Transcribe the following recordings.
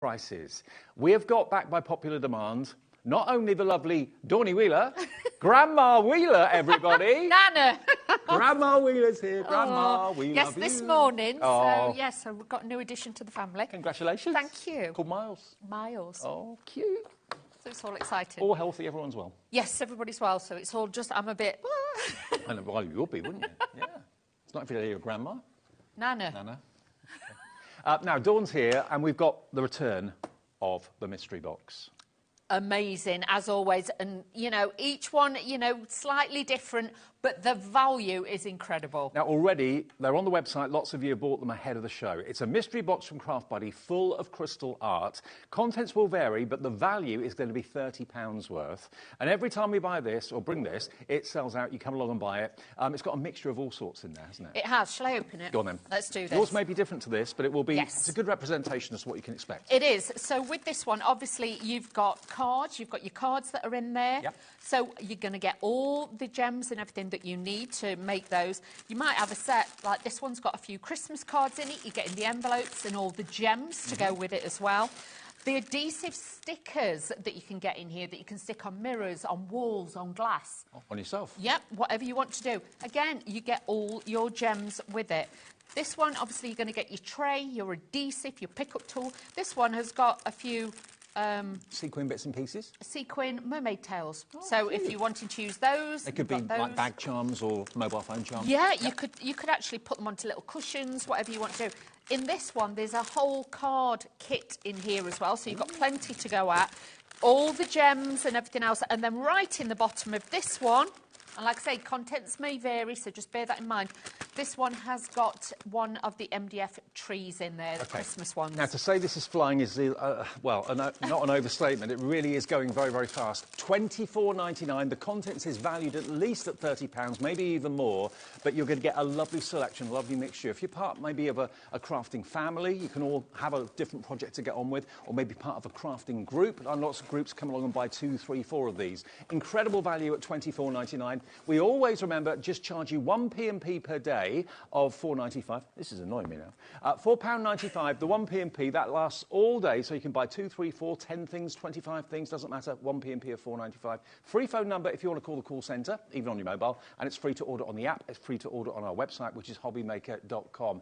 prices. We have got, back by popular demand, not only the lovely Dawny Wheeler, Grandma Wheeler, everybody. Nana. Grandma Wheeler's here. Grandma, we yes, love you. Yes, this morning. Oh. So, yes, so we've got a new addition to the family. Congratulations. Thank you. Called Miles. Miles. Oh, cute. So it's all exciting. All healthy, everyone's well. Yes, everybody's well. So it's all just, I'm a bit... And well, you would be, wouldn't you? Yeah. It's not if you're your grandma. Nana. Nana. Now, Dawn's here, and we've got the return of the mystery box. Amazing, as always. And, you know, each one, you know, slightly different, but the value is incredible. Now, already, they're on the website. Lots of you have bought them ahead of the show. It's a mystery box from Craft Buddy full of crystal art. Contents will vary, but the value is going to be £30 worth. And every time we buy this, or bring this, it sells out. You come along and buy it. It's got a mixture of all sorts in there, hasn't it? It has. Shall I open it? Go on, then. Let's do this. Yours may be different to this, but it will be... Yes. It's a good representation as to what you can expect. It is. So with this one, obviously, you've got cards. You've got your cards that are in there. Yep. So you're going to get all the gems and everything that you need to make those. You might have a set, like this one's got a few Christmas cards in it. You're getting the envelopes and all the gems to go with it as well. The adhesive stickers that you can get in here that you can stick on mirrors, on walls, on glass. On yourself. Yep, whatever you want to do. Again, you get all your gems with it. This one, obviously, you're going to get your tray, your adhesive, your pickup tool. This one has got a few... sequin bits and pieces? Sequin mermaid tails. Oh, so cute. if you're wanting to use those... They could be like bag charms or mobile phone charms. Yeah, you could actually put them onto little cushions, whatever you want to do. In this one, there's a whole card kit in here as well, so you've got plenty to go at. All the gems and everything else. And then right in the bottom of this one, and like I say, contents may vary, so just bear that in mind. This one has got one of the MDF trees in there, the Christmas ones. Now, to say this is flying is, not an overstatement. It really is going very, very fast. £24.99. The contents is valued at least at £30, maybe even more, but you're going to get a lovely selection, a lovely mixture. If you're part maybe of a crafting family, you can all have a different project to get on with, or maybe part of a crafting group, and lots of groups come along and buy 2, 3, 4 of these. Incredible value at £24.99. We always remember, just charge you 1 P&P per day of £4.95. This is annoying me now. £4.95, the 1 P&P, that lasts all day, so you can buy 2, 3, 4, 10 things, 25 things, doesn't matter, 1 P&P of £4.95. Free phone number if you want to call the call centre, even on your mobile, and it's free to order on the app, it's free to order on our website, which is hobbymaker.com.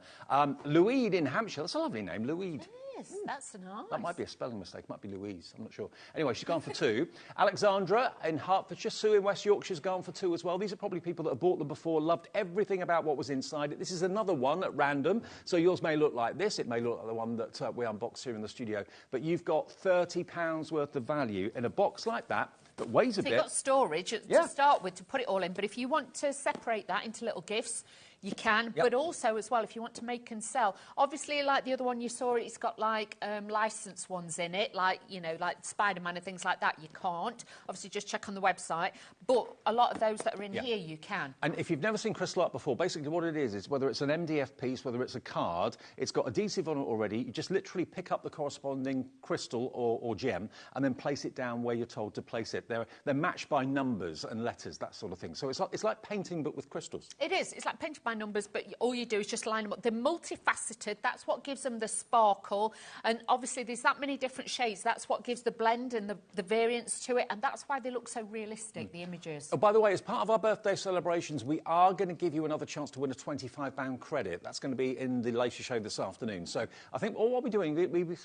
Louise in Hampshire, that's a lovely name, Louise. Yes, that's nice. That might be a spelling mistake. It might be Louise. I'm not sure. Anyway, she's gone for 2. Alexandra in Hertfordshire. Sue in West Yorkshire's gone for 2 as well. These are probably people that have bought them before, loved everything about what was inside it. This is another one at random. So yours may look like this. It may look like the one that we unboxed here in the studio. But you've got £30 worth of value in a box like that weighs a bit. You've got storage to start with to put it all in. But if you want to separate that into little gifts, you can, but also as well, if you want to make and sell, obviously like the other one you saw, it's got like licensed ones in it, like, you know, like Spider-Man and things like that. You can't. Obviously, just check on the website. But a lot of those that are in here, you can. And if you've never seen crystal art before, basically what it is whether it's an MDF piece, whether it's a card, it's got adhesive on it already. You just literally pick up the corresponding crystal or gem and then place it down where you're told to place it. They're matched by numbers and letters, that sort of thing. So it's like painting, but with crystals. It is. It's like painting by numbers, but all you do is just line them up. They're multifaceted. That's what gives them the sparkle. And obviously, there's that many different shades. That's what gives the blend and the variance to it. And that's why they look so realistic, the images. Oh, by the way, as part of our birthday celebrations, we are going to give you another chance to win a £25 credit. That's going to be in the later show this afternoon. So I think what we're doing, we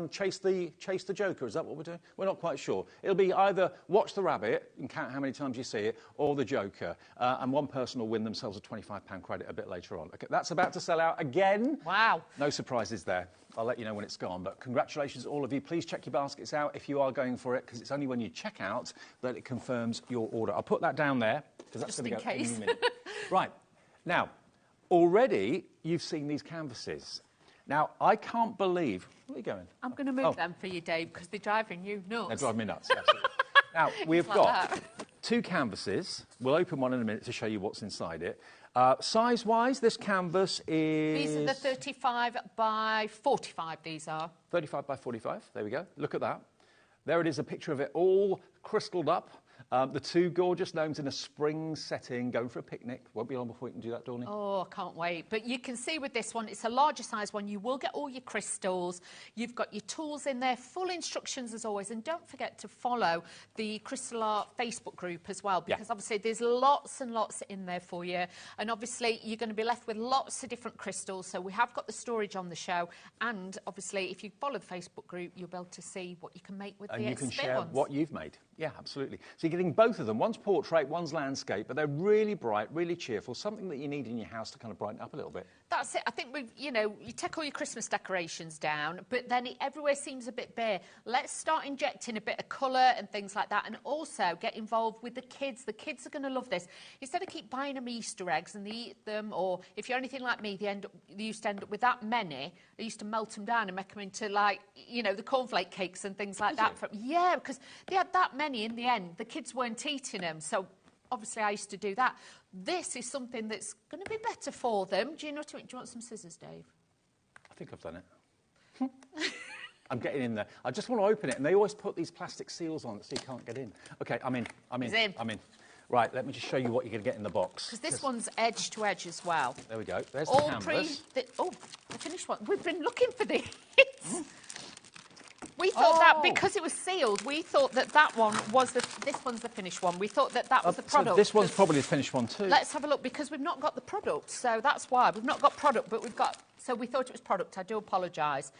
chase the Joker. Is that what we're doing? We're not quite sure. It'll be either watch the rabbit and count how many times you see it, or the Joker. And one person will win themselves a £25 credit a bit later on. Okay, that's about to sell out again. Wow. No surprises there. I'll let you know when it's gone. But congratulations, all of you. Please check your baskets out if you are going for it, because it's only when you check out that it confirms your order. I'll put that down there, because that's going to go any minute. Right. Now, already you've seen these canvases. Now, I can't believe... Where are you going? I'm going to move them for you, Dave, because they're driving you nuts. They're driving me nuts, absolutely. Now, we've got 2 canvases. We'll open one in a minute to show you what's inside it. Size-wise, this canvas is... These are the 35 by 45, these are. 35 by 45, there we go. Look at that. There it is, a picture of it all crystalled up. The two gorgeous gnomes in a spring setting, going for a picnic. Won't be long before you can do that, Dawney. Oh, I can't wait. But you can see with this one, it's a larger size one. You will get all your crystals. You've got your tools in there, full instructions as always. And don't forget to follow the Crystal Art Facebook group as well, because obviously there's lots and lots in there for you. And obviously you're going to be left with lots of different crystals. So we have got the storage on the show. And obviously if you follow the Facebook group, you'll be able to see what you can make with the And you can share ones. what you've made. Yeah, absolutely. So you're getting both of them. One's portrait, one's landscape, but they're really bright, really cheerful, something that you need in your house to kind of brighten up a little bit. That's it. I think we've, you take all your Christmas decorations down, but then everywhere seems a bit bare. Let's start injecting a bit of colour and things like that, and also get involved with the kids. The kids are going to love this. Instead of keep buying them Easter eggs and they eat them, or if you're anything like me, they used to end up with that many. They used to melt them down and make them into, like, the cornflake cakes and things like that. Yeah, because they had that many in the end. The kids weren't eating them, so obviously I used to do that. This is something that's going to be better for them. Do you want some scissors, Dave? I think I've done it. I'm getting in there. I just want to open it, and they always put these plastic seals on it so you can't get in. OK, I'm in. I'm in. Right, let me just show you what you're going to get in the box. Because this one's edge to edge as well. There we go. There's the canvas. The finished one. We've been looking for these. We thought that because it was sealed, we thought that one was this one's the finished one. We thought that was the product. So this one's probably the finished one too. Let's have a look, because we've not got the product, so that's why. We've not got product, but we've got... So we thought it was product. I do apologise.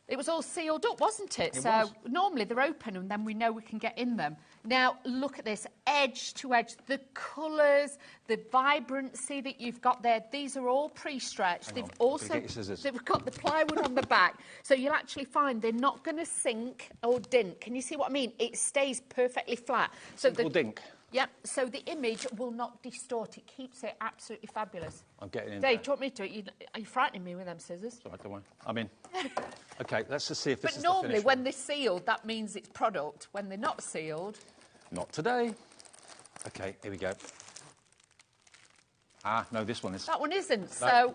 It was all sealed up, wasn't it? So normally they're open and then we know we can get in them. Now, look at this, edge to edge, the colours, the vibrancy that you've got there. These are all pre-stretched. They've got the plywood on the back. So you'll actually find they're not going to sink or dint. Can you see what I mean? It stays perfectly flat. So or dink. Yep, so the image will not distort. It keeps it absolutely fabulous. I'm getting in Dave, do you want me to? Are you frightening me with them scissors? Sorry, don't worry. I'm in. OK, let's just see if this is the But normally, when one. they're sealed, that means it's product. When they're not sealed... Not today. OK, here we go. Ah, no, this one is... That one isn't, no.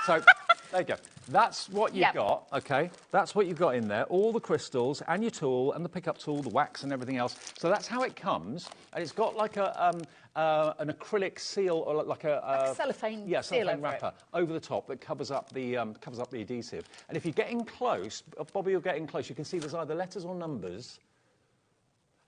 So, there you go. That's what you've got, OK? That's what you've got in there, all the crystals and your tool and the pickup tool, the wax and everything else. So that's how it comes. And it's got like an acrylic seal, or like a cellophane cellophane wrapper over the top that covers up the adhesive. And if you're getting close, Bobby, you're getting close, you can see there's either letters or numbers.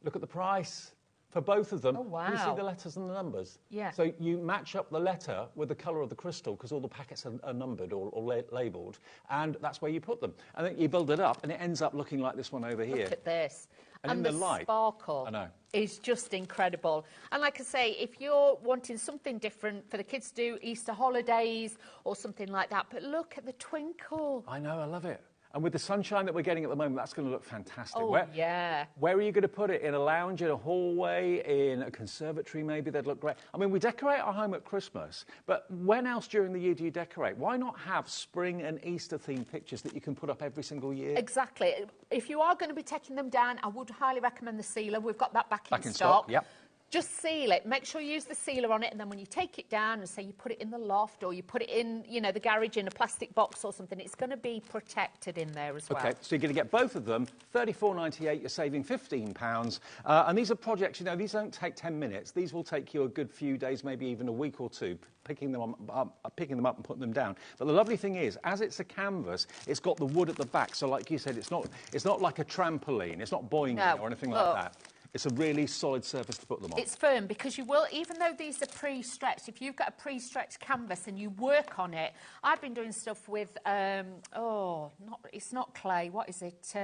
Look at the price. For both of them, oh, wow. Can you see the letters and the numbers? Yeah. So you match up the letter with the colour of the crystal, because all the packets are numbered or labelled, and that's where you put them. And then you build it up, and it ends up looking like this one over here. Look at this. And the light, sparkle is just incredible. And like I say, if you're wanting something different for the kids to do, Easter holidays or something like that, but look at the twinkle. I know, I love it. And with the sunshine that we're getting at the moment, that's going to look fantastic. Oh, yeah. Where are you going to put it? In a lounge, in a hallway, in a conservatory maybe? They'd look great. I mean, we decorate our home at Christmas, but when else during the year do you decorate? Why not have spring and Easter-themed pictures that you can put up every single year? Exactly. If you are going to be taking them down, I would highly recommend the sealer. We've got that back in stock. Yep. Just seal it. Make sure you use the sealer on it, and then when you take it down and say you put it in the loft or you put it in, the garage in a plastic box or something, it's going to be protected in there as well. OK, so you're going to get both of them, $34.98, you're saving £15. And these are projects, these don't take 10 minutes. These will take you a good few days, maybe even a week or two, picking them up and putting them down. But the lovely thing is, as it's a canvas, it's got the wood at the back. So like you said, it's not like a trampoline. It's not boing or anything like that. It's a really solid surface to put them on. It's firm, because you will, even though these are pre-stretched, if you've got a pre-stretched canvas and you work on it, I've been doing stuff with, it's not clay, what is it?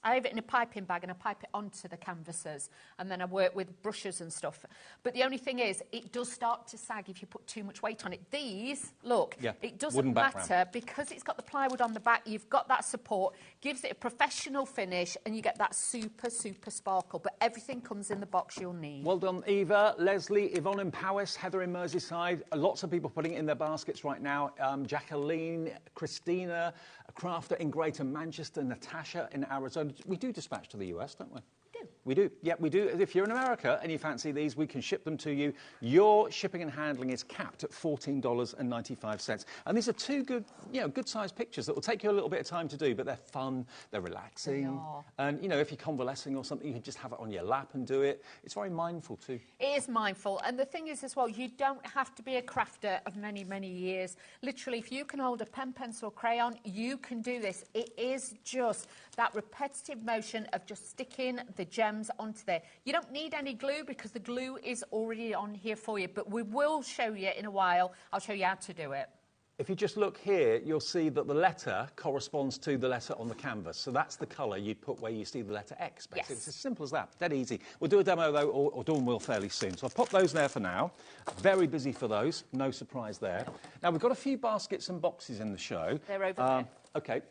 I have it in a piping bag and I pipe it onto the canvases, and then I work with brushes and stuff. But the only thing is, it does start to sag if you put too much weight on it. These, look, it doesn't matter because it's got the plywood on the back, you've got that support, gives it a professional finish, and you get that super, super sparkle. But everything comes in the box you'll need. Well done, Eva, Leslie, Yvonne in Powys, Heather in Merseyside. Lots of people putting it in their baskets right now. Jacqueline, Christina, a crafter in Greater Manchester, Natasha in Arizona. We do dispatch to the US, don't we? We do. We do. Yeah, we do. If you're in America and you fancy these, we can ship them to you. Your shipping and handling is capped at $14.95. And these are two good, good-sized pictures that will take you a little bit of time to do, but they're fun, they're relaxing. They are. And, if you're convalescing or something, you can just have it on your lap and do it. It's very mindful, too. It is mindful. And the thing is, as well, you don't have to be a crafter of many, many years. Literally, if you can hold a pen, pencil, crayon, you can do this. It is just that repetitive motion of just sticking the gems onto there. You don't need any glue because the glue is already on here for you, but we will show you in a while. I'll show you how to do it. If you just look here, you'll see that the letter corresponds to the letter on the canvas. So that's the colour you'd put where you see the letter X, basically. Yes. It's as simple as that. Dead easy. We'll do a demo, though, or Dawn will fairly soon. So I'll pop those there for now. Very busy for those. No surprise there. Now, we've got a few baskets and boxes in the show. They're over there. OK.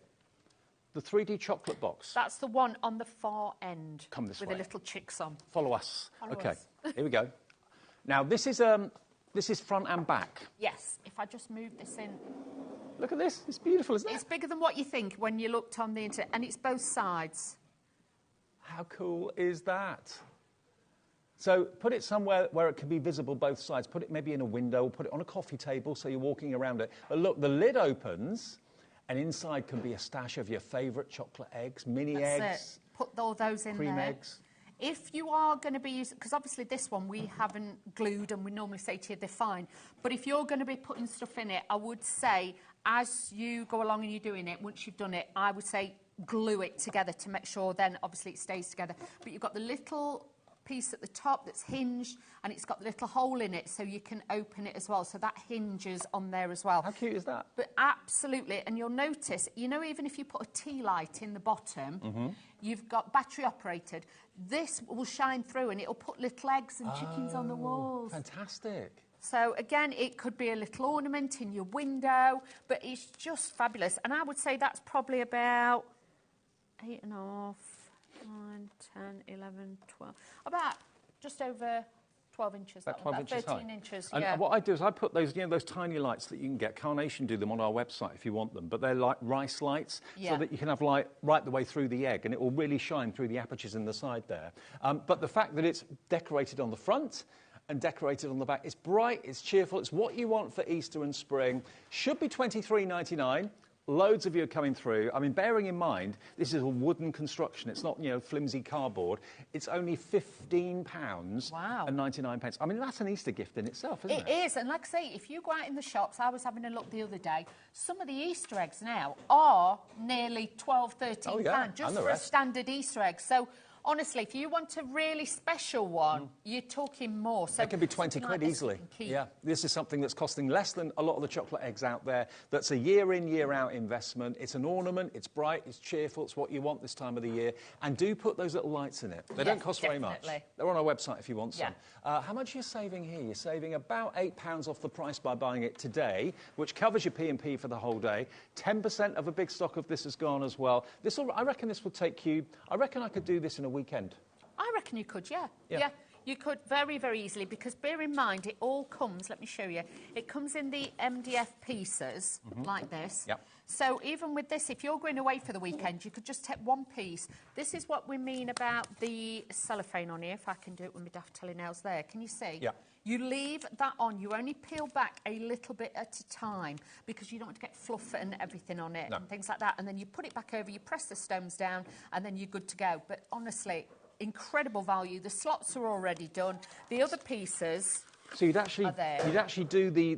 The 3D chocolate box. That's the one on the far end. Come this with way. the little chicks on. Follow us. Follow OK. us. Here we go. Now, this is front and back. Yes. If I just move this in. Look at this. It's beautiful, isn't it? It's bigger than what you think when you looked on the internet, and it's both sides. How cool is that? So put it somewhere where it can be visible both sides. Put it maybe in a window, put it on a coffee table so you're walking around it. But look, the lid opens, and inside can be a stash of your favourite chocolate eggs, mini That's eggs. it. Put all those in cream there. eggs. If you are going to be using, because obviously this one we haven't glued and we normally say to you they're fine, but if you're going to be putting stuff in it, I would say as you go along and you're doing it, once you've done it, I would say glue it together to make sure then obviously it stays together. But you've got the little piece at the top that's hinged and it's got the little hole in it so you can open it as well. So that hinges on there as well. How cute is that? But absolutely, and you'll notice, even if you put a tea light in the bottom, you've got battery operated. This will shine through and it'll put little eggs and chickens on the walls. Fantastic. So again, it could be a little ornament in your window, but it's just fabulous. And I would say that's probably about 8.5, 9, 10, 11, 12, about just over 12 inches. About 12 inches 13 high. inches, And yeah. what I do is I put those, those tiny lights that you can get. Carnation do them on our website if you want them, but they're like rice lights, so that you can have light right the way through the egg, and it will really shine through the apertures in the side there. But the fact that it's decorated on the front and decorated on the back, it's bright, it's cheerful, it's what you want for Easter and spring. Should be $23.99. Loads of you are coming through. I mean, bearing in mind, this is a wooden construction. It's not, flimsy cardboard. It's only £15 and 99 pence. I mean, that's an Easter gift in itself, isn't it? It is. And like I say, if you go out in the shops, I was having a look the other day, some of the Easter eggs now are nearly £12, £13 just for a standard Easter egg. So honestly, if you want a really special one, you're talking more. So it can be 20 quid easily. Yeah, this is something that's costing less than a lot of the chocolate eggs out there. That's a year in, year out investment. It's an ornament, it's bright, it's cheerful, it's what you want this time of the year. And do put those little lights in it. They don't cost very much. They're on our website if you want some. How much are you saving here? You're saving about £8 off the price by buying it today, which covers your P&P for the whole day. 10% of a big stock of this has gone as well. I reckon this will take you, I reckon I could do this in a weekend. I reckon you could, yeah. You could very, very easily, because bear in mind, it all comes, let me show you, it comes in the MDF pieces, like this. So even with this, if you're going away for the weekend, you could just take one piece. This is what we mean about the cellophane on here, if I can do it with my daft telly nails there. Can you see? Yeah. You leave that on. You only peel back a little bit at a time because you don't want to get fluff and everything on it and things like that. And then you put it back over, you press the stones down, and then you're good to go. But honestly, incredible value. The slots are already done. The other pieces... So you'd actually do the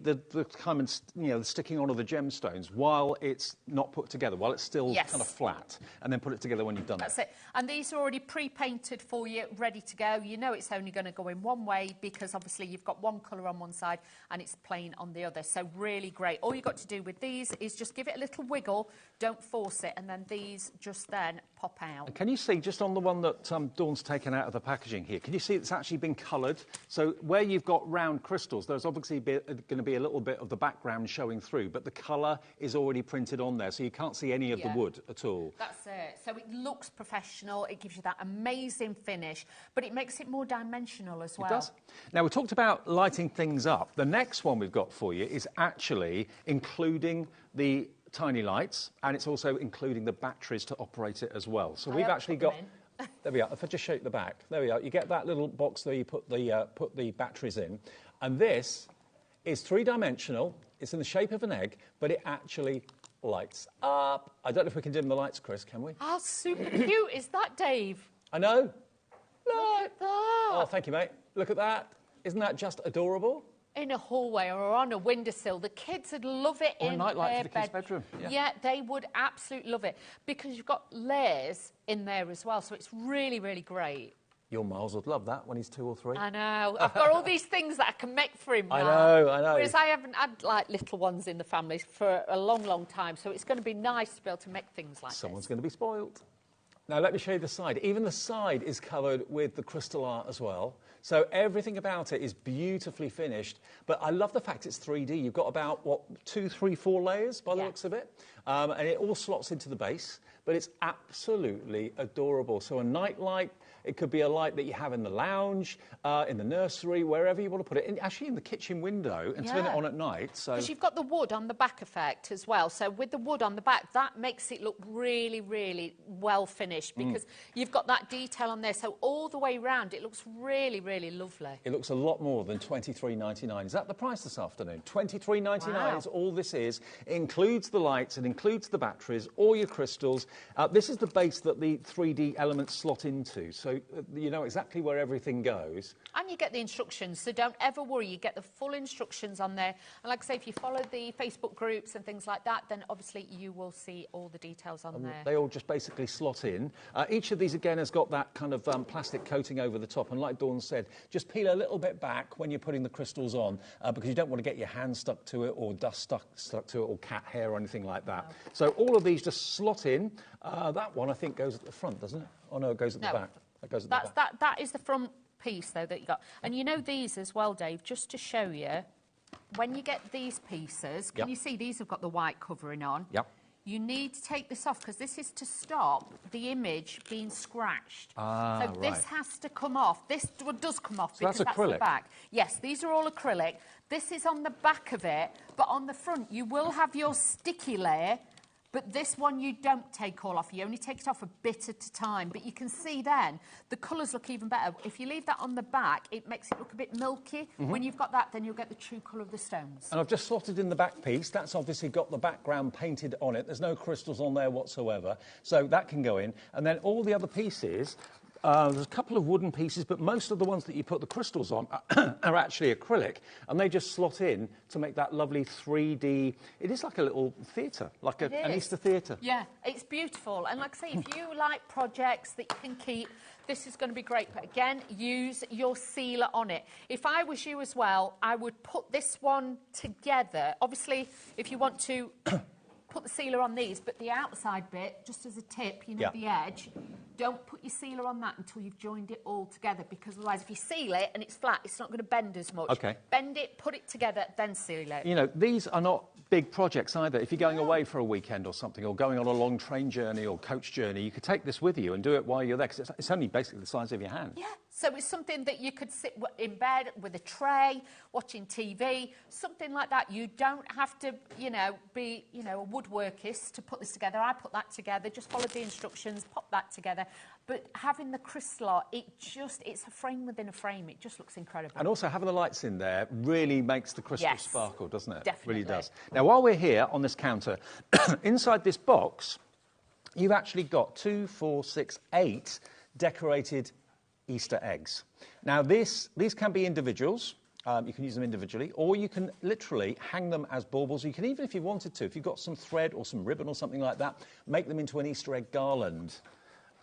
kind of, the sticking on of the gemstones while it's not put together, while it's still kind of flat, and then put it together when you've done That's it. And these are already pre-painted for you, ready to go. You know it's only going to go in one way because obviously you've got one colour on one side and it's plain on the other. So really great. All you've got to do with these is just give it a little wiggle, don't force it, and then these just then pop out. And can you see, just on the one that Dawn's taken out of the packaging here, can you see it's actually been coloured? So where you've got round crystals, there's obviously going to be a little bit of the background showing through, but the colour is already printed on there, so you can't see any of the wood at all. That's it. So it looks professional, it gives you that amazing finish, but it makes it more dimensional as well. It does. Now, we talked about lighting things up. The next one we've got for you is actually including the tiny lights, and it's also including the batteries to operate it as well. So we've actually got There we are. If I just shake the back, there we are. You get that little box there. You put the batteries in, and this is three-dimensional. It's in the shape of an egg, but it actually lights up. I don't know if we can dim the lights, Chris. Can we? How super cute is that, Dave? I know. Look at that. Oh, thank you, mate. Look at that. Isn't that just adorable? In a hallway or on a windowsill, the kids would love it or in a nightlight their for the kids' bedroom. Yeah, they would absolutely love it because you've got layers in there as well, so it's really, really great. Your Miles would love that when he's 2 or 3. I know. I've got all these things that I can make for him now. I know. Whereas I haven't had, like, little ones in the family for a long, long time, so it's going to be nice to be able to make things like Someone's this. going to be spoiled. Now, let me show you the side. Even the side is covered with the crystal art as well. So everything about it is beautifully finished. But I love the fact it's 3D. You've got about, 2, 3, 4 layers by the looks of it. And it all slots into the base. But it's absolutely adorable. So a night light, it could be a light that you have in the lounge, in the nursery, wherever you want to put it. And actually in the kitchen window and turn it on at night. Because you've got the wood on the back effect as well. So with the wood on the back, that makes it look really, really well finished because you've got that detail on there. So all the way round, it looks really, really lovely. It looks a lot more than $23.99. Is that the price this afternoon? $23.99 is all this is. It includes the lights, it includes the batteries, all your crystals. This is the base that the 3D elements slot into. So you know exactly where everything goes. And you get the instructions, so don't ever worry. You get the full instructions on there. And like I say, if you follow the Facebook groups and things like that, then obviously you will see all the details on there. They all just basically slot in. Each of these, again, has got that kind of plastic coating over the top. And like Dawn said, just peel a little bit back when you're putting the crystals on because you don't want to get your hand stuck to it or dust stuck to it or cat hair or anything like that. No. So all of these just slot in. That one, I think, goes at the front, doesn't it? Oh, no, it goes at the back. That goes at the back. That is the front piece, though, that you got. And you know these as well, Dave, just to show you, when you get these pieces, can you see these have got the white covering on? Yep. You need to take this off because this is to stop the image being scratched. So this has to come off. This does come off because that's the back. Yes, these are all acrylic. This is on the back of it, but on the front you will have your sticky layer. But this one you don't take all off. You only take it off a bit at a time. But you can see then the colours look even better. If you leave that on the back, it makes it look a bit milky. When you've got that, then you'll get the true colour of the stones. And I've just slotted in the back piece. That's obviously got the background painted on it. There's no crystals on there whatsoever. So that can go in. And then all the other pieces... there's a couple of wooden pieces, but most of the ones that you put the crystals on are actually acrylic, and they just slot in to make that lovely 3D... It is like a little theatre, like an Easter theatre. Yeah, it's beautiful. And like I say, if you like projects that you can keep, this is going to be great. But again, use your sealer on it. If I was you as well, I would put this one together. Obviously, if you want to... put the sealer on these, but the outside bit, just as a tip, you know, the edge, don't put your sealer on that until you've joined it all together, because otherwise if you seal it and it's flat, it's not going to bend as much. Okay. Bend it, put it together, then seal it. You know, these are not big projects either. If you're going away for a weekend or something, or going on a long train journey or coach journey, you could take this with you and do it while you're there, because it's only basically the size of your hand. Yeah, so it's something that you could sit in bed with a tray, watching TV, something like that. You don't have to, you know, be, you know, a woodworkist to put this together. I put that together, just followed the instructions, pop that together. But having the crystal art, it's a frame within a frame. It just looks incredible. And also having the lights in there really makes the crystal sparkle, doesn't it? Definitely. It really does. Now, while we're here on this counter, inside this box, you've actually got 2, 4, 6, 8 decorated Easter eggs. Now, these can be individuals. You can use them individually, or you can literally hang them as baubles. You can even, if you wanted to, if you've got some thread or some ribbon or something like that, make them into an Easter egg garland.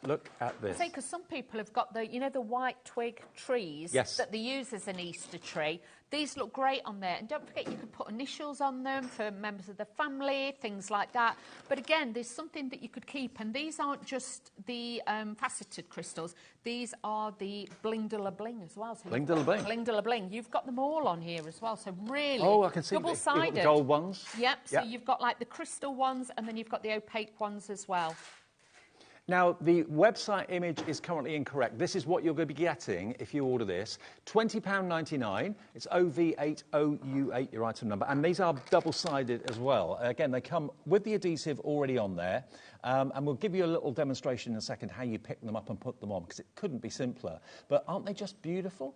Look at this. I say, because some people have got the, you know, the white twig trees that they use as an Easter tree. These look great on there. And don't forget, you can put initials on them for members of the family, things like that. But again, there's something that you could keep. And these aren't just the faceted crystals. These are the bling de la bling as well. So bling de la bling. Bling de la bling. You've got them all on here as well. So really, I can see double-sided. The gold ones. Yep. So you've got like the crystal ones, and then you've got the opaque ones as well. Now, the website image is currently incorrect. This is what you're going to be getting if you order this. £20.99. It's OV80U8, your item number. And these are double-sided as well. Again, they come with the adhesive already on there. And we'll give you a little demonstration in a second how you pick them up and put them on, because it couldn't be simpler. But aren't they just beautiful?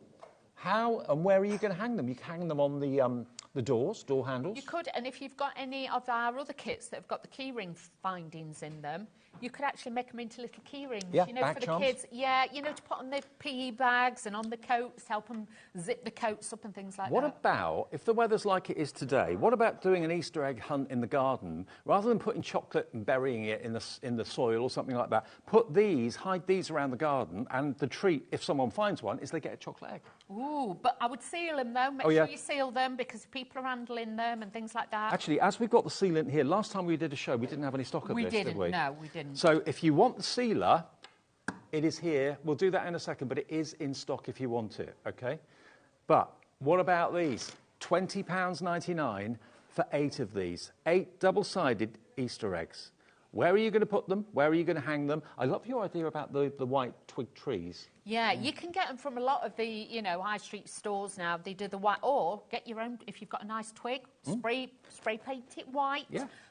How and where are you going to hang them? You can hang them on the doors, door handles. You could, and if you've got any of our other kits that have got the keyring findings in them, you could actually make them into little key rings, yeah, you know, for the charms. kids. Yeah, you know, to put on their PE bags and on the coats, help them zip the coats up and things like that. What about, if the weather's like it is today, what about doing an Easter egg hunt in the garden? Rather than putting chocolate and burying it in the soil or something like that, hide these around the garden, and the treat, if someone finds one, is they get a chocolate egg. Ooh, but I would seal them, though. Make sure you seal them, because people are handling them and things like that. Actually, as we've got the sealant here, last time we did a show, we didn't have any stock of this, did we? No, we didn't. So if you want the sealer, it is here. We'll do that in a second, but it is in stock if you want it, OK? But what about these? £20.99 for 8 of these. 8 double-sided Easter eggs. Where are you going to put them? Where are you going to hang them? I love your idea about the white twig trees. Yeah, you can get them from a lot of the, you know, high street stores now. They do the white, or get your own, if you've got a nice twig, spray paint it white,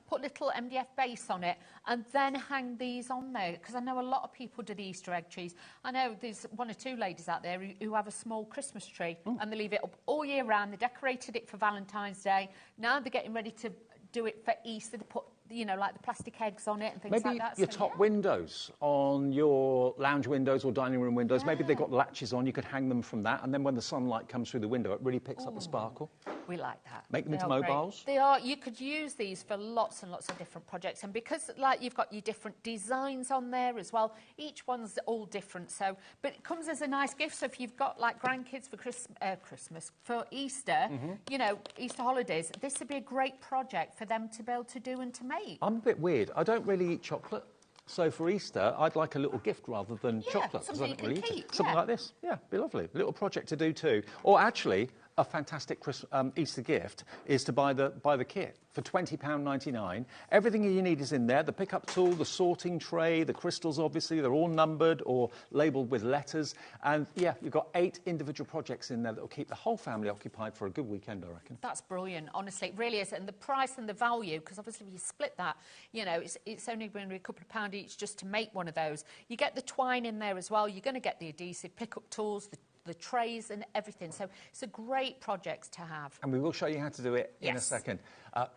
put a little MDF base on it, and then hang these on there. Because I know a lot of people do the Easter egg trees. I know there's 1 or 2 ladies out there who have a small Christmas tree, and they leave it up all year round. They decorated it for Valentine's Day. Now they're getting ready to do it for Easter. They put, you know, like the plastic eggs on it and things like that. Maybe your top windows on your lounge windows or dining room windows, maybe they've got latches on, you could hang them from that, and then when the sunlight comes through the window, it really picks up the sparkle. We like that. Make them into mobiles. They are. You could use these for lots and lots of different projects, and because like you've got your different designs on there as well, each one's all different. So, but it comes as a nice gift. So if you've got like grandkids for Christmas, for Easter, you know, Easter holidays, this would be a great project for them to be able to do and to make. I'm a bit weird. I don't really eat chocolate. So for Easter, I'd like a little gift rather than chocolate. Something you can keep. Something like this. Yeah, be lovely. A little project to do too. Or actually, a fantastic Easter gift is to buy the kit for £20.99. Everything you need is in there. The pickup tool, the sorting tray, the crystals, obviously, they're all numbered or labelled with letters. And yeah, you've got 8 individual projects in there that will keep the whole family occupied for a good weekend, I reckon. That's brilliant, honestly, it really is. And the price and the value, because obviously if you split that, you know, it's only going to be a couple of pounds each just to make one of those. You get the twine in there as well. You're going to get the adhesive, pickup tools, the trays and everything. So it's a great project to have. And we will show you how to do it in a second.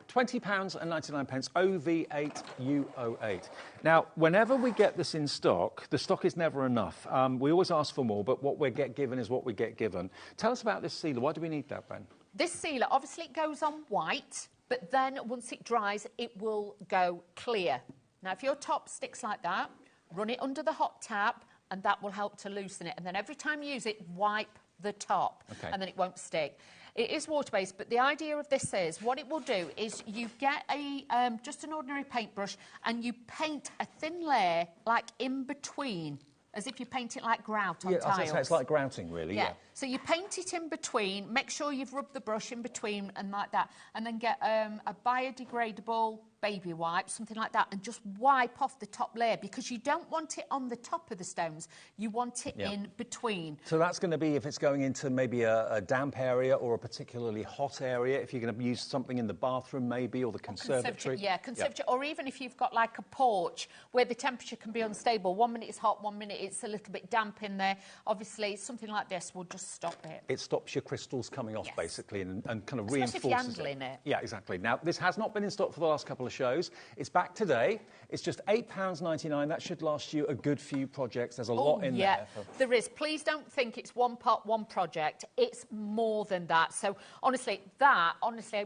£20.99, OV8U08. Now, whenever we get this in stock, the stock is never enough. We always ask for more, but what we get given is what we get given. Tell us about this sealer. Why do we need that, Ben? This sealer, obviously it goes on white, but then once it dries, it will go clear. Now, if your top sticks like that, run it under the hot tap, and that will help to loosen it. And then every time you use it, wipe the top, and then it won't stick. It is water-based, but the idea of this is, what it will do is you get a just an ordinary paintbrush, and you paint a thin layer, like in between, as if you paint it like grout on tiles. Yeah, it's like grouting, really, yeah. So you paint it in between, make sure you've rubbed the brush in between and like that, and then get a biodegradable baby wipe, something like that, and just wipe off the top layer, because you don't want it on the top of the stones, you want it in between. So that's going to be if it's going into maybe a damp area or a particularly hot area, if you're going to use something in the bathroom maybe, or the conservatory. Conservatory, or even if you've got like a porch where the temperature can be unstable. 1 minute it's hot, 1 minute it's a little bit damp in there. Obviously, something like this will just stop it. It stops your crystals coming off, basically, and kind of reinforces if you're handling it. Yeah, exactly. Now, this has not been in stock for the last couple of shows. It's back today. It's just £8.99. That should last you a good few projects. There's a lot in there. There is. Please don't think it's one part, one project. It's more than that. So, honestly,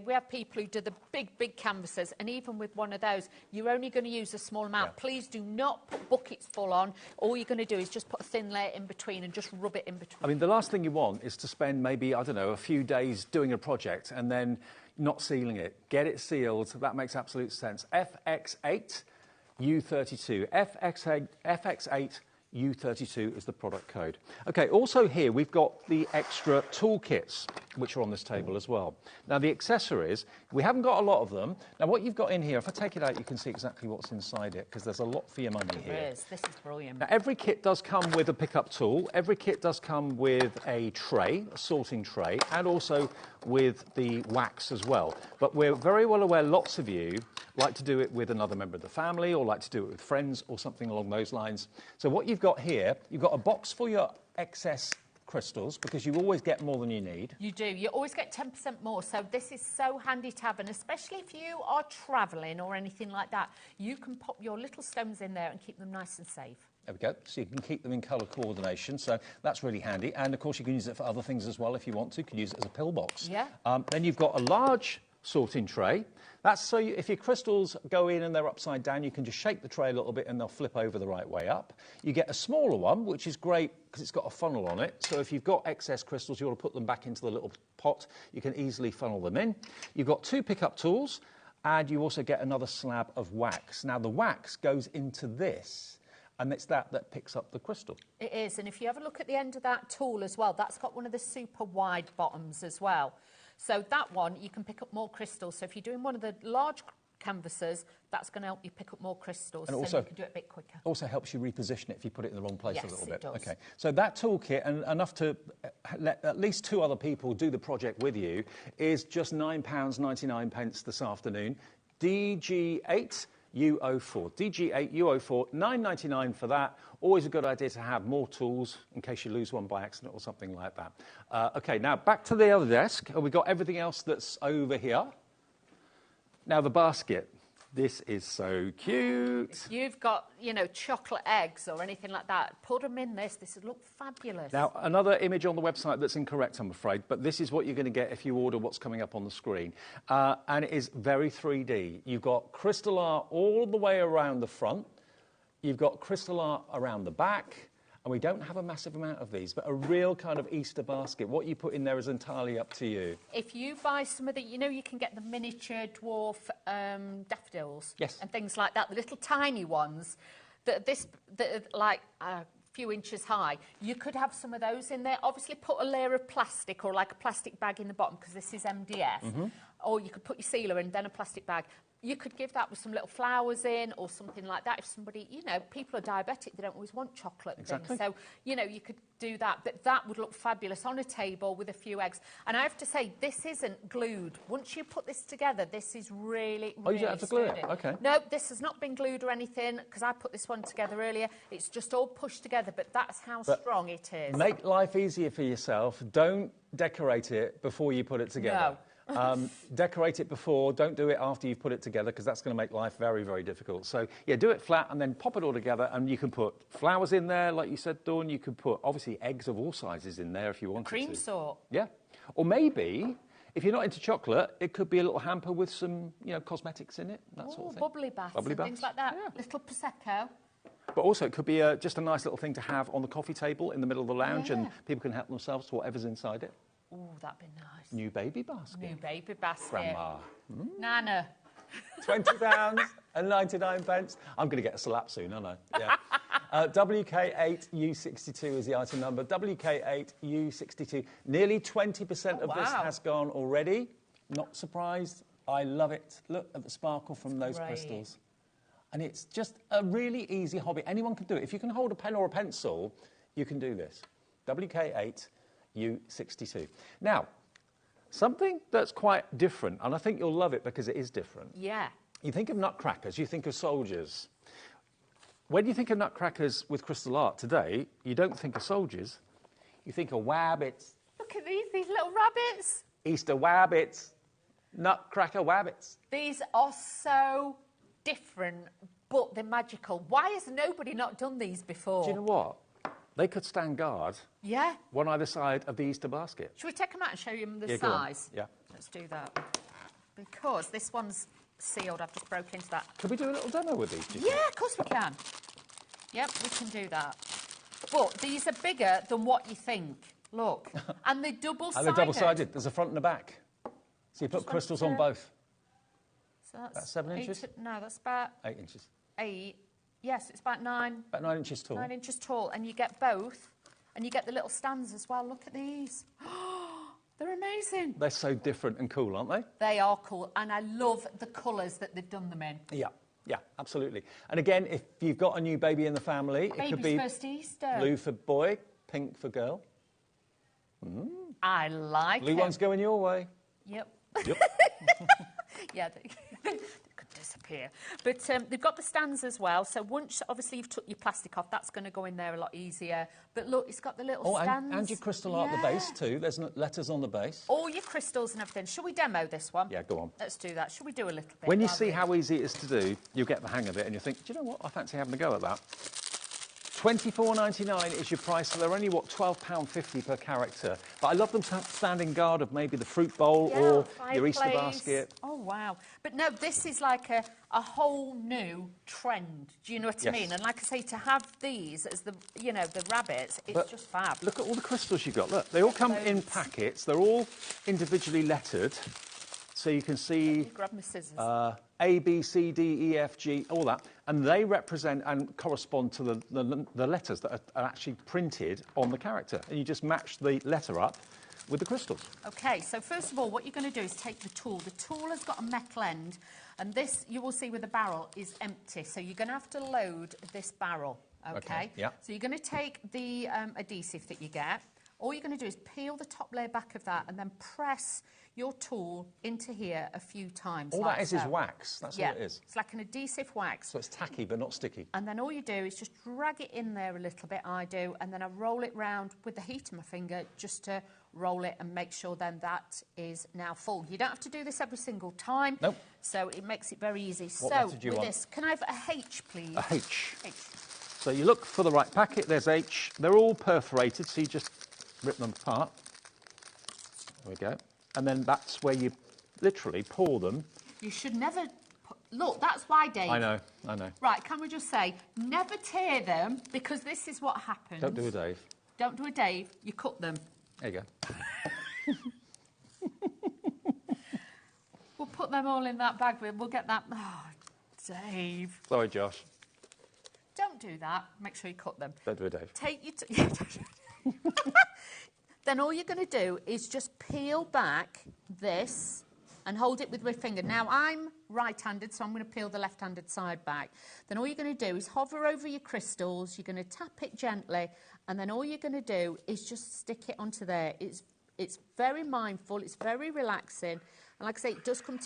we have people who do the big canvases, and even with one of those, you're only going to use a small amount. Please do not put buckets full on. All you're going to do is just put a thin layer in between and just rub it in between. I mean, the last thing you want is to spend maybe, I don't know, a few days doing a project and then not sealing it. Get it sealed. That makes absolute sense. FX8 U32. FX8 U32 is the product code. Okay, also here we've got the extra toolkits, which are on this table as well. Now the accessories, we haven't got a lot of them. Now what you've got in here, if I take it out, you can see exactly what's inside it, because there's a lot for your money here. There is. This is brilliant. Now every kit does come with a pickup tool. Every kit does come with a tray, a sorting tray, and also with the wax as well. But we're very well aware lots of you like to do it with another member of the family, or like to do it with friends, or something along those lines. So what you've got here, you've got a box for your excess crystals, because you always get more than you need. You do. You always get 10% more. So this is so handy to have, and especially if you are travelling or anything like that, you can pop your little stones in there and keep them nice and safe. There we go. So you can keep them in colour coordination. So that's really handy. And of course you can use it for other things as well if you want to. You can use it as a pillbox. Yeah. Then you've got a large sorting tray. That's so if your crystals go in and they're upside down, you can just shake the tray a little bit and they'll flip over the right way up. You get a smaller one, which is great because it's got a funnel on it. So if you've got excess crystals, you want to put them back into the little pot, you can easily funnel them in. You've got 2 pickup tools, and you also get another slab of wax. Now the wax goes into this, and it's that picks up the crystal. It is, and if you have a look at the end of that tool as well, that's got one of the super wide bottoms as well. So that one, you can pick up more crystals. So if you're doing one of the large canvases, that's going to help you pick up more crystals, and also, so you can do it a bit quicker. Also helps you reposition it if you put it in the wrong place a little bit. Yes, it does. Okay, so that toolkit, and enough to let at least 2 other people do the project with you, is just £9.99 this afternoon. DG8 U04. DG8 U04, $9.99 for that. Always a good idea to have more tools in case you lose one by accident or something like that. Okay, now back to the other desk. We've got everything else that's over here. Now the basket. This is so cute. If you've got, you know, chocolate eggs or anything like that, put them in this. This would look fabulous. Now, another image on the website that's incorrect, I'm afraid, but this is what you're going to get if you order what's coming up on the screen. And it is very 3D. You've got crystal art all the way around the front. You've got crystal art around the back. And we don't have a massive amount of these, but a real kind of Easter basket. What you put in there is entirely up to you. If you buy some of the, you know, you can get the miniature dwarf daffodils. Yes. And things like that, the little tiny ones that are like a few inches high. You could have some of those in there. Obviously, put a layer of plastic or like a plastic bag in the bottom, because this is MDF. Mm-hmm. Or you could put your sealer in, then a plastic bag. You could give that with some little flowers in or something like that. If somebody, you know, people are diabetic, they don't always want chocolate exactly. things. So, you know, you could do that. But that would look fabulous on a table with a few eggs. And I have to say, this isn't glued. Once you put this together, this is really, really you don't have to glue it? Okay. No, this has not been glued or anything, because I put this one together earlier. It's just all pushed together, but that's how strong it is. Make life easier for yourself. Don't decorate it before you put it together. No. Decorate it before, don't do it after you've put it together, because that's going to make life very, very difficult. So, yeah, do it flat and then pop it all together, and you can put flowers in there, like you said, Dawn. You could put, obviously, eggs of all sizes in there if you wanted to. Cream sort. Yeah. Or maybe, if you're not into chocolate, it could be a little hamper with some, you know, cosmetics in it, that sort of thing. Bubbly baths and things like that. Yeah. Little Prosecco. But also, it could be just a nice little thing to have on the coffee table in the middle of the lounge, and people can help themselves to whatever's inside it. Oh, that'd be nice. New baby basket. New baby basket. Grandma. Nana. £20 and 99 pence. I'm going to get a slap soon, aren't I? Yeah. WK8U62 is the item number. WK8U62. Nearly 20% of this has gone already. Not surprised. I love it. Look at the sparkle from those crystals. And it's just a really easy hobby. Anyone can do it. If you can hold a pen or a pencil, you can do this. WK8U62. Now, something that's quite different, and I think you'll love it because it is different. Yeah. You think of nutcrackers, you think of soldiers. When you think of nutcrackers with crystal art today, you don't think of soldiers, you think of wabbits. Look at these little rabbits. Easter wabbits, nutcracker wabbits. These are so different, but they're magical. Why has nobody not done these before? Do you know what? They could stand guard. Yeah. One either side of the Easter basket. Should we take them out and show you the size? Yeah. Let's do that. Because this one's sealed. I've just broke into that. Could we do a little demo with these? Yeah, of course we can. Yep, we can do that. But these are bigger than what you think. Look. And they're double-sided. And they're double-sided. There's a front and a back. So you put crystals on both. So that's 7 inches? No, that's about 8 inches. 8. Yes, it's about 9. About 9 inches tall. 9 inches tall, and you get both, and you get the little stands as well. Look at these. They're amazing. They're so different and cool, aren't they? They are cool, and I love the colours that they've done them in. Yeah. Yeah, absolutely. And again, if you've got a new baby in the family, it could be first Easter. blue for boy, pink for girl. I like it. Blue ones going your way. Yep. Yep. Yeah, they could disappear. But they've got the stands as well. So once, obviously, you've took your plastic off, that's going to go in there a lot easier. But look, it's got the little stands. And your crystal art, the base too. There's letters on the base. All your crystals and everything. Shall we demo this one? Yeah, go on. Let's do that. Shall we do a little bit? When you see how easy it is to do, you'll get the hang of it and you think, do you know what? I fancy having a go at that. $24.99 is your price, so they're only, what, £12.50 per character. But I love them standing guard of maybe the fruit bowl or your Easter basket. Oh, wow. But no, this is like a whole new trend. Do you know what I mean? And like I say, to have these as the, you know, the rabbits, it's just fab. Look at all the crystals you've got. Look, they all come in packets. They're all individually lettered. So you can see grab my scissors. A, B, C, D, E, F, G, all that. And they represent and correspond to the letters that are actually printed on the character. And you just match the letter up with the crystals. OK, so first of all, what you're going to do is take the tool. The tool has got a metal end. And this, you will see with the barrel, is empty. So you're going to have to load this barrel. OK? Yeah. So you're going to take the adhesive that you get. All you're going to do is peel the top layer back of that and then press your tool into here a few times. All that is wax. That's all it is. It's like an adhesive wax. So it's tacky but not sticky. And then all you do is just drag it in there a little bit, I do, and then I roll it round with the heat of my finger just to roll it and make sure then that is now full. You don't have to do this every single time. Nope. So it makes it very easy. What letter do you want? This, can I have a H, please? A H. H. So you look for the right packet. There's H. They're all perforated, so you just rip them apart. There we go. And then that's where you literally pour them. You should never... Look, that's why, Dave. I know. Right, can we just say, never tear them, because this is what happens. Don't do a Dave. Don't do a Dave, you cut them. There you go. We'll put them all in that bag. We'll get that... Oh, Dave. Sorry, Josh. Don't do that. Make sure you cut them. Don't do a Dave. Take your... Then all you're going to do is just peel back this and hold it with my finger. Now, I'm right-handed, so I'm going to peel the left-handed side back. Then all you're going to do is hover over your crystals. You're going to tap it gently, and then all you're going to do is just stick it onto there. It's very mindful. It's very relaxing. And like I say, it does come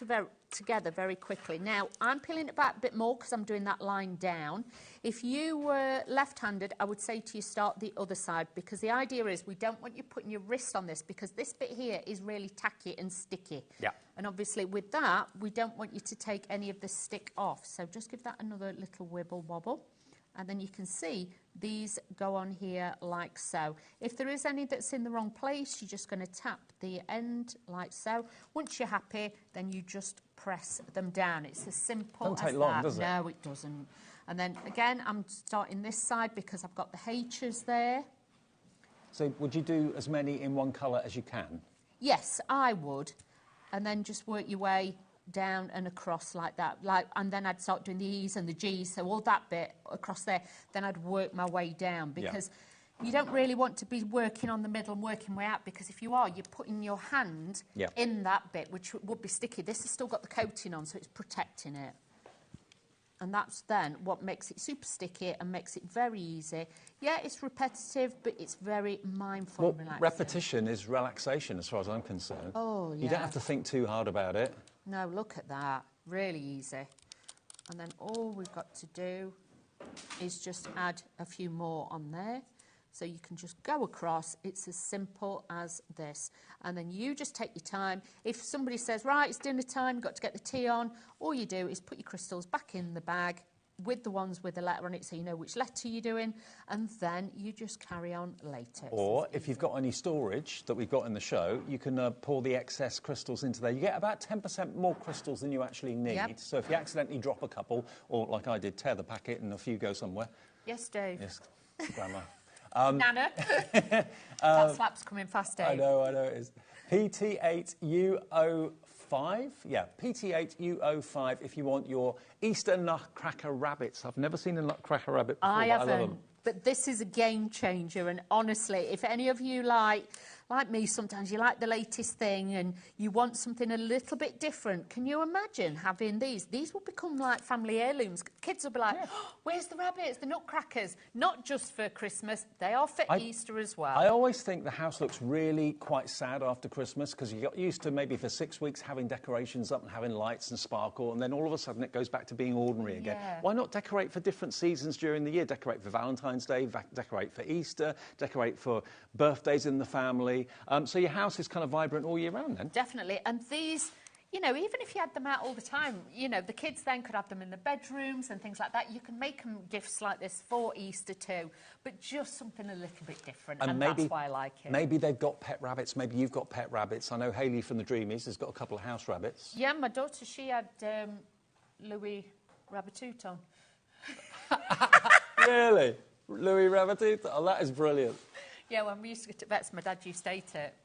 together very quickly. Now, I'm peeling it back a bit more because I'm doing that line down. If you were left-handed, I would say to you start the other side, because the idea is we don't want you putting your wrist on this, because this bit here is really tacky and sticky. Yeah. And obviously with that, we don't want you to take any of the stick off. So just give that another little wibble wobble. And then you can see these go on here like so. If there is any that's in the wrong place, you're just going to tap the end like so. Once you're happy, then you just press them down. It's as simple as that. Doesn't take long, does it? No, it doesn't. And then again, I'm starting this side because I've got the H's there. So would you do as many in one colour as you can? Yes, I would. And then just work your way down and across like that, and then I'd start doing the E's and the G's, so all that bit across there, then I'd work my way down, because you don't really want to be working on the middle and working way out, because if you are, you're putting your hand in that bit, which would be sticky. This has still got the coating on, so it's protecting it. And that's then what makes it super sticky and makes it very easy. Yeah, it's repetitive, but it's very mindful and relaxing. Repetition is relaxation as far as I'm concerned. Oh, yeah. You don't have to think too hard about it. No, look at that. Really easy. And then all we've got to do is just add a few more on there. So you can just go across. It's as simple as this. And then you just take your time. If somebody says, right, it's dinner time, you've got to get the tea on, all you do is put your crystals back in the bag with the ones with the letter on it, so you know which letter you're doing, and then you just carry on later. Or if you've got any storage that we've got in the show, you can pour the excess crystals into there. You get about 10% more crystals than you actually need. Yep. So if you accidentally drop a couple, or like I did, tear the packet and a few go somewhere. Yes, Dave. Yes, Grandma. Nana. That slap's coming fast, Dave. I know it is. PT8UO4 5. Yeah, PT8UO5 if you want your Easter Nutcracker rabbits. I've never seen a Nutcracker rabbit before, I but I haven't. love them. But this is a game changer, and honestly, if any of you like me, sometimes you like the latest thing and you want something a little bit different, can you imagine having these? These will become like family heirlooms. Kids will be like, oh, where's the rabbits, the Nutcrackers? Not just for Christmas, they are for Easter as well. I always think the house looks really quite sad after Christmas because you got used to maybe for 6 weeks having decorations up and having lights and sparkle, and then all of a sudden it goes back to being ordinary again. Yeah. Why not decorate for different seasons during the year? Decorate for Valentine's Day, decorate for Easter, decorate for birthdays in the family. So your house is kind of vibrant all year round then. Definitely. And these, you know, even if you had them out all the time, you know, the kids then could have them in the bedrooms and things like that. You can make them gifts like this for Easter too, but just something a little bit different. And maybe, that's why I like it. Maybe they've got pet rabbits. Maybe you've got pet rabbits. I know Hayley from the Dreamies has got a couple of house rabbits. Yeah, my daughter, she had Louis Rabbitoot on. Really? Louis Rabbitoot? Oh, that is brilliant. Yeah, when we used to go to vets, my dad used to eat it.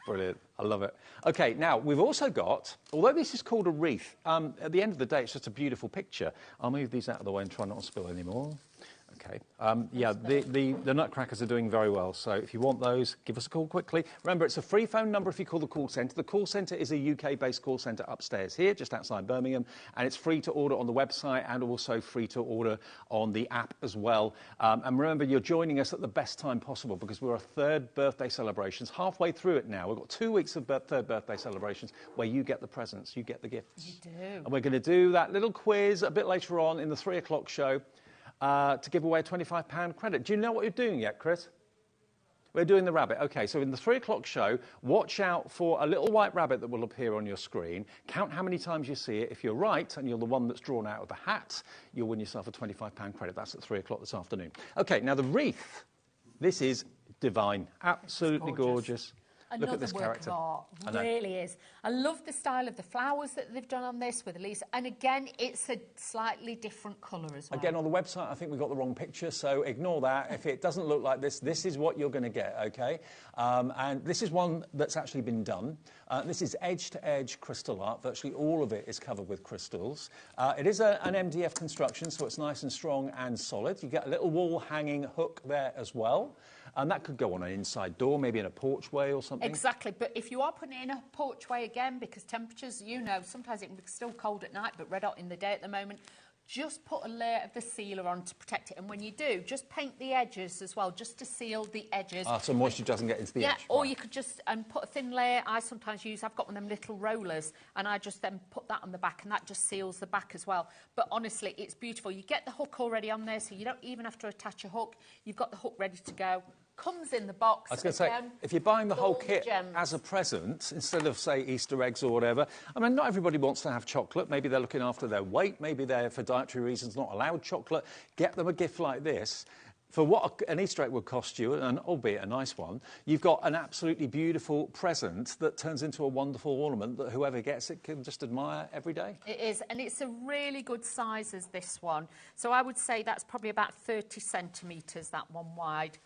Brilliant. I love it. OK, now, we've also got, although this is called a wreath, at the end of the day, it's just a beautiful picture. I'll move these out of the way and try not to spill any more. OK. Yeah, the Nutcrackers are doing very well, so if you want those, give us a call quickly. Remember, it's a free phone number if you call the call centre. The call centre is a UK-based call centre upstairs here, just outside Birmingham, and it's free to order on the website and also free to order on the app as well. And remember, you're joining us at the best time possible because we're a third birthday celebrations, halfway through it now. We've got 2 weeks of third birthday celebrations where you get the presents, you get the gifts. You do. And we're going to do that little quiz a bit later on in the 3 o'clock show. To give away a £25 credit. Do you know what you're doing yet, Chris? We're doing the rabbit. OK, so in the 3 o'clock show, watch out for a little white rabbit that will appear on your screen. Count how many times you see it. If you're right and you're the one that's drawn out of the hat, you'll win yourself a £25 credit. That's at 3 o'clock this afternoon. OK, now the wreath. This is divine. Absolutely gorgeous. Look at this character. Another work of art, really is. I love the style of the flowers that they've done on this with the leaves. And again, it's a slightly different colour as well. Again, on the website, I think we got the wrong picture, so ignore that. If it doesn't look like this, this is what you're going to get, OK? And this is one that's actually been done. This is edge-to-edge crystal art. Virtually all of it is covered with crystals. It is an MDF construction, so it's nice and strong and solid. You get a little wall-hanging hook there as well. And that could go on an inside door, maybe in a porchway or something. Exactly, but if you are putting it in a porchway again, because temperatures, you know, sometimes it can be still cold at night, but red hot in the day at the moment, just put a layer of the sealer on to protect it. And when you do, just paint the edges as well, just to seal the edges. So moisture doesn't get into the edge. Yeah, or you could just put a thin layer. I sometimes use, I've got one of them little rollers, and I just then put that on the back, and that just seals the back as well. But honestly, it's beautiful. You get the hook already on there, so you don't even have to attach a hook. You've got the hook ready to go. Comes in the box. I was going to say, if you're buying the whole kit as a present, instead of, say, Easter eggs or whatever, I mean, not everybody wants to have chocolate. Maybe they're looking after their weight. Maybe they're, for dietary reasons, not allowed chocolate. Get them a gift like this. For what an Easter egg would cost you, and albeit a nice one, you've got an absolutely beautiful present that turns into a wonderful ornament that whoever gets it can just admire every day. It is, and it's a really good size as this one. So I would say that's probably about 30 centimetres, that one wide.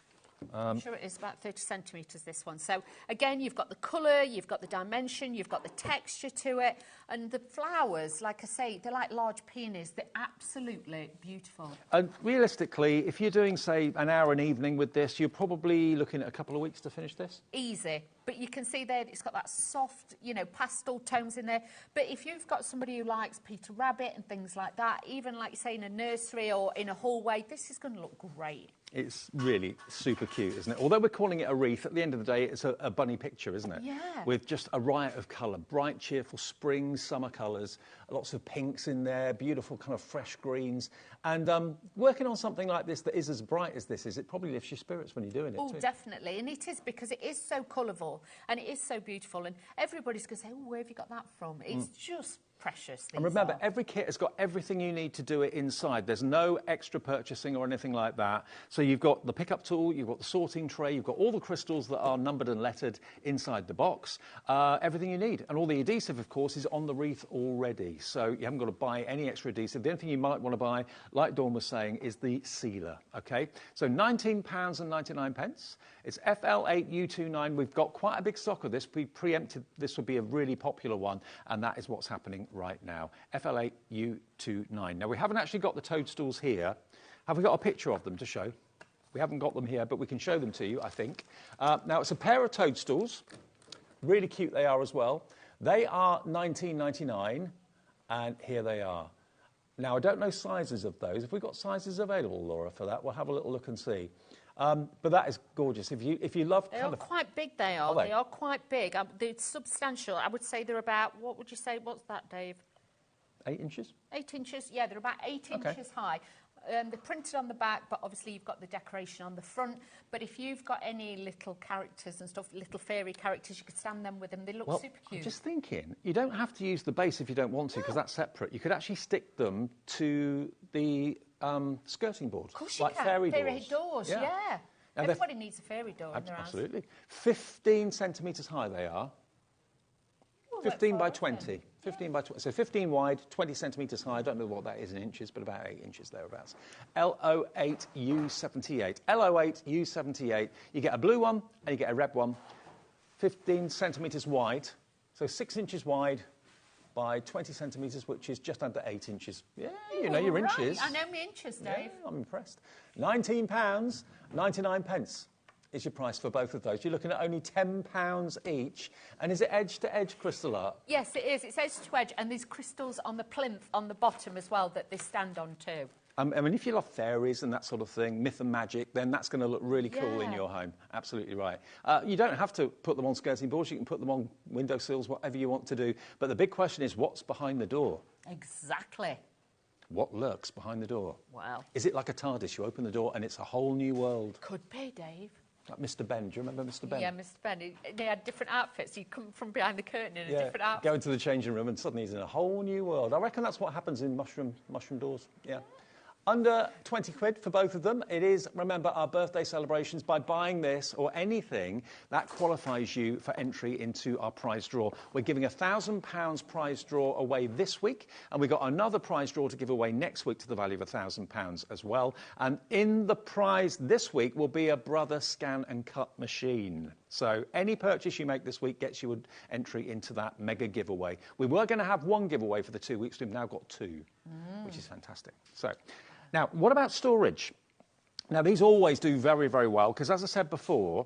I'm sure it is about 30 centimetres, this one. So, again, you've got the colour, you've got the dimension, you've got the texture to it. And the flowers, like I say, they're like large peonies. They're absolutely beautiful. And realistically, if you're doing, say, an hour an evening with this, you're probably looking at a couple of weeks to finish this? Easy. But you can see there it's got that soft, you know, pastel tones in there. But if you've got somebody who likes Peter Rabbit and things like that, even like, say, in a nursery or in a hallway, this is going to look great. It's really super cute, isn't it? Although we're calling it a wreath, at the end of the day, it's a bunny picture, isn't it? Yeah. With just a riot of colour, bright, cheerful spring, summer colours, lots of pinks in there, beautiful kind of fresh greens. And working on something like this that is as bright as this is, it probably lifts your spirits when you're doing it, too. Oh, definitely. And it is, because it is so colourful and it is so beautiful. And everybody's going to say, oh, where have you got that from? It's just precious. And remember, every kit has got everything you need to do it inside. There's no extra purchasing or anything like that. So you've got the pickup tool, you've got the sorting tray, you've got all the crystals that are numbered and lettered inside the box, everything you need. And all the adhesive, of course, is on the wreath already. so you haven't got to buy any extra adhesive. The only thing you might want to buy, like Dawn was saying, is the sealer, okay? So £19.99. It's FL8U29. We've got quite a big stock of this. We preempted this would be a really popular one, and that is what's happening right now. FL8U29. Now, we haven't actually got the toadstools here. Have we got a picture of them to show? We haven't got them here, but we can show them to you, I think. Now, it's a pair of toadstools. Really cute they are as well. They are £19.99, and here they are. Now, I don't know sizes of those. Have we got sizes available, Laura, for that? We'll have a little look and see. But that is gorgeous. If you love They are quite big, they are. They are quite big. They're substantial. I would say they're about, what would you say, what's that, Dave? 8 inches? 8 inches, yeah, they're about 8 inches high. They're printed on the back, but obviously you've got the decoration on the front. But if you've got any little characters and stuff, little fairy characters, you could stand them with them. They look super cute. I'm just thinking, you don't have to use the base if you don't want to, because that's separate. You could actually stick them to the skirting board, of course you like can. fairy doors. Yeah. Everybody needs a fairy door in their house. Absolutely. 15 centimetres high they are. 15 by 20. 15 by 20. So 15 wide, 20 centimetres high. I don't know what that is in inches, but about 8 inches thereabouts. LO8U78. LO8U78. You get a blue one and you get a red one. 15 centimetres wide. So 6 inches wide by 20 centimetres, which is just under 8 inches. Yeah, you know your inches. I know my inches, Dave. Yeah, I'm impressed. £19.99 is your price for both of those. You're looking at only £10 each. And is it edge-to-edge crystal art? Yes, it is. It's edge-to-edge, and there's crystals on the plinth on the bottom as well that they stand on too. I mean, if you love fairies and that sort of thing, myth and magic, then that's going to look really cool in your home. Absolutely right. You don't have to put them on skirting boards. You can put them on windowsills, whatever you want to do. But the big question is, what's behind the door? Exactly. What lurks behind the door? Wow. Is it like a TARDIS? You open the door and it's a whole new world. Could be, Dave. Like Mr. Ben. Do you remember Mr. Ben? Yeah, Mr. Ben. They had different outfits. You come from behind the curtain in a different outfit. Go into the changing room and suddenly he's in a whole new world. I reckon that's what happens in mushroom doors. Yeah. Under 20 quid for both of them. It is, remember, our birthday celebrations. By buying this or anything, that qualifies you for entry into our prize draw. We're giving a £1,000 prize draw away this week, and we've got another prize draw to give away next week to the value of £1,000 as well. And in the prize this week will be a Brother Scan and Cut machine. So any purchase you make this week gets you an entry into that mega giveaway. We were going to have one giveaway for the 2 weeks. We've now got two, which is fantastic. So now, what about storage? Now, these always do very, very well because, as I said before,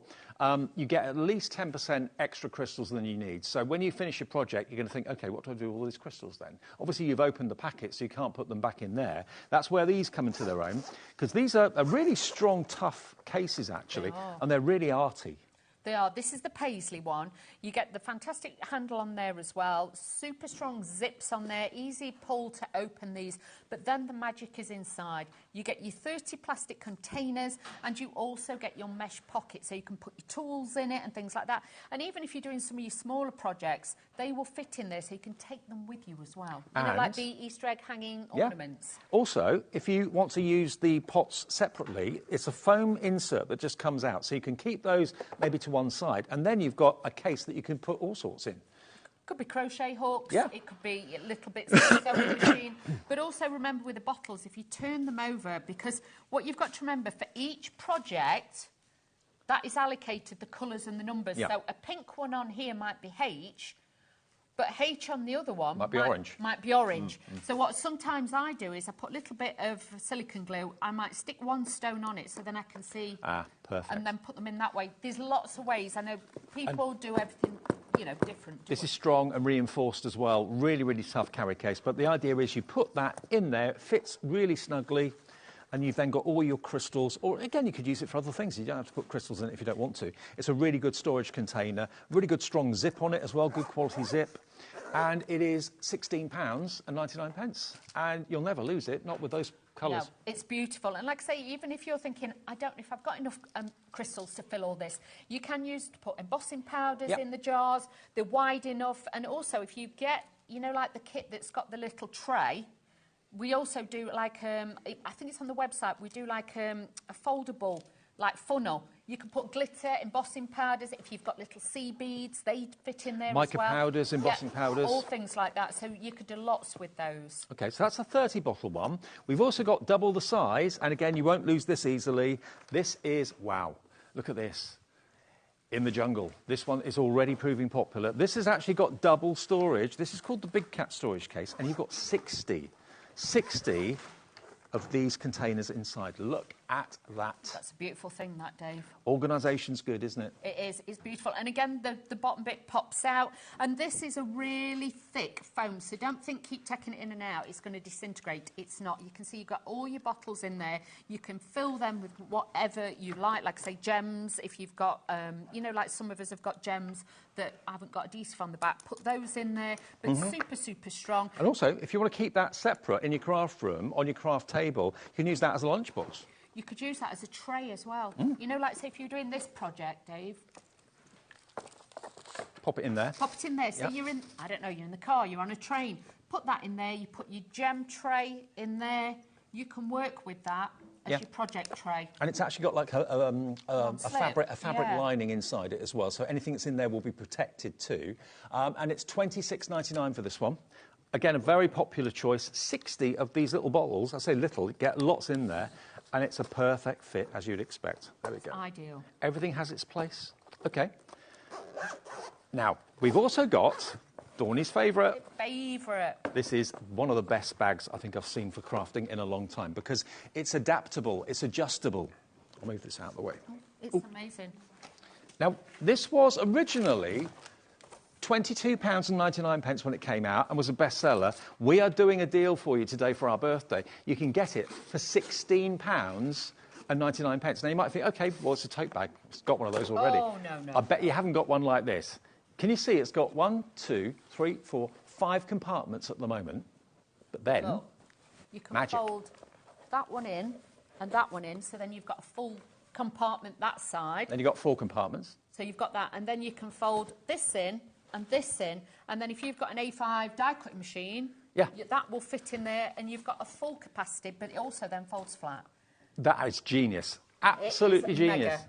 you get at least 10% extra crystals than you need. So when you finish your project, you're going to think, OK, what do I do with all these crystals then? Obviously, you've opened the packet, so you can't put them back in there. That's where these come into their own, because these are really strong, tough cases, actually, and they're really arty. They are. This is the Paisley one. You get the fantastic handle on there as well. Super strong zips on there. Easy pull to open these. But then the magic is inside. You get your 30 plastic containers, and you also get your mesh pocket, so you can put your tools in it and things like that. And even if you're doing some of your smaller projects, they will fit in there, so you can take them with you as well. You know, like the Easter egg hanging ornaments. Also, if you want to use the pots separately, it's a foam insert that just comes out, so you can keep those maybe to one side, and then you've got a case that you can put all sorts in. Could be crochet hooks, it could be little bits of sewing machine, but also remember with the bottles, if you turn them over, because what you've got to remember, for each project, that is allocated the colours and the numbers. So a pink one on here might be H, but H on the other one might be orange. Might be orange. So what sometimes I do is I put a little bit of silicone glue. I might stick one stone on it so then I can see. Perfect. And then put them in that way. There's lots of ways. I know people do everything, you know, different. This is strong and reinforced as well. Really, really tough carry case. But the idea is you put that in there, it fits really snugly, and you've then got all your crystals, or again, you could use it for other things. You don't have to put crystals in it if you don't want to. It's a really good storage container, really good strong zip on it as well, good quality zip. And it is £16.99. And you'll never lose it, not with those colours. No, it's beautiful. And like I say, even if you're thinking, I don't know if I've got enough crystals to fill all this, you can use to put embossing powders in the jars. They're wide enough. And also, if you get, you know, like the kit that's got the little tray, we also do like, I think it's on the website, we do like a foldable like funnel. You can put glitter, embossing powders. If you've got little sea beads, they fit in there Mica as well. powders, embossing powders. All things like that. So you could do lots with those. Okay, so that's a 30 bottle one. We've also got double the size, and again, you won't lose this easily. This is, wow, look at this. In the jungle. This one is already proving popular. This has actually got double storage. This is called the Big Cat storage case, and you've got 60 of these containers inside. Look at that. That's a beautiful thing, that, Dave. Organisation's good, isn't it? It is. It's beautiful. And again, the bottom bit pops out. And this is a really thick foam, so don't keep taking it in and out. It's going to disintegrate. It's not. You can see you've got all your bottles in there. You can fill them with whatever you like say gems. If you've got, you know, like some of us have got gems that haven't got adhesive on the back, put those in there. But it's super, super strong. And also, if you want to keep that separate in your craft room, on your craft table, you can use that as a lunchbox. You could use that as a tray as well. You know, like, say, if you're doing this project, Dave. Pop it in there. Pop it in there. So you're in, I don't know, you're in the car, you're on a train. Put that in there. You put your gem tray in there. You can work with that as your project tray. And it's actually got like a fabric lining inside it as well. So anything that's in there will be protected too. And it's $26.99 for this one. Again, a very popular choice. 60 of these little bottles. I say little, you get lots in there. And it's a perfect fit, as you'd expect. There we go. Ideal. Everything has its place. OK. Now, we've also got Dawny's favourite. This is one of the best bags I think I've seen for crafting in a long time because it's adaptable, it's adjustable. I'll move this out of the way. It's amazing. Now, this was originally £22.99 when it came out and was a bestseller. We are doing a deal for you today for our birthday. You can get it for £16.99. Now, you might think, OK, well, it's a tote bag. It's got one of those already. Oh, no. I bet you haven't got one like this. Can you see it's got 1, 2, 3, 4, 5 compartments at the moment? But then, look, you can fold that one in and that one in, so then you've got a full compartment that side. Then you've got 4 compartments. So you've got that, and then you can fold this in and this in, and then if you've got an A5 die-cutting machine, that will fit in there, and you've got a full capacity, but it also then folds flat. That is genius. Absolutely genius. Mega.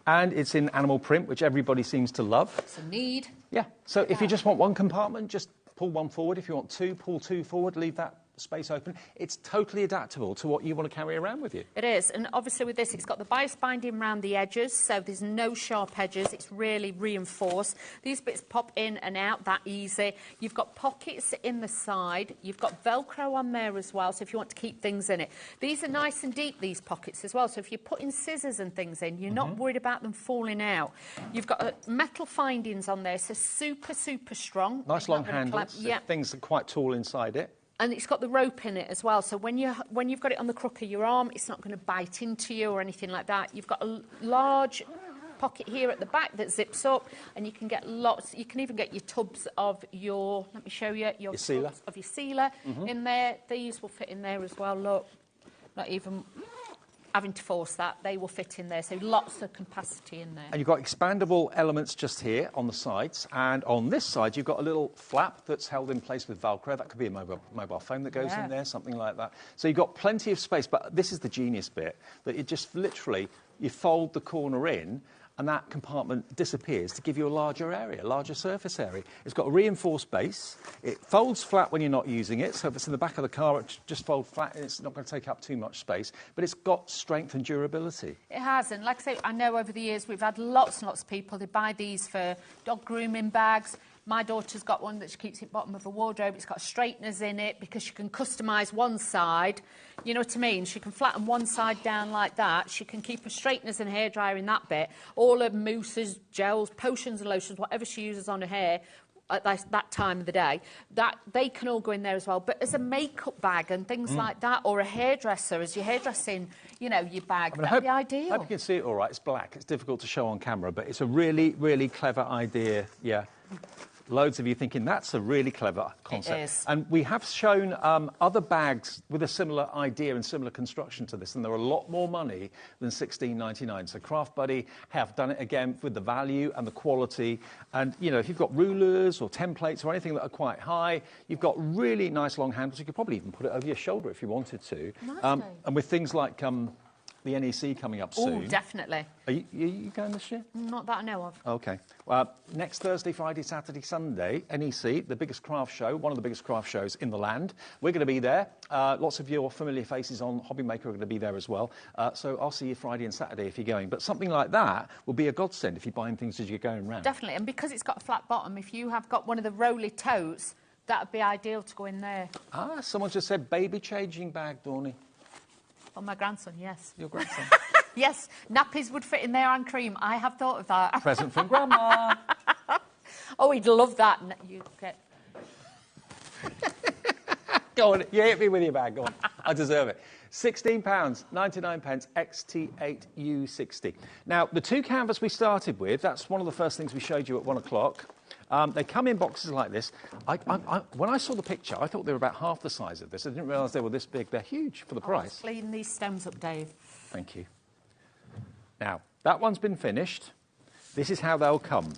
And it's in animal print, which everybody seems to love. It's a need. Yeah. So if you just want one compartment, just pull one forward. If you want 2, pull 2 forward, leave that space open. It's totally adaptable to what you want to carry around with you. It is, and obviously with this, it's got the bias binding around the edges, so there's no sharp edges. It's really reinforced. These bits pop in and out that easy. You've got pockets in the side. You've got Velcro on there as well, so if you want to keep things in it. These are nice and deep, these pockets as well, so if you're putting scissors and things in, you're not worried about them falling out. You've got metal findings on there, so super, super strong. Nice long handles. Things are quite tall inside it. And it's got the rope in it as well, so when you've got it on the crook of your arm, it's not going to bite into you or anything like that. You've got a large pocket here at the back that zips up, and you can get lots. You can even get your tubs of your. Let me show you your tubs sealer. of your sealer in there. These will fit in there as well. Look, not even having to force that, they will fit in there, so lots of capacity in there. And you've got expandable elements just here on the sides, and on this side you've got a little flap that's held in place with Velcro. That could be a mobile phone that goes in there, something like that. So you've got plenty of space, but this is the genius bit, that it just literally, you fold the corner in, and that compartment disappears to give you a larger area, larger surface area. It's got a reinforced base. It folds flat when you're not using it, so if it's in the back of the car, it just folds flat and it's not going to take up too much space, but it's got strength and durability. It has, and like I say, I know over the years we've had lots and lots of people, they buy these for dog grooming bags. My daughter's got one that she keeps at the bottom of her wardrobe. It's got straighteners in it because she can customise one side. You know what I mean? She can flatten one side down like that. She can keep her straighteners and hairdryer in that bit. All her mousses, gels, potions and lotions, whatever she uses on her hair at that time of the day, that they can all go in there as well. But as a makeup bag and things like that, or a hairdresser, as your hairdressing, you know, your bag, that'd be ideal. I hope you can see it all right. It's black. It's difficult to show on camera, but it's a really, really clever idea. Yeah. Loads of you thinking that's a really clever concept. It is. And we have shown other bags with a similar idea and similar construction to this, and they're a lot more money than $16.99. So Craft Buddy have done it again with the value and the quality. And, you know, if you've got rulers or templates or anything that are quite high, you've got really nice long handles. You could probably even put it over your shoulder if you wanted to. Nice. And with things like the NEC coming up Oh, soon. definitely. Are you going this year? Not that I know of. Okay. Well, next Thursday, Friday, Saturday, Sunday, NEC, the biggest craft show, one of the biggest craft shows in the land. We're going to be there. Lots of your familiar faces on HobbyMaker are going to be there as well. So I'll see you Friday and Saturday if you're going. But something like that will be a godsend if you're buying things as you're going around. Definitely. And because it's got a flat bottom, if you have got one of the roly totes, that would be ideal to go in there. Ah, someone just said baby changing bag, Dawny. Oh, my grandson, yes. Your grandson. Yes, nappies would fit in there and cream. I have thought of that. Present from Grandma. Oh, he'd love that. You get... Go on, you hit me with your bag, go on. I deserve it. £16.99 XT8U60. Now, the two canvas we started with, that's one of the first things we showed you at 1 o'clock. They come in boxes like this. When I saw the picture, I thought they were about half the size of this. I didn't realise they were this big. They're huge for the price. Clean these stems up, Dave. Thank you. Now, that one's been finished. This is how they'll come.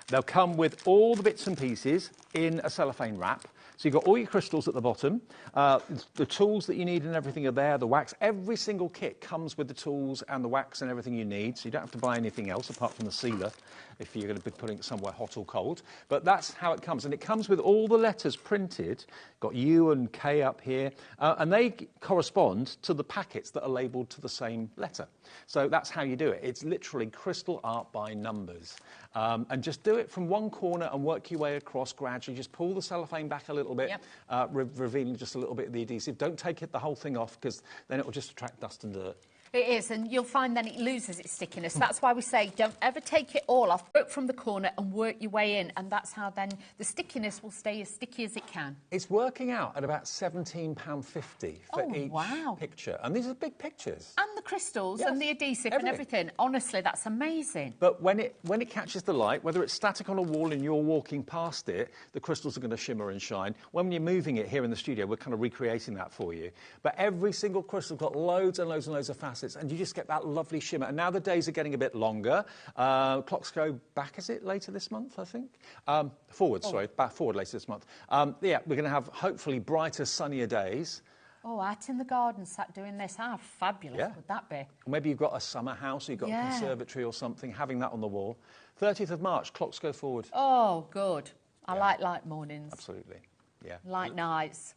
They'll come with all the bits and pieces in a cellophane wrap. So you've got all your crystals at the bottom. The tools that you need and everything are there, the wax. Every single kit comes with the tools and the wax and everything you need, so you don't have to buy anything else apart from the sealer if you're going to be putting it somewhere hot or cold. But that's how it comes. And it comes with all the letters printed. Got U and K up here. And they correspond to the packets that are labelled to the same letter. So that's how you do it. It's literally crystal art by numbers. And just do it from one corner and work your way across gradually. Just pull the cellophane back a little bit, yep. Revealing just a little bit of the adhesive. Don't take the whole thing off because then it will just attract dust and dirt. It is, and you'll find then it loses its stickiness. That's why we say don't ever take it all off. Work from the corner and work your way in, and that's how then the stickiness will stay as sticky as it can. It's working out at about £17.50 for each picture. And these are big pictures. And the crystals, yes, and the adhesive everything. And everything. Honestly, that's amazing. But when it catches the light, whether it's static on a wall and you're walking past it, the crystals are going to shimmer and shine. When you're moving it here in the studio, we're kind of recreating that for you. But every single crystal's got loads and loads and loads of facets, and you just get that lovely shimmer. And now the days are getting a bit longer. Clocks go back, is it, later this month, I think? Forward, sorry, back forward later this month. Yeah, we're going to have, hopefully, brighter, sunnier days. Oh, out in the garden, sat doing this. How fabulous would that be? Maybe you've got a summer house, or you've got a conservatory or something, having that on the wall. 30th of March, clocks go forward. Oh, good. I like light mornings. Absolutely, yeah. Light nights.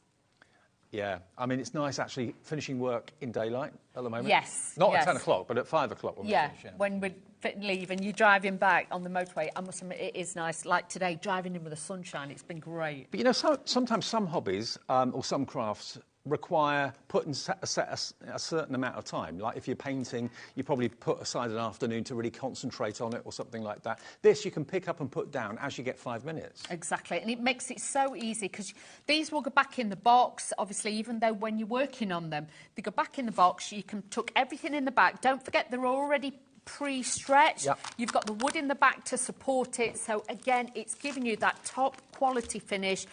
Yeah, I mean, it's nice actually finishing work in daylight at the moment. Yes. Not at 10 o'clock, but at 5 o'clock when we finish. Yeah, when we leave and you're driving back on the motorway, I must admit, it is nice. Like today, driving in with the sunshine, it's been great. But you know, sometimes some hobbies or some crafts require putting a certain amount of time. Like if you're painting, you probably put aside an afternoon to really concentrate on it or something like that. This you can pick up and put down as you get 5 minutes. Exactly, and it makes it so easy because these will go back in the box, obviously, even though when you're working on them, they go back in the box, you can tuck everything in the back. Don't forget they're already pre-stretched. Yep. You've got the wood in the back to support it. So, again, it's giving you that top quality finish.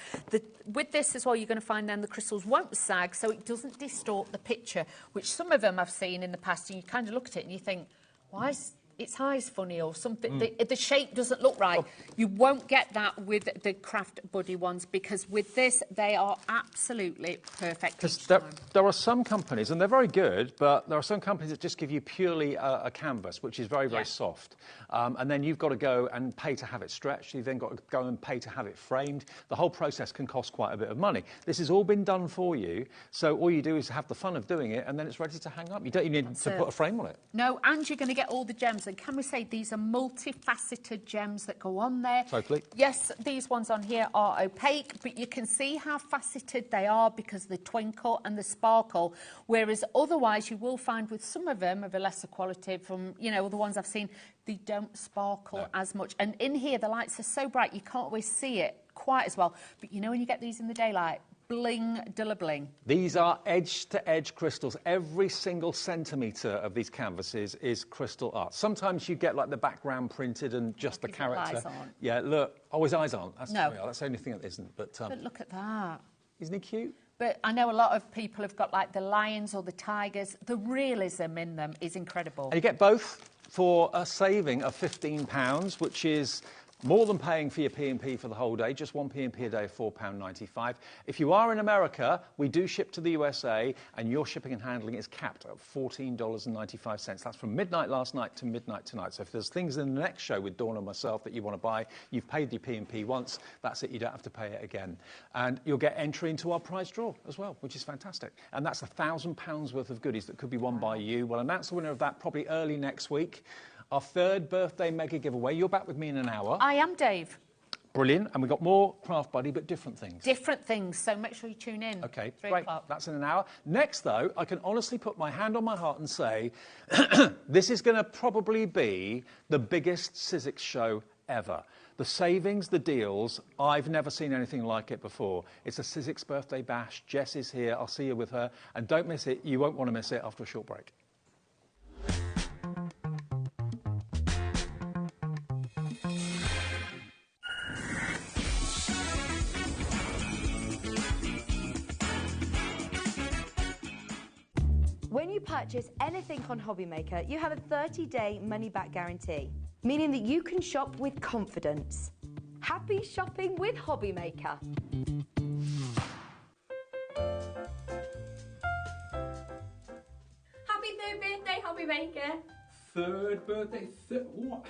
With this as well, you're going to find then the crystals won't sag, so it doesn't distort the picture, which some of them I've seen in the past, and you kind of look at it and you think, why is its eyes funny or something? The shape doesn't look right. You won't get that with the Craft Buddy ones because with this, they are absolutely perfect. Because there are some companies, and they're very good, but there are some companies that just give you purely a canvas, which is very, very soft. And then you've got to go and pay to have it stretched. You've then got to go and pay to have it framed. The whole process can cost quite a bit of money. This has all been done for you, so all you do is have the fun of doing it, and then it's ready to hang up. You don't even need to put a frame on it. No, and you're going to get all the gems. And can we say these are multifaceted gems that go on there? Totally. Yes, these ones on here are opaque, but you can see how faceted they are because of the twinkle and the sparkle, whereas otherwise you will find with some of them of a lesser quality from, you know, the ones I've seen, they don't sparkle as much. And in here, the lights are so bright, you can't always see it quite as well. But you know when you get these in the daylight, bling de la bling. These are edge-to-edge crystals. Every single centimetre of these canvases is crystal art. Sometimes you get like the background printed and just the character. Eyes aren't. Yeah, look. Oh, his eyes aren't. That's that's the only thing that isn't. But look at that. Isn't he cute? But I know a lot of people have got like the lions or the tigers. The realism in them is incredible. And you get both for a saving of £15, which is More than paying for your P&P for the whole day, just one P&P a day of £4.95. If you are in America, we do ship to the USA, and your shipping and handling is capped at $14.95. That's from midnight last night to midnight tonight. So if there's things in the next show with Dawn or myself that you want to buy, you've paid your P&P once, that's it, you don't have to pay it again. And you'll get entry into our prize draw as well, which is fantastic. And that's £1,000 worth of goodies that could be won by you. We'll announce the winner of that probably early next week. Our third birthday mega giveaway. You're back with me in an hour. I am, Dave. Brilliant. And we've got more Craft Buddy, but different things. Different things, so make sure you tune in. OK, 3 great. o'clock. That's in an hour. Next, though, I can honestly put my hand on my heart and say this is going to probably be the biggest Sizzix show ever. The savings, the deals, I've never seen anything like it before. It's a Sizzix birthday bash. Jess is here. I'll see you with her. And don't miss it. You won't want to miss it after a short break. When you purchase anything on HobbyMaker, you have a 30-day money-back guarantee, meaning that you can shop with confidence. Happy shopping with HobbyMaker. Happy 3rd birthday, HobbyMaker. 3rd birthday? What?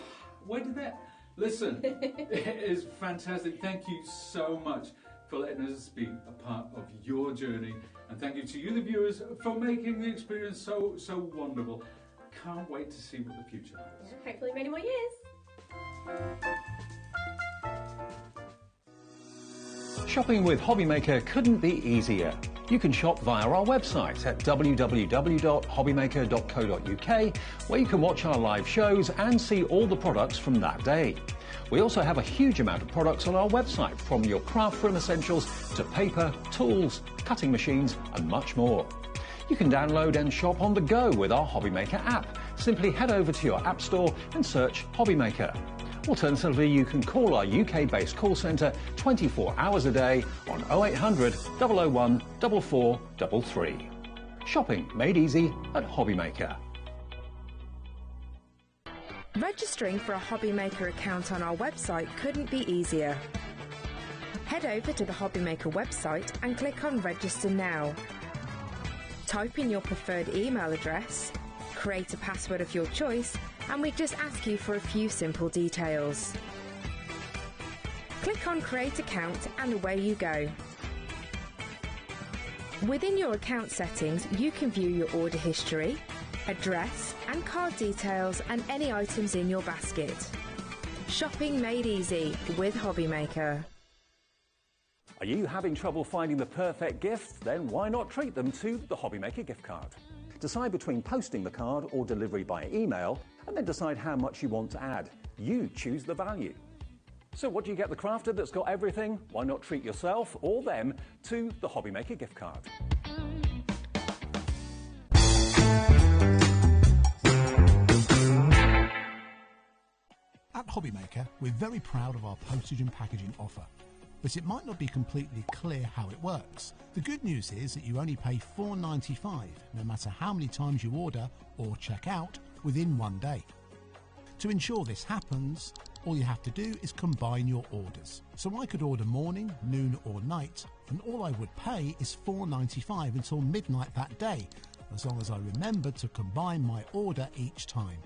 Where did that... Listen, it is fantastic. Thank you so much for letting us be a part of your journey. And thank you to you, the viewers, for making the experience so wonderful. Can't wait to see what the future holds. Yeah, hopefully many more years. Shopping with HobbyMaker couldn't be easier. You can shop via our website at www.hobbymaker.co.uk, where you can watch our live shows and see all the products from that day. We also have a huge amount of products on our website, from your craft room essentials to paper, tools, cutting machines and much more. You can download and shop on the go with our HobbyMaker app. Simply head over to your app store and search HobbyMaker. Alternatively, you can call our UK-based call centre 24 hours a day on 0800 001 4433. Shopping made easy at HobbyMaker. Registering for a HobbyMaker account on our website couldn't be easier. Head over to the HobbyMaker website and click on Register Now. Type in your preferred email address, create a password of your choice, and we just ask you for a few simple details. Click on Create Account and away you go. Within your account settings, you can view your order history, address and card details and any items in your basket. Shopping made easy with HobbyMaker. Are you having trouble finding the perfect gift? Then why not treat them to the HobbyMaker gift card? Decide between posting the card or delivery by email, and then decide how much you want to add. You choose the value. So what do you get the crafter that's got everything? Why not treat yourself or them to the HobbyMaker gift card? At HobbyMaker, we're very proud of our postage and packaging offer, but it might not be completely clear how it works. The good news is that you only pay $4.95 no matter how many times you order or check out within one day. To ensure this happens, all you have to do is combine your orders. So I could order morning, noon or night, and all I would pay is $4.95 until midnight that day, as long as I remembered to combine my order each time.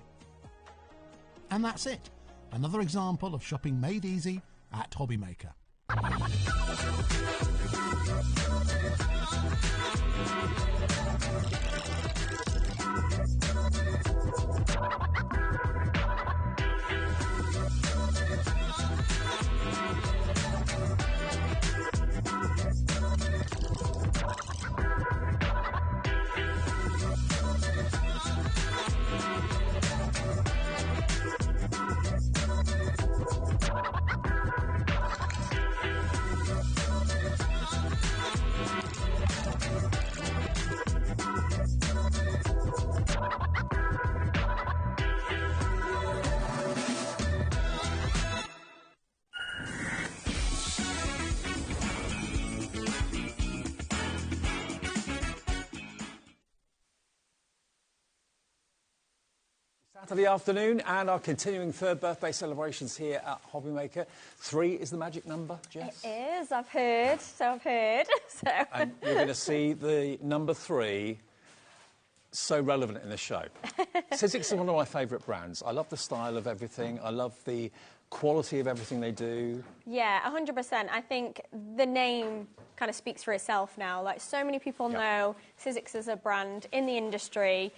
And that's it. Another example of shopping made easy at HobbyMaker. to the afternoon and our continuing third birthday celebrations here at HobbyMaker. 3 is the magic number, Jess? It is, I've heard. So. And you're going to see the number 3 so relevant in the show. Sizzix is one of my favourite brands. I love the style of everything. I love the quality of everything they do. Yeah, 100%. I think the name kind of speaks for itself now. Like, so many people know Sizzix as a brand in the industry.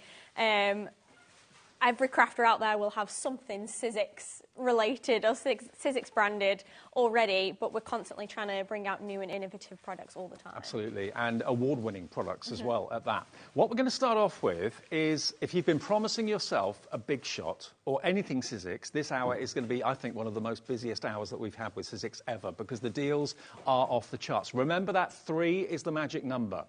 Every crafter out there will have something Sizzix related or Sizzix branded already, but we're constantly trying to bring out new and innovative products all the time. Absolutely, and award-winning products as well at that. What we're going to start off with is, if you've been promising yourself a big shot or anything Sizzix, this hour is going to be, I think, one of the most busiest hours that we've had with Sizzix ever, because the deals are off the charts. Remember that 3 is the magic number.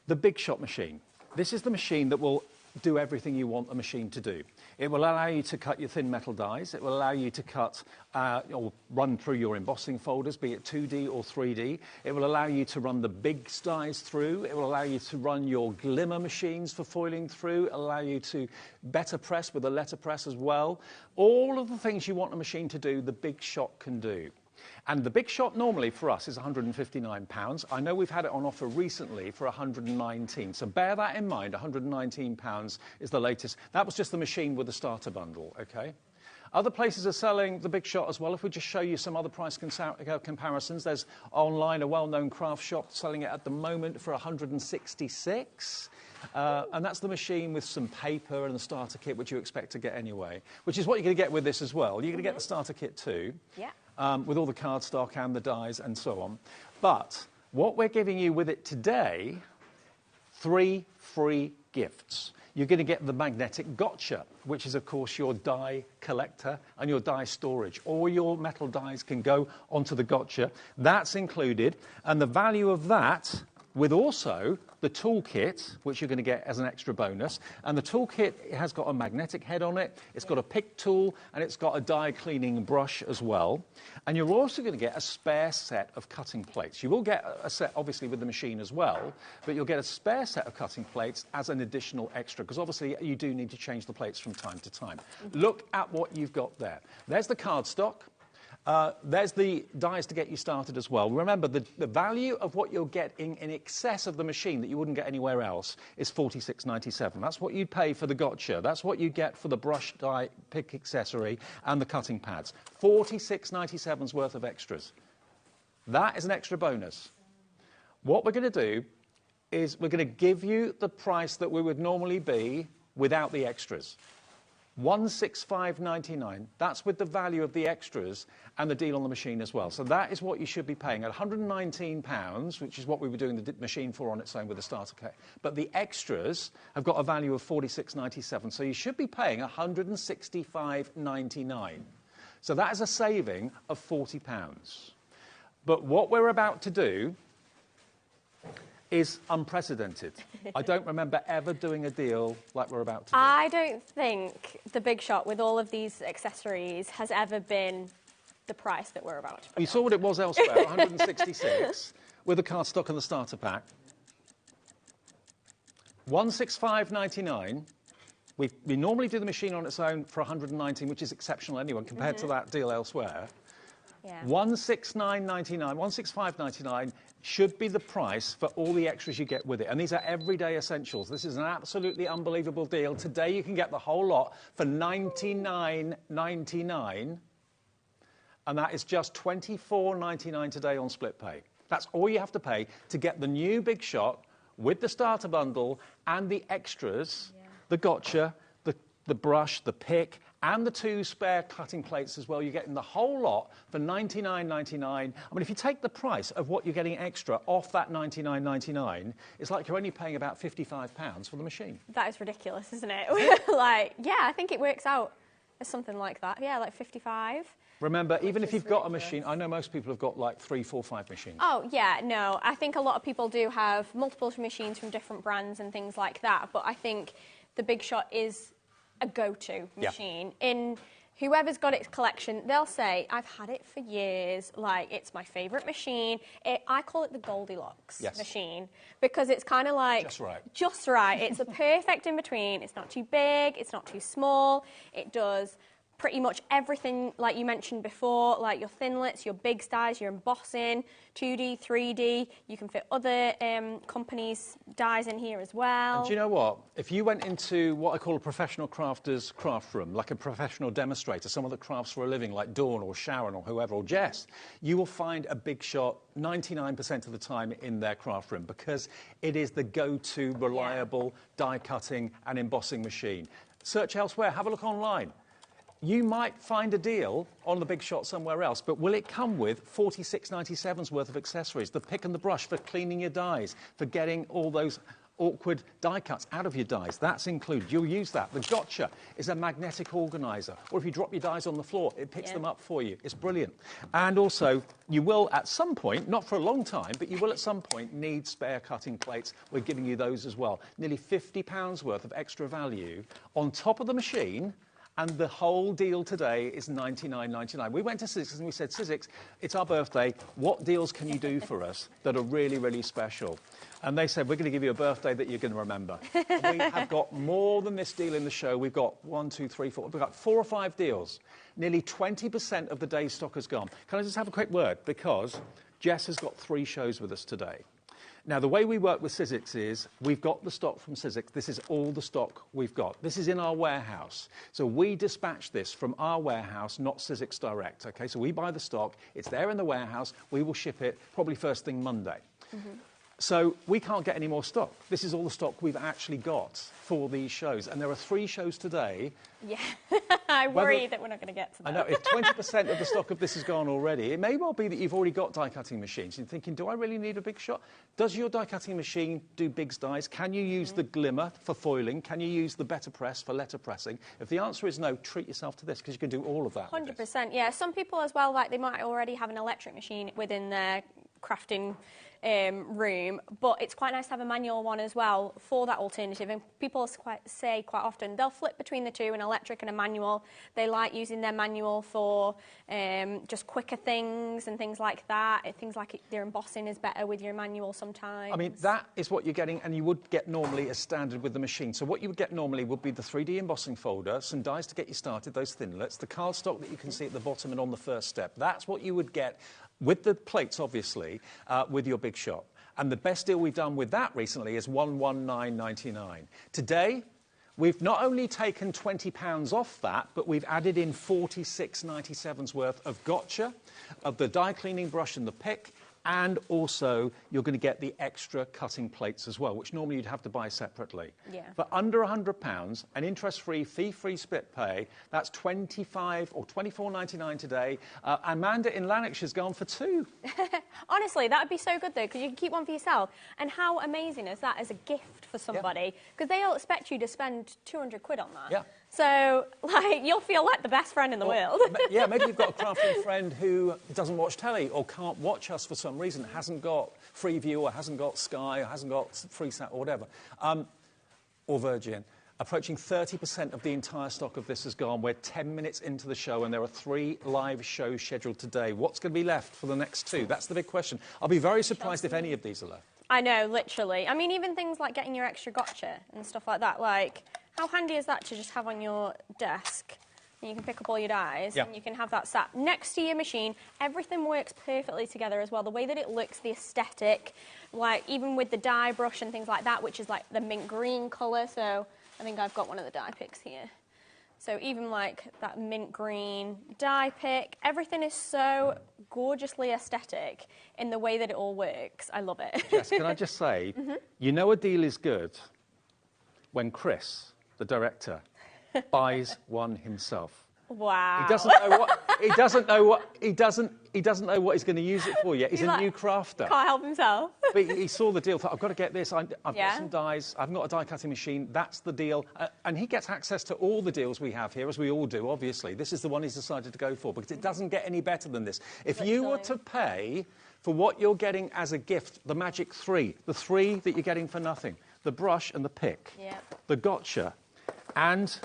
The Big Shot machine. This is the machine that will do everything you want a machine to do. It will allow you to cut your thin metal dies. It will allow you to cut or run through your embossing folders, be it 2D or 3D. It will allow you to run the big dies through. It will allow you to run your glimmer machines for foiling through. It will allow you to better press with a letterpress as well. All of the things you want a machine to do, the Big Shot can do. And the Big Shot normally for us is £159. I know we've had it on offer recently for £119. So bear that in mind, £119 is the latest. That was just the machine with the starter bundle, OK? Other places are selling the Big Shot as well. If we just show you some other price comparisons, there's online a well-known craft shop selling it at the moment for £166. And that's the machine with some paper and the starter kit, which you expect to get anyway, which is what you're going to get with this as well. You're going to get the starter kit too. Yeah. With all the cardstock and the dies and so on. But what we're giving you with it today, 3 free gifts. You're going to get the magnetic gotcha, which is, of course, your die collector and your die storage. All your metal dies can go onto the gotcha. That's included. And the value of that, with also the toolkit, which you're going to get as an extra bonus. And the toolkit has got a magnetic head on it, it's got a pick tool, and it's got a die cleaning brush as well. And you're also going to get a spare set of cutting plates. You will get a set, obviously, with the machine as well, but you'll get a spare set of cutting plates as an additional extra, because obviously you do need to change the plates from time to time. Look at what you've got there. There's the cardstock. There's the dies to get you started as well. Remember, the value of what you're getting in excess of the machine that you wouldn't get anywhere else is $46.97. That's what you'd pay for the gotcha. That's what you get for the brush die pick accessory and the cutting pads. $46.97's worth of extras. That is an extra bonus. What we're going to do is we're going to give you the price that we would normally be without the extras. £165.99. That's with the value of the extras and the deal on the machine as well. So that is what you should be paying at £119, which is what we were doing the machine for on its own with the starter kit. But the extras have got a value of $46.97. So you should be paying £165.99. So that is a saving of £40. But what we're about to do is unprecedented. I don't remember ever doing a deal like we're about to do. I don't think the Big Shot with all of these accessories has ever been the price that we're about to pay. You saw what it was elsewhere, 166 with the cardstock and the starter pack. $165.99. We normally do the machine on its own for $119, which is exceptional anyway compared to that deal elsewhere. Yeah. $165.99 should be the price for all the extras you get with it. And these are everyday essentials. This is an absolutely unbelievable deal. Today you can get the whole lot for $99.99. And that is just $24.99 today on split pay. That's all you have to pay to get the new Big Shot with the starter bundle and the extras, the gotcha, the brush, the pick, and the 2 spare cutting plates as well. You're getting the whole lot for $99.99. I mean, if you take the price of what you're getting extra off that $99.99, it's like you're only paying about £55 for the machine. That is ridiculous, isn't it? Like, yeah, I think it works out as something like that. Yeah, like 55. Remember, even if you've got a machine, I know most people have got like 3, 4, 5 machines. Oh, yeah, no. I think a lot of people do have multiple machines from different brands and things like that, but I think the Big Shot is a go-to machine in whoever's got its collection, they'll say, I've had it for years, like, it's my favourite machine. I call it the Goldilocks machine, because it's kind of like... Just right. Just right. It's a perfect in-between. It's not too big, it's not too small. It does pretty much everything, like you mentioned before, like your thinlits, your big dies, your embossing, 2D, 3D. You can fit other companies' dies in here as well. And do you know what? If you went into what I call a professional crafter's craft room, like a professional demonstrator, someone that crafts for a living, like Dawn or Sharon or whoever, or Jess, you will find a Big Shot 99% of the time in their craft room, because it is the go-to reliable die cutting and embossing machine. Search elsewhere, have a look online. You might find a deal on the Big Shot somewhere else, but will it come with $46.97's worth of accessories? The pick and the brush for cleaning your dies, for getting all those awkward die cuts out of your dies. That's included. You'll use that. The Gotcha is a magnetic organiser. Or if you drop your dies on the floor, it picks them up for you. It's brilliant. And also, you will at some point, not for a long time, but you will at some point need spare cutting plates. We're giving you those as well. Nearly £50 worth of extra value on top of the machine. And the whole deal today is $99.99. We went to Sizzix and we said, Sizzix, it's our birthday. What deals can you do for us that are really, really special? And they said, we're going to give you a birthday that you're going to remember. We have got more than this deal in the show. We've got 1, 2, 3, 4. We've got 4 or 5 deals. Nearly 20% of the day's stock has gone. Can I just have a quick word? Because Jess has got 3 shows with us today. Now, the way we work with Sizzix is we've got the stock from Sizzix. This is all the stock we've got. This is in our warehouse. So we dispatch this from our warehouse, not Sizzix direct. Okay, so we buy the stock. It's there in the warehouse. We will ship it probably first thing Monday. So we can't get any more stock. This is all the stock we've actually got for these shows. And there are 3 shows today. Yeah, I worry that we're not going to get to that. I know, if 20% of the stock of this is gone already, it may well be that you've already got die-cutting machines. You're thinking, do I really need a Big Shot? Does your die-cutting machine do big dies? Can you use the Glimmer for foiling? Can you use the Better Press for letter pressing? If the answer is no, treat yourself to this, because you can do all of that. 100%, yeah. Some people as well, like, they might already have an electric machine within their crafting room, but it's quite nice to have a manual one as well for that alternative. And people say quite often they'll flip between the two, an electric and a manual. They like using their manual for just quicker things and things like that. Things like their embossing is better with your manual sometimes. I mean, that is what you're getting, and you would get normally as standard with the machine. So what you would get normally would be the 3D embossing folder, some dies to get you started, those thinlits, the cardstock that you can see at the bottom and on the first step. That's what you would get with the plates, obviously, with your Big Shot. And the best deal we've done with that recently is $119.99. Today, we've not only taken £20 off that, but we've added in $46.97's worth of Gotcha, of the die cleaning brush and the pick, and also you're going to get the extra cutting plates as well, which normally you'd have to buy separately. Yeah. For under £100, an interest-free, fee-free split pay, that's $25 or $24.99 today. Amanda in Lanarkshire has gone for 2. Honestly, that would be so good, though, because you can keep one for yourself. And how amazing is that as a gift for somebody? Because they'll expect you to spend 200 quid on that. Yeah. So, like, you'll feel like the best friend in the world. Yeah, maybe you've got a crafting friend who doesn't watch telly or can't watch us for some reason, hasn't got Freeview or hasn't got Sky or hasn't got Freesat or whatever, or Virgin. Approaching 30% of the entire stock of this has gone. We're 10 minutes into the show and there are 3 live shows scheduled today. What's going to be left for the next 2? That's the big question. I'll be very surprised if any of these are left. I know, literally. I mean, even things like getting your extra Gotcha and stuff like that, like, how handy is that to just have on your desk? And you can pick up all your dies and you can have that sat next to your machine. Everything works perfectly together as well. The way that it looks, the aesthetic, like even with the die brush and things like that, which is like the mint green colour. So I think I've got one of the die picks here. So even like that mint green die pick, everything is so gorgeously aesthetic in the way that it all works. I love it. Jess, can I just say, you know a deal is good when Chris, the director, buys one himself. Wow. He doesn't know what he's going to use it for yet. He's a new crafter. Can't help himself. But he saw the deal, thought, I've got to get this. I've got some dies. I've got a die cutting machine. That's the deal. And he gets access to all the deals we have here, as we all do, obviously. This is the one he's decided to go for because it doesn't get any better than this. If you were to pay for what you're getting as a gift, the magic 3, the 3 that you're getting for nothing, the brush and the pick, the Gotcha, and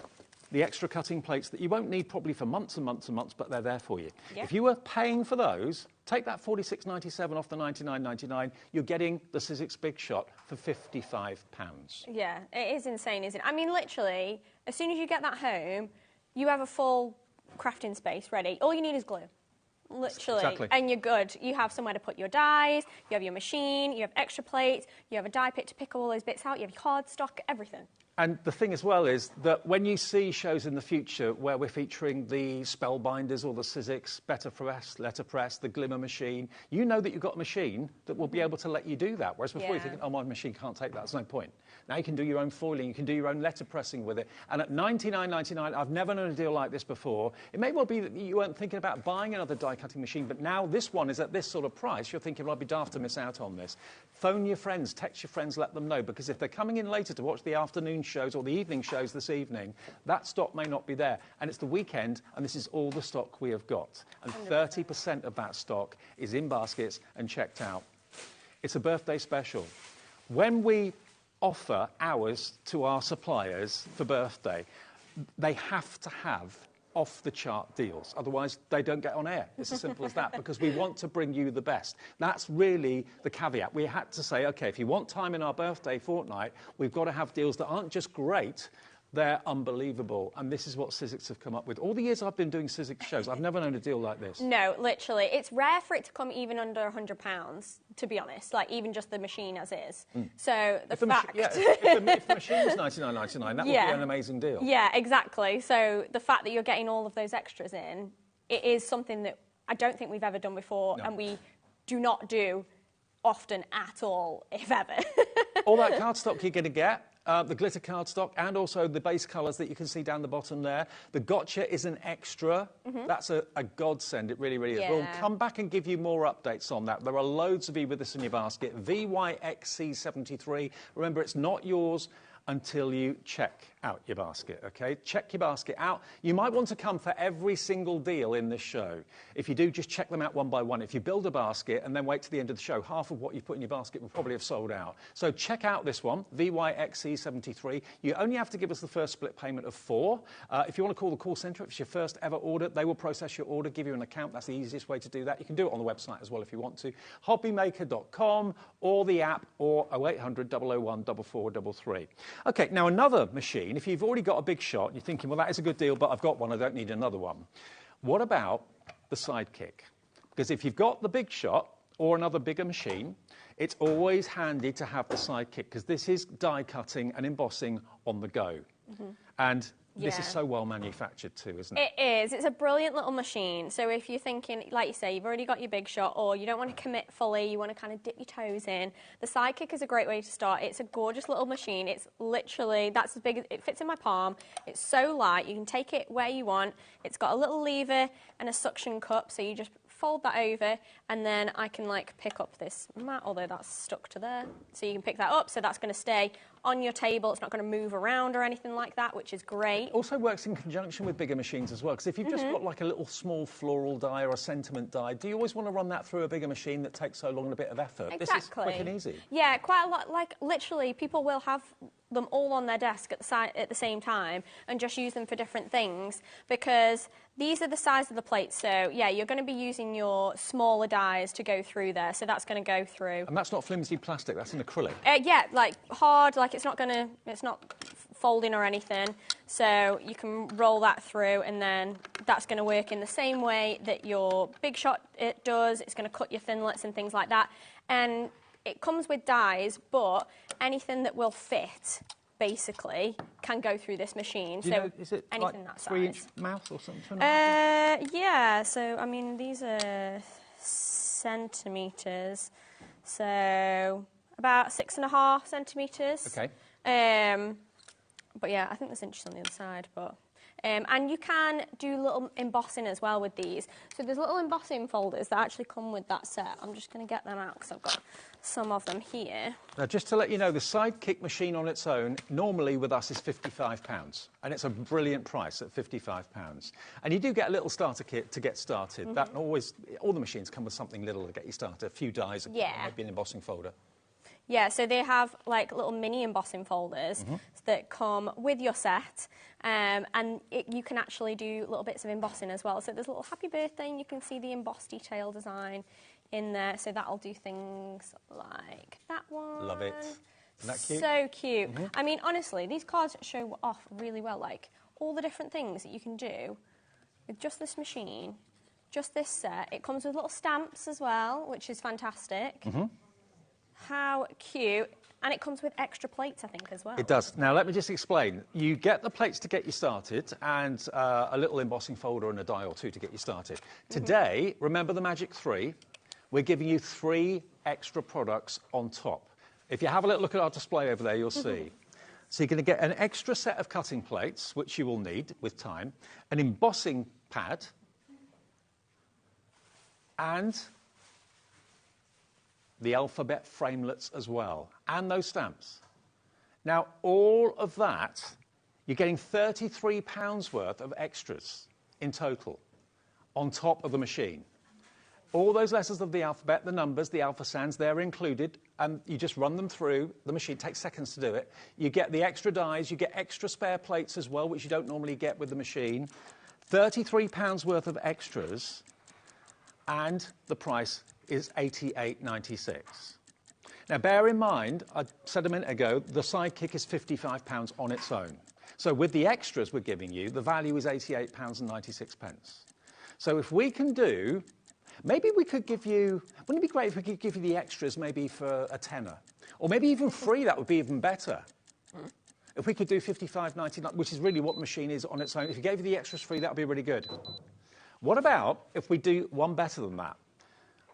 the extra cutting plates that you won't need probably for months and months and months, but they're there for you. Yeah. If you were paying for those, take that $46.97 off the $99.99, you're getting the Sizzix Big Shot for £55. Yeah, it is insane, isn't it? I mean, literally, as soon as you get that home, you have a full crafting space ready. All you need is glue. Literally. Exactly. And you're good. You have somewhere to put your dies, you have your machine, you have extra plates, you have a die pit to pick all those bits out, you have your cardstock, everything. And the thing as well is that when you see shows in the future where we're featuring the Spellbinders or the Sizzix, Better Press, Letterpress, the Glimmer machine, you know that you've got a machine that will be able to let you do that. Whereas before you think, oh, my machine can't take that, there's no point. Now you can do your own foiling, you can do your own letterpressing with it. And at $99.99, I've never known a deal like this before. It may well be that you weren't thinking about buying another die-cutting machine, but now this one is at this sort of price. You're thinking, well, I'd be daft to miss out on this. Phone your friends, text your friends, let them know, because if they're coming in later to watch the afternoon shows or the evening shows this evening, that stock may not be there. And it's the weekend, and this is all the stock we have got. And 30% of that stock is in baskets and checked out. It's a birthday special. When we offer hours to our suppliers for birthday, they have to have off-the-chart deals. Otherwise, they don't get on air. It's as simple as that, because we want to bring you the best. That's really the caveat. We had to say, OK, if you want time in our birthday fortnight, we've got to have deals that aren't just great, they're unbelievable. And this is what Sizzix have come up with. All the years I've been doing Sizzix shows, I've never known a deal like this. No, literally. It's rare for it to come even under £100, to be honest, like even just the machine as is. So the fact... if the machine was $99.99, that would be an amazing deal. Yeah, exactly. So the fact that you're getting all of those extras in, it is something that I don't think we've ever done before, and we do not do often at all, if ever. All that cardstock you're going to get, the glitter cardstock, and also the base colours that you can see down the bottom there. The gotcha is an extra. That's a godsend, it really, really is. Yeah. We'll come back and give you more updates on that. There are loads of you with this in your basket. VYXC73. Remember, it's not yours until you check out your basket, OK? Check your basket out. You might want to come for every single deal in this show. If you do, just check them out one by one. If you build a basket and then wait to the end of the show, half of what you put in your basket will probably have sold out. So check out this one, VYXC73. You only have to give us the first split payment of £4. If you want to call the call centre, if it's your first ever order, they will process your order, give you an account. That's the easiest way to do that. You can do it on the website as well if you want to. HobbyMaker.com or the app, or 0800 001 4433. OK, now another machine, if you've already got a Big Shot, you're thinking, well, that is a good deal, but I've got one, I don't need another one. What about the Sidekick? Because if you've got the Big Shot or another bigger machine, it's always handy to have the Sidekick, because this is die cutting and embossing on the go. And this is so well manufactured too, isn't it? It is. It's a brilliant little machine. So if you're thinking, like you say, you've already got your Big Shot, or you don't want to commit fully, you want to kind of dip your toes in, the Sidekick is a great way to start. It's a gorgeous little machine. It's literally, that's as big as, it fits in my palm. It's so light. You can take it where you want. It's got a little lever and a suction cup, so you just fold that over, and then I can like pick up this mat, although that's stuck to there. So you can pick that up, so that's going to stay on your table. It's not going to move around or anything like that, which is great. It also works in conjunction with bigger machines as well, because if you've just got like a little small floral die or a sentiment die, do you always want to run that through a bigger machine that takes so long and a bit of effort? Exactly. This is quick and easy. Yeah, quite a lot. Like literally, people will have them all on their desk at the same time and just use them for different things, because these are the size of the plates. So yeah, you're going to be using your smaller dies to go through there, so that's going to go through. And that's not flimsy plastic, that's an acrylic. Yeah, like hard, like it's not folding or anything. So you can roll that through, and then that's going to work in the same way that your Big Shot it does. It's going to cut your thinlets and things like that. And it comes with dies, but anything that will fit, basically, can go through this machine. Do you know, is it anything like that size. 3-inch mouth or something? Yeah, so, I mean, these are centimetres. So, about 6.5 centimetres. OK. But yeah, I think there's inches on the other side, but... and you can do little embossing as well with these. So there's little embossing folders that actually come with that set. I'm just going to get them out because I've got some of them here. Now, just to let you know, the Sidekick machine on its own, normally with us, is £55. And it's a brilliant price at £55. And you do get a little starter kit to get started. That always, all the machines come with something little to get you started. A few dies, maybe an embossing folder. Yeah, so they have like little mini embossing folders that come with your set, and you can actually do little bits of embossing as well. So there's a little happy birthday, and you can see the embossed detail design in there. So that'll do things like that one. Love it. Isn't that cute? So cute. I mean, honestly, these cards show off really well, like all the different things that you can do with just this machine, just this set. It comes with little stamps as well, which is fantastic. How cute. And it comes with extra plates, I think, as well. It does. Now, let me just explain. You get the plates to get you started and a little embossing folder and a die or two to get you started. Today, remember the Magic 3? We're giving you 3 extra products on top. If you have a little look at our display over there, you'll see. So you're going to get an extra set of cutting plates, which you will need with time, an embossing pad, and the alphabet framelets as well, and those stamps. Now, all of that, you're getting £33 worth of extras in total on top of the machine. All those letters of the alphabet, the numbers, the alpha sounds, they're included, and you just run them through the machine. It takes seconds to do it. You get the extra dies, you get extra spare plates as well, which you don't normally get with the machine. £33 worth of extras, and the price is $88.96. Now, bear in mind, I said a minute ago, the Sidekick is £55 on its own. So with the extras we're giving you, the value is £88.96. So if we can do, maybe we could give you, wouldn't it be great if we could give you the extras maybe for a tenner? Or maybe even free, that would be even better. If we could do $55.99, which is really what the machine is on its own, if you gave you the extras free, that would be really good. What about if we do one better than that?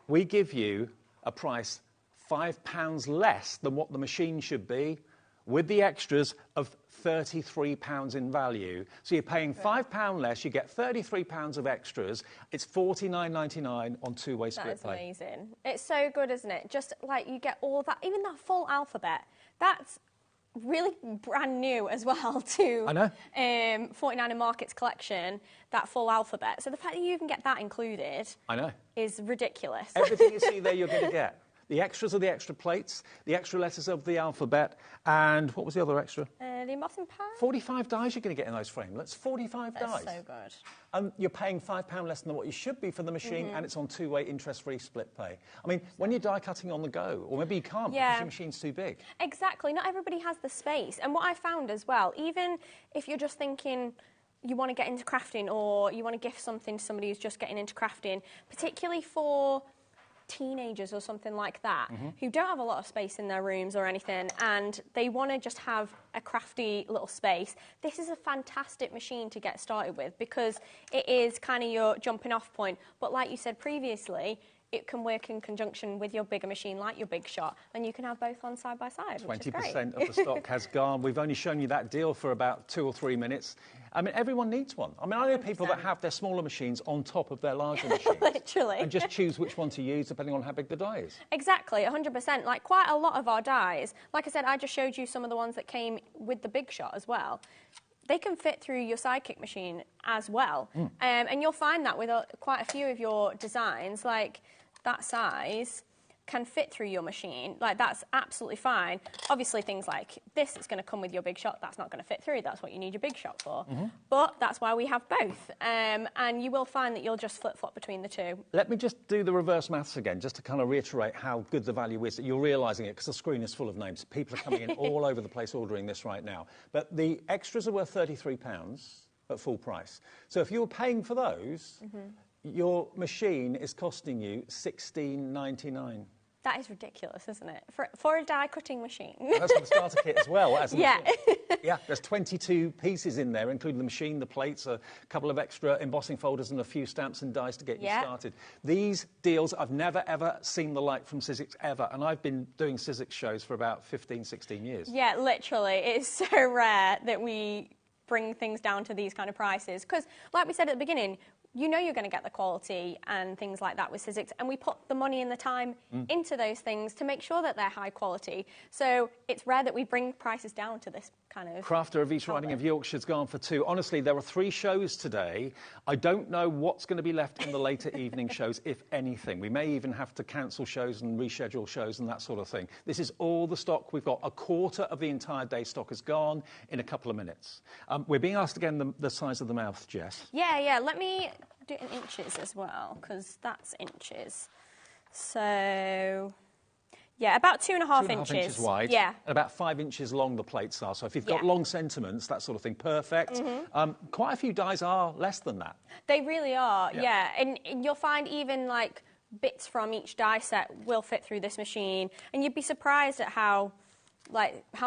We give you a price £5 less than what the machine should be, with the extras of £33 in value. So you're paying £5 less, you get £33 of extras. It's $49.99 on two-way split pay. That is amazing. It's so good, isn't it? Just like you get all that, even that full alphabet. That's really brand new as well to I know. 49 Markets collection, that full alphabet. So the fact that you even get that included I know. is ridiculous. Everything you see there you're going to get. The extras are the extra plates, the extra letters of the alphabet, and what was the other extra? The embossing pad. 45 dies you're going to get in those framelets. 45 dies. That's so good. And you're paying £5 less than what you should be for the machine, and it's on two-way interest-free split pay. I mean, when you're die cutting on the go, or maybe you can't because your machine's too big. Exactly. Not everybody has the space. And what I found as well, even if you're just thinking you want to get into crafting or you want to gift something to somebody who's just getting into crafting, particularly for teenagers or something like that who don't have a lot of space in their rooms or anything and they want to just have a crafty little space, this is a fantastic machine to get started with because it is kind of your jumping off point. But like you said previously, it can work in conjunction with your bigger machine like your Big Shot, and you can have both on side by side, which is great. 20% of the stock has gone. We've only shown you that deal for about 2 or 3 minutes. I mean, everyone needs one. I mean, I know people that have their smaller machines on top of their larger machines. Literally. And just choose which one to use depending on how big the die is. Exactly, 100%. Like, quite a lot of our dies, like I said, I just showed you some of the ones that came with the Big Shot as well. They can fit through your Sidekick machine as well. And you'll find that with quite a few of your designs, like that size can fit through your machine. Like, that's absolutely fine. Obviously, things like this is going to come with your Big Shot. That's not going to fit through. That's what you need your Big Shot for. But that's why we have both. And you will find that you'll just flip-flop between the two. Let me just do the reverse maths again, just to kind of reiterate how good the value is, that you're realising it, because the screen is full of names. People are coming in all over the place ordering this right now. But the extras are worth £33 at full price. So if you were paying for those, your machine is costing you $16.99. That is ridiculous, isn't it? For a die-cutting machine. That's for the starter kit as well. Yeah. Yeah, there's 22 pieces in there, including the machine, the plates, a couple of extra embossing folders and a few stamps and dies to get you started. These deals, I've never, ever seen the like from Sizzix ever, and I've been doing Sizzix shows for about 15, 16 years. Yeah, literally. It's so rare that we bring things down to these kind of prices. Because, like we said at the beginning, you know you're going to get the quality and things like that with Sizzix, and we put the money and the time into those things to make sure that they're high quality. So it's rare that we bring prices down to this kind of... Crafter of East Riding of Yorkshire's gone for 2. Honestly, there are 3 shows today. I don't know what's going to be left in the later evening shows, if anything. We may even have to cancel shows and reschedule shows and that sort of thing. This is all the stock. We've got a quarter of the entire day stock is gone in a couple of minutes. We're being asked again the size of the mouth, Jess. Yeah. Let me do it in inches as well, because that's inches. So... yeah, about 2.5 inches. 2.5 inches wide. Yeah. And about 5 inches long the plates are. So if you've got long sentiments, that sort of thing, perfect. Quite a few dies are less than that. They really are, yeah. And you'll find even like bits from each die set will fit through this machine. And you'd be surprised at how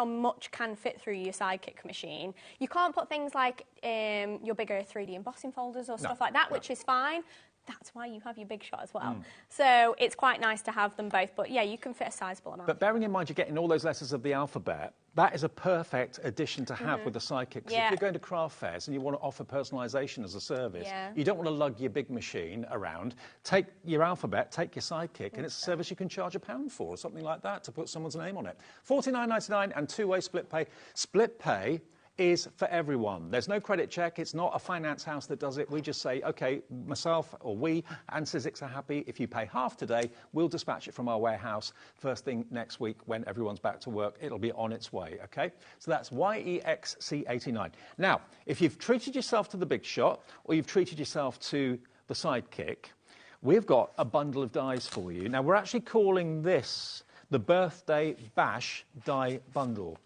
much can fit through your Sidekick machine. You can't put things like your bigger 3D embossing folders or stuff like that, which is fine. That's why you have your big shot as well. So it's quite nice to have them both. But yeah, you can fit a sizable amount. But bearing in mind you're getting all those letters of the alphabet, that is a perfect addition to have with the Sidekick. Because if you're going to craft fairs and you want to offer personalisation as a service, you don't want to lug your big machine around. Take your alphabet, take your Sidekick, and it's a service you can charge £1 for or something like that to put someone's name on it. $49.99 and 2-way split pay. Split pay is for everyone. There's no credit check. It's not a finance house that does it. We just say, OK, myself or we and Sizzix are happy. If you pay half today, we'll dispatch it from our warehouse first thing next week when everyone's back to work. It'll be on its way, OK? So that's YEXC89. Now, if you've treated yourself to the big shot or you've treated yourself to the Sidekick, we've got a bundle of dies for you. Now, we're actually calling this the Birthday Bash Die Bundle.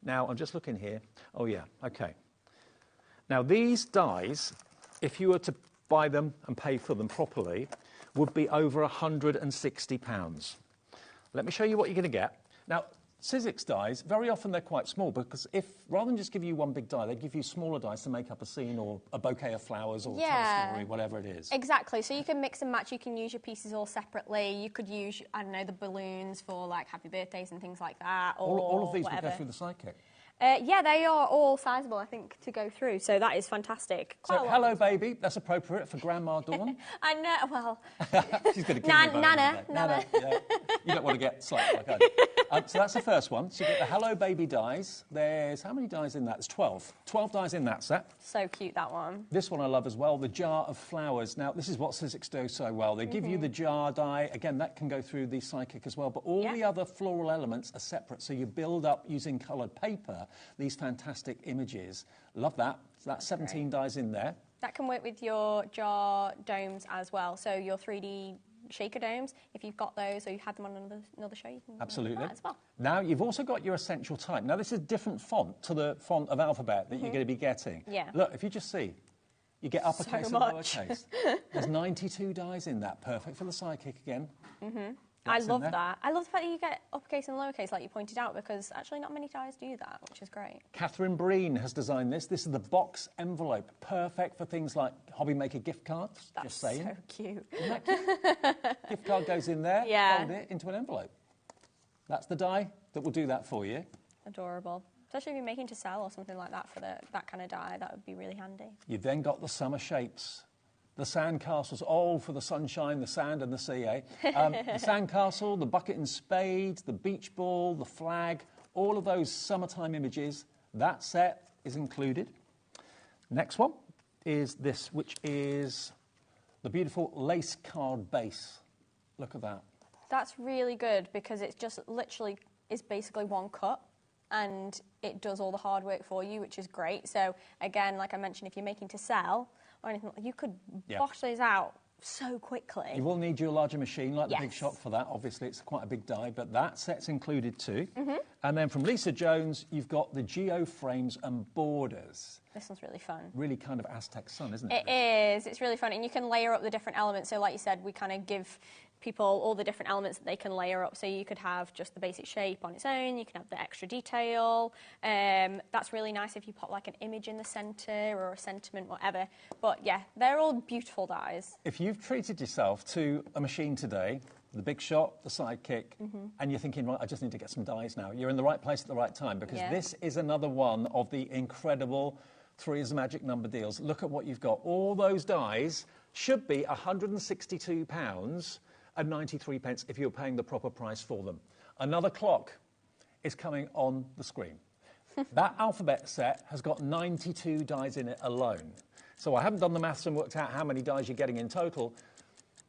Now, I'm just looking here. Oh, yeah, OK. Now, these dies, if you were to buy them and pay for them properly, would be over £160. Let me show you what you're going to get. Now, Sizzix dies, very often they're quite small because if, rather than just give you one big die, they give you smaller dies to make up a scene or a bouquet of flowers or a story, whatever it is. Exactly. So you can mix and match. You can use your pieces all separately. You could use, I don't know, the balloons for like happy birthdays and things like that. Or all of these whatever. will go through the Sidekick. Yeah, they are all sizable, I think, to go through. So that is fantastic. So, hello, baby. That's appropriate for Grandma Dawn. I know, well... She's going to kill me. Nana. Yeah. You don't want to get slapped like I do. So that's the first one. So you get the Hello Baby dies. There's, how many dies in that? There's 12. 12 dies in that set. So cute, that one. This one I love as well, the Jar of Flowers. Now, this is what Sizzix do so well. They give you the jar die. Again, that can go through the Sidekick as well. But all the other floral elements are separate. So you build up, using coloured paper, these fantastic images. Love that. So that's 17 dies in there. That can work with your jar domes as well. So your 3D shaker domes, if you've got those or you've had them on another show, you can absolutely that as well. Now, you've also got your essential type. Now, this is a different font to the font of alphabet that you're going to be getting. Yeah. Look, if you just see, you get uppercase and lowercase. There's 92 dies in that. Perfect for the Sidekick again. I love that. I love the fact that you get uppercase and lowercase, like you pointed out, because actually not many dies do that, which is great. Catherine Breen has designed this. This is the box envelope, perfect for things like HobbyMaker gift cards. That's just saying. So cute. Isn't that cute? Gift card goes in there, fold it into an envelope. That's the die that will do that for you. Adorable. Especially if you're making to sell or something like that for that kind of die, that would be really handy. You've then got the summer shapes. The sand castles, all for the sunshine, the sand and the sea, eh? The sand castle, the bucket and spade, the beach ball, the flag, all of those summertime images, that set is included. Next one is this, which is the beautiful lace card base. Look at that. That's really good because it's just literally is basically one cut and it does all the hard work for you, which is great. So again, like I mentioned, if you're making to sell or anything, you could bosh those out so quickly. You will need your larger machine, like the Big Shot for that. Obviously, it's quite a big die, but that set's included too. And then from Lisa Jones, you've got the geo frames and borders. This one's really fun. Really kind of Aztec sun, isn't it? It is. It's really fun. And you can layer up the different elements. So like you said, we kind of give people all the different elements that they can layer up. So you could have just the basic shape on its own. You can have the extra detail. That's really nice if you put like an image in the centre or a sentiment, whatever. But yeah, they're all beautiful dies. If you've treated yourself to a machine today, the Big Shot, the Sidekick, and you're thinking, right, I just need to get some dies now, you're in the right place at the right time because this is another one of the incredible 3 is the magic number deals. Look at what you've got. All those dies should be £162 and 93 pence if you're paying the proper price for them. Another clock is coming on the screen. That alphabet set has got 92 dies in it alone. So I haven't done the maths and worked out how many dies you're getting in total.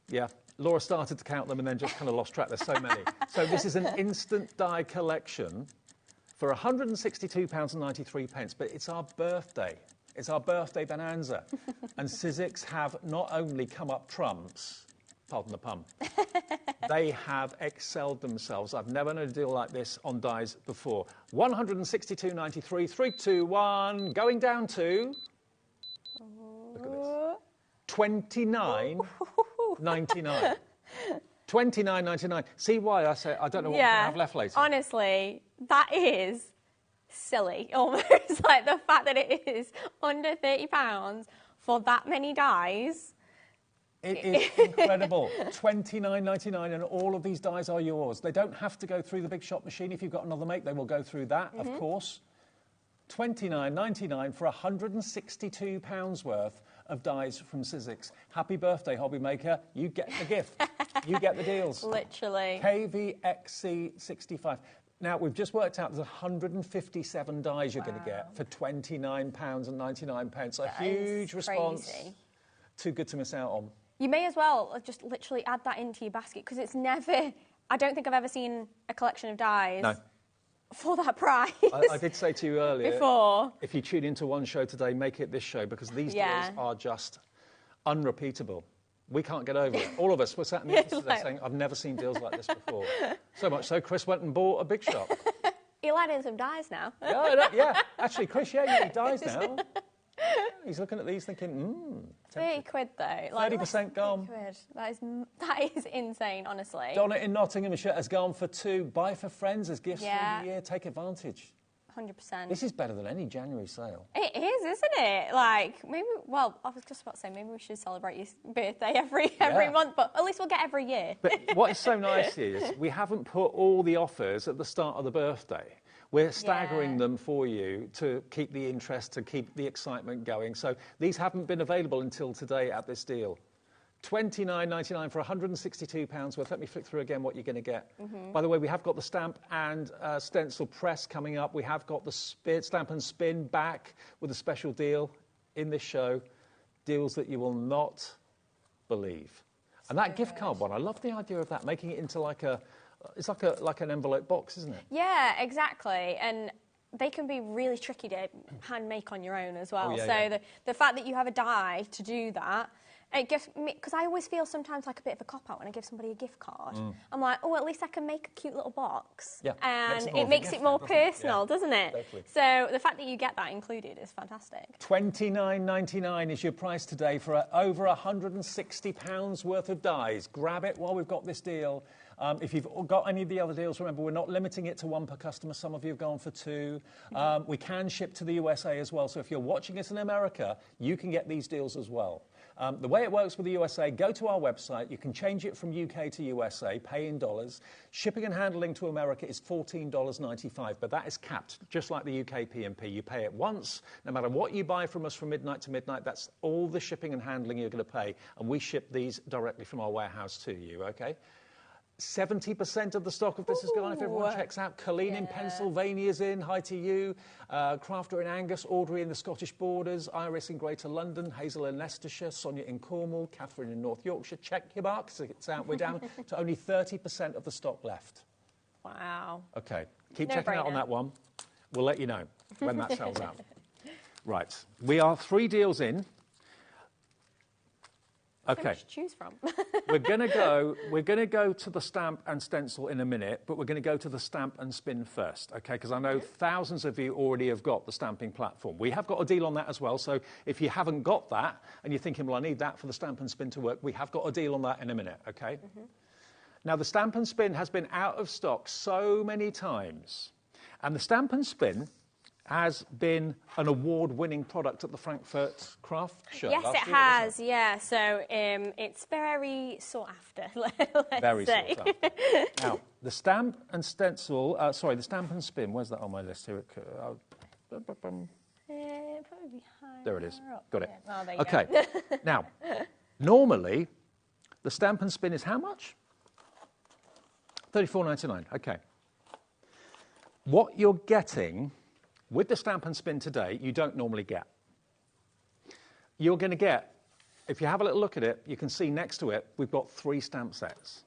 Yeah, Laura started to count them and then just kind of lost track. There's so many. So this is an instant die collection for £162.93, but it's our birthday. It's our birthday bonanza. And Sizzix have not only come up trumps, pardon the pun, they have excelled themselves. I've never known a deal like this on dies before. £162.93, 3, 2, 1, going down to, look at this, £29.99. £29.99. See why I say I don't know what we can have left later. Honestly, that is silly almost. Like the fact that it is under £30 for that many dies. It is incredible. £29.99 and all of these dies are yours. They don't have to go through the big shop machine. If you've got another make, they will go through that, of course. £29.99 for £162 worth of dies from Sizzix. Happy birthday, HobbyMaker. You get the gift. You get the deals. Literally. KVXC65. Now, we've just worked out there's 157 dies you're going to get for £29.99. A huge response. Too good to miss out on. You may as well just literally add that into your basket because it's never... I don't think I've ever seen a collection of dies for that price. I did say to you earlier, before, if you tune into one show today, make it this show because these deals are just unrepeatable. We can't get over it. All of us were sat in the office today saying, I've never seen deals like this before. So much so, Chris went and bought a big shop. He'll add in some dies now. Yeah. Actually, Chris, you need dies now. He's looking at these thinking, 30 quid though. 30% gone. That is insane, honestly. Donna in Nottinghamshire has gone for 2. Buy for friends as gifts for the year. Take advantage. 100%. This is better than any January sale. It is, isn't it? Like, maybe, well, I was just about to say, maybe we should celebrate your birthday every month, but at least we'll get every year. But what is so nice is we haven't put all the offers at the start of the birthday. We're staggering them for you to keep the interest, to keep the excitement going. So these haven't been available until today at this deal. £29.99 for £162 worth. Let me flick through again what you're going to get. By the way, we have got the stamp and stencil press coming up. We have got the stamp and spin back with a special deal in this show. Deals that you will not believe. And that gift card one, I love the idea of that, making it into like a... It's like an envelope box, isn't it? Yeah, exactly. And they can be really tricky to hand make on your own as well. The fact that you have a die to do that, it gives me, because I always feel sometimes like a bit of a cop-out when I give somebody a gift card. I'm like, oh, at least I can make a cute little box. And it makes it more personal, doesn't it? Totally. So the fact that you get that included is fantastic. £29.99 is your price today for over £160 worth of dies. Grab it while we've got this deal. If you've got any of the other deals, remember, we're not limiting it to 1 per customer. Some of you have gone for 2. We can ship to the USA as well. So if you're watching us in America, you can get these deals as well. The way it works with the USA, go to our website. You can change it from UK to USA, pay in dollars. Shipping and handling to America is $14.95, but that is capped, just like the UK P&P. You pay it once. No matter what you buy from us from midnight to midnight, that's all the shipping and handling you're going to pay. And we ship these directly from our warehouse to you, OK? 70% of the stock of this is gone. If everyone checks out, Colleen in Pennsylvania's in. Hi to you. Crafter in Angus, Audrey in the Scottish Borders, Iris in Greater London, Hazel in Leicestershire, Sonia in Cornwall, Catherine in North Yorkshire. Check your marks. It's out. We're down to only 30% of the stock left. Wow. OK. Keep checking out on that one. We'll let you know when that sells out. Right. We are 3 deals in. Okay. So much to choose from. We're going to go to the stamp and stencil in a minute, but we're going to go to the stamp and spin first, okay? Because I know thousands of you already have got the stamping platform. We have got a deal on that as well, so if you haven't got that and you're thinking, well, I need that for the stamp and spin to work, we have got a deal on that in a minute, okay? Now, the stamp and spin has been out of stock so many times, and the stamp and spin has been an award-winning product at the Frankfurt Craft Show. Yes, it has, yeah. So it's very sought after, let's say. Sought after. Now, the stamp and stencil, the stamp and spin, where's that on my list here? Probably behind. There it is. Got it. Oh, there you okay. go. Now, normally, the stamp and spin is how much? $34.99. Okay. What you're getting with the Stamp and Spin today, you don't normally get. You're going to get, if you have a little look at it, you can see next to it, we've got 3 stamp sets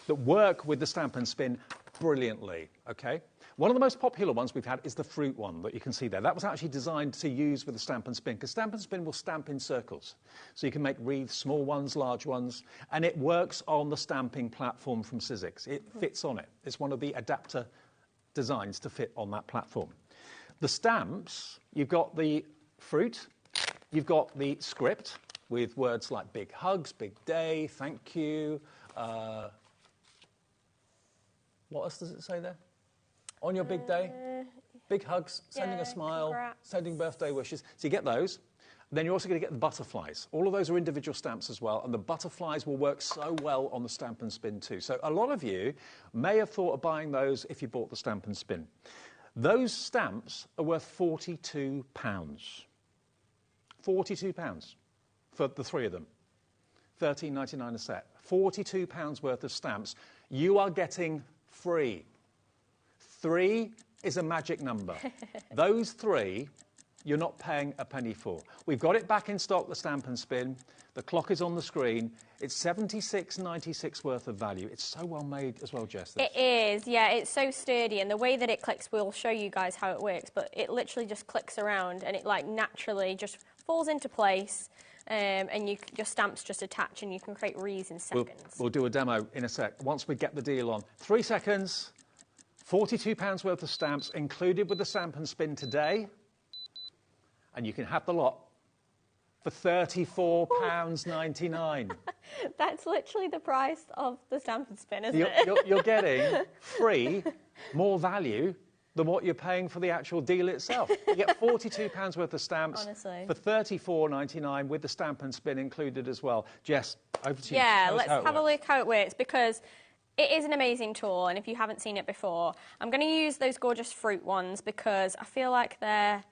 that work with the Stamp and Spin brilliantly, okay? One of the most popular ones we've had is the fruit one that you can see there. That was actually designed to use with the Stamp and Spin, because Stamp and Spin will stamp in circles. So you can make wreaths, small ones, large ones, and it works on the stamping platform from Sizzix. It fits on it. It's one of the adapter designs to fit on that platform. The stamps, you've got the fruit, you've got the script with words like big hugs, big day, thank you. What else does it say there? On your big day? Big hugs, sending a smile, congrats. sending birthday wishes. So you get those. Then you're also going to get the butterflies. All of those are individual stamps as well, and the butterflies will work so well on the Stamp and Spin too. So a lot of you may have thought of buying those if you bought the Stamp and Spin. Those stamps are worth £42. £42 for the 3 of them. £13.99 a set. £42 worth of stamps. You are getting free. 3 is a magic number. Those 3, you're not paying a penny for. We've got it back in stock, the Stamp and Spin. The clock is on the screen. It's $76.96 worth of value. It's so well made as well, Jess. It is, yeah, it's so sturdy, and the way that it clicks, we'll show you guys how it works, but it literally just clicks around and it like naturally just falls into place, and your stamps just attach and you can create wreaths in seconds. We'll do a demo in a sec, once we get the deal on. 3 seconds, £42 worth of stamps included with the Stamp and Spin today, and you can have the lot for £34.99. That's literally the price of the Stamp and Spin, isn't it? You're getting free more value than what you're paying for the actual deal itself. You get £42 worth of stamps. Honestly. For £34.99 with the Stamp and Spin included as well. Jess, over to you. Yeah, let's have a look how it works, because it is an amazing tool, and if you haven't seen it before, I'm going to use those gorgeous fruit ones because I feel like they're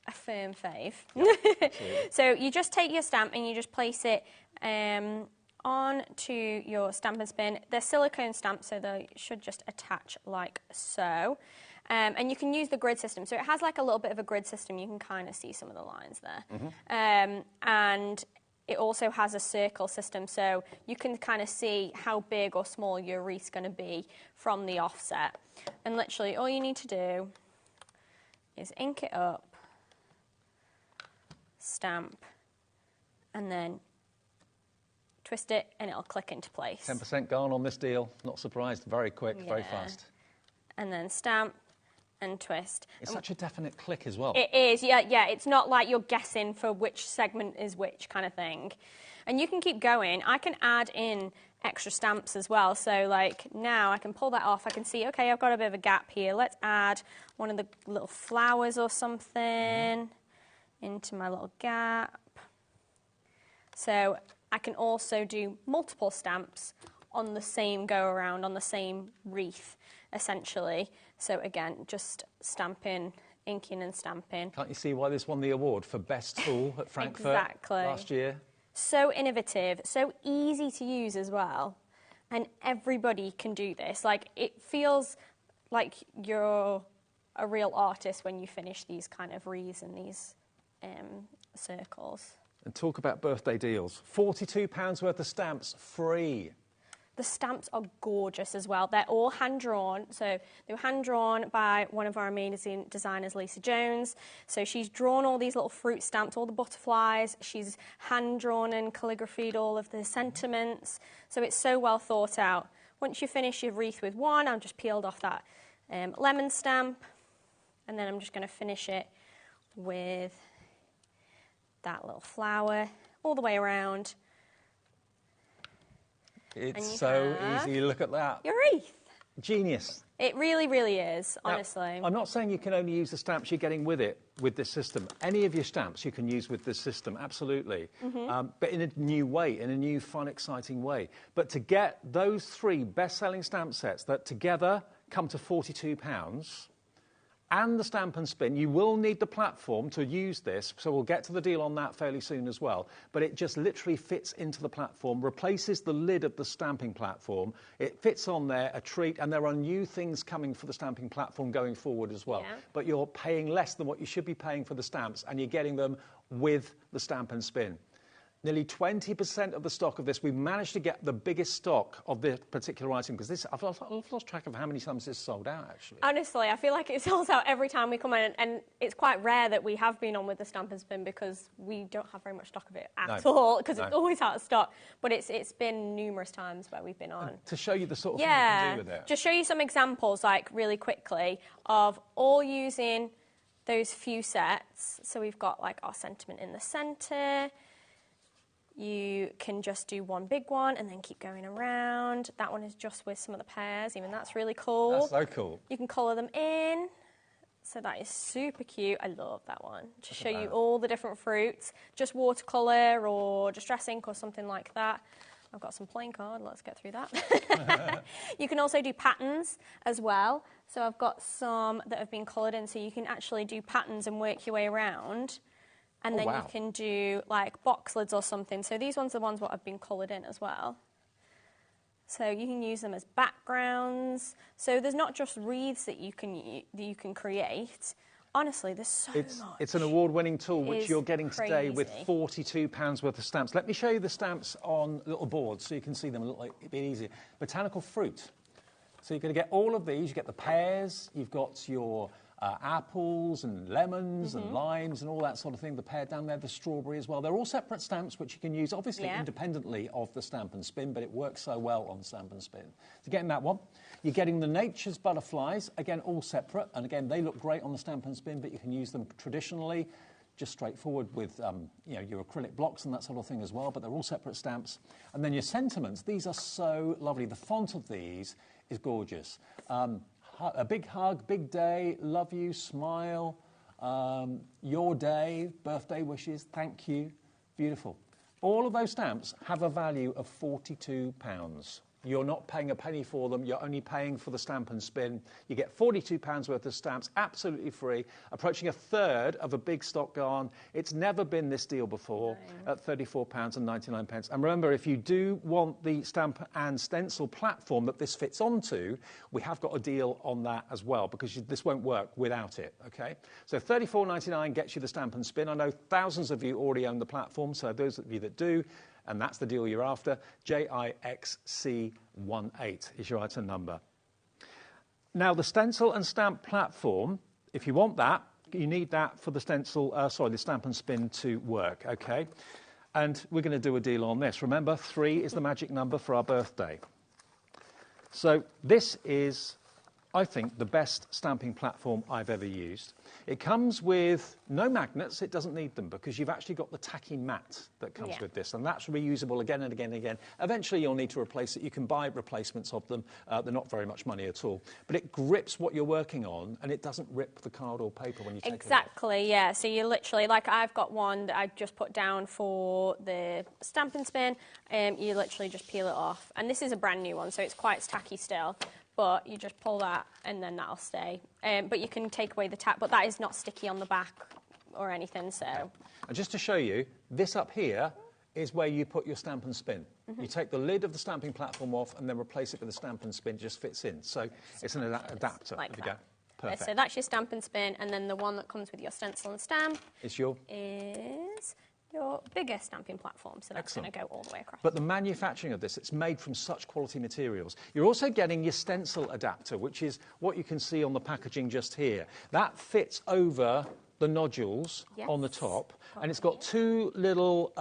a firm fave. Yep, so you just take your stamp and you just place it onto your Stamp and Spin. They're silicone stamps, so they should just attach like so. And you can use the grid system. So it has like a little bit of a grid system. You can kind of see some of the lines there. And it also has a circle system, so you can kind of see how big or small your wreath's going to be from the offset. And literally all you need to do is ink it up, stamp, and then twist it and it'll click into place. 10% gone on this deal. Not surprised. Very quick, very fast. And then stamp and twist. It's such a definite click as well. It is, yeah. It's not like you're guessing for which segment is which kind of thing. And you can keep going. I can add in extra stamps as well. So like now I can pull that off. I can see, okay, I've got a bit of a gap here. Let's add one of the little flowers or something into my little gap. So I can also do multiple stamps on the same go-around, on the same wreath, essentially. So again, just stamping, inking and stamping. Can't you see why this won the award for best tool at Frankfurt last year? So innovative, so easy to use as well. And everybody can do this. Like, it feels like you're a real artist when you finish these kind of wreaths and these circles. And talk about birthday deals. £42 worth of stamps, free. The stamps are gorgeous as well. They're all hand-drawn. So they were hand-drawn by one of our amazing designers, Lisa Jones. So she's drawn all these little fruit stamps, all the butterflies. She's hand-drawn and calligraphied all of the sentiments. So it's so well thought out. Once you finish your wreath with one, I've just peeled off that lemon stamp. And then I'm just going to finish it with that little flower all the way around. It's so easy. Look at that. Your wreath. Genius. It really, really is, honestly. Now, I'm not saying you can only use the stamps you're getting with it, with this system. Any of your stamps you can use with this system, absolutely. But in a new way, in a new, fun, exciting way. But to get those 3 best-selling stamp sets that together come to £42, and the stamp and spin. You will need the platform to use this, so we'll get to the deal on that fairly soon as well. But it just literally fits into the platform, replaces the lid of the stamping platform. It fits on there, a treat, and there are new things coming for the stamping platform going forward as well. Yeah. But you're paying less than what you should be paying for the stamps, and you're getting them with the stamp and spin. Nearly 20% of the stock of this, we managed to get the biggest stock of this particular item, because this, I've lost track of how many times this sold out, actually. Honestly, I feel like it sells out every time we come in, and it's quite rare that we have been on with the stamp and spin because we don't have very much stock of it at all, because it's always out of stock. But it's been numerous times where we've been on. And to show you the sort of thing you can do with it. Just show you some examples, like really quickly, of all using those few sets. So we've got like our sentiment in the centre. You can just do one big one and then keep going around. That one is just with some of the pears. Even that's really cool. That's so cool. You can colour them in. So that is super cute. I love that one. To show you all the different fruits. Just watercolour or distress ink or something like that. I've got some playing card. Let's get through that. You can also do patterns as well. So I've got some that have been coloured in. So you can actually do patterns and work your way around. And then you can do like box lids or something. So these ones are the ones that have been coloured in as well. So you can use them as backgrounds. So there's not just wreaths that you can create. Honestly, there's so much. It's an award-winning tool which you're getting today with £42 worth of stamps. Let me show you the stamps on little boards so you can see them a little bit easier. Botanical fruit. So you're going to get all of these. You get the pears. You've got your apples and lemons and limes and all that sort of thing. The pear down there, the strawberry as well. They're all separate stamps which you can use, obviously, independently of the stamp and spin, but it works so well on stamp and spin. So getting that one. You're getting the Nature's Butterflies, again, all separate. And again, they look great on the stamp and spin, but you can use them traditionally, just straightforward with your acrylic blocks and that sort of thing as well, but they're all separate stamps. And then your sentiments, these are so lovely. The font of these is gorgeous. A big hug, big day, love you, smile, your day, birthday wishes, thank you, beautiful. All of those stamps have a value of £42. You're not paying a penny for them, you're only paying for the stamp and spin. You get £42 worth of stamps, absolutely free, approaching a third of a big stock garn. It's never been this deal before at £34.99. And remember, if you do want the stamp and stencil platform that this fits onto, we have got a deal on that as well, because this won't work without it, okay? So £34.99 gets you the stamp and spin. I know thousands of you already own the platform, so those of you that do, and that's the deal you're after. JIXC18 is your item number. Now, the stencil and stamp platform, if you want that, you need that for the the stamp and spin to work, okay? And we're going to do a deal on this. Remember, 3 is the magic number for our birthday. So this is, I think, the best stamping platform I've ever used. It comes with no magnets. It doesn't need them because you've actually got the tacky mat that comes with this, and that's reusable again and again and again. Eventually, you'll need to replace it. You can buy replacements of them. They're not very much money at all. But it grips what you're working on, and it doesn't rip the card or paper when you take it off. Exactly, yeah. So you literally, like I've got one that I just put down for the stamp and spin. You literally just peel it off. And this is a brand new one, so it's quite tacky still. But you just pull that and then that'll stay. But you can take away the tack, but that is not sticky on the back or anything, so. Okay. And just to show you, this up here is where you put your stamp and spin. You take the lid of the stamping platform off and then replace it with a stamp and spin, it just fits in. So it's an adapter. Like that. You go. Perfect. So that's your stamp and spin, and then the one that comes with your stencil and stamp is your bigger stamping platform, so that's going to go all the way across. But the manufacturing of this, it's made from such quality materials. You're also getting your stencil adapter, which is what you can see on the packaging just here. That fits over the nodules on the top, and it's got 2 little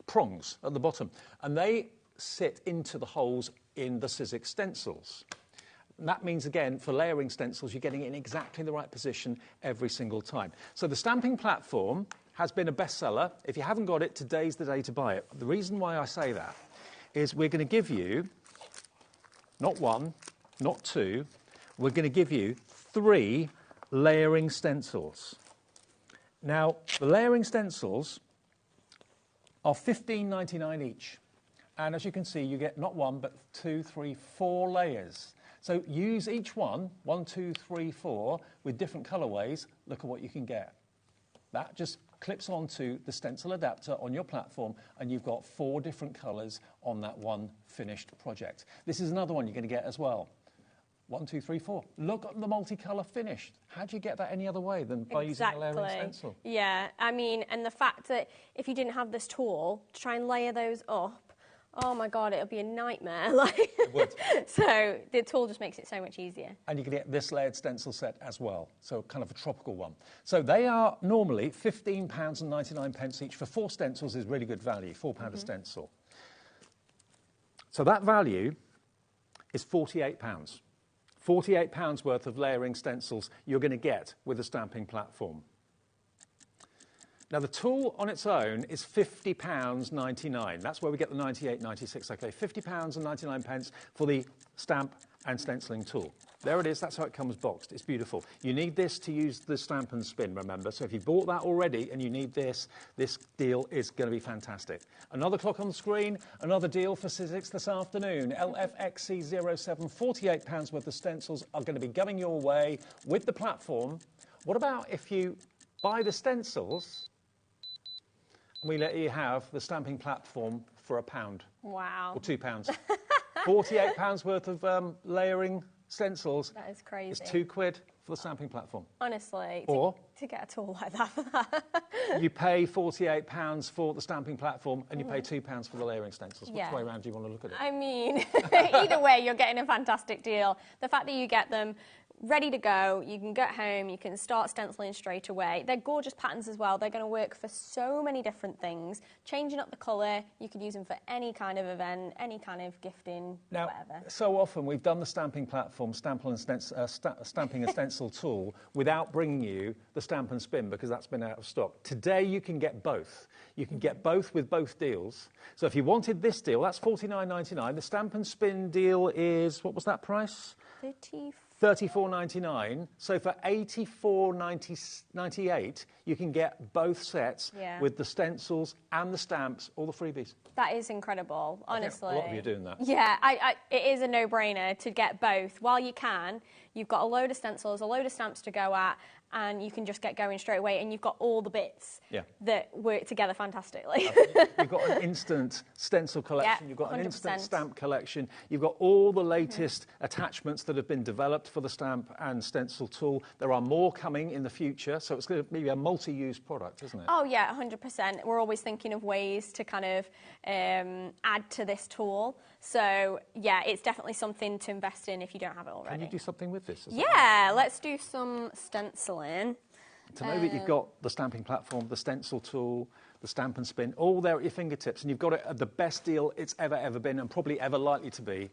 prongs at the bottom, and they sit into the holes in the Sizzix stencils. And that means, again, for layering stencils, you're getting it in exactly the right position every single time. So the stamping platform has been a bestseller. If you haven't got it, today's the day to buy it. The reason why I say that is we're going to give you, not 1, not 2, we're going to give you 3 layering stencils. Now, the layering stencils are £15.99 each. And as you can see, you get not 1, but 2, 3, 4 layers. So use each one, 1, 2, 3, 4, with different colourways. Look at what you can get. That just clips onto the stencil adapter on your platform, and you've got 4 different colours on that one finished project. This is another one you're going to get as well. 1, 2, 3, 4. Look at the multicolour finish. How do you get that any other way than by using a layering stencil? Yeah, I mean, and the fact that if you didn't have this tool to try and layer those up, oh my God, it would be a nightmare. It would. So the tool just makes it so much easier. And you can get this layered stencil set as well, so kind of a tropical one. So they are normally £15.99 each. For 4 stencils is really good value, £4 a stencil. So that value is £48. £48 worth of layering stencils you're going to get with a stamping platform. Now, the tool on its own is £50.99. That's where we get the 98.96. Okay, £50.99 for the stamp and stenciling tool. There it is. That's how it comes boxed. It's beautiful. You need this to use the stamp and spin, remember. So if you bought that already and you need this, this deal is going to be fantastic. Another clock on the screen, another deal for Sizzix this afternoon. LFXC07, £48 worth of stencils are going to be going your way with the platform. What about if you buy the stencils and we let you have the stamping platform for £1? Wow. Or £2. £48 worth of layering stencils. That is crazy. It's £2 for the stamping platform. Honestly, or to get a tool like that for that. You pay £48 for the stamping platform and you pay £2 for the layering stencils. Which way around do you want to look at it? I mean, either way, you're getting a fantastic deal. The fact that you get them ready to go, you can get home, you can start stenciling straight away. They're gorgeous patterns as well. They're going to work for so many different things. Changing up the colour, you could use them for any kind of event, any kind of gifting, now, whatever. So often we've done the stamping platform, stamping a stencil tool, without bringing you the stamp and spin because that's been out of stock. Today you can get both. You can get both with both deals. So if you wanted this deal, that's $49.99. The stamp and spin deal is, what was that price? $34.99. So for $84.98, you can get both sets with the stencils and the stamps, all the freebies. That is incredible, honestly. A lot of you are doing that. Yeah, it is a no-brainer to get both. While you can, you've got a load of stencils, a load of stamps to go at, and you can just get going straight away, and you've got all the bits that work together fantastically. You've got an instant stencil collection, you've got 100%. An instant stamp collection, you've got all the latest attachments that have been developed for the stamp and stencil tool. There are more coming in the future, so it's going to be a multi-use product, isn't it? Oh yeah, 100%. We're always thinking of ways to kind of add to this tool. So yeah, it's definitely something to invest in if you don't have it already. Can you do something with this? Yeah, let's do some stenciling. To know that you've got the stamping platform, the stencil tool, the stamp and spin, all there at your fingertips, and you've got it at the best deal it's ever been and probably ever likely to be,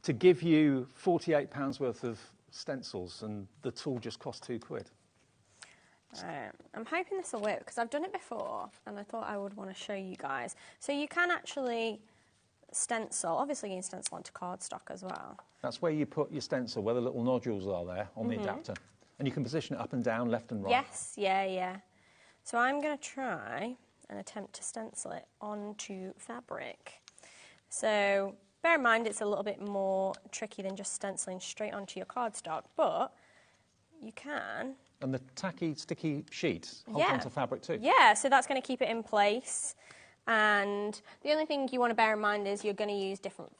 to give you £48 worth of stencils, and the tool just costs £2. I'm hoping this will work because I've done it before and I thought I would want to show you guys. So you can actually stencil, obviously you can stencil onto cardstock as well. That's where you put your stencil, where the little nodules are there on the adapter. And you can position it up and down, left and right. Yes, yeah. So I'm going to try and attempt to stencil it onto fabric. So bear in mind it's a little bit more tricky than just stenciling straight onto your cardstock, but you can. And the tacky, sticky sheet holds onto fabric too. Yeah, so that's going to keep it in place. And the only thing you want to bear in mind is you're going to use different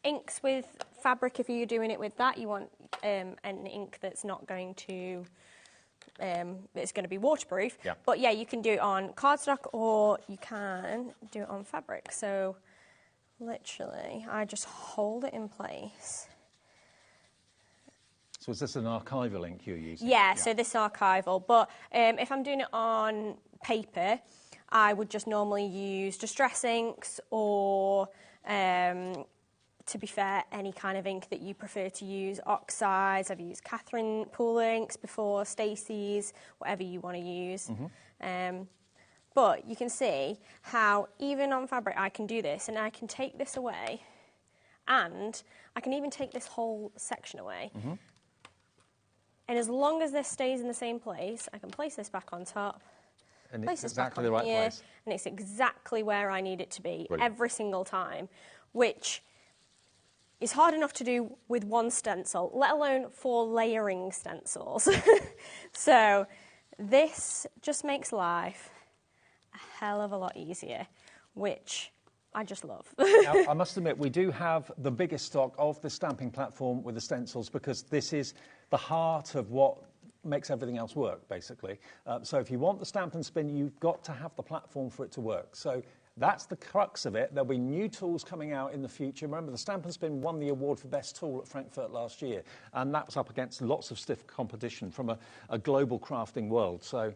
inks with fabric. If you're doing it with that, you want an ink that's not going to, it's going to be waterproof. Yeah. But yeah, you can do it on cardstock or you can do it on fabric. So literally, I just hold it in place. So is this an archival ink you're using? Yeah, so this is archival. But if I'm doing it on paper, I would just normally use distress inks or, to be fair, any kind of ink that you prefer to use. Oxides, I've used Catherine Pool inks before, Stacey's, whatever you want to use. But you can see how even on fabric I can do this, and I can take this away, and I can even take this whole section away. And as long as this stays in the same place, I can place this back on top. And it's exactly the right place. And it's exactly where I need it to be every single time, which is hard enough to do with one stencil, let alone 4 layering stencils. So this just makes life a hell of a lot easier, which I just love. Now, I must admit, we do have the biggest stock of the stamping platform with the stencils, because this is the heart of what makes everything else work, basically. So if you want the stamp and spin, you've got to have the platform for it to work. So that's the crux of it. There'll be new tools coming out in the future. Remember, the Stamp and Spin won the award for Best Tool at Frankfurt last year, and that was up against lots of stiff competition from a global crafting world. So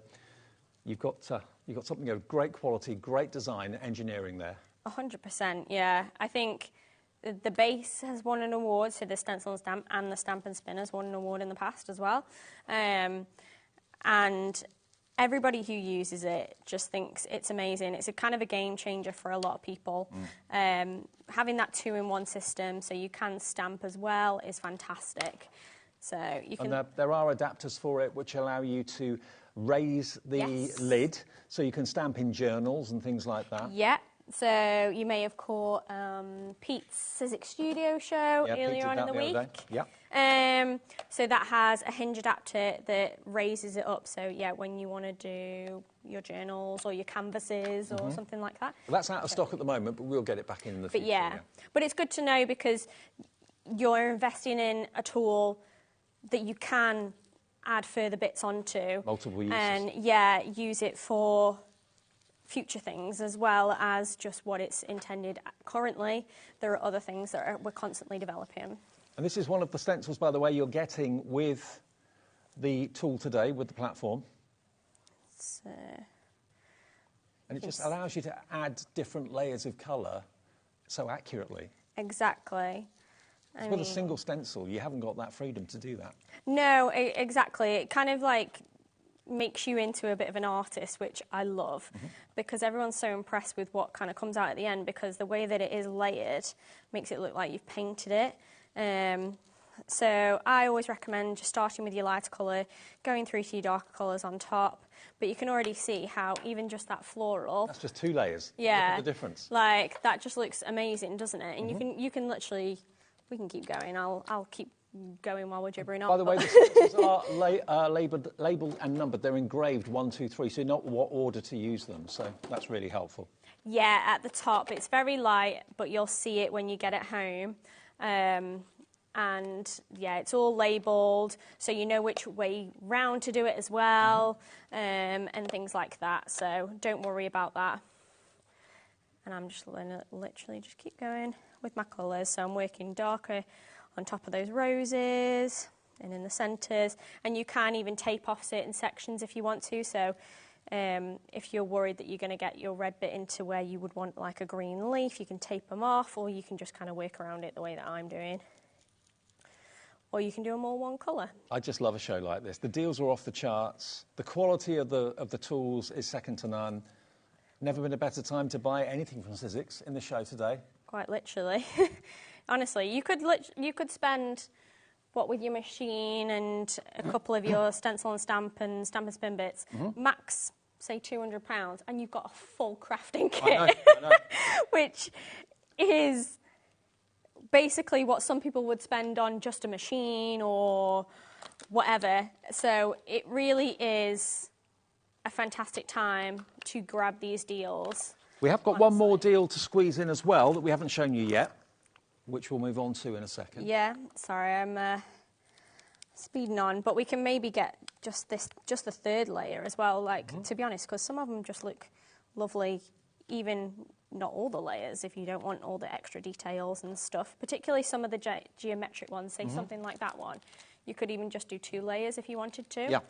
you've got something of great quality, great design, engineering there. 100%, yeah. I think the base has won an award, so the Stencil and Stamp, and the Stamp and Spin has won an award in the past as well. And everybody who uses it just thinks it's amazing. It's a kind of a game changer for a lot of people. Having that 2-in-1 system, so you can stamp as well, is fantastic. So you can. And there are adapters for it which allow you to raise the lid, so you can stamp in journals and things like that. Yeah. So you may have caught Pete's Sizzix Studio show earlier on in the week. Yeah. So that has a hinge adapter that raises it up. So yeah, when you want to do your journals or your canvases or something like that. Well, that's out of stock at the moment, but we'll get it back in the future. But yeah, but it's good to know, because you're investing in a tool that you can add further bits onto. Multiple uses. And yeah, use it for future things as well as just what it's intended currently. There are other things that we're constantly developing. And this is one of the stencils, by the way, you're getting with the tool today, with the platform. And it just allows you to add different layers of colour so accurately. Exactly. With a single stencil, you haven't got that freedom to do that. No, exactly. It kind of like makes you into a bit of an artist, which I love, because everyone's so impressed with what kind of comes out at the end, because the way that it is layered makes it look like you've painted it. So I always recommend just starting with your lighter colour, going through to your darker colours on top, but you can already see how even just that floral... That's just 2 layers. Yeah. Look at the difference. Like, that just looks amazing, doesn't it? And you can literally... We can keep going. I'll keep going while we're gibbering on. By the way, the stencils are labelled and numbered. They're engraved 1, 2, 3, so you know what order to use them. So that's really helpful. Yeah, at the top. It's very light, but you'll see it when you get it home. And yeah, it's all labelled, so you know which way round to do it as well, and things like that. So don't worry about that. And I'm just going to literally just keep going with my colours. So I'm working darker on top of those roses and in the centres. And you can even tape off certain sections if you want to. So if you're worried that you're going to get your red bit into where you would want like a green leaf, you can tape them off, or you can just kind of work around it the way that I'm doing. Or you can do them all one colour. I just love a show like this. The deals are off the charts. The quality of the tools is second to none. Never been a better time to buy anything from Sizzix in the show today. Quite literally. Honestly, you could spend, what with your machine and a couple of your stencil and stamp and spin bits, max, say £200, and you've got a full crafting kit. I know. Which is basically what some people would spend on just a machine or whatever. So it really is a fantastic time to grab these deals. We have got one more deal to squeeze in as well that we haven't shown you yet, which we'll move on to in a second. Yeah, sorry, I'm speeding on, but we can maybe get just the third layer as well, like, to be honest, because some of them just look lovely, even not all the layers, if you don't want all the extra details and stuff, particularly some of the geometric ones, say something like that one. You could even just do 2 layers if you wanted to.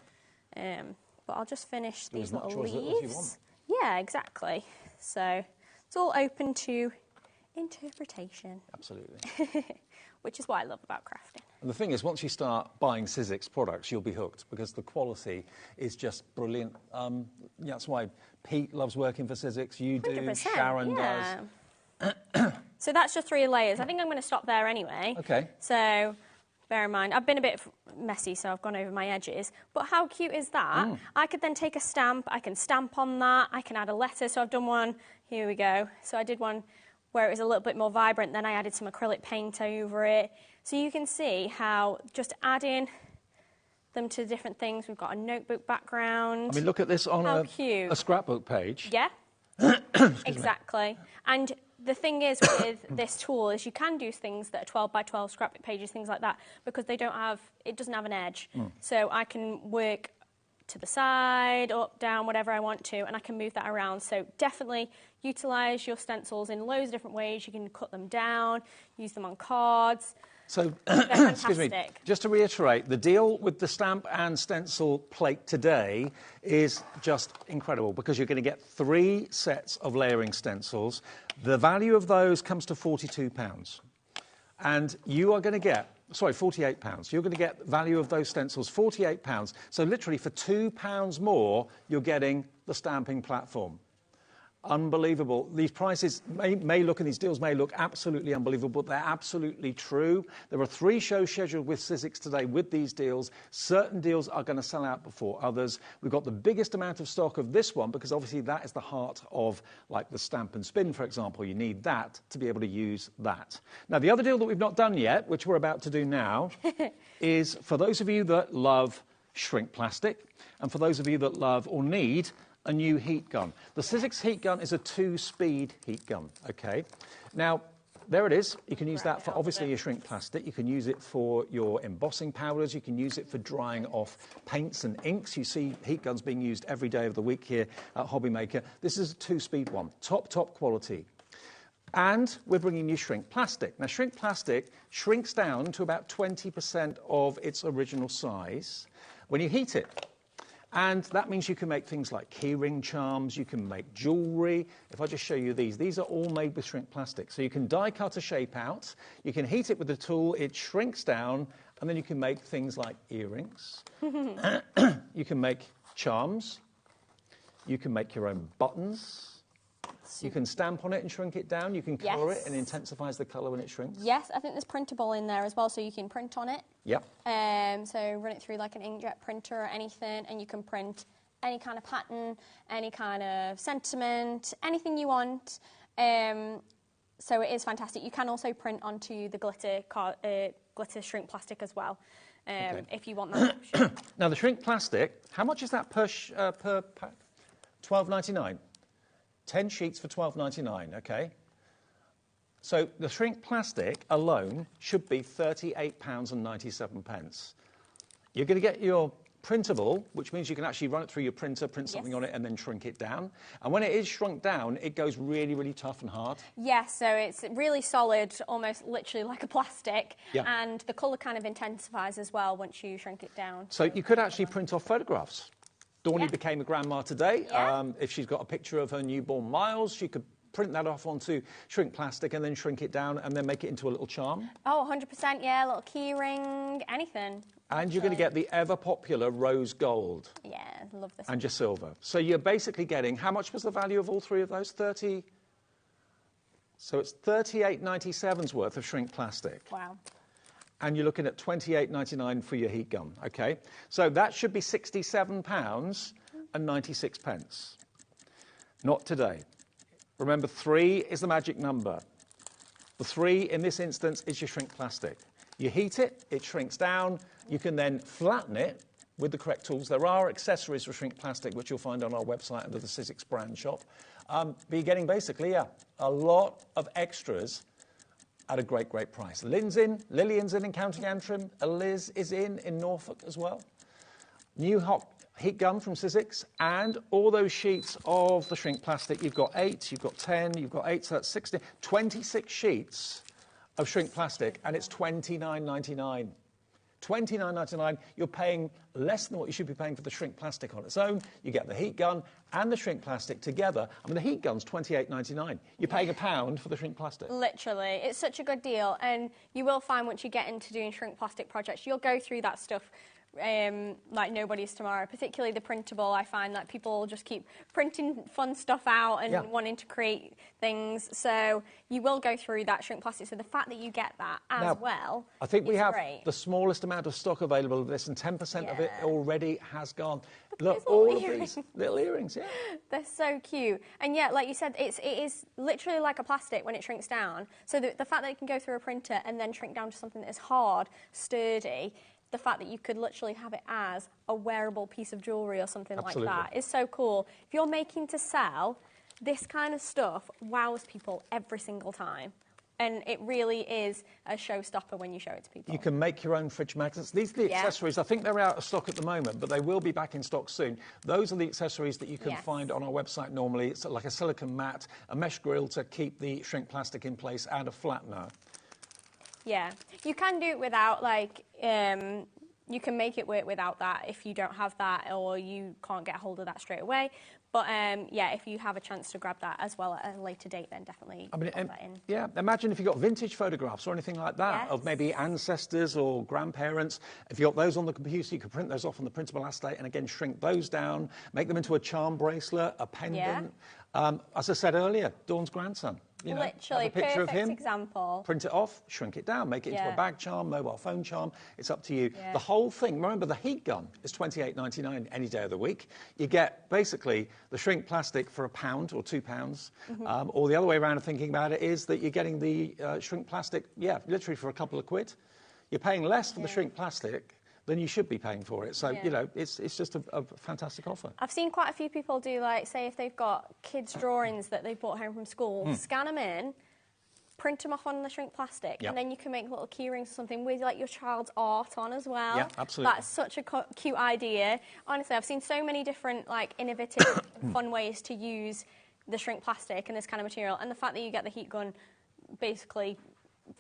Yeah. But I'll just finish Do these as much little or as leaves. little as you want. Yeah, exactly. So it's all open to interpretation. Absolutely. Which is what I love about crafting. And the thing is, once you start buying Sizzix products, you'll be hooked, because the quality is just brilliant. That's why Pete loves working for Sizzix. You do, 100%, Sharon does. So that's your 3 layers. I think I'm going to stop there anyway. Okay. So bear in mind, I've been a bit messy, so I've gone over my edges. But how cute is that? I could then take a stamp, I can stamp on that, I can add a letter. So I've done one, here we go. So I did one where it was a little bit more vibrant. Then I added some acrylic paint over it. So you can see how just adding them to different things. We've got a notebook background. I mean, look at this on a scrapbook page. Yeah, exactly. And the thing is with this tool is you can do things that are 12 by 12 scrapbook pages, things like that, because it doesn't have an edge. So I can work to the side, up, down, whatever I want to, and I can move that around. So definitely utilise your stencils in loads of different ways. You can cut them down, use them on cards. So, They're excuse me, fantastic. just to reiterate, the deal with the stamp and stencil plate today is just incredible because you're going to get 3 sets of layering stencils. The value of those comes to £42. And you are going to get, sorry, £48. You're going to get the value of those stencils, £48. So literally for £2 more, you're getting the stamping platform. Unbelievable. These prices may look, and these deals may look absolutely unbelievable, but they're absolutely true. There are 3 shows scheduled with Sizzix today with these deals. Certain deals are going to sell out before others. We've got the biggest amount of stock of this one because obviously that is the heart of, like, the stamp and spin, for example. You need that to be able to use that. Now, the other deal that we've not done yet, which we're about to do now, is for those of you that love shrink plastic, and for those of you that love or need a new heat gun. The Sizzix heat gun is a 2-speed heat gun, okay? Now, there it is. You can use that for, obviously, your shrink plastic. You can use it for your embossing powders. You can use it for drying off paints and inks. You see heat guns being used every day of the week here at HobbyMaker. This is a 2-speed one, top quality. And we're bringing you shrink plastic. Now, shrink plastic shrinks down to about 20% of its original size when you heat it. And that means you can make things like keyring charms, you can make jewellery. If I just show you these are all made with shrink plastic. So you can die cut a shape out, you can heat it with the tool, it shrinks down, and then you can make things like earrings. You can make charms, you can make your own buttons. You can stamp on it and shrink it down. You can colour it and it intensifies the colour when it shrinks. Yes, I think there's printable in there as well, so you can print on it. Yep. So run it through like an inkjet printer or anything, and you can print any kind of pattern, any kind of sentiment, anything you want. So it is fantastic. You can also print onto the glitter shrink plastic as well, if you want that option. Now, the shrink plastic, how much is that per pack? $12.99. 10 sheets for $12.99, okay? So the shrink plastic alone should be £38.97. You're going to get your printable, which means you can actually run it through your printer, print something on it, and then shrink it down. And when it is shrunk down, it goes really, really tough and hard. Yes, so it's really solid, almost literally like a plastic. Yeah. And the colour kind of intensifies as well once you shrink it down. So you could actually print off photographs. Dawny became a grandma today. Yeah. If she's got a picture of her newborn Miles, she could print that off onto shrink plastic and then shrink it down and then make it into a little charm. Oh, 100%, yeah, a little key ring, anything. And you're going to get the ever-popular rose gold. Yeah, love this. And your silver. So you're basically getting, how much was the value of all 3 of those? 30? So it's $38.97's worth of shrink plastic. Wow. And you're looking at $28.99 for your heat gun, okay? So that should be £67.96. Not today. Remember, 3 is the magic number. The 3 in this instance is your shrink plastic. You heat it, it shrinks down. You can then flatten it with the correct tools. There are accessories for shrink plastic, which you'll find on our website under the Sizzix brand shop. But you're getting basically, a lot of extras at a great, great price. Lillian's in County Antrim. Liz is in Norfolk as well. New hot heat gun from Sizzix, and all those sheets of the shrink plastic. You've got 8, you've got 10, you've got 8, so that's 16, 26 sheets of shrink plastic, and it's $29.99. $29.99, you're paying less than what you should be paying for the shrink plastic on its own. You get the heat gun and the shrink plastic together. I mean, the heat gun's $28.99. You're paying £1 for the shrink plastic. Literally. It's such a good deal. And you will find once you get into doing shrink plastic projects, you'll go through that stuff like nobody's tomorrow, particularly the printable. I find that people just keep printing fun stuff out and wanting to create things. So you will go through that shrink plastic. So the fact that you get that as well, I think we have great. the smallest amount of stock available of this, and 10% of it already has gone. Look, all of these little earrings, They're so cute. And yeah, like you said, it is literally like a plastic when it shrinks down. So the fact that it can go through a printer and then shrink down to something that is hard, sturdy, the fact that you could literally have it as a wearable piece of jewellery or something like that is so cool. If you're making to sell, this kind of stuff wows people every single time. And it really is a showstopper when you show it to people. You can make your own fridge magnets. These are the accessories. I think they're out of stock at the moment, but they will be back in stock soon. Those are the accessories that you can find on our website normally. It's like a silicone mat, a mesh grill to keep the shrink plastic in place, and a flattener. Yeah. You can do it without, like, you can make it work without that if you don't have that or you can't get a hold of that straight away. But, yeah, if you have a chance to grab that as well at a later date, then definitely pop that in. Yeah, imagine if you've got vintage photographs or anything like that of maybe ancestors or grandparents. If you've got those on the computer, you can print those off on the printable acetate and, again, shrink those down, make them into a charm bracelet, a pendant. As I said earlier, Dawn's grandson. You know, literally, have a picture of him, example. Print it off, shrink it down, make it into a bag charm, mobile phone charm. It's up to you. The whole thing, remember, the heat gun is $28.99 any day of the week. You get, basically, the shrink plastic for £1 or £2. Or the other way around of thinking about it is that you're getting the shrink plastic, literally for a couple of quid. You're paying less for the shrink plastic than you should be paying for it. So, you know, it's just a fantastic offer. I've seen quite a few people do, like, say if they've got kids' drawings that they've brought home from school, scan them in, print them off on the shrink plastic, and then you can make little key rings or something with, like, your child's art on as well. Yeah, absolutely. That's such a cute idea. Honestly, I've seen so many different, like, innovative, fun ways to use the shrink plastic and this kind of material. And the fact that you get the heat gun basically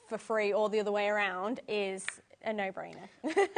for free or the other way around is a no-brainer.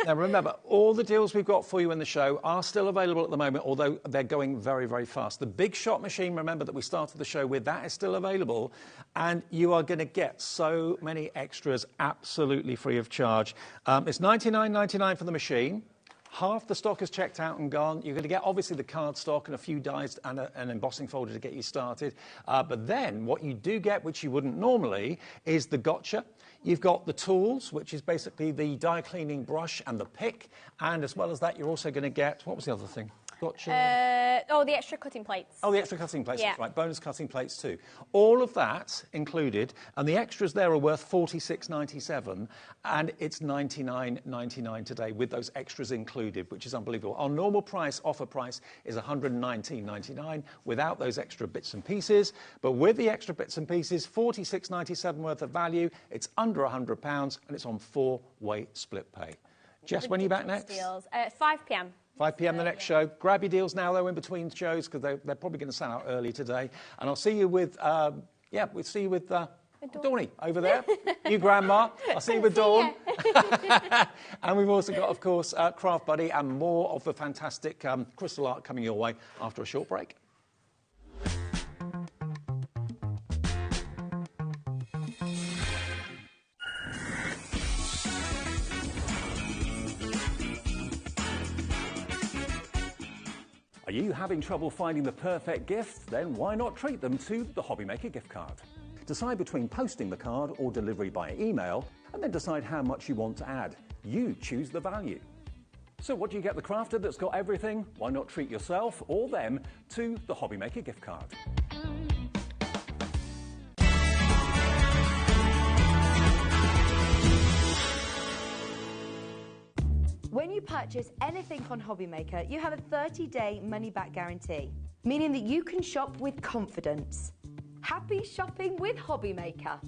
Now, remember, all the deals we've got for you in the show are still available at the moment, although they're going very, very fast. The big shot machine, remember, that we started the show with, that is still available, and you are going to get so many extras absolutely free of charge. It's $99.99 for the machine. Half the stock is checked out and gone. You're going to get, obviously, the card stock and a few dies and an embossing folder to get you started. But then what you do get, which you wouldn't normally, is the gotcha. You've got the tools, which is basically the die cleaning brush and the pick. And as well as that, you're also going to get, what was the other thing? Gotcha. The extra cutting plates. Oh, the extra cutting plates, that's right. Bonus cutting plates too. All of that included, and the extras there are worth $46.97, and it's $99.99 today with those extras included, which is unbelievable. Our normal price, offer price, is $119.99 without those extra bits and pieces, but with the extra bits and pieces, $46.97 worth of value. It's under £100, and it's on 4-way split pay. Jess, when are you back next? Deals. 5 p.m. 5 p.m. the next show. Grab your deals now, though, in between shows, because they're probably going to sell out early today. And I'll see you with, we'll see you with Dawny over there. You, Grandma. I'll see you with Dawn. And we've also got, of course, Craft Buddy and more of the fantastic crystal art coming your way after a short break. Are you having trouble finding the perfect gift? Then why not treat them to the HobbyMaker gift card? Decide between posting the card or delivery by email, and then decide how much you want to add. You choose the value. So what do you get the crafter that's got everything? Why not treat yourself or them to the HobbyMaker gift card? When you purchase anything on HobbyMaker, you have a 30-day money-back guarantee, meaning that you can shop with confidence. Happy shopping with HobbyMaker.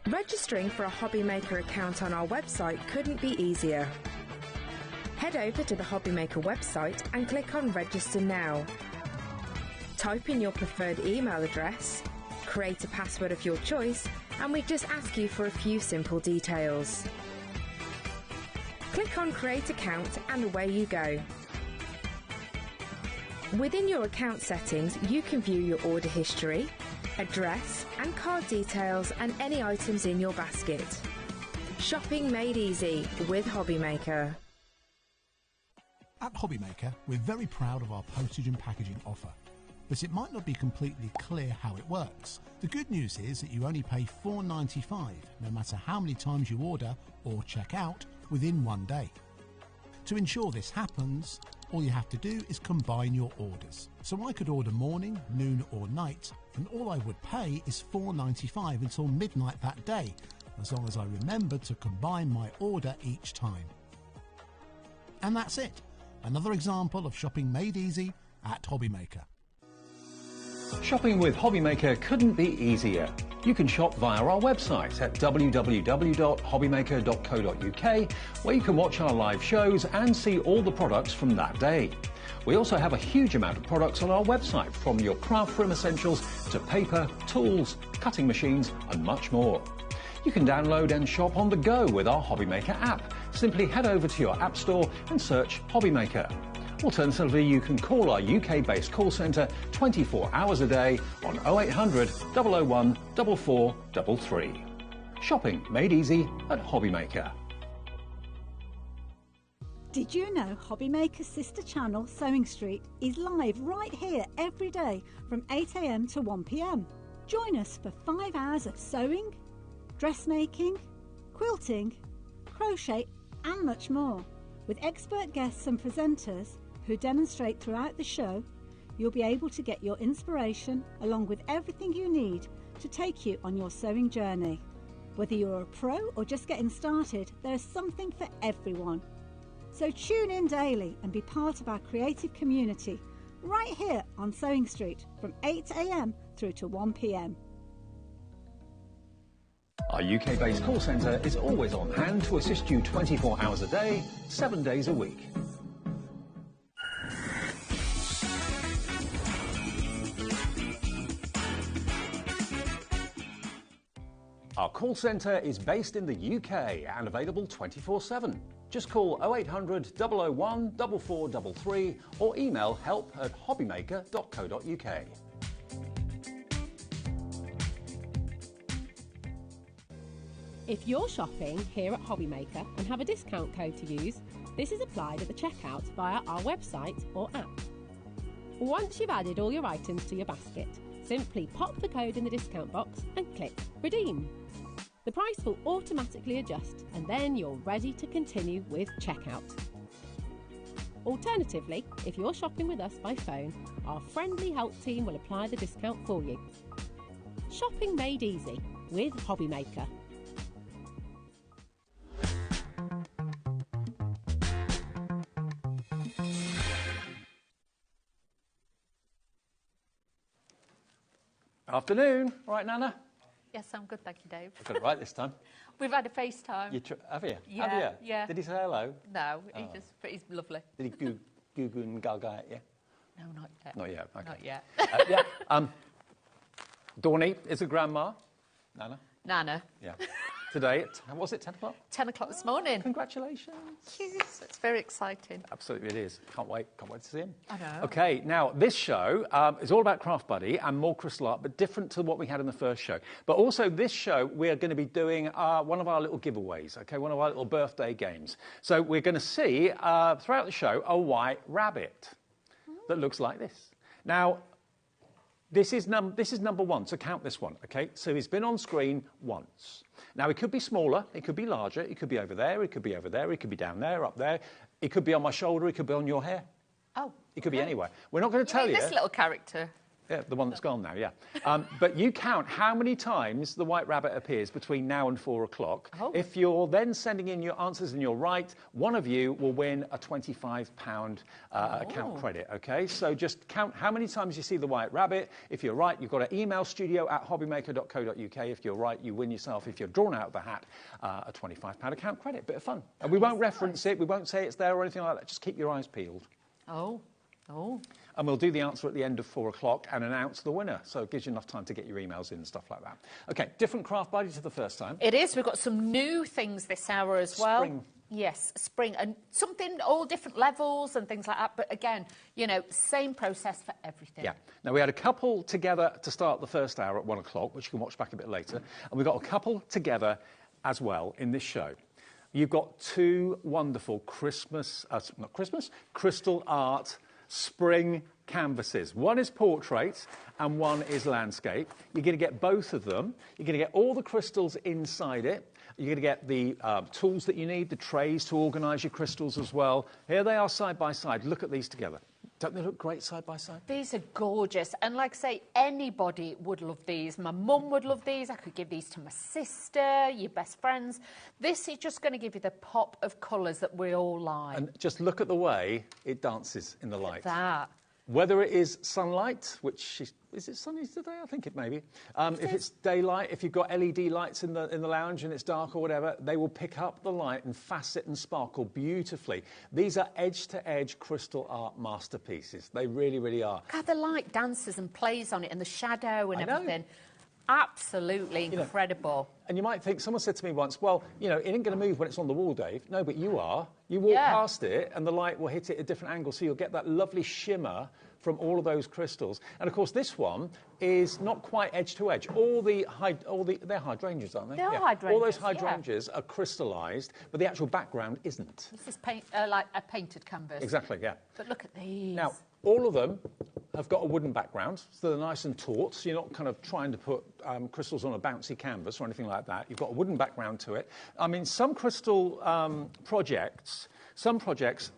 Registering for a HobbyMaker account on our website couldn't be easier. Head over to the HobbyMaker website and click on Register Now. Type in your preferred email address, create a password of your choice, and we just ask you for a few simple details. Click on Create Account and away you go. Within your account settings, you can view your order history, address and card details and any items in your basket. Shopping made easy with HobbyMaker. At HobbyMaker, we're very proud of our postage and packaging offer, but it might not be completely clear how it works. The good news is that you only pay $4.95 no matter how many times you order or check out within 1 day. To ensure this happens, all you have to do is combine your orders. So I could order morning, noon or night, and all I would pay is $4.95 until midnight that day, as long as I remember to combine my order each time. And that's it. Another example of shopping made easy at HobbyMaker. Shopping with HobbyMaker couldn't be easier. You can shop via our website at www.hobbymaker.co.uk, where you can watch our live shows and see all the products from that day. We also have a huge amount of products on our website, from your craft room essentials to paper, tools, cutting machines and much more. You can download and shop on the go with our HobbyMaker app. Simply head over to your app store and search HobbyMaker. Alternatively, you can call our UK-based call centre 24 hours a day on 0800 001 4433. Shopping made easy at HobbyMaker. Did you know HobbyMaker's sister channel, Sewing Street, is live right here every day from 8 AM to 1 PM? Join us for 5 hours of sewing, dressmaking, quilting, crochet and much more. With expert guests and presenters who demonstrate throughout the show, you'll be able to get your inspiration along with everything you need to take you on your sewing journey. Whether you're a pro or just getting started, there's something for everyone. So tune in daily and be part of our creative community right here on Sewing Street from 8 AM through to 1 PM. Our UK-based call centre is always on hand to assist you 24 hours a day, 7 days a week. Our call centre is based in the UK and available 24/7. Just call 0800 001 4433 or email help@hobbymaker.co.uk. If you're shopping here at HobbyMaker and have a discount code to use, this is applied at the checkout via our website or app. Once you've added all your items to your basket, simply pop the code in the discount box and click Redeem. The price will automatically adjust and then you're ready to continue with checkout. Alternatively, if you're shopping with us by phone, our friendly help team will apply the discount for you. Shopping made easy with HobbyMaker. Afternoon. All right, Nana? Yes, I'm good, thank you, Dave. I got it right this time. We've had a FaceTime. Have you? Yeah, Have you? yeah. Did he say hello? No, Oh. he's lovely. Did he goo and gaga at you? No, not yet. Not yet, okay. Not yet. Yeah. Dawny is a grandma. Nana? Nana. Yeah. Today at, was it 10 o'clock? 10 o'clock this morning. Congratulations. Thank you. It's very exciting. Absolutely it is. Can't wait to see him. I know. Okay, now this show is all about Craft Buddy and more crystal art, but different to what we had in the first show. But also this show, we're going to be doing one of our little giveaways, okay, one of our little birthday games. So we're going to see, throughout the show, a white rabbit that looks like this. Now, this is number one, so count this one, okay? So he's been on screen once. Now, it could be smaller, it could be larger, it could be over there, it could be over there, it could be down there, up there. It could be on my shoulder, it could be on your hair. Oh. It could be anywhere. We're not going to tell you. This little character. Yeah, the one that's gone now, yeah. But you count how many times the white rabbit appears between now and 4 o'clock. Oh. If you're then sending in your answers and you're right, one of you will win a £25 account credit, OK? So just count how many times you see the white rabbit. If you're right, you've got to email studio@hobbymaker.co.uk. If you're right, you win yourself, if you're drawn out of the hat, a £25 account credit. Bit of fun. And we won't reference it, we won't say it's there or anything like that. Just keep your eyes peeled. Oh. And we'll do the answer at the end of 4 o'clock and announce the winner. So it gives you enough time to get your emails in and stuff like that. OK, different craft body to the first time. It is. We've got some new things this hour as well. Spring. Yes, spring. And something, all different levels and things like that. But again, you know, same process for everything. Yeah. Now, we had a couple together to start the first hour at 1 o'clock, which you can watch back a bit later. And we've got a couple together as well in this show. You've got two wonderful crystal art spring canvases. One is portrait and one is landscape. You're going to get both of them. You're going to get all the crystals inside it. You're going to get the tools that you need, the trays to organise your crystals as well. Here they are side by side. Look at these together. Don't they look great side by side? These are gorgeous. And like I say, anybody would love these. My mum would love these. I could give these to my sister, your best friends. This is just going to give you the pop of colours that we all like. And just look at the way it dances in the light. Look at that. Whether it is sunlight, which is it sunny today? I think it may be. If it's daylight, if you've got LED lights in the lounge and it's dark or whatever, they will pick up the light and facet and sparkle beautifully. These are edge-to-edge crystal art masterpieces. They really, really are. Look how the light dances and plays on it and the shadow and everything. Absolutely incredible. And you might think, someone said to me once, well, you know, it ain't going to move when it's on the wall, Dave. No, but you are. You walk past it and the light will hit it at a different angle, so you'll get that lovely shimmer from all of those crystals. And of course, this one is not quite edge to edge. They're hydrangeas, aren't they? They are hydrangeas. All those hydrangeas are crystallised, but the actual background isn't. This is like a painted canvas. Exactly, yeah. But look at these. Now, all of them have got a wooden background, so they're nice and taut, so you're not kind of trying to put crystals on a bouncy canvas or anything like that. You've got a wooden background to it. I mean, some crystal projects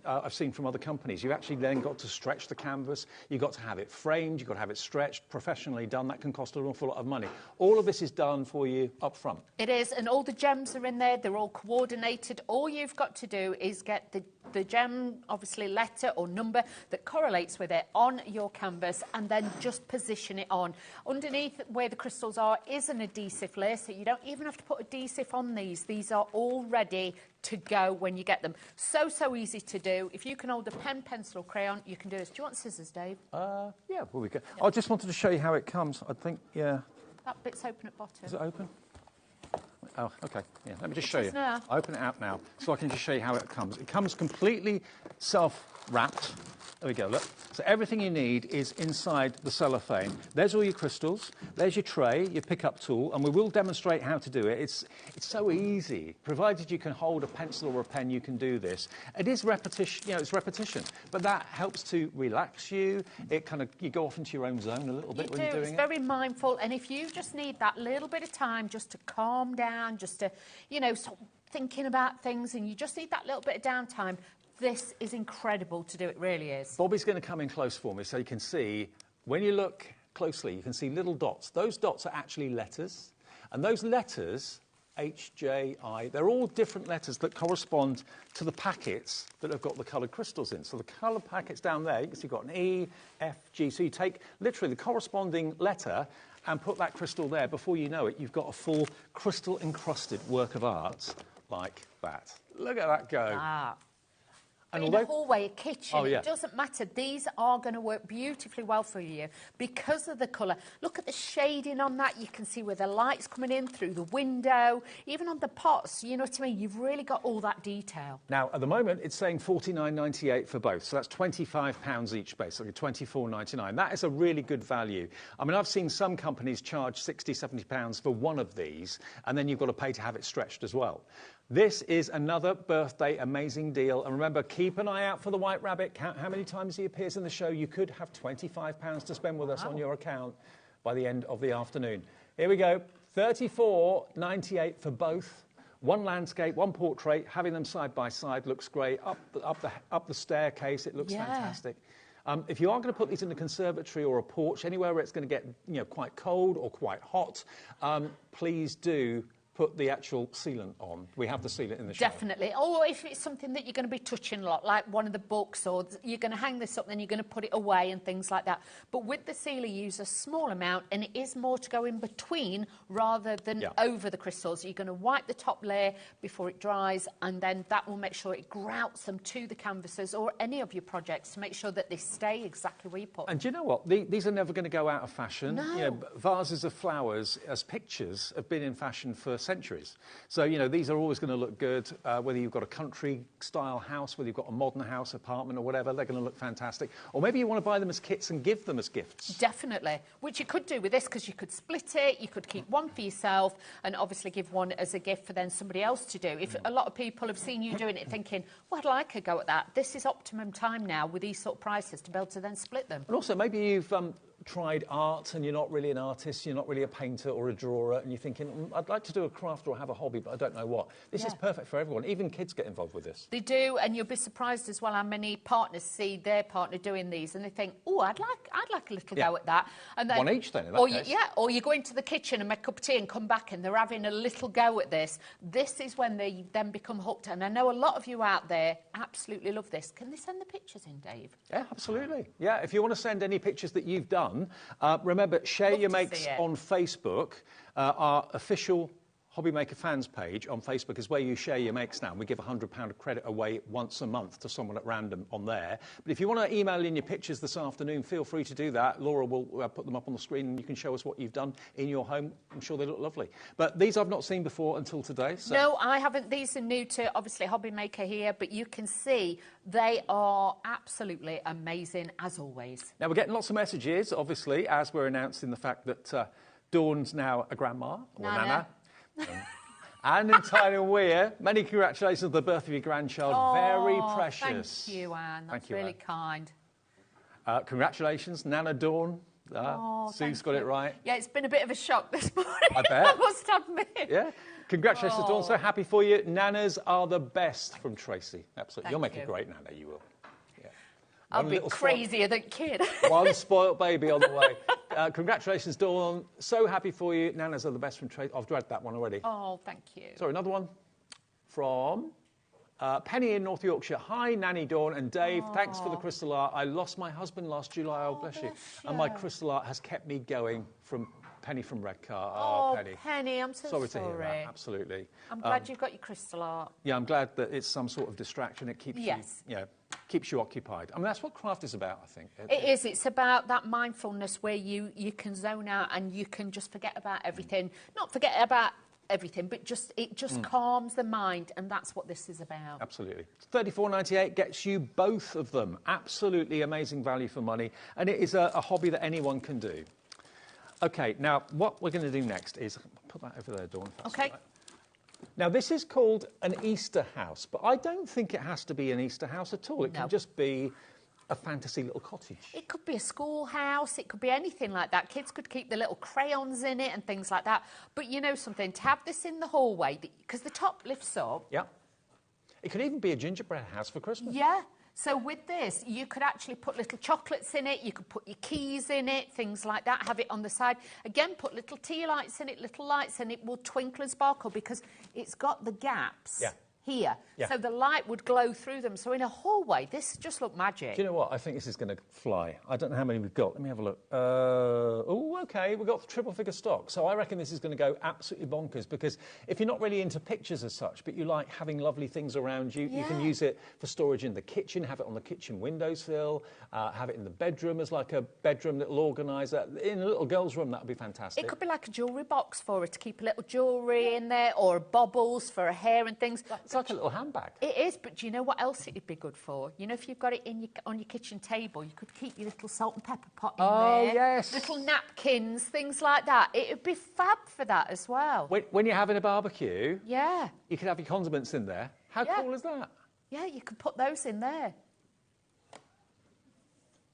I've seen from other companies, you've actually then got to stretch the canvas, you've got to have it framed, you've got to have it stretched, professionally done. That can cost an awful lot of money. All of this is done for you up front. It is, and all the gems are in there. They're all coordinated. All you've got to do is get the gem, obviously letter or number that correlates with it on your canvas, and then just position it on. Underneath where the crystals are is an adhesive layer, so you don't even have to put adhesive on these. These are all ready to go when you get them. So easy to do. If you can hold a pen, pencil or crayon, you can do this. Do you want scissors, Dave? Yeah, well, we go. I just wanted to show you how it comes. I think, yeah. That bit's open at bottom. Is it open? Oh, OK. Yeah, let me just show you. Now. Open it out now, so I can just show you how it comes. It comes completely self-wrapped. There we go, look. So everything you need is inside the cellophane. There's all your crystals. There's your tray, your pickup tool, and we will demonstrate how to do it. It's so easy. Provided you can hold a pencil or a pen, you can do this. It is repetition, it's repetition, but that helps to relax you. It kind of, you go off into your own zone a little bit when you're doing it. It's very mindful, and if you just need that little bit of time just to calm down, just to, stop thinking about things, and you just need that little bit of downtime, this is incredible to do. It really is. Bobby's going to come in close for me so you can see, when you look closely, you can see little dots. Those dots are actually letters. And those letters, H, J, I, they're all different letters that correspond to the packets that have got the coloured crystals in. So the coloured packets down there, you can see you've got an E, F, G. So you take literally the corresponding letter and put that crystal there. Before you know it, you've got a full crystal-encrusted work of art like that. Look at that go. And in a hallway, a kitchen, it doesn't matter. These are going to work beautifully well for you because of the colour. Look at the shading on that. You can see where the light's coming in through the window. Even on the pots, you know what I mean? You've really got all that detail. Now, at the moment, it's saying $49.98 for both. So that's £25 each, basically, $24.99. That is a really good value. I mean, I've seen some companies charge £60, £70 for one of these, and then you've got to pay to have it stretched as well. This is another birthday amazing deal. And remember, keep an eye out for the White Rabbit. Count how many times he appears in the show. You could have £25 to spend with us on your account by the end of the afternoon. Here we go. $34.98 for both. One landscape, one portrait. Having them side by side looks great. Up the staircase, it looks fantastic. If you are going to put these in the conservatory or a porch, anywhere where it's going to get quite cold or quite hot, please do put the actual sealant on. We have the sealant in the shop. Definitely. Or if it's something that you're going to be touching a lot, like one of the books, or you're going to hang this up, then you're going to put it away and things like that. But with the sealer, use a small amount, and it is more to go in between rather than over the crystals. You're going to wipe the top layer before it dries, and then that will make sure it grouts them to the canvases or any of your projects to make sure that they stay exactly where you put them. And do you know what? These are never going to go out of fashion. No. Vases of flowers as pictures have been in fashion for centuries. So, these are always going to look good, whether you've got a country-style house, whether you've got a modern house, apartment or whatever, they're going to look fantastic. Or maybe you want to buy them as kits and give them as gifts. Definitely, which you could do with this, because you could split it, you could keep one for yourself and obviously give one as a gift for then somebody else to do. If a lot of people have seen you doing it thinking, well, I'd like a go at that, this is optimum time now with these sort of prices to be able to then split them. And also, maybe you've tried art and you're not really an artist, you're not really a painter or a drawer, and you're thinking, I'd like to do a craft or have a hobby, but I don't know what. This is perfect for everyone. Even kids get involved with this. They do, and you'll be surprised as well how many partners see their partner doing these, and they think, oh, I'd like a little go at that. And then, one each then, in that case. Or you go into the kitchen and make a cup of tea and come back and they're having a little go at this. This is when they then become hooked. And I know a lot of you out there absolutely love this. Can they send the pictures in, Dave? Yeah, absolutely. Yeah, if you want to send any pictures that you've done, remember, share your makes on Facebook. Our official HobbyMaker fans page on Facebook is where you share your makes now. We give £100 of credit away once a month to someone at random on there. But if you want to email in your pictures this afternoon, feel free to do that. Laura will put them up on the screen and you can show us what you've done in your home. I'm sure they look lovely. But these I've not seen before until today. So. No, I haven't. These are new to, obviously, HobbyMaker here, but you can see they are absolutely amazing, as always. Now, we're getting lots of messages, obviously, as we're announcing the fact that Dawn's now a grandma, or Nana. And in Tyler Weir, many congratulations on the birth of your grandchild. Very precious. Thank you, Anne. That's really kind. Congratulations, Nana Dawn. Sue's got it right. Yeah, it's been a bit of a shock this morning. I bet. I must admit. Yeah. Congratulations, Dawn. So happy for you. Nanas are the best, from Tracy. Absolutely. You'll make a great Nana, you will. I'll be crazier than kid. One spoilt baby on the way. Congratulations, Dawn. So happy for you. Nanas are the best from Tracy. I've read that one already. Oh, thank you. Sorry, another one from Penny in North Yorkshire. Hi, Nanny, Dawn and Dave. Thanks for the crystal art. I lost my husband last July. Oh, bless you. And my crystal art has kept me going. From Penny from Redcar. Oh, Penny, I'm so sorry. Sorry to hear that, absolutely. I'm glad you've got your crystal art. Yeah, I'm glad that it's some sort of distraction. It keeps keeps you occupied. I mean, that's what craft is about, I think. It is. It's about that mindfulness where you can zone out and you can just forget about everything. Not forget about everything, but it just calms the mind, and that's what this is about. Absolutely. $34.98 gets you both of them. Absolutely amazing value for money, and it is a hobby that anyone can do. Okay, now what we're going to do next is put that over there, Dawn. Okay. Right. Now, this is called an Easter house, but I don't think it has to be an Easter house at all. It can just be a fantasy little cottage. It could be a schoolhouse. It could be anything like that. Kids could keep the little crayons in it and things like that. But you know something, to have this in the hallway, because the top lifts up. Yeah. It could even be a gingerbread house for Christmas. Yeah. So with this, you could actually put little chocolates in it, you could put your keys in it, things like that, have it on the side. Again, put little tea lights in it, little lights, and it will twinkle and sparkle because it's got the gaps here. Yeah. So the light would glow through them. So in a hallway, this just looked magic. Do you know what? I think this is going to fly. I don't know how many we've got. Let me have a look. Oh, OK, we've got triple figure stock. So I reckon this is going to go absolutely bonkers because if you're not really into pictures as such, but you like having lovely things around you, you can use it for storage in the kitchen, have it on the kitchen windowsill, have it in the bedroom as like a bedroom little organiser. In a little girl's room, that would be fantastic. It could be like a jewellery box for her to keep a little jewellery in there, or bobbles for her hair and things. It's like a little handbag. It is, but do you know what else it would be good for? You know, if you've got it on your kitchen table, you could keep your little salt and pepper pot in there. Oh, yes. Little napkins, things like that. It would be fab for that as well. When you're having a barbecue, you could have your condiments in there. How cool is that? Yeah, you could put those in there.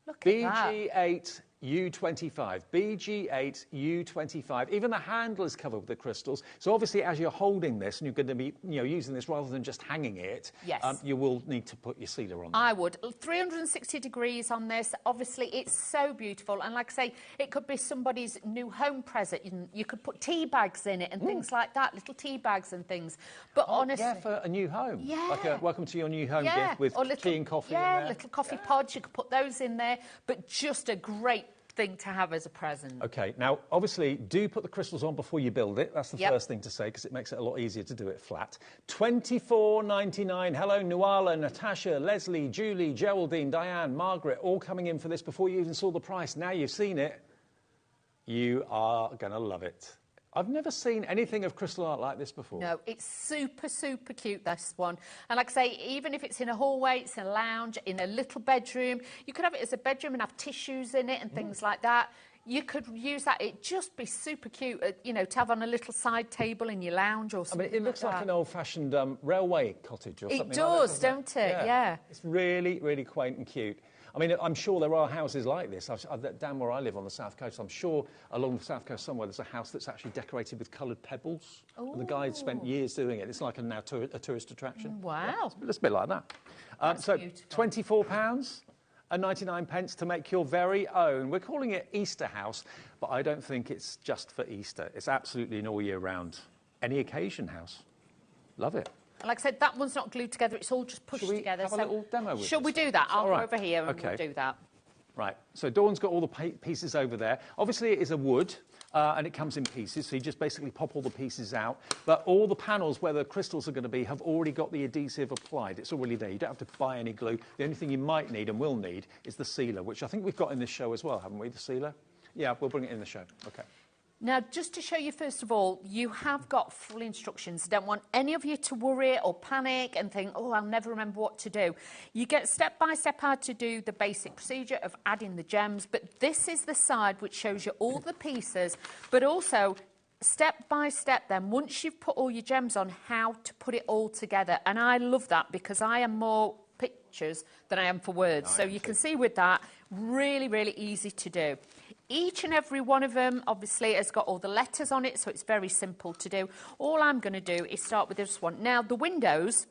Look at that. BG8 U25, BG8 U25. Even the handle is covered with the crystals. So obviously, as you're holding this and you're going to be, using this rather than just hanging it, yes, you will need to put your sealer on there. I would. 360 degrees on this. Obviously, it's so beautiful. And like I say, it could be somebody's new home present. You could put tea bags in it and things like that, little tea bags and things. But honestly, yeah, for a new home. Yeah. Like a welcome to your new home gift with tea and coffee in there. Yeah, little coffee pods. You could put those in there. But just a great thing to have as a present. Okay, now obviously do put the crystals on before you build it. That's the first thing to say because it makes it a lot easier to do it flat. $24.99. Hello, Nuala, Natasha, Leslie, Julie, Geraldine, Diane, Margaret, all coming in for this before you even saw the price. Now you've seen it, you are going to love it. I've never seen anything of crystal art like this before. No, it's super, super cute, this one. And like I say, even if it's in a hallway, it's in a lounge, in a little bedroom, you could have it as a bedroom and have tissues in it and things like that. You could use that. It'd just be super cute, to have on a little side table in your lounge or something. It looks like an old-fashioned railway cottage or something like that. It does, don't it? Yeah. It's really, really quaint and cute. I mean, I'm sure there are houses like this. Down where I live on the south coast, I'm sure along the south coast somewhere there's a house that's actually decorated with coloured pebbles. And the guy spent years doing it. It's like a tourist attraction. Wow. Yeah, it's a bit like that. So £24.99 to make your very own. We're calling it Easter House, but I don't think it's just for Easter. It's absolutely an all year round, any occasion house. Love it. Like I said, that one's not glued together. It's all just pushed together. Have a little demo with Shall we do that? I'll go over here and okay. we'll do that. Right. So Dawn's got all the pieces over there. Obviously, it is a wood, and it comes in pieces. So you just basically pop all the pieces out. But all the panels where the crystals are going to be have already got the adhesive applied. It's already there. You don't have to buy any glue. The only thing you might need and will need is the sealer, which I think we've got in this show as well, haven't we? The sealer. Yeah, we'll bring it in the show. Okay. Now, just to show you, first of all, you have got full instructions. I don't want any of you to worry or panic and think, oh, I'll never remember what to do. You get step by step how to do the basic procedure of adding the gems, but this is the side which shows you all the pieces, but also step by step then, once you've put all your gems on, how to put it all together. And I love that because I am more pictures than I am for words. So you can see with that, really, really easy to do. Each and every one of them, obviously, has got all the letters on it, so it's very simple to do. All I'm going to do is start with this one. Now, the windows,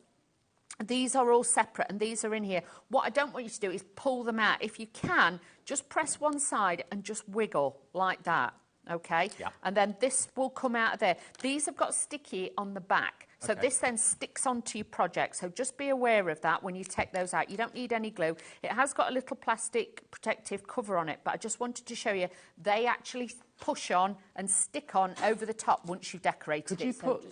these are all separate, and these are in here. What I don't want you to do is pull them out. If you can, just press one side and just wiggle like that, okay? Yeah. And then this will come out of there. These have got sticky on the back. So this then sticks onto your project. So just be aware of that when you take those out. You don't need any glue. It has got a little plastic protective cover on it, but I just wanted to show you they actually push on and stick on over the top once you've decorated it. Could you put,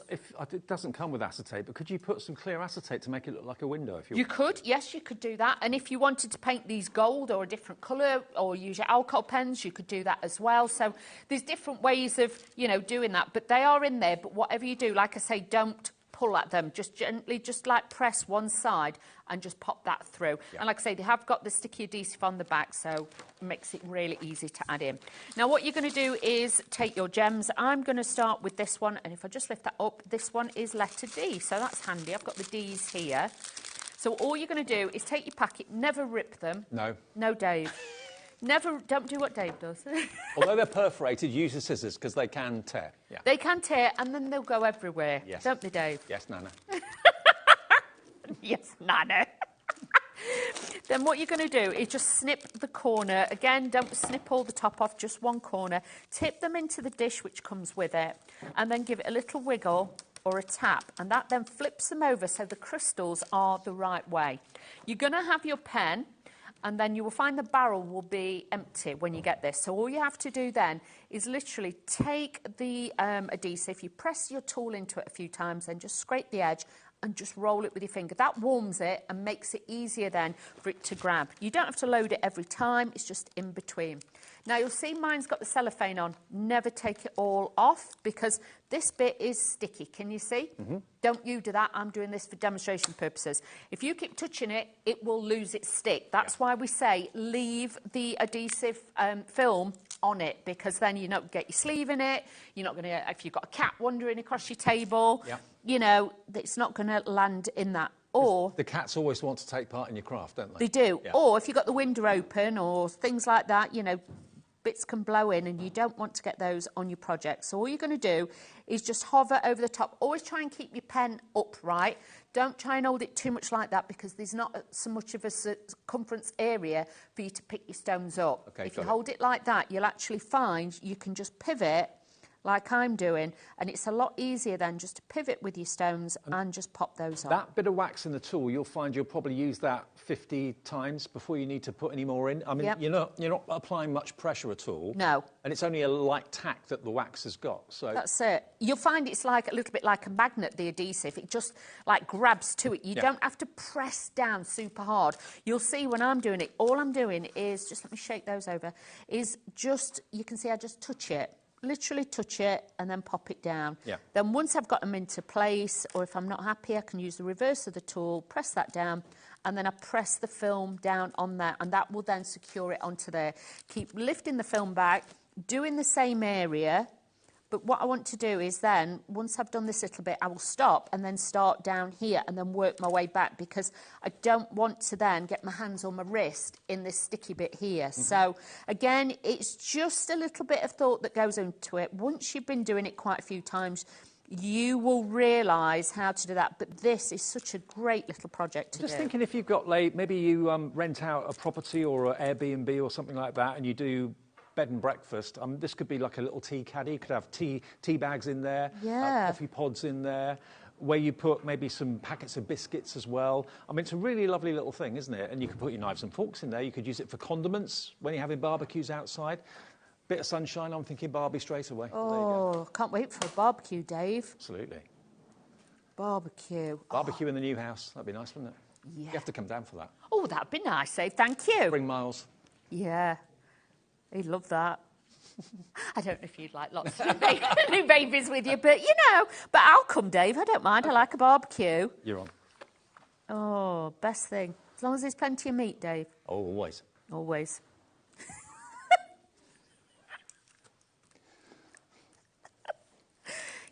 it doesn't come with acetate, but could you put some clear acetate to make it look like a window? If you could, yes, you could do that. And if you wanted to paint these gold or a different colour or use your alcohol pens, you could do that as well. So there's different ways of, doing that, but they are in there. But whatever you do, like I say, don't pull at them, just gently, just like press one side and just pop that through. Yeah. And like I say, they have got the sticky adhesive on the back, so it makes it really easy to add in. Now what you're going to do is take your gems. I'm going to start with this one, and if I just lift that up, this one is letter D, so that's handy. I've got the D's here. So all you're going to do is take your packet, never rip them. No. No, Dave. Don't do what Dave does. Although they're perforated, use the scissors because they can tear. Yeah. They can tear and then they'll go everywhere. Yes. Don't they, Dave? Yes, Nana. Yes, Nana. Then what you're going to do is just snip the corner. Again, don't snip all the top off, just one corner. Tip them into the dish which comes with it and then give it a little wiggle or a tap, and that then flips them over so the crystals are the right way. You're going to have your pen, and then you will find the barrel will be empty when you get this. So all you have to do then is literally take the adhesive, you press your tool into it a few times, then just scrape the edge and just roll it with your finger. That warms it and makes it easier then for it to grab. You don't have to load it every time, it's just in between. Now you'll see mine's got the cellophane on. Never take it all off because this bit is sticky. Can you see? Mm-hmm. Don't you do that. I'm doing this for demonstration purposes. If you keep touching it, it will lose its stick. That's why we say leave the adhesive film on it, because then you're not going to get your sleeve in it. You're not going to, if you've got a cat wandering across your table, it's not going to land in that. Or the cats always want to take part in your craft, don't they? They do. Yeah. Or if you've got the window open or things like that, bits can blow in and you don't want to get those on your project. So all you're going to do is just hover over the top. Always try and keep your pen upright. Don't try and hold it too much like that because there's not so much of a circumference area for you to pick your stones up. Okay, if you hold it like that, you'll actually find you can just pivot like I'm doing, and it's a lot easier then just to pivot with your stones and just pop those on. That bit of wax in the tool, you'll find you'll probably use that 50 times before you need to put any more in. I mean, you're not applying much pressure at all. No. And it's only a light tack that the wax has got. So that's it. You'll find it's like a little bit like a magnet, the adhesive. It just like grabs to it. You don't have to press down super hard. You'll see when I'm doing it, all I'm doing is, just let me shake those over, is just, you can see I just touch it. Literally touch it and then pop it down. Then once I've got them into place, or if I'm not happy, I can use the reverse of the tool, press that down, and then I press the film down on there, and that will then secure it onto there. Keep lifting the film back, doing the same area, but what I want to do is then, once I've done this little bit, I will stop and then start down here and then work my way back, because I don't want to then get my hands on my wrist in this sticky bit here. So again, it's just a little bit of thought that goes into it. Once you've been doing it quite a few times, you will realise how to do that. But this is such a great little project to do. Just thinking, if you've got, like, maybe you rent out a property or an Airbnb or something like that, and you do bed and breakfast. This could be like a little tea caddy. You could have tea bags in there, coffee pods in there, where you put maybe some packets of biscuits as well. I mean, it's a really lovely little thing, isn't it? And you can put your knives and forks in there. You could use it for condiments when you're having barbecues outside. Bit of sunshine, I'm thinking Barbie straight away. Oh, can't wait for a barbecue, Dave. Absolutely. Barbecue. Barbecue in the new house. That'd be nice, wouldn't it? Yeah. You have to come down for that. Oh, that'd be nice, Dave. Thank you. Bring Miles. Yeah. He'd love that. I don't know if you'd like lots of new babies with you, but, you know, but I'll come, Dave. I don't mind. I like a barbecue. You're on. Oh, best thing. As long as there's plenty of meat, Dave. Oh, always. Always.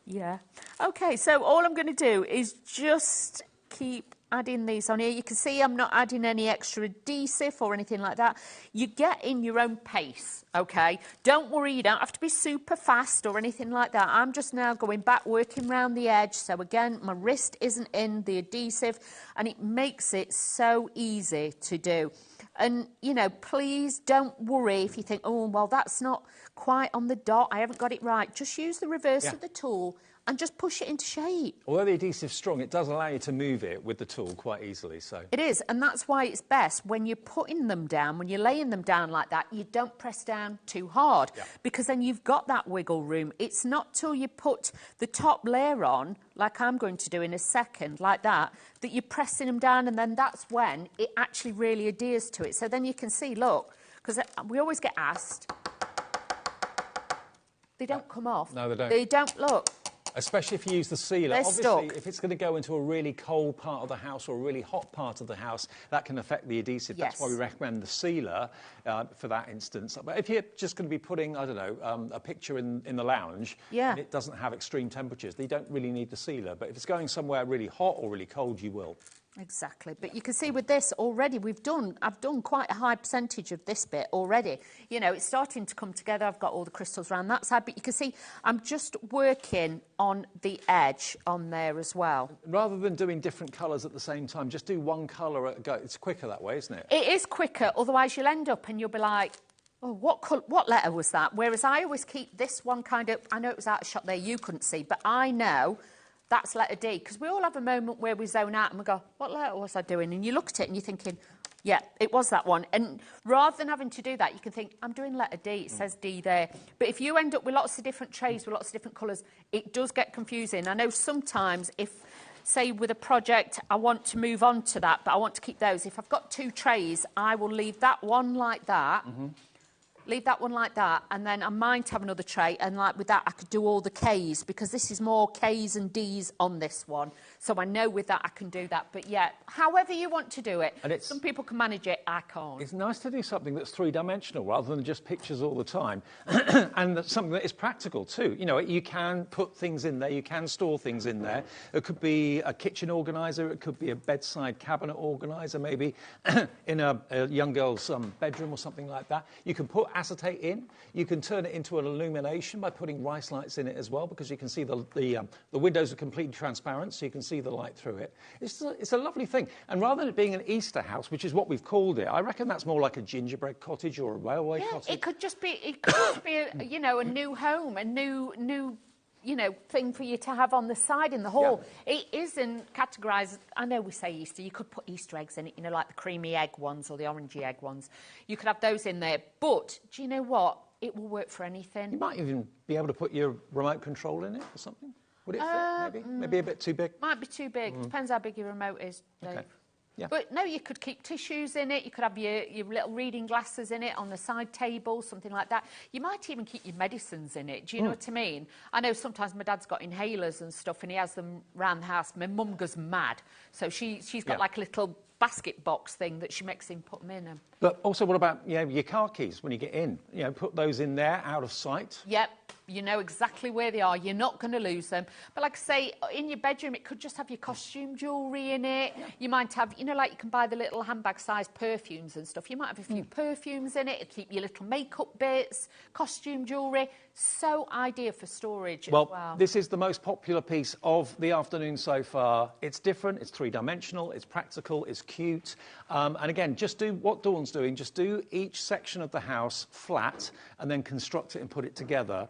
Yeah. Okay, so all I'm going to do is just keep adding these on here. You can see I'm not adding any extra adhesive or anything like that. You get in your own pace, okay? Don't worry, you don't have to be super fast or anything like that. I'm just now going back, working around the edge. So again, my wrist isn't in the adhesive, and it makes it so easy to do. And, you know, please don't worry if you think, oh, well, that's not quite on the dot, I haven't got it right. Just use the reverse of the tool and just push it into shape. Although the adhesive's strong, it does allow you to move it with the tool quite easily. So it is, and that's why it's best when you're putting them down, when you're laying them down like that, you don't press down too hard, because then you've got that wiggle room. It's not till you put the top layer on, like I'm going to do in a second, like that, that you're pressing them down, and then that's when it actually really adheres to it. So then you can see, look, because we always get asked, they don't come off. No, they don't. They don't, look. Especially if you use the sealer. They're Obviously, stuck. if it's going to go into a really cold part of the house or a really hot part of the house, that can affect the adhesive. Yes. That's why we recommend the sealer for that instance. But if you're just going to be putting, I don't know, a picture in the lounge, and it doesn't have extreme temperatures, you don't really need the sealer. But if it's going somewhere really hot or really cold, you will. Exactly, but you can see with this already, I've done quite a high percentage of this bit already. You know, it's starting to come together. I've got all the crystals around that side, but you can see I'm just working on the edge on there as well. Rather than doing different colours at the same time, just do one colour at a go. It's quicker that way, isn't it? It is quicker, otherwise you'll end up and you'll be like, oh, what letter was that? Whereas I always keep this one kind of, I know it was out of shot there, you couldn't see, but I know that's letter D, because we all have a moment where we zone out and we go, what letter was I doing? And you look at it and you're thinking, yeah, it was that one. And rather than having to do that, you can think, I'm doing letter D, it says D there. But if you end up with lots of different trays with lots of different colours, it does get confusing. I know sometimes if, say with a project, I want to move on to that, but I want to keep those. If I've got two trays, I will leave that one like that. Leave that one like that, and then I might have another tray, and like with that I could do all the K's, because this is more K's and D's on this one. So I know with that I can do that. But yeah, however you want to do it. And some people can manage it, I can't. It's nice to do something that's three-dimensional rather than just pictures all the time. And that's something that is practical too. You know, you can put things in there, you can store things in there. It could be a kitchen organiser, it could be a bedside cabinet organiser, maybe in a young girl's bedroom or something like that. You can put acetate in. You can turn it into an illumination by putting rice lights in it as well, because you can see the windows are completely transparent, so you can see the light through it. It's a lovely thing. And rather than it being an Easter house, which is what we've called it, I reckon that's more like a gingerbread cottage or a railway cottage. It could just be, you know, a new home, a new you know, thing for you to have on the side in the hall. Yeah. It isn't categorised. I know we say Easter. You could put Easter eggs in it, you know, like the creamy egg ones or the orangey egg ones. You could have those in there. But do you know what? It will work for anything. You might even be able to put your remote control in it or something. Would it fit, maybe? Maybe a bit too big? Might be too big. Depends how big your remote is, Dave. Okay. Yeah. But no, you could keep tissues in it. You could have your little reading glasses in it on the side table, something like that. You might even keep your medicines in it. Do you know what I mean? I know sometimes my dad's got inhalers and stuff, and he has them round the house. My mum goes mad, so she's got like a little basket box thing that she makes him put them in. But also, what about your car keys when you get in? You know, put those in there, out of sight. Yep. You know exactly where they are. You're not going to lose them. But like I say, in your bedroom, it could just have your costume jewellery in it. Yeah. You might have, you know, like you can buy the little handbag-sized perfumes and stuff. You might have a few perfumes in it. It'll keep your little makeup bits, costume jewellery. So ideal for storage as well. This is the most popular piece of the afternoon so far. It's different. It's three-dimensional. It's practical. It's cute. And again, just do what Dawn's doing. Just do each section of the house flat and then construct it and put it together.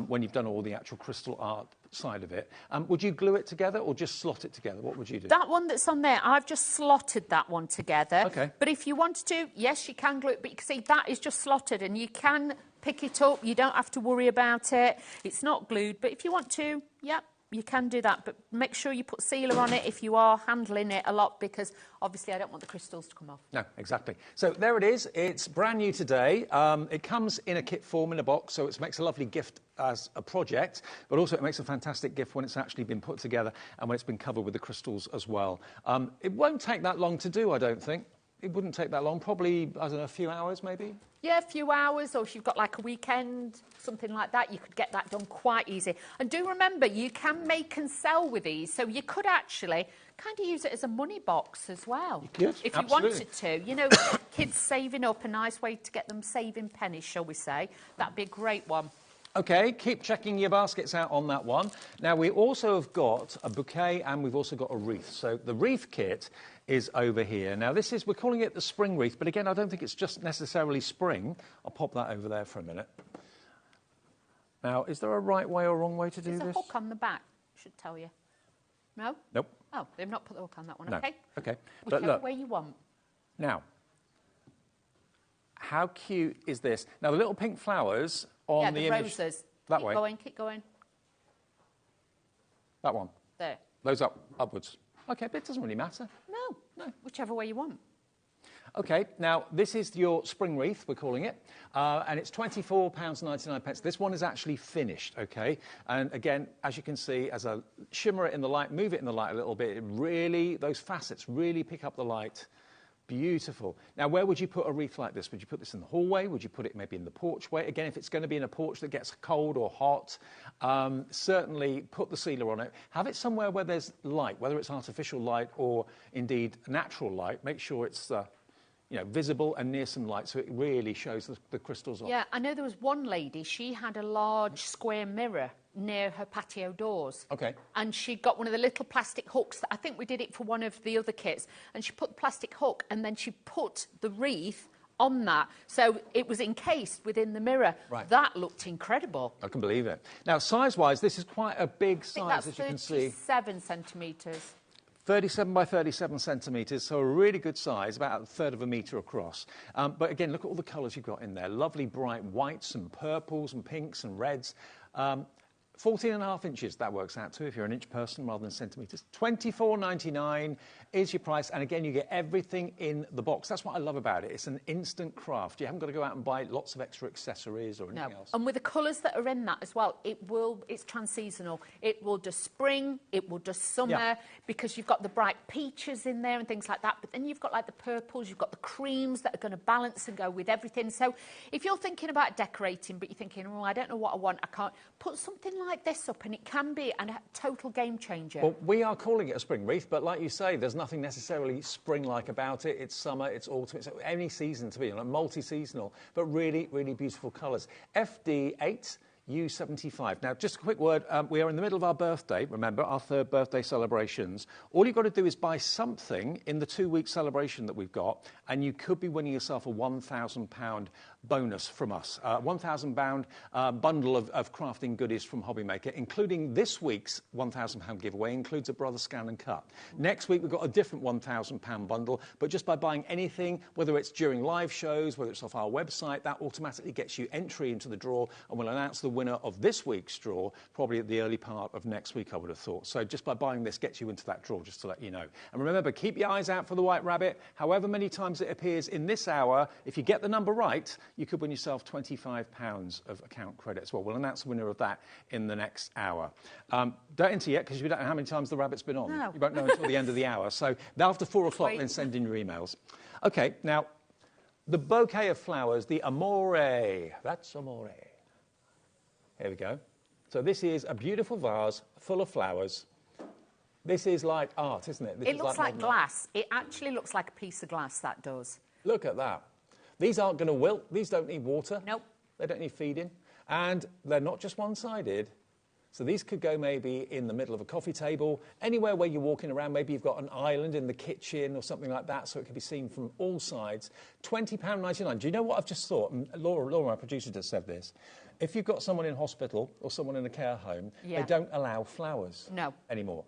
When you've done all the actual crystal art side of it. Would you glue it together or just slot it together? What would you do? That one that's on there, I've just slotted that one together. Okay. But if you wanted to, yes, you can glue it, but you can see that is just slotted and you can pick it up. You don't have to worry about it. It's not glued, but if you want to, yep, you can do that. But make sure you put sealer on it if you are handling it a lot, because obviously I don't want the crystals to come off. No, exactly. So there it is. It's brand new today. It comes in a kit form in a box, so it makes a lovely gift as a project, but also it makes a fantastic gift when it's actually been put together and when it's been covered with the crystals as well. It won't take that long to do, I don't think. It wouldn't take that long, probably, I don't know, a few hours maybe? Yeah, a few hours, or if you've got like a weekend, something like that, you could get that done quite easy. And do remember, you can make and sell with these, so you could actually kind of use it as a money box as well. You could, if you wanted to. You know, kids saving up, a nice way to get them saving pennies, shall we say. That'd be a great one. OK, keep checking your baskets out on that one. Now, we also have got a bouquet and we've also got a wreath. So the wreath kit is over here. Now, this is, we're calling it the spring wreath, but again, I don't think it's just necessarily spring. I'll pop that over there for a minute. Now, is there a right way or wrong way to do this? There's a hook on the back, should tell you. No? Nope. Oh, they've not put the hook on that one, no. OK? OK. Whichever but look, way you want. Now, how cute is this? Now, the little pink flowers on the image. Roses. That way. Keep going. That one. There. Those upwards. OK, but it doesn't really matter. No, whichever way you want. OK, now this is your spring wreath, we're calling it, and it's £24.99. This one is actually finished, OK? And again, as you can see, as I shimmer it in the light, move it in the light a little bit, it really, those facets really pick up the light. Beautiful. Now, where would you put a wreath like this? Would you put this in the hallway? Would you put it maybe in the porchway? Again, if it's going to be in a porch that gets cold or hot, certainly put the sealer on it. Have it somewhere where there's light, whether it's artificial light or indeed natural light. Make sure it's visible and near some light, so it really shows the crystals off. Yeah, I know there was one lady, she had a large square mirror near her patio doors. OK. And she got one of the little plastic hooks. I think we did it for one of the other kits. And she put the plastic hook and then she put the wreath on that. So it was encased within the mirror. Right. That looked incredible. I can believe it. Now, size-wise, this is quite a big size, as you can see. 37 centimetres. 37 by 37 centimetres, so a really good size, about a third of a metre across. But again, look at all the colours you've got in there. Lovely bright whites and purples and pinks and reds. 14.5 inches, that works out to, if you're an inch person rather than centimetres. £24.99 is your price, and again, you get everything in the box. That's what I love about it. It's an instant craft. You haven't got to go out and buy lots of extra accessories or anything else. And with the colours that are in that as well, it's trans-seasonal. It will do spring, it will do summer, because you've got the bright peaches in there and things like that, but then you've got like the purples, you've got the creams that are going to balance and go with everything. So if you're thinking about decorating, but you're thinking, oh, I don't know what I want, I can't, put something light this up and it can be a total game changer. Well, we are calling it a spring wreath, but like you say, there's nothing necessarily spring-like about it. It's summer, it's autumn, it's any season to be, multi-seasonal, but really, really beautiful colours. FD8. U75. Now, just a quick word. We are in the middle of our birthday, remember, our 3rd birthday celebrations. All you've got to do is buy something in the 2-week celebration that we've got, and you could be winning yourself a £1,000 bonus from us. £1,000 bundle of crafting goodies from HobbyMaker, including this week's £1,000 giveaway, includes a Brother Scan and Cut. Next week, we've got a different £1,000 bundle, but just by buying anything, whether it's during live shows, whether it's off our website, that automatically gets you entry into the draw, and we'll announce the winner of this week's draw probably at the early part of next week, I would have thought. So just by buying this gets you into that draw, just to let you know. And remember, keep your eyes out for the white rabbit. However many times it appears in this hour, if you get the number right, you could win yourself £25 of account credit as well. We'll announce the winner of that in the next hour. Don't enter yet, because we don't know how many times the rabbit's been on. No. You won't know until the end of the hour. So after 4 o'clock, then send in your emails. OK, now, the bouquet of flowers, the amore. That's amore. Here we go. So this is a beautiful vase full of flowers. This is like art, isn't it? This it looks like glass. It actually looks like a piece of glass, that does. Look at that. These aren't going to wilt. These don't need water. Nope. They don't need feeding. And they're not just one-sided. So these could go maybe in the middle of a coffee table, anywhere where you're walking around. Maybe you've got an island in the kitchen or something like that, so it can be seen from all sides. £20.99. Do you know what I've just thought? And Laura, my producer, just said this. If you've got someone in hospital or someone in a care home, they don't allow flowers anymore.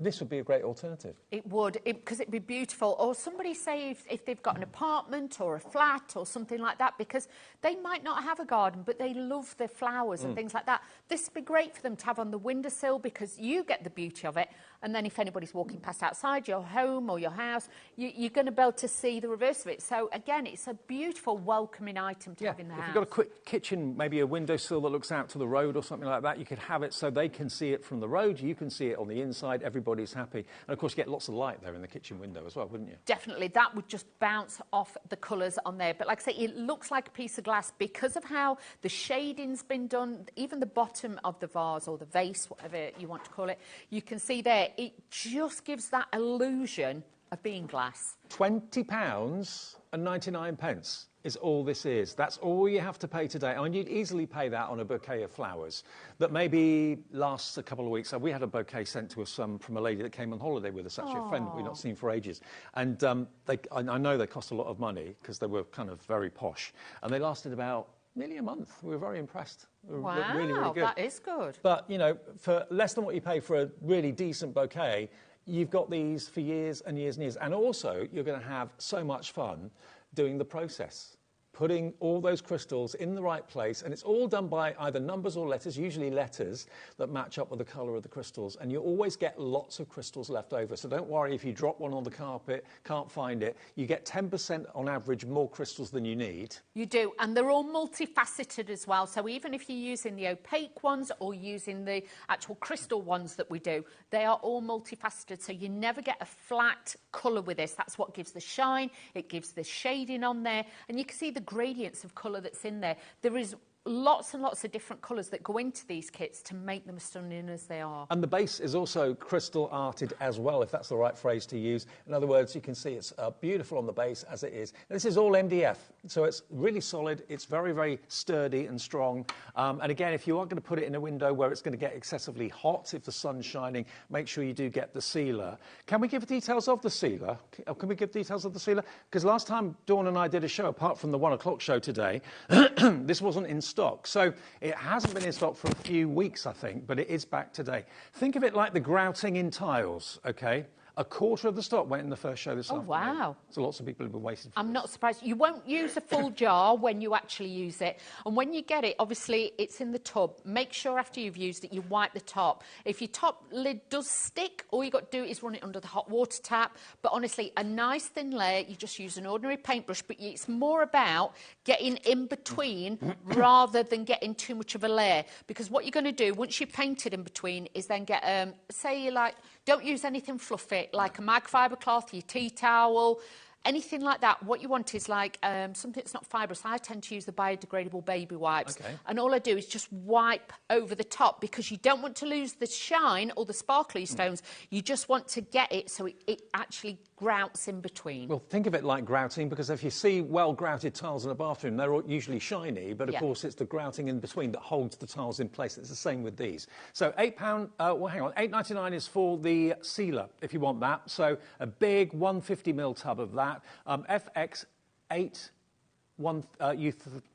This would be a great alternative. It would, because it'd be beautiful. Or somebody say if they've got an apartment or a flat or something like that, because they might not have a garden, but they love their flowers and things like that. This would be great for them to have on the windowsill, because you get the beauty of it. And then if anybody's walking past outside your home or your house, you're going to be able to see the reverse of it. So, again, it's a beautiful, welcoming item to have in the house. If you've got a quick kitchen, maybe a windowsill that looks out to the road or something like that, you could have it so they can see it from the road, you can see it on the inside, everybody's happy. And, of course, you get lots of light there in the kitchen window as well, wouldn't you? Definitely. That would just bounce off the colours on there. But, like I say, it looks like a piece of glass because of how the shading's been done. Even the bottom of the vase or the vase, whatever you want to call it, you can see there, it just gives that illusion of being glass. £20.99 is all this is. That's all you have to pay today. I mean, you'd easily pay that on a bouquet of flowers that maybe lasts a couple of weeks. So we had a bouquet sent to us from a lady that came on holiday with us, actually, a friend that we've not seen for ages. And I know they cost a lot of money because they were kind of very posh. And they lasted about nearly a month. We were very impressed. Wow, really, really good. That is good. But, you know, for less than what you pay for a really decent bouquet, you've got these for years and years and years. And also, you're going to have so much fun doing the process, putting all those crystals in the right place, and it's all done by either numbers or letters, usually letters that match up with the colour of the crystals, and you always get lots of crystals left over. So don't worry if you drop one on the carpet, can't find it. You get 10% on average more crystals than you need. You do, and they're all multifaceted as well. So even if you're using the opaque ones or using the actual crystal ones that we do, they are all multifaceted, so you never get a flat colour with this. That's what gives the shine, it gives the shading on there, and you can see the gradients of colour that's in there. There is lots and lots of different colours that go into these kits to make them as stunning as they are. And the base is also crystal arted as well, if that's the right phrase to use. In other words, you can see it's beautiful on the base as it is. This is all MDF, so it's really solid. It's very, very sturdy and strong. And again, if you are going to put it in a window where it's going to get excessively hot if the sun's shining, make sure you do get the sealer. Can we give details of the sealer? Can we give details of the sealer? Because last time Dawn and I did a show, apart from the 1 o'clock show today, this wasn't in stock. So it hasn't been in stock for a few weeks, I think, but it is back today. Think of it like the grouting in tiles, OK? A quarter of the stock went in the first show this afternoon. Oh, wow. So lots of people have been waiting for I'm not surprised. You won't use a full jar when you actually use it. And when you get it, obviously, it's in the tub. Make sure after you've used it, you wipe the top. If your top lid does stick, all you've got to do is run it under the hot water tap. But honestly, a nice thin layer, you just use an ordinary paintbrush, but it's more about getting in between rather than getting too much of a layer. Because what you're going to do, once you've painted in between, is then get, say, like, don't use anything fluffy, like a mag fibre cloth, your tea towel, anything like that. What you want is like something that's not fibrous. I tend to use the biodegradable baby wipes. Okay. And all I do is just wipe over the top because you don't want to lose the shine or the sparkly stones. You just want to get it so it actually grouts in between. Well, think of it like grouting, because if you see well-grouted tiles in a bathroom, they're usually shiny, but of course it's the grouting in between that holds the tiles in place. It's the same with these. So £8, well, hang on, £8.99 is for the sealer, if you want that. So a big 150ml tub of that, FX8. What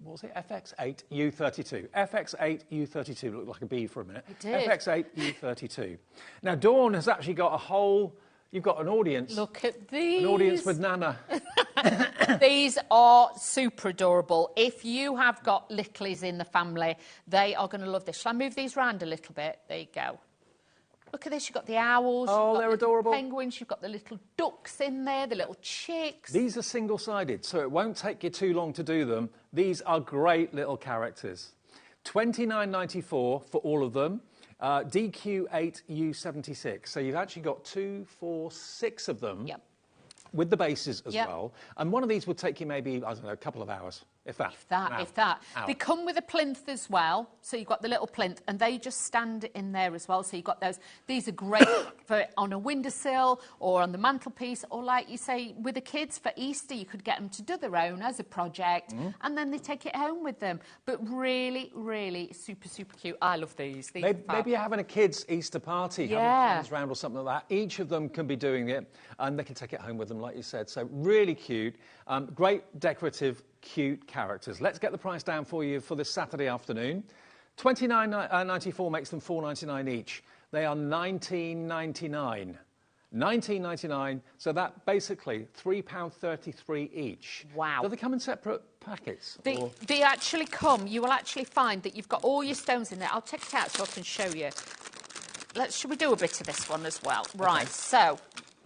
was it? FX8 U32. FX8 U32 looked like a bee for a minute. It did. FX8 U32. Now, Dawn has actually got a whole. You've got an audience. Look at these. An audience with Nana. These are super adorable. If you have got littlies in the family, they are going to love this. Shall I move these round a little bit? There you go. Look at this. You've got the owls. Oh, you've got they're the adorable. Penguins. You've got the little ducks in there, the little chicks. These are single-sided, so it won't take you too long to do them. These are great little characters. £29.94 for all of them. DQ8U76. So you've actually got 2, 4, 6 of them. Yep. With the bases as well. And one of these would take you maybe, I don't know, a couple of hours, if that. If that. They come with a plinth as well. So you've got the little plinth, and they just stand in there as well. So you've got those. These are great for on a windowsill or on the mantelpiece, or like you say, with the kids for Easter, you could get them to do their own as a project, and then they take it home with them. But really, really super, super cute. I love these. Maybe you're having a kids' Easter party, having friends round or something like that. Each of them can be doing it, and they can take it home with them, like you said. So really cute. Great decorative, cute characters. Let's get the price down for you for this Saturday afternoon. $29.94 makes them $4.99 each. They are $19.99. $19.99, so that basically £3.33 each. Wow. Do they come in separate packets? They actually come. You will actually find that you've got all your stones in there. I'll take it out so I can show you. Should we do a bit of this one as well? Okay. Right, so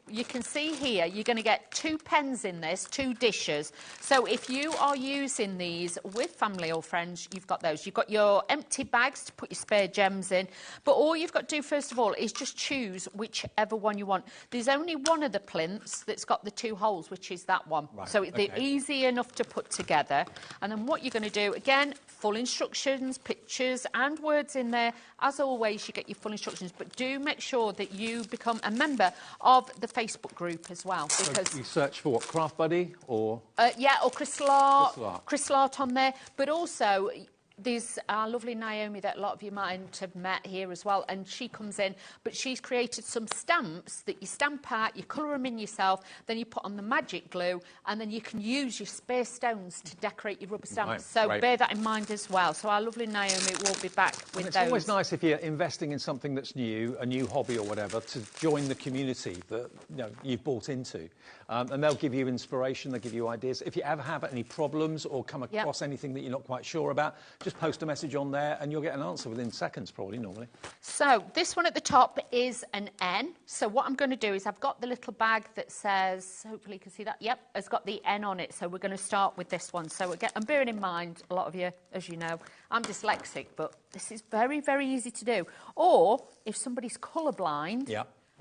you can see here, you're going to get 2 pens in this, 2 dishes. So if you are using these with family or friends, you've got those. You've got your empty bags to put your spare gems in. But all you've got to do, first of all, is just choose whichever one you want. There's only one of the plinths that's got the 2 holes, which is that one. Right, so they're easy enough to put together. And then what you're going to do, again, full instructions, pictures and words in there. As always, you get your full instructions. But do make sure that you become a member of the Facebook group as well. Because so you search for what, Craft Buddy or? Or Crystal Art. Crystal Art on there. But also, there's our lovely Naomi that a lot of you might have met here as well, and she comes in, but she's created some stamps that you stamp out, you colour them in yourself, then you put on the magic glue, and then you can use your spare stones to decorate your rubber stamps. Right, so bear that in mind as well. So our lovely Naomi will be back with those. It's always nice if you're investing in something that's new, a new hobby or whatever, to join the community that you've bought into. And they'll give you inspiration, they'll give you ideas. If you ever have any problems or come across anything that you're not quite sure about, just post a message on there and you'll get an answer within seconds, probably, normally. So this one at the top is an N. So what I'm going to do is I've got the little bag that says, hopefully you can see that, yep, it's got the N on it. So we're going to start with this one. So again, I'm bearing in mind, a lot of you, as you know, I'm dyslexic, but this is very, very easy to do. Or if somebody's colourblind,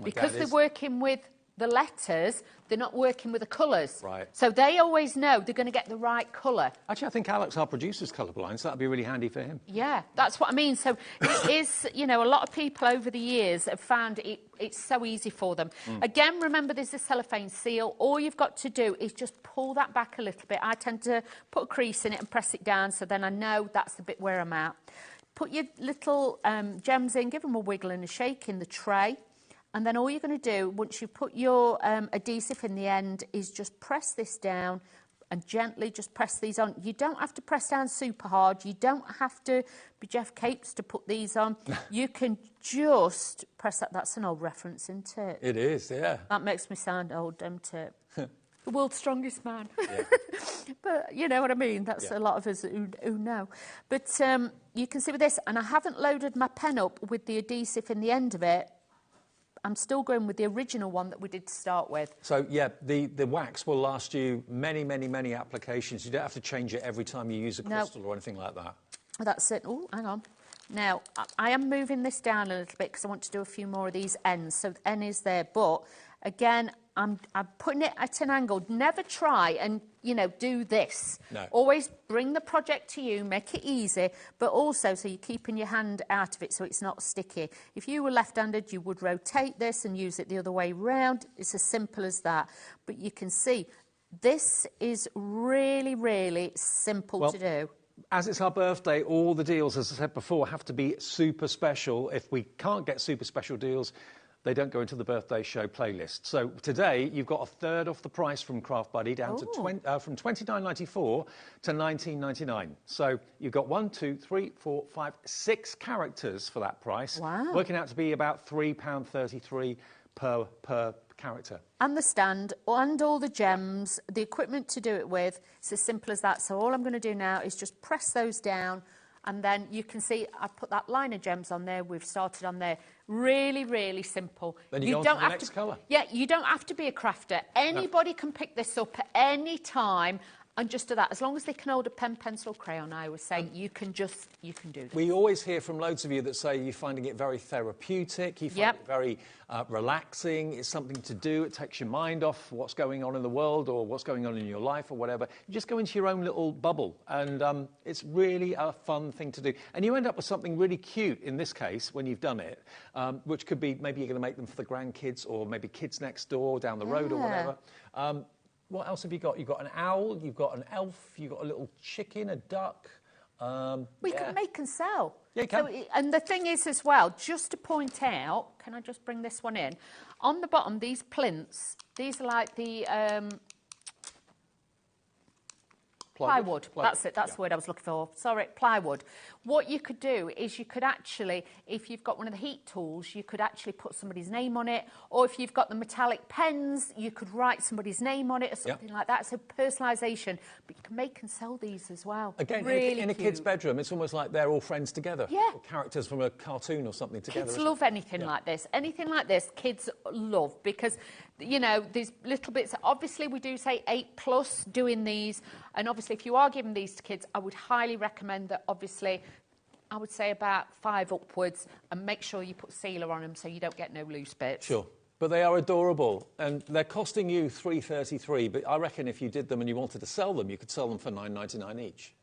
because they're working with the letters, they're not working with the colours. Right. So they always know they're going to get the right colour. Actually, I think Alex, our producer's colourblind, so that'd be really handy for him. Yeah, that's what I mean. So it is, a lot of people over the years have found it's so easy for them. Again, remember there's a cellophane seal. All you've got to do is just pull that back a little bit. I tend to put a crease in it and press it down, so then I know that's the bit where I'm at. Put your little gems in, give them a wiggle and a shake in the tray. And then all you're going to do, once you put your adhesive in the end, is just press this down and gently just press these on. You don't have to press down super hard. You don't have to be Jeff Capes to put these on. You can just press that. That's an old reference, isn't it? It is, yeah. That makes me sound old, doesn't it? The world's strongest man. Yeah. But you know what I mean? That's a lot of us who know. But you can see with this, and I haven't loaded my pen up with the adhesive in the end of it. I'm still going with the original one that we did to start with. So, yeah, the wax will last you many, many, many applications. You don't have to change it every time you use a crystal or anything like that. That's it. Oh, hang on. Now, I am moving this down a little bit because I want to do a few more of these ends. So the N is there. But, again, I'm putting it at an angle. Never try and, you know, do this. No. Always bring the project to you, make it easy, but also so you're keeping your hand out of it so it's not sticky. If you were left-handed, you would rotate this and use it the other way round. It's as simple as that. But you can see this is really, really simple to do. As it's our birthday, all the deals, as I said before, have to be super special. If we can't get super special deals, they don't go into the birthday show playlist. So today, you've got a third off the price from Craft Buddy, down to from $29.94 to $19.99. So you've got 1, 2, 3, 4, 5, 6 characters for that price. Wow. Working out to be about £3.33 per character. And the stand, and all the gems, the equipment to do it with. It's as simple as that. So all I'm going to do now is just press those down, and then you can see I've put that line of gems on there. We've started on there. Really, really simple. Then you go on to the next colour. Yeah, you don't have to be a crafter. Anybody can pick this up at any time. And just do that. As long as they can hold a pen, pencil, crayon, I would say you can do this. We always hear from loads of you that say you're finding it very therapeutic, you find it very relaxing, it's something to do, it takes your mind off what's going on in the world or what's going on in your life or whatever. You just go into your own little bubble, and it's really a fun thing to do. And you end up with something really cute in this case when you've done it, which could be maybe you're going to make them for the grandkids or maybe kids next door, down the road or whatever. What else have you got? You've got an owl, you've got an elf, you've got a little chicken, a duck. We can make and sell. Yeah, you can. So, and the thing is as well, just to point out, can I just bring this one in? On the bottom, these plinths, these are like the plywood. That's it. That's the word I was looking for. Sorry, plywood. What you could do is you could actually, if you've got one of the heat tools, you could actually put somebody's name on it. Or if you've got the metallic pens, you could write somebody's name on it or something like that. So personalisation. But you can make and sell these as well. Again, really in a kid's bedroom, it's almost like they're all friends together. Yeah. Or characters from a cartoon or something together. Kids love anything like this. Anything like this, kids love, because, you know, these little bits. Obviously, we do say 8+ doing these. And obviously, if you are giving these to kids, I would highly recommend that, obviously, I would say about 5 upwards, and make sure you put sealer on them so you don't get no loose bits. Sure. But they are adorable, and they're costing you $3.33, but I reckon if you did them and you wanted to sell them, you could sell them for $9.99 each.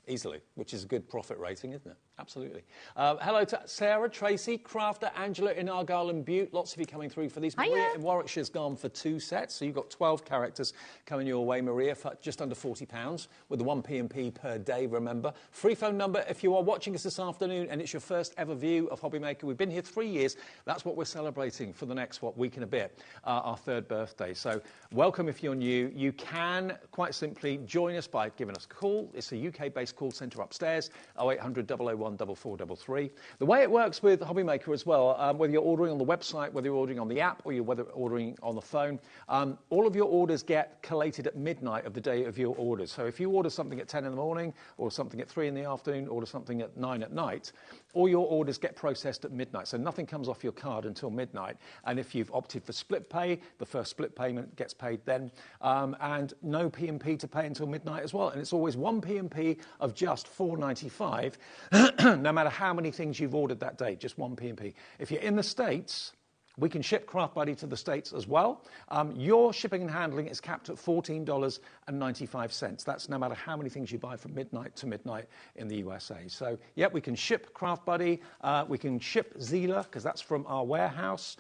Easily, which is a good profit rating, isn't it? Absolutely. Hello to Sarah, Tracy, Crafter, Angela in Argyll and Butte. Lots of you coming through for these. Hiya. Maria in Warwickshire's gone for 2 sets, so you've got 12 characters coming your way, Maria, for just under £40 with the 1p&p per day, remember. Free phone number if you are watching us this afternoon and it's your first ever view of HobbyMaker. We've been here 3 years. That's what we're celebrating for the next, week and a bit, our 3rd birthday. So welcome if you're new. You can, quite simply, join us by giving us a call. It's a UK-based call centre upstairs, 0800 001 4433. The way it works with HobbyMaker as well, whether you're ordering on the website, whether you're ordering on the app, or whether you're ordering on the phone, all of your orders get collated at midnight of the day of your orders. So if you order something at 10 in the morning, or something at 3 in the afternoon, order something at 9 at night, all your orders get processed at midnight. So nothing comes off your card until midnight. And if you've opted for split pay, the first split payment gets paid then. And no P&P to pay until midnight as well. And it's always 1 P&P of just $4.95, no matter how many things you've ordered that day, just 1 P&P. If you're in the States, we can ship Craft Buddy to the States as well. Your shipping and handling is capped at $14.95. That's no matter how many things you buy from midnight to midnight in the USA. So, yeah, we can ship Craft Buddy. We can ship Zela, because that's from our warehouse.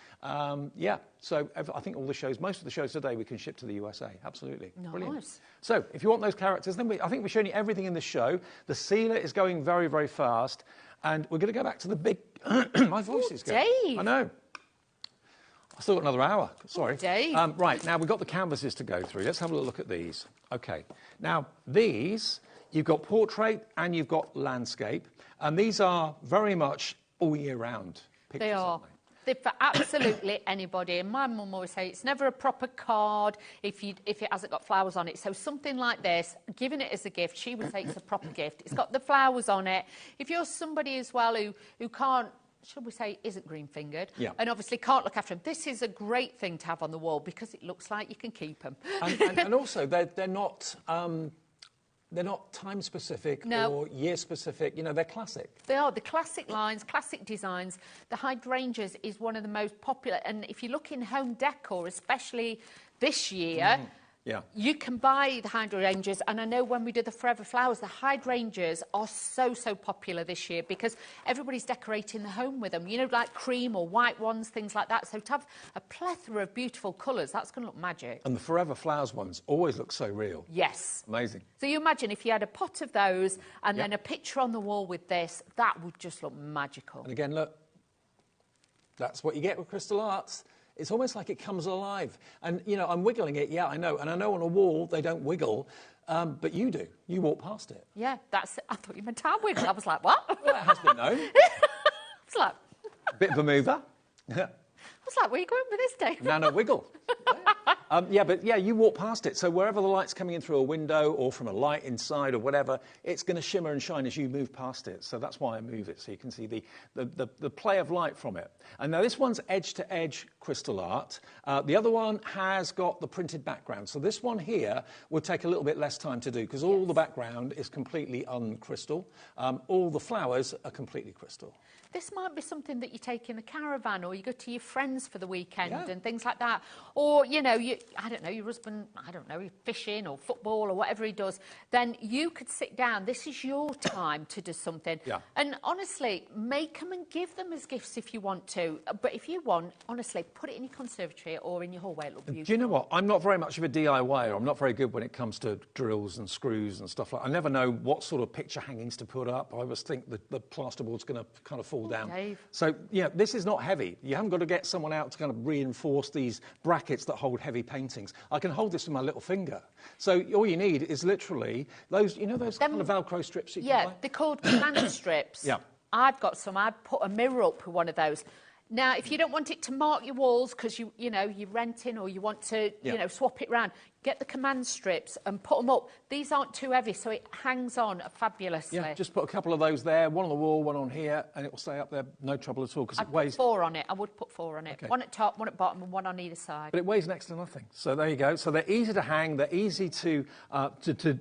Yeah, so I think all the shows, most of the shows today, we can ship to the USA. Absolutely. Nice. Brilliant. So, if you want those characters, then I think we've shown you everything in the show. The sealer is going very, very fast. And we're going to go back to the big... My voice is going. Dave. I know. I still got another hour. Sorry. Dave. Right, now we've got the canvases to go through. Let's have a look at these. OK. Now, these, you've got portrait and you've got landscape. And these are very much all year round pictures. They are. They're for absolutely anybody. And my mum always say it's never a proper card if it hasn't got flowers on it. So something like this, giving it as a gift, she would say it's a proper gift. It's got the flowers on it. If you're somebody as well who can't, should we say, isn't green-fingered, and obviously can't look after them, this is a great thing to have on the wall because it looks like you can keep them. And also, they're not... they're not time specific No. or year specific. You know, they're classic. They are the classic lines, classic designs. The hydrangeas is one of the most popular. And if you look in home decor, especially this year, Yeah. you can buy the hydrangeas. And I know when we did the Forever Flowers, the hydrangeas are so, so popular this year because everybody's decorating the home with them. You know, like cream or white ones, things like that. So to have a plethora of beautiful colours, that's going to look magic. And the Forever Flowers ones always look so real. Yes. Amazing. So you imagine if you had a pot of those and then a picture on the wall with this, that would just look magical. And again, look, that's what you get with crystal arts. It's almost like it comes alive. And, you know, I'm wiggling it, yeah, I know. And I know on a wall they don't wiggle, but you do. You walk past it. Yeah, that's it. I thought you meant arm wiggle. I was like, what? Well, that has been known. It's like... Bit of a mover. I was like, where are you going with this, Dave? Nano wiggle. Yeah, but yeah, you walk past it. So wherever the light's coming in through a window or from a light inside or whatever, it's going to shimmer and shine as you move past it. So that's why I move it, so you can see the play of light from it. And now this one's edge-to-edge crystal art. The other one has got the printed background. So this one here will take a little bit less time to do because all the background is completely uncrystal. All the flowers are completely crystal. This might be something that you take in the caravan or you go to your friends for the weekend and things like that. Or, you know, I don't know, your husband, I don't know, he's fishing or football or whatever he does. Then you could sit down. This is your time to do something. Yeah. And honestly, make them and give them as gifts if you want to. But if you want, honestly, put it in your conservatory or in your hallway. It'll look beautiful. Do you know what? I'm not very much of a DIYer. I'm not very good when it comes to drills and screws and stuff like that. I never know what sort of picture hangings to put up. I always think the plasterboard's going to kind of fall down. Dave. So, yeah, this is not heavy. You haven't got to get someone out to kind of reinforce these brackets that hold heavy paintings. I can hold this with my little finger. So all you need is literally those, you know, those kind of Velcro strips you can buy? They're called command strips. Yeah. I've got some. I put a mirror up with one of those. Now, if you don't want it to mark your walls because you know, you're renting or you want to, you know, swap it round, get the command strips and put them up. These aren't too heavy, so it hangs on fabulously. Yeah, just put a couple of those there, one on the wall, one on here, and it will stay up there, no trouble at all, because it weighs... I'd put 4 on it. I would put 4 on it. Okay. One at top, one at bottom, and one on either side. But it weighs next to nothing. So there you go. So they're easy to hang, they're easy to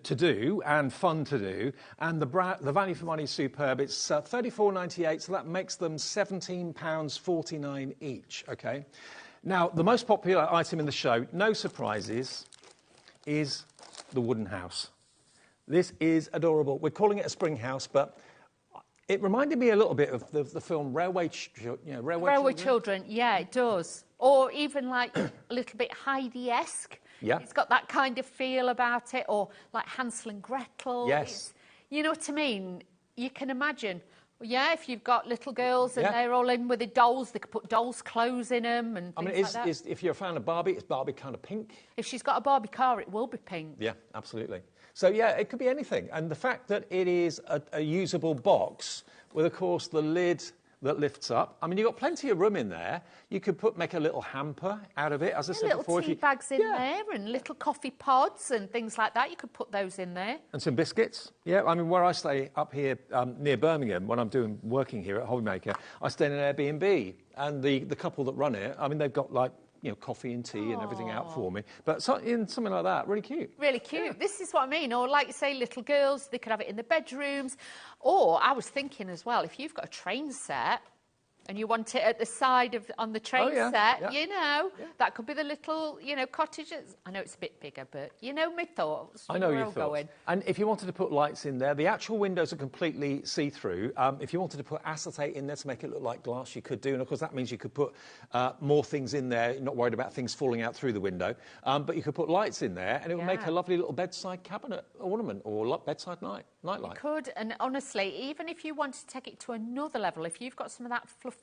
do, and fun to do, and the value for money is superb. It's $34.98, so that makes them £17.49 each, okay? Now, the most popular item in the show, no surprises, is the wooden house. This is adorable. We're calling it a spring house, but it reminded me a little bit of the film Railway Children. Yeah, it does. Or even like a little bit Heidi-esque. Yeah. It's got that kind of feel about it. Or like Hansel and Gretel. Yes. You know what I mean? You can imagine... Yeah, if you've got little girls and they're all in with the dolls, they could put dolls' clothes in them and things like that. If you're a fan of Barbie, is Barbie kind of pink? If she's got a Barbie car, it will be pink. Yeah, absolutely. So, yeah, it could be anything. And the fact that it is a usable box with, of course, the lid that lifts up. I mean, you've got plenty of room in there. You could make a little hamper out of it, as I said before. Little tea bags in there and little coffee pods and things like that. You could put those in there. And some biscuits. Yeah, I mean, where I stay up here near Birmingham, when I'm working here at HobbyMaker, I stay in an Airbnb. And the couple that run it, I mean, they've got, like, you know, coffee and tea and everything out for me. But in something like that, really cute. Really cute. Yeah. This is what I mean. Or like you say, little girls, they could have it in the bedrooms. Or I was thinking as well, if you've got a train set and you want it at the side on the train set, you know, that could be the little, you know, cottages. I know it's a bit bigger, but you know my thoughts. I know your thoughts. Going. And if you wanted to put lights in there, the actual windows are completely see-through. If you wanted to put acetate in there to make it look like glass, you could do. And, of course, that means you could put more things in there. You're not worried about things falling out through the window. But you could put lights in there, and it would make a lovely little bedside cabinet ornament or bedside nightlight. You could. And, honestly, even if you wanted to take it to another level, if you've got some of that fluffy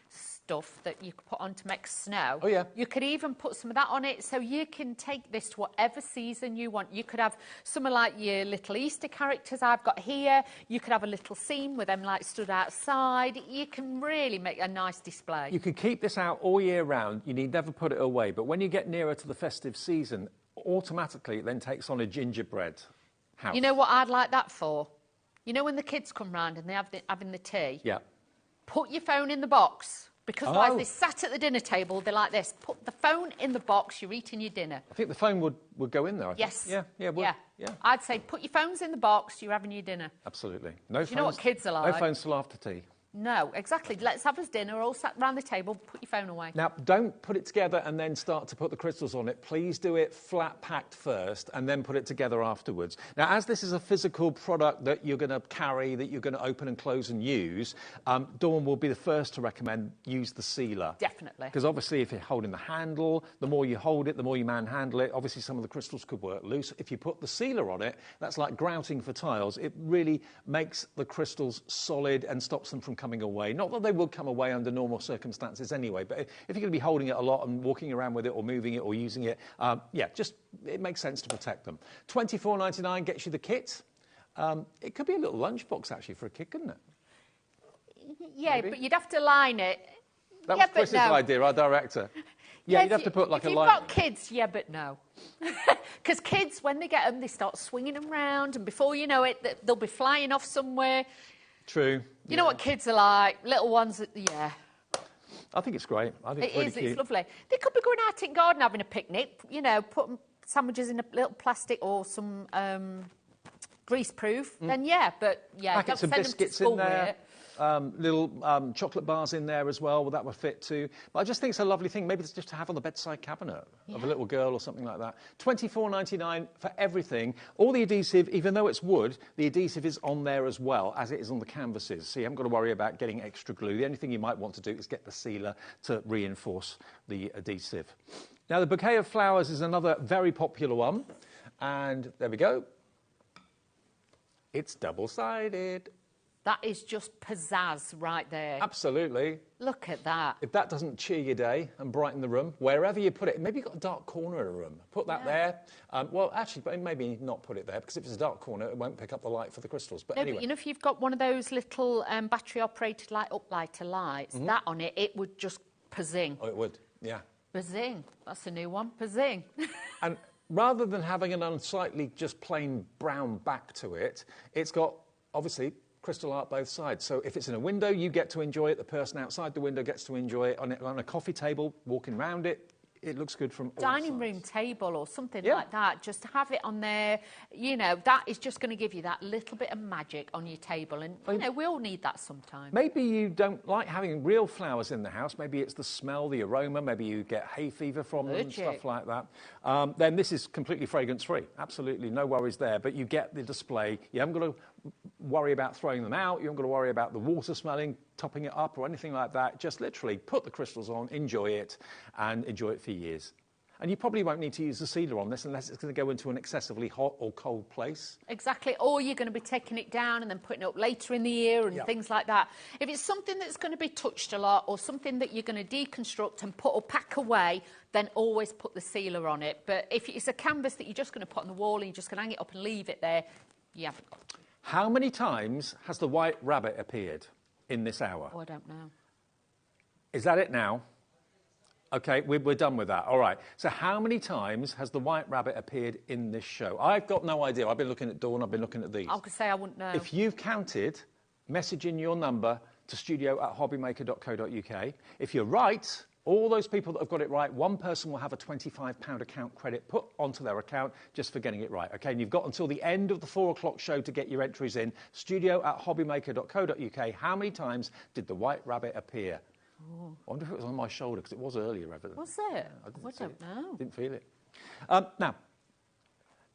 stuff that you could put on to make snow. Oh, yeah. You could even put some of that on it, so you can take this to whatever season you want. You could have some of, like, your little Easter characters I've got here. You could have a little scene with them, like, stood outside. You can really make a nice display. You could keep this out all year round. You need never put it away. But when you get nearer to the festive season, automatically it then takes on a gingerbread house. You know what I'd like that for? You know when the kids come round and they're having the tea? Yeah. Put your phone in the box Because while they sat at the dinner table, they're like this. Put the phone in the box, you're eating your dinner. I think the phone would go in there, I think. Yes. Yeah. I'd say put your phones in the box, you're having your dinner. Absolutely. No phones, you know what kids are like? No phones till after tea. No, exactly. Let's have us dinner, all sat round the table, put your phone away. Now, don't put it together and then start to put the crystals on it. Please do it flat packed first and then put it together afterwards. Now, as this is a physical product that you're going to carry, that you're going to open and close and use, Dawn will be the first to recommend use the sealer. Definitely. Because obviously if you're holding the handle, the more you hold it, the more you manhandle it. Obviously some of the crystals could work loose. If you put the sealer on it, that's like grouting for tiles. It really makes the crystals solid and stops them from coming away. Not that they will come away under normal circumstances anyway, but if you're going to be holding it a lot and walking around with it or moving it or using it, it makes sense to protect them. $24.99 gets you the kit. It could be a little lunchbox actually for a kid, couldn't it? Yeah, Maybe. but you'd have to line it. That was Chris's idea, our director. Yeah, you'd have to put like a line. If you've got kids, yeah, but no. Because kids, when they get them, they start swinging them around, and before you know it, they'll be flying off somewhere. True. You know what kids are like? Little ones, yeah. I think it's great. I think it's really cute. It's lovely. They could be going out in garden having a picnic, you know, putting sandwiches in a little plastic or some grease-proof. Then, yeah, but, yeah, Packets don't of send them to biscuits school in with there. it. Little chocolate bars in there as well, that would fit too. But I just think it's a lovely thing. Maybe it's just to have on the bedside cabinet of a little girl or something like that. $24.99 for everything. All the adhesive, even though it's wood, the adhesive is on there as well as it is on the canvases. So you haven't got to worry about getting extra glue. The only thing you might want to do is get the sealer to reinforce the adhesive. Now the bouquet of flowers is another very popular one. And there we go. It's double-sided. That is just pizzazz right there. Absolutely. Look at that. If that doesn't cheer your day and brighten the room, wherever you put it, maybe you've got a dark corner of a room, put that there. Well, actually, maybe not put it there, because if it's a dark corner, it won't pick up the light for the crystals. But anyway. But you know, if you've got one of those little battery-operated uplighter lights, that on it, it would just pizzing. Oh, it would, yeah. Pizzing. That's a new one. Pizzing. And rather than having an unsightly, just plain brown back to it, it's got, obviously, crystal art both sides. So if it's in a window, you get to enjoy it. The person outside the window gets to enjoy it. On a coffee table, walking around it, it looks good from all dining sides. room table or something like that. Just to have it on there, you know, that is just going to give you that little bit of magic on your table. And, you know, we all need that sometimes. Maybe you don't like having real flowers in the house. Maybe it's the smell, the aroma. Maybe you get hay fever from them, stuff like that. Then this is completely fragrance-free. Absolutely no worries there. But you get the display. You haven't got to worry about throwing them out. You haven't got to worry about the water smelling, topping it up or anything like that. Just literally put the crystals on, enjoy it, and enjoy it for years. And you probably won't need to use the sealer on this unless it's going to go into an excessively hot or cold place. Exactly. Or you're going to be taking it down and then putting it up later in the year and things like that. If it's something that's going to be touched a lot or something that you're going to deconstruct and put or pack away, then always put the sealer on it. But if it's a canvas that you're just going to put on the wall and you're just going to hang it up and leave it there, you haven't got to. How many times has the white rabbit appeared in this hour? Oh, I don't know. Is that it now? OK, we're done with that. All right. So how many times has the white rabbit appeared in this show? I've got no idea. I've been looking at Dawn. I've been looking at these. I could say I wouldn't know. If you've counted, message in your number to studio@hobbymaker.co.uk. If you're right, all those people that have got it right, one person will have a £25 account credit put onto their account just for getting it right. OK, and you've got until the end of the 4 o'clock show to get your entries in. studio@hobbymaker.co.uk. How many times did the white rabbit appear? Oh. I wonder if it was on my shoulder, because it was earlier, evidently. Was it? I don't know. Didn't feel it. Now,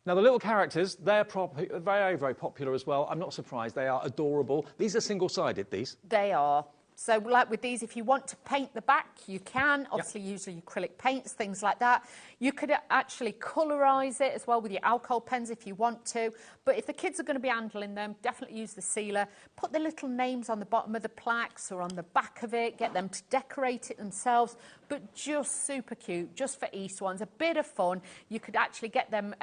the little characters, they're very, very popular as well. I'm not surprised. They are adorable. These are single-sided, these. They are. So, like with these, if you want to paint the back, you can. Obviously, use your acrylic paints, things like that. You could actually colorise it as well with your alcohol pens if you want to. But if the kids are going to be handling them, definitely use the sealer. Put the little names on the bottom of the plaques or on the back of it. Get them to decorate it themselves. But just super cute, just for Easter ones. A bit of fun. You could actually get them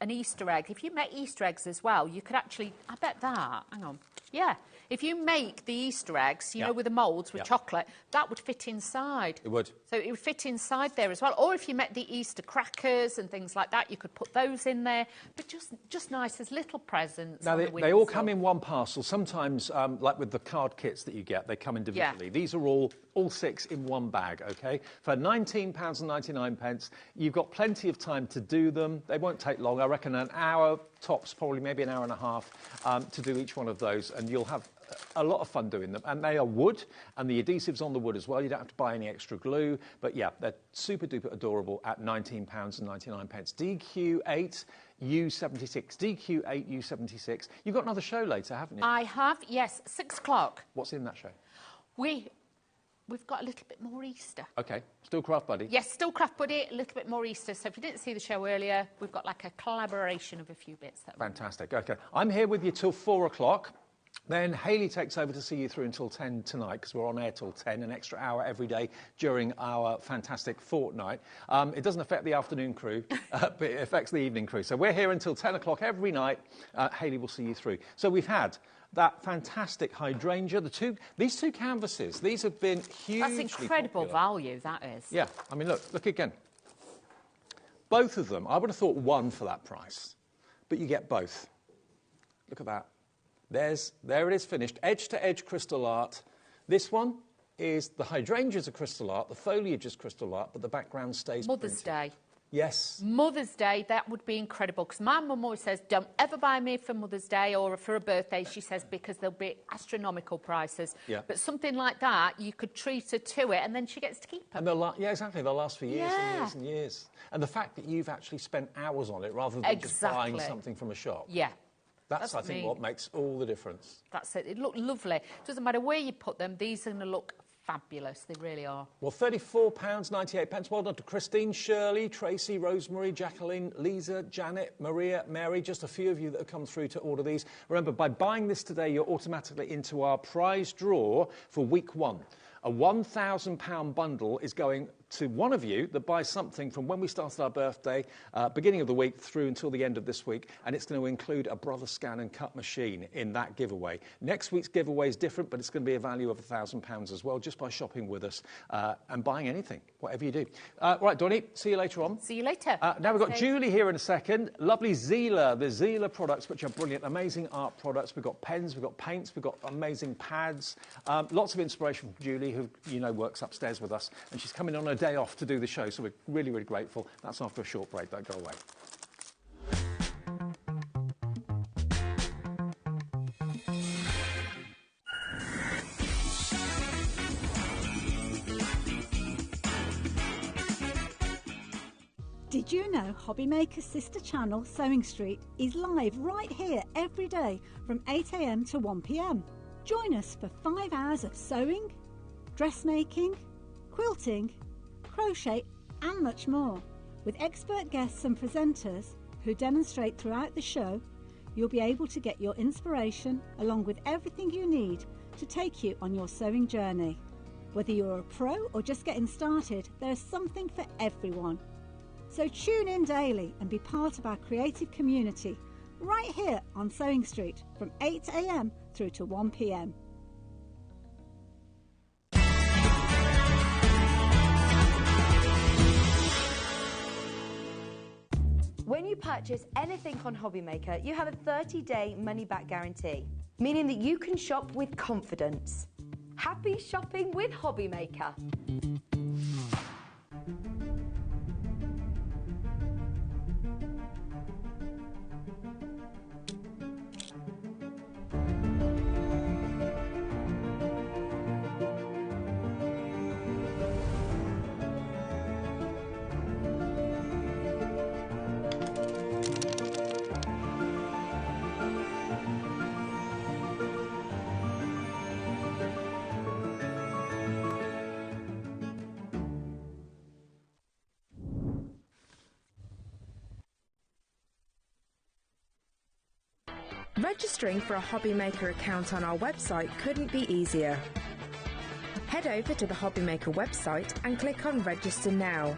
an Easter egg, if you make Easter eggs as well, you could actually, I bet that, hang on, yeah. If you make the Easter eggs, you know, with the moulds, with chocolate, that would fit inside. It would. So it would fit inside there as well. Or if you make the Easter crackers and things like that, you could put those in there. But just nice as little presents. Now, they all come in one parcel. Sometimes, like with the card kits that you get, they come individually. Yeah. These are all 6 in one bag, OK? For £19.99, you've got plenty of time to do them. They won't take long. I reckon an hour, tops, probably maybe an hour and a half to do each one of those. And you'll have a lot of fun doing them, and they are wood, and the adhesive's on the wood as well. You don't have to buy any extra glue, but yeah, they're super duper adorable at £19.99. DQ8 U76, DQ8 U76. You've got another show later, haven't you? I have, yes, 6 o'clock. What's in that show? We've got a little bit more Easter. OK. Still Craft Buddy? Yes, still Craft Buddy, a little bit more Easter. So if you didn't see the show earlier, we've got like a collaboration of a few bits. Fantastic. OK. I'm here with you till 4 o'clock. Then Hayley takes over to see you through until 10 tonight, because we're on air till 10, an extra hour every day during our fantastic fortnight. It doesn't affect the afternoon crew, but it affects the evening crew. So we're here until 10 o'clock every night. Hayley will see you through. So we've had that fantastic hydrangea, these two canvases. These have been hugely That's incredible popular. value, that is. Yeah, I mean, look again. Both of them, I would have thought one for that price, but you get both. Look at that. There it is finished, edge-to-edge crystal art. This one is, the hydrangeas are crystal art, the foliage is crystal art, but the background stays Mother's printed. Day. Yes. Mother's Day, that would be incredible, because my mum always says, don't ever buy me for Mother's Day or for a birthday, she says, because there'll be astronomical prices. Yeah. But something like that, you could treat her to it, and then she gets to keep them. And yeah, exactly. They'll last for years and years and years. And the fact that you've actually spent hours on it rather than just buying something from a shop. Yeah. That's I think, what makes all the difference. That's it. It looked lovely. It doesn't matter where you put them, these are going to look fabulous. They really are. Well, £34.98. Well done to Christine, Shirley, Tracy, Rosemary, Jacqueline, Lisa, Janet, Maria, Mary, just a few of you that have come through to order these. Remember, by buying this today, you're automatically into our prize draw for week 1. A £1,000 bundle is going to one of you that buys something from when we started our birthday, beginning of the week through until the end of this week, and it's going to include a Brother Scan and Cut machine in that giveaway. Next week's giveaway is different, but it's going to be a value of £1,000 as well, just by shopping with us and buying anything, whatever you do. Right, Donnie, see you later on. See you later. Now we've got Julie here in a second. Lovely Zela, the Zela products, which are brilliant, amazing art products. We've got pens, we've got paints, we've got amazing pads. Lots of inspiration from Julie, who, you know, works upstairs with us, and she's coming on a day off to do the show, so we're really, really grateful. That's after a short break. Don't go away. Did you know HobbyMaker's sister channel, Sewing Street, is live right here every day from 8 AM to 1 PM? Join us for 5 hours of sewing, dressmaking, quilting, crochet and much more. With expert guests and presenters who demonstrate throughout the show, you'll be able to get your inspiration along with everything you need to take you on your sewing journey. Whether you're a pro or just getting started, there's something for everyone. So tune in daily and be part of our creative community right here on Sewing Street from 8 AM through to 1 PM. When you purchase anything on HobbyMaker, you have a 30-day money-back guarantee, meaning that you can shop with confidence. Happy shopping with HobbyMaker. Registering for a HobbyMaker account on our website couldn't be easier. Head over to the HobbyMaker website and click on Register Now.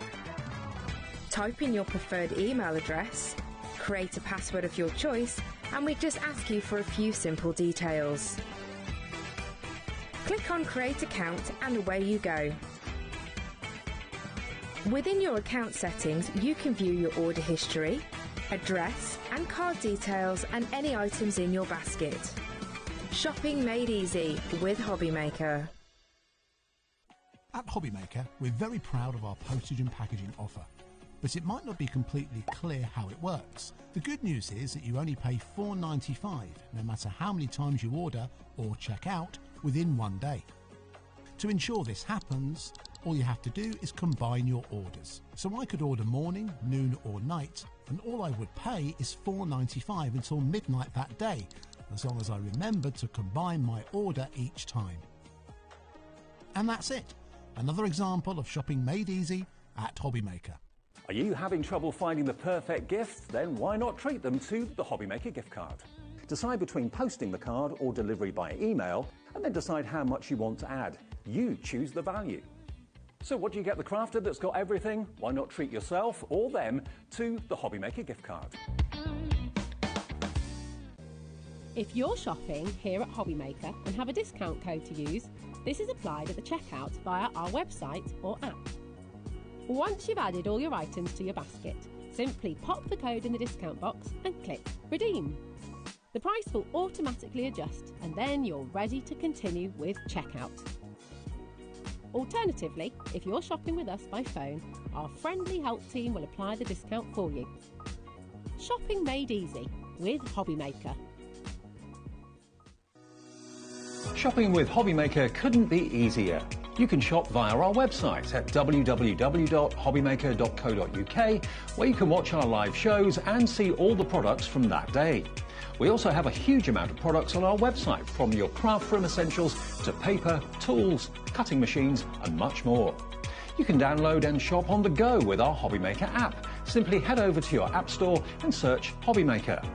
Type in your preferred email address, create a password of your choice, and we just ask you for a few simple details. Click on Create Account and away you go. Within your account settings, you can view your order history, address and card details and any items in your basket. Shopping made easy with HobbyMaker. At HobbyMaker, we're very proud of our postage and packaging offer, but it might not be completely clear how it works. The good news is that you only pay $4.95 no matter how many times you order or check out within 1 day. To ensure this happens, all you have to do is combine your orders. So I could order morning, noon or night, and all I would pay is $4.95 until midnight that day, as long as I remembered to combine my order each time. And that's it. Another example of shopping made easy at HobbyMaker. Are you having trouble finding the perfect gift? Then why not treat them to the HobbyMaker gift card? Decide between posting the card or delivery by email, and then decide how much you want to add. You choose the value. So what do you get the crafter that's got everything? Why not treat yourself or them to the HobbyMaker gift card? If you're shopping here at HobbyMaker and have a discount code to use, this is applied at the checkout via our website or app. Once you've added all your items to your basket, simply pop the code in the discount box and click Redeem. The price will automatically adjust and then you're ready to continue with checkout. Alternatively, if you're shopping with us by phone, our friendly help team will apply the discount for you. Shopping made easy with HobbyMaker. Shopping with HobbyMaker couldn't be easier. You can shop via our website at www.hobbymaker.co.uk, where you can watch our live shows and see all the products from that day. We also have a huge amount of products on our website, from your craft room essentials to paper, tools, cutting machines and much more. You can download and shop on the go with our HobbyMaker app. Simply head over to your app store and search HobbyMaker.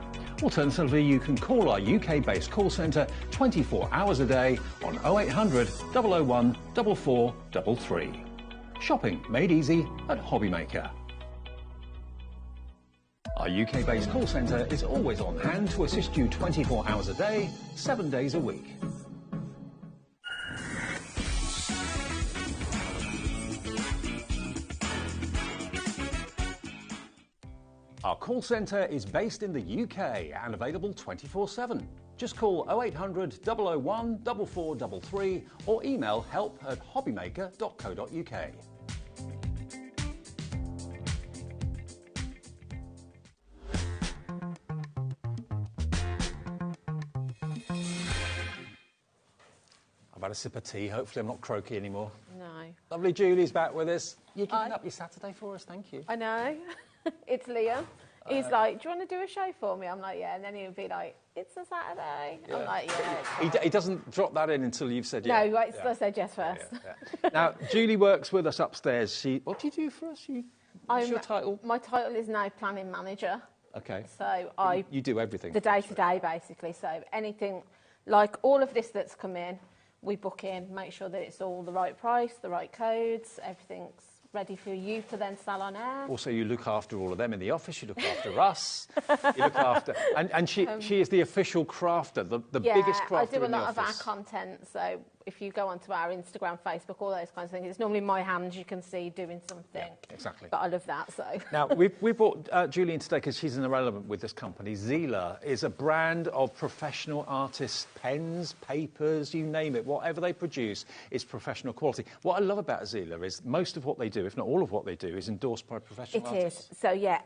Alternatively, you can call our UK-based call centre 24 hours a day on 0800 001 4433. Shopping made easy at HobbyMaker. Our UK-based call centre is always on hand to assist you 24 hours a day, 7 days a week. Our call centre is based in the UK and available 24/7. Just call 0800 001 4433 or email help@hobbymaker.co.uk. I've had a sip of tea. Hopefully I'm not croaky anymore. No. Lovely Julie's back with us. You're giving up your Saturday for us, thank you. I know. It's Liam. He's like, do you want to do a show for me? I'm like, yeah. And then he'll be like, it's a Saturday. Yeah. I'm like, yeah. He doesn't drop that in until you've said yeah. No, right, so I said yes first. Yeah. Now, Julie works with us upstairs. What do you do for us? What's your title? My title is now planning manager. Okay. So You do everything. The day-to-day, basically. So anything, like all of this that's come in, we book in, make sure that it's all the right price, the right codes, everything's ready for you to then sell on air. Also, you look after all of them in the office, you look after us, you look after... And she is the official crafter, the biggest crafter in the office. I do a lot of our content, so if you go onto our Instagram, Facebook, all those kinds of things, it's normally my hands you can see doing something. Yeah, exactly. But I love that, so... Now, we brought Julie in today because she's an irrelevant with this company. Zela is a brand of professional artists' pens, papers, you name it, whatever they produce is professional quality. What I love about Zela is most of what they do, if not all of what they do, is endorsed by professional artists. It is. So, yeah,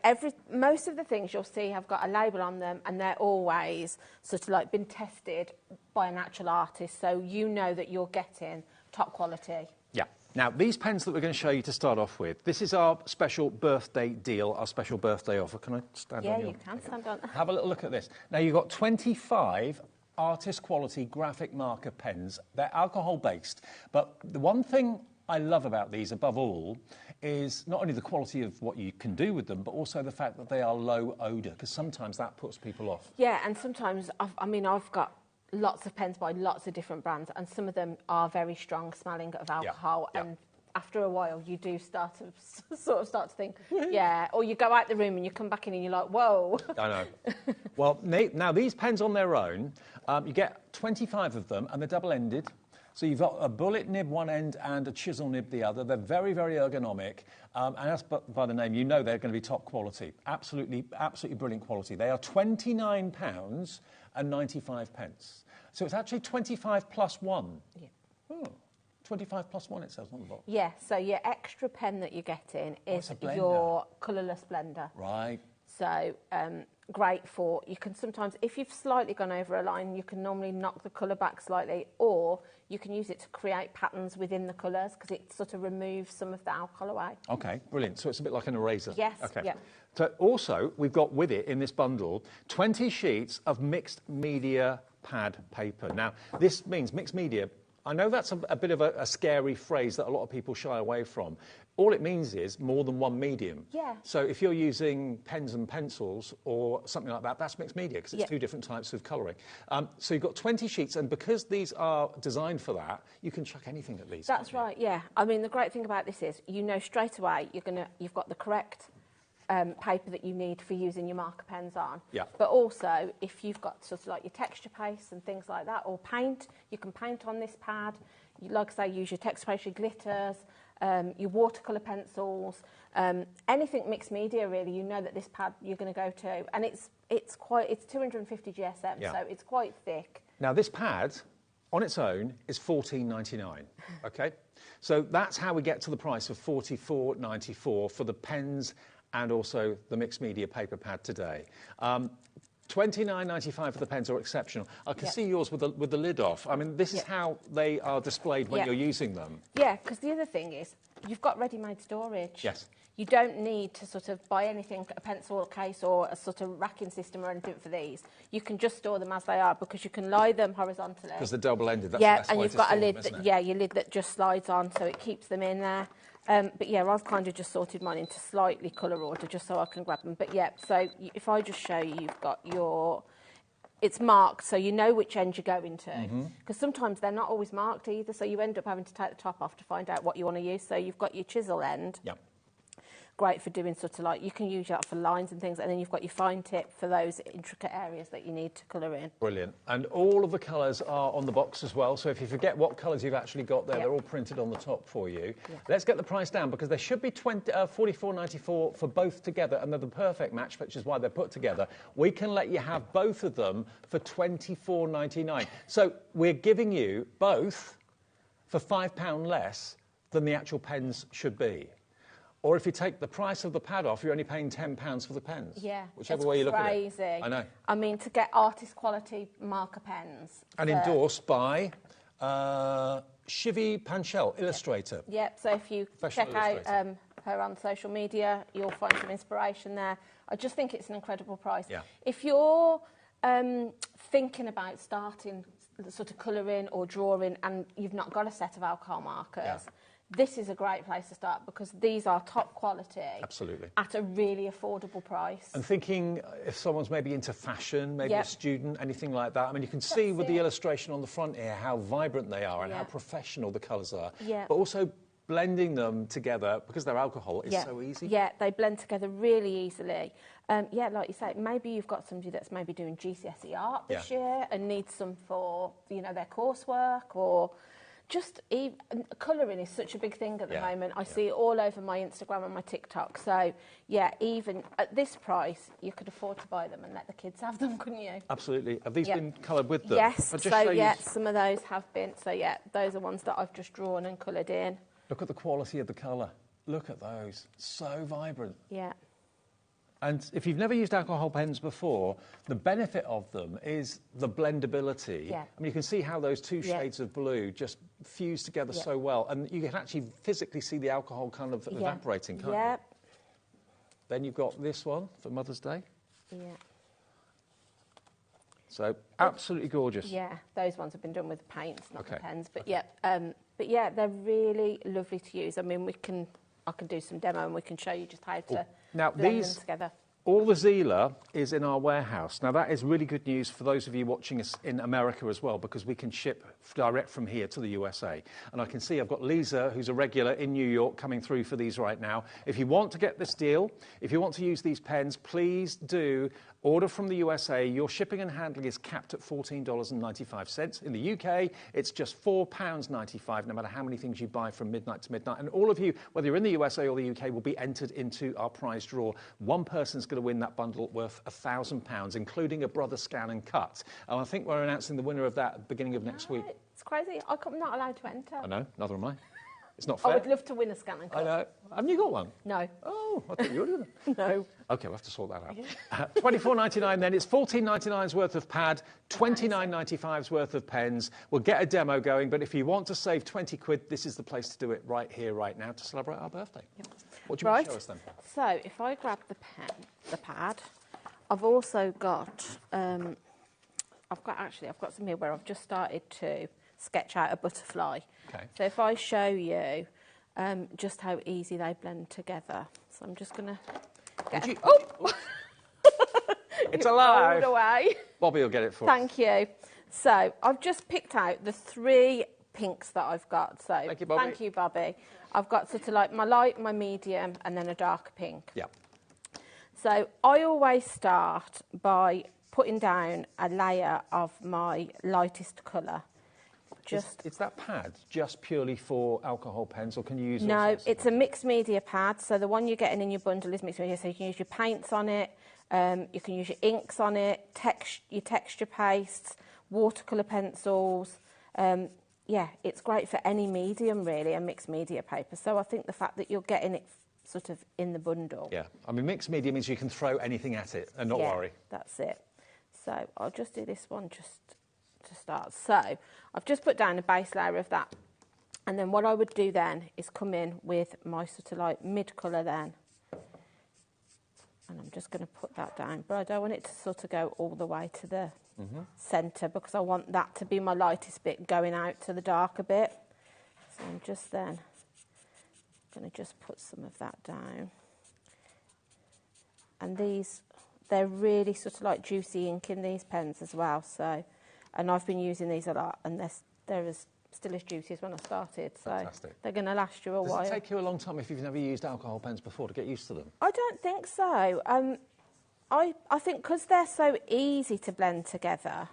most of the things you'll see have got a label on them, and they're always sort of like been tested by an actual artist, so you know that you're getting top quality. Yeah. Now, these pens that we're going to show you to start off with, this is our special birthday deal, our special birthday offer. Can I stand on Yeah, you can stand on. Have a little look at this. Now, you've got 25 artist quality graphic marker pens. They're alcohol-based, but the one thing I love about these above all is not only the quality of what you can do with them, but also the fact that they are low odour, because sometimes that puts people off. Yeah, and sometimes, I've got lots of pens by lots of different brands, and some of them are very strong smelling of alcohol, and after a while, you do start to sort of think, yeah, or you go out the room and you come back in and you're like, whoa. I know. Well, now these pens on their own, you get 25 of them, and they're double-ended. So you've got a bullet nib one end and a chisel nib the other. They're very, very ergonomic. And as by the name, you know they're going to be top quality. Absolutely, absolutely brilliant quality. They are £29 and 95 pence. So it's actually 25 plus 1. Yeah. Oh, 25 plus 1 it says on the box. Yeah, so your extra pen that you're getting is your colourless blender. Right. So great for, you can sometimes, if you've slightly gone over a line, you can normally knock the colour back slightly, or you can use it to create patterns within the colours because it sort of removes some of the alcohol away. Okay, brilliant. So it's a bit like an eraser. Yes, okay. yeah. So also, we've got with it in this bundle 20 sheets of mixed media pad paper. Now, this means mixed media. I know that's a bit of a scary phrase that a lot of people shy away from. All it means is more than one medium. Yeah. So if you're using pens and pencils or something like that, that's mixed media because it's two different types of colouring. So you've got 20 sheets, and because these are designed for that, you can chuck anything at these. That's right, yeah. I mean, the great thing about this is you know straight away you've got the correct paper that you need for using your marker pens on. Yeah. But also, if you've got sort of like your texture paste and things like that, or paint, you can paint on this pad. You, like I say, use your texture paste, your glitters, your watercolour pencils, anything mixed media really. You know that this pad you're going to go to, and it's 250 GSM, yeah. so it's quite thick. Now this pad, on its own, is $14.99. Okay, so that's how we get to the price of $44.94 for the pens and also the mixed media paper pad today. $29.95 for the pens are exceptional. I can see yours with the lid off. I mean, this is how they are displayed when you're using them. Yeah, because the other thing is, you've got ready-made storage. Yes. You don't need to sort of buy anything, a pencil case or a sort of racking system or anything for these. You can just store them as they are because you can lie them horizontally. Because they're double-ended, that's the best and way you've to got a store lid them, that, isn't it? yeah, your lid that just slides on, so it keeps them in there. But yeah, I've kind of just sorted mine into slightly colour order just so I can grab them. But yeah, so if I just show you, you've got your... It's marked, so you know which end you're going to. Because sometimes they're not always marked either, so you end up having to take the top off to find out what you want to use. So you've got your chisel end. Yep. Great for doing sort of like, you can use that for lines and things, and then you've got your fine tip for those intricate areas that you need to colour in. Brilliant. And all of the colours are on the box as well, so if you forget what colours you've actually got there, they're all printed on the top for you. Let's get the price down, because there should be $44.94 for both together, and they're the perfect match, which is why they're put together. We can let you have both of them for $24.99. So we're giving you both for £5 less than the actual pens should be. Or if you take the price of the pad off, you're only paying £10 for the pens. Yeah, whichever way you look at it. Crazy. I know. I mean, to get artist quality marker pens. And endorsed by Shivi Panchel, illustrator. Yep, so if you check out her on social media, you'll find some inspiration there. I just think it's an incredible price. Yeah. If you're thinking about starting sort of colouring or drawing and you've not got a set of alcohol markers, this is a great place to start because these are top quality. Absolutely. At a really affordable price. And thinking if someone's maybe into fashion, maybe a student, anything like that. I mean, you can see with the illustration on the front here how vibrant they are and how professional the colours are. Yeah. But also blending them together, because they're alcohol, is so easy. Yeah, they blend together really easily. Yeah, like you say, maybe you've got somebody that's maybe doing GCSE art this year and needs some for, you know, their coursework, or just even colouring is such a big thing at the moment. I see it all over my Instagram and my TikTok. So, yeah, even at this price, you could afford to buy them and let the kids have them, couldn't you? Absolutely. Have these been coloured with them? Yes, so some of those have been. So, yeah, those are ones that I've just drawn and coloured in. Look at the quality of the colour. Look at those. So vibrant. Yeah. And if you've never used alcohol pens before, the benefit of them is the blendability. Yeah. I mean, you can see how those two shades of blue just fuse together so well. And you can actually physically see the alcohol kind of evaporating, can't you? Then you've got this one for Mother's Day. Yeah. So, absolutely gorgeous. Yeah, those ones have been done with paints, not the pens. But yeah, they're really lovely to use. I mean, I can do some demo and we can show you just how to blend them together. all the Zela is in our warehouse. Now, that is really good news for those of you watching us in America as well, because we can ship direct from here to the USA. And I can see I've got Lisa, who's a regular in New York, coming through for these right now. If you want to get this deal, if you want to use these pens, please do order from the USA. Your shipping and handling is capped at $14.95. In the UK, it's just £4.95, no matter how many things you buy from midnight to midnight. And all of you, whether you're in the USA or the UK, will be entered into our prize draw. One person's going to win that bundle worth £1,000, including a brother scan and cut. And I think we're announcing the winner of that at the beginning of next week. It's crazy. I'm not allowed to enter. I know, neither am I. It's not fair. I would love to win a scan and cut. I know. Haven't you got one? No. Oh, I thought you were doing it. No. OK, we'll have to sort that out. $24.99 then. It's $14.99's worth of pad, $29.95's worth of pens. We'll get a demo going, but if you want to save 20 quid, this is the place to do it right here, right now, to celebrate our birthday. Yep. What do you want to show us then? So, if I grab the pad, I've also got, I've got some here where I've just started to sketch out a butterfly. Okay. So if I show you just how easy they blend together. So I'm just going to get... It's alive! Rolled away. Bobby will get it for us. Thank you. So I've just picked out the 3 pinks that I've got. So thank you, Bobby. Thank you, Bobby. I've got sort of like my light, my medium, and then a darker pink. Yeah. So I always start by putting down a layer of my lightest colour. Is that pad just purely for alcohol pens, or can you use it? No, it's a mixed media pad. So the one you're getting in your bundle is mixed media. So you can use your paints on it, you can use your inks on it, your texture pastes, watercolour pencils. Yeah, it's great for any medium, really, a mixed media paper. So I think the fact that you're getting it sort of in the bundle. Yeah, I mean, mixed media means you can throw anything at it and not worry. That's it. So I'll just do this one just to start. So I've just put down a base layer of that, and then what I would do then is come in with my sort of like mid colour then, and I'm just going to put that down, but I don't want it to sort of go all the way to the centre, because I want that to be my lightest bit going out to the darker bit. So I'm just then going to just put some of that down, and they're really sort of like juicy ink in these pens as well. So, and I've been using these a lot, and they're still as juicy as when I started. So fantastic. They're going to last you a while. Does it take you a long time if you've never used alcohol pens before to get used to them? I don't think so. I think because they're so easy to blend together,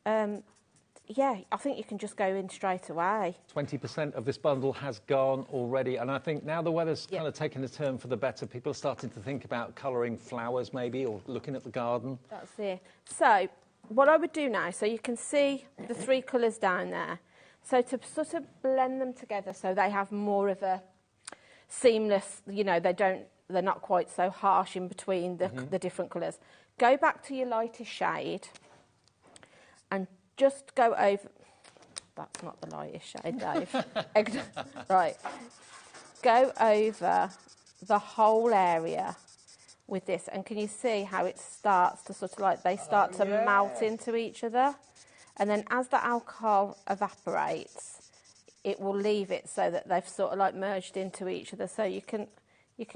yeah, I think you can just go in straight away. 20% of this bundle has gone already, and I think now the weather's kind of taken a turn for the better. People are starting to think about colouring flowers maybe, or looking at the garden. That's it. So what I would do now, so you can see the 3 colours down there. So to sort of blend them together so they have more of a seamless, you know, they're not quite so harsh in between the different colours. Go back to your lightest shade and just go over... That's not the lightest shade, Dave. Right. Go over the whole area with this, and can you see how it starts to sort of like, they start to melt into each other? And then as the alcohol evaporates, it will leave it so that they've sort of like merged into each other. So you can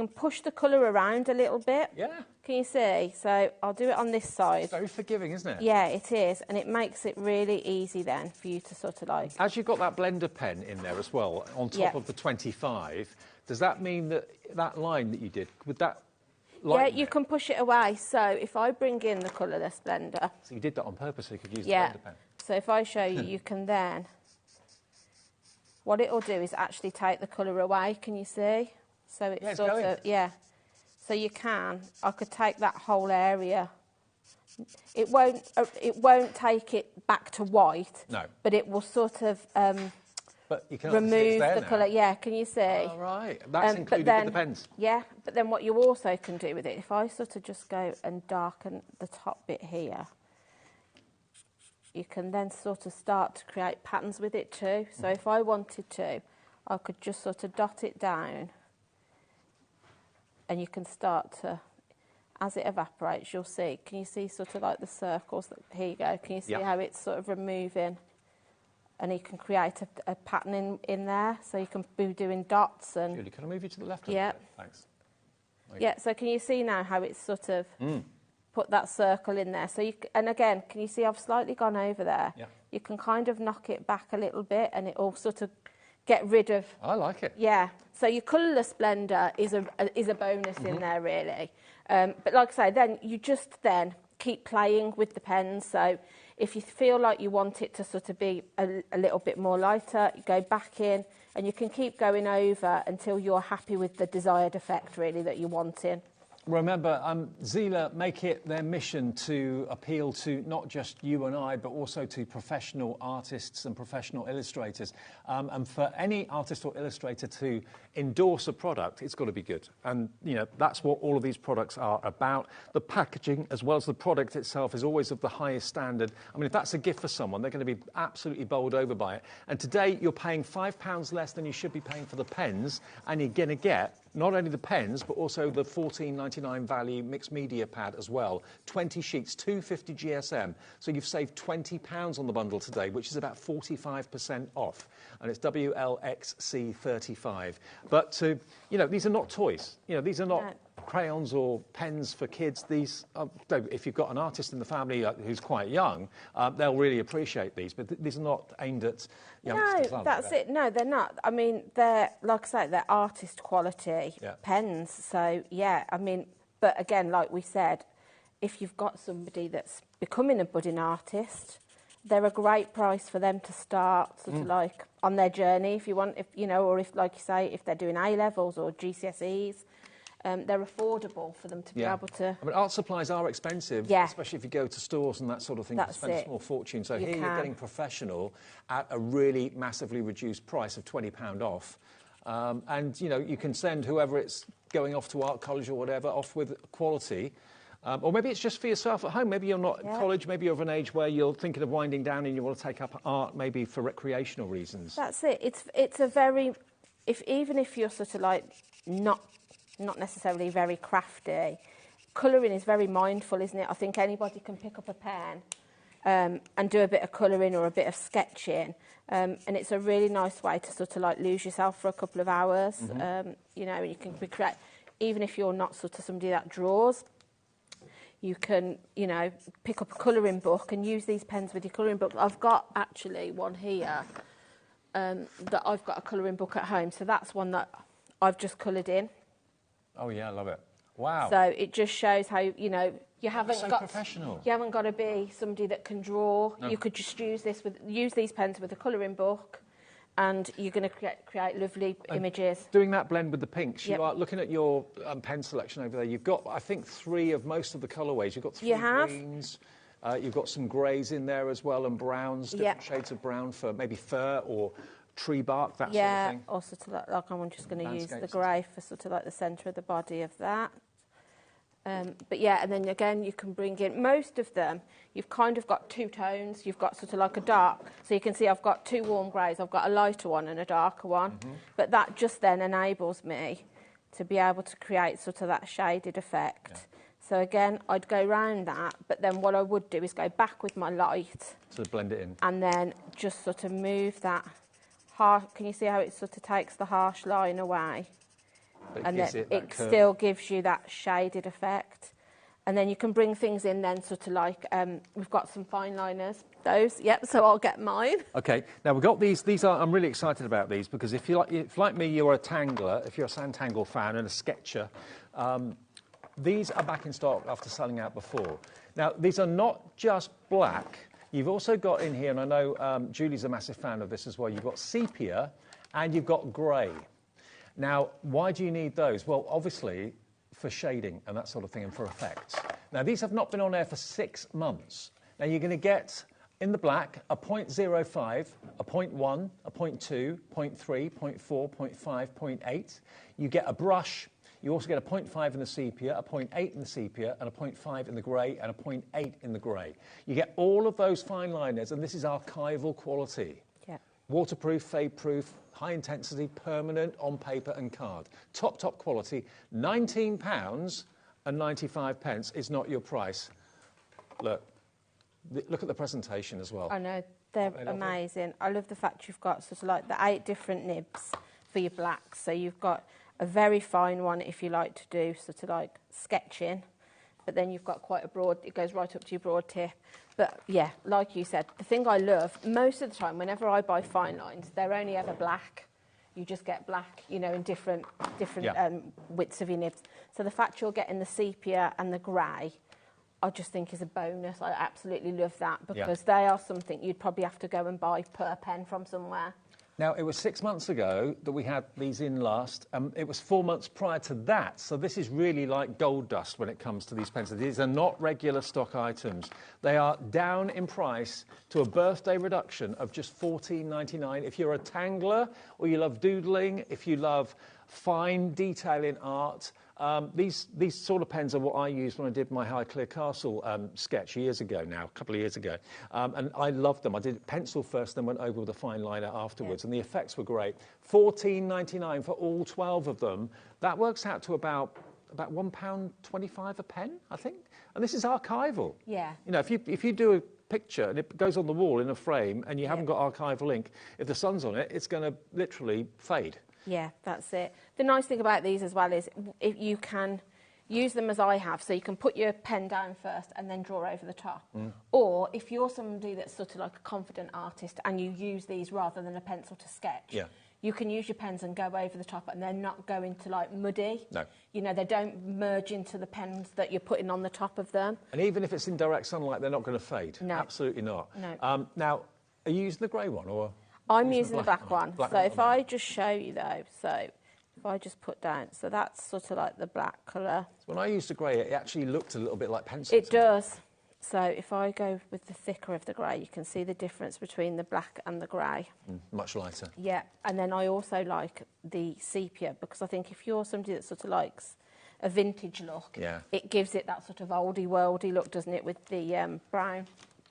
push the colour around a little bit. Yeah. Can you see? So I'll do it on this side. It's very forgiving, isn't it? Yeah, it is. And it makes it really easy then for you to sort of like... As you've got that blender pen in there as well, on top of the 25, does that mean that that line that you did, would that... Yeah, you can push it away. So if I bring in the colourless blender... So you did that on purpose so you could use the blender pen? So if I show you, you can then... What it'll do is actually take the colour away, can you see? So it's sort of... Yeah. So you can... I could take that whole area. It won't take it back to white. No. But it will sort of... But you can remove the colour. Yeah, can you see? Oh, right. That's included with the pens. Yeah, but then what you also can do with it, if I sort of just go and darken the top bit here, you can then sort of start to create patterns with it too. So if I wanted to, I could just sort of dot it down, and you can start to, as it evaporates, you'll see. Can you see sort of like the circles? Here you go. Can you see how it's sort of removing? And you can create a pattern in there, so you can be doing dots and... Julie, can I move you to the left? Yeah. Thanks. Yeah, so can you see now how it's sort of put that circle in there? So you, and again, can you see I've slightly gone over there? Yeah. You can kind of knock it back a little bit and it will sort of get rid of... I like it. Yeah, so your colourless blender is a bonus in there, really. But like I say, then you just then keep playing with the pens. So if you feel like you want it to sort of be a little bit more lighter, you go back in and you can keep going over until you're happy with the desired effect, really, that you're wanting. Remember, Zela make it their mission to appeal to not just you and I, but also to professional artists and professional illustrators. And for any artist or illustrator to endorse a product, it's got to be good. And, you know, that's what all of these products are about. The packaging, as well as the product itself, is always of the highest standard. I mean, if that's a gift for someone, they're going to be absolutely bowled over by it. And today, you're paying £5 less than you should be paying for the pens, and you're going to get not only the pens, but also the $14.99 value mixed media pad as well. 20 sheets, 250 GSM. So you've saved £20 on the bundle today, which is about 45% off. And it's WLXC35. But, you know, these are not toys. You know, these are not crayons or pens for kids. These are, if you've got an artist in the family who's quite young, they'll really appreciate these. But these are not aimed at youngsters. No, that's it. No, they're not. I mean, they're, like I say, they're artist quality pens. So, yeah, I mean, but again, like we said, if you've got somebody that's becoming a budding artist, they're a great price for them to start sort of like on their journey, if you want, if you know, or if, like you say, if they're doing A-levels or GCSEs. They're affordable for them to be able to... I mean, art supplies are expensive, especially if you go to stores and that sort of thing. You spend a small fortune. So here you're getting professional at a really massively reduced price of £20 off. And, you know, you can send whoever it's going off to art college or whatever off with quality. Or maybe it's just for yourself at home. Maybe you're not at college. Maybe you're of an age where you're thinking of winding down and you want to take up art maybe for recreational reasons. That's it. It's a very... Even if you're sort of like not necessarily very crafty, colouring is very mindful, isn't it? I think anybody can pick up a pen and do a bit of colouring or a bit of sketching, and it's a really nice way to sort of like lose yourself for a couple of hours. You know, you can create, even if you're not sort of somebody that draws, you can, you know, pick up a colouring book and use these pens with your colouring book. I've got actually one here that I've got a colouring book at home, so that's one that I've just coloured in. Oh yeah, I love it. Wow. So it just shows how, you know, you haven't got professional. You haven't got to be somebody that can draw. No. You could just use these pens with a colouring book, and you're going to create lovely images. Doing that blend with the pinks, you are looking at your pen selection over there. You've got, I think, 3 of most of the colourways. You've got 3 greens. You've got some greys in there as well, and browns, different shades of brown for maybe fir or tree bark, that sort of thing. Or sort of like I'm just going to use the grey for sort of like the centre of the body of that. But yeah, and then again, you can bring in most of them. You've kind of got 2 tones. You've got sort of like a dark. So you can see I've got 2 warm greys. I've got a lighter one and a darker one. But that just then enables me to be able to create sort of that shaded effect. So again, I'd go round that, but then what I would do is go back with my light. To blend it in. And then just sort of move that. Can you see how it sort of takes the harsh line away? And then it still gives you that shaded effect. And then you can bring things in then sort of like, we've got some fine liners, those, so I'll get mine. Okay, now we've got these are, I'm really excited about these because if like me, you're a tangler, if you're a Sanntangle fan and a sketcher, these are back in stock after selling out before. Now, these are not just black. You've also got in here, and I know Julie's a massive fan of this as well, you've got sepia and you've got grey. Now, why do you need those? Well, obviously, for shading and that sort of thing and for effects. Now, these have not been on air for 6 months. Now, you're going to get, in the black, a 0.05, a 0.1, a 0.2, 0.3, 0.4, 0.5, 0.8. You get a brush. You also get a 0.5 in the sepia, a 0.8 in the sepia, and a 0.5 in the grey, and a 0.8 in the grey. You get all of those fine liners, and this is archival quality. Yeah. Waterproof, fade-proof, high intensity, permanent, on paper and card. Top quality. £19.95 is not your price. Look at the presentation as well. I know, they're amazing. I love the fact you've got sort of like the 8 different nibs for your blacks. So you've got a very fine one if you like to do sort of like sketching, but then you've got quite a broad, it goes right up to your broad tip. But yeah, like you said, the thing I love, most of the time, whenever I buy fine lines, they're only ever black. You just get black, you know, in different widths of your nibs. So the fact you're getting the sepia and the grey, I just think is a bonus. I absolutely love that, because they are something you'd probably have to go and buy per pen from somewhere. Now, it was 6 months ago that we had these in last. It was 4 months prior to that. So this is really like gold dust when it comes to these pencils. These are not regular stock items. They are down in price to a birthday reduction of just $14.99. If you're a tangler or you love doodling, if you love fine detail in art, these sort of pens are what I used when I did my Highclere Castle sketch years ago now, a couple of years ago. And I loved them. I did pencil first, then went over with a fine liner afterwards, and the effects were great. $14.99 for all 12 of them. That works out to about £1.25 a pen, I think. And this is archival. Yeah. You know, if you do a picture and it goes on the wall in a frame and you haven't got archival ink, if the sun's on it, it's going to literally fade. Yeah, that's it. The nice thing about these as well is if you can use them as I have, so you can put your pen down first and then draw over the top. Or if you're somebody that's sort of like a confident artist and you use these rather than a pencil to sketch, you can use your pens and go over the top, and they're not going to like muddy. No. You know, they don't merge into the pens that you're putting on the top of them. And even if it's in direct sunlight, they're not going to fade. No. Absolutely not. No. Now, are you using the grey one or...? I'm using the black one. So if I just show you though, so if I just put down, so that's sort of like the black colour. When I used the grey, it actually looked a little bit like pencil. It does. So if I go with the thicker of the grey, you can see the difference between the black and the grey. Much lighter. Yeah, and then I also like the sepia, because I think if you're somebody that sort of likes a vintage look, it gives it that sort of oldie-worldy look, doesn't it, with the brown.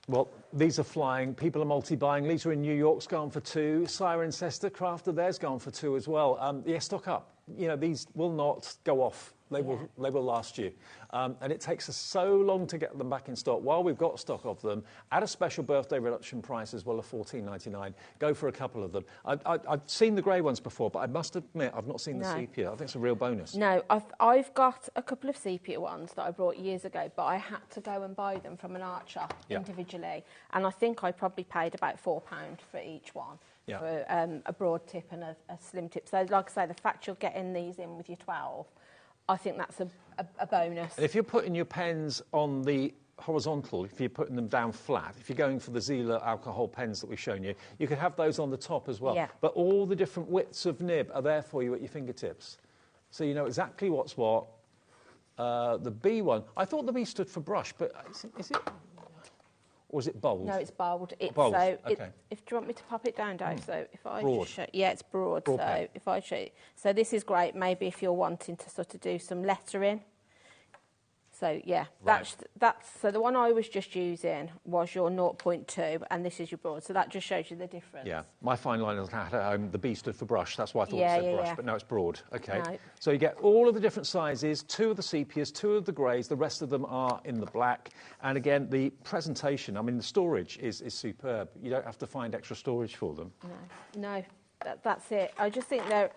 Well, these are flying. People are multi-buying. Lisa in New York's gone for 2. Cirencester Crafter there's gone for 2 as well. Yeah, stock up. You know, these will not go off. They will last you. And it takes us so long to get them back in stock. While we've got stock of them, at a special birthday reduction price as well of $14.99, go for a couple of them. I've seen the grey ones before, but I must admit I've not seen the sepia. I think it's a real bonus. No, I've got a couple of sepia ones that I brought years ago, but I had to go and buy them from an art shop individually. And I think I probably paid about £4 for each one. For a broad tip and a slim tip. So, like I say, the fact you're getting these in with your 12, I think that's a bonus. And if you're putting your pens on the horizontal, if you're putting them down flat, if you're going for the Zela alcohol pens that we've shown you, you could have those on the top as well. But all the different widths of nib are there for you at your fingertips. So you know exactly what's what. The B one, I thought the B stood for brush, but is it... Or is it bold? No, it's bold. It's bold. So okay. if do you want me to pop it down, Dave? So if I broad. Just show, it's broad. So pen. if I show you, so this is great. Maybe if you're wanting to sort of do some lettering. So yeah, that's so the one I was just using was your 0.2, and this is your broad. So that just shows you the difference. Yeah, my fine line had the B stood for brush. That's why I thought it said brush, but no, it's broad. Okay, so you get all of the different sizes, 2 of the sepias, 2 of the greys. The rest of them are in the black. And again, the presentation. I mean, the storage is superb. You don't have to find extra storage for them. No, that's it. I just think they're.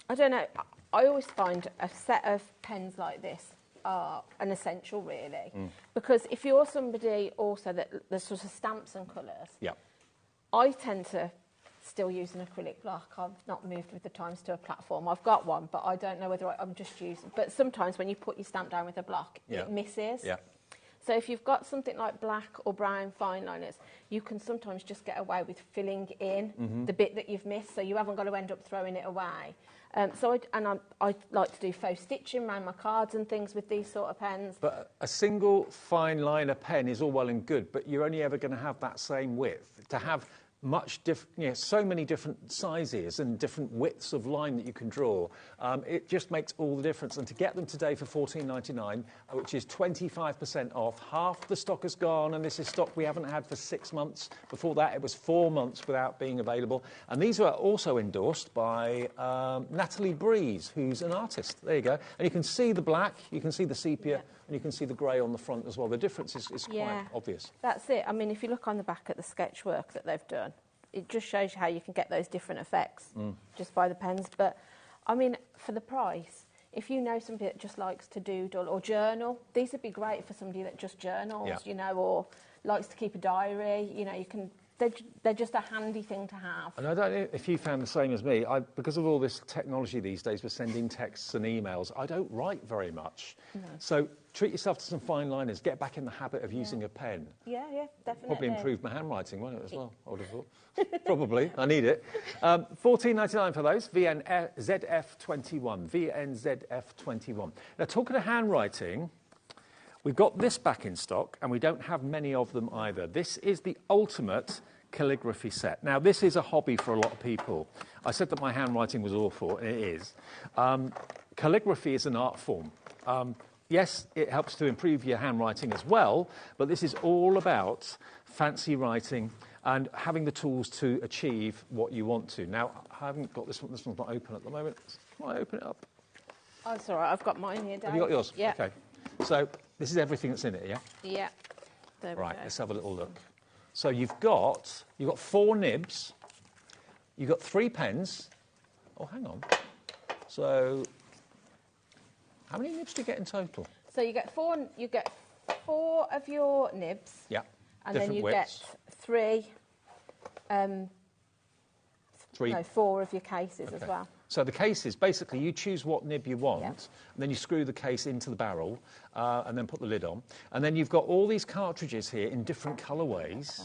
I don't know. I always find a set of pens like this are an essential, really, because if you're somebody also that there's sort of stamps and colours, I tend to still use an acrylic block. I've not moved with the times to a platform. I've got one, but I don't know whether I'm just using. But sometimes when you put your stamp down with a block, it misses. So if you've got something like black or brown fine liners, you can sometimes just get away with filling in the bit that you've missed, so you haven't got to end up throwing it away. I like to do faux stitching around my cards and things with these sort of pens. But a single fine liner pen is all well and good, but you're only ever going to have that same width. To have much different, so many different sizes and different widths of line that you can draw, it just makes all the difference. And to get them today for $14.99, which is 25% off, half the stock has gone, and this is stock we haven't had for 6 months. Before that, it was 4 months without being available. And these are also endorsed by Natalie Breeze, who's an artist. There you go. And you can see the black, you can see the sepia, and you can see the grey on the front as well. The difference is quite obvious. That's it. I mean, if you look on the back at the sketchwork that they've done, it just shows you how you can get those different effects just by the pens. But I mean, for the price, if you know somebody that just likes to doodle or journal, these would be great for somebody that just journals, you know, or likes to keep a diary. You know, you can. They're just a handy thing to have. And I don't know if you found the same as me. Because of all this technology these days, we're sending texts and emails. I don't write very much. No. So treat yourself to some fine liners. Get back in the habit of using a pen. Yeah, definitely. Probably improve my handwriting, won't it, as well? I would have thought. Probably. I need it. $14.99 for those. VNZF21. VNZF21. Now, talking of handwriting, we've got this back in stock, and we don't have many of them either. This is the ultimate calligraphy set. Now, this is a hobby for a lot of people. I said that my handwriting was awful, and it is. Calligraphy is an art form. Yes, it helps to improve your handwriting as well, but this is all about fancy writing and having the tools to achieve what you want to. Now, I haven't got this one. This one's not open at the moment. Can I open it up? Oh, it's all right. I've got mine here, Dave. Have you got yours? Yeah. Okay. So this is everything that's in it, yeah? Yeah. There we right, go. let's have a little look. So you've got 4 nibs. You've got 3 pens. Oh, hang on. So how many nibs do you get in total? So you get 4. You get 4 of your nibs. Yeah. And then you widths. get 3. 4 of your cases as well. So the cases, basically, you choose what nib you want, and then you screw the case into the barrel, and then put the lid on. And then you've got all these cartridges here in different colourways.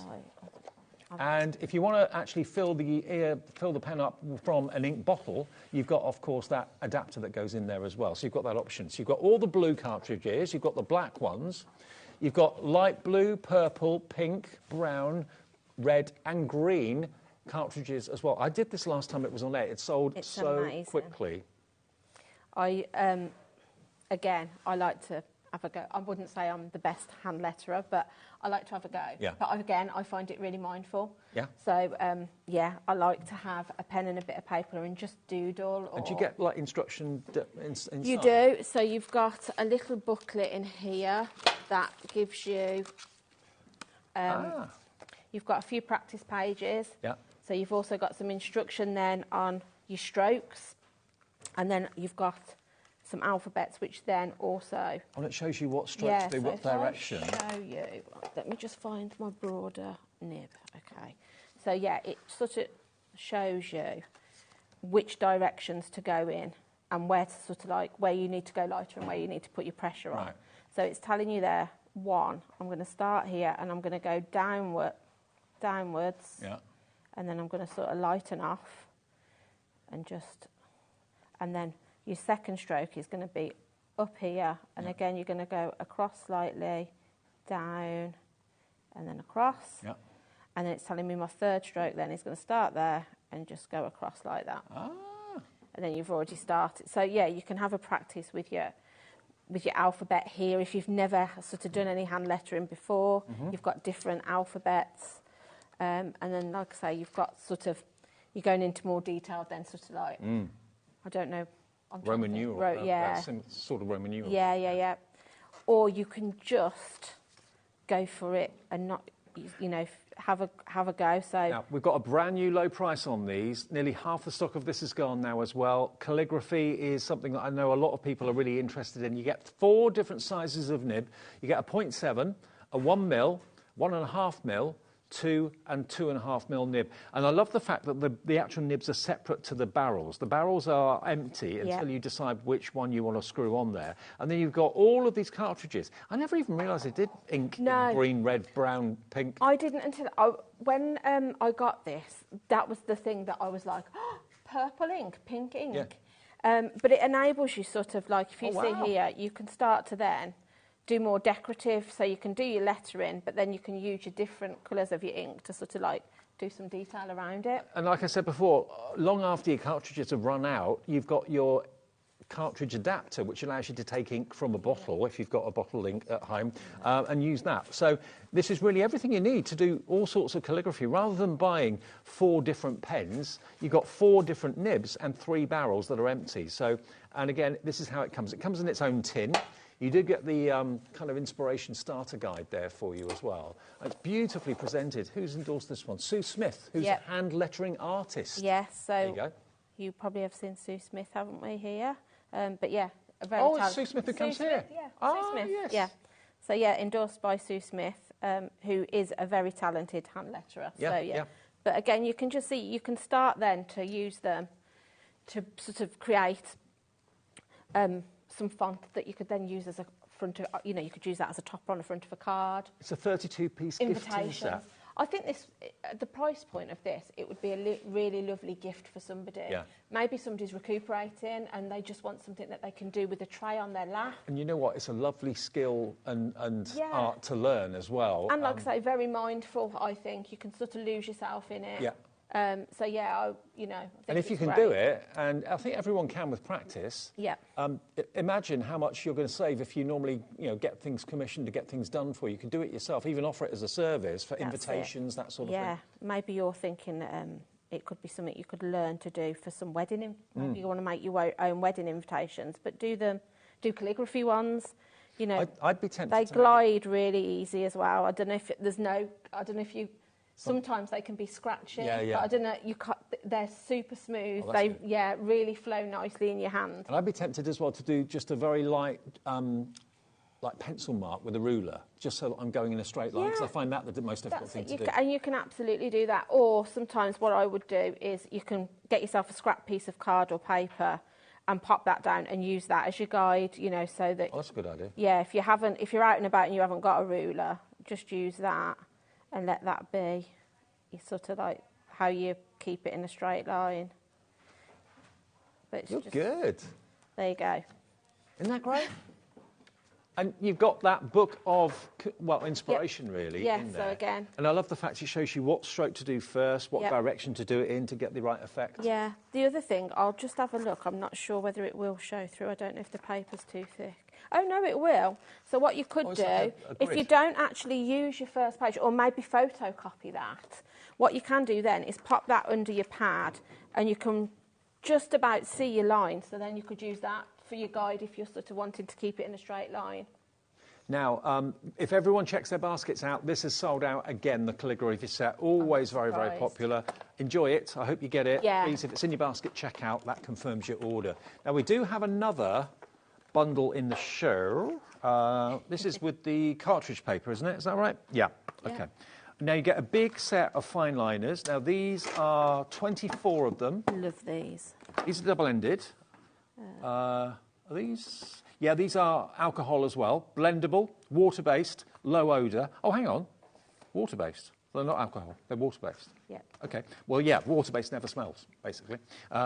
And if you want to actually fill the pen up from an ink bottle, you've got, of course, that adapter that goes in there as well. So you've got that option. So you've got all the blue cartridges, you've got the black ones, you've got light blue, purple, pink, brown, red, and green cartridges as well. I did this last time it was on air. It sold so quickly. Again, I like to have a go. I wouldn't say I'm the best hand letterer, but I like to have a go. Yeah. But again, I find it really mindful. Yeah. So, I like to have a pen and a bit of paper and just doodle. And do you get, like, instruction inside? You do. So you've got a little booklet in here that gives you... You've got a few practice pages. Yeah. So you've also got some instruction then on your strokes. And then you've got some alphabets, which then also... And it shows you what strokes do, what direction. I'll show you. Let me just find my broader nib. Okay. So, it sort of shows you which directions to go in and where to sort of where you need to go lighter and where you need to put your pressure on. So it's telling you there, 1, I'm going to start here and I'm going to go downwards. Yeah. And then I'm going to sort of lighten off and then your second stroke is going to be up here, and again you're going to go across slightly, down, and then across. Yeah. And then it's telling me my third stroke then is going to start there and just go across like that. And then you've already started. So you can have a practice with your alphabet here. If you've never sort of done any hand lettering before, you've got different alphabets. And then, like I say, you've got you're going into more detail then, I don't know. Roman numeral. Sort of Roman numeral. Yeah. Or you can just go for it and not, have a go. So now, we've got a brand new low price on these. Nearly half the stock of this is gone now as well. Calligraphy is something that I know a lot of people are really interested in. You get 4 different sizes of nib. You get a 0.7, a 1 mil, 1.5 mil, 2 and 2.5 mil nib. And I love the fact that the actual nibs are separate to the barrels. The barrels are empty until you decide which one you want to screw on there. And then you've got all of these cartridges. I never even realised they did ink in green, red, brown, pink. I didn't until when I got this. That was the thing that I was like, purple ink, pink ink. Yeah. But it enables you sort of if you see here, you can start to then do more decorative, so you can do your lettering, but then you can use your different colours of your ink to sort of do some detail around it. And like I said before, long after your cartridges have run out, you've got your cartridge adapter, which allows you to take ink from a bottle, if you've got a bottle ink at home, and use that. So this is really everything you need to do all sorts of calligraphy. Rather than buying 4 different pens, you've got 4 different nibs and 3 barrels that are empty. So, and again, this is how it comes. It comes in its own tin. You do get the kind of inspiration starter guide there for you as well. It's beautifully presented. Who's endorsed this one? Sue Smith, who's a hand lettering artist. Yes, so there you go. You probably have seen Sue Smith, haven't we, here? But yeah, a very it's Sue Smith who comes here? Yeah, Oh, Sue Smith, yes. yeah. So yeah, endorsed by Sue Smith, who is a very talented hand letterer. Yeah, So yeah. yeah. But again, you can just see, you can start then to use them to sort of create some font that you could then use as a front of, you know, you could use that as a topper on the front of a card. It's a 32-piece gifting set. I think this, at the price point of this, it would be a really lovely gift for somebody. Yeah. Maybe somebody's recuperating and they just want something that they can do with a tray on their lap. And you know what? It's a lovely skill and Yeah. art to learn as well. And like I say, very mindful, I think. You can sort of lose yourself in it. Yeah. So yeah, you know. I think And if you it's can great. do it, and I think everyone can with practice, Yeah. Imagine how much you're going to save if you normally, you know, get things commissioned to get things done for you. You can do it yourself, even offer it as a service for That's invitations, it. that sort of Yeah, thing. maybe you're thinking it could be something you could learn to do for some wedding. Maybe you want to make your own wedding invitations, but do calligraphy ones. You know, I'd be tempted. they to glide really easy as well. I don't know if you. Sometimes they can be scratchy. Yeah, yeah. But I don't know. They're super smooth. Oh, that's good. Yeah, really flow nicely in your hand. And I'd be tempted as well to do just a very light, like pencil mark with a ruler, just so that I'm going in a straight line. Because I find that the most difficult thing to do. And you can absolutely do that. Or sometimes what I would do is you can get yourself a scrap piece of card or paper and pop that down and use that as your guide. You know, so that. Oh, that's a good idea. Yeah, if you're out and about and you haven't got a ruler, just use that. And let that be sort of like how you keep it in a straight line. But it's You're just, good. There you go. Isn't that great? And you've got that book of, well, inspiration really Yeah, in so there. again. And I love the fact it shows you what stroke to do first, what Yep. direction to do it in to get the right effect. Yeah. The other thing, I'll just have a look. I'm not sure whether it will show through. I don't know if the paper's too thick. Oh, no, it will. So what you could it's do, like a if you grid. don't actually use your first page, or maybe photocopy that, what you can do then is pop that under your pad and you can just about see your line. So then you could use that for your guide if you're sort of wanting to keep it in a straight line. Now, if everyone checks their baskets out, this is sold out again, the calligraphy set. Always very, very surprised. popular. Enjoy it. I hope you get it. Yeah. Please, if it's in your basket, check out. That confirms your order. Now, we do have another bundle in the show. This is with the cartridge paper, isn't it? Is that right? Yeah. Okay. Now, you get a big set of fine liners. Now, these are 24 of them. Love these. These are double-ended. Are these? Yeah, these are alcohol as well. Blendable, water-based, low odour. Oh, hang on. Water-based. They're not alcohol. They're water-based. Yeah. Okay. Well, yeah, water-based never smells, basically.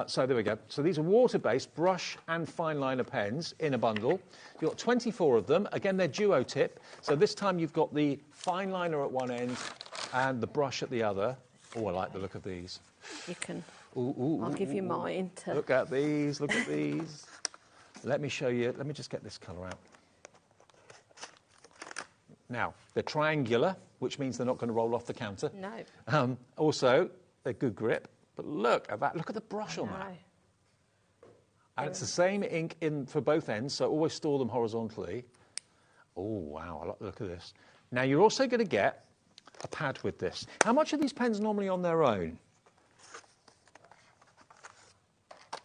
So there we go. So these are water-based brush and fine liner pens in a bundle. You've got 24 of them. Again, they're duo tip. So this time you've got the fine liner at one end and the brush at the other. Oh, I like the look of these. You can. I'll give you mine to... Look at these. Look at these. Let me show you. Let me just get this colour out. Now, they're triangular, which means they're not going to roll off the counter. No. Also, they're good grip. But look at that. Look at the brush on that. And it's the same ink in for both ends, so always store them horizontally. Oh, wow. I like the look of this. Now, you're also going to get a pad with this. How much are these pens normally on their own?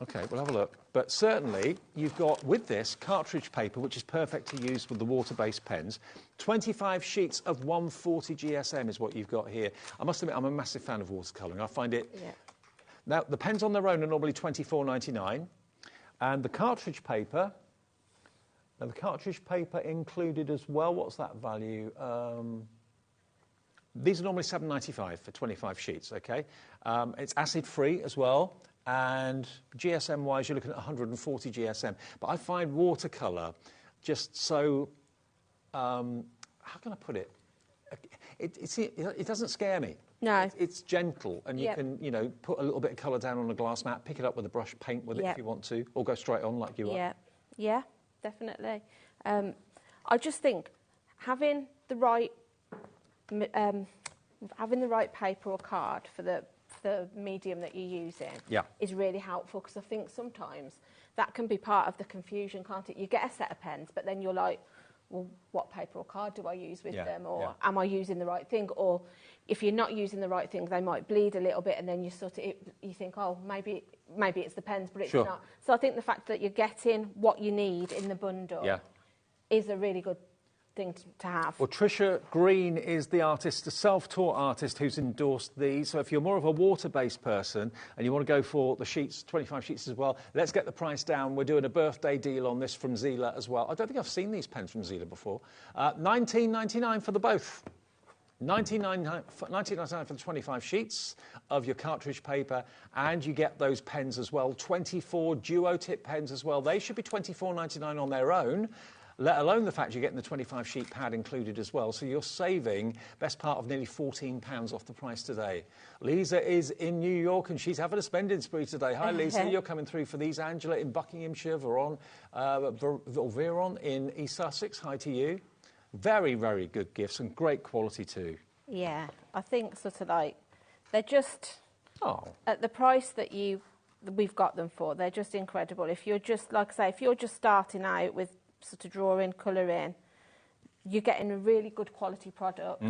OK, we'll have a look. But certainly, you've got, with this, cartridge paper, which is perfect to use with the water-based pens. 25 sheets of 140 GSM is what you've got here. I must admit, I'm a massive fan of watercolouring. I find it... Yeah. Now, the pens on their own are normally £24.99. And the cartridge paper... Now, the cartridge paper included as well, what's that value? These are normally £7.95 for 25 sheets, OK? It's acid-free as well. And GSM-wise, you're looking at 140 GSM. But I find watercolour just so... how can I put it? It doesn't scare me. No. It's gentle, and you can, you know, put a little bit of colour down on a glass mat, pick it up with a brush, paint with it if you want to, or go straight on like you are. Yeah, definitely. I just think having the right paper or card for the medium that you're using is really helpful, because I think sometimes that can be part of the confusion, can't it? You get a set of pens, but then you're like, well, what paper or card do I use with them, or am I using the right thing? Or if you're not using the right thing, they might bleed a little bit, and then you you think, oh, maybe it's the pens, but it's not. So I think the fact that you're getting what you need in the bundle is a really good thing to have. Well, Tricia Green is the artist, a self-taught artist who's endorsed these. So if you're more of a water-based person and you want to go for the sheets, 25 sheets as well, let's get the price down. We're doing a birthday deal on this from Zela as well. I don't think I've seen these pens from Zela before. $19.99 for the both. $19.99 for the 25 sheets of your cartridge paper, and you get those pens as well. 24 duo-tip pens as well. They should be $24.99 on their own, let alone the fact you're getting the 25 sheet pad included as well. So you're saving best part of nearly £14 off the price today. Lisa is in New York and she's having a spending spree today. Hi Lisa, you're coming through for these. Angela in Buckinghamshire, Veron in East Sussex, hi to you. Very, very good gifts and great quality too. Yeah, I think sort of like, they're just, at the price that we've got them for, they're just incredible. If you're just, like I say, if you're just starting out with sort of drawing, colouring, you're getting a really good quality product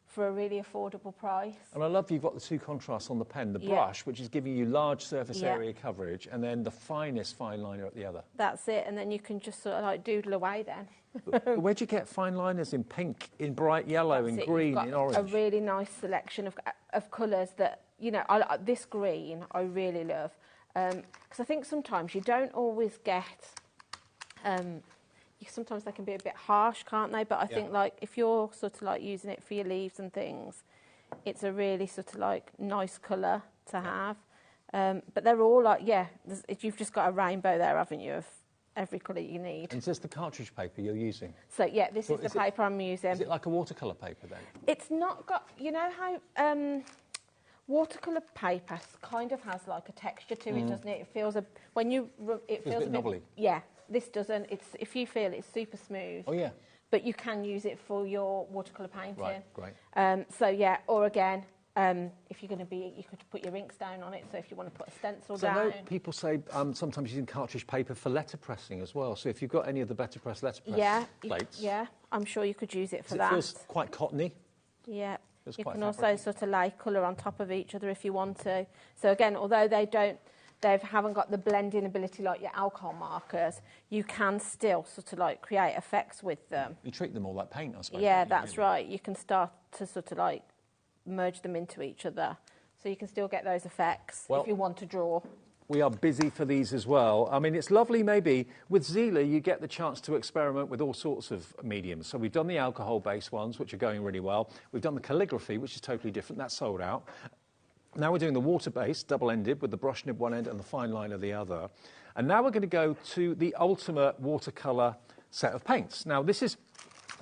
for a really affordable price. And I love you've got the two contrasts on the pen, the brush, which is giving you large surface area coverage, and then the finest fine liner at the other. That's it, and then you can just sort of like doodle away then. But where'd you get fine liners in pink, in bright yellow, in green, in orange? A really nice selection of colours that, you know, this green I really love. Because I think sometimes you don't always get... sometimes they can be a bit harsh, can't they? But I think, like, if you're sort of, like, using it for your leaves and things, it's a really sort of, like, nice colour to have. But they're all, like, you've just got a rainbow there, haven't you, of every colour you need. And is this the cartridge paper you're using? So, yeah, this is the paper I'm using. Is it like a watercolour paper, then? It's not got... You know how... watercolour paper kind of has, like, a texture to it, doesn't it? It feels a... When you... It feels a bit knobbly. Yeah. This doesn't. If you feel it's super smooth. Oh, yeah. But you can use it for your watercolour painting. Right, great. So, yeah, or again, if you're going to be... You could put your inks down on it, so if you want to put a stencil down... I know people say sometimes using cartridge paper for letterpressing as well. So if you've got any of the better press letterpress plates... Yeah, I'm sure you could use it for that. It feels quite cottony. Yeah. You can also sort of lay colour on top of each other if you want to. So, again, although they haven't got the blending ability like your alcohol markers, you can still sort of like create effects with them. You treat them all like paint, I suppose. Yeah, that's right. You can start to sort of like merge them into each other. So you can still get those effects if you want to draw. We are busy for these as well. I mean, it's lovely maybe. With Zela, you get the chance to experiment with all sorts of mediums. So we've done the alcohol-based ones, which are going really well. We've done the calligraphy, which is totally different. That's sold out. Now we're doing the water-based, double-ended, with the brush nib one end and the fine liner the other. And now we're going to go to the ultimate watercolour set of paints. Now this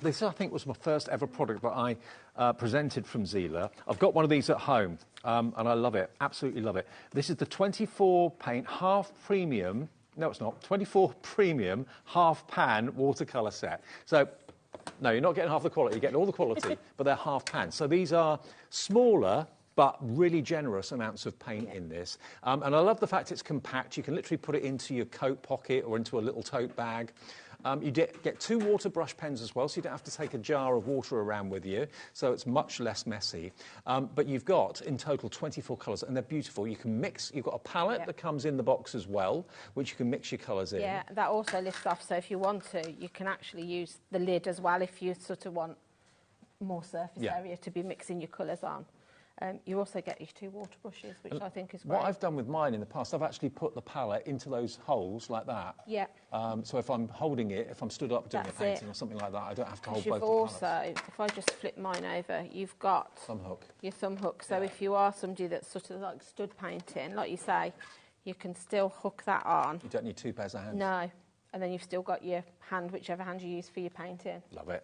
I think was my first ever product that I presented from Zela. I've got one of these at home, and I love it, absolutely love it. This is the 24 paint, half premium, no it's not, 24 premium, half pan watercolour set. So, no, you're not getting half the quality, you're getting all the quality, but they're half pan. So these are smaller, but really generous amounts of paint in this. And I love the fact it's compact. You can literally put it into your coat pocket or into a little tote bag. You get two water brush pens as well, so you don't have to take a jar of water around with you, so it's much less messy. But you've got, in total, 24 colours, and they're beautiful. You can mix, you've got a palette that comes in the box as well, which you can mix your colours in. Yeah, that also lifts off, so if you want to, you can actually use the lid as well if you sort of want more surface area to be mixing your colours on. You also get your two water brushes, which I think is great. What I've done with mine in the past, I've actually put the palette into those holes like that. Yeah. So if I'm holding it, if I'm stood up doing a painting or something like that, I don't have to hold both the palettes. If I just flip mine over, you've got your thumb hook. So if you are somebody that's sort of like stood painting, like you say, you can still hook that on. You don't need two pairs of hands. No. And then you've still got your hand, whichever hand you use for your painting. Love it.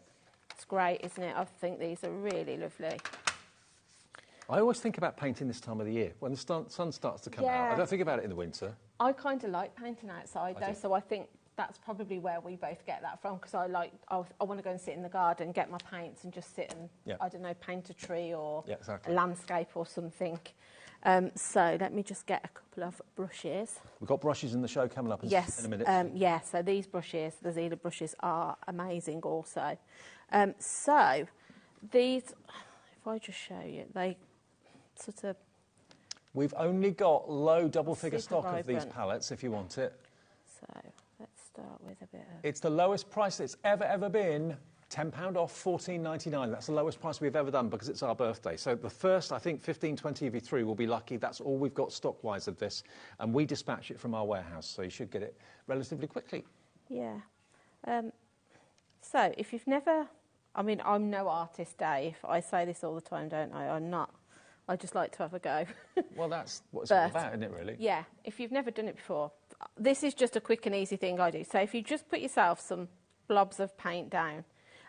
It's great, isn't it? I think these are really lovely. I always think about painting this time of the year, when the sun starts to come out. I don't think about it in the winter. I kind of like painting outside, though, so I think that's probably where we both get that from, because I want to go and sit in the garden, get my paints and just sit and, I don't know, paint a tree or a landscape or something. So let me just get a couple of brushes. We've got brushes in the show coming up in a minute. Yeah, so these brushes, the Zela brushes, are amazing also. So these, if I just show you, they sort of... We've only got low double-figure Super stock of these vibrant. palettes, if you want it. So let's start with a bit of... It's the lowest price it's ever been. £10 off, $14.99. That's the lowest price we've ever done because it's our birthday. So the first, I think, 15, 20 of you through will be lucky. That's all we've got stock-wise of this. And we dispatch it from our warehouse, so you should get it relatively quickly. Yeah. So if you've never... I mean, I'm no artist, Dave. I say this all the time, don't I? I'm not. I just like to have a go. Well, that's what it's all about, isn't it, really? Yeah. If you've never done it before, this is just a quick and easy thing I do. So if you just put yourself some blobs of paint down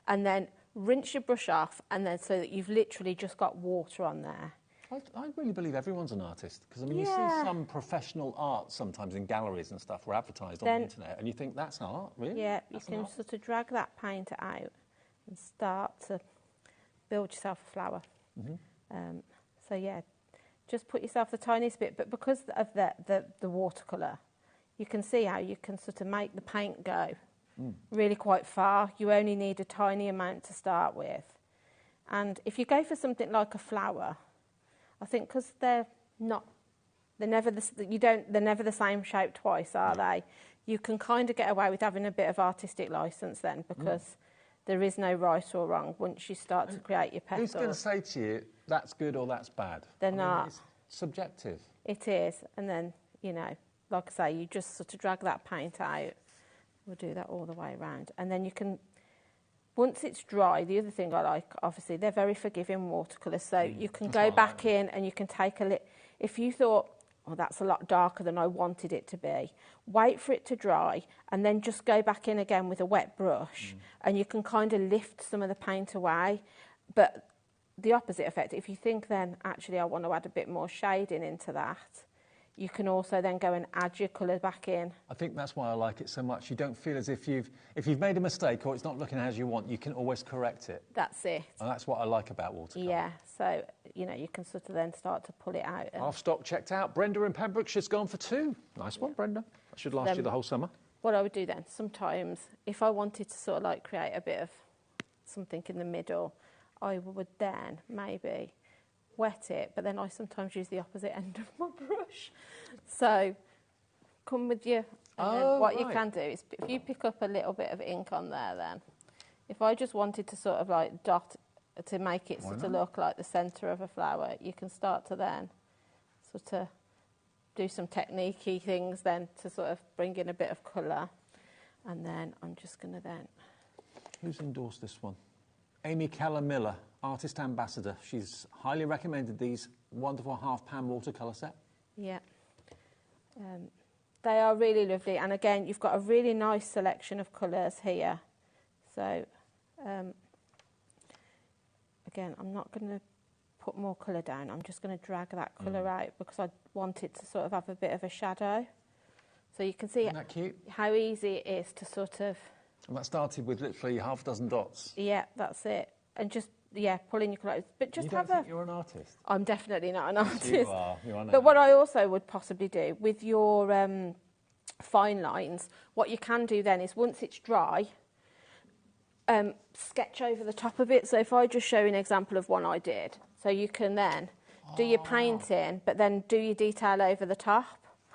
and then rinse your brush off, and then so that you've literally just got water on there. I really believe everyone's an artist, because I mean, you see some professional art sometimes in galleries and stuff, or advertised on the internet, and you think that's art, really? Yeah, you can sort of drag that paint out and start to build yourself a flower. So yeah, just put yourself the tiniest bit, but because of the watercolour, you can see how you can sort of make the paint go really quite far. You only need a tiny amount to start with. And if you go for something like a flower, I think because they're never the same shape twice, are they? You can kind of get away with having a bit of artistic licence then, because there is no right or wrong once you start to create your petals. Who's going to say to you, that's good or that's bad? They're not. It's subjective. It is. And then, you know, like I say, you just sort of drag that paint out. We'll do that all the way around. And then you can, once it's dry, the other thing I like, obviously, they're very forgiving watercolours. So you can go back in and you can take a little... If you thought, oh, that's a lot darker than I wanted it to be, wait for it to dry and then just go back in again with a wet brush and you can kind of lift some of the paint away. But the opposite effect, if you think then, actually, I want to add a bit more shading into that, you can also then go and add your colour back in. I think that's why I like it so much. You don't feel as if you've made a mistake or it's not looking as you want, you can always correct it. That's it. And that's what I like about watercolour. Yeah, so, you know, you can sort of then start to pull it out. Half stock checked out. Brenda in Pembrokeshire's gone for 2. Nice one, Brenda. That should last you the whole summer. What I would do then, sometimes, if I wanted to sort of like create a bit of something in the middle, I would then maybe wet it, but then I sometimes use the opposite end of my brush. So come with you, and then what you can do is, if you pick up a little bit of ink on there then, if I just wanted to sort of like dot, to make it sort of look like the centre of a flower, you can start to then sort of do some technique-y things then to sort of bring in a bit of colour. And then I'm just going to then... Who's endorsed this one? Amy Keller-Miller, Artist Ambassador. She's highly recommended these wonderful half-pan watercolour set. Yeah. They are really lovely. And again, you've got a really nice selection of colours here. So, again, I'm not going to put more colour down. I'm just going to drag that colour out because I want it to sort of have a bit of a shadow. So you can see Isn't that cute? How easy it is to sort of... And that started with literally half a dozen dots. Yeah, that's it. And just, pulling your colours. But just you don't think you're an artist? I'm definitely not an artist. You are. But what I also would possibly do with your fine lines, what you can do then is once it's dry, sketch over the top of it. So if I just show you an example of one I did, so you can then do your painting, but then do your detail over the top.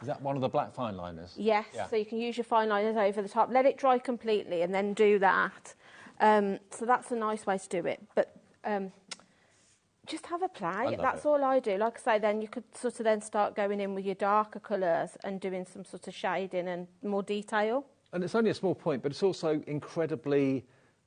Is that one of the black fine liners? Yes, so you can use your fine liners over the top, let it dry completely and then do that. So that's a nice way to do it. But just have a play. That's all I do. Like I say, then you could sort of then start going in with your darker colours and doing some sort of shading and more detail. And it's only a small point, but it's also incredibly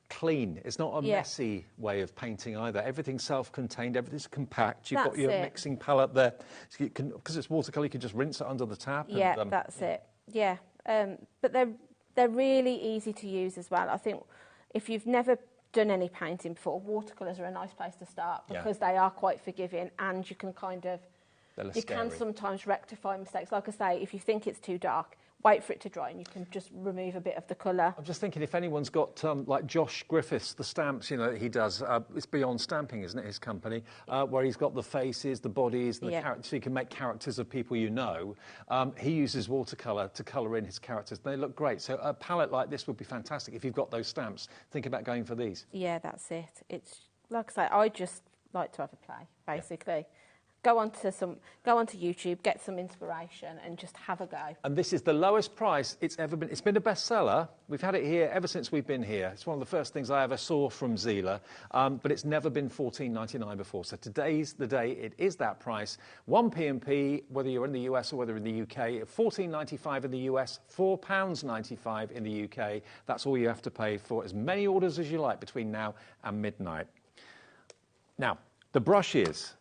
clean. It's not a messy way of painting either. Everything's self-contained, everything's compact. You've got your mixing palette there. So you can, because it's watercolour, you can just rinse it under the tap. Yeah, and, that's it. Yeah, but they're really easy to use as well. I think if you've never done any painting before, watercolours are a nice place to start because they are quite forgiving and you can kind of... You can sometimes rectify mistakes. Like I say, if you think it's too dark, wait for it to dry and you can just remove a bit of the colour. I'm just thinking if anyone's got, like Josh Griffiths, the stamps, you know, that he does, it's Beyond Stamping, isn't it, his company, where he's got the faces, the bodies, the characters, so you can make characters of people you know. He uses watercolour to colour in his characters. They look great. So a palette like this would be fantastic. If you've got those stamps, think about going for these. Yeah, that's it. It's, like I say, I just like to have a play, basically. Yeah. Go onto YouTube, get some inspiration, and just have a go. And this is the lowest price it's ever been. It's been a bestseller. We've had it here ever since we've been here. It's one of the first things I ever saw from Zela, but it's never been $14.99 before. So today's the day. It is that price. 1 P&P, whether you're in the US or whether in the UK, $14.95 in the US, £4.95 in the UK. That's all you have to pay for as many orders as you like between now and midnight. Now, the brushes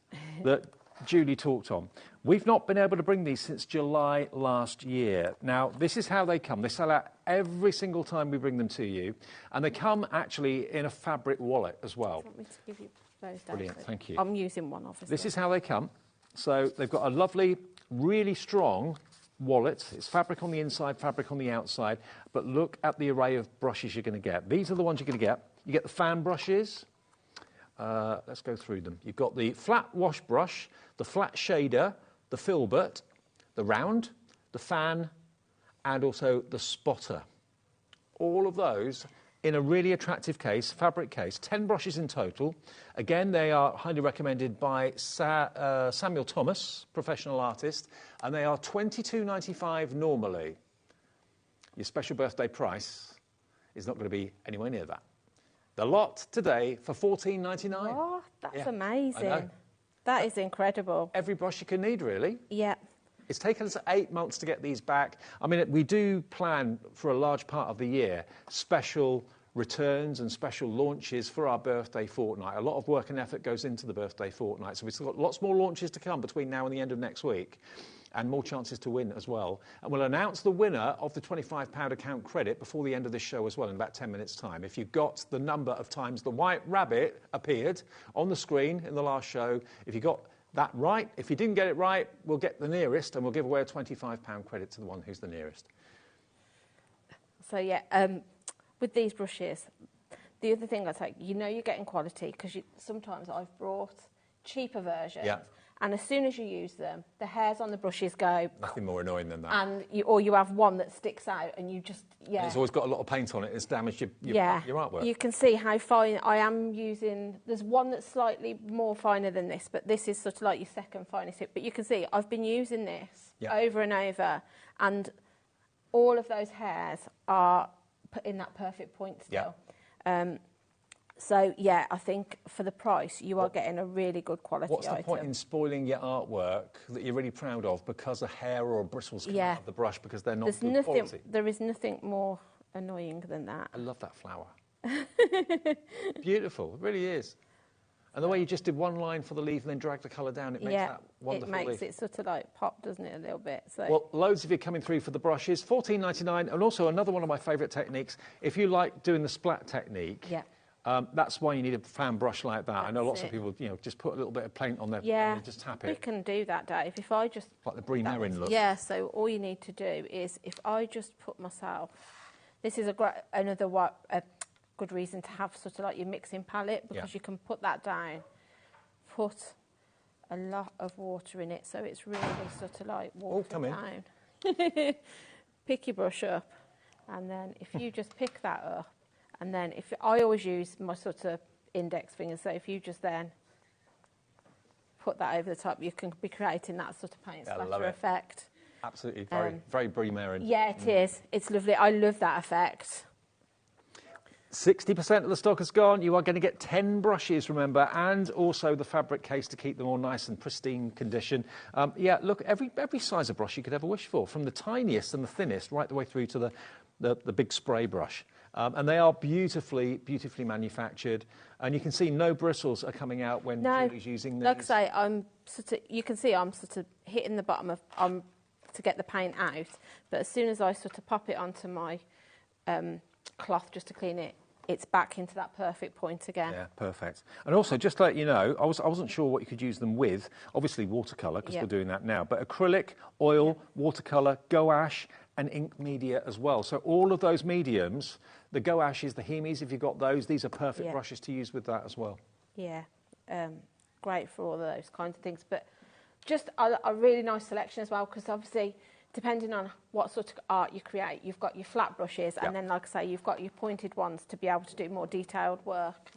that Julie talked on. We've not been able to bring these since July last year. Now, this is how they come. They sell out every single time we bring them to you. And they come actually in a fabric wallet as well. Do you want me to give you those? Brilliant, thank you. I'm using one, obviously. This is how they come. So they've got a lovely, really strong wallet. It's fabric on the inside, fabric on the outside. But look at the array of brushes you're going to get. These are the ones you're going to get. You get the fan brushes. Let's go through them. You've got the flat wash brush, the flat shader, the filbert, the round, the fan, and also the spotter. All of those in a really attractive case, fabric case, 10 brushes in total. Again, they are highly recommended by Samuel Thomas, professional artist, and they are $22.95 normally. Your special birthday price is not going to be anywhere near that. The lot today for $14.99. Oh, that's amazing. That is incredible. Every brush you can need, really. Yeah. It's taken us 8 months to get these back. I mean, we do plan for a large part of the year special returns and special launches for our birthday fortnight. A lot of work and effort goes into the birthday fortnight. So we've still got lots more launches to come between now and the end of next week. And more chances to win as well. And we'll announce the winner of the £25 account credit before the end of this show as well in about 10 minutes' time. If you got the number of times the white rabbit appeared on the screen in the last show, if you got that right, if you didn't get it right, we'll get the nearest and we'll give away a £25 credit to the one who's the nearest. So, yeah, with these brushes, the other thing I'd say, you know you're getting quality because sometimes I've brought cheaper versions. Yeah. And as soon as you use them, the hairs on the brushes go... Nothing more annoying than that. And you have one that sticks out and you just, And it's always got a lot of paint on it. It's damaged your artwork. You can see how fine I am using... There's one that's slightly more finer than this, but this is sort of like your second finest hit. But you can see I've been using this over and over, and all of those hairs are put in that perfect point still. Yeah. So, yeah, I think for the price, you are getting a really good quality item. What's the point in spoiling your artwork that you're really proud of because a hair or a bristles come out of the brush because they're not good quality? There is nothing more annoying than that. I love that flower. Beautiful. It really is. And the way you just did one line for the leaf and then dragged the colour down, it makes that wonderful leaf. It makes it sort of like pop, doesn't it, a little bit. So. Well, loads of you coming through for the brushes, $14.99, and also another one of my favourite techniques, if you like doing the splat technique, that's why you need a fan brush like that. I know lots of people, just put a little bit of paint on there and just tap it. We can do that, Dave. If I just... Like the Brie Merrin look. Yeah, so all you need to do is, if I just put myself... This is another good reason to have sort of like your mixing palette, because you can put that down, put a lot of water in it, so it's really sort of like water down. Pick your brush up, and then if you just pick that up, and then I always use my sort of index finger, so if you just then put that over the top, you can be creating that sort of paint splatter effect. Absolutely, very Brie Merrin. Yeah, it is. It's lovely. I love that effect. 60% of the stock has gone. You are going to get 10 brushes, remember, and also the fabric case to keep them all nice and pristine condition. Look, every size of brush you could ever wish for, from the tiniest and the thinnest right the way through to the big spray brush. And they are beautifully manufactured. And you can see no bristles are coming out when Julie's using these. Like I say, you can see I'm sort of hitting the bottom of to get the paint out. But as soon as I sort of pop it onto my cloth just to clean it, it's back into that perfect point again. Yeah, perfect. And also, just to let you know, I wasn't sure what you could use them with. Obviously, watercolour, because we're doing that now. But acrylic, oil, watercolour, gouache, and ink media as well. So all of those mediums, the gouaches, the Hemis, if you've got those, these are perfect brushes to use with that as well. Yeah, great for all of those kinds of things. But just a really nice selection as well, because obviously, depending on what sort of art you create, you've got your flat brushes, and then, like I say, you've got your pointed ones to be able to do more detailed work.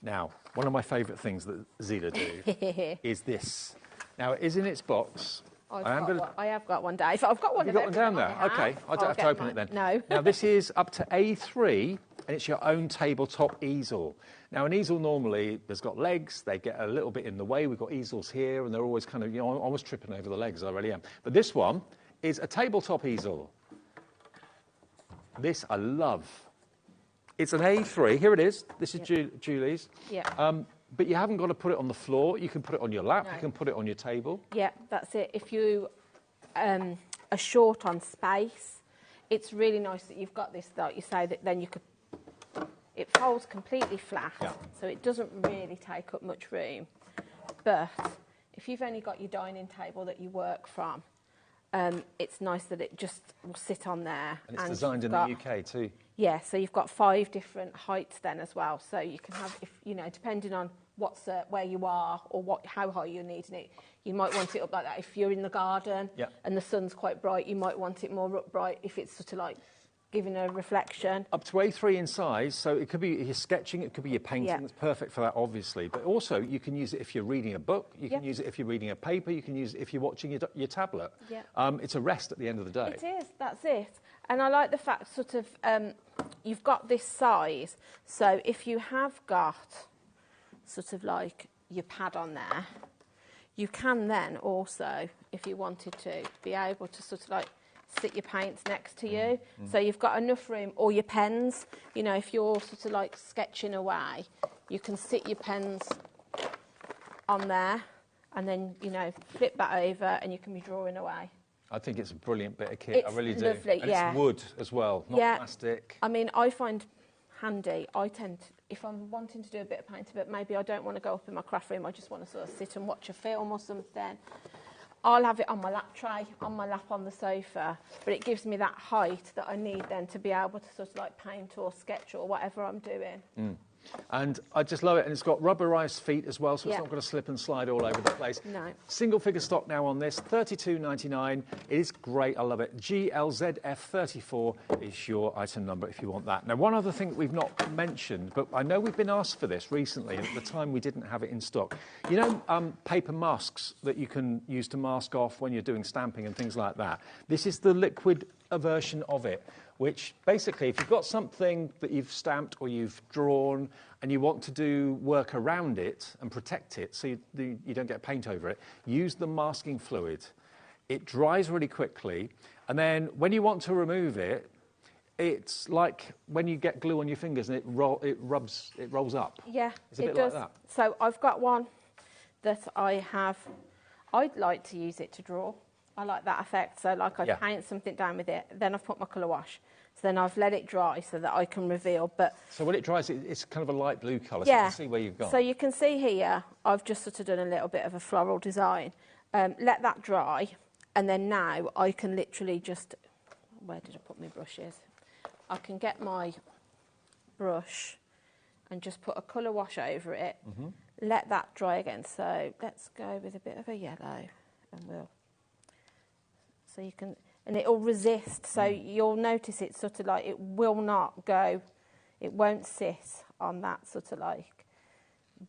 Now, one of my favourite things that Zela do is this. Now, it is in its box. I have got one, Dave. I've got one You've got one down there? Okay, I don't have to open it then. No. Now, this is up to A3, and it's your own tabletop easel. Now, an easel normally has got legs. They get a little bit in the way. We've got easels here, and they're always kind of, you know, I was tripping over the legs. I really am. But this one is a tabletop easel. This I love. It's an A3. Here it is. This is Julie's. Yeah. But you haven't got to put it on the floor. You can put it on your lap. No. You can put it on your table. Yeah, that's it. If you are short on space, it's really nice that you've got this, like you say, that then you could... It folds completely flat, so it doesn't really take up much room. But if you've only got your dining table that you work from, it's nice that it just will sit on there. And it's designed in the UK too. Yeah, so you've got 5 different heights then as well. So you can have, if you know, depending on where you are or how high you're needing it, you might want it up like that. If you're in the garden and the sun's quite bright, you might want it more upright if it's sort of like giving a reflection. Up to A3 in size, so it could be your sketching, it could be your painting. It's perfect for that, obviously. But also, you can use it if you're reading a book, you can use it if you're reading a paper, you can use it if you're watching your tablet. It's a rest at the end of the day. It is, that's it. And I like the fact sort of you've got this size, so if you have got sort of like your pad on there, you can then also, if you wanted to, be able to sort of like sit your paints next to you. So you've got enough room, or your pens, you know, if you're sort of like sketching away, you can sit your pens on there and then, you know, flip that over and you can be drawing away. I think it's a brilliant bit of kit, I really do. Lovely, and it's wood as well, not plastic. I mean, I find handy, I tend to, if I'm wanting to do a bit of painting, but maybe I don't want to go up in my craft room, I just want to sort of sit and watch a film or something, I'll have it on my lap tray, on my lap on the sofa, but it gives me that height that I need then to be able to sort of like paint or sketch or whatever I'm doing. And I just love it, and it's got rubberised feet as well, so it's not going to slip and slide all over the place. No. Single figure stock now on this, $32.99. It is great, I love it. GLZF34 is your item number if you want that. Now, one other thing that we've not mentioned, but I know we've been asked for this recently, and at the time we didn't have it in stock. You know, paper masks that you can use to mask off when you're doing stamping and things like that. This is the liquid version of it, which basically, if you've got something that you've stamped or you've drawn and you want to do work around it and protect it so you don't get paint over it, use the masking fluid. It dries really quickly, and then when you want to remove it, it's like when you get glue on your fingers and it rolls up. Yeah, it's a bit like that. So I've got one that I'd like to use it to draw. I like that effect. So like I paint something down with it, then I've put my colour wash. So then I've let it dry so that I can reveal. But so when it dries, it's kind of a light blue colour, so you can see where you've gone. So you can see here, I've just sort of done a little bit of a floral design. Let that dry, and then now I can literally just... Where did I put my brushes? I can get my brush and just put a colour wash over it. Let that dry again. So let's go with a bit of a yellow, and we'll... So you can, and it'll resist. So you'll notice it's sort of like it will not go, it won't sit on that sort of like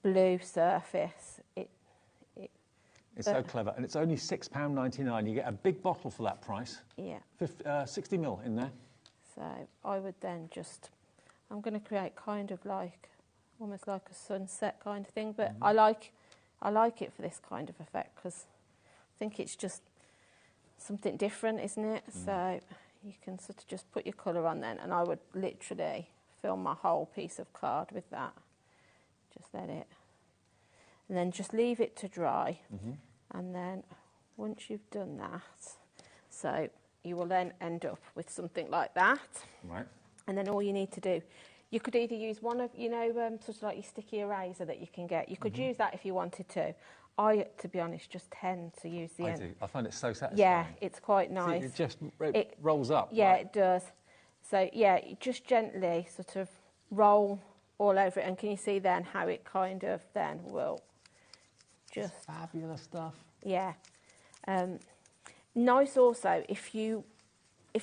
blue surface. It's so clever, and it's only £6.99. You get a big bottle for that price. Yeah. 60 ml in there. So I would then just, I'm going to create kind of like, almost like a sunset kind of thing, but I like it for this kind of effect because I think it's just something different, isn't it? So you can sort of just put your colour on then, and I would literally fill my whole piece of card with that. Just let it, and then just leave it to dry. And then once you've done that, so you will then end up with something like that. Right. And then all you need to do, you could either use one of, you know, sort of like your sticky eraser that you can get. You could use that if you wanted to. I, to be honest, just tend to use the I end. do. I find it so satisfying. Yeah, it's quite nice. See, it just rolls up. Yeah, right? it does. So, yeah, you just gently sort of roll all over it. And can you see then how it kind of then will just... Fabulous stuff. Yeah. Nice also if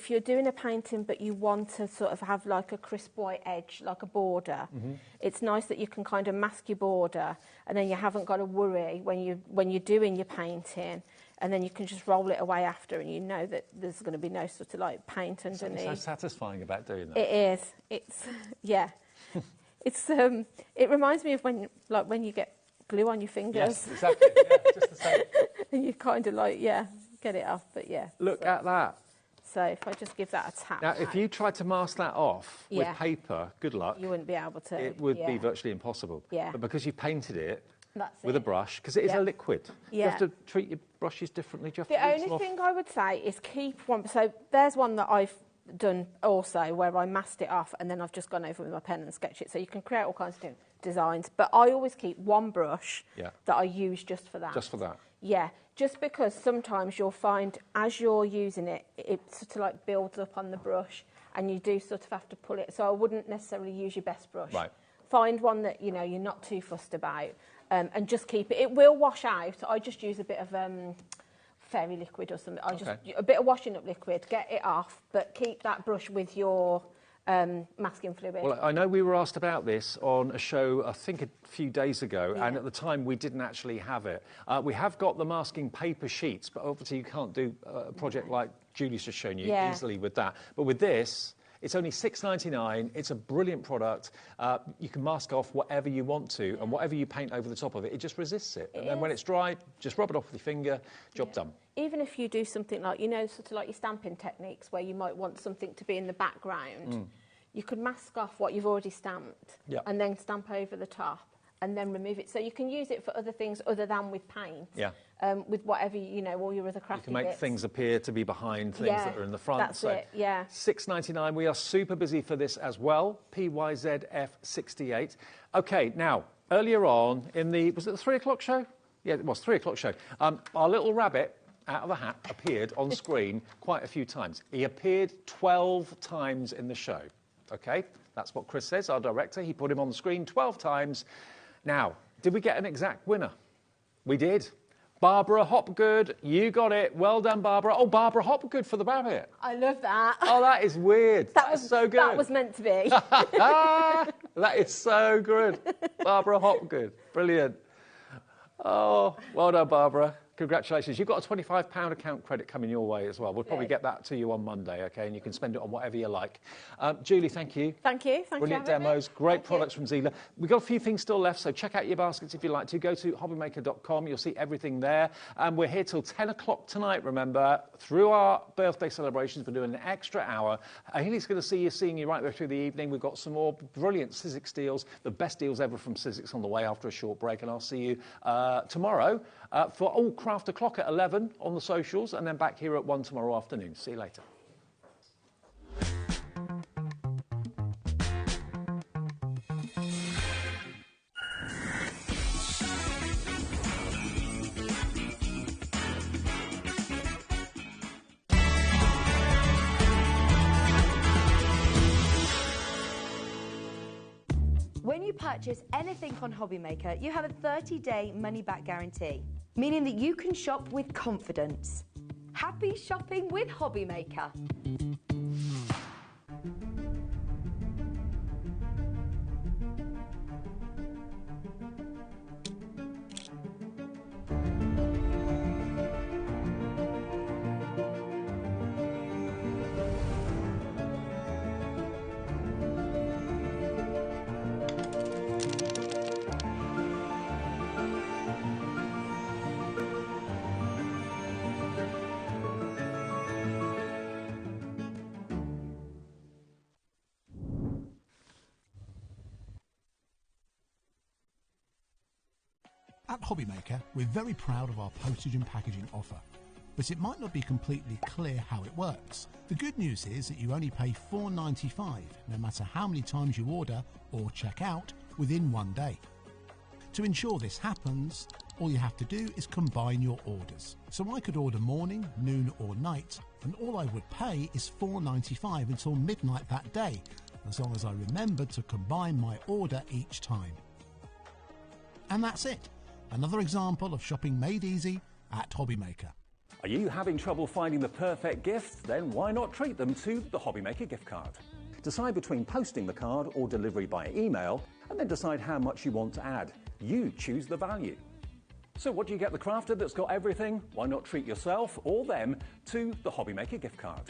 you're doing a painting but you want to sort of have like a crisp white edge, like a border, it's nice that you can kind of mask your border and then you haven't got to worry when you're doing your painting, and then you can just roll it away after and you know that there's going to be no sort of like paint underneath. Something so satisfying about doing that. It is. It's, yeah. It reminds me of when you get glue on your fingers. Yes, exactly. Yeah, just the same. And you kind of like, get it off, but yeah. Look at that. So if I just give that a tap. Now, if you tried to mask that off with paper, good luck. You wouldn't be able to. It would be virtually impossible. Yeah. But because you painted it That's with a brush, because it is a liquid, you have Yeah. to treat your brushes differently. Do you have The to rinse only them off? thing I would say is keep one. So there's one that I've done also where I masked it off and then I've just gone over with my pen and sketched it. So you can create all kinds of designs. But I always keep one brush that I use just for that. Just for that? Yeah, just because sometimes you'll find as you're using it, it sort of like builds up on the brush and you do sort of have to pull it. So I wouldn't necessarily use your best brush. Right. Find one that, you know, you're not too fussed about and just keep it. It will wash out. I just use a bit of fairy liquid or something. A bit of washing up liquid, get it off, but keep that brush with your masking fluid. Well, I know we were asked about this on a show, I think a few days ago, and at the time we didn't actually have it. We have got the masking paper sheets, but obviously you can't do a project like Julie's just shown you easily with that. But with this, it's only $6.99. It's a brilliant product. You can mask off whatever you want to, and whatever you paint over the top of it, it just resists it. And then when it's dry, just rub it off with your finger, job done. Even if you do something like, you know, sort of like your stamping techniques where you might want something to be in the background, you could mask off what you've already stamped and then stamp over the top and then remove it. So you can use it for other things other than with paint. Yeah. With whatever, you know, all your other crafty bits. You can make things appear to be behind things that are in the front. That's it, yeah. $6.99. We are super busy for this as well. PYZF68. OK, now, earlier on in the... Was it the 3 o'clock show? Yeah, it was 3 o'clock show. Our little rabbit out of a hat appeared on screen quite a few times. He appeared 12 times in the show. OK, that's what Chris says, our director. He put him on the screen 12 times. Now, did we get an exact winner? We did. Barbara Hopgood, you got it. Well done, Barbara. Oh, Barbara Hopgood for the rabbit. I love that. Oh, that is weird. That was so good. That was meant to be. That is so good. Barbara Hopgood. Brilliant. Oh, well done, Barbara. Congratulations. You've got a £25 account credit coming your way as well. We'll probably get that to you on Monday, OK? And you can spend it on whatever you like. Julie, thank you. Thank you. Brilliant demos. Great products from Zela. We've got a few things still left, so check out your baskets if you like to. Go to hobbymaker.com. You'll see everything there. And we're here till 10 o'clock tonight, remember. Through our birthday celebrations, we're doing an extra hour. Haley's going to seeing you right there through the evening. We've got some more brilliant Sizzix deals, the best deals ever from Sizzix on the way after a short break. And I'll see you tomorrow for Craft O'Clock at 11 on the socials, and then back here at 1 tomorrow afternoon. See you later. When you purchase anything on HobbyMaker, you have a 30-day money-back guarantee, meaning that you can shop with confidence. Happy shopping with HobbyMaker. At HobbyMaker, we're very proud of our postage and packaging offer, but it might not be completely clear how it works. The good news is that you only pay $4.95 no matter how many times you order or check out within 1 day. To ensure this happens, All you have to do is combine your orders. So I could order morning, noon or night, and all I would pay is $4.95 until midnight that day, as long as I remembered to combine my order each time. And that's it. Another example of shopping made easy at HobbyMaker. Are you having trouble finding the perfect gift? Then why not treat them to the HobbyMaker gift card? Decide between posting the card or delivery by email, and then decide how much you want to add. You choose the value. So what do you get the crafter that's got everything? Why not treat yourself or them to the HobbyMaker gift card?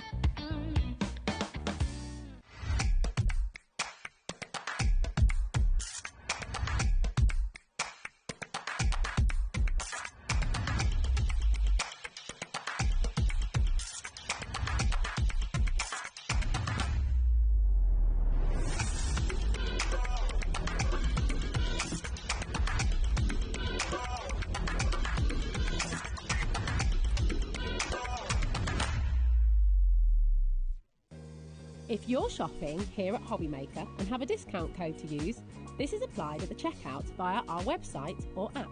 If you're shopping here at HobbyMaker and have a discount code to use, this is applied at the checkout via our website or app.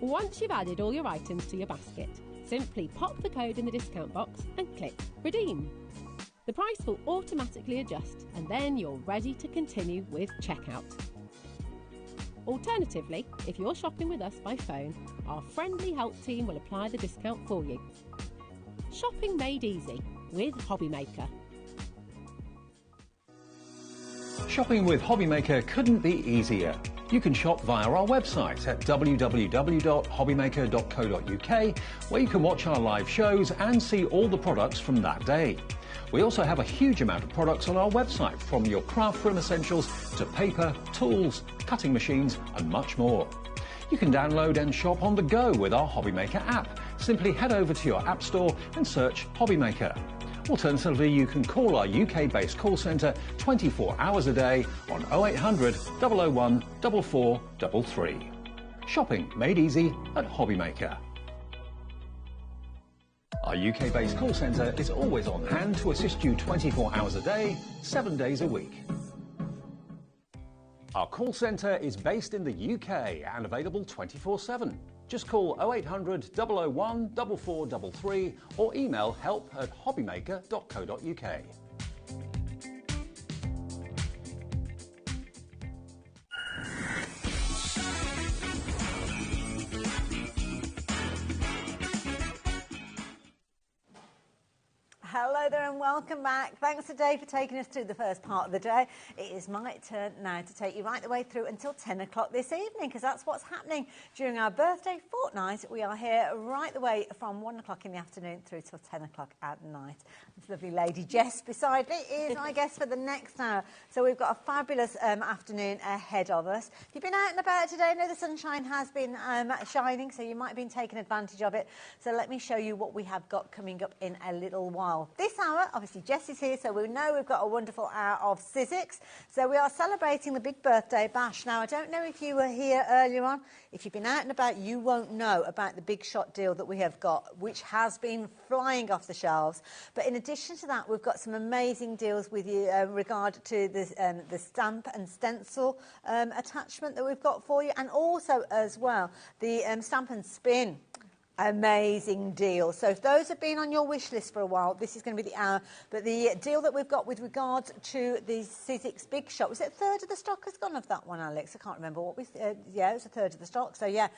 Once you've added all your items to your basket, simply pop the code in the discount box and click Redeem. The price will automatically adjust and then you're ready to continue with checkout. Alternatively, if you're shopping with us by phone, our friendly help team will apply the discount for you. Shopping made easy with HobbyMaker. Shopping with HobbyMaker couldn't be easier. You can shop via our website at www.hobbymaker.co.uk, where you can watch our live shows and see all the products from that day. We also have a huge amount of products on our website, from your craft room essentials to paper, tools, cutting machines and much more. You can download and shop on the go with our HobbyMaker app. Simply head over to your app store and search HobbyMaker. Alternatively, you can call our UK-based call centre 24 hours a day on 0800 001 4433. Shopping made easy at HobbyMaker. Our UK-based call centre is always on hand to assist you 24 hours a day, 7 days a week. Our call centre is based in the UK and available 24/7. Just call 0800 001 4433 or email help@hobbymaker.co.uk. Hello there and welcome back. Thanks to Dave for taking us through the first part of the day. It is my turn now to take you right the way through until 10 o'clock this evening, because that's what's happening during our birthday fortnight. We are here right the way from 1 o'clock in the afternoon through till 10 o'clock at night. This lovely lady Jess beside me is my guest for the next hour. So we've got a fabulous afternoon ahead of us. If you've been out and about today, I know the sunshine has been shining, so you might have been taking advantage of it. So let me show you what we have got coming up in a little while. This hour, obviously Jess is here, so we know we've got a wonderful hour of Sizzix. So we are celebrating the big birthday bash. Now, I don't know if you were here earlier on. If you've been out and about, you won't know about the big shot deal that we have got, which has been flying off the shelves. But in addition to that, we've got some amazing deals with you regard to the stamp and stencil attachment that we've got for you, and also as well the stamp and spin. Amazing deal. So if those have been on your wish list for a while, this is going to be the hour. But the deal that we've got with regards to the Sizzix Big Shot, was it a third of the stock has gone of that one, Alex? I can't remember what we... yeah, it was a third of the stock. So, yeah.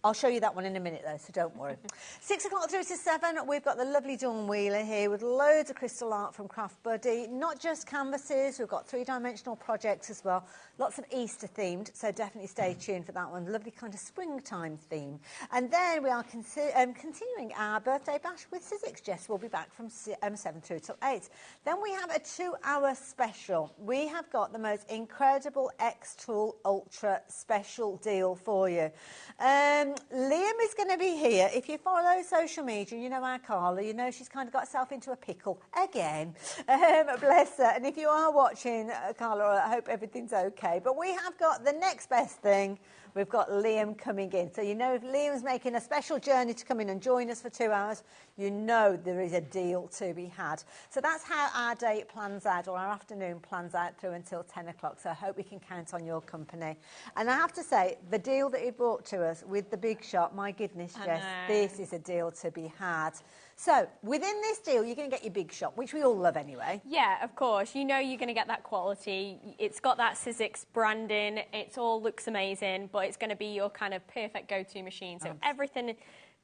I'll show you that one in a minute, though, so don't worry. 6 o'clock through to 7, we've got the lovely Dawn Wheeler here with loads of crystal art from Craft Buddy. Not just canvases, we've got three-dimensional projects as well. Lots of Easter themed, so definitely stay tuned for that one. Lovely kind of springtime theme. And then we are continuing our birthday bash with Sizzix. Jess will be back from 7 through till 8. Then we have a 2-hour special. We have got the most incredible XTool Ultra special deal for you. Liam is going to be here. If you follow social media, you know our Carla, you know she's kind of got herself into a pickle again. Bless her. And if you are watching, Carla, I hope everything's okay. But we have got the next best thing. we've got Liam coming in. So you know if Liam's making a special journey to come in and join us for 2 hours, you know there is a deal to be had. So that's how our day plans out, or our afternoon plans out through until 10 o'clock. So I hope we can count on your company. And I have to say, the deal that he brought to us with the big shot, my goodness, Jess, this is a deal to be had. So within this deal, you're going to get your big shot, which we all love anyway. Yeah, of course. You know you're going to get that quality. It's got that Sizzix branding. It all looks amazing, but it's going to be your kind of perfect go-to machine. So everything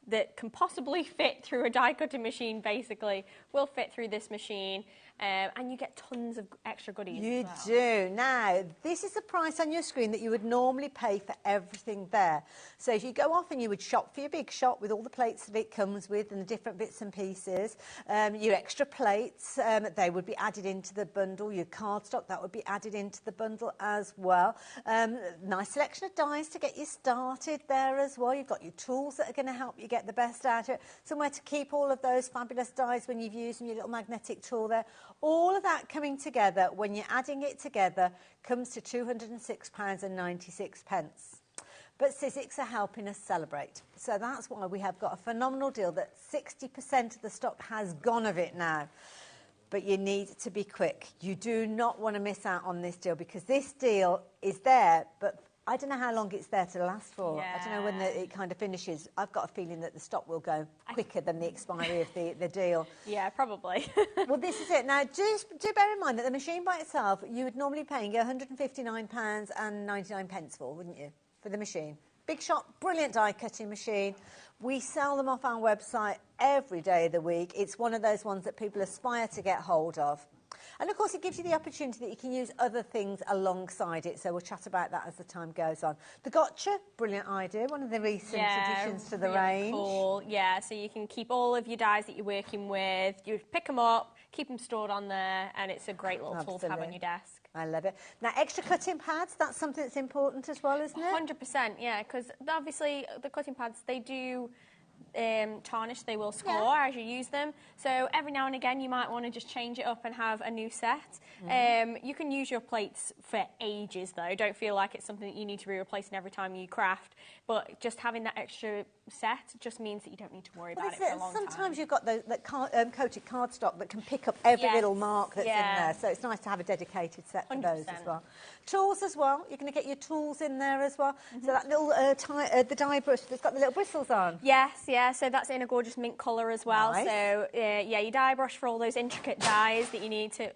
that can possibly fit through a die cutting machine, basically, will fit through this machine. And you get tons of extra goodies. You do. Now, this is the price on your screen that you would normally pay for everything there. So if you go off and you would shop for your big shot with all the plates that it comes with and the different bits and pieces, your extra plates, they would be added into the bundle. Your cardstock, that would be added into the bundle as well. Nice selection of dies to get you started there as well. You've got your tools that are going to help you get the best out of it. Somewhere to keep all of those fabulous dies when you've used them, your little magnetic tool there. All of that coming together, when you're adding it together, comes to £206.96. But Sizzix are helping us celebrate. So that's why we have got a phenomenal deal that 60% of the stock has gone of it now. But you need to be quick. You do not want to miss out on this deal because this deal is there, but I don't know how long it's there to last for. Yeah. I don't know when it kind of finishes. I've got a feeling that the stock will go quicker than the expiry of the deal. Yeah, probably. Well, this is it. Now, do bear in mind that the machine by itself, you would normally paying £159.99 for, wouldn't you, for the machine? Big Shot, brilliant die cutting machine. We sell them off our website every day of the week. It's one of those ones that people aspire to get hold of. And, of course, it gives you the opportunity that you can use other things alongside it. So we'll chat about that as the time goes on. The Gotcha, brilliant idea. One of the recent additions to the range. Cool. Yeah, so you can keep all of your dies that you're working with. You pick them up, keep them stored on there, and it's a great little tool to have on your desk. I love it. Now, extra cutting pads, that's something that's important as well, isn't it? 100%, yeah, because obviously the cutting pads, they do tarnish, they will score as you use them. So every now and again you might want to just change it up and have a new set. You can use your plates for ages though. Don't feel like it's something that you need to be replacing every time you craft, but just having that extra set just means that you don't need to worry about it for a long time. Sometimes you've got that coated cardstock that can pick up every little mark that's in there, so it's nice to have a dedicated set for 100%. those as well. Tools as well, you're going to get your tools in there as well. So that little the die brush that's got the little bristles on. Yes, yeah, so that's in a gorgeous mint colour as well. Nice. So yeah, your die brush for all those intricate dies that you need to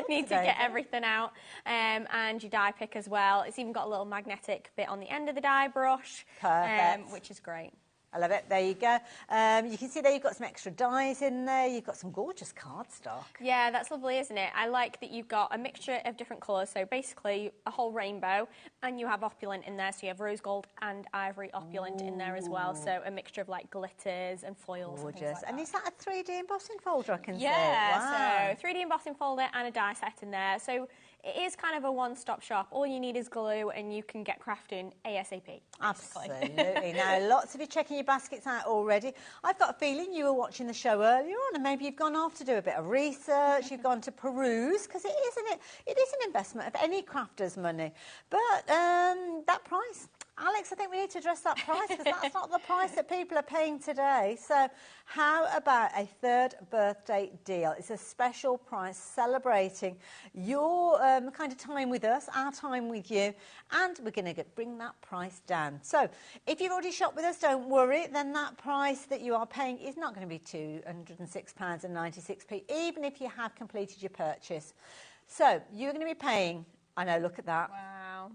need to get everything out, and your die pick as well. It's even got a little magnetic bit on the end of the die brush, which is great. I love it. There you go. You can see there you've got some extra dies in there. You've got some gorgeous cardstock. Yeah, that's lovely, isn't it? I like that you've got a mixture of different colours, so basically a whole rainbow, and you have opulent in there, so you have rose gold and ivory opulent in there as well, so a mixture of like glitters and foils. Gorgeous. And things like that. And is that a 3D embossing folder, I can see? Yeah, Wow. so 3D embossing folder and a die set in there. So it is kind of a one-stop shop. All you need is glue and you can get crafting ASAP. Basically. Absolutely. Now, lots of you checking your baskets out already. I've got a feeling you were watching the show earlier on and maybe you've gone off to do a bit of research, you've gone to peruse, because it is an investment of any crafter's money. But that price, Alex, I think we need to address that price because that's not the price that people are paying today. So how about a third birthday deal? It's a special price celebrating your kind of time with us, our time with you, and we're going to bring that price down. So if you've already shopped with us, don't worry, then that price that you are paying is not going to be £206.96, even if you have completed your purchase. So you're going to be paying, I know, look at that. Wow.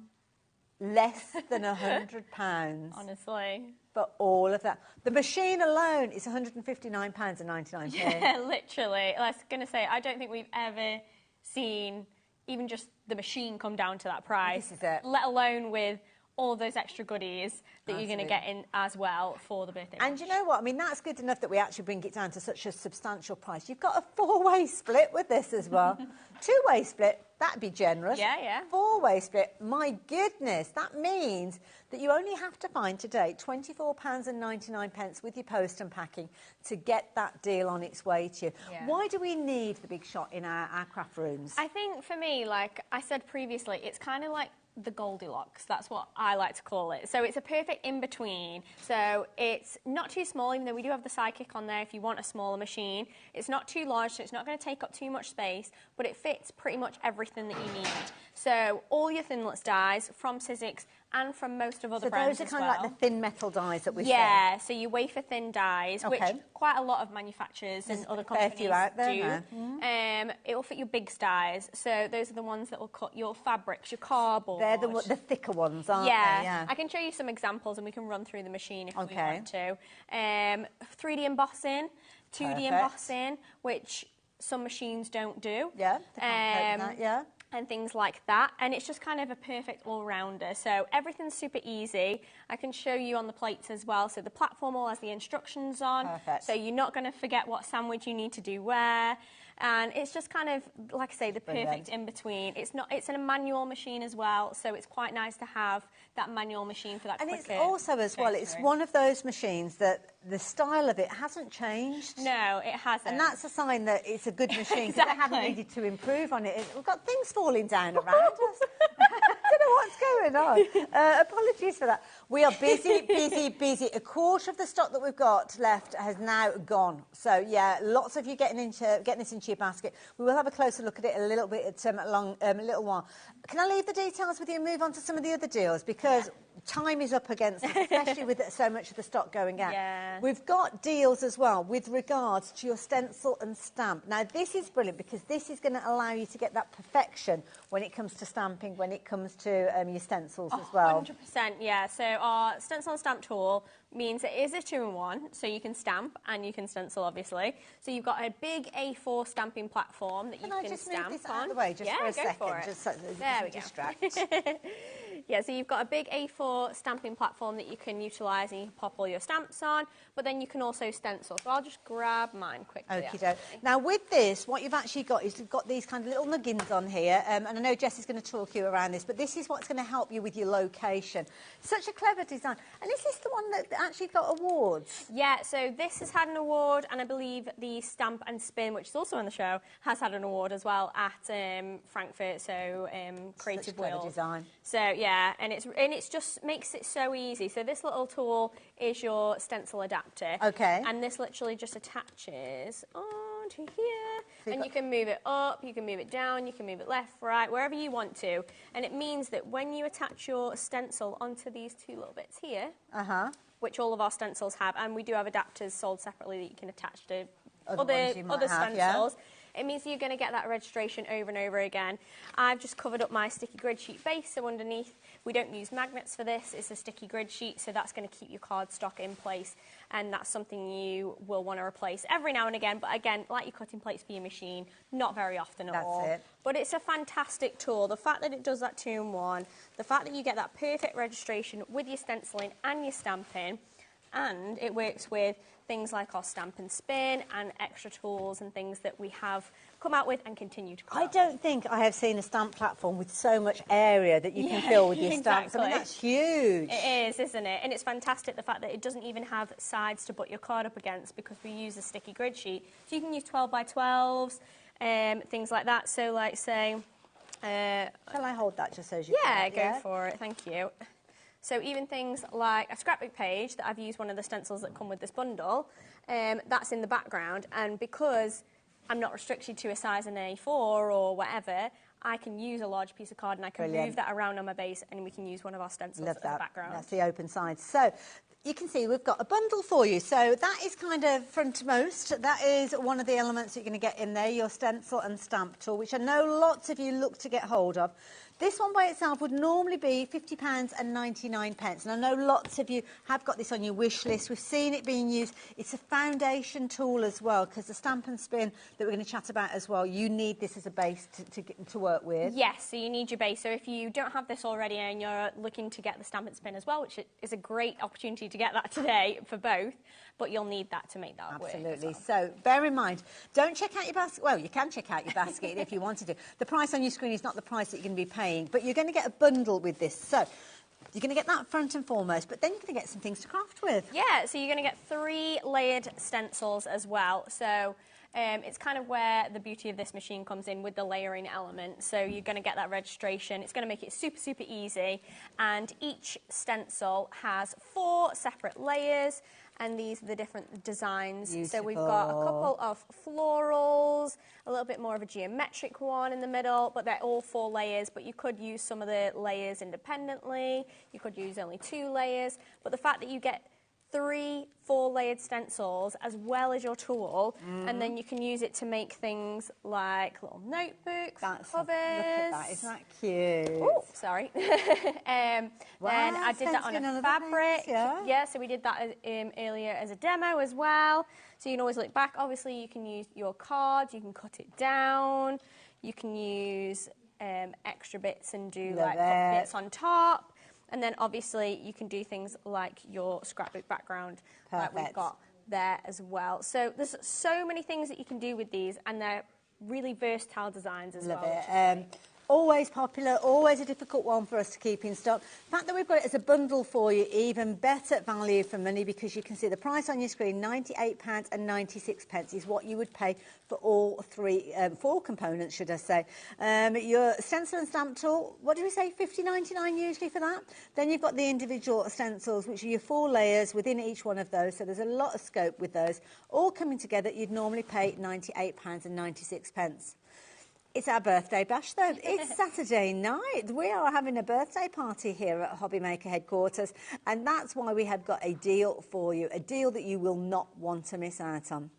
Less than £100. Honestly. For all of that. The machine alone is £159.99. Yeah, literally. I was going to say, I don't think we've ever seen even just the machine come down to that price. This is it. Let alone with all those extra goodies that you're going to get in as well for the birthday. And you know what? I mean, that's good enough that we actually bring it down to such a substantial price. You've got a four-way split with this as well. Two-way split, that'd be generous. Yeah, yeah. Four-way split, my goodness, that means that you only have to find today £24.99 with your post and packing to get that deal on its way to you. Yeah. Why do we need the big shot in our craft rooms? I think for me, like I said previously, it's kind of like the Goldilocks. That's what I like to call it. So it's a perfect in-between. So it's not too small, even though we do have the Sidekick on there if you want a smaller machine. It's not too large, so it's not going to take up too much space, but it fits pretty much everything that you need. So all your Thinlits dies from Sizzix and from most of other brands as well. So those are kind of like the thin metal dies that we see? Yeah, so your wafer thin dies, which quite a lot of manufacturers and other companies few out there, do. no? It will fit your big dies, so those are the ones that will cut your fabrics, your cardboard. They're the thicker ones, aren't they? Yeah, I can show you some examples and we can run through the machine if we want to. 3D embossing, 2D embossing, which some machines don't do. Yeah, they can't cope with that, yeah. And things like that, and it's just kind of a perfect all-rounder. So everything's super easy. I can show you on the plates as well. So the platform all has the instructions on. Perfect. So you're not going to forget what sandwich you need to do where. And it's just kind of, like I say, the perfect in-between. It's a manual machine as well, so it's quite nice to have that manual machine for that and quicker. And it's also as well, it's one of those machines that the style of it hasn't changed. No, it hasn't. And that's a sign that it's a good machine, because they haven't needed to improve on it. We've got things falling down around us. I don't know what's going on. Apologies for that. We are busy, busy, busy. A quarter of the stock that we've got left has now gone. So, yeah, lots of you getting this into your basket. We will have a closer look at it a little bit a little while. Can I leave the details with you and move on to some of the other deals? Because time is up against us, especially with so much of the stock going out. Yeah. We've got deals as well with regards to your stencil and stamp. Now, this is brilliant because this is going to allow you to get that perfection when it comes to stamping, when it comes to your stencils as well. 100%, yeah. So our stencil and stamp tool means it is a 2-in-1, so you can stamp and you can stencil, obviously. So you've got a big A4 stamping platform that you can stamp move this on. out of the way just for a second, for it. just so that there we distract. Yeah, so you've got a big A4 stamping platform that you can utilise and you can pop all your stamps on, but then you can also stencil. So I'll just grab mine quickly. Okie-doke. Now, with this, what you've actually got is you've got these kind of little nuggins on here, and I know Jess is going to talk you around this, but this is what's going to help you with your location. Such a clever design. And is this the one that actually got awards? Yeah, so this has had an award, and I believe the Stamp and Spin, which is also on the show, has had an award as well at Frankfurt, so Creative Wheels. Design. So, yeah, and it's just makes it so easy. So this little tool is your stencil adapter. Okay. And this literally just attaches onto here. So and you can move it up, you can move it down, you can move it left, right, wherever you want to. And it means that when you attach your stencil onto these two little bits here, which all of our stencils have, and we do have adapters sold separately that you can attach to other stencils. It means you're going to get that registration over and over again. I've just covered up my sticky grid sheet base, so underneath we don't use magnets for this. It's a sticky grid sheet, so that's going to keep your card stock in place, and that's something you will want to replace every now and again. But again, like your cutting plates for your machine, not very often at all. That's it. But it's a fantastic tool. The fact that it does that 2-in-1, the fact that you get that perfect registration with your stenciling and your stamping, and it works with things like our Stamp and Spin and extra tools and things that we have come out with and continue to come out. I don't think I have seen a stamp platform with so much area that you can fill with your stamps. I mean, that's huge. It is, isn't it? And it's fantastic, the fact that it doesn't even have sides to put your card up against, because we use a sticky grid sheet. So you can use 12 by 12s, things like that. So, like, say... Shall I hold that just so you can? Yeah, go for it. Thank you. So even things like a scrapbook page that I've used one of the stencils that come with this bundle, that's in the background, and because I'm not restricted to a size in A4 or whatever, I can use a large piece of card and I can move that around on my base, and we can use one of our stencils as the background. That's the open side. So you can see we've got a bundle for you. So that is kind of frontmost. That is one of the elements that you're going to get in there, your stencil and stamp tool, which I know lots of you look to get hold of. This one by itself would normally be £50.99, and I know lots of you have got this on your wish list. We've seen it being used. It's a foundation tool as well, because the Stamp and Spin that we're going to chat about as well, you need this as a base to work with. Yes, so you need your base. So if you don't have this already and you're looking to get the Stamp and Spin as well, which is a great opportunity to get that today for both, but you'll need that to make that work. Absolutely. So bear in mind, don't check out your basket. Well, you can check out your basket if you wanted to. The price on your screen is not the price that you're going to be paying, but you're going to get a bundle with this. So You're going to get that front and foremost, but then you're going to get some things to craft with. Yeah, so you're going to get 3 layered stencils as well. So it's kind of where the beauty of this machine comes in with the layering element. So you're going to get that registration. It's going to make it super, super easy. And each stencil has 4 separate layers. And these are the different designs. Beautiful. So we've got a couple of florals, a little bit more of a geometric one in the middle, but they're all 4 layers. But you could use some of the layers independently. You could use only 2 layers. But the fact that you get 3 4-layered stencils as well as your tool, and then you can use it to make things like little notebooks, covers. Look at that, isn't that cute? Oh, sorry. Then I did that on a fabric. Yeah, so we did that earlier as a demo as well. So you can always look back. Obviously, you can use your cards, you can cut it down, you can use extra bits and do like put bits on top. And then obviously you can do things like your scrapbook background like we've got there as well. So there's so many things that you can do with these, and they're really versatile designs as well. Love it. Always popular, always a difficult one for us to keep in stock. The fact that we've got it as a bundle for you, even better value for money, because you can see the price on your screen, £98.96 is what you would pay for all 4 components, should I say. Your stencil and stamp tool, what do we say, £50.99 usually for that? Then you've got the individual stencils, which are your 4 layers within each one of those, so there's a lot of scope with those. All coming together, you'd normally pay £98.96. It's our birthday bash, though. It's Saturday night. We are having a birthday party here at HobbyMaker headquarters, and that's why we have got a deal for you, a deal that you will not want to miss out on.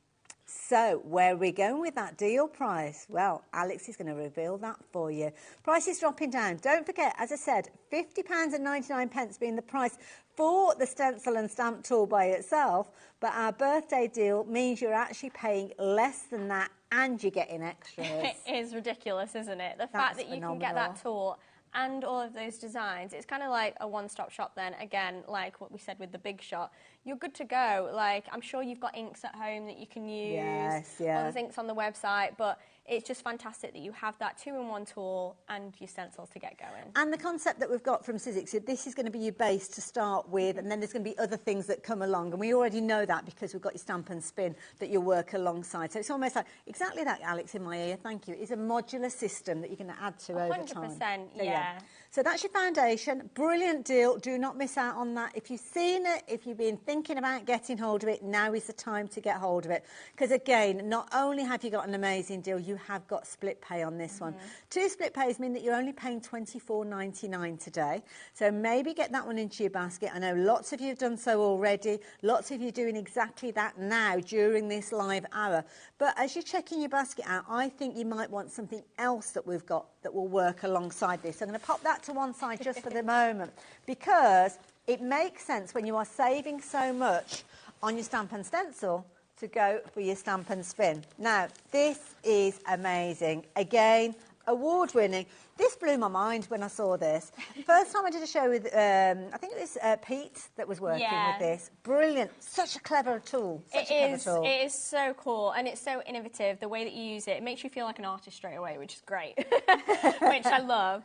So, where are we going with that deal price? Well, Alex is going to reveal that for you. Price is dropping down. Don't forget, as I said, £50.99 being the price for the stencil and stamp tool by itself, but our birthday deal means you're actually paying less than that and you're getting extras. It is ridiculous, isn't it? The fact that you can get that tool and all of those designs, it's kind of like a one-stop shop then. Again, like what we said with the Big Shot, you're good to go. Like, I'm sure you've got inks at home that you can use. Yes, yeah. There's inks on the website, but it's just fantastic that you have that 2-in-1 tool and your stencils to get going. And the concept that we've got from Sizzix, this is going to be your base to start with, and then there's going to be other things that come along. And we already know that because we've got your stamp and spin that you'll work alongside. So it's almost like, exactly that, Alex, in my ear, thank you. It's a modular system that you're going to add to over time. 100%, So, yeah. So that's your foundation. Brilliant deal. Do not miss out on that. If you've seen it, if you've been thinking about getting hold of it, now is the time to get hold of it. Because again, not only have you got an amazing deal, you have got split pay on this one. 2 split pays mean that you're only paying £24.99 today. So maybe get that one into your basket. I know lots of you have done so already. Lots of you are doing exactly that now during this live hour. But as you're checking your basket out, I think you might want something else that we've got that will work alongside this. So I'm going to pop that to one side just for the moment, because it makes sense when you are saving so much on your stamp and stencil to go for your stamp and spin. Now, this is amazing. Again, award-winning. This blew my mind when I saw this. First time I did a show with, I think it was Pete that was working with this. Brilliant. Such a clever tool. It is so cool, and it's so innovative. The way that you use it, it makes you feel like an artist straight away, which is great, which I love.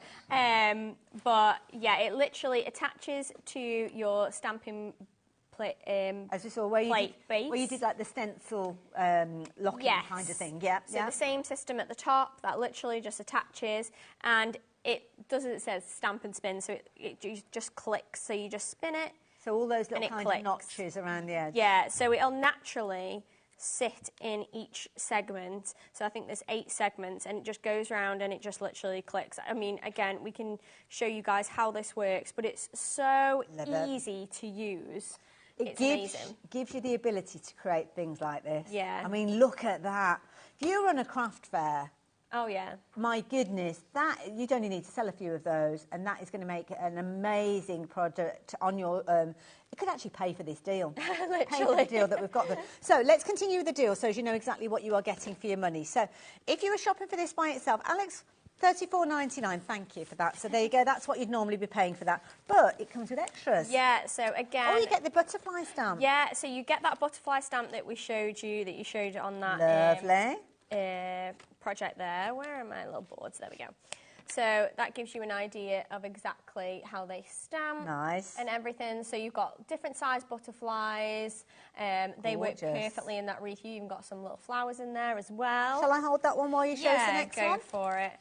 But, yeah, it literally attaches to your stamping plate, as we saw, where you did like the stencil locking kind of thing. Yeah. So the same system at the top that literally just attaches, and it does as it says, stamp and spin. So it just clicks. So you just spin it. So all those little kind of notches around the edge. Yeah. So it'll naturally sit in each segment. So I think there's 8 segments, and it just goes around and it just literally clicks. I mean, again, we can show you guys how this works, but it's so easy to use. It gives you the ability to create things like this. Yeah. I mean, look at that. If you run a craft fair, oh yeah, my goodness, that you'd only need to sell a few of those, and that is going to make an amazing product on your. It could actually pay for this deal. Literally. Pay for the deal that we've got. So let's continue with the deal, so as you know exactly what you are getting for your money. So if you were shopping for this by itself, Alex. £34.99, thank you for that. So there you go, that's what you'd normally be paying for that. But it comes with extras. Yeah, so again... Oh, you get the butterfly stamp. Yeah, so you get that butterfly stamp that we showed you, that you showed on that... Lovely. Project there. Where are my little boards? There we go. So that gives you an idea of exactly how they stamp and everything. So you've got different size butterflies. They work perfectly in that wreath. You've even got some little flowers in there as well. Shall I hold that one while you show us the next one? Yeah, go for it.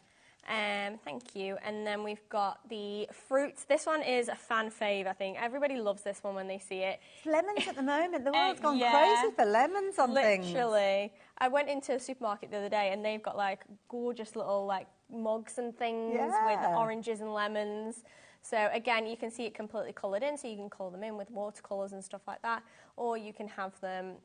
Thank you. And then we've got the fruits. This one is a fan fave, I think. Everybody loves this one when they see it. It's lemons at the moment. The world's gone crazy for lemons on things. Literally. I went into a supermarket the other day and they've got like gorgeous little like mugs and things with oranges and lemons. So again, you can see it completely coloured in, so you can colour them in with watercolours and stuff like that, or you can have them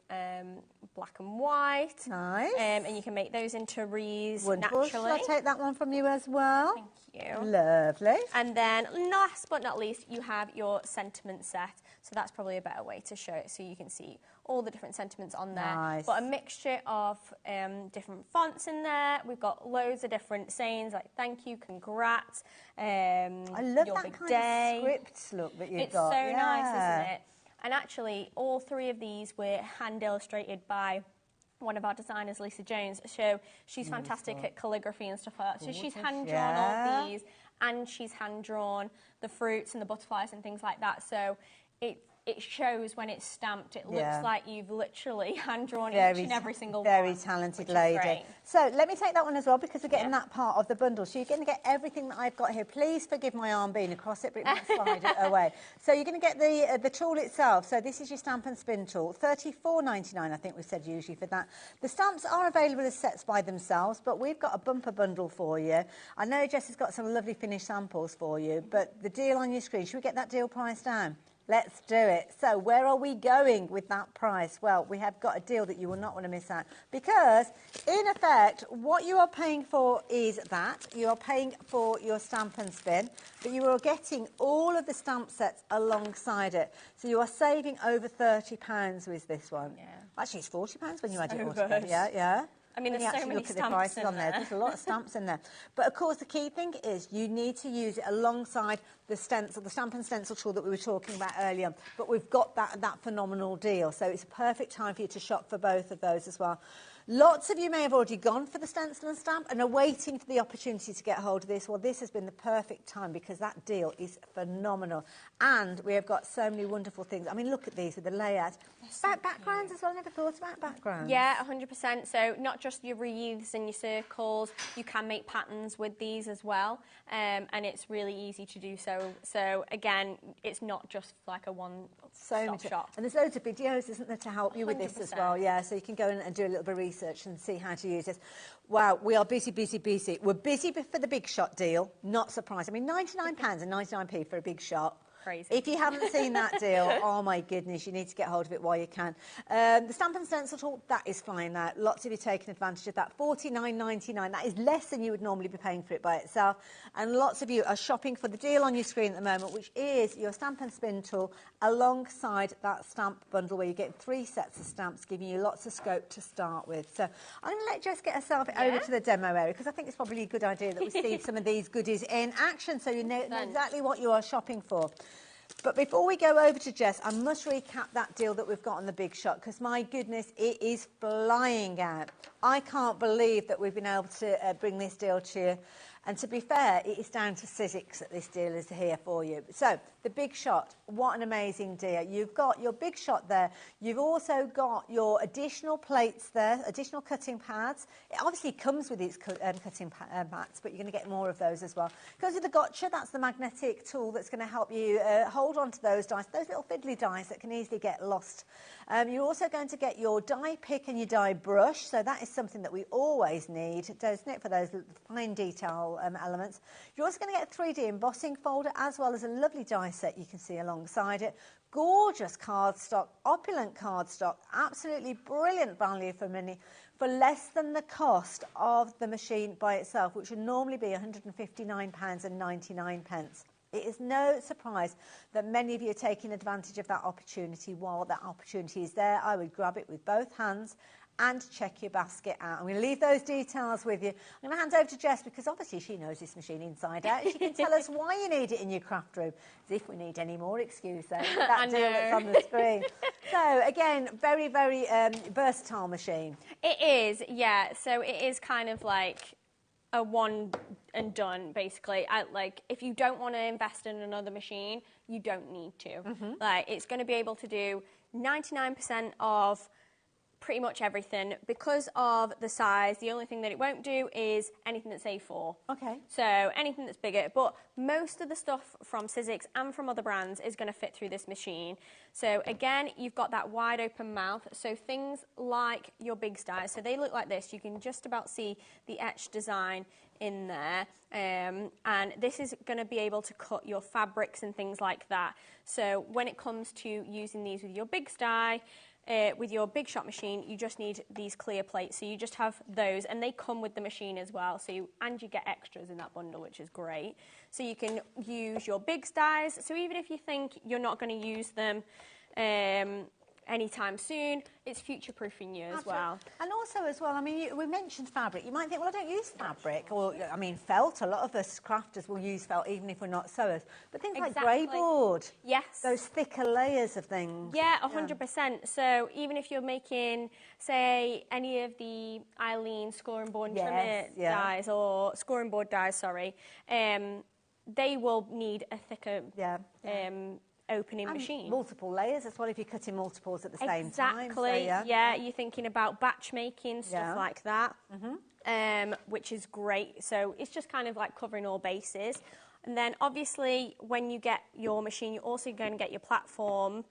black and white. Nice. And you can make those into wreaths naturally. Shall I take that one from you as well? Thank you. Lovely. And then last but not least, you have your sentiment set. So that's probably a better way to show it, so you can see all the different sentiments on there. Nice. But a mixture of different fonts in there. We've got loads of different sayings like thank you, congrats, I love your that big kind day. of script look that you've It's got. so nice, isn't it? And actually, all three of these were hand illustrated by one of our designers, Lisa Jones. So she's fantastic at calligraphy and stuff like that. So she's hand drawn all these, and she's hand drawn the fruits and the butterflies and things like that. So it shows when it's stamped. It looks like you've literally hand-drawn each and every single one. Very talented lady. So let me take that one as well, because we're getting that part of the bundle. So you're going to get everything that I've got here. Please forgive my arm being across it, but it might slide it away. So you're going to get the tool itself. So this is your stamp and spin tool. $34.99, I think we said usually for that. The stamps are available as sets by themselves, but we've got a bumper bundle for you. I know Jess has got some lovely finished samples for you, but the deal on your screen, should we get that deal price down? Let's do it. So where are we going with that price? Well, we have got a deal that you will not want to miss out, because in effect, what you are paying for is that. You are paying for your stamp and spin, but you are getting all of the stamp sets alongside it. So you are saving over £30 with this one. Yeah. Actually, it's £40 when you add it all together. Yeah. I mean, there's so many look at the prices on there. There's a lot of stamps in there. But of course, the key thing is you need to use it alongside the stencil, the stamp and stencil tool that we were talking about earlier. But we've got that phenomenal deal. So it's a perfect time for you to shop for both of those as well. Lots of you may have already gone for the stencil and stamp and are waiting for the opportunity to get hold of this. Well, this has been the perfect time, because that deal is phenomenal. And we have got so many wonderful things. I mean, look at these with the layout. Backgrounds as well. I never thought about backgrounds. Yeah, 100%. So not just your wreaths and your circles. You can make patterns with these as well. And it's really easy to do so. So, again, it's not just like a one-stop shop. And there's loads of videos, isn't there, to help you with this as well. Yeah, so you can go in and do a little bit of research and see how to use this. Wow, we are busy. We're busy for the big shot deal. Not surprised. I mean, £99 and 99p for a big shot. Crazy. If you haven't seen that deal, oh my goodness, you need to get hold of it while you can. The stamp and stencil tool, that is flying out. Lots of you taking advantage of that. $49.99. That is less than you would normally be paying for it by itself. And lots of you are shopping for the deal on your screen at the moment, which is your stamp and spin tool alongside that stamp bundle, where you get 3 sets of stamps, giving you lots of scope to start with. So I'm going to let Jess get herself over to the demo area, because I think it's probably a good idea that we see some of these goodies in action, so you know exactly what you are shopping for. But before we go over to Jess, I must recap that deal that we've got on the big shot, because my goodness, it is flying out. I can't believe that we've been able to bring this deal to you. And to be fair, it is down to Sizzix that this deal is here for you. So, the big shot, what an amazing deal. You've got your big shot there. You've also got your additional plates there, additional cutting pads. It obviously comes with its cutting mats, but you're going to get more of those as well. Goes with the gotcha, that's the magnetic tool that's going to help you hold on to those dice, those little fiddly dice that can easily get lost. You're also going to get your die pick and your die brush, so that is something that we always need, doesn't it, for those fine detail elements. You're also going to get a 3D embossing folder, as well as a lovely die set you can see alongside it. Gorgeous cardstock, opulent cardstock, absolutely brilliant value for money, for less than the cost of the machine by itself, which would normally be £159.99. It is no surprise that many of you are taking advantage of that opportunity. While that opportunity is there, I would grab it with both hands and check your basket out. I'm going to leave those details with you. I'm going to hand over to Jess, because obviously she knows this machine inside out. She can tell us why you need it in your craft room, as if we need any more excuse there for that deal that's on the screen. So, again, very, very versatile machine. It is, yeah. So it is kind of like a and done, basically. Like, if you don't want to invest in another machine, you don't need to. Like, it's going to be able to do 99% of pretty much everything. Because of the size, the only thing that it won't do is anything that's A4. Okay. So anything that's bigger. But most of the stuff from Sizzix and from other brands is going to fit through this machine. So again, you've got that wide open mouth. So things like your big stars, so they look like this. You can just about see the etched design in there. And this is going to be able to cut your fabrics and things like that. So when it comes to using these with your big sty, with your big shot machine, you just need these clear plates. So you just have those, and they come with the machine as well. So you get extras in that bundle, which is great. So you can use your big styes. So even if you think you're not going to use them anytime soon, it's future-proofing you as well. And also as well, I mean, we mentioned fabric. You might think, well, I don't use fabric. Or, I mean, felt. A lot of us crafters will use felt even if we're not sewers. But things like grey board. Yes. Those thicker layers of things. Yeah, 100%. So even if you're making, say, any of the Eileen scoring board trimmer dies, or scoring board dies, sorry, they will need a thicker opening machine. Multiple layers as well if you're cutting multiples at the same time. Exactly. So, yeah, you're thinking about batch making, stuff like that, which is great. So it's just kind of like covering all bases. And then obviously when you get your machine, you're also going to get your platform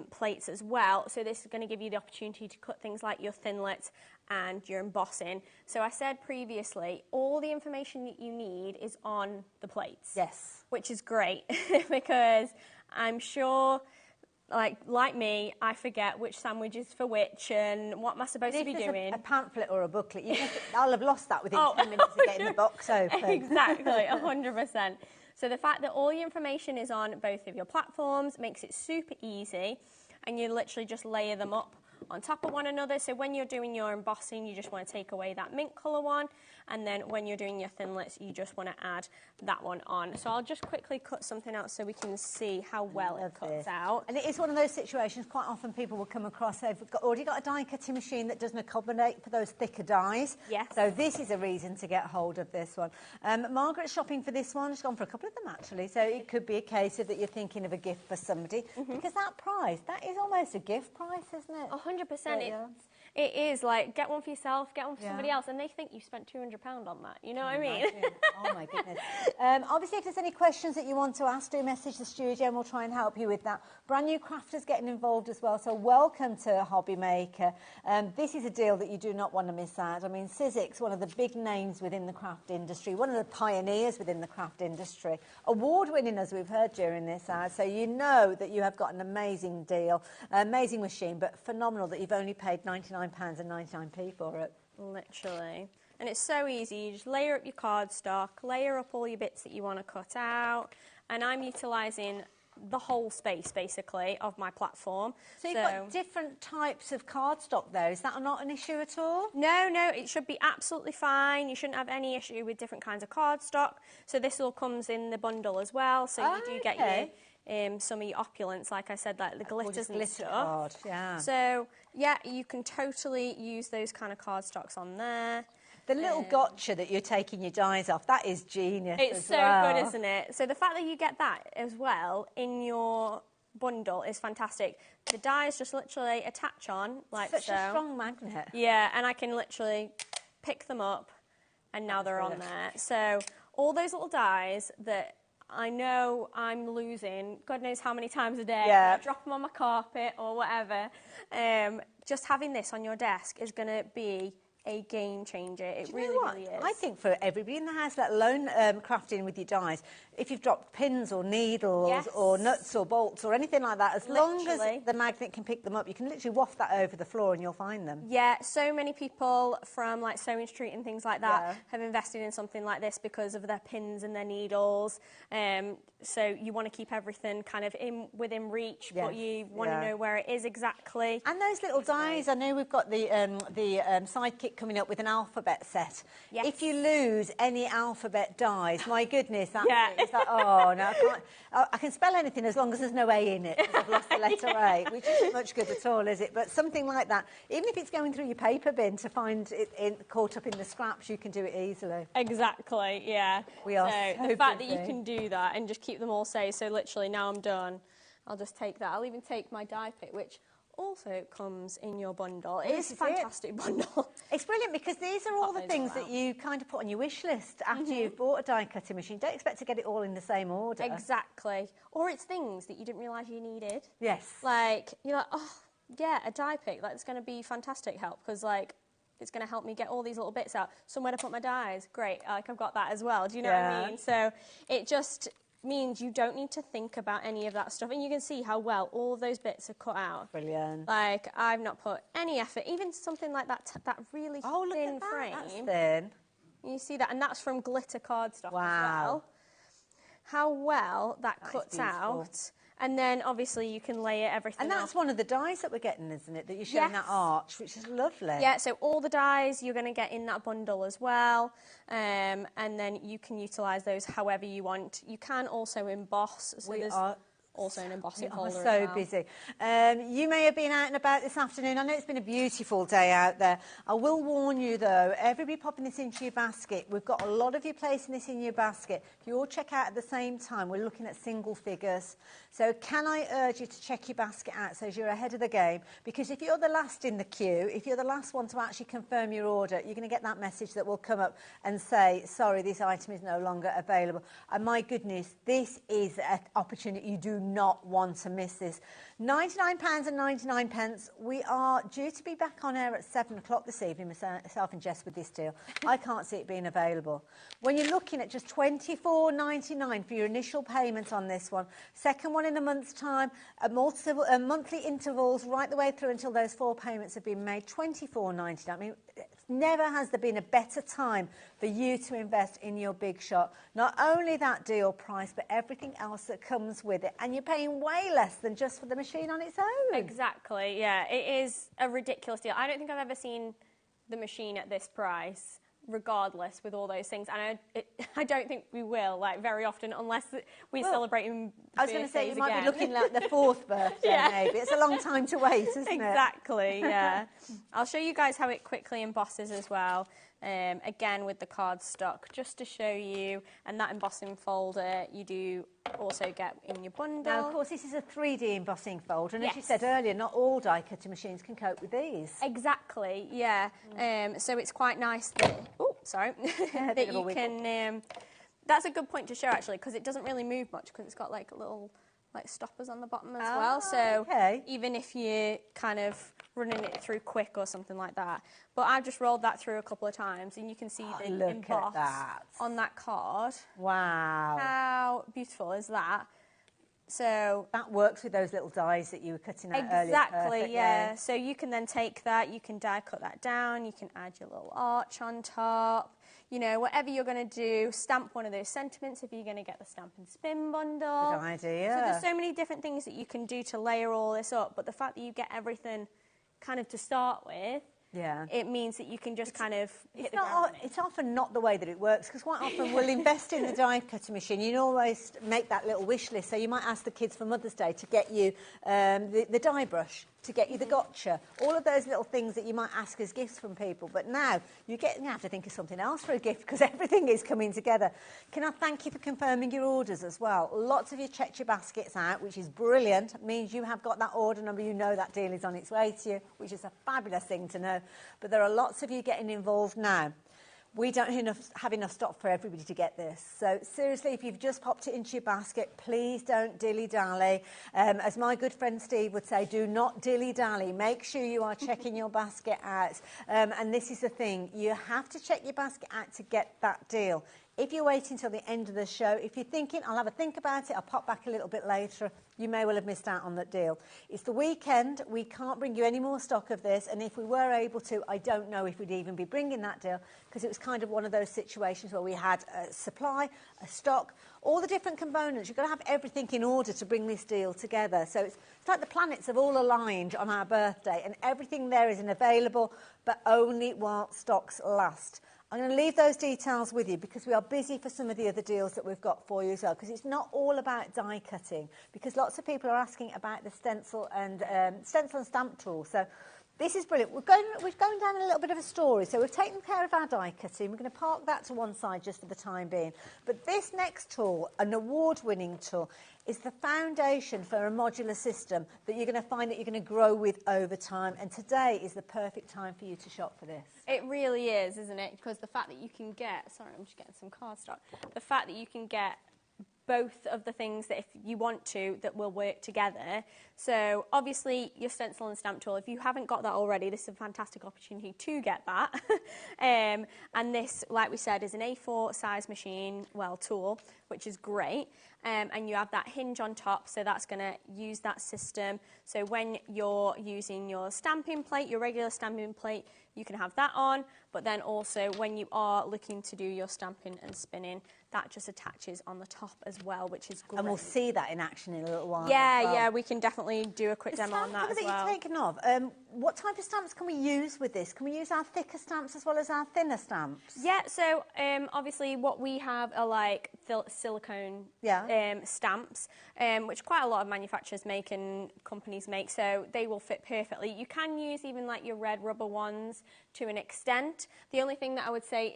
plates as well. So this is going to give you the opportunity to cut things like your thinlits and your embossing. So I said previously, all the information that you need is on the plates. Yes. Which is great because I'm sure, like me, I forget which sandwich is for which and what am I supposed to be doing. A pamphlet or a booklet, I'll have lost that within 10 minutes of getting the box open. Exactly, 100%. So the fact that all your information is on both of your platforms makes it super easy, and you literally just layer them up on top of one another. So when you're doing your embossing, you just want to take away that mint colour one, and then when you're doing your thinlits, you just want to add that one on. So I'll just quickly cut something out so we can see how well it cuts out. And it is one of those situations, quite often people will come across, they've already got a die cutting machine that doesn't accommodate for those thicker dies. Yes. So this is a reason to get hold of this one. Margaret's shopping for this one. She's gone for a couple of them actually. So it could be a case of that you're thinking of a gift for somebody, because that price, that is almost a gift price, isn't it? 100%. It is, like, get one for yourself, get one for somebody else, and they think you spent £200 on that. You know what I mean? Oh, my goodness. Obviously, if there's any questions that you want to ask, do message the studio and we'll try and help you with that. Brand new crafters getting involved as well, so welcome to HobbyMaker. This is a deal that you do not want to miss out. I mean, Sizzix, one of the big names within the craft industry, one of the pioneers within the craft industry, award-winning, as we've heard during this hour, so you know that you have got an amazing deal, amazing machine, but phenomenal that you've only paid £99.99 for it. Literally. And it's so easy. You just layer up your cardstock, layer up all your bits that you want to cut out, and I'm utilising the whole space, basically, of my platform. So you've got different types of cardstock there. Is that not an issue at all? No, it should be absolutely fine. You shouldn't have any issue with different kinds of cardstock. So this all comes in the bundle as well. So you do get your some of your opulence, like I said, like the glitters and stuff. Card, yeah. So, yeah, you can totally use those kind of cardstocks on there. The little gotcha that you're taking your dies off, that is genius. It's so good, isn't it? So the fact that you get that as well in your bundle is fantastic. The dies just literally attach on, like so. Such a strong magnet. Yeah, and I can literally pick them up, and now they're on there. So all those little dies that I know I'm losing, God knows how many times a day, I drop them on my carpet or whatever, just having this on your desk is going to be a game changer. It really is. I think for everybody in the house, let alone crafting with your dies, if you've dropped pins or needles or nuts or bolts or anything like that, as long as the magnet can pick them up, you can literally waft that over the floor and you'll find them. Yeah, so many people from like Sewing Street and things like that have invested in something like this because of their pins and their needles. So you want to keep everything kind of within reach, but you want to know where it is exactly. And those little dies, I know we've got the Sidekick kit coming up with an alphabet set. Yes. If you lose any alphabet dies, my goodness, that's Yeah. it. It's like, oh, no, I can't. I can spell anything as long as there's no A in it, because I've lost the letter A, which isn't much good at all, is it? But something like that, even if it's going through your paper bin to find it caught up in the scraps, you can do it easily. Exactly, yeah. We are so the fact that you busy. can do that and just keep them all safe, so literally now I'm done, I'll just take that. I'll even take my die pit, which also comes in your bundle. It is a fantastic bundle. It's brilliant because these are all the those things all that out. you kind of put on your wish list after you've bought a die cutting machine. Don't expect to get it all in the same order. Exactly. Or it's things that you didn't realise you needed. Yes. Like, you're like, oh, yeah, a die pick, that's going to be fantastic help because, like, it's going to help me get all these little bits out. Somewhere to put my dies. Great. Like, I've got that as well. Do you know what I mean? So it just means you don't need to think about any of that stuff. And you can see how well all of those bits are cut out. Brilliant. Like, I've not put any effort. Even something like that, that really thin frame. That's thin. You see that? And that's from glitter cardstock as Wow. well. How well that That is cuts beautiful. out. And then, obviously, you can layer everything And that's up. one of the dies that we're getting, isn't it? That you're showing that Yes. arch, which is lovely. Yeah, so all the dies you're going to get in that bundle as well. And then you can utilise those however you want. You can also emboss. So there's also an embossing We are folder so as well. busy. You may have been out and about this afternoon. I know it's been a beautiful day out there. I will warn you, though, everybody popping this into your basket. We've got a lot of you placing this in your basket. If you all check out at the same time, we're looking at single figures. So can I urge you to check your basket out so you're ahead of the game? Because if you're the last in the queue, if you're the last one to actually confirm your order, you're going to get that message that will come up and say, sorry, this item is no longer available. And my goodness, this is an opportunity. You do not want to miss this. £99.99. We are due to be back on air at 7 o'clock this evening, myself and Jess, with this deal. I can't see it being available. When you're looking at just £24.99 for your initial payment on this one, second one in a month's time, monthly intervals right the way through until those 4 payments have been made, £24.99. I mean, never has there been a better time for you to invest in your big shot. Not only that deal price, but everything else that comes with it. And you're paying way less than just for the machine on its own. Exactly, yeah. It is a ridiculous deal. I don't think I've ever seen the machine at this price, regardless, with all those things. And I don't think we will, like, very often, unless we're celebrating I was going to say, you might again. be looking at the 4th birthday, maybe. It's a long time to wait, isn't it? Exactly, yeah. I'll show you guys how it quickly embosses as well. Again, with the cardstock, just to show you. And that embossing folder you do also get in your bundle. Now, of course, this is a 3D embossing folder. And as you Yes. said earlier, not all die-cutting machines can cope with these. Exactly, yeah. So it's quite nice that... Oh, sorry. that bit of a you wiggle. can... that's a good point to show, actually, because it doesn't really move much, because it's got, like, little... like stoppers on the bottom as well, so even if you're kind of running it through quick or something like that. But I've just rolled that through a couple of times and you can see the look emboss at that. on that card. Wow. How beautiful is that? So that works with those little dies that you were cutting out earlier. Exactly, yeah. So you can then take that, you can die cut that down, you can add your little arch on top. You know, whatever you're going to do, stamp one of those sentiments if you're going to get the stamp and spin bundle. Good idea. So there's so many different things that you can do to layer all this up, but the fact that you get everything kind of to start with, it means that you can just kind of hit the ground running. It's often not the way that it works, because quite often we'll invest in the die cutting machine. You always make that little wish list. So you might ask the kids for Mother's Day to get you the die brush, to get you the gotcha, all of those little things that you might ask as gifts from people. But now you have to think of something else for a gift, because everything is coming together. Can I thank you for confirming your orders as well? Lots of you checked your baskets out, which is brilliant. It means you have got that order number. You know that deal is on its way to you, which is a fabulous thing to know. But there are lots of you getting involved now. We don't have enough stock for everybody to get this. So seriously, if you've just popped it into your basket, please don't dilly-dally. As my good friend Steve would say, do not dilly-dally. Make sure you are checking your basket out. And this is the thing. You have to check your basket out to get that deal. If you're waiting till the end of the show, if you're thinking, I'll have a think about it, I'll pop back a little bit later, you may well have missed out on that deal. It's the weekend, we can't bring you any more stock of this, and if we were able to, I don't know if we'd even be bringing that deal, because it was kind of one of those situations where we had a supply, a stock, all the different components. You've got to have everything in order to bring this deal together. So it's like the planets have all aligned on our birthday, and everything there isn't available, but only while stocks last. I'm going to leave those details with you because we are busy for some of the other deals that we've got for you as well, because it's not all about die cutting, because lots of people are asking about the stencil and stamp tool. So this is brilliant. We're going down a little bit of a story. So we've taken care of our die cutting. We're going to park that to one side just for the time being. But this next tool, an award-winning tool, is the foundation for a modular system that you're going to find that you're going to grow with over time. And today is the perfect time for you to shop for this. It really is, isn't it? Because the fact that you can get, sorry, I'm just getting some cardstock. The fact that you can get both of the things that if you want to that will work together. So obviously your stencil and stamp tool, if you haven't got that already, this is a fantastic opportunity to get that. And this, like we said, is an A4 size machine, well, tool, which is great. And you have that hinge on top, so that's going to use that system. So when you're using your stamping plate, your regular stamping plate, you can have that on, but then also when you are looking to do your stamping and spinning, that just attaches on the top as well, which is great. And we'll see that in action in a little while. Yeah, as well. yeah, we can definitely do a quick demo on that as well. That you've taken off, what type of stamps can we use with this? Can we use our thicker stamps as well as our thinner stamps? Yeah, so obviously what we have are like silicone stamps, which quite a lot of manufacturers make and companies make, so they will fit perfectly. You can use even like your red rubber ones to an extent. The only thing that I would say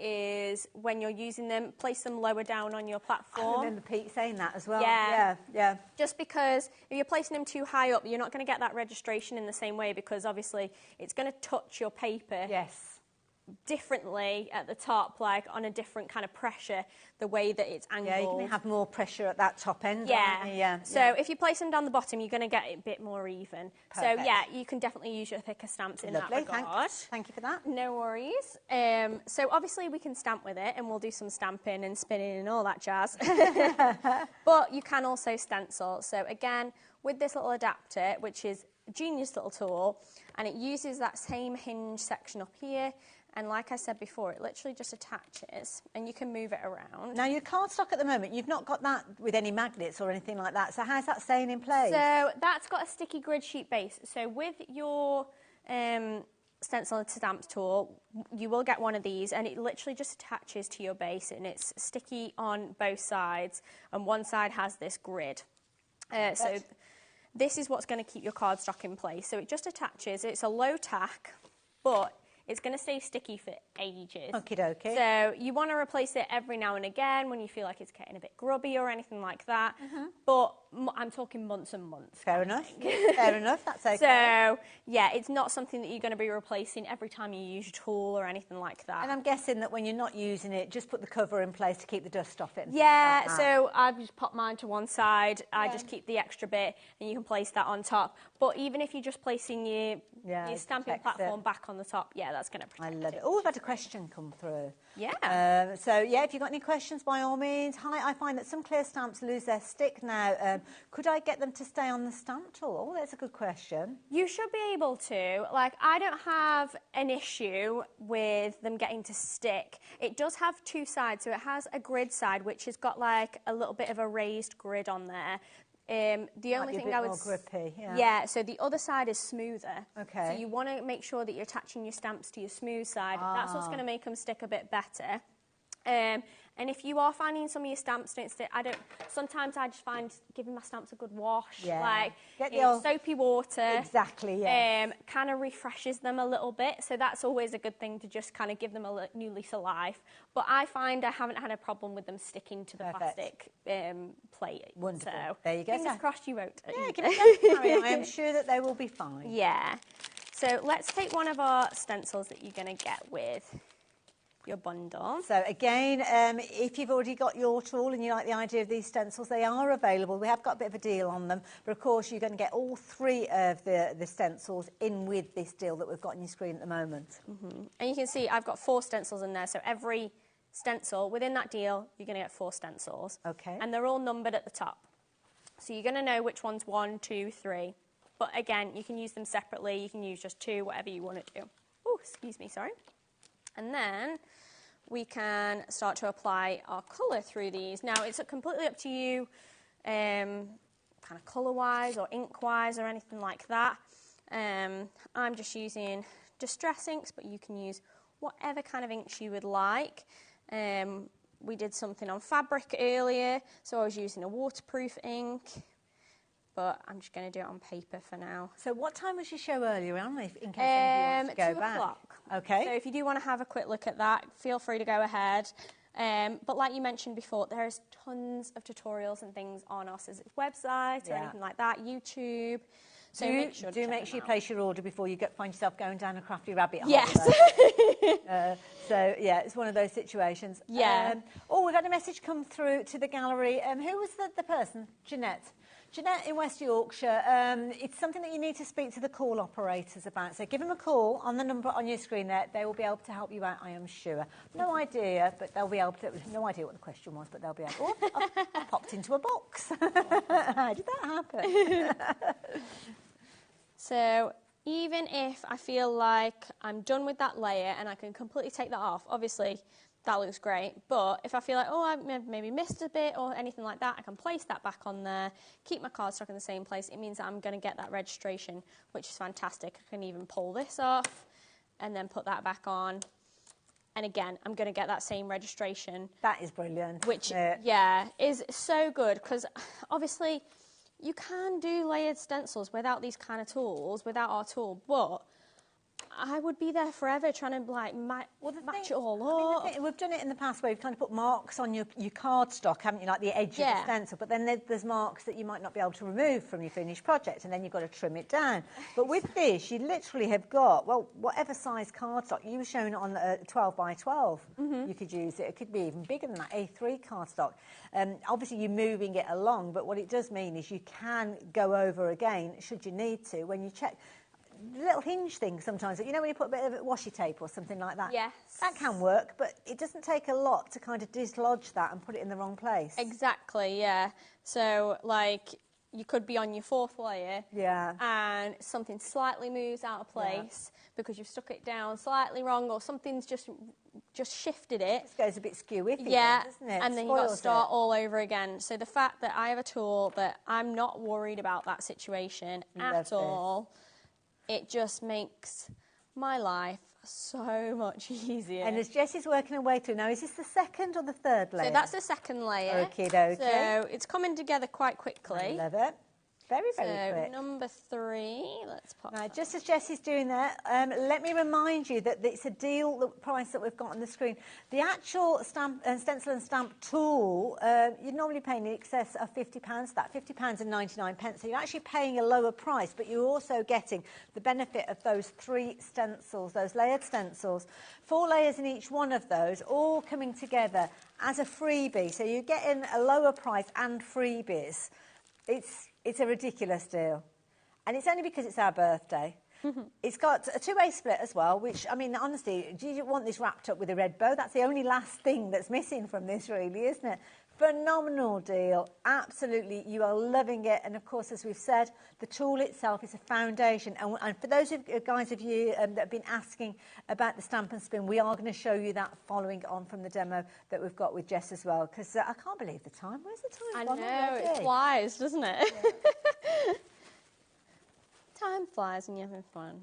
is when you're using them, place them lower down on your platform. I remember Pete saying that as well. Yeah. Yeah. Just because if you're placing them too high up, you're not going to get that registration in the same way, because obviously it's going to touch your paper differently at the top, like on a different kind of pressure, the way that it's angled. Yeah, you can have more pressure at that top end. Yeah. So if you place them down the bottom, you're going to get it a bit more even. Perfect. So yeah, you can definitely use your thicker stamps in that regard. Thank you for that. No worries. So obviously we can stamp with it, and we'll do some stamping and spinning and all that jazz. But you can also stencil. So again, with this little adapter, which is a genius little tool, and it uses that same hinge section up here. And like I said before, it literally just attaches and you can move it around. Now, your cardstock at the moment, you've not got that with any magnets or anything like that. So how's that staying in place? So that's got a sticky grid sheet base. So with your stencil and stamp tool, you will get one of these, and it literally just attaches to your base, and it's sticky on both sides, and one side has this grid. So this is what's going to keep your cardstock in place. So it just attaches. It's a low tack, but it's going to stay sticky for ages. Okie dokie. So you want to replace it every now and again when you feel like it's getting a bit grubby or anything like that. But I'm talking months and months. Fair enough. Fair enough. That's okay. So yeah, it's not something that you're going to be replacing every time you use your tool or anything like that. And I'm guessing that when you're not using it, just put the cover in place to keep the dust off it. Yeah, like so I've just popped mine to one side. I just keep the extra bit, and you can place that on top. But even if you're just placing your stamping platform back on the top, that's going to protect it. I love it. Oh, we've had a question come through. Yeah. So, if you've got any questions, by all means. Hi, I find that some clear stamps lose their stick now. Could I get them to stay on the stamp tool? Oh, that's a good question. You should be able to. Like, I don't have an issue with them getting to stick. It does have two sides. So it has a grid side, which has got, like, a little bit of a raised grid on there. The only thing I would grippy, so the other side is smoother. Okay. So you want to make sure that you're attaching your stamps to your smooth side. That's what's going to make them stick a bit better. And if you are finding some of your stamps don't stick, sometimes I just find giving my stamps a good wash, like get in soapy water. Exactly, kind of refreshes them a little bit. So that's always a good thing to just kind of give them a new lease of life. But I find I haven't had a problem with them sticking to the plastic plate. Wonderful. So there you go. Fingers crossed you won't. Yeah, give it a go, Harry. I am sure that they will be fine. Yeah. So let's take one of our stencils that you're going to get with your bundle. So again, if you've already got your tool and you like the idea of these stencils, they are available. We have got a bit of a deal on them, but of course you're going to get all three of the stencils in with this deal that we've got on your screen at the moment. And you can see I've got 4 stencils in there, so every stencil. Within that deal, you're going to get 4 stencils. Okay. And they're all numbered at the top. So you're going to know which one's 1, 2, 3. But again, you can use them separately. You can use just 2, whatever you want to do. Oh, excuse me, sorry. And then we can start to apply our colour through these. Now, it's completely up to you, kind of colour-wise or ink-wise or anything like that. I'm just using distress inks, but you can use whatever kind of inks you would like. We did something on fabric earlier, so I was using a waterproof ink, but I'm just going to do it on paper for now. So what time was your show earlier on, in case anybody wants to go 2 back? o'clock. Okay. So if you do want to have a quick look at that, feel free to go ahead. But like you mentioned before, there's tons of tutorials and things on our Sizzix website or anything like that, YouTube. So make sure you place your order before you find yourself going down a crafty rabbit hole. Yes. So, yeah, it's one of those situations. Yeah. We've had a message come through to the gallery. Who was the person? Jeanette. Jeanette in West Yorkshire. It's something that you need to speak to the call operators about. So give them a call on the number on your screen there. They will be able to help you out, I am sure. No idea, but they'll be able to. No idea what the question was, but they'll be able to. Oh, I popped into a box. How did that happen? So even if I feel like I'm done with that layer and I can completely take that off, obviously that looks great, but if I feel like, I maybe missed a bit or anything like that, I can place that back on there, keep my cardstock in the same place. It means that I'm going to get that registration, which is fantastic. I can even pull this off and then put that back on. And again, I'm going to get that same registration. That is brilliant. Which, is so good, because obviously you can do layered stencils without these kind of tools, without our tool, but I would be there forever trying to match it all up. We've done it in the past where you've kind of put marks on your cardstock, haven't you, like the edge of the stencil, but then there's marks that you might not be able to remove from your finished project, and then you've got to trim it down. But with this, you literally have got, whatever size cardstock. You were showing it on 12 by 12. You could use it. It could be even bigger than that, A3 cardstock. Obviously, you're moving it along, but what it does mean is you can go over again, should you need to, when you check. Little hinge things sometimes, when you put a bit of washi tape or something like that. Yes. That can work, but it doesn't take a lot to kind of dislodge that and put it in the wrong place. Exactly, yeah. So, you could be on your 4th layer and something slightly moves out of place because you've stuck it down slightly wrong or something's just shifted it. It goes a bit skewy, doesn't it? And then you've got to start all over again. So the fact that I have a tool that I'm not worried about that situation at all, it just makes my life so much easier. And as Jessie's working her way through now, is this the 2nd or the 3rd layer? So that's the 2nd layer. Okay. So it's coming together quite quickly. I love it. Very, very quick. So number 3, let's pop now, just as Jessie's doing that, let me remind you that it's a deal, the price that we've got on the screen. The actual stamp, stencil and stamp tool, you're normally paying in excess of £50 for that, £50.99. So you're actually paying a lower price, but you're also getting the benefit of those 3 stencils, those layered stencils, 4 layers in each one of those, all coming together as a freebie. So you're getting a lower price and freebies. It's a ridiculous deal. And it's only because it's our birthday. It's got a 2-way split as well, which, I mean, honestly, do you want this wrapped up with a red bow? That's the only last thing that's missing from this, really, isn't it? Phenomenal deal. Absolutely. You are loving it. And, of course, as we've said, the tool itself is a foundation. And for those guys of you that have been asking about the Stamp and Spin, we are going to show you that following on from the demo that we've got with Jess as well. Because I can't believe the time. Where's the time? I know. It flies, doesn't it? Yeah. Time flies when you're having fun.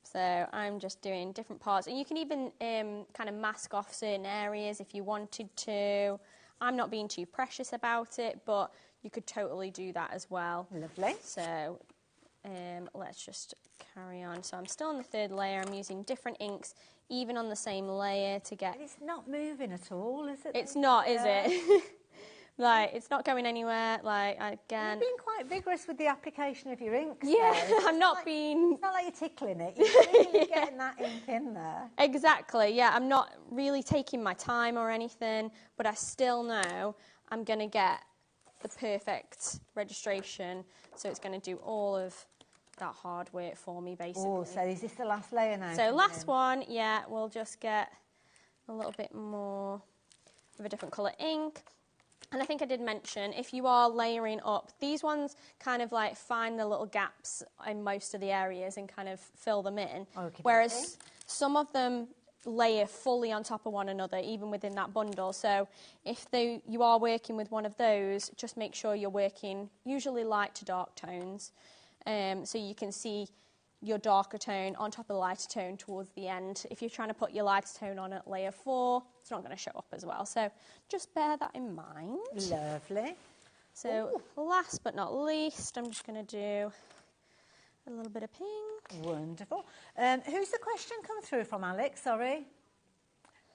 So I'm just doing different parts. And you can even kind of mask off certain areas if you wanted to. I'm not being too precious about it, but you could totally do that as well. Lovely. So let's just carry on. So I'm still on the 3rd layer. I'm using different inks, even on the same layer to get... But it's not moving at all, is it? It's not, is it? It's not going anywhere, again... You've been quite vigorous with the application of your inks. Yeah, I'm not being... It's not like you're tickling it. You're really getting that ink in there. Exactly, yeah. I'm not really taking my time or anything, but I still know I'm going to get the perfect registration, so it's going to do all of that hard work for me, basically. Oh, so is this the last layer now? So last one, we'll just get a little bit more of a different colour ink. And I think I did mention, if you are layering up, these ones kind of like find the little gaps in most of the areas and kind of fill them in. Okay, whereas some of them layer fully on top of one another, even within that bundle. So if you are working with one of those, just make sure you're working usually light to dark tones. So you can see your darker tone on top of the lighter tone towards the end. If you're trying to put your lighter tone on at layer 4, it's not going to show up as well. So just bear that in mind. Lovely. So last but not least, I'm just going to do a little bit of pink. Wonderful. Who's the question come through from, Alex? Sorry.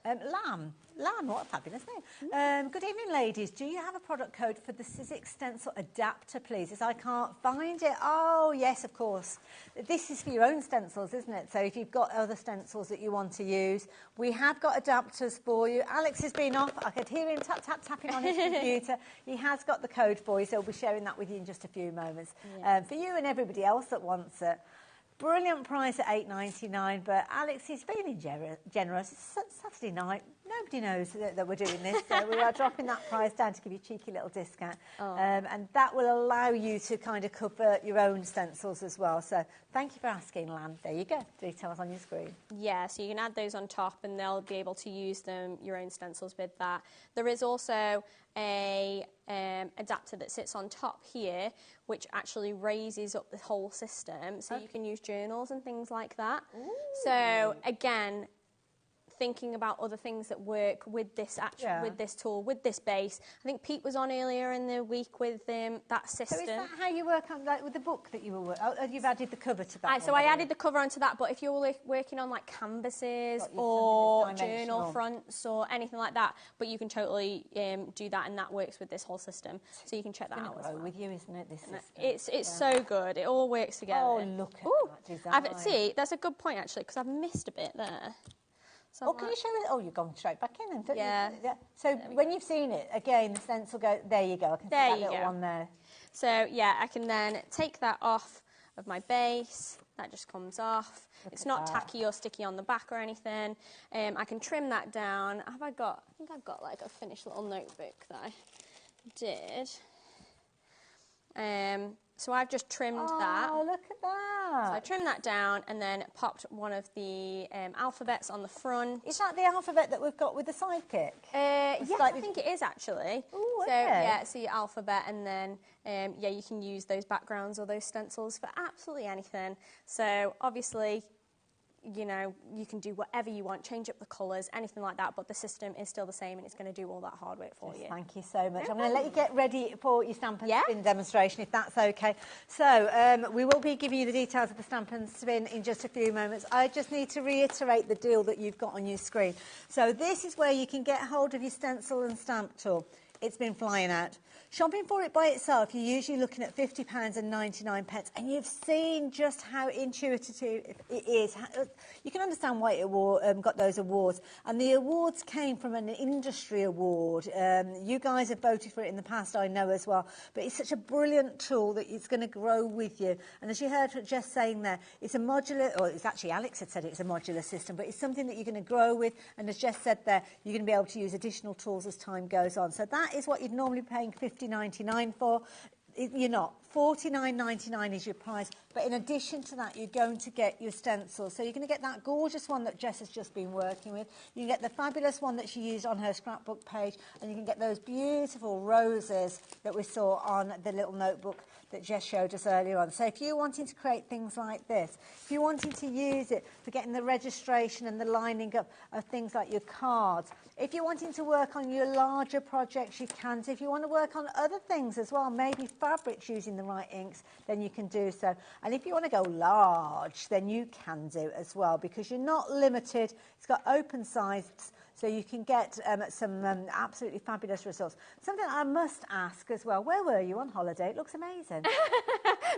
Lamb, what a fabulous name. Good evening, ladies. Do you have a product code for the Sizzix stencil adapter, please? As I can't find it. Oh, yes, of course. This is for your own stencils, isn't it? So if you've got other stencils that you want to use, we have got adapters for you. Alex has been off. I could hear him tapping on his computer. He has got the code for you, so we'll be sharing that with you in just a few moments. Yeah. For you and everybody else that wants it. Brilliant price at $8.99, but Alex is feeling generous. It's Saturday night. Nobody knows that we're doing this, so we are dropping that price down to give you a cheeky little discount. And that will allow you to kind of cover your own stencils as well. So thank you for asking, Lan. There you go. Details on your screen. Yeah, so you can add those on top and they'll be able to use your own stencils with that. There is also a adapter that sits on top here, which actually raises up the whole system, so you can use journals and things like that. Ooh. So again, thinking about other things that work with this with this tool, with this base. I think Pete was on earlier in the week with that system. So is that how you work on, like, with the book that you were working? Oh, you've added the cover to that. So I added the cover onto that, but if you're working on like canvases or journal fronts or anything like that, but you can totally do that, and that works with this whole system. So you can check that out as well. With you, isn't it? This system. It's so good. It all works together. Oh, look at that design. See, that's a good point actually, because I've missed a bit there. So can you show it? Oh, you've gone straight back in. Yeah. So when you've seen it, again, the stencil go, there you go. I can see that little one there. So, yeah, I can then take that off of my base. That just comes off. It's not tacky or sticky on the back or anything. I can trim that down. I think I've got like a finished little notebook that I did. So I've just trimmed that. Oh, look at that. So I trimmed that down and then popped one of the alphabets on the front. Is that the alphabet that we've got with the Sidekick? Yes, I think it is actually. Ooh, so, yeah, so your alphabet, and then, you can use those backgrounds or those stencils for absolutely anything. So, obviously, you know, you can do whatever you want, change up the colours, anything like that, but the system is still the same and it's going to do all that hard work for you. Thank you so much. I'm going to let you get ready for your stamp and spin demonstration, if that's okay. So we will be giving you the details of the stamp and spin in just a few moments. I just need to reiterate the deal that you've got on your screen. So this is where you can get hold of your stencil and stamp tool. It's been flying out. Shopping for it by itself, you're usually looking at £50.99, and you've seen just how intuitive it is. You can understand why it got those awards. And the awards came from an industry award. You guys have voted for it in the past, I know as well. But it's such a brilliant tool that it's going to grow with you. And as you heard Jess saying there, it's a modular, or it's actually Alex had said it's a modular system, but it's something that you're going to grow with. And as Jess said there, you're going to be able to use additional tools as time goes on. So that is what you'd normally be paying $50.99 for. You're not. $49.99 is your price, but in addition to that, you're going to get your stencils. So you're going to get that gorgeous one that Jess has just been working with. You can get the fabulous one that she used on her scrapbook page, and you can get those beautiful roses that we saw on the little notebook that Jess showed us earlier on. So if you're wanting to create things like this, if you're wanting to use it for getting the registration and the lining up of things like your cards, if you're wanting to work on your larger projects, you can. So if you want to work on other things as well, maybe fabrics using the right inks, then you can do so. And if you want to go large, then you can do as well, because you're not limited. It's got open sizes, so you can get some absolutely fabulous results. Something I must ask as well, where were you on holiday? It looks amazing.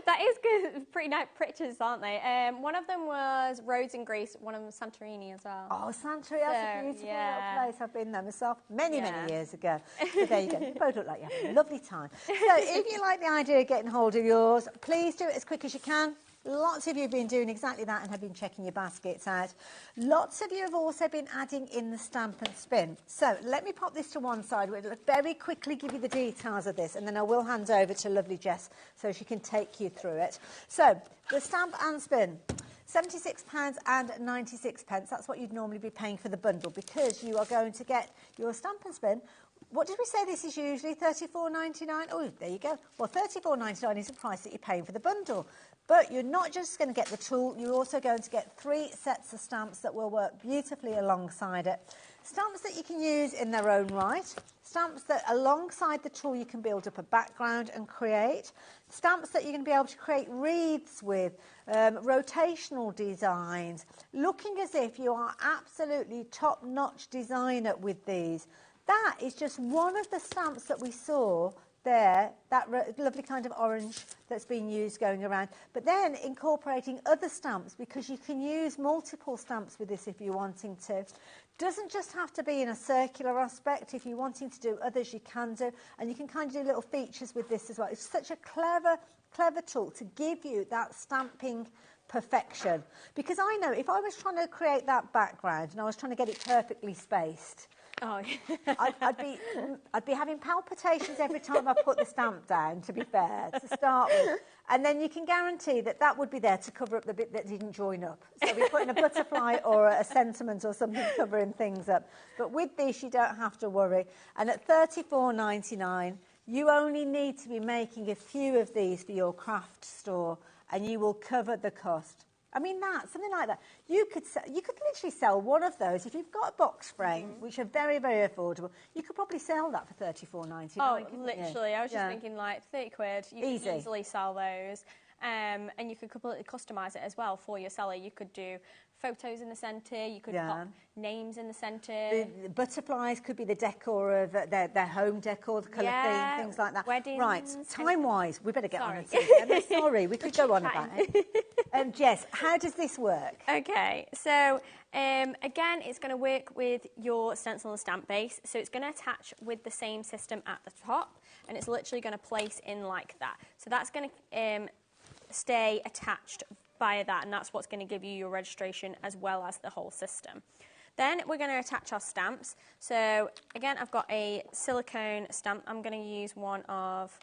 That is good. Pretty nice pictures, aren't they? One of them was Rhodes in Greece, one of them was Santorini as well. Oh, Santorini, that's a beautiful little place. I've been there myself many years ago. So there you go. You both look like you're having a lovely time. So if you like the idea of getting hold of yours, please do it as quick as you can. Lots of you have been doing exactly that and have been checking your baskets out. Lots of you have also been adding in the stamp and spin. So let me pop this to one side. We'll very quickly give you the details of this, and then I will hand over to lovely Jess so she can take you through it. So the stamp and spin. £76.96. That's what you'd normally be paying for the bundle, because you are going to get your stamp and spin. What did we say this is usually? $34.99? Oh, there you go. Well, $34.99 is the price that you're paying for the bundle. But you're not just going to get the tool, you're also going to get 3 sets of stamps that will work beautifully alongside it. Stamps that you can use in their own right. Stamps that alongside the tool you can build up a background and create. Stamps that you're going to be able to create wreaths with, rotational designs, looking as if you are absolutely top-notch designer with these. That is just one of the stamps that we saw there, that lovely kind of orange that's been used going around. But then incorporating other stamps, because you can use multiple stamps with this if you're wanting to. Doesn't just have to be in a circular aspect. If you're wanting to do others, you can do. And you can kind of do little features with this as well. It's such a clever tool to give you that stamping perfection. Because I know if I was trying to create that background and I was trying to get it perfectly spaced, I'd be having palpitations every time I put the stamp down, to be fair, to start with. And then you can guarantee that that would be there to cover up the bit that didn't join up. So we put in a butterfly or a sentiment or something covering things up. But with this, you don't have to worry. And at $34.99, you only need to be making a few of these for your craft store, and you will cover the cost. I mean, something like that. You could literally sell one of those. If you've got a box frame, which are very, very affordable, you could probably sell that for $34.99. Oh, literally. I was just thinking, like, 30 quid. You could easily sell those. And you could completely customise it as well for your seller. You could do photos in the centre. You could pop names in the centre. The butterflies could be the decor of their home decor, the colour theme, things like that. Weddings. Right, time-wise, we better get on and see. Sorry, we could go on about it. Jess, how does this work? Okay, so again, it's going to work with your stencil and stamp base. So it's going to attach with the same system at the top, and it's literally going to place in like that. So that's going to stay attached via that, and that's what's going to give you your registration as well as the whole system. Then we're going to attach our stamps. So again, I've got a silicone stamp. I'm going to use one of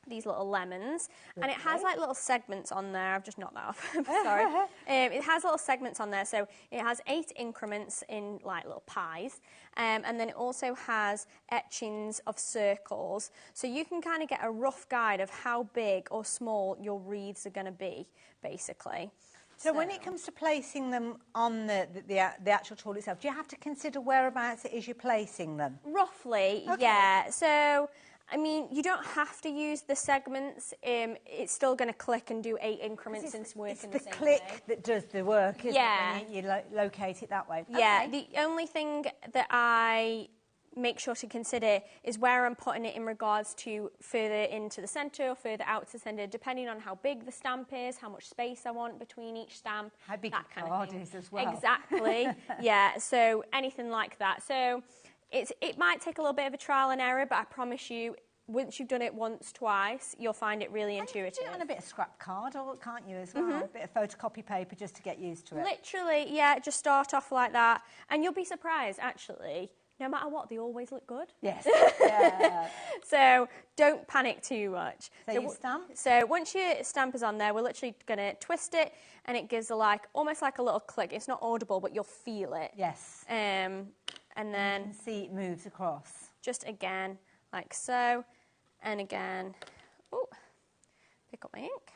these little lemons, and it has like little segments on there. I've just knocked that off. Sorry. It has little segments on there, so it has 8 increments in like little pies, and then it also has etchings of circles, so you can kind of get a rough guide of how big or small your wreaths are going to be, basically. So when it comes to placing them on the actual tool itself, do you have to consider whereabouts it is you're placing them? Roughly, yeah. So I mean, you don't have to use the segments. It's still going to click and do 8 increments and work in the same way. It's the click that does the work, isn't it, when you locate it that way? Yeah, the only thing that I make sure to consider is where I'm putting it in regards to further into the centre or further out to the centre, depending on how big the stamp is, how much space I want between each stamp. How big the card is as well. Exactly, yeah, so anything like that. So it might take a little bit of a trial and error, but I promise you, once you've done it once, twice, you'll find it really intuitive. You can do it on a bit of scrap card, or can't you, as well? A bit of photocopy paper just to get used to it. Literally, yeah, just start off like that, and you'll be surprised, actually. No matter what, they always look good. Yes. Yeah. So don't panic too much. So you stamp? So once your stamp is on there, we're literally going to twist it, and it gives almost like a little click. It's not audible, but you'll feel it. Yes. And then you can see it moves across. Just again, like so, and again. Oh, pick up my ink.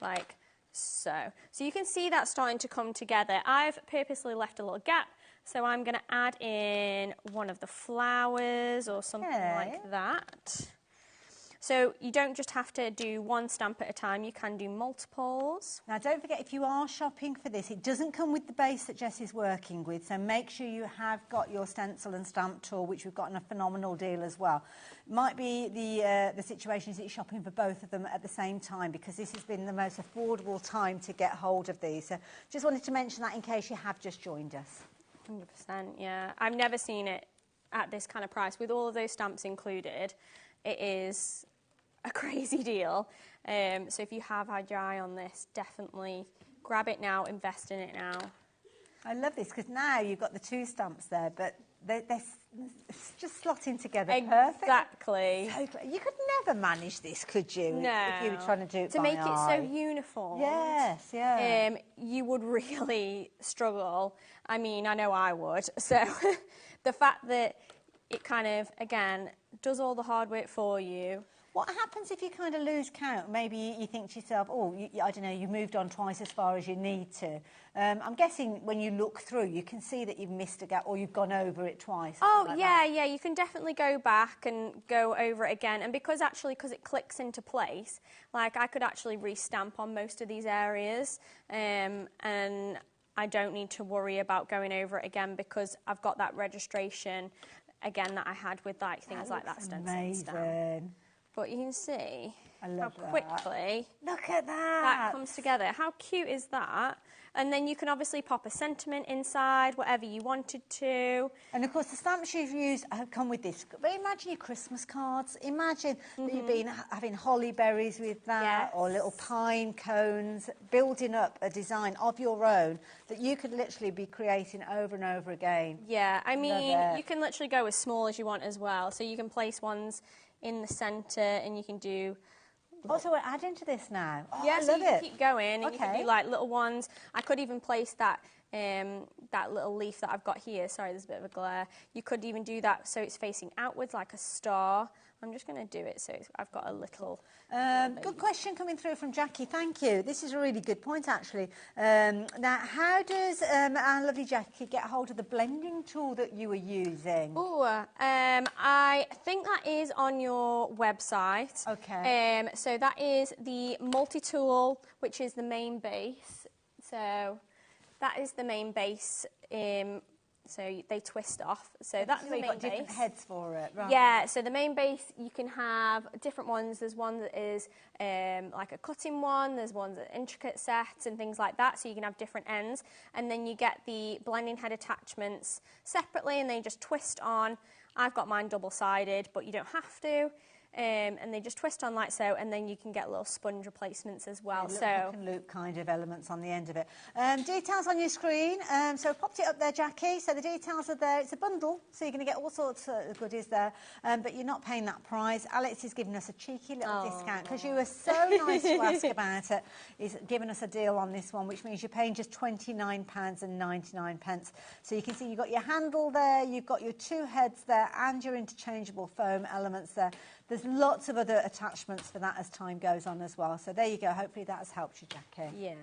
Like so. So you can see that starting to come together. I've purposely left a little gap, so I'm going to add in one of the flowers or something like that. So you don't just have to do one stamp at a time, you can do multiples. Now don't forget, if you are shopping for this, it doesn't come with the base that Jess is working with, so make sure you have got your stencil and stamp tool, which we've got on a phenomenal deal as well. It might be the situation is that you're shopping for both of them at the same time, because this has been the most affordable time to get hold of these. So just wanted to mention that in case you have just joined us. 100%, yeah. I've never seen it at this kind of price. With all of those stamps included, it is a crazy deal. So if you have had your eye on this, definitely grab it now, invest in it now. I love this because now you've got the 2 stamps there, but they're just slotting together exactly. perfectly. You could never manage this, could you? No. If you were trying to do it to by make eye. it so uniform. Yes, yeah. You would really struggle. I mean, I know I would. So the fact that it kind of, again, does all the hard work for you. What happens if you kind of lose count? Maybe you think to yourself, oh, I don't know, you moved on twice as far as you need to. I'm guessing when you look through, you can see that you've missed a gap or you've gone over it twice. Oh, like yeah, you can definitely go back and go over it again. And because it clicks into place, like I could actually re-stamp on most of these areas, and I don't need to worry about going over it again because I've got that registration, again, that I had with like things like that stencil stamp. But you can see how quickly look at that comes together. How cute is that? And then you can obviously pop a sentiment inside, whatever you wanted to. And of course, the stamps you've used have come with this. But imagine your Christmas cards. Imagine that you've been having holly berries with that, or little pine cones, building up a design of your own that you could literally be creating over and over again. Yeah, I mean, you can literally go as small as you want as well. So you can place ones in the centre, and you can do. Also, we're adding to this now. Oh, yeah, I so love you can it. keep going, and you can do like little ones. I could even place that that little leaf that I've got here. Sorry, there's a bit of a glare. You could even do that so it's facing outwards like a star. I'm just going to do it so I've got a little... good question coming through from Jackie. Thank you. This is a really good point, actually. Now, how does our lovely Jackie get hold of the blending tool that you were using? Oh, I think that is on your website. Okay. So that is the multi-tool, which is the main base. So that is the main base. So they twist off. So that's the main base. You've got different heads for it, right? Yeah, so the main base, you can have different ones. There's one that is like a cutting one. There's ones that are intricate sets and things like that. So you can have different ends. And then you get the blending head attachments separately, and they just twist on. I've got mine double-sided, but you don't have to. And they just twist on like so, and then you can get little sponge replacements as well. Hook and loop kind of elements on the end of it. Details on your screen. So I've popped it up there, Jackie. So the details are there. It's a bundle, so you're going to get all sorts of goodies there. But you're not paying that price. Alex is giving us a cheeky little discount because you were so nice to ask about it. He's giving us a deal on this one, which means you're paying just £29.99. So you can see you've got your handle there, you've got your 2 heads there, and your interchangeable foam elements there. There's lots of other attachments for that as time goes on as well. So there you go. Hopefully that has helped you, Jackie. Yeah.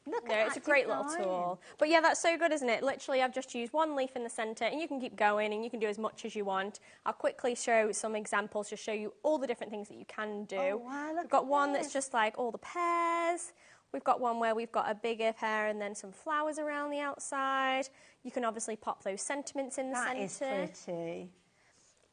Look No, at it's a great little tool. But yeah, that's so good, isn't it? Literally, I've just used one leaf in the centre, and you can keep going, and you can do as much as you want. I'll quickly show some examples to show you all the different things that you can do. Oh, wow, look We've got at one this. that's just like all the pears. We've got one where we've got a bigger pear and then some flowers around the outside. You can obviously pop those sentiments in the centre. That is pretty.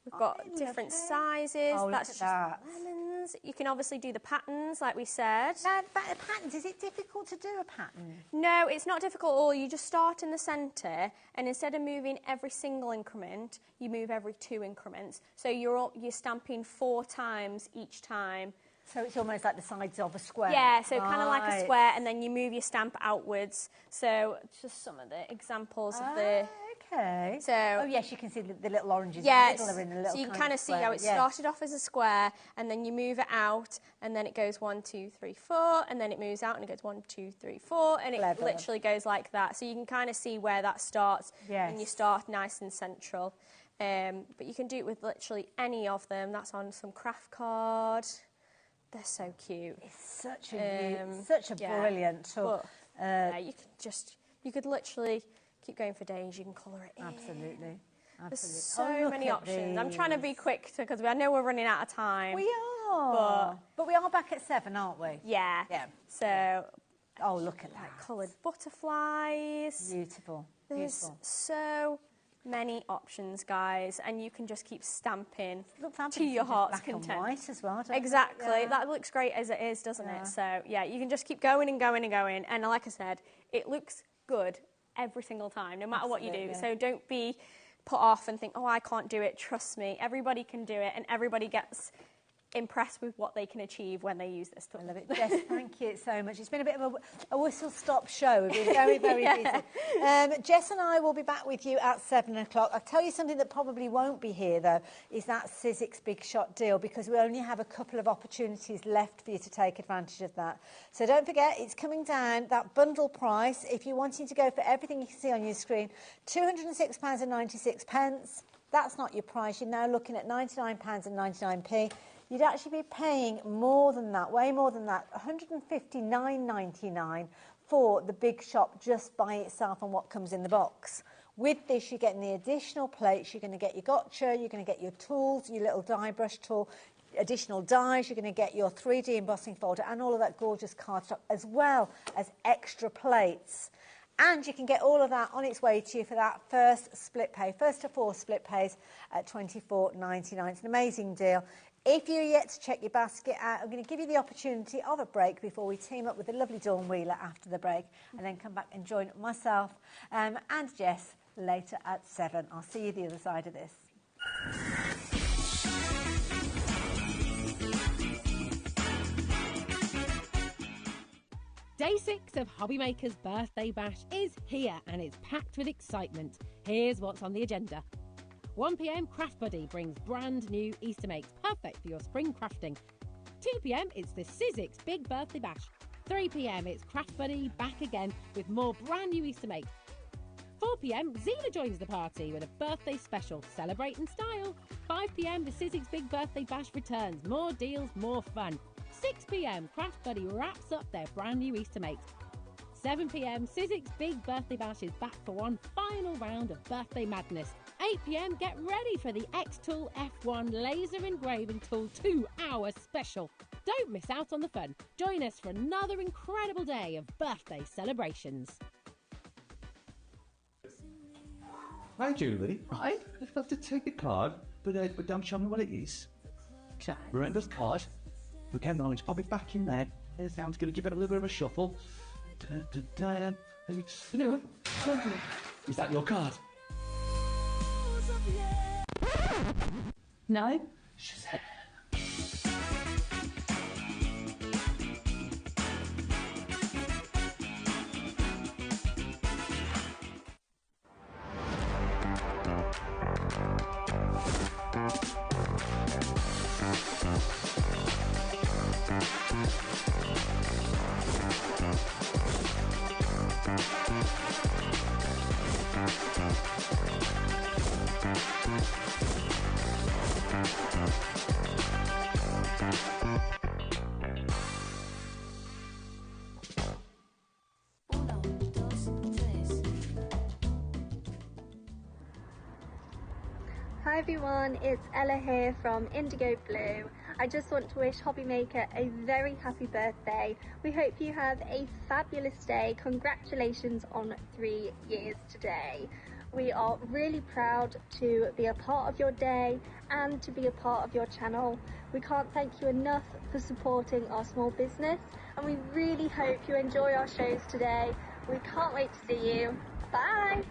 We've got different sizes. Oh, That's look just at that. lemons. You can obviously do the patterns, like we said. Now, patterns, is it difficult to do a pattern? No, it's not difficult at all. You just start in the centre, and instead of moving every single increment, you move every 2 increments. So you're stamping 4 times each time. So it's almost like the sides of a square. Yeah, so kind of like a square, and then you move your stamp outwards. So just some of the examples of the... Okay. So, oh yes, you can see the little oranges. Yes. In the middle are in a little so you can kind of see how it square. started off as a square, and then you move it out, and then it goes 1, 2, 3, 4, and then it moves out, and it goes 1, 2, 3, 4, and it literally goes like that. So you can kind of see where that starts, and you start nice and central. But you can do it with literally any of them. That's on some craft card. They're so cute. It's such a brilliant tool. Yeah, you could literally keep going for days. You can colour it in. Absolutely. There's so many options. I'm trying to be quick because I know we're running out of time. We are. But we are back at 7, aren't we? Yeah. Yeah. So. Oh, look at that. Coloured butterflies. Beautiful. There's so many options, guys, and you can just keep stamping to your heart's content. Black and white as well, don't exactly. Yeah. That looks great as it is, doesn't it? So, yeah, you can just keep going and going and going. And like I said, it looks good every single time, no matter what you do. So don't be put off and think, oh, I can't do it. Trust me, everybody can do it, and everybody gets impressed with what they can achieve when they use this tool. I love it. Jess, thank you so much. It's been a bit of a whistle-stop show. We've been very, very busy. Jess and I will be back with you at 7 o'clock. I'll tell you something that probably won't be here, though, is that Sizzix Big Shot deal, because we only have a couple of opportunities left for you to take advantage of that. So don't forget, it's coming down, that bundle price, if you're wanting to go for everything you can see on your screen, £206.96. That's not your price. You're now looking at £99.99. You'd actually be paying more than that, way more than that, £159.99 for the Big Shop just by itself and what comes in the box. With this, you're getting the additional plates, you're going to get your gotcha, you're going to get your tools, your little die brush tool, additional dies, you're going to get your 3D embossing folder and all of that gorgeous cardstock, as well as extra plates. And you can get all of that on its way to you for that first split pay, first to 4 split pays at £24.99. It's an amazing deal. If you're yet to check your basket out, I'm going to give you the opportunity of a break before we team up with the lovely Dawn Wheeler after the break, and then come back and join myself and Jess later at 7. I'll see you the other side of this. Day 6 of HobbyMaker's Birthday Bash is here and it's packed with excitement. Here's what's on the agenda. 1 p.m, Craft Buddy brings brand new Easter makes, perfect for your spring crafting. 2 p.m, it's the Sizzix Big Birthday Bash. 3 p.m, it's Craft Buddy back again with more brand new Easter makes. 4 p.m, Zela joins the party with a birthday special, celebrate in style. 5 p.m, the Sizzix Big Birthday Bash returns, more deals, more fun. 6 p.m, Craft Buddy wraps up their brand new Easter makes. 7 p.m, Sizzix Big Birthday Bash is back for one final round of birthday madness. 8 p.m, get ready for the XTool F1 Laser Engraving Tool 2-hour special. Don't miss out on the fun. Join us for another incredible day of birthday celebrations. Hi, Julie. Right, I'd love to take a card, but don't show me what it is. Okay. Remember this card? We can manage. I'll be back in there. It sounds going to give it a little bit of a shuffle. Is that your card? No. She said. Hi everyone, it's Ella here from Indigo Blue. I just want to wish HobbyMaker a very happy birthday. We hope you have a fabulous day. Congratulations on 3 years today. We are really proud to be a part of your day and to be a part of your channel. We can't thank you enough for supporting our small business, and we really hope you enjoy our shows today. We can't wait to see you. Bye!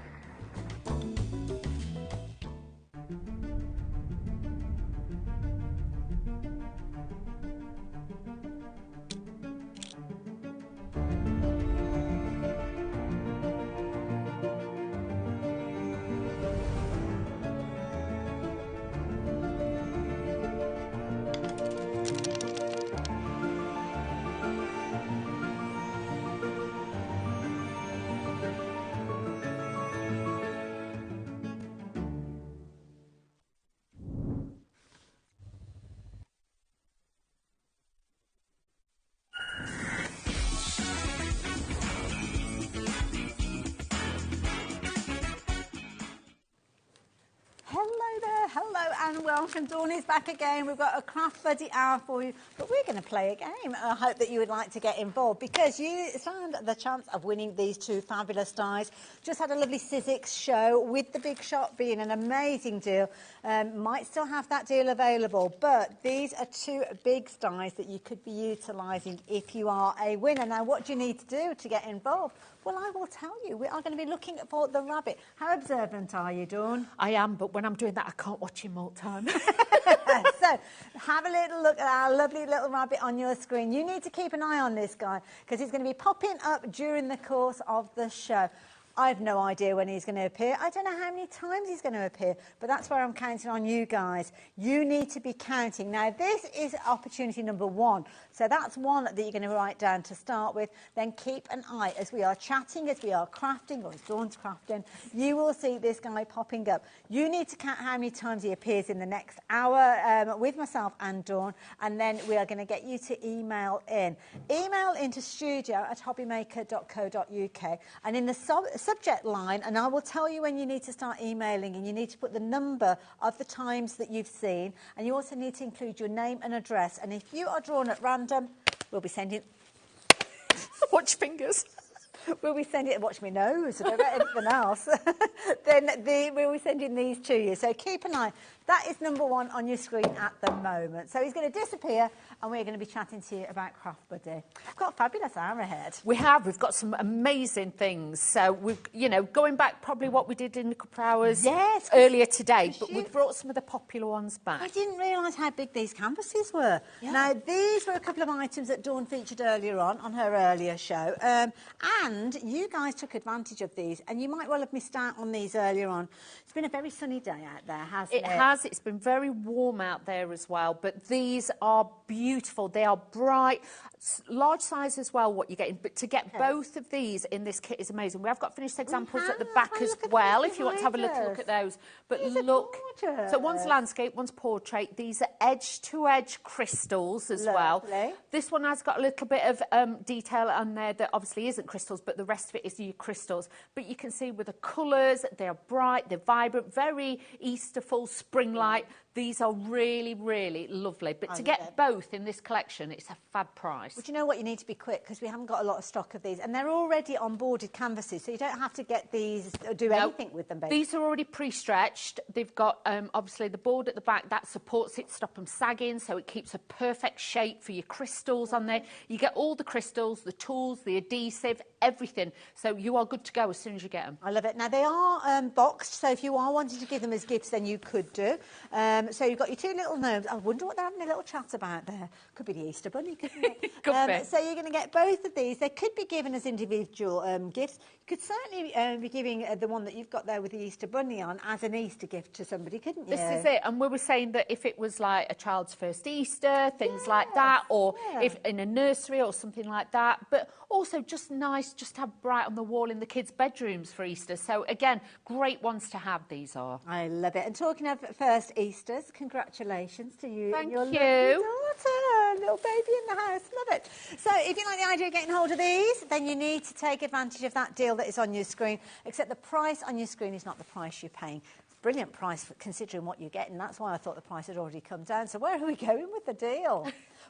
Hello and welcome. Dawn is back again. We've got a Craft Buddy hour for you, but we're going to play a game. I hope that you would like to get involved because you stand the chance of winning these 2 fabulous dies. Just had a lovely Sizzix show with the Big Shot being an amazing deal. Might still have that deal available, but these are 2 big dies that you could be utilising if you are a winner. Now, what do you need to do to get involved? Well, I will tell you, we are going to be looking for the rabbit. How observant are you, Dawn? I am, but when I'm doing that, I can't watch him all the time. So, have a little look at our lovely little rabbit on your screen. You need to keep an eye on this guy because he's going to be popping up during the course of the show. I have no idea when he's going to appear. I don't know how many times he's going to appear, but that's where I'm counting on you guys. You need to be counting. Now, this is opportunity number 1. So that's one that you're going to write down to start with. Then keep an eye as we are chatting, as we are crafting, or as Dawn's crafting. You will see this guy popping up. You need to count how many times he appears in the next hour with myself and Dawn, and then we are going to get you to email in. Email into studio@hobbymaker.co.uk, and in the subject line, and I will tell you when you need to start emailing, and you need to put the number of the times that you've seen, and you also need to include your name and address. And if you are drawn at random, we'll be sending... Watch fingers. We'll be sending... Watch me nose, I don't know anything else. Then we'll be sending these to you. So keep an eye. That is number 1 on your screen at the moment. So he's going to disappear, and we're going to be chatting to you about Craft Buddy. We've got a fabulous hour ahead. We have. We've got some amazing things. So, we've, you know, going back probably what we did in a couple of hours earlier today, but we've brought some of the popular ones back. I didn't realise how big these canvases were. Yeah. Now, these were a couple of items that Dawn featured earlier on her earlier show. And you guys took advantage of these, and you might well have missed out on these earlier on. It's been a very sunny day out there, hasn't it? It has. It's been very warm out there as well, but these are beautiful. They are bright, large size as well, what you're getting. But to get both of these in this kit is amazing. We have got finished examples at the back as well, if you want to have a little look at those. But look, so one's landscape, one's portrait. These are edge-to-edge crystals as well. This one has got a little bit of detail on there that obviously isn't crystals, but the rest of it is your crystals. But you can see with the colours, they're bright, they're vibrant, very Easterful, spring-like. These are really, really lovely. But to get both in this collection, it's a fab price. But you know what? You need to be quick because we haven't got a lot of stock of these. And they're already on boarded canvases, so you don't have to get these or do anything with them, baby. These are already pre-stretched. They've got, obviously, the board at the back that supports it, stop them sagging, so it keeps a perfect shape for your crystals on there. You get all the crystals, the tools, the adhesive, everything. So you are good to go as soon as you get them. I love it. Now, they are boxed, so if you are wanting to give them as gifts, then you could do. So you've got your 2 little gnomes. I wonder what they're having a little chat about there. Could be the Easter Bunny, couldn't it? Could be. So you're going to get both of these. They could be given as individual gifts. You could certainly be giving the one that you've got there with the Easter Bunny on as an Easter gift to somebody, couldn't you? This is it. And we were saying that if it was like a child's first Easter, things like that, or if in a nursery or something like that. But also just nice, just to have bright on the wall in the kids' bedrooms for Easter. So again, great ones to have, these are. I love it. And talking of first Easters, congratulations to you and your lovely daughter, little baby in the house. Love it. So if you like the idea of getting hold of these, then you need to take advantage of that deal that is on your screen, except the price on your screen is not the price you're paying. Brilliant price for considering what you're getting. That's why I thought the price had already come down. So where are we going with the deal?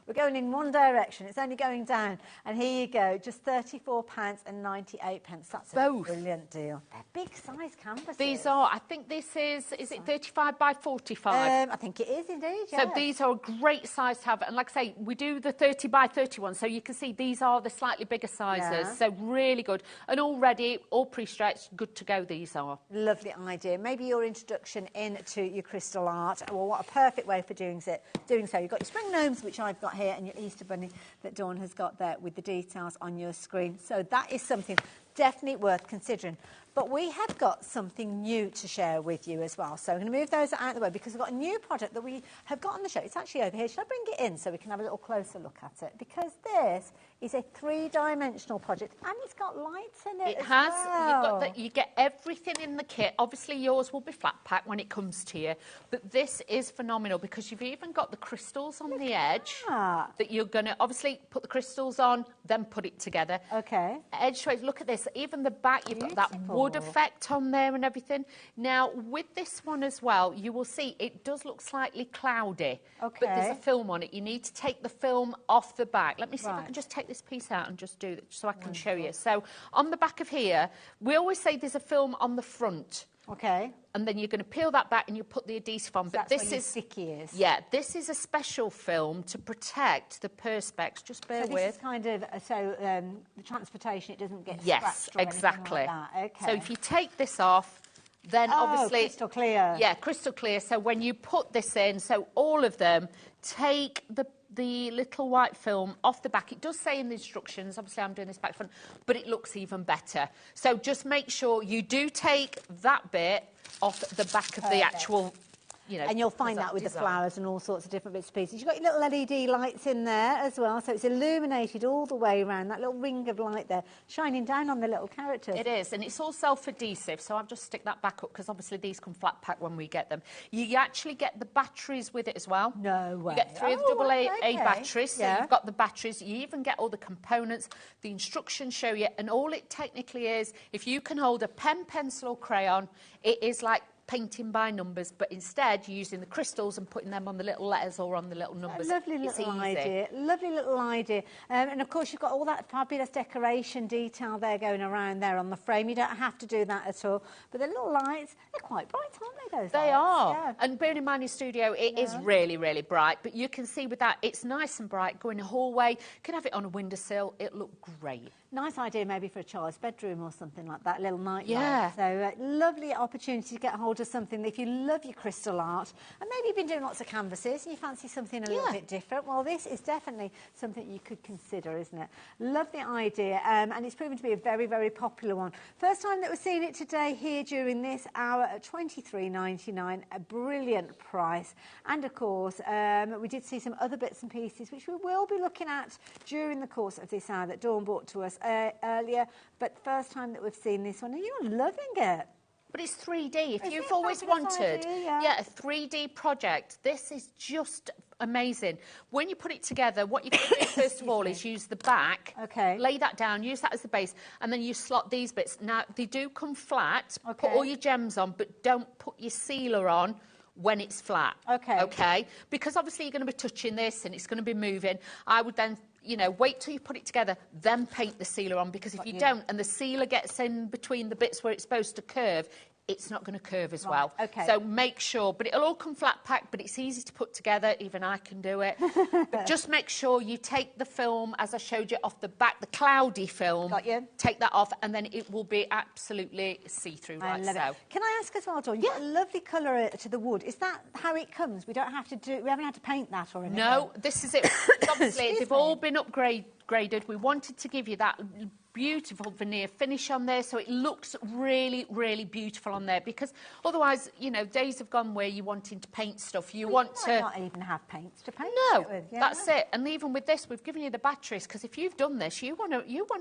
We're going in one direction. It's only going down. And here you go, just £34.98. That's a brilliant deal. They're big size canvases. These are, I think this is it 35 by 45? I think it is indeed, So these are a great size to have. And like I say, we do the 30 by 31. So you can see these are the slightly bigger sizes. Yeah. So really good. And already, all pre-stretched, good to go these are. Lovely idea. Maybe your introduction into your crystal art. Well, what a perfect way for doing so. You've got your spring gnomes, which I've got here, and your Easter bunny that Dawn has got there with the details on your screen. So that is something definitely worth considering. But we have got something new to share with you as well. So I'm going to move those out of the way because we've got a new product that we have got on the show. It's actually over here. Should I bring it in so we can have a little closer look at it? Because this is a 3-dimensional project and it's got lights in it. It has. Well. You get everything in the kit. Obviously, yours will be flat pack when it comes to you. But this is phenomenal because you've even got the crystals on the edge that you're going to obviously put the crystals on, then put it together. Okay. Edge to edge. Look at this. Even the back, you've got that wood effect on there and everything. Now, with this one as well, you will see it does look slightly cloudy. Okay. But there's a film on it. You need to take the film off the back. Let me see if I can just take this piece out and just do it so I can show you. So on the back of here, we always say there's a film on the front. Okay. And then you're going to peel that back and you put the adhesive on. So but that's this where is your sticky is. Yeah, this is a special film to protect the perspex. Just bear with. This is kind of the transportation, it doesn't get yes, scratched or exactly. anything like that. Okay. So if you take this off, then obviously crystal clear. Yeah, crystal clear. So when you put this in, so all of them, take the little white film off the back. It does say in the instructions, obviously I'm doing this back front, but it looks even better. So just make sure you do take that bit off the back of the actual, you know. And you'll find that with the flowers and all sorts of different bits and pieces. You've got your little LED lights in there as well, so it's illuminated all the way around, that little ring of light there, shining down on the little characters. It is, and it's all self-adhesive, so I'll just stick that back up, because obviously these come flat pack when we get them. You actually get the batteries with it as well. No way. You get 3 of the AA batteries, so you've got the batteries, you even get all the components, the instructions show you, and all it technically is, if you can hold a pen, pencil or crayon, it is like painting by numbers, but instead you're using the crystals and putting them on the little letters or on the little numbers. Lovely little idea. Lovely little idea. And of course you've got all that fabulous decoration detail there going around there on the frame. You don't have to do that at all. But the little lights, they're quite bright, aren't they, those They lights? are. Yeah. And bearing in mind your studio, it is really, really bright. But you can see with that, it's nice and bright. Go in a hallway, you can have it on a windowsill. It look great. Nice idea maybe for a child's bedroom or something like that, little night Yeah. light. So lovely opportunity to get hold of something. If you love your crystal art, and maybe you've been doing lots of canvases and you fancy something a little bit different, well, this is definitely something you could consider, isn't it? Lovely idea, and it's proven to be a very, very popular one. First time that we're seeing it today here during this hour at $23.99, a brilliant price. And of course, we did see some other bits and pieces which we will be looking at during the course of this hour that Dawn brought to us earlier, but first time that we've seen this one, and you're loving it. But it's 3D. If you've always wanted a 3D project, this is just amazing. When you put it together, what you can do first of all is use the back, lay that down, use that as the base, and then you slot these bits. Now, they do come flat. Put all your gems on, but don't put your sealer on when it's flat. Okay? Because obviously you're going to be touching this and it's going to be moving. I would then, you know, wait till you put it together, then paint the sealer on, because if you don't and the sealer gets in between the bits where it's supposed to curve, it's not going to curve as well. So make sure, but it'll all come flat packed, but it's easy to put together. Even I can do it. But just make sure you take the film, as I showed you, off the back, the cloudy film. Take that off, and then it will be absolutely see-through like so. Can I ask as well, Dawn? You've got a lovely colour to the wood. Is that how it comes? We don't have to do. We haven't had to paint that or anything. No, this is it. Obviously, they've all been upgraded. We wanted to give you that beautiful veneer finish on there, so it looks really, really beautiful on there, because otherwise, you know, days have gone where you're wanting to paint stuff. You want to not even have paints to paint no, it with. that's it. And even with this, we've given you the batteries, because if you've done this, you want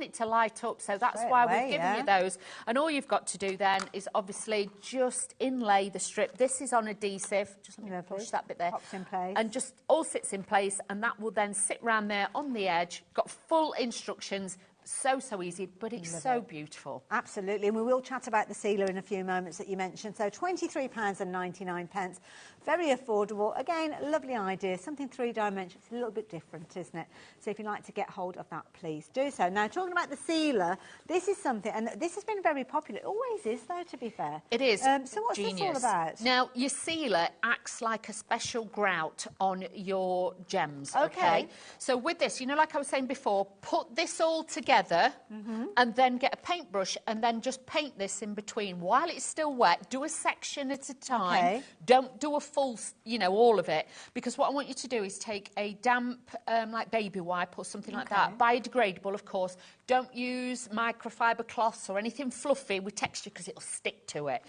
it to light up, so that's why we've given you those. And all you've got to do then is obviously just inlay the strip. This is on adhesive. Just let me push that bit there. Pops in place. And just all sits in place, and that will then sit round there on the edge. Got full instructions. So easy, but it's so beautiful. Absolutely, and we will chat about the sealer in a few moments that you mentioned. So £23.99, very affordable. Again, lovely idea, something three-dimensional. It's a little bit different, isn't it? So if you'd like to get hold of that, please do so. Now, talking about the sealer, this is something, and this has been very popular. It always is, though, to be fair. It is. So what's this all about? Now, your sealer acts like a special grout on your gems, okay? So with this, you know, like I was saying before, put this all together and then get a paintbrush and then just paint this in between. While it's still wet, do a section at a time. Don't do a full, you know, all of it, because what I want you to do is take a damp, like baby wipe or something like that, biodegradable, of course. Don't use microfiber cloths or anything fluffy with texture, because it'll stick to it.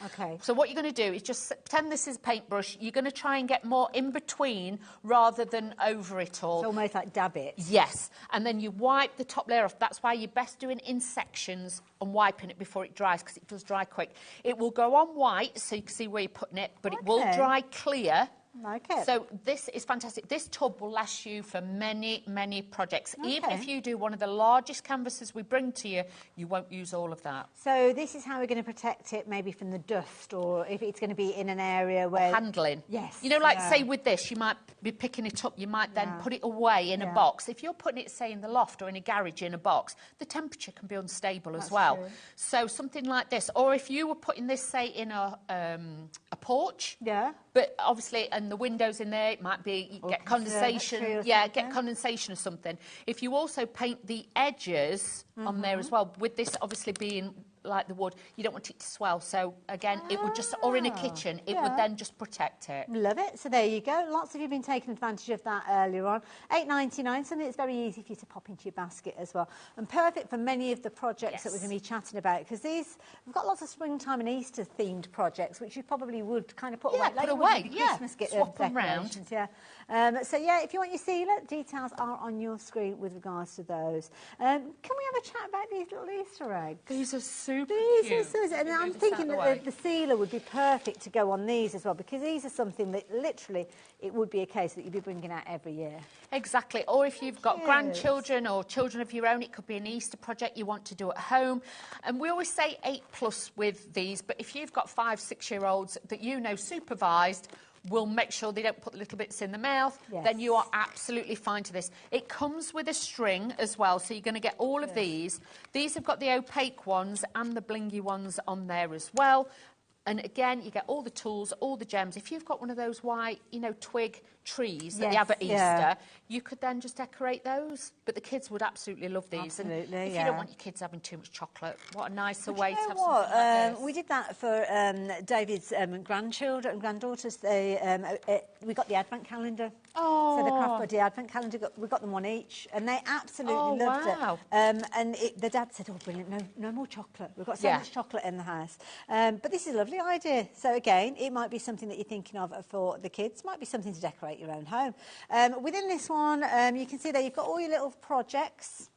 So what you're going to do is just pretend this is a paintbrush. You're going to try and get more in between rather than over it all. It's almost like dab it. Yes. And then you wipe the top layer off. That's why you're best doing in sections and wiping it before it dries, because it does dry quick. It will go on white, so you can see where you're putting it, but it will dry clear Like it. So this is fantastic. This tub will last you for many, many projects. Okay. Even if you do one of the largest canvases we bring to you, you won't use all of that. So this is how we're going to protect it, maybe from the dust, or if it's going to be in an area where... Handling. Yes. You know, like, say with this, you might be picking it up, you might then put it away in a box. If you're putting it, say, in the loft or in a garage in a box, the temperature can be unstable as well. True. So something like this. Or if you were putting this, say, in a porch... Yeah. But obviously, and the windows in there, it might be, you get condensation. Yeah, get condensation or something. If you also paint the edges on there as well, with this obviously being like the wood, you don't want it to swell. So again, it would just, or in a kitchen, it would then just protect it. Love it. So there you go. Lots of you have been taking advantage of that earlier on. $8.99, something that's very easy for you to pop into your basket as well. And perfect for many of the projects that we're going to be chatting about, because these, we've got lots of springtime and Easter themed projects, which you probably would kind of put away. Put away, Christmas swap them round. So yeah, if you want your sealer, details are on your screen with regards to those. Can we have a chat about these little Easter eggs? These are super cute. And I'm thinking that the sealer would be perfect to go on these as well, because these are something that literally it would be a case that you'd be bringing out every year. Exactly. Or if you've got grandchildren or children of your own, it could be an Easter project you want to do at home. And we always say 8+ with these, but if you've got 5, 6-year-olds that you know supervised, we'll make sure they don't put the little bits in the mouth, then you are absolutely fine to this. It comes with a string as well, so you're going to get all of these. These have got the opaque ones and the blingy ones on there as well. And again, you get all the tools, all the gems. If you've got one of those white, you know, twig trees that you have at Easter, you could then just decorate those. But the kids would absolutely love these. And if you don't want your kids having too much chocolate, what a nicer way to have something like this. We did that for David's grandchildren and granddaughters. We got the advent calendar. Oh. So the Craft Body advent calendar, we got them one each, and they absolutely loved it. And the dad said, "Oh, brilliant! No more chocolate. We've got so much chocolate in the house." But this is a lovely idea. So again, it might be something that you're thinking of for the kids. Might be something to decorate your own home. Within this one, you can see there you've got all your little projects.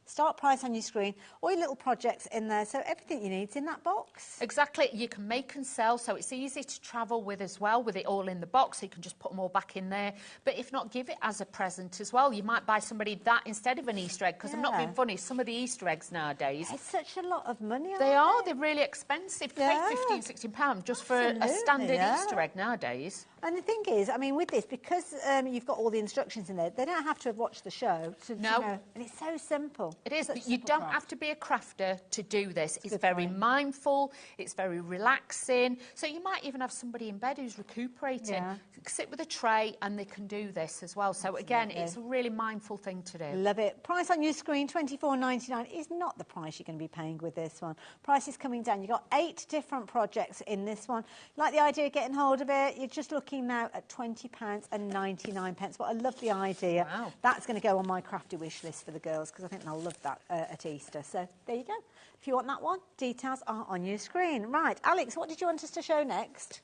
Start price on your screen, all your little projects in there, so everything you need is in that box. Exactly. You can make and sell, so it's easy to travel with as well, with it all in the box, so you can just put them all back in there. But if not, give it as a present as well. You might buy somebody that instead of an Easter egg, because I'm not being funny, some of the Easter eggs nowadays... It's such a lot of money, They are. They're really expensive. Pay £15, £16 just for a standard Easter egg nowadays. And the thing is, I mean, with this, because you've got all the instructions in there, they don't have to have watched the show. To know. And it's so simple. It is. You don't have to be a crafter to do this. It's very mindful. It's very relaxing. So you might even have somebody in bed who's recuperating. Sit with a tray and they can do this as well. So again, it's a really mindful thing to do. Love it. Price on your screen, $24.99 is not the price you're going to be paying with this one. Price is coming down. You've got 8 different projects in this one. Like the idea of getting hold of it, you're just looking now at £20.99. What a lovely idea. Wow. That's going to go on my crafty wish list for the girls, because I think they'll love that at Easter. So there you go. If you want that one, details are on your screen. Right, Alex, what did you want us to show next?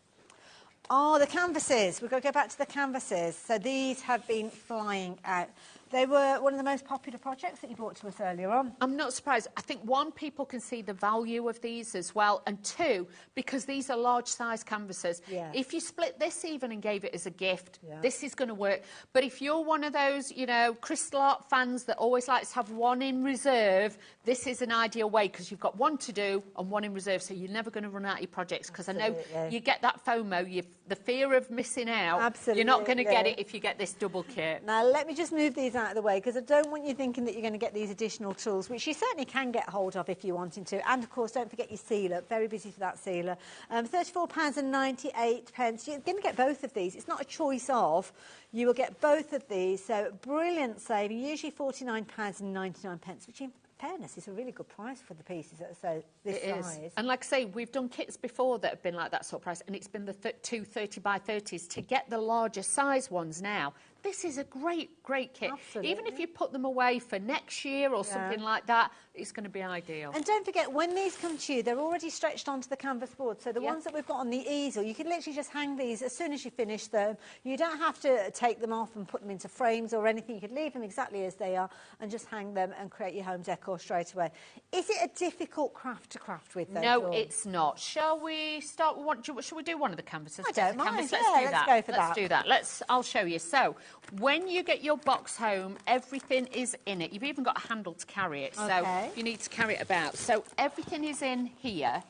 Oh, the canvases. We've got to go back to the canvases. So these have been flying out. They were one of the most popular projects that you brought to us earlier on. I'm not surprised. I think, 1, people can see the value of these as well, and 2, because these are large size canvases. If you split this even and gave it as a gift, this is going to work. But if you're one of those, you know, crystal art fans that always likes to have one in reserve, this is an ideal way, because you've got one to do and one in reserve, so you're never going to run out of your projects, because I know you get that FOMO, the fear of missing out. Absolutely. You're not going to get it if you get this double kit. Now, let me just move these out of the way, because I don't want you thinking that you're going to get these additional tools, which you certainly can get hold of if you're wanting to. And, of course, don't forget your sealer. Very busy for that sealer. £34.98. You're going to get both of these. It's not a choice of. You will get both of these. So, brilliant saving. Usually £49.99, which in fairness is a really good price for the pieces that are this size. Is. And like I say, we've done kits before that have been like that sort of price, and it's been the two 30 by 30s. To get the larger size ones now, this is a great kit. Absolutely. Even if you put them away for next year or something like that, it's going to be ideal. And don't forget, when these come to you, they're already stretched onto the canvas board. So the ones that we've got on the easel, you can literally just hang these as soon as you finish them. You don't have to take them off and put them into frames or anything. You could leave them exactly as they are and just hang them and create your home decor straight away. Is it a difficult craft to craft with, though? No, it's not. Shall we start with shall we do one of the canvases? I don't mind. Let's Yeah, do let's that. go for Let's that. do that. I'll show you. So, when you get your box home, everything is in it. You've even got a handle to carry it. So, you need to carry it about. So, everything is in here.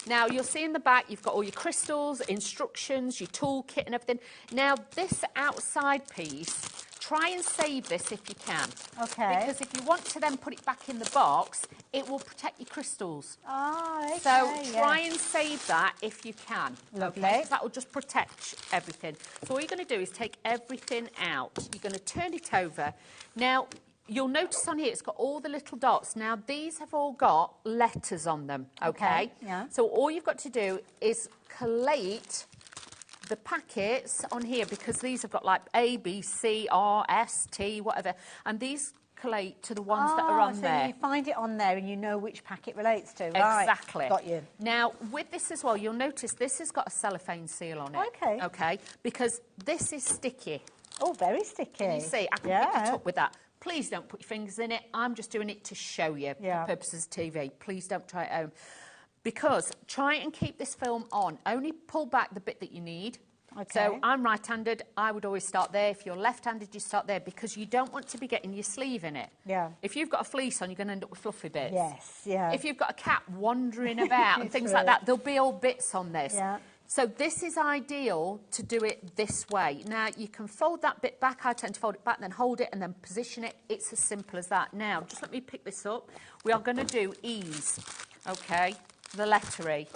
Now, you'll see in the back, you've got all your crystals, instructions, your toolkit and everything. Now, this outside piece, try and save this if you can. Okay. Because if you want to then put it back in the box, it will protect your crystals. Ah, okay. So try and save that if you can. Lovely. Okay? That will just protect everything. So all you're going to do is take everything out. You're going to turn it over. Now, you'll notice on here it's got all the little dots. Now, these have all got letters on them, okay? Yeah. So all you've got to do is collate the packets on here, because these have got like A, B, C, R, S, T, whatever, and these collate to the ones that are on there. So you find it on there and you know which pack it relates to. Exactly. Right. Got you. Now, with this as well, you'll notice this has got a cellophane seal on it. Okay. Okay, because this is sticky. Oh, very sticky. Can you see? I can pick it up with that. Please don't put your fingers in it. I'm just doing it to show you for purposes of TV. Please don't try it at home. Because try and keep this film on. Only pull back the bit that you need. Okay. So I'm right-handed. I would always start there. If you're left-handed, you start there, because you don't want to be getting your sleeve in it. Yeah. If you've got a fleece on, you're going to end up with fluffy bits. Yes, yeah. If you've got a cat wandering about and things like that, there'll be all bits on this. Yeah. So this is ideal to do it this way. Now, you can fold that bit back. I tend to fold it back, then hold it, and then position it. It's as simple as that. Now, just let me pick this up. We are going to do E's, okay? The letter E.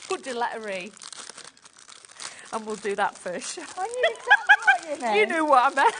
Good letter E. And we'll do that first. I knew exactly what you meant. You knew what I meant.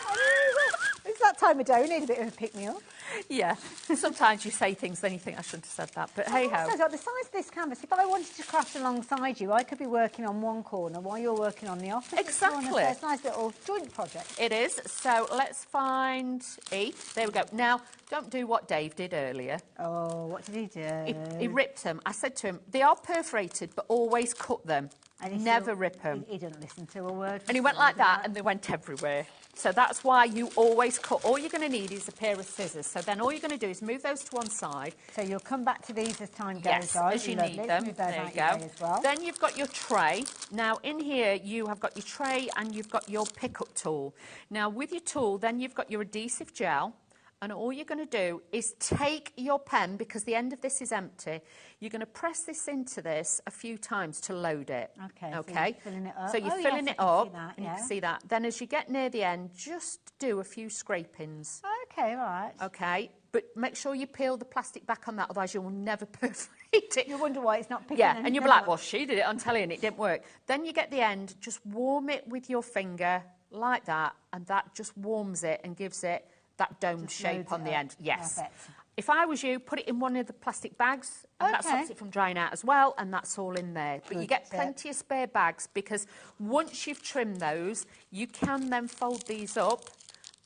It's that time of day. We need a bit of a pick-me-up. Yeah. Sometimes you say things, then you think I shouldn't have said that. But hey-ho. Also, the size of this canvas, if I wanted to craft alongside you, I could be working on one corner while you're working on the opposite Exactly. corner. So it's a nice little joint project. It is. So let's find E. There we go. Now, don't do what Dave did earlier. Oh, what did he do? He ripped them. I said to him, they are perforated, but always cut them. And Never rip them. He didn't listen to a word. And he went like that, and they went everywhere. So that's why you always cut. All you're going to need is a pair of scissors. So then all you're going to do is move those to one side. So you'll come back to these as time goes Yes, on. as you Lovely. need them. Move those There out you your go. way as well. Then you've got your tray. Now, in here, you have got your tray and you've got your pickup tool. Now, with your tool, then you've got your adhesive gel. And all you're going to do is take your pen, because the end of this is empty. You're going to press this into this a few times to load it. Okay. Okay. So you're filling it up. So you're Oh, filling yes, it I can up, see that, and you yeah. can see that. Then as you get near the end, just do a few scrapings. Okay, right. Okay. But make sure you peel the plastic back on that, otherwise you'll never perforate it. You wonder why it's not picking Yeah, and anything you'll be like, up. well, she did it on telly and it didn't work. Then you get the end, just warm it with your finger like that, and that just warms it and gives it that domed Just shape loads on it the up. end. Yes. Perfect. If I was you, put it in one of the plastic bags, and that Okay. stops it from drying out as well, and that's all in there. But you Good get tip. plenty of spare bags, because once you've trimmed those, you can then fold these up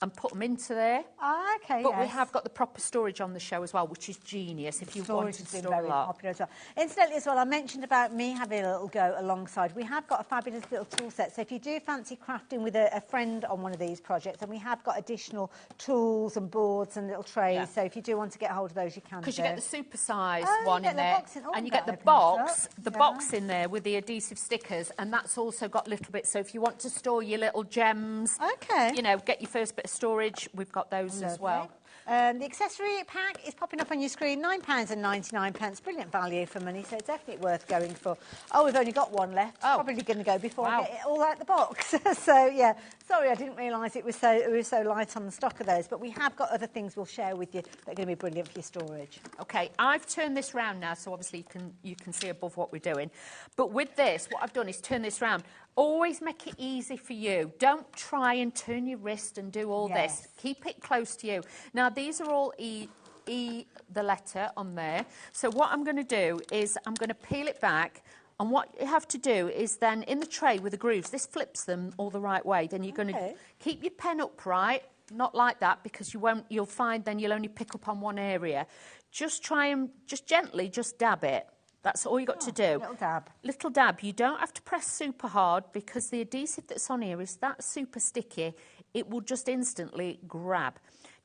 and put them into there. Ah, okay, But we yes. have got the proper storage on the show as well, which is genius if you want Storage to has been store a very lot. popular as well. Incidentally as well, I mentioned about me having a little go alongside. We have got a fabulous little tool set. So if you do fancy crafting with a friend on one of these projects, and we have got additional tools and boards and little trays. Yeah. So if you do want to get hold of those, you can. Because you get the super-sized Oh, you one get in the there, box in- oh, and you that get the opens up. the Yeah. box in there with the adhesive stickers, and that's also got little bits. So if you want to store your little gems, okay, you know, get your first bit of storage. We've got those as Lovely. well. The accessory pack is popping up on your screen, £9.99. Brilliant value for money, so definitely worth going for. Oh, we've only got one left. Oh. Probably going to go before Wow. I get it all out the box. So, yeah, sorry, I didn't realise it was so light on the stock of those, but we have got other things we'll share with you that are going to be brilliant for your storage. Okay, I've turned this round now, so obviously you can see above what we're doing. But with this, what I've done is turn this round. Always make it easy for you. Don't try and turn your wrist and do all Yes. this. Keep it close to you. Now, these are all E, the letter on there. So what I'm going to do is I'm going to peel it back. And what you have to do is then, in the tray with the grooves, this flips them all the right way. Then you're going to keep your pen upright, not like that, because you'll find then you'll only pick up on one area. Just try and, just gently, just dab it. That's all you got to do. Little dab. Little dab. You don't have to press super hard because the adhesive that's on here is that super sticky. It will just instantly grab.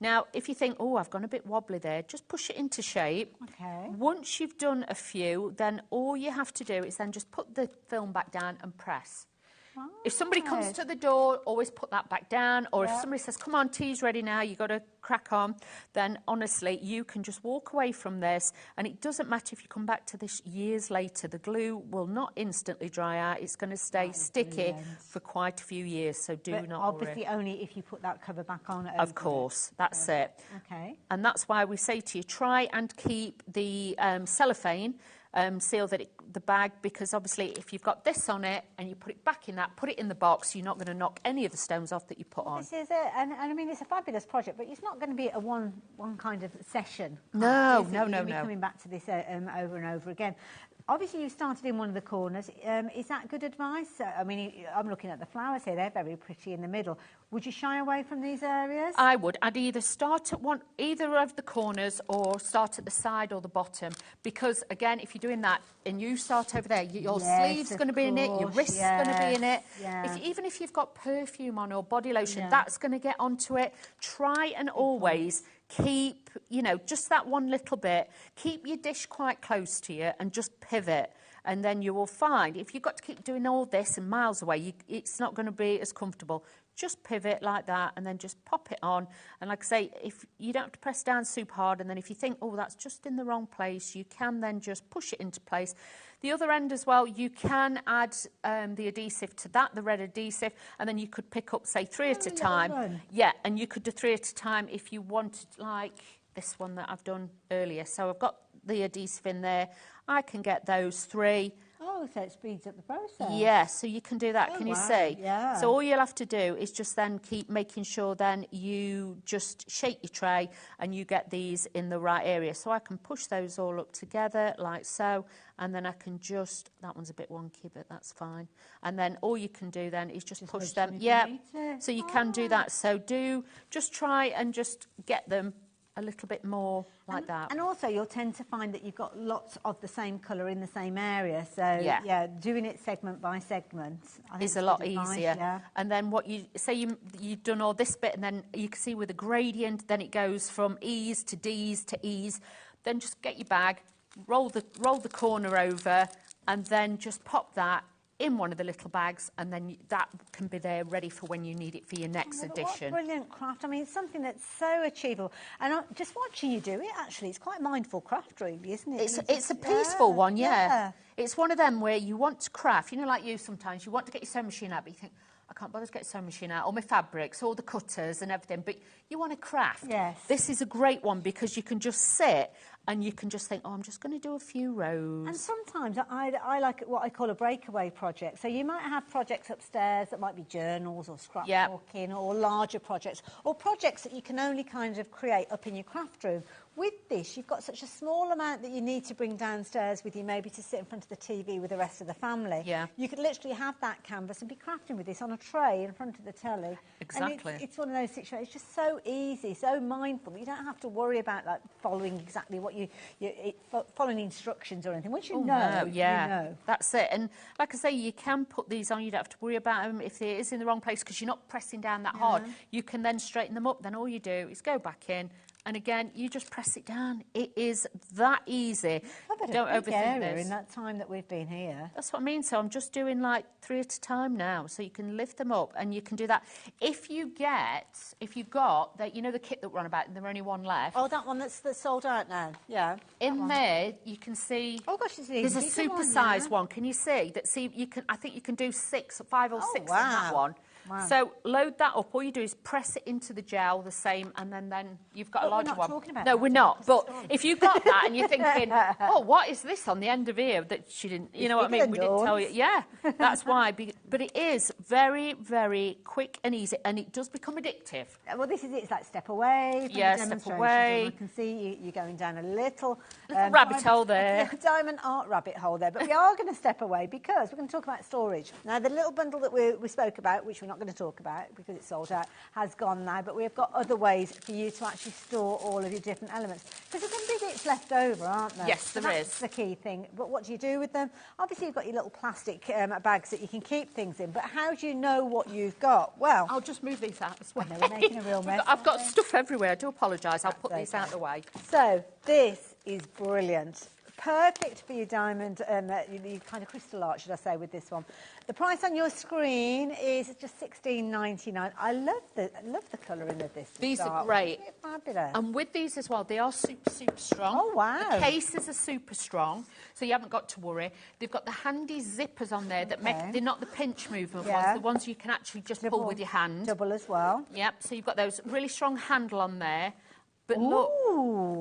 Now, if you think, oh, I've gone a bit wobbly there, just push it into shape. Okay. Once you've done a few, then all you have to do is then just put the film back down and press. Right. If somebody comes to the door, always put that back down. Or if somebody says, come on, tea's ready now, you've got to crack on, then honestly, you can just walk away from this. And it doesn't matter if you come back to this years later. The glue will not instantly dry out. It's going to stay sticky for quite a few years, so do not worry. Obviously only if you put that cover back on. Of course, that's it. Okay. And that's why we say to you, try and keep the cellophane seal the bag, because obviously if you've got this on it and you put it back in that, put it in the box, you're not going to knock any of the stones off that you put on. This is it, and I mean it's a fabulous project, but it's not going to be a one kind of session. No. You're going to be coming back to this over and over again. Obviously, you started in one of the corners. Is that good advice? I mean, I'm looking at the flowers here. They're very pretty in the middle. Would you shy away from these areas? I would. I'd either start at either of the corners or start at the side or the bottom. Because, again, if you're doing that and you start over there, your sleeve's going to be in it, your wrist's going to be in it. Yeah. Even if you've got perfume on or body lotion, that's going to get onto it. Try and always keep, just that one little bit. Keep your dish quite close to you and just pivot. And then you will find, if you've got to keep doing all this and miles away, it's not going to be as comfortable. Just pivot like that and then just pop it on. And like I say, if you don't have to press down super hard, and then if you think, oh, that's just in the wrong place, you can then just push it into place. The other end as well, you can add the adhesive to that, the red adhesive, and then you could pick up, say, 3 at a time. Yeah, and you could do 3 at a time if you wanted, like this one that I've done earlier. So I've got the adhesive in there. I can get those 3. Oh, so it speeds up the process. Yeah, so you can do that. Can you see? Yeah. So all you'll have to do is just then keep making sure then you just shake your tray and you get these in the right area. So I can push those all up together like so, and then I can just, that one's a bit wonky, but that's fine. And then all you can do then is just push them. Yeah, so you can do that. So just try and just get them a little bit more like that. And also you'll tend to find that you've got lots of the same colour in the same area. So yeah doing it segment by segment is a lot easier. Yeah. And then what you say, you've done all this bit, and then you can see with the gradient, then it goes from E's to D's to E's. Then just get your bag, roll the corner over, and then just pop that in one of the little bags, and then that can be there ready for when you need it for your next edition. What brilliant craft. I mean, it's something that's so achievable. And just watching you do it, actually, it's quite mindful craft, really, isn't it? It's a peaceful one, yeah. It's one of them where you want to craft, like you sometimes, you want to get your sewing machine out, but you think, I can't bother to get a sewing machine out, all my fabrics, all the cutters and everything, but you want to craft. Yes. This is a great one because you can just sit and you can just think, oh, I'm just going to do a few rows. And sometimes I like what I call a breakaway project. So you might have projects upstairs that might be journals or scrapbooking or larger projects, or projects that you can only kind of create up in your craft room. With this, you've got such a small amount that you need to bring downstairs with you, maybe to sit in front of the TV with the rest of the family. Yeah. You could literally have that canvas and be crafting with this on a tray in front of the telly. Exactly. And it's one of those situations, it's just so easy, so mindful. You don't have to worry about following exactly what following instructions or anything. Once you know, you know. That's it. And like I say, you can put these on. You don't have to worry about them if it is in the wrong place because you're not pressing down that hard. You can then straighten them up. Then all you do is go back in. And again, you just press it down. It is that easy. Don't overthink this. In that time that we've been here. That's what I mean. So I'm just doing like 3 at a time now. So you can lift them up and you can do that. If you got that, the kit that we're on about, and there's only one left. Oh, that one that's sold out now. Yeah. In there, you can see. Oh gosh, there's a super size one. Can you see that? See, I think you can do 5 or 6 in that one. Wow. So load that up. All you do is press it into the gel, the same, and then you've got a larger one. We're not talking about no, that. we're not. But if you've got that and you're thinking, oh, what is this on the end of here that she didn't, you know what I mean? We didn't tell you. Yeah, that's why. But it is very, very quick and easy, and it does become addictive. Well, this is it. It's like step away. From Yeah, the step demonstration. away. I can see you're going down a little rabbit hole there. Diamond art rabbit hole there. But we are going to step away because we're going to talk about storage. Now, the little bundle that we spoke about, which we're not going to talk about because it's sold out, has gone now. But we've got other ways for you to actually store all of your different elements. Because there's going to be bits left over, aren't there? Yes, there is. That's the key thing. But what do you do with them? Obviously, you've got your little plastic bags that you can keep things in. But how do you know what you've got? Well, I'll just move these out this way. we're making a real mess. I've got stuff everywhere. I do apologise. I'll put these out the way. So this is brilliant. Perfect for your diamond, your kind of crystal art, should I say, with this one. The price on your screen is just $16.99. I love the colouring of this. These are great. Isn't it fabulous? And with these as well, they are super, super strong. Oh, wow. The cases are super strong, so you haven't got to worry. They've got the handy zippers on there that make, they're not the pinch movement ones, the ones you can actually just pull with your hand. Double as well. Yep, so you've got those really strong handle on there. But look,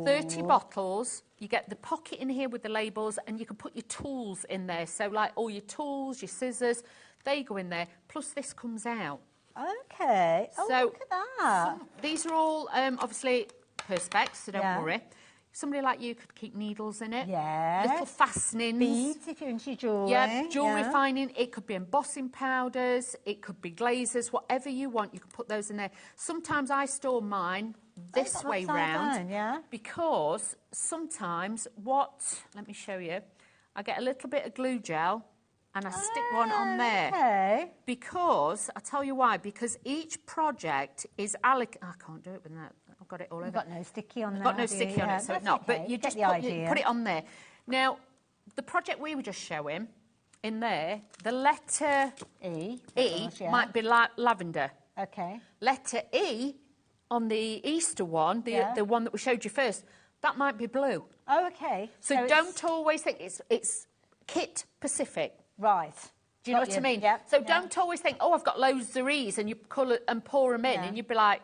30 bottles, you get the pocket in here with the labels, and you can put your tools in there. So like all your tools, your scissors, they go in there. Plus this comes out. Okay. Oh, so look at that. These are all obviously perspex, so don't worry. Somebody like you could keep needles in it. Yeah. Little fastenings. Beads if you're into jewellery. Yeah, jewellery finding. It could be embossing powders. It could be glazes. Whatever you want, you can put those in there. Sometimes I store mine this way round. Because sometimes let me show you. I get a little bit of glue gel and I stick one on there. Okay. Because, I'll tell you why, because each project is I can't do it with that. I've got it all over. You've got no sticky on there. I've got no sticky on it, so it's not. But you just put it on there. Now, the project we were just showing, in there, the letter E might be lavender. Okay. Letter E on the Easter one, the one that we showed you first, that might be blue. Oh, okay. So don't always think it's kit specific. Right. Do you know what I mean? Yep. So don't always think, oh, I've got loads of E's, and you colour and pour them in, and you'd be like,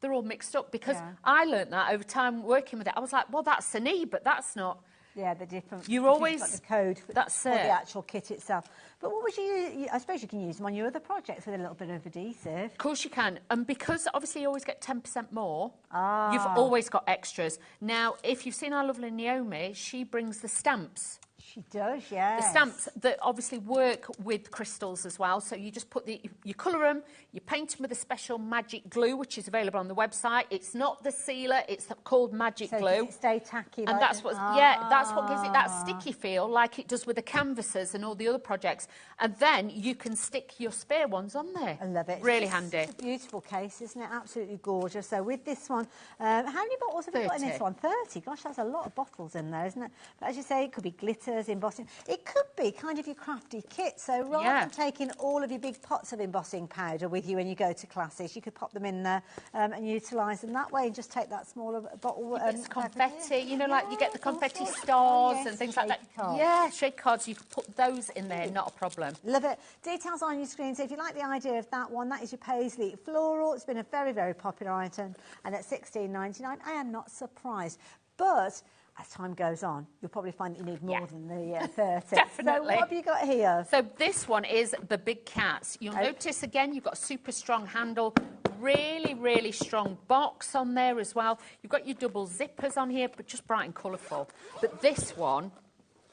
they're all mixed up. Because I learnt that over time working with it. I was like, well, that's an E, but that's not. Yeah, the different. You're always got the code for that's the it. actual kit itself. But what would you? I suppose you can use them on your other projects with a little bit of adhesive. Of course you can, and because obviously you always get 10% more, you've always got extras. Now, if you've seen our lovely Naomi, she brings the stamps. She does, yeah. The stamps that obviously work with crystals as well. So you just put you colour them, you paint them with a special magic glue, which is available on the website. It's not the sealer, it's called magic glue. Does it stay tacky? And that's what, that's what gives it that sticky feel, like it does with the canvases and all the other projects. And then you can stick your spare ones on there. I love it. Really handy. It's a beautiful case, isn't it? Absolutely gorgeous. So with this one, how many bottles have you got in this one? 30. Gosh, that's a lot of bottles in there, isn't it? But as you say, it could be glitters, embossing. It could be kind of your crafty kit. So rather than taking all of your big pots of embossing powder with you when you go to classes, you could pop them in there and utilise them that way and just take that smaller bottle. It's confetti, you know, like you get the confetti stars and things like that. Cards. Yeah, shake cards, you can put those in there, not a problem. Love it. Details on your screen. So if you like the idea of that one, that is your Paisley Floral. It's been a very, very popular item. And at $16.99, I am not surprised. But as time goes on, you'll probably find that you need more than the 30. Definitely. So what have you got here? So this one is the Big Cats. You'll notice, again, you've got a super strong handle, really, really strong box on there as well. You've got your double zippers on here, but just bright and colourful. But this one,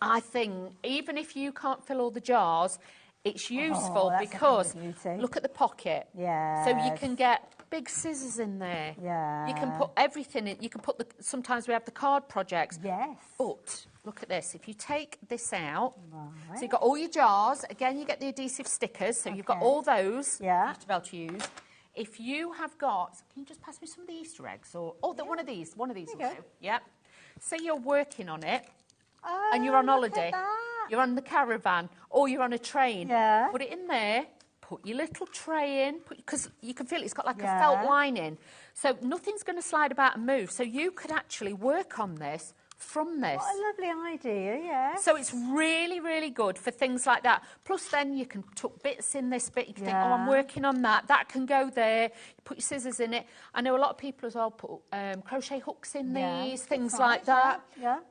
I think, even if you can't fill all the jars, it's useful because look at the pocket. Yeah. So you can get big scissors in there. Yeah. You can put everything in. You can put sometimes we have the card projects. Yes. But look at this. If you take this out, so you've got all your jars. Again, you get the adhesive stickers. So you've got all those. Yeah. To be able to use. If you have got, can you just pass me some of the Easter eggs or one of these will do. Yep. Say you're working on it. And you're on holiday, you're on the caravan, or you're on a train. Yeah. Put it in there, put your little tray in, because you can feel it's got like a felt lining. So nothing's going to slide about and move. So you could actually work on this from this. What a lovely idea, yeah. So it's really, really good for things like that. Plus then you can tuck bits in this bit. You can think, oh, I'm working on that. That can go there. You put your scissors in it. I know a lot of people as well put crochet hooks in these, things like that.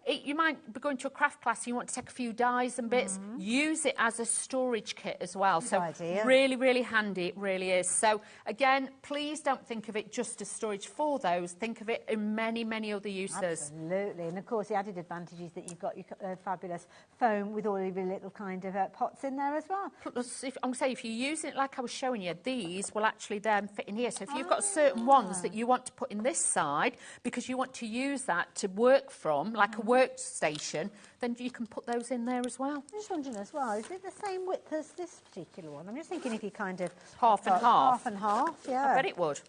You might be going to a craft class, you want to take a few dies and bits. Use it as a storage kit as well. Good so idea. really, really handy. It really is. So again, please don't think of it just as storage for those. Think of it in many, many other uses. Absolutely. And of course, the added advantage is that you've got your fabulous foam with all of your little kind of pots in there as well. Plus, I'm saying, if you're using it like I was showing you, these will actually then fit in here. So if you've got certain ones that you want to put in this side because you want to use that to work from, like a workstation, then you can put those in there as well. I'm just wondering as well, is it the same width as this particular one? I'm just thinking if you kind of... Half and half. Half and half, yeah. I bet it would.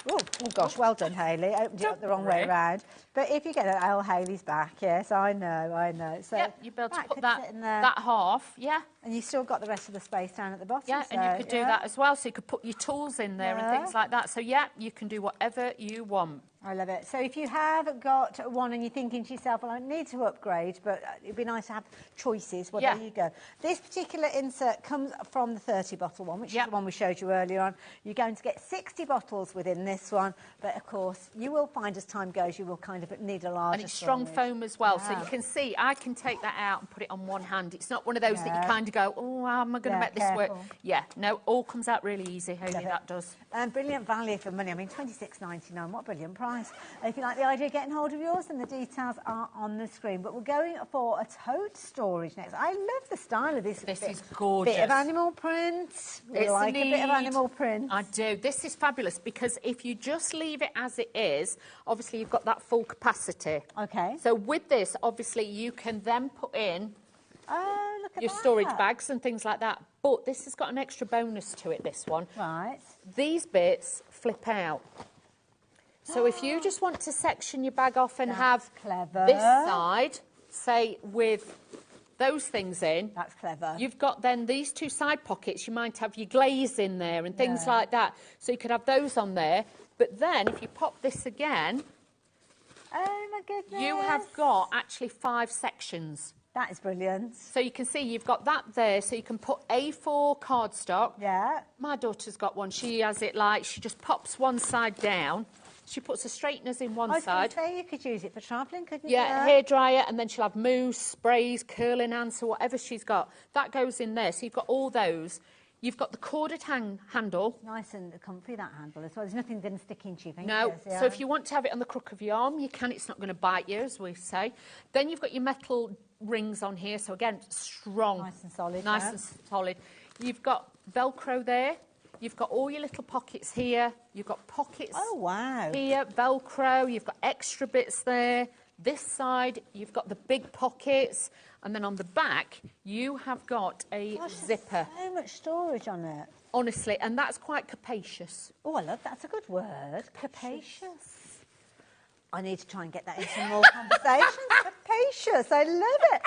Oh gosh, well done, Hayley. Opened it up the wrong way round. But if you get it, oh, Hayley's back. Yes, I know. So you'll be able to put that half, and you've still got the rest of the space down at the bottom. Yeah, so, and you could do that as well. So you could put your tools in there and things like that. So yeah, you can do whatever you want. I love it. So if you have got one and you're thinking to yourself, well, I need to upgrade, but it'd be nice to have choices, well, there you go. This particular insert comes from the 30-bottle one, which is the one we showed you earlier on. You're going to get 60 bottles within this one, but of course, you will find as time goes, you will kind of need a larger And it's strong foam as well, so you can see, I can take that out and put it on one hand. It's not one of those that you kind of go, oh, how am I going to make this work? Yeah, no, all comes out really easy, Hayley, that does. Brilliant value for money. I mean, $26.99, what a brilliant price. If you like the idea of getting hold of yours, then the details are on the screen. But we're going for a tote storage next. I love the style of this. This is gorgeous. Bit of animal print. We like a bit of animal print. I do. This is fabulous because if you just leave it as it is, obviously you've got that full capacity. Okay. So with this, obviously you can then put in your storage bags and things like that. But this has got an extra bonus to it, this one. Right. These bits flip out. So if you just want to section your bag off and have this side, say, with those things in. That's clever. You've got then these two side pockets. You might have your glaze in there and things like that. So you could have those on there. But then if you pop this again, oh my goodness, you have got actually 5 sections. That is brilliant. So you can see you've got that there, so you can put A4 cardstock. Yeah. My daughter's got one. She has it like, she just pops one side down. She puts the straighteners in one side. I was going to say, you could use it for travelling, couldn't you? Yeah, hairdryer, and then she'll have mousse, sprays, curling answer, whatever she's got. That goes in there, so you've got all those. You've got the corded handle. Nice and comfy, that handle, as well. There's nothing going to stick into your fingers. No, so if you want to have it on the crook of your arm, you can. It's not going to bite you, as we say. Then you've got your metal rings on here, so again, strong. Nice and solid. Nice and solid. You've got Velcro there. You've got all your little pockets here. You've got pockets here, Velcro. You've got extra bits there. This side, you've got the big pockets. And then on the back, you have got a zipper. So much storage on it. Honestly, and that's quite capacious. Oh, I love that. That's a good word. Capacious. I need to try and get that into more conversations. Capacious. I love it.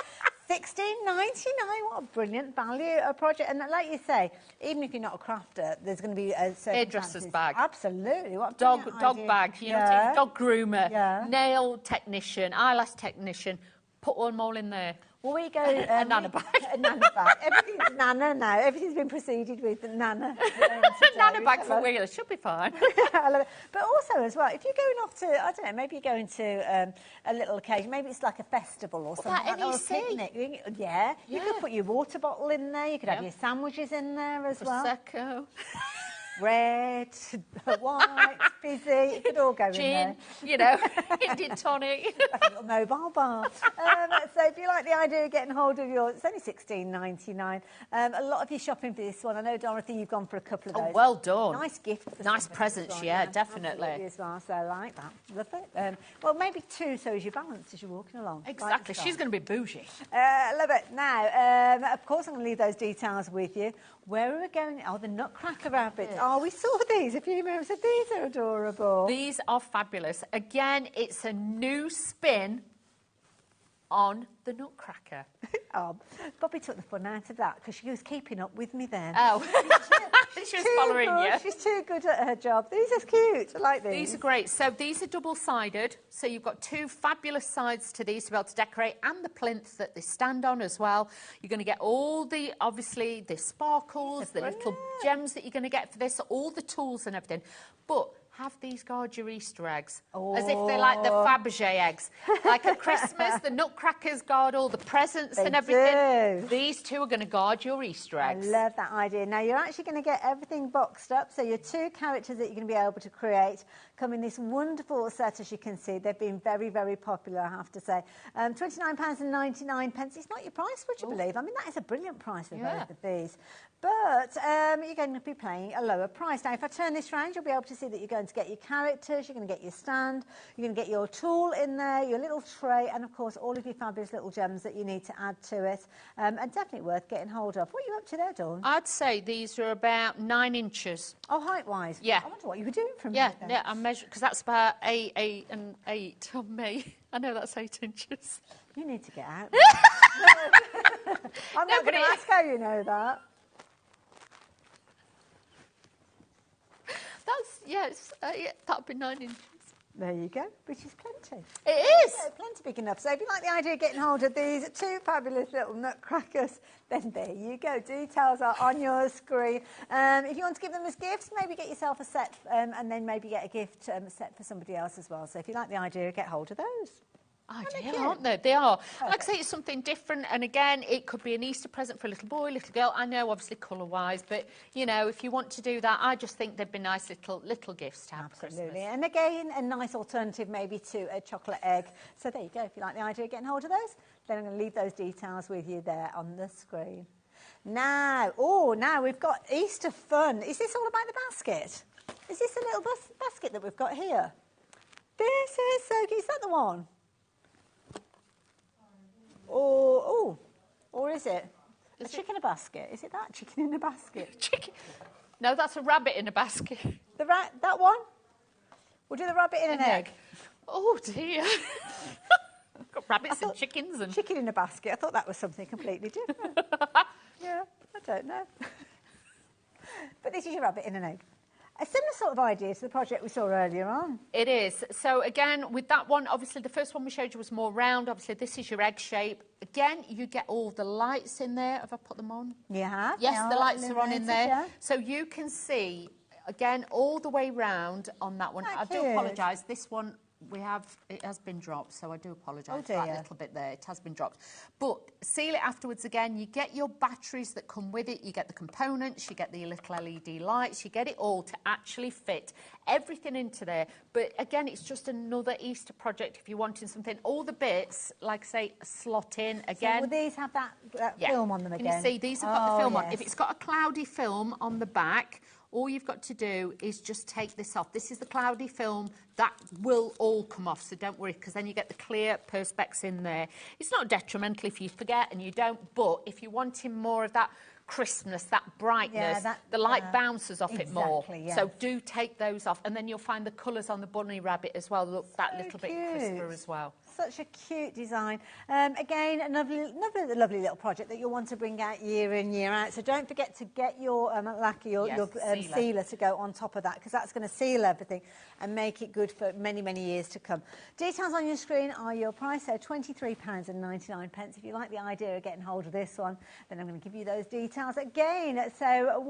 $16.99, what a brilliant value a project. And like you say, even if you're not a crafter, there's going to be a hairdresser's bag. Absolutely. What a dog bag, you know, dog groomer, nail technician, eyelash technician, put them all in there. Well, we go... a nana bag. A nana bag. Everything's nana now. Everything's been preceded with the nana. Nana bag for wheelers should be fine. I love it. But also as well, if you're going off to, I don't know, maybe you're going to a little occasion, maybe it's like a festival or something, or a picnic. You could put your water bottle in there. You could have your sandwiches in there as well. Prosecco. Red, white, fizzy, it could all go in there. You know, Indian tonic. Like a little mobile bar. So if you like the idea of getting hold of yours, it's only $16.99. A lot of you shopping for this one. I know, Dorothy, you've gone for a couple of those. Oh, well done. Nice gift. For nice presents, definitely. As well, so I like that. Love it. Well, maybe 2 so as you balance as you're walking along. Exactly. She's going to be bougie. Love it. Now, of course, I'm going to leave those details with you. Where are we going? Oh, the Nutcracker rabbits. Oh, we saw these a few minutes ago. These are adorable. These are fabulous. Again, it's a new spin on the Nutcracker. Oh, Bobby took the fun out of that because she was keeping up with me then. Oh, she was following you. She's too good at her job. These are cute. I like these. These are great. So these are double-sided. So you've got two fabulous sides to these to be able to decorate, and the plinth that they stand on as well. You're going to get all the, obviously, the sparkles, the little gems that you're going to get for this, all the tools and everything. But have these guard your Easter eggs, as if they're like the Fabergé eggs. Like at Christmas, the Nutcrackers guard all the presents and everything. Do. These two are going to guard your Easter eggs. I love that idea. Now, you're actually going to get everything boxed up. So your two characters that you're going to be able to create come in this wonderful set, as you can see. They've been very, very popular, I have to say. £29.99. It's not your price, would you believe? I mean, that is a brilliant price for both of these. But you're going to be paying a lower price. Now, if I turn this round, you'll be able to see that you're going to get your characters, you're going to get your stand, you're going to get your tool in there, your little tray, and, of course, all of your fabulous little gems that you need to add to it. And definitely worth getting hold of. What are you up to there, Dawn? I'd say these are about 9 inches. Oh, height-wise? Yeah. I wonder what you were doing from here. Then. Yeah, I measured, because that's about 8 and 8 on me. I know that's 8 inches. You need to get out. I'm not going to ask how you know that. That's, yes, that'd be 9 inches. There you go, which is plenty. It is. Yeah, plenty big enough. So if you like the idea of getting hold of these two fabulous little Nutcrackers, then there you go. Details are on your screen. If you want to give them as gifts, maybe get yourself a set and then maybe get a gift set for somebody else as well. So if you like the idea, get hold of those. Ideal, aren't they? They are. Like I say, it's something different. And again, it could be an Easter present for a little boy, little girl. I know, obviously, colour-wise. But, you know, if you want to do that, I just think they'd be nice little gifts to have for Christmas. And again, a nice alternative maybe to a chocolate egg. So there you go. If you like the idea of getting hold of those, then I'm going to leave those details with you there on the screen. Now, now we've got Easter fun. Is this all about the basket? Is this a little basket that we've got here? This is so cute. Is that the one? Or is it a chicken in a basket? Is it that chicken in a basket? Chicken? No, that's a rabbit in a basket. That one? We'll do the rabbit in an egg. Oh dear. Got rabbits and chickens and chicken in a basket. I thought that was something completely different. Yeah, I don't know. But this is your rabbit in an egg. A similar sort of idea to the project we saw earlier on. It is. So again, with that one, obviously the first one we showed you was more round. Obviously this is your egg shape. Again, you get all the lights in there. Have I put them on? You have. Yes, the lights are on in there. Yeah. So you can see, again, all the way round on that one. I do apologise. This one, it has been dropped, so I do apologise for that little bit there. It has been dropped. But seal it afterwards again. You get your batteries that come with it. You get the components. You get the little LED lights. You get it all to actually fit everything into there. But again, it's just another Easter project if you're wanting something. All the bits, like I say, slot in again. So will these have that film on them again? Can you see? These have got the film on. If it's got a cloudy film on the back, all you've got to do is just take this off. This is the cloudy film. That will all come off, so don't worry, because then you get the clear perspex in there. It's not detrimental if you forget and you don't, but if you're wanting more of that crispness, that brightness, the light bounces off it more. Yes. So do take those off, and then you'll find the colours on the bunny rabbit as well look that little bit crisper as well. Such a cute design. Again, another lovely little project that you'll want to bring out year in, year out. So don't forget to get your lacquer, your sealer to go on top of that, because that's going to seal everything and make it good for many, many years to come. Details on your screen are your price, so £23.99. If you like the idea of getting hold of this one, then I'm going to give you those details again. So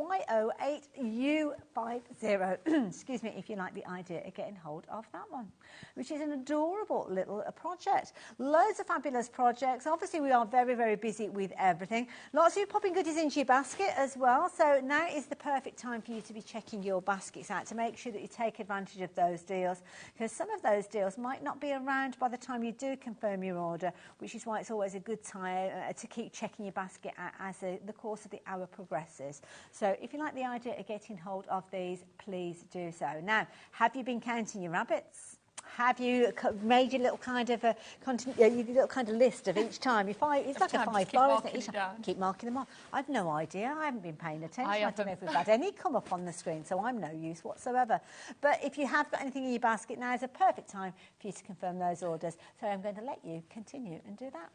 Y08U50, excuse me, if you like the idea of getting hold of that one, which is an adorable little project. Loads of fabulous projects. Obviously, we are very, very busy with everything. Lots of you popping goodies into your basket as well. So now is the perfect time for you to be checking your baskets out to make sure that you take advantage of those deals, because some of those deals might not be around by the time you do confirm your order, which is why it's always a good time to keep checking your basket out as the course of the hour progresses. So if you like the idea of getting hold of these, please do so. Now, have you been counting your rabbits? Have you made your little kind of your little kind of list of each time? It's like a 5 bar, isn't it? Keep marking them on. I've no idea. I haven't been paying attention. I don't know if we've had any come up on the screen, so I'm no use whatsoever. But if you have got anything in your basket, now is a perfect time for you to confirm those orders. So I'm going to let you continue and do that.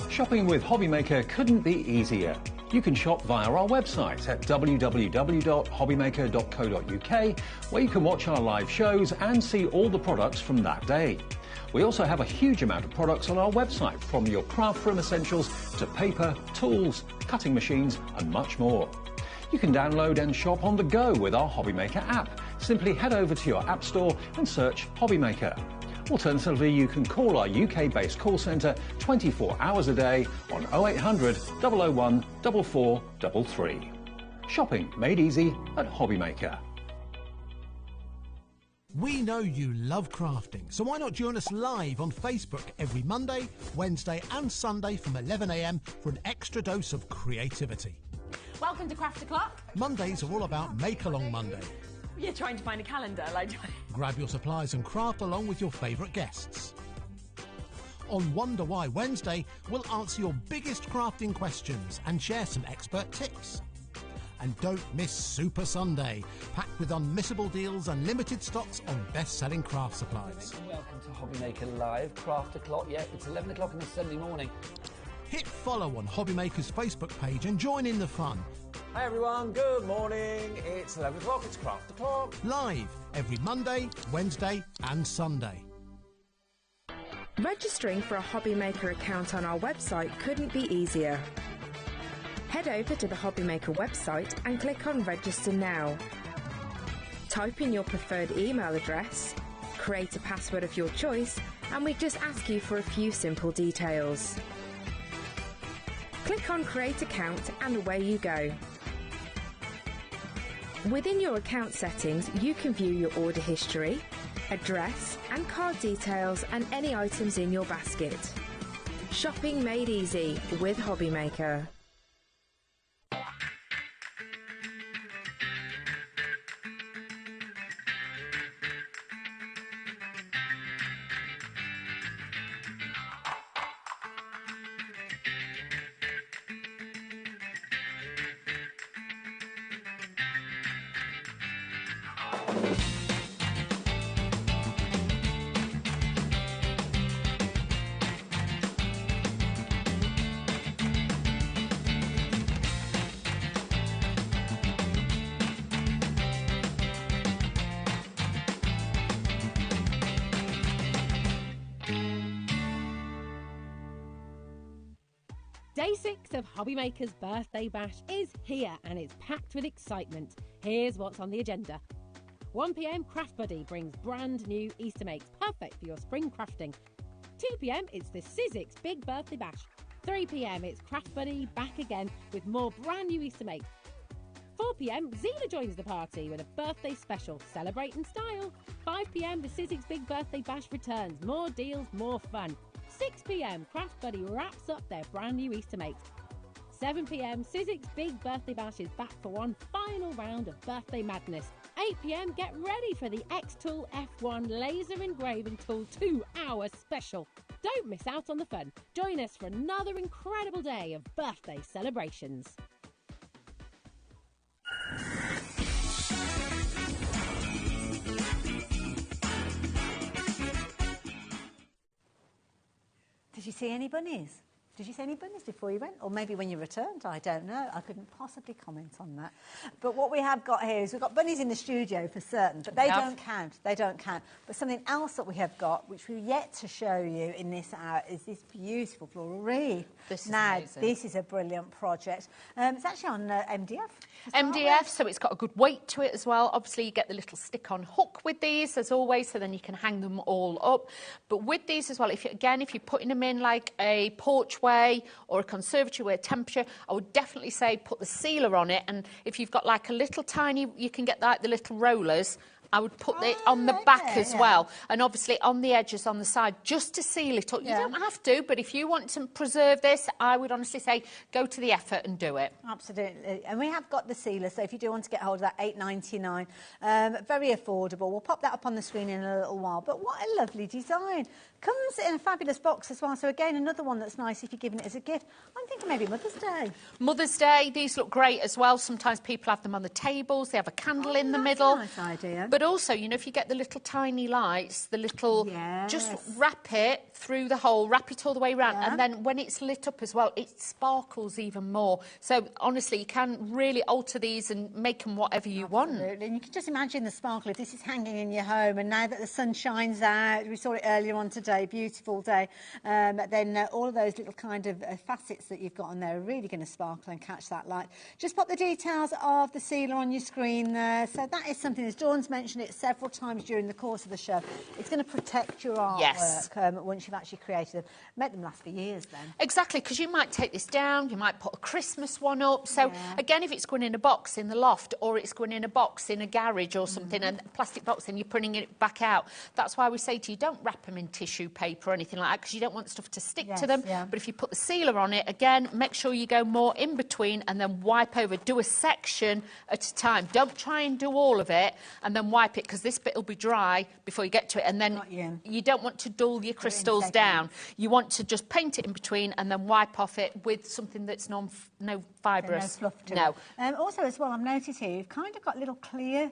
Shopping with HobbyMaker couldn't be easier. You can shop via our website at www.hobbymaker.co.uk, where you can watch our live shows and see all the products from that day. We also have a huge amount of products on our website, from your craft room essentials to paper, tools, cutting machines and much more. You can download and shop on the go with our HobbyMaker app. Simply head over to your app store and search HobbyMaker. Alternatively, you can call our UK-based call centre 24 hours a day on 0800 001 4433. Shopping made easy at HobbyMaker. We know you love crafting, so why not join us live on Facebook every Monday, Wednesday and Sunday from 11 AM for an extra dose of creativity. Welcome to Craft O'Clock. Mondays are all about Make Along Monday. You're trying to find a calendar, like... Grab your supplies and craft along with your favourite guests. On Wonder Why Wednesday, we'll answer your biggest crafting questions and share some expert tips. And don't miss Super Sunday, packed with unmissable deals and limited stocks on best-selling craft supplies. Welcome to HobbyMaker Live, Craft O'Clock. Yeah, it's 11 o'clock on a Sunday morning. Hit follow on HobbyMaker's Facebook page and join in the fun. Hi everyone, good morning. It's 11 o'clock, it's Craft O'Clock. Live every Monday, Wednesday and Sunday. Registering for a HobbyMaker account on our website couldn't be easier. Head over to the HobbyMaker website and click on Register Now. Type in your preferred email address, create a password of your choice, and we just ask you for a few simple details. Click on Create Account and away you go. Within your account settings, you can view your order history, address and card details and any items in your basket. Shopping made easy with HobbyMaker. Day 6 of HobbyMaker's Birthday Bash is here and it's packed with excitement. Here's what's on the agenda. 1 PM, Craft Buddy brings brand new Easter makes, perfect for your spring crafting. 2 PM, it's the Sizzix Big Birthday Bash. 3 PM, it's Craft Buddy back again with more brand new Easter makes. 4 PM, Zela joins the party with a birthday special, celebrate in style. 5 PM, the Sizzix Big Birthday Bash returns, more deals, more fun. 6 PM, Craft Buddy wraps up their brand new Easter makes. 7 PM, Sizzix Big Birthday Bash is back for one final round of birthday madness. 8 PM, get ready for the XTool F1 Laser Engraving Tool 2-hour special. Don't miss out on the fun. Join us for another incredible day of birthday celebrations. Did you see any bunnies? Did you see any bunnies before you went? Or maybe when you returned? I don't know. I couldn't possibly comment on that. But what we have got here is we've got bunnies in the studio for certain, but they don't count. They don't count. But something else that we have got, which we've yet to show you in this hour, is this beautiful floral wreath. This is now, amazing. this is a brilliant project. It's actually on MDF. MDF, so it's got a good weight to it as well. Obviously, you get the little stick-on hook with these, as always, so then you can hang them all up. But with these as well, if you're putting them in like a porchway or a conservatory where temperature, I would definitely say put the sealer on it. And if you've got like a little tiny, you can get like the little rollers. I would put it on the back as well, and obviously on the edges on the side, just to seal it up. You don't have to, but if you want to preserve this, I would honestly say go to the effort and do it. Absolutely. And we have got the sealer, so if you do want to get hold of that, $8.99. Very affordable. We'll pop that up on the screen in a little while. But what a lovely design. Comes in a fabulous box as well. So again, another one that's nice if you're giving it as a gift. I'm thinking maybe Mother's Day. Mother's Day, these look great as well. Sometimes people have them on the tables. They have a candle in the middle. Nice idea. But also, you know, if you get the little tiny lights, the little, just wrap it through the hole, wrap it all the way around, and then when it's lit up as well, it sparkles even more. So honestly, you can really alter these and make them whatever you want. Absolutely. And you can just imagine the sparkle if this is hanging in your home, and now that the sun shines out, we saw it earlier on today, beautiful day, then all of those little kind of facets that you've got on there are really going to sparkle and catch that light. Just pop the details of the sealer on your screen there. So that is something, as Dawn's mentioned it several times during the course of the show, it's going to protect your artwork once you've actually created them. Make them last for years then. Exactly, because you might take this down, you might put a Christmas one up. So again, if it's going in a box in the loft, or it's going in a box in a garage or something, and a plastic box, and you're putting it back out, that's why we say to you, don't wrap them in tissue paper or anything like that, because you don't want stuff to stick to them. But if you put the sealer on it, again, make sure you go more in between and then wipe over. Do a section at a time. Don't try and do all of it and then wipe it, because this bit will be dry before you get to it, and then you don't want to dull your crystals down. You want to just paint it in between and then wipe off it with something that's no fibrous. So no fluff to it. Also, as well, I've noticed here, you've kind of got little clear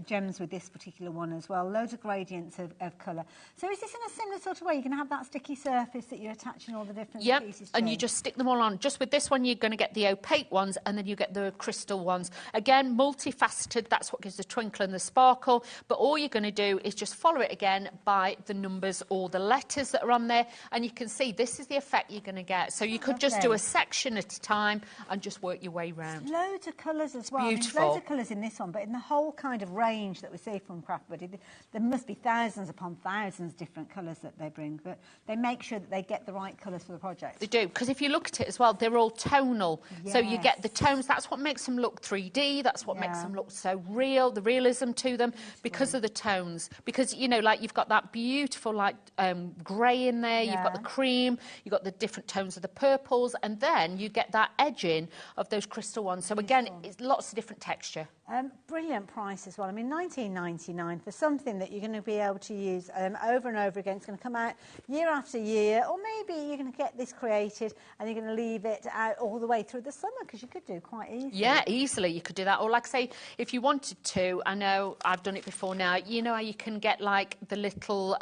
gems with this particular one as well. Loads of gradients of colour. So is this in a similar sort of way? You can have that sticky surface that you're attaching all the different pieces to? And you just stick them all on. Just with this one, you're going to get the opaque ones, and then you get the crystal ones. Again, multifaceted, that's what gives the twinkle and the sparkle. But all you're going to do is just follow it again by the numbers or the letters that are on there, and you can see this is the effect you're going to get. So you could just do a section at a time and just work your way round. Loads of colours as well. Beautiful. I mean, loads of colours in this one, but in the whole kind of range that we see from Craft Buddy, there must be thousands upon thousands of different colours that they bring, but they make sure that they get the right colours for the project. They do, because if you look at it as well, they're all tonal. So you get the tones, that's what makes them look 3D, that's what makes them look so real, the realism to them, because of the tones. Because, you know, like you've got that beautiful like grey in there, you've got the cream, you've got the different tones of the purples, and then you get that edging of those crystal ones. So again, it's lots of different texture. Brilliant price as well. I mean, $19.99 for something that you're going to be able to use over and over again. It's going to come out year after year, or maybe you're going to get this created and you're going to leave it out all the way through the summer, because you could do quite easily. Yeah, easily you could do that. Or like I say, if you wanted to, I know I've done it before now, you know how you can get like the little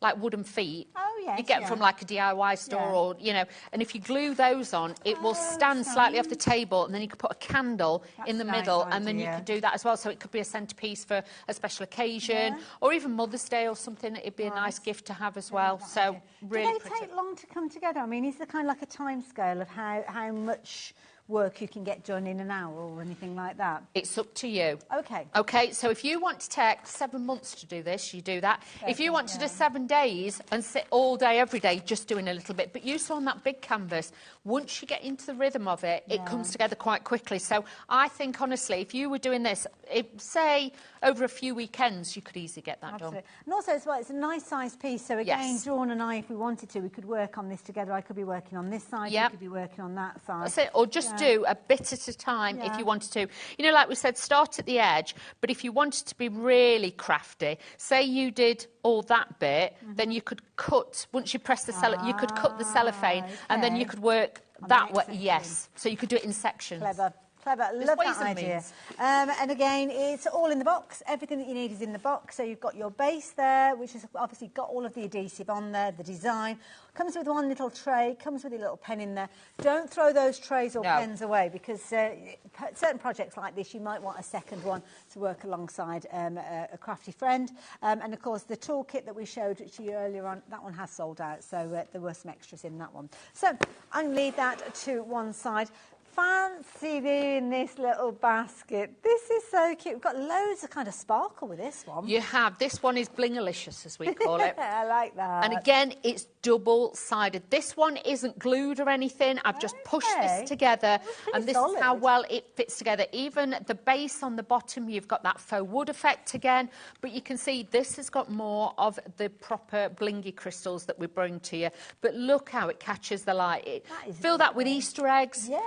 like wooden feet. Oh, yes. You get from like a DIY store or, you know, and if you glue those on, it will stand slightly off the table, and then you could put a candle in the middle, and then you could do that as well. So it could be a centrepiece for a special occasion, or even Mother's Day or something. It'd be a nice gift to have as well. So really Do they take long to come together? I mean, is there kind of like a time scale of how much work you can get done in an hour or anything like that? It's up to you. Okay. Okay, so if you want to take 7 months to do this, you do that. If you want to do 7 days and sit all day, every day, just doing a little bit, but you saw on that big canvas, once you get into the rhythm of it, it comes together quite quickly. So I think, honestly, if you were doing this, say, over a few weekends, you could easily get that done. And also, as well, it's a nice sized piece. So again, Dawn and I, if we wanted to, we could work on this together. I could be working on this side, you could be working on that side. That's it. Or just do a bit at a time if you wanted to. You know, like we said, start at the edge, but if you wanted to be really crafty, say you did all that bit, then you could cut, once you press the you could cut the cellophane, and then you could work that way. Yes. So you could do it in sections. Clever. Clever, There's love ways that and idea. means. And again, it's all in the box. Everything that you need is in the box. So you've got your base there, which has obviously got all of the adhesive on there, the design. Comes with one little tray, comes with a little pen in there. Don't throw those trays or pens away, because certain projects like this, you might want a second one to work alongside a crafty friend. And of course, the toolkit that we showed to you earlier on, that one has sold out. So there were some extras in that one. So I'm going to leave that to one side. Fancy doing this little basket. This is so cute. We've got loads of kind of sparkle with this one. You have. This one is blingalicious, as we call it. I like that. And again, it's double-sided. This one isn't glued or anything. I've just pushed this together, and this is how well it fits together. Even the base on the bottom, you've got that faux wood effect again, but you can see this has got more of the proper blingy crystals that we bring to you. But look how it catches the light. Fill that with Easter eggs. Yeah.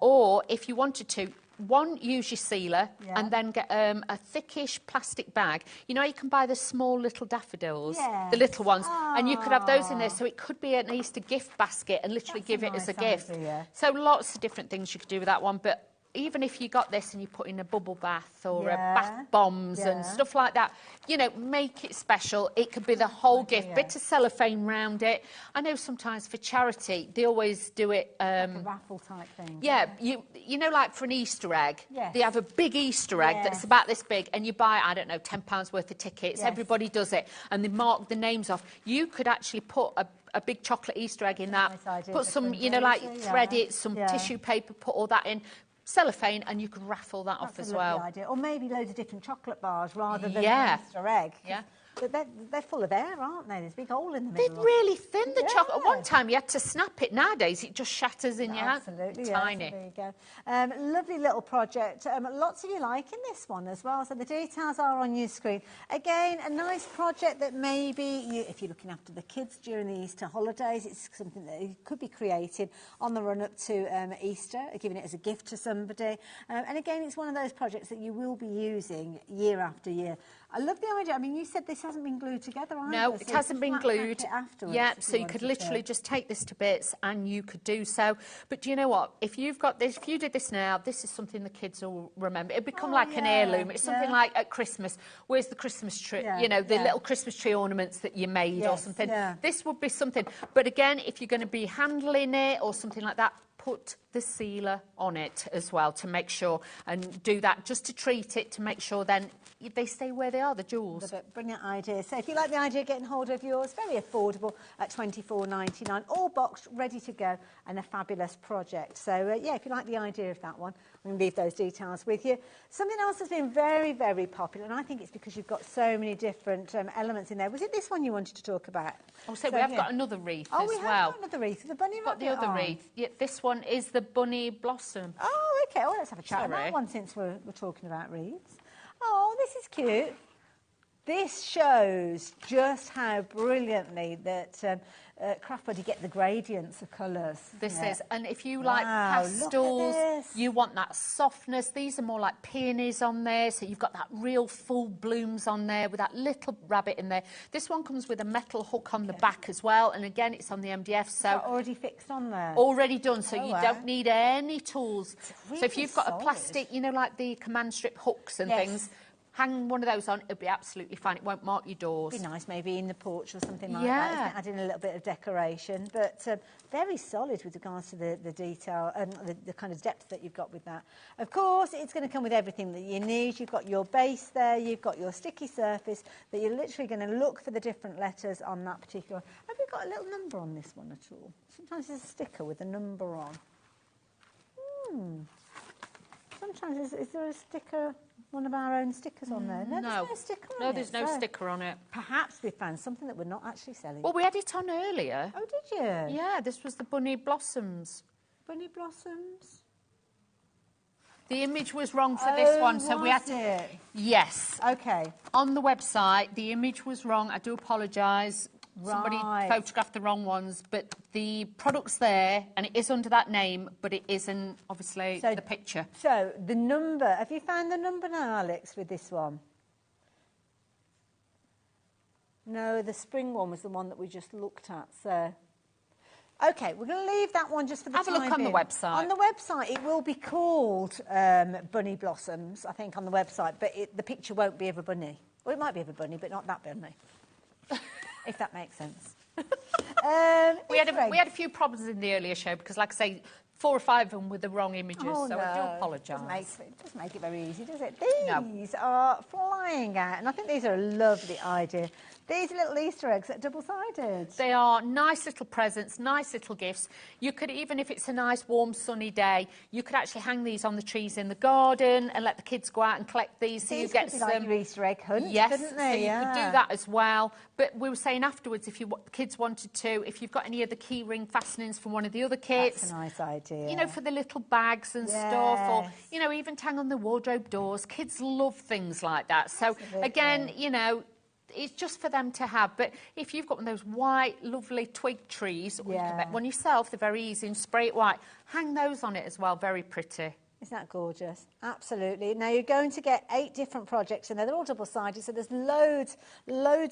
Or if you wanted to, use your sealer and then get a thickish plastic bag. You know, you can buy the small little daffodils, the little ones, and you could have those in there. So it could be an Easter gift basket and literally give it as a gift. So lots of different things you could do with that one. But even if you got this and you put in a bubble bath or a bath bombs and stuff like that, you know, make it special. It could be the whole gift, bit of cellophane round it. I know sometimes for charity, they always do it... like a raffle type thing. Yeah, you know, like for an Easter egg, they have a big Easter egg that's about this big, and you buy, I don't know, £10 worth of tickets. Everybody does it, and they mark the names off. You could actually put a big chocolate Easter egg in that, put some, you know, like thread it, some tissue paper, put all that in, cellophane, and you can raffle that off as well. Idea. Or maybe loads of different chocolate bars rather than an Easter egg. Yeah. But they're full of air, aren't they? There's a big hole in the middle. They're really thin, the chocolate. At one time, you had to snap it. Nowadays, it just shatters in your hand. Absolutely, Tiny. So there you go. Lovely little project. Lots of you liking this one as well. So the details are on your screen. Again, a nice project that maybe, if you're looking after the kids during the Easter holidays, it's something that you could be creating on the run-up to Easter, giving it as a gift to somebody. And again, it's one of those projects that you will be using year after year. I love the idea. I mean, you said this hasn't been glued together either. No, it hasn't been glued. Yeah, so you could literally just take this to bits and you could do so. But do you know what? If you've got this, if you did this now, this is something the kids will remember. It'll become like an heirloom. It's something like at Christmas. Where's the Christmas tree? You know, the little Christmas tree ornaments that you made or something. This would be something. But again, if you're going to be handling it or something like that, put the sealer on it as well to make sure, and do that just to treat it, to make sure then they stay where they are, the jewels. Brilliant idea. So if you like the idea of getting hold of yours, very affordable at £24.99, all boxed, ready to go, and a fabulous project. So yeah, if you like the idea of that one, I'm going to leave those details with you. Something else that's been very, very popular, and I think it's because you've got so many different elements in there. Was it this one you wanted to talk about? Oh, so we have got another wreath as well. Oh, we have got another wreath. The bunny rabbit. Got the other wreath. Yeah, this one is the bunny blossom. Oh, okay. Well, let's have a chat about that one since we're talking about wreaths. Oh, this is cute. This shows just how brilliantly that Craft Buddy get the gradients of colours. This is, and if you like pastels, you want that softness. These are more like peonies on there, so you've got that real full blooms on there with that little rabbit in there. This one comes with a metal hook on the back as well, and again, it's on the MDF. So already fixed on there. Already done, so you don't need any tools. Really so if you've got a plastic, you know, like the command strip hooks and things, hang one of those on, it'll be absolutely fine. It won't mark your doors. Be nice maybe in the porch or something like that. Add in a little bit of decoration. But very solid with regards to the detail and the kind of depth that you've got with that. Of course, it's going to come with everything that you need. You've got your base there. You've got your sticky surface that you're literally going to look for the different letters on that particular. Have you got a little number on this one at all? Sometimes there's a sticker with a number on. Sometimes, is there a sticker, one of our own stickers on there? No, there's no sticker on it. No, there's no sticker on it. Perhaps we found something that we're not actually selling. Well, we had it on earlier. Oh, did you? Yeah, this was the bunny blossoms. Bunny blossoms? The image was wrong for this one, so we had to... it? Yes. Okay. On the website, the image was wrong. I do apologise. Somebody photographed the wrong ones, but the product's there, and it is under that name, but it isn't, obviously, the picture. So, the number, have you found the number now, Alex, with this one? No, the spring one was the one that we just looked at, so... Okay, we're going to leave that one just for the time Have a look on the being. website. On the website, it will be called Bunny Blossoms, I think, on the website, but the picture won't be of a bunny. Well, it might be of a bunny, but not that bunny, if that makes sense. We had a few problems in the earlier show because, like I say, 4 or 5 of them were the wrong images, so I do apologise. Doesn't make it very easy, does it? These are flying out, and I think these are a lovely idea. These little Easter eggs are double-sided. They are nice little presents, nice little gifts. You could, even if it's a nice, warm, sunny day, you could actually hang these on the trees in the garden and let the kids go out and collect these. So you get some like your Easter egg hunt, yes, couldn't they? So you could do that as well. But we were saying afterwards, if the kids wanted to, if you've got any of the key ring fastenings from one of the other kits. That's a nice idea. You know, for the little bags and stuff, or, you know, even hang on the wardrobe doors. Kids love things like that. So, again, you know, it's just for them to have. But if you've got one of those white, lovely twig trees, or you can make one yourself, they're very easy, and spray it white. Hang those on it as well, very pretty. Isn't that gorgeous? Absolutely. Now, you're going to get 8 different projects in there. They're all double-sided, so there's loads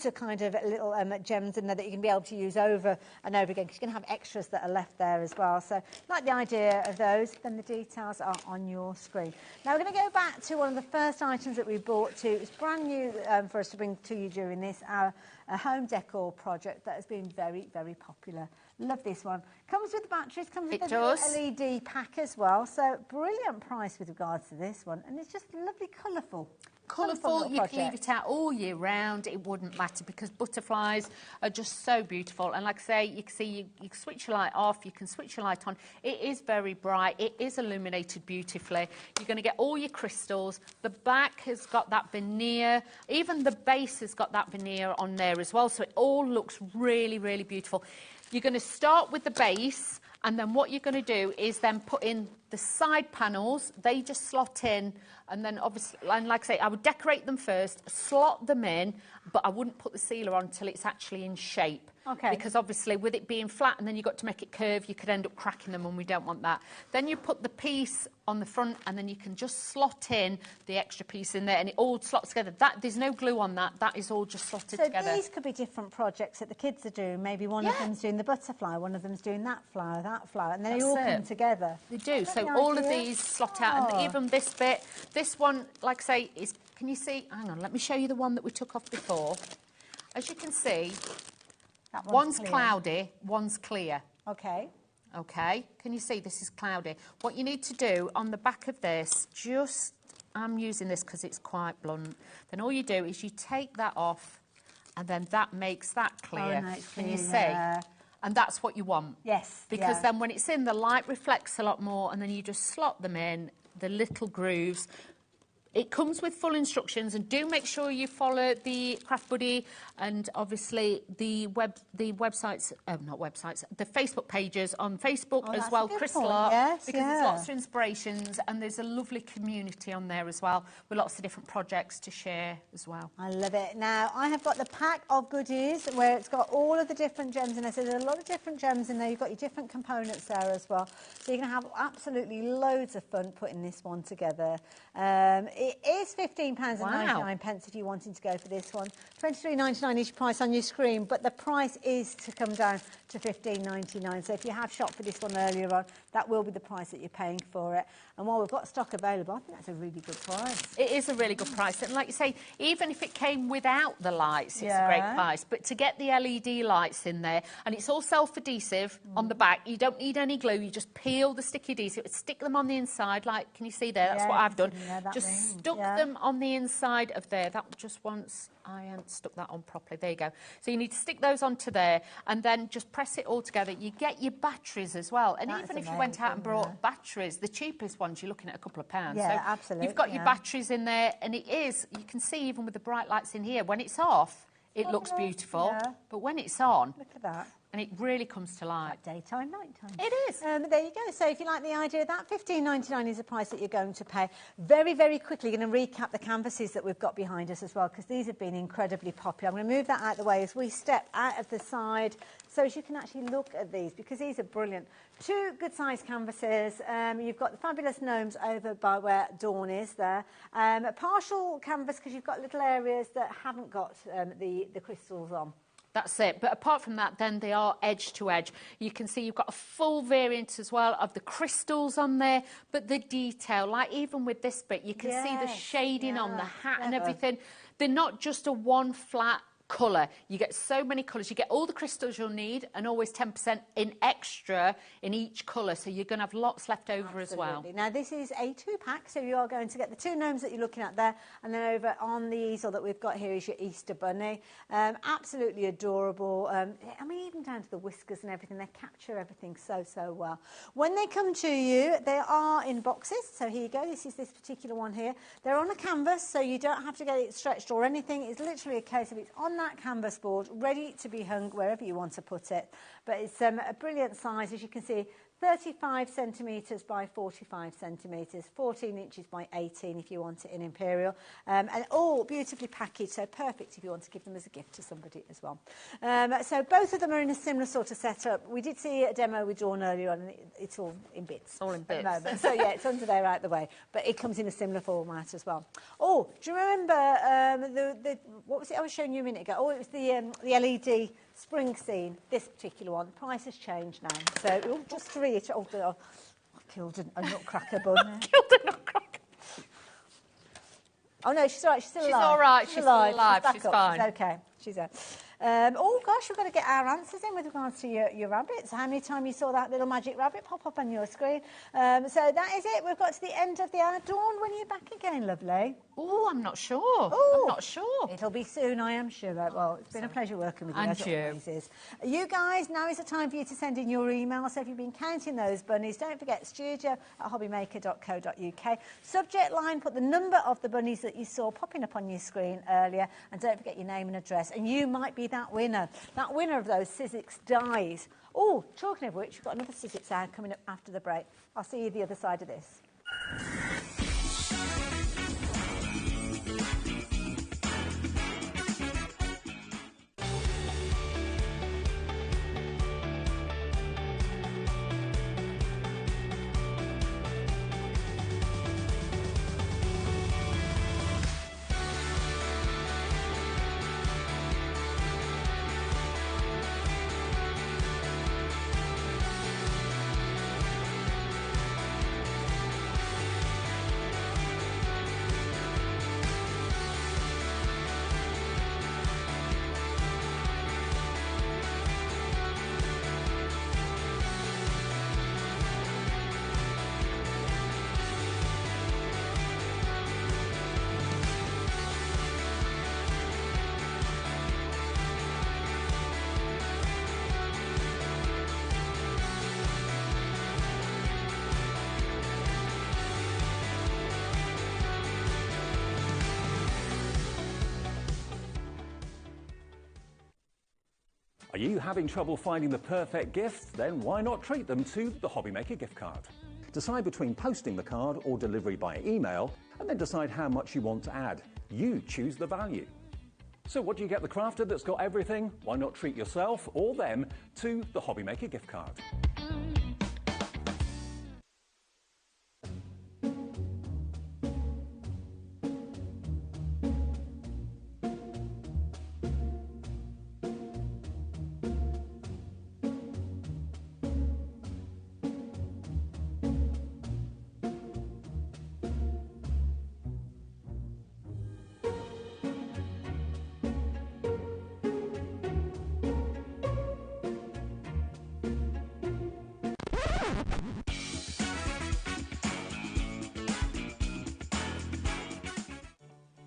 of kind of little gems in there that you can be able to use over and over again, because you're going to have extras that are left there as well. So, like the idea of those, then the details are on your screen. Now, we're going to go back to one of the first items that we brought to. It's brand new for us to bring to you during this, our home decor project that has been very, very popular. Love this one. Comes with the batteries, comes with the LED pack as well. So brilliant price with regards to this one. And it's just lovely, colourful. Colourful, you can leave it out all year round. It wouldn't matter because butterflies are just so beautiful. And like I say, you can see you can switch your light off, you can switch your light on. It is very bright. It is illuminated beautifully. You're going to get all your crystals. The back has got that veneer. Even the base has got that veneer on there as well. So it all looks really, really beautiful. You're going to start with the base, and then what you're going to do is then put in the side panels. They just slot in, and then obviously, and like I say, I would decorate them first, slot them in, but I wouldn't put the sealer on until it's actually in shape. Okay. Because obviously with it being flat and then you've got to make it curve, you could end up cracking them, and we don't want that. Then you put the piece on the front, and then you can just slot in the extra piece in there, and it all slots together. There's no glue on that. That is all just slotted together. So these could be different projects that the kids are doing. Maybe one of them's doing the butterfly, one of them's doing that flower, and then they all come together. They do. So all of these slot out, and even this bit, this one, like I say, is, can you see? Hang on, let me show you the one that we took off before. As you can see, one's cloudy, one's clear. Okay. Okay, can you see this is cloudy? What you need to do on the back of this, just, I'm using this because it's quite blunt, then all you do is you take that off, and then that makes that clear. Oh, no, it's can clear, you see? And that's what you want. Yes. Because then when it's in, the light reflects a lot more, and then you just slot them in, the little grooves. It comes with full instructions, and do make sure you follow the Craft Buddy and obviously the websites, not websites, the Facebook pages on Facebook as well, Crystal Art, because there's lots of inspirations, and there's a lovely community on there as well with lots of different projects to share as well. I love it. Now, I have got the pack of goodies where it's got all of the different gems in there. So there's a lot of different gems in there. You've got your different components there as well. So you can have absolutely loads of fun putting this one together. It is £15.99 if you're wanting to go for this one. £23.99 is your price on your screen, but the price is to come down to £15.99. So if you have shopped for this one earlier on, that will be the price that you're paying for it. And while we've got stock available, I think that's a really good price. It is a really good price. And like you say, even if it came without the lights, it's a great price. But to get the LED lights in there, and it's all self-adhesive on the back, you don't need any glue, you just peel the sticky adhesive, stick them on the inside, like, can you see there? That's what I've done. Just stuck them on the inside of there. That just once I hadn't stuck that on properly. There you go. So you need to stick those onto there, and then just press it all together. You get your batteries as well. And even if you went out and brought batteries, the cheapest ones, you're looking at a couple of pounds. Yeah, so absolutely. You've got your batteries in there, and it is, you can see even with the bright lights in here, when it's off, it looks beautiful. But when it's on, look at that. And it really comes to life. Like daytime, nighttime. It is. There you go. So if you like the idea of that, £15.99 is the price that you're going to pay. Very, very quickly, going to recap the canvases that we've got behind us as well, because these have been incredibly popular. I'm going to move that out of the way as we step out of the side so as you can actually look at these, because these are brilliant. 2 good-sized canvases. You've got the fabulous gnomes over by where Dawn is there. A partial canvas, because you've got little areas that haven't got the crystals on. That's it. But apart from that, then they are edge to edge. You can see you've got a full variant as well of the crystals on there, but the detail, like even with this bit, you can see the shading on the hat and everything. They're not just a one flat colour. You get so many colours. You get all the crystals you'll need and always 10% in extra in each colour. So you're going to have lots left over as well. Now, this is a 2-pack, so you are going to get the 2 gnomes that you're looking at there, and then over on the easel that we've got here is your Easter bunny. Absolutely adorable. I mean, even down to the whiskers and everything, they capture everything so, so well. When they come to you, they are in boxes. So here you go. This is this particular one here. They're on a canvas, so you don't have to get it stretched or anything. It's literally a case of it's on that canvas board, ready to be hung wherever you want to put it. But it's a brilliant size, as you can see, 35 centimetres by 45 centimetres, 14 inches by 18 if you want it in imperial, and all beautifully packaged, so perfect if you want to give them as a gift to somebody as well. So both of them are in a similar sort of setup. We did see a demo with Dawn earlier on, and it's all in bits. All in bits. At the moment. So yeah, it's under there out the way, but it comes in a similar format as well. Oh, do you remember what was it I was showing you a minute ago? Oh, it was the LED spring scene, this particular one. The price has changed now. So just to reiterate, I killed a nutcracker bun. Killed a nutcracker. Oh no, she's all right. She's still alive. She's all right. She's still alive. She's fine. She's okay. She's there. Oh gosh, we've got to get our answers in with regards to your rabbits. How many times you saw that little magic rabbit pop up on your screen? So that is it. We've got to the end of the hour. Dawn, when are you back again, lovely? Oh, I'm not sure. I'm not sure. It'll be soon, I am sure. Well, it's been a pleasure working with you. And as it you. always is. You guys, now is the time for you to send in your email. So if you've been counting those bunnies, don't forget studio@hobbymaker.co.uk. Subject line, put the number of the bunnies that you saw popping up on your screen earlier, and don't forget your name and address, and you might be that winner of those Sizzix dies. Oh, talking of which, we've got another Sizzix ad coming up after the break. I'll see you the other side of this. Are you having trouble finding the perfect gift? Then why not treat them to the HobbyMaker gift card? Decide between posting the card or delivery by email, and then decide how much you want to add. You choose the value. So what do you get the crafter that's got everything? Why not treat yourself or them to the HobbyMaker gift card?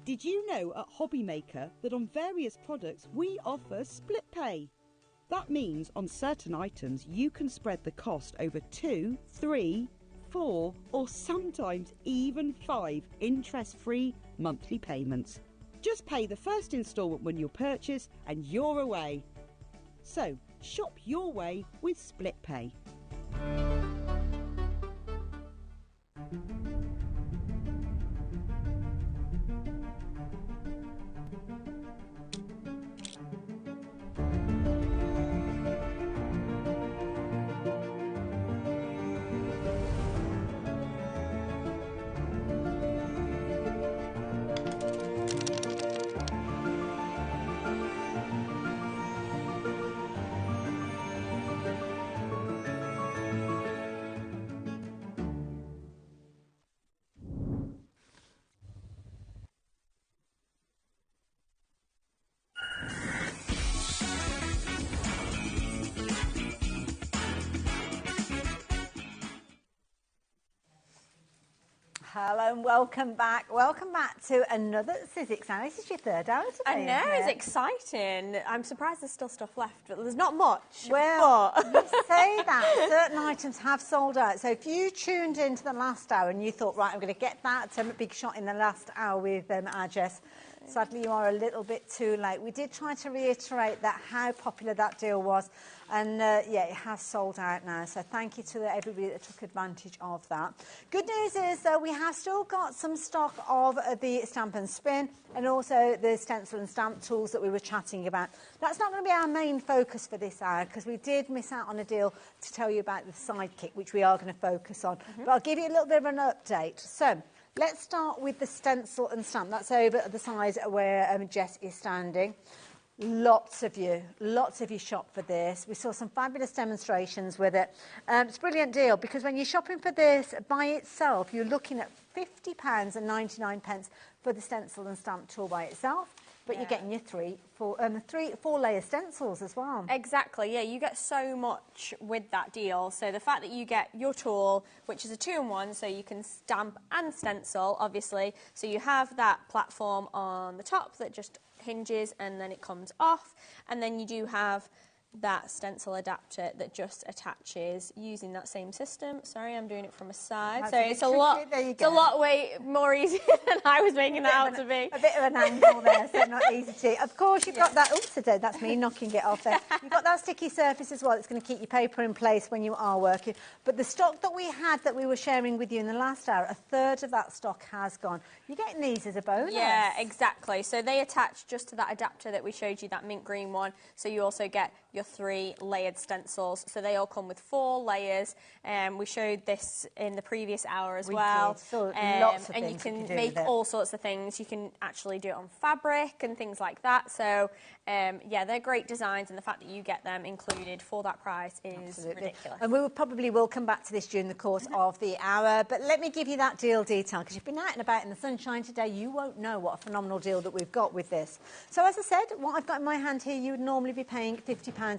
Did you know at HobbyMaker that on various products we offer split pay? That means on certain items you can spread the cost over 2, 3, 4 or sometimes even 5 interest-free monthly payments. Just pay the first instalment when you purchase and you're away. So shop your way with split pay. Hello and welcome back. Welcome back to another Sizzix hour. This is your third hour today. I know, it's exciting. I'm surprised there's still stuff left, but there's not much. Well, you say that. Certain items have sold out. So if you tuned into the last hour and you thought, right, I'm going to get that big shot in the last hour with our Jess, sadly you are a little bit too late. We did try to reiterate that how popular that deal was. And yeah, it has sold out now. So thank you to everybody that took advantage of that. Good news is, though, we have still got some stock of the stamp and spin and also the stencil and stamp tools that we were chatting about. That's not going to be our main focus for this hour because we did miss out on a deal to tell you about the Sidekick, which we are going to focus on. But I'll give you a little bit of an update. So let's start with the stencil and stamp. That's over at the side where Jess is standing. Lots of you shopped for this. We saw some fabulous demonstrations with it. It's a brilliant deal because when you're shopping for this by itself, you're looking at £50.99 for the stencil and stamp tool by itself. But you're getting your four layer stencils as well. Exactly, yeah, you get so much with that deal. So the fact that you get your tool, which is a 2-in-1, so you can stamp and stencil, obviously. So you have that platform on the top that just hinges and then it comes off. And then you do have that stencil adapter that just attaches using that same system. Sorry, I'm doing it from a side. So it's a lot way more easy than I was making that out to be. A bit of an angle there, so not easy to. Of course, you've got that. Oops, today that's me knocking it off there. You've got that sticky surface as well. It's going to keep your paper in place when you are working. But the stock that we had that we were sharing with you in the last hour, a third of that stock has gone. You're getting these as a bonus. Yeah, exactly. So they attach just to that adapter that we showed you, that mint green one. So you also get your 3 layered stencils. So they all come with 4 layers. We showed this in the previous hour as well. So lots of and things you can make all sorts of things. You can actually do it on fabric and things like that. So yeah, they're great designs, and the fact that you get them included for that price is ridiculous. And we probably will come back to this during the course of the hour. But let me give you that deal detail, because you've been out and about in the sunshine today. You won't know what a phenomenal deal that we've got with this. So as I said, what I've got in my hand here, you would normally be paying £50.99.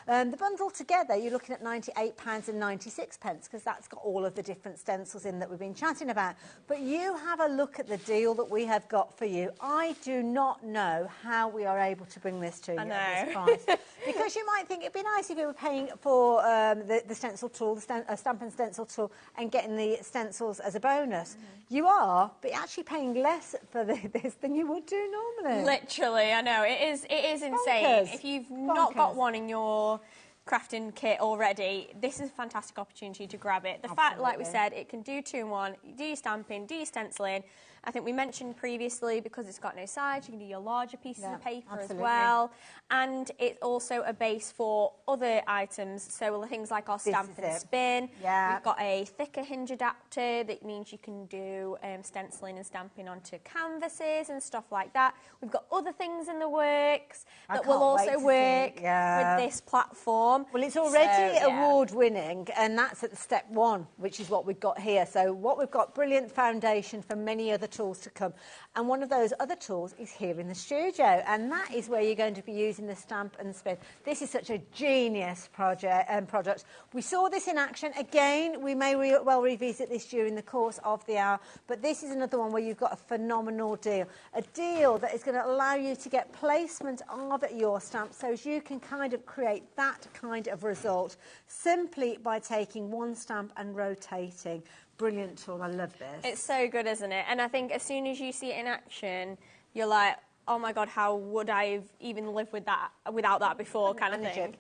The bundle together, you're looking at £98.96, because that's got all of the different stencils in that we've been chatting about. But you have a look at the deal that we have got for you. I do not know how we are able to bring this to you at this price. Because you might think it'd be nice if you were paying for the stencil tool, the stamp and stencil tool, and getting the stencils as a bonus. You are, but you're actually paying less for this than you would do normally. Literally, I know. It is insane. If you've not got one in your crafting kit already, this is a fantastic opportunity to grab it. The fact, like we said, it can do 2-in-1, do your stamping, do your stenciling. I think we mentioned previously, because it's got no sides, you can do your larger pieces of paper as well. And it's also a base for other items, so things like our stamp and spin. We've got a thicker hinge adapter that means you can do stenciling and stamping onto canvases and stuff like that. We've got other things in the works that will also work with this platform. Well, it's already award-winning, and that's at step 1, which is what we've got here. So what we've got, brilliant foundation for many other tools to come. And one of those other tools is here in the studio, and that is where you're going to be using the stamp and spin. This is such a genius product. We saw this in action. Again, we may well revisit this during the course of the hour, but this is another one where you've got a phenomenal deal. A deal that is going to allow you to get placement of your stamp so as you can kind of create that kind of result simply by taking one stamp and rotating. Brilliant tool. I love this. It's so good, isn't it? And I think as soon as you see it in action, you're like, oh my God, how would I have even lived with that without that before, kind of thing.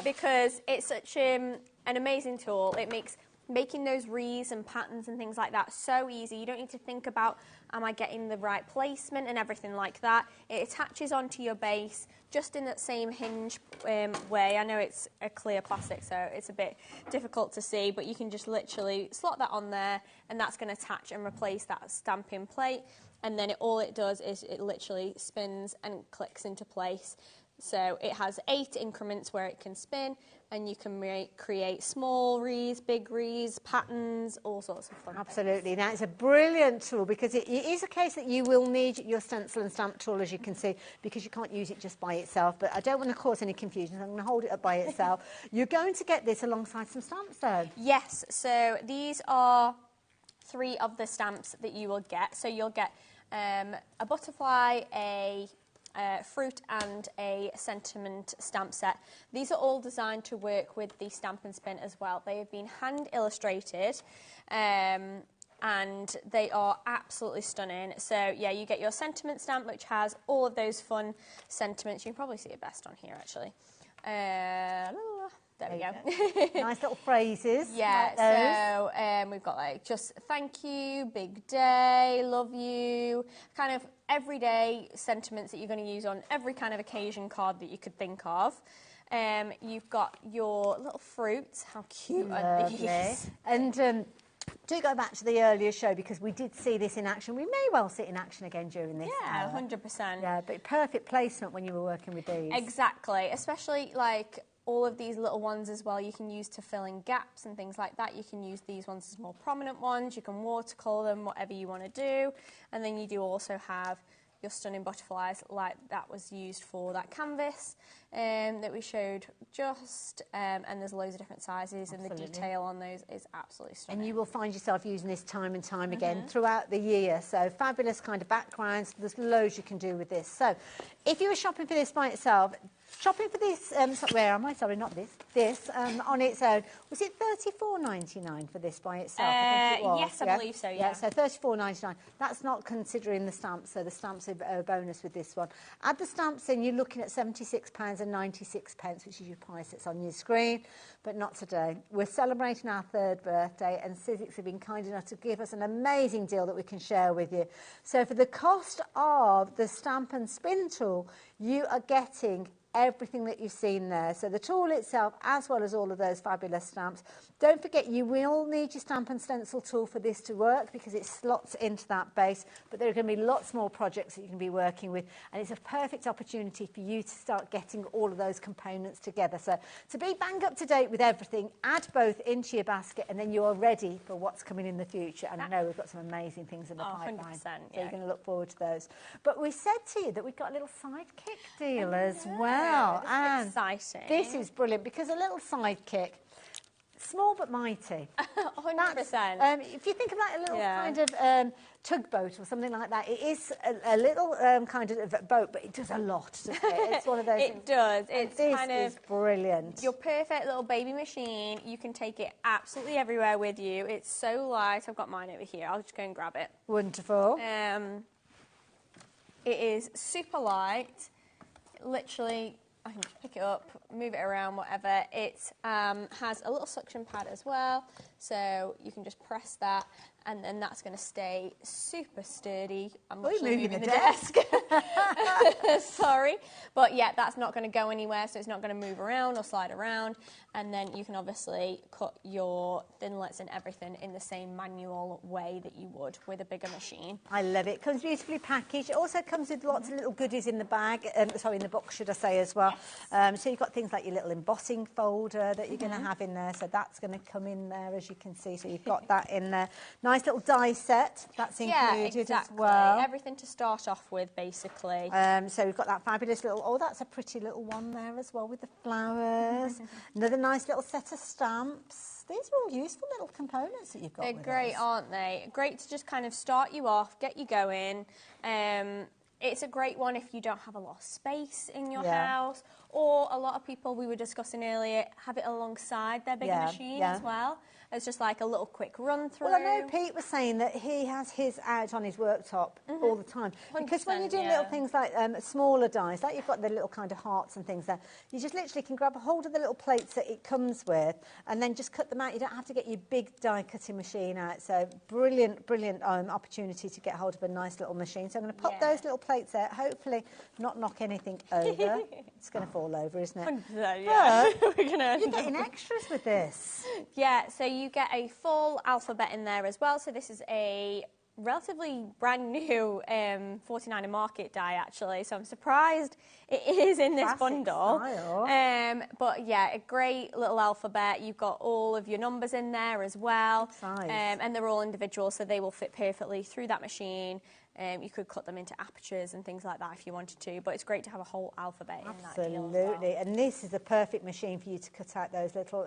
Because it's such an amazing tool. It makes making those wreaths and patterns and things like that so easy. You don't need to think about, am I getting the right placement and everything like that. It attaches onto your base just in that same hinge way. I know it's a clear plastic, so it's a bit difficult to see, but you can just literally slot that on there, and that's going to attach and replace that stamping plate. And then all it does is it literally spins and clicks into place. So it has 8 increments where it can spin, and you can create small wreaths, big wreaths, patterns, all sorts of fun Absolutely. Now, it's a brilliant tool because it is a case that you will need your stencil and stamp tool, as you can see, because you can't use it just by itself. But I don't want to cause any confusion, so I'm going to hold it up by itself. You're going to get this alongside some stamps, though. Yes. So these are 3 of the stamps that you will get. So you'll get a butterfly, a fruit and a sentiment stamp set. These are all designed to work with the Stamp and Spin as well. They have been hand illustrated and they are absolutely stunning. So yeah, you get your sentiment stamp, which has all of those fun sentiments. You can probably see it best on here actually. There we go. Nice little phrases. Yeah, like so we've got like just thank you, big day, love you, kind of everyday sentiments that you're going to use on every kind of occasion card that you could think of. You've got your little fruits. How cute are these? And do go back to the earlier show because we did see this in action. We may well see it in action again during this Yeah, hour. 100%. Yeah, but perfect placement when you were working with these. Exactly, especially like all of these little ones as well you can use to fill in gaps and things like that. You can use these ones as more prominent ones. You can watercolor them, whatever you want to do. And then you do also have your stunning butterflies like that was used for that canvas that we showed just, and there's loads of different sizes. Absolutely. And the detail on those is absolutely stunning. And you will find yourself using this time and time again throughout the year. So fabulous kind of backgrounds. There's loads you can do with this. So if you were shopping for this by itself, shopping for this, where am I? Sorry, not this. This on its own. Was it $34.99 for this by itself? I think it was. Yes, I believe so. Yeah. So $34.99. That's not considering the stamps. So the stamps are a bonus with this one. Add the stamps in. You're looking at £76.96, which is your price that's on your screen. But not today. We're celebrating our 3rd birthday, and Sizzix have been kind enough to give us an amazing deal that we can share with you. So for the cost of the Stamp and Spin tool, you are getting everything that you've seen there. So the tool itself, as well as all of those fabulous stamps. Don't forget, you will need your Stamp and Stencil tool for this to work because it slots into that base, but there are going to be lots more projects that you can be working with, and it's a perfect opportunity for you to start getting all of those components together. So to be bang up to date with everything, add both into your basket, and then you are ready for what's coming in the future. And I know we've got some amazing things in the pipeline, so you're going to look forward to those. But we said to you that we've got a little Sidekick deal as well. This is exciting. This is brilliant because a little Sidekick, small but mighty. 100%. If you think of like a little kind of tugboat or something like that, it is a little kind of boat, but it does a lot, doesn't it? It's one of those It does. It's this kind is of brilliant. Your perfect little baby machine. You can take it absolutely everywhere with you. It's so light. I've got mine over here. I'll just go and grab it. Wonderful. It is super light. Literally, I can just pick it up, move it around, whatever. It has a little suction pad as well, so you can just press that, and then that's going to stay super sturdy. I'm literally moving the desk. Sorry. But yeah, that's not going to go anywhere, so it's not going to move around or slide around. And then you can obviously cut your thinlets and everything in the same manual way that you would with a bigger machine. I love it. It comes beautifully packaged. It also comes with lots of little goodies in the bag, sorry, in the box, should I say, as well. Yes. So you've got things like your little embossing folder that you're going to have in there, so that's going to come in there, as you can see. So you've got that in there. Nice little die set, that's included as well. Everything to start off with, basically. So we've got that fabulous little, oh, that's a pretty little one there as well with the flowers. Another nice little set of stamps. These are all useful little components that you've got. They're with great, us. aren't they? Great to just kind of start you off, get you going. It's a great one if you don't have a lot of space in your house, or a lot of people, we were discussing earlier, have it alongside their bigger machine as well. It's just like a little quick run through. Well, I know Pete was saying that he has his out on his worktop all the time. Because when you're doing little things like smaller dies, like you've got the little kind of hearts and things there, you just literally can grab a hold of the little plates that it comes with and then just cut them out. You don't have to get your big die cutting machine out. So brilliant, brilliant opportunity to get hold of a nice little machine. So I'm going to pop those little plates out, hopefully not knock anything over. It's going to fall over, isn't it? Yeah. You're getting extras with this. Yeah, so you get a full alphabet in there as well. So this is a relatively brand new 49er market die, actually. So I'm surprised it is in this bundle. But yeah, a great little alphabet. You've got all of your numbers in there as well. And they're all individual, so they will fit perfectly through that machine. You could cut them into apertures and things like that if you wanted to, but it's great to have a whole alphabet in that deal as well. Absolutely, and this is the perfect machine for you to cut out those little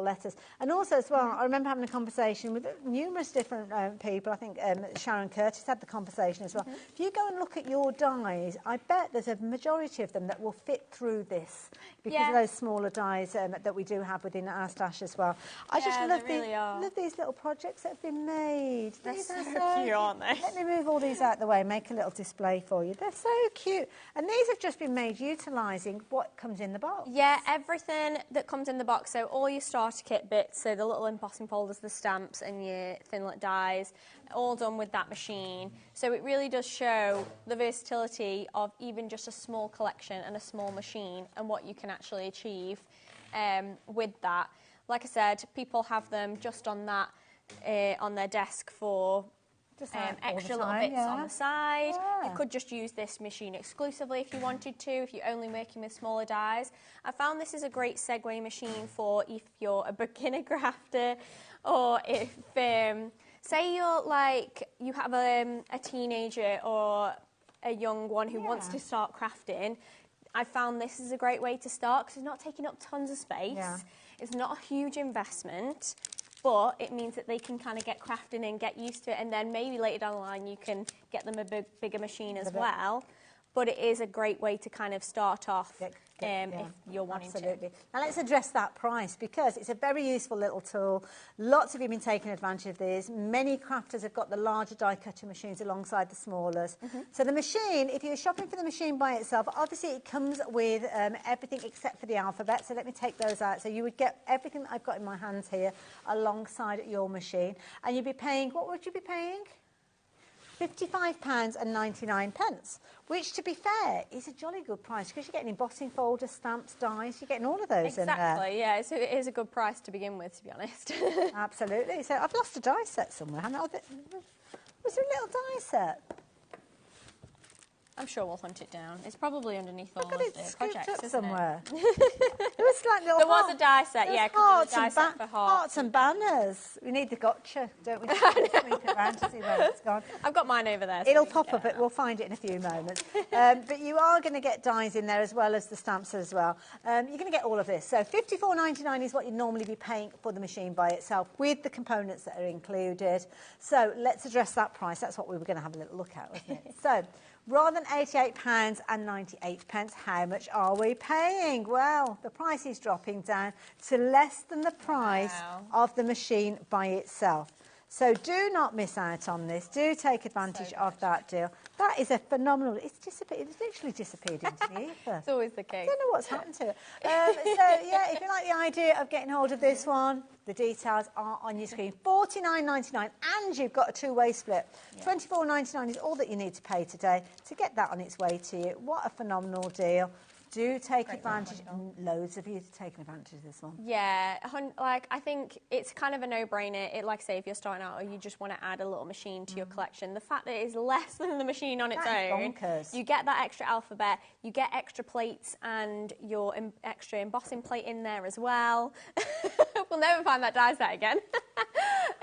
letters. And also as well, I remember having a conversation with numerous different people. I think Sharon Curtis had the conversation as well. If you go and look at your dies, I bet there's a majority of them that will fit through this because of those smaller dies that we do have within our stash as well. I just love these little projects that have been made. They're so cute, aren't they? Let me move all these out of the way and make a little display for you. They're so cute. And these have just been made utilising what comes in the box. Yeah, everything that comes in the box. So all your starter kit bits, so the little embossing folders, the stamps and your thinlet dies, all done with that machine. So it really does show the versatility of even just a small collection and a small machine and what you can actually achieve with that. Like I said, people have them just on that on their desk for extra little bits on the side. You could just use this machine exclusively if you wanted to, if you're only working with smaller dies. I found this is a great segue machine for if you're a beginner crafter, or if, say you're like, you have a teenager or a young one who wants to start crafting. I found this is a great way to start because it's not taking up tons of space. It's not a huge investment, but it means that they can kind of get crafting and get used to it, and then maybe later down the line you can get them a bigger machine as well. But it is a great way to kind of start off if you're wanting to. Now let's address that price because it's a very useful little tool. Lots of you have been taking advantage of this. Many crafters have got the larger die cutting machines alongside the smallers. So the machine, if you're shopping for the machine by itself, obviously it comes with everything except for the alphabet. So let me take those out. So you would get everything that I've got in my hands here alongside your machine. And you'd be paying, what would you be paying? £55.99, which, to be fair, is a jolly good price because you're getting embossing folders, stamps, dies, you're getting all of those in there. Exactly, yeah, so it is a good price to begin with, to be honest. Absolutely. So I've lost a die set somewhere, haven't I? Was there a little die set? I'm sure we'll hunt it down. It's probably underneath all of the projects, isn't somewhere. There was like little there was a die set, yeah, because there was a die set for hearts and banners. We need the gotcha, don't we? Sweep it around to see where it's gone. I've got mine over there. So it'll pop up. We'll find it in a few moments. But you are going to get dies in there as well as the stamps as well. You're going to get all of this. So £54.99 is what you'd normally be paying for the machine by itself with the components that are included. So let's address that price. That's what we were going to have a little look at, wasn't it? So rather than £88.98, how much are we paying? Well, the price is dropping down to less than the price of the machine by itself. So do not miss out on this. Do take advantage of that deal. That is a phenomenal... It's disappeared. It's literally disappeared into the ether. It's always the case. I don't know what's happened to it. So, yeah, if you like the idea of getting hold of this one, the details are on your screen. $49.99, and you've got a two-way split. $24.99 is all that you need to pay today to get that on its way to you. What a phenomenal deal. Do take advantage, loads of you are taking advantage of this one. Yeah, like I think it's kind of a no-brainer. Like I say, if you're starting out or you just want to add a little machine to your collection, the fact that it is less than the machine on its own, you get that extra alphabet, you get extra plates and your extra embossing plate in there as well. We'll never find that die set again.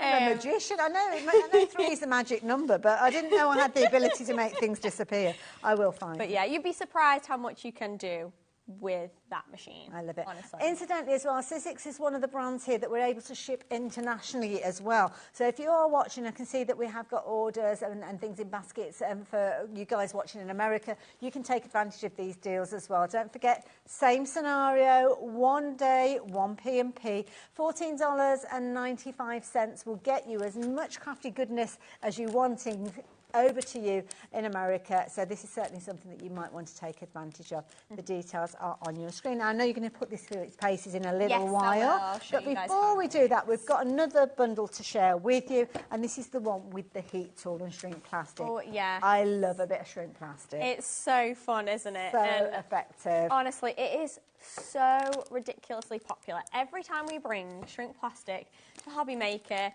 I'm a magician. I know 3 is the magic number, but I didn't know I had the ability to make things disappear. I will find it. But yeah, you'd be surprised how much you can do with that machine. I love it. Honestly. Incidentally as well, Sizzix is one of the brands here that we're able to ship internationally as well. So if you are watching, I can see that we have got orders and things in baskets for you guys watching in America. You can take advantage of these deals as well. Don't forget, same scenario, one day, one P&P. $14.95 will get you as much crafty goodness as you wanting over to you in America. So this is certainly something that you might want to take advantage of. The details are on your screen. Now, I know you're going to put this through its paces in a little while. But before we do that, we've got another bundle to share with you. And this is the one with the heat tool and shrink plastic. Oh, yeah. I love a bit of shrink plastic. It's so fun, isn't it? So effective. Honestly, it is so ridiculously popular. Every time we bring shrink plastic to HobbyMaker,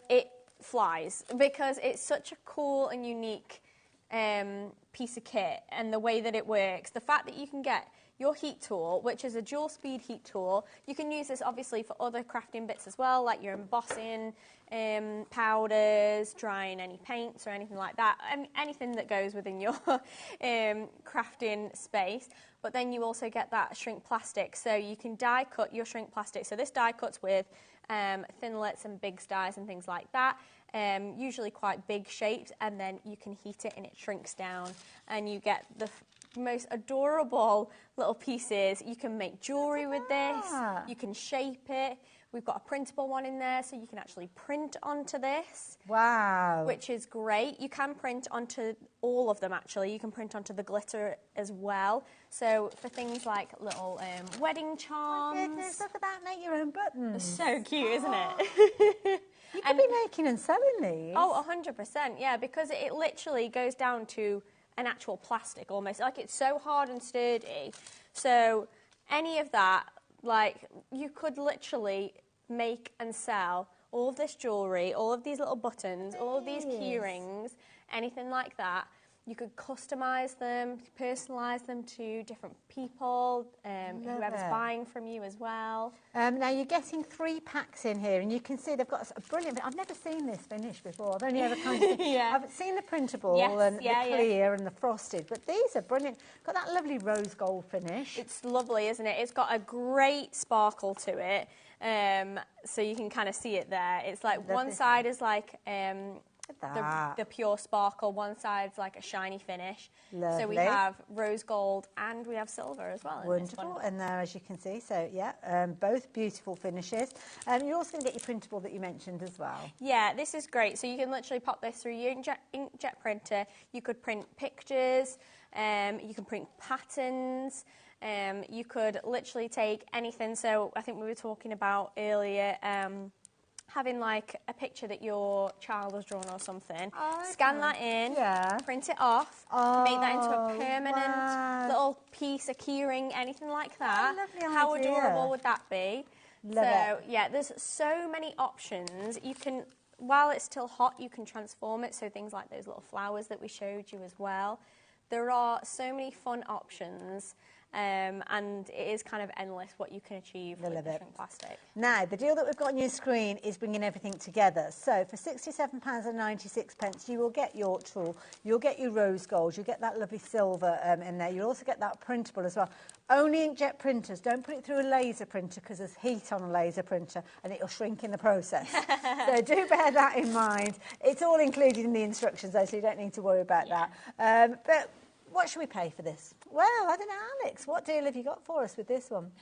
it flies because it's such a cool and unique piece of kit, and the way that it works, the fact that you can get your heat tool, which is a dual speed heat tool. You can use this obviously for other crafting bits as well, like your embossing powders, drying any paints or anything like that, anything that goes within your crafting space. But then you also get that shrink plastic, so you can die cut your shrink plastic. So this die cuts with thinlits and big dies and things like that, usually quite big shaped, and then you can heat it and it shrinks down and you get the most adorable little pieces. You can make jewellery with this, you can shape it. We've got a printable one in there, so you can actually print onto this. Wow. Which is great. You can print onto all of them, actually. You can print onto the glitter as well. So for things like little wedding charms. Oh, goodness, look at that, make your own buttons. It's so cute, isn't it? You could be making and selling these. Oh, 100%, yeah, because it literally goes down to an actual plastic almost. Like, it's so hard and sturdy. So any of that, like, you could literally make and sell all of this jewellery, all of these little buttons, all of these key rings, anything like that. You could customise them, personalise them to different people, whoever's buying from you as well. Now you're getting 3 packs in here, and you can see they've got a brilliant. I've never seen this finished before. I've only ever kind of I've seen the printable and the clear and the frosted, but these are brilliant. Got that lovely rose gold finish. It's lovely, isn't it? It's got a great sparkle to it, so you can kind of see it there. It's like one side is like the pure sparkle, one side's like a shiny finish. Lovely. So we have rose gold and we have silver as well. Wonderful, and there, as you can see, so yeah, both beautiful finishes. You're also going to get your printable that you mentioned as well. Yeah, this is great. So you can literally pop this through your inkjet printer. You could print pictures, you can print patterns. You could literally take anything. So I think we were talking about earlier, having like a picture that your child has drawn or something, scan that in, print it off, make that into a permanent little piece, a key ring, anything like that. How adorable would that be? Yeah, there's so many options. You can, while it's still hot, you can transform it, so things like those little flowers that we showed you as well. There are so many fun options. And it is kind of endless what you can achieve with the shrink plastic. Now, the deal that we've got on your screen is bringing everything together. So for £67.96, you will get your tool, you'll get your rose gold, you'll get that lovely silver in there. You'll also get that printable as well. Only inkjet printers. Don't put it through a laser printer because there's heat on a laser printer and it'll shrink in the process. So do bear that in mind. It's all included in the instructions though, so you don't need to worry about that. But what should we pay for this? Well, I don't know, Alex, what deal have you got for us with this one?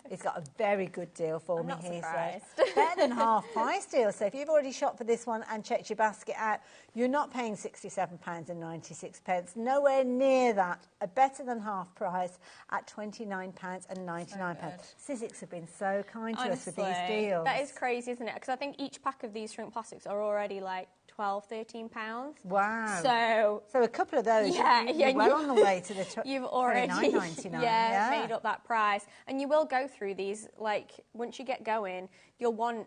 He's got a very good deal for me, he says. Better than half price deal. So if you've already shopped for this one and checked your basket out, you're not paying £67.96. Nowhere near that. A better than half price at £29.99. Sizzix have been so kind to us with these deals. That is crazy, isn't it? Because I think each pack of these shrink plastics are already like £12, £13. Wow. So a couple of those, you're well on the way to the you've already £29.99. made up that price. And you will go through these, like, once you get going, you'll want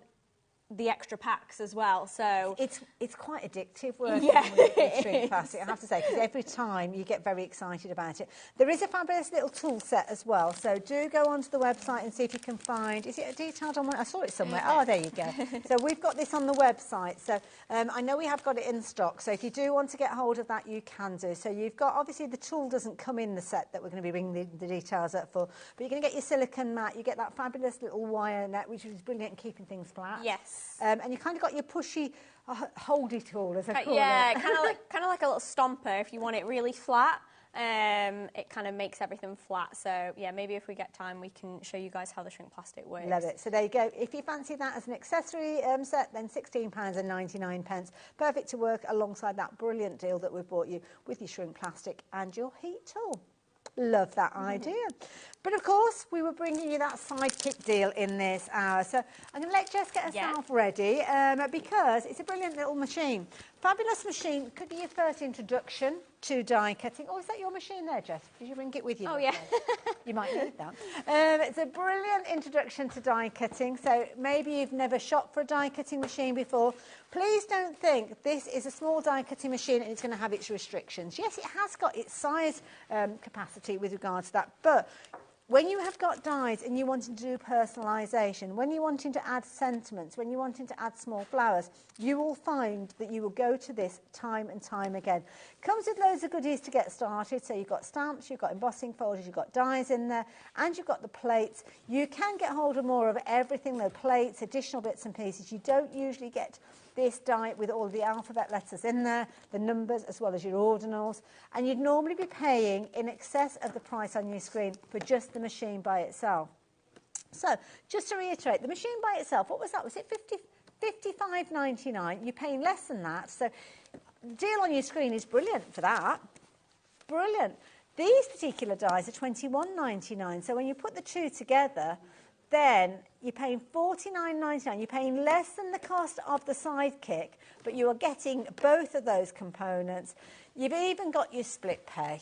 the extra packs as well, so it's quite addictive working with shrink plastic, I have to say, because every time you get very excited about it. There is a fabulous little tool set as well, so do go onto the website and see if you can find, is it a detailed on one? I saw it somewhere. Oh, there you go. So we've got this on the website, so I know we have got it in stock, so if you do want to get hold of that, you can do. So you've got, obviously the tool doesn't come in the set that we're going to be bringing the details up for, but you're going to get your silicone mat, you get that fabulous little wire net, which is brilliant at keeping things flat. Yes. And you kind of got your pushy holdy tool, as I call it. Yeah, kind of like a little stomper if you want it really flat. It kind of makes everything flat. So, yeah, maybe if we get time, we can show you guys how the shrink plastic works. Love it. So there you go. If you fancy that as an accessory set, then £16.99. Perfect to work alongside that brilliant deal that we've brought you with your shrink plastic and your heat tool. Love that idea. But of course, we were bringing you that Sidekick deal in this hour. So I'm going to let Jess get herself ready because it's a brilliant little machine. Fabulous machine. Could be your first introduction to die cutting. Oh, is that your machine there, Jess? Did you bring it with you? Oh, yeah. You might need that. It's a brilliant introduction to die cutting. So maybe you've never shopped for a die cutting machine before. Please don't think this is a small die cutting machine and it's going to have its restrictions. Yes, it has got its size capacity with regards to that, but when you have got dies and you're wanting to do personalisation, when you're wanting to add sentiments, when you're wanting to add small flowers, you will find that you will go to this time and time again. Comes with loads of goodies to get started. So you've got stamps, you've got embossing folders, you've got dies in there, and you've got the plates. You can get hold of more of everything, the plates, additional bits and pieces. You don't usually get this die with all the alphabet letters in there, the numbers as well as your ordinals, and you'd normally be paying in excess of the price on your screen for just the machine by itself. So just to reiterate, the machine by itself, what was that? Was it $55.99? You're paying less than that, so the deal on your screen is brilliant for that. Brilliant. These particular dies are $21.99, so when you put the two together, then you're paying $49.99. You're paying less than the cost of the Sidekick, but you are getting both of those components. You've even got your split pay.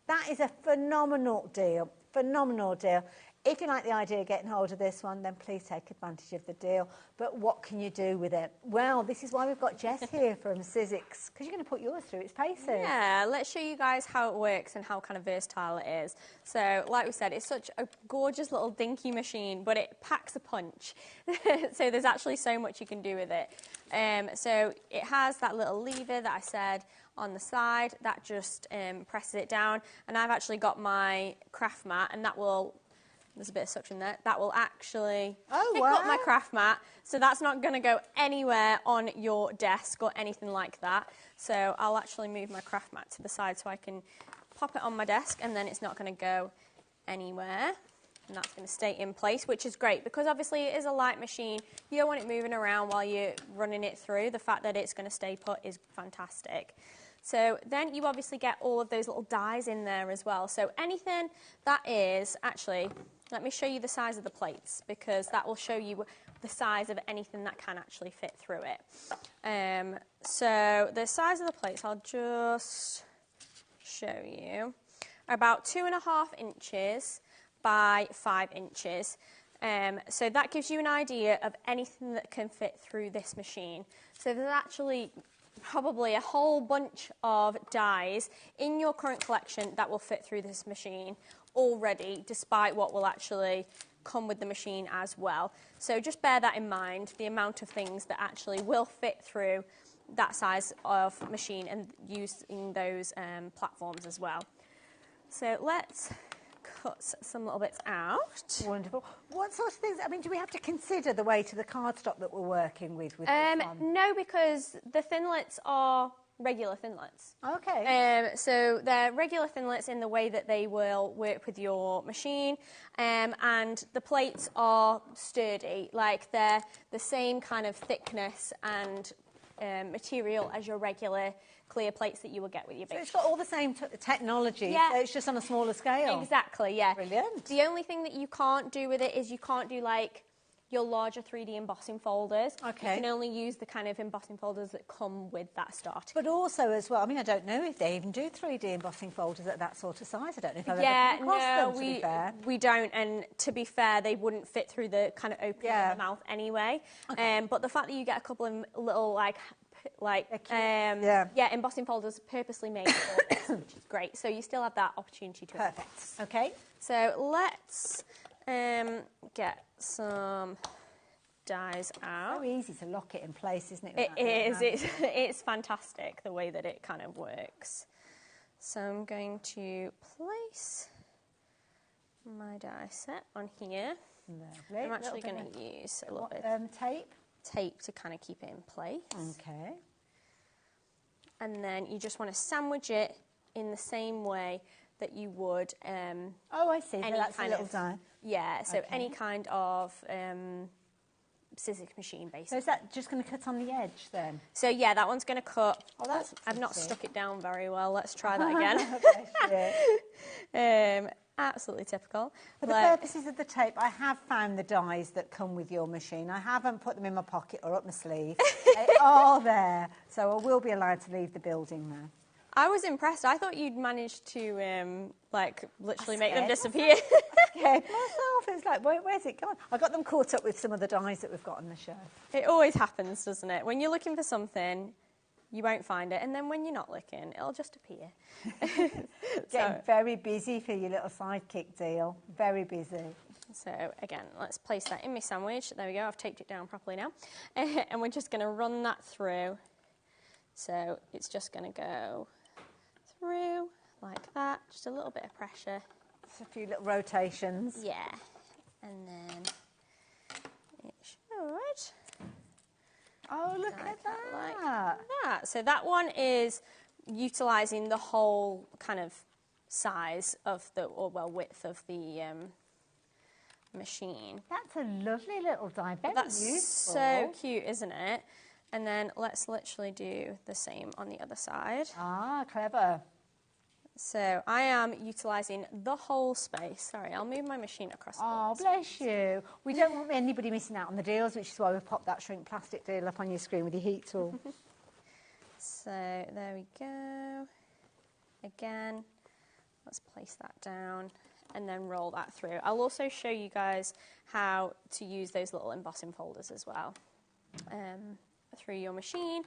That is a phenomenal deal, phenomenal deal. If you like the idea of getting hold of this one, then please take advantage of the deal. But what can you do with it? Well, this is why we've got Jess here from Sizzix, because you're going to put yours through its paces. Yeah, let's show you guys how it works and how kind of versatile it is. So, like we said, it's such a gorgeous little dinky machine, but it packs a punch. So there's actually so much you can do with it. So it has that little lever that I said on the side that just presses it down. And I've actually got my craft mat, and that will... There's a bit of suction there. That will actually pick up my craft mat. So that's not going to go anywhere on your desk or anything like that. So I'll actually move my craft mat to the side so I can pop it on my desk, and then it's not going to go anywhere. And that's going to stay in place, which is great because obviously it is a light machine. You don't want it moving around while you're running it through. The fact that it's going to stay put is fantastic. So then you obviously get all of those little dies in there as well. So anything that is, actually, let me show you the size of the plates because that will show you the size of anything that can actually fit through it. So the size of the plates, I'll just show you, are about 2.5 inches by 5 inches. So that gives you an idea of anything that can fit through this machine. So there's actually probably a whole bunch of dies in your current collection that will fit through this machine already, despite what will actually come with the machine as well. So just bear that in mind, the amount of things that actually will fit through that size of machine and using those platforms as well. So let's cut some little bits out. Wonderful. What sorts of things, I mean, do we have to consider the weight of the cardstock that we're working with this one? No, because the thinlits are regular thinlits. Okay. So they're regular thinlits in the way that they will work with your machine, and the plates are sturdy, like they're the same kind of thickness and material as your regular clear plates that you will get with your big. So it's got all the same technology, yeah. So it's just on a smaller scale. Exactly, yeah. Brilliant. The only thing that you can't do with it is you can't do like your larger 3D embossing folders. Okay. You can only use the kind of embossing folders that come with that starter. But also as well, I mean, I don't know if they even do 3D embossing folders at that sort of size. I don't know if I've ever come across them, to be fair. We don't, and to be fair, they wouldn't fit through the kind of opening of the mouth anyway. Okay. But the fact that you get a couple of little embossing folders purposely made for this, which is great. So you still have that opportunity to. Perfect. Okay. So let's get some dies out. So easy to lock it in place, isn't it? It is. It's fantastic the way that it kind of works. So I'm going to place my die set on here. Lovely. I'm actually going to use a little bit tape to kind of keep it in place. Okay. And then you just want to sandwich it in the same way that you would. Oh, I see. Any that's kind a little of die. Yeah. So okay. any kind of Sizzix machine, basically. So is that just going to cut on the edge then? So yeah, that one's going to cut. Oh, that's. I've not stuck it down very well. Let's try that again. absolutely typical. For the purposes of the tape, I have found the dies that come with your machine. I haven't put them in my pocket or up my sleeve. They are there, so I will be allowed to leave the building there. I was impressed. I thought you'd managed to, like, literally make them disappear. I scared myself. It's like, where's it gone? I got them caught up with some of the dies that we've got on the show. It always happens, doesn't it? When you're looking for something, you won't find it, and then when you're not looking, it'll just appear. Getting very busy for your little Sidekick deal. Very busy. So, again, let's place that in my sandwich. There we go. I've taped it down properly now. And we're just going to run that through. So, it's just going to go through like that, just a little bit of pressure. Just a few little rotations. Yeah, and then it should. Oh, look at that. Like that. So that one is utilising the whole kind of size of the, width of the machine. That's a lovely little die. Very That's useful. so cute, isn't it? And then let's literally do the same on the other side. Ah, clever. So I am utilising the whole space. Sorry, I'll move my machine across. Oh, bless you. We don't want anybody missing out on the deals, which is why we've popped that shrink plastic deal up on your screen with your heat tool. So there we go. Again, let's place that down and then roll that through. I'll also show you guys how to use those little embossing folders as well through your machine.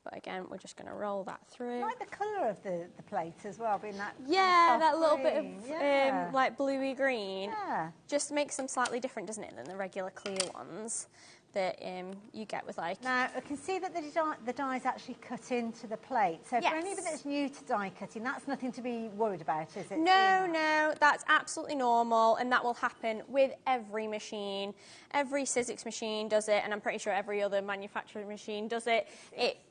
But again, we're just going to roll that through. I like the colour of the plate as well, being that that little bit green. of like bluey green. Yeah. Just makes them slightly different, doesn't it, than the regular clear ones that you get with like... Now, I can see that the die's actually cut into the plate. So for anybody that's new to die cutting, that's nothing to be worried about, is it? No, that's absolutely normal, and that will happen with every machine. Every Sizzix machine does it, and I'm pretty sure every other manufacturing machine does it.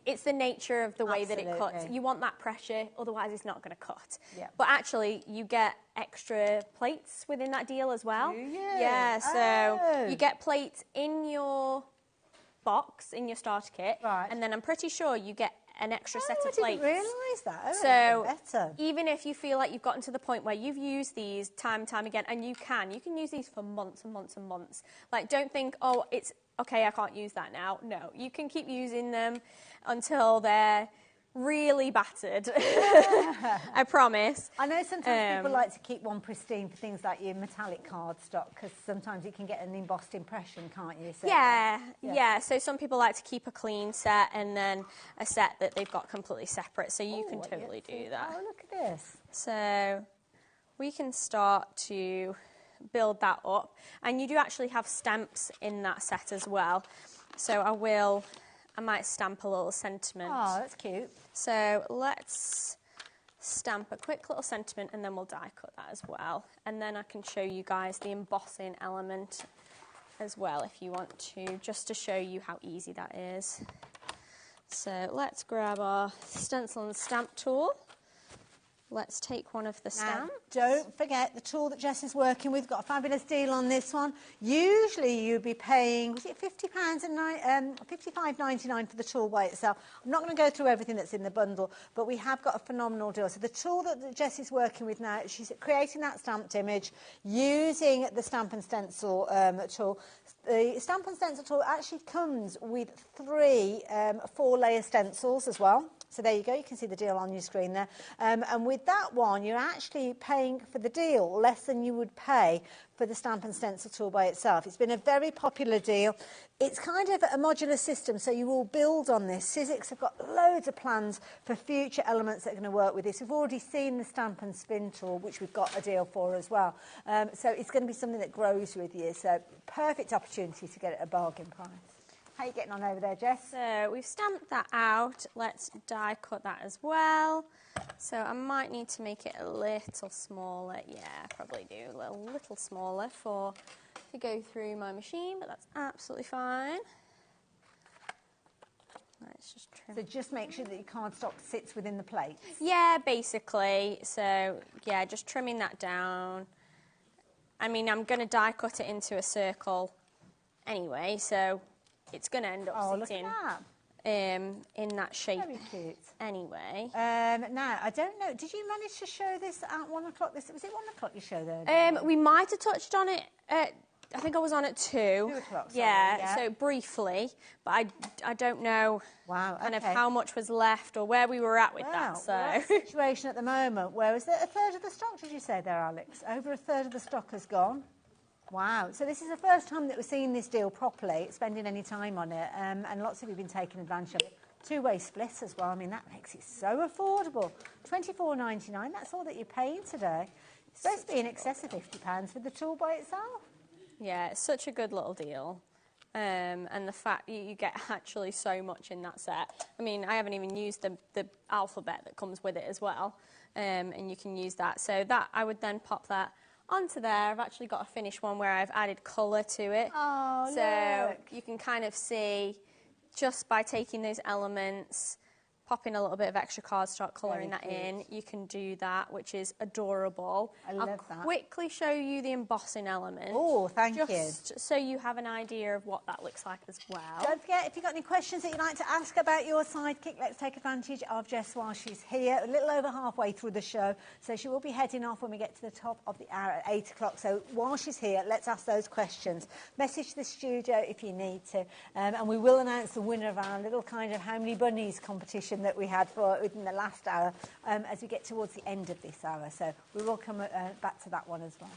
It's the nature of the way that it cuts. You want that pressure, otherwise it's not going to cut. Yeah. But actually, you get extra plates within that deal as well. Do you? Yeah, so you get plates in your box, in your starter kit, and then I'm pretty sure you get an extra set of plates. I didn't realise that. So better. even if you feel like you've gotten to the point where you've used these time and time again, and you can use these for months and months and months. Like, don't think, oh, it's okay, I can't use that now. No, you can keep using them until they're really battered. I promise. I know sometimes people like to keep one pristine for things like your metallic card stock, because sometimes you can get an embossed impression, can't you? So, yeah. So some people like to keep a clean set and then a set that they've got completely separate. So you can totally do that. Oh, look at this. So we can start to build that up. And you do actually have stamps in that set as well. So I might stamp a little sentiment. Oh, that's cute. So let's stamp a quick little sentiment, and then we'll die cut that as well. And then I can show you guys the embossing element as well if you want to, just to show you how easy that is. So let's grab our stencil and stamp tool. Let's take one of the stamps. Don't forget the tool that Jess is working with. Got a fabulous deal on this one. Usually you'd be paying, was it £50 and $55.99 for the tool by itself. I'm not going to go through everything that's in the bundle, but we have got a phenomenal deal. So the tool that Jess is working with now, she's creating that stamped image using the Stamp and Stencil tool. The Stamp and Stencil tool actually comes with 3 4-layer stencils as well. So there you go, you can see the deal on your screen there. And with that one, you're actually paying for the deal less than you would pay for the Stamp and Stencil tool by itself. It's been a very popular deal. It's kind of a modular system, so you will build on this. Sizzix have got loads of plans for future elements that are going to work with this. We've already seen the Stamp and Spin tool, which we've got a deal for as well. So it's going to be something that grows with you. So perfect opportunity to get it at a bargain price. How are you getting on over there, Jess? So we've stamped that out. Let's die cut that as well. So I might need to make it a little smaller. Yeah, probably do a little smaller to go through my machine, but that's absolutely fine. Let's just trim. So just make sure that your cardstock sits within the plate. Yeah, basically. So yeah, just trimming that down. I mean, I'm going to die cut it into a circle anyway, so it's going to end up sitting in that shape. Very cute. Anyway. Now, I don't know, did you manage to show this at 1 o'clock? Was it 1 o'clock you showed earlier? We might have touched on it at, I think I was on at 2. 2 o'clock, sorry, yeah, so briefly, but I don't know kind of how much was left or where we were at with that. So well, that's the situation at the moment, where is it? A third of the stock, did you say there, Alex? Over a third of the stock has gone. Wow. So this is the first time that we're seeing this deal properly, spending any time on it, and lots of you have been taking advantage of it. Two-way split as well. I mean, that makes it so affordable. $24.99, that's all that you're paying today. It's supposed to be in excess of £50 for the tool by itself. Yeah, it's such a good little deal. And the fact you get actually so much in that set. I mean, I haven't even used the alphabet that comes with it as well. And you can use that. So that, I would then pop that onto there. I've actually got a finished one where I've added colour to it. Oh, so look. you can kind of see, just by taking those elements, popping a little bit of extra cardstock, colouring that in, you can do that, which is adorable. I love that. I'll quickly show you the embossing element. Oh, thank you. Just so you have an idea of what that looks like as well. Don't forget, if you've got any questions that you'd like to ask about your Sidekick, let's take advantage of Jess while she's here. A little over halfway through the show, so she will be heading off when we get to the top of the hour at 8 o'clock. So while she's here, let's ask those questions. Message the studio if you need to, and we will announce the winner of our little kind of how many bunnies competition that we had for within the last hour as we get towards the end of this hour. So we will come back to that one as well.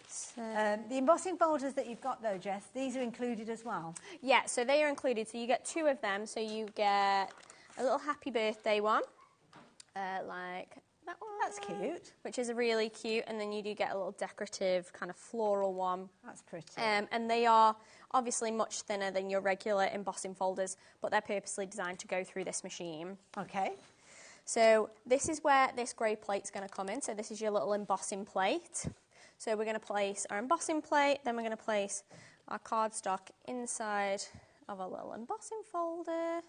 So, the embossing folders that you've got though, Jess, these are included as well? Yeah, so they are included. So you get 2 of them. So you get a little happy birthday one, like that one. That's cute. Which is really cute. And then you do get a little decorative kind of floral one. That's pretty. And they are obviously much thinner than your regular embossing folders, but they're purposely designed to go through this machine. Okay. So this is where this grey plate's going to come in. So this is your little embossing plate. So we're going to place our embossing plate, then we're going to place our cardstock inside of a little embossing folder,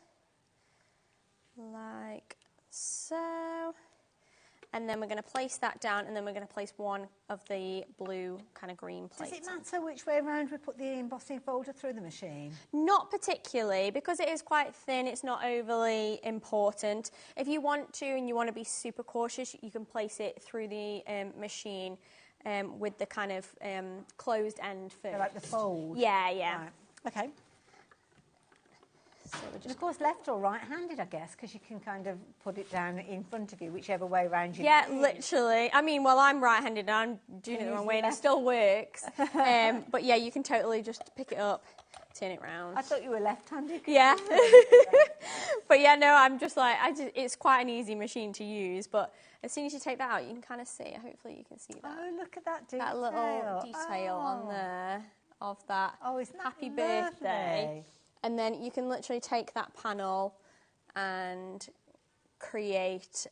like so. And then we're going to place that down, and then we're going to place one of the blue kind of green plates. Does it matter which way around we put the embossing folder through the machine? Not particularly, because it is quite thin, it's not overly important. If you want to and you want to be super cautious, you can place it through the machine with the kind of closed end first. So like the fold? Yeah, yeah. Right. Okay. So and of course, left or right-handed, I guess, because you can kind of put it down in front of you, whichever way around you. Yeah, literally. I mean, well, I'm right-handed and I'm doing it the wrong way, and it still works. But yeah, you can totally just pick it up, turn it round. I thought you were left-handed. Yeah. But yeah, no, I'm just like, it's quite an easy machine to use, but as soon as you take that out, you can kind of see, hopefully you can see that. Oh, look at that detail. That little detail on there of that happy birthday. And then you can literally take that panel and create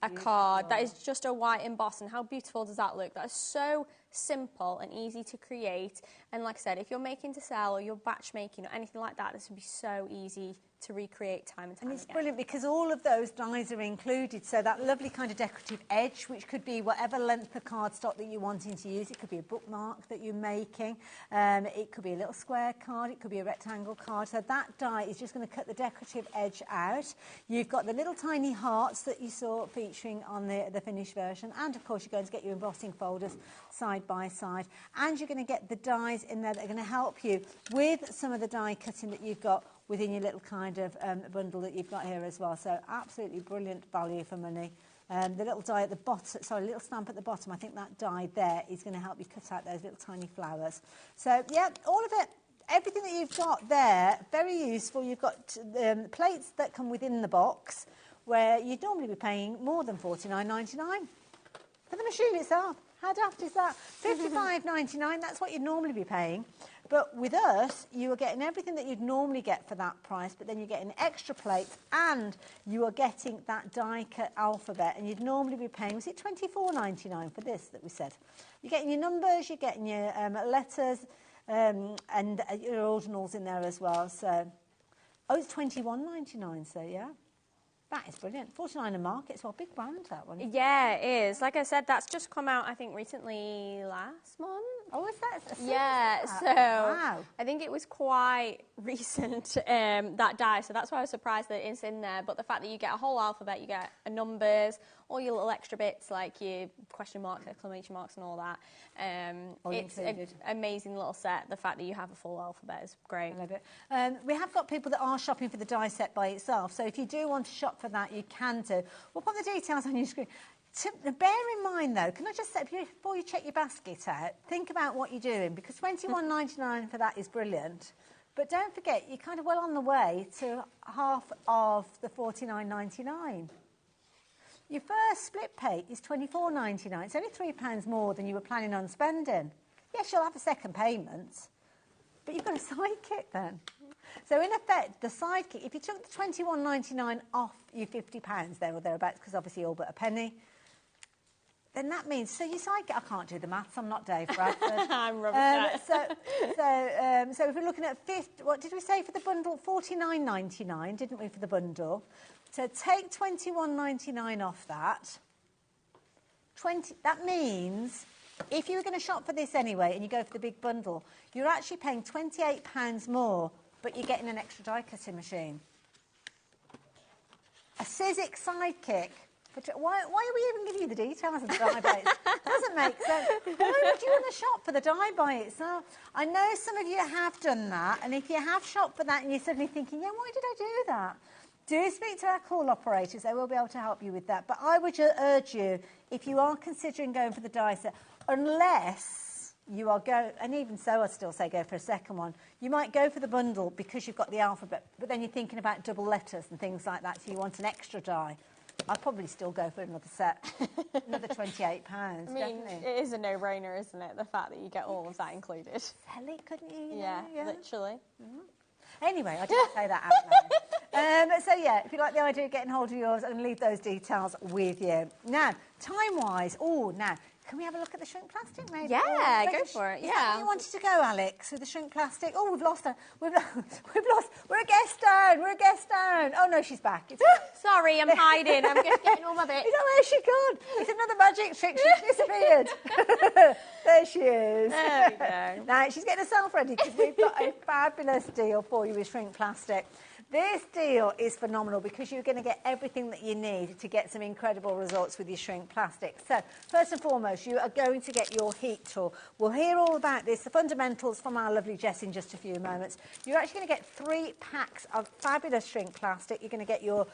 a card. That is just a white emboss, and how beautiful does that look? That is so simple and easy to create. And like I said, if you're making to sell or you're batch making or anything like that, this would be so easy to recreate time and time And it's again. brilliant because all of those dies are included, so that lovely kind of decorative edge, which could be whatever length of cardstock that you're wanting to use. It could be a bookmark that you're making, it could be a little square card, it could be a rectangle card. So that die is just going to cut the decorative edge out. You've got the little tiny hearts that you saw featuring on the finished version, and of course you're going to get your embossing folders side by side, and you're going to get the dies in there that are going to help you with some of the die cutting that you've got within your little kind of bundle that you've got here as well. So absolutely brilliant value for money. The little die at the bottom, sorry, little stamp at the bottom, I think that die there is going to help you cut out those little tiny flowers. So yeah, all of it, everything that you've got there, very useful. You've got plates that come within the box where you'd normally be paying more than $49.99 for the machine itself. How daft is that? $55.99, that's what you'd normally be paying. But with us, you are getting everything that you'd normally get for that price, but then you're getting extra plates and you are getting that die-cut alphabet, and you'd normally be paying, was it $24.99 for this that we said? You're getting your numbers, you're getting your letters, and your ordinals in there as well. So, it's $21.99, so yeah. That is brilliant. 49 a market, so a big brand, that one. Yeah, it is. Like I said, that's just come out, I think, recently last month. Oh, is that? Yeah, so wow. I think it was quite recent, that die, so that's why I was surprised that it's in there. But the fact that you get a whole alphabet, you get numbers, all your little extra bits like your question marks, exclamation marks and all that. It's an amazing little set. The fact that you have a full alphabet is great. I love it. We have got people that are shopping for the die set by itself, so if you do want to shop for that, you can do. We'll put the details on your screen. Bear in mind, though, can I just say, before you check your basket out, think about what you're doing, because $21.99 for that is brilliant. But don't forget, you're kind of well on the way to half of the $49.99. Your first split pay is $24.99. It's only £3 more than you were planning on spending. Yes, you'll have a second payment, but you've got a Sidekick then. So in effect, the Sidekick, if you took the $21.99 off your £50 there or thereabouts, because obviously all but a penny, then that means, so your Sidekick, I can't do the maths, I'm not Dave Bradford. I'm rubbish at it. So if we're looking at, what did we say for the bundle? $49.99, didn't we, for the bundle? So take $21.99 off that. That means if you were going to shop for this anyway and you go for the big bundle, you're actually paying £28 more, but you're getting an extra die cutting machine. A Sizzix Sidekick. Why are we even giving you the details of the die by itself? Doesn't make sense. Why would you want to shop for the die by itself? I know some of you have done that, and if you have shopped for that and you're suddenly thinking, yeah, why did I do that? Do speak to our call operators. They will be able to help you with that. But I would urge you, if you are considering going for the die set, unless you are and even so I'd still say go for a second one, you might go for the bundle because you've got the alphabet, but then you're thinking about double letters and things like that, so you want an extra die. I'd probably still go for another set, another £28, I mean, definitely. it is a no-brainer, isn't it? The fact that you get all of that included. Sell it, couldn't you? Yeah, literally. Anyway, I didn't say that out loud. So, yeah, if you like the idea of getting hold of yours, I'm going to leave those details with you. Now, time-wise, can we have a look at the shrink plastic, maybe? Yeah, go for it, Is that where you wanted to go, Alex, with the shrink plastic? Oh, we've lost her. We've lost. We're a guest down. We're a guest down. Oh, no, she's back. Sorry, I'm hiding. I'm just getting all my bits. You know where she gone? It's another magic trick. She's disappeared. There she is. There we go. Now, she's getting herself ready because we've got a fabulous deal for you with shrink plastic. This deal is phenomenal because you're going to get everything that you need to get some incredible results with your shrink plastic. So, first and foremost, you are going to get your heat tool. We'll hear all about this, the fundamentals from our lovely Jess in just a few moments. You're actually going to get 3 packs of fabulous shrink plastic. You're going to get your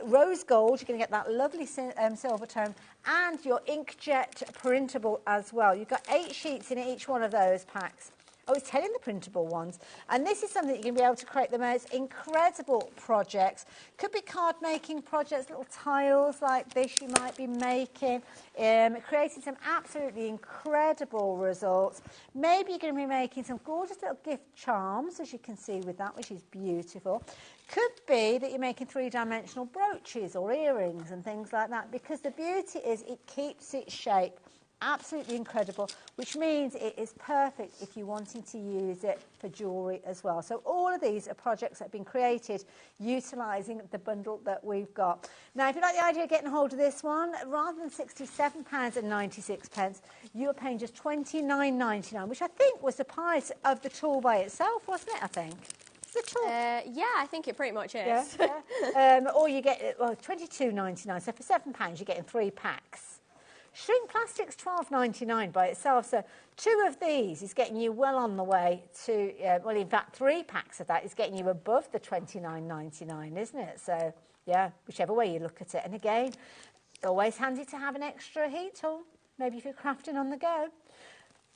rose gold, you're going to get that lovely silver tone, and your inkjet printable as well. You've got 8 sheets in each one of those packs. Oh, it's 10 in the printable ones. And this is something that you're going to be able to create the most incredible projects. Could be card-making projects, little tiles like this you might be making, creating some absolutely incredible results. Maybe you're going to be making some gorgeous little gift charms, as you can see with that, which is beautiful. Could be that you're making 3-dimensional brooches or earrings and things like that, because the beauty is it keeps its shape. Absolutely incredible, which means it is perfect if you're wanting to use it for jewellery as well. So all of these are projects that have been created utilising the bundle that we've got. Now, if you like the idea of getting hold of this one, rather than £67.96, you're paying just $29.99, which I think was the price of the tool by itself, wasn't it, I think? The tool. Yeah, I think it pretty much is. Yeah. Or you get, well, $22.99, so for £7 you're getting 3 packs. Shrink plastic's $12.99 by itself, so 2 of these is getting you well on the way to, well, in fact, 3 packs of that is getting you above the $29.99, isn't it? So, yeah, whichever way you look at it. And again, always handy to have an extra heat tool, maybe if you're crafting on the go.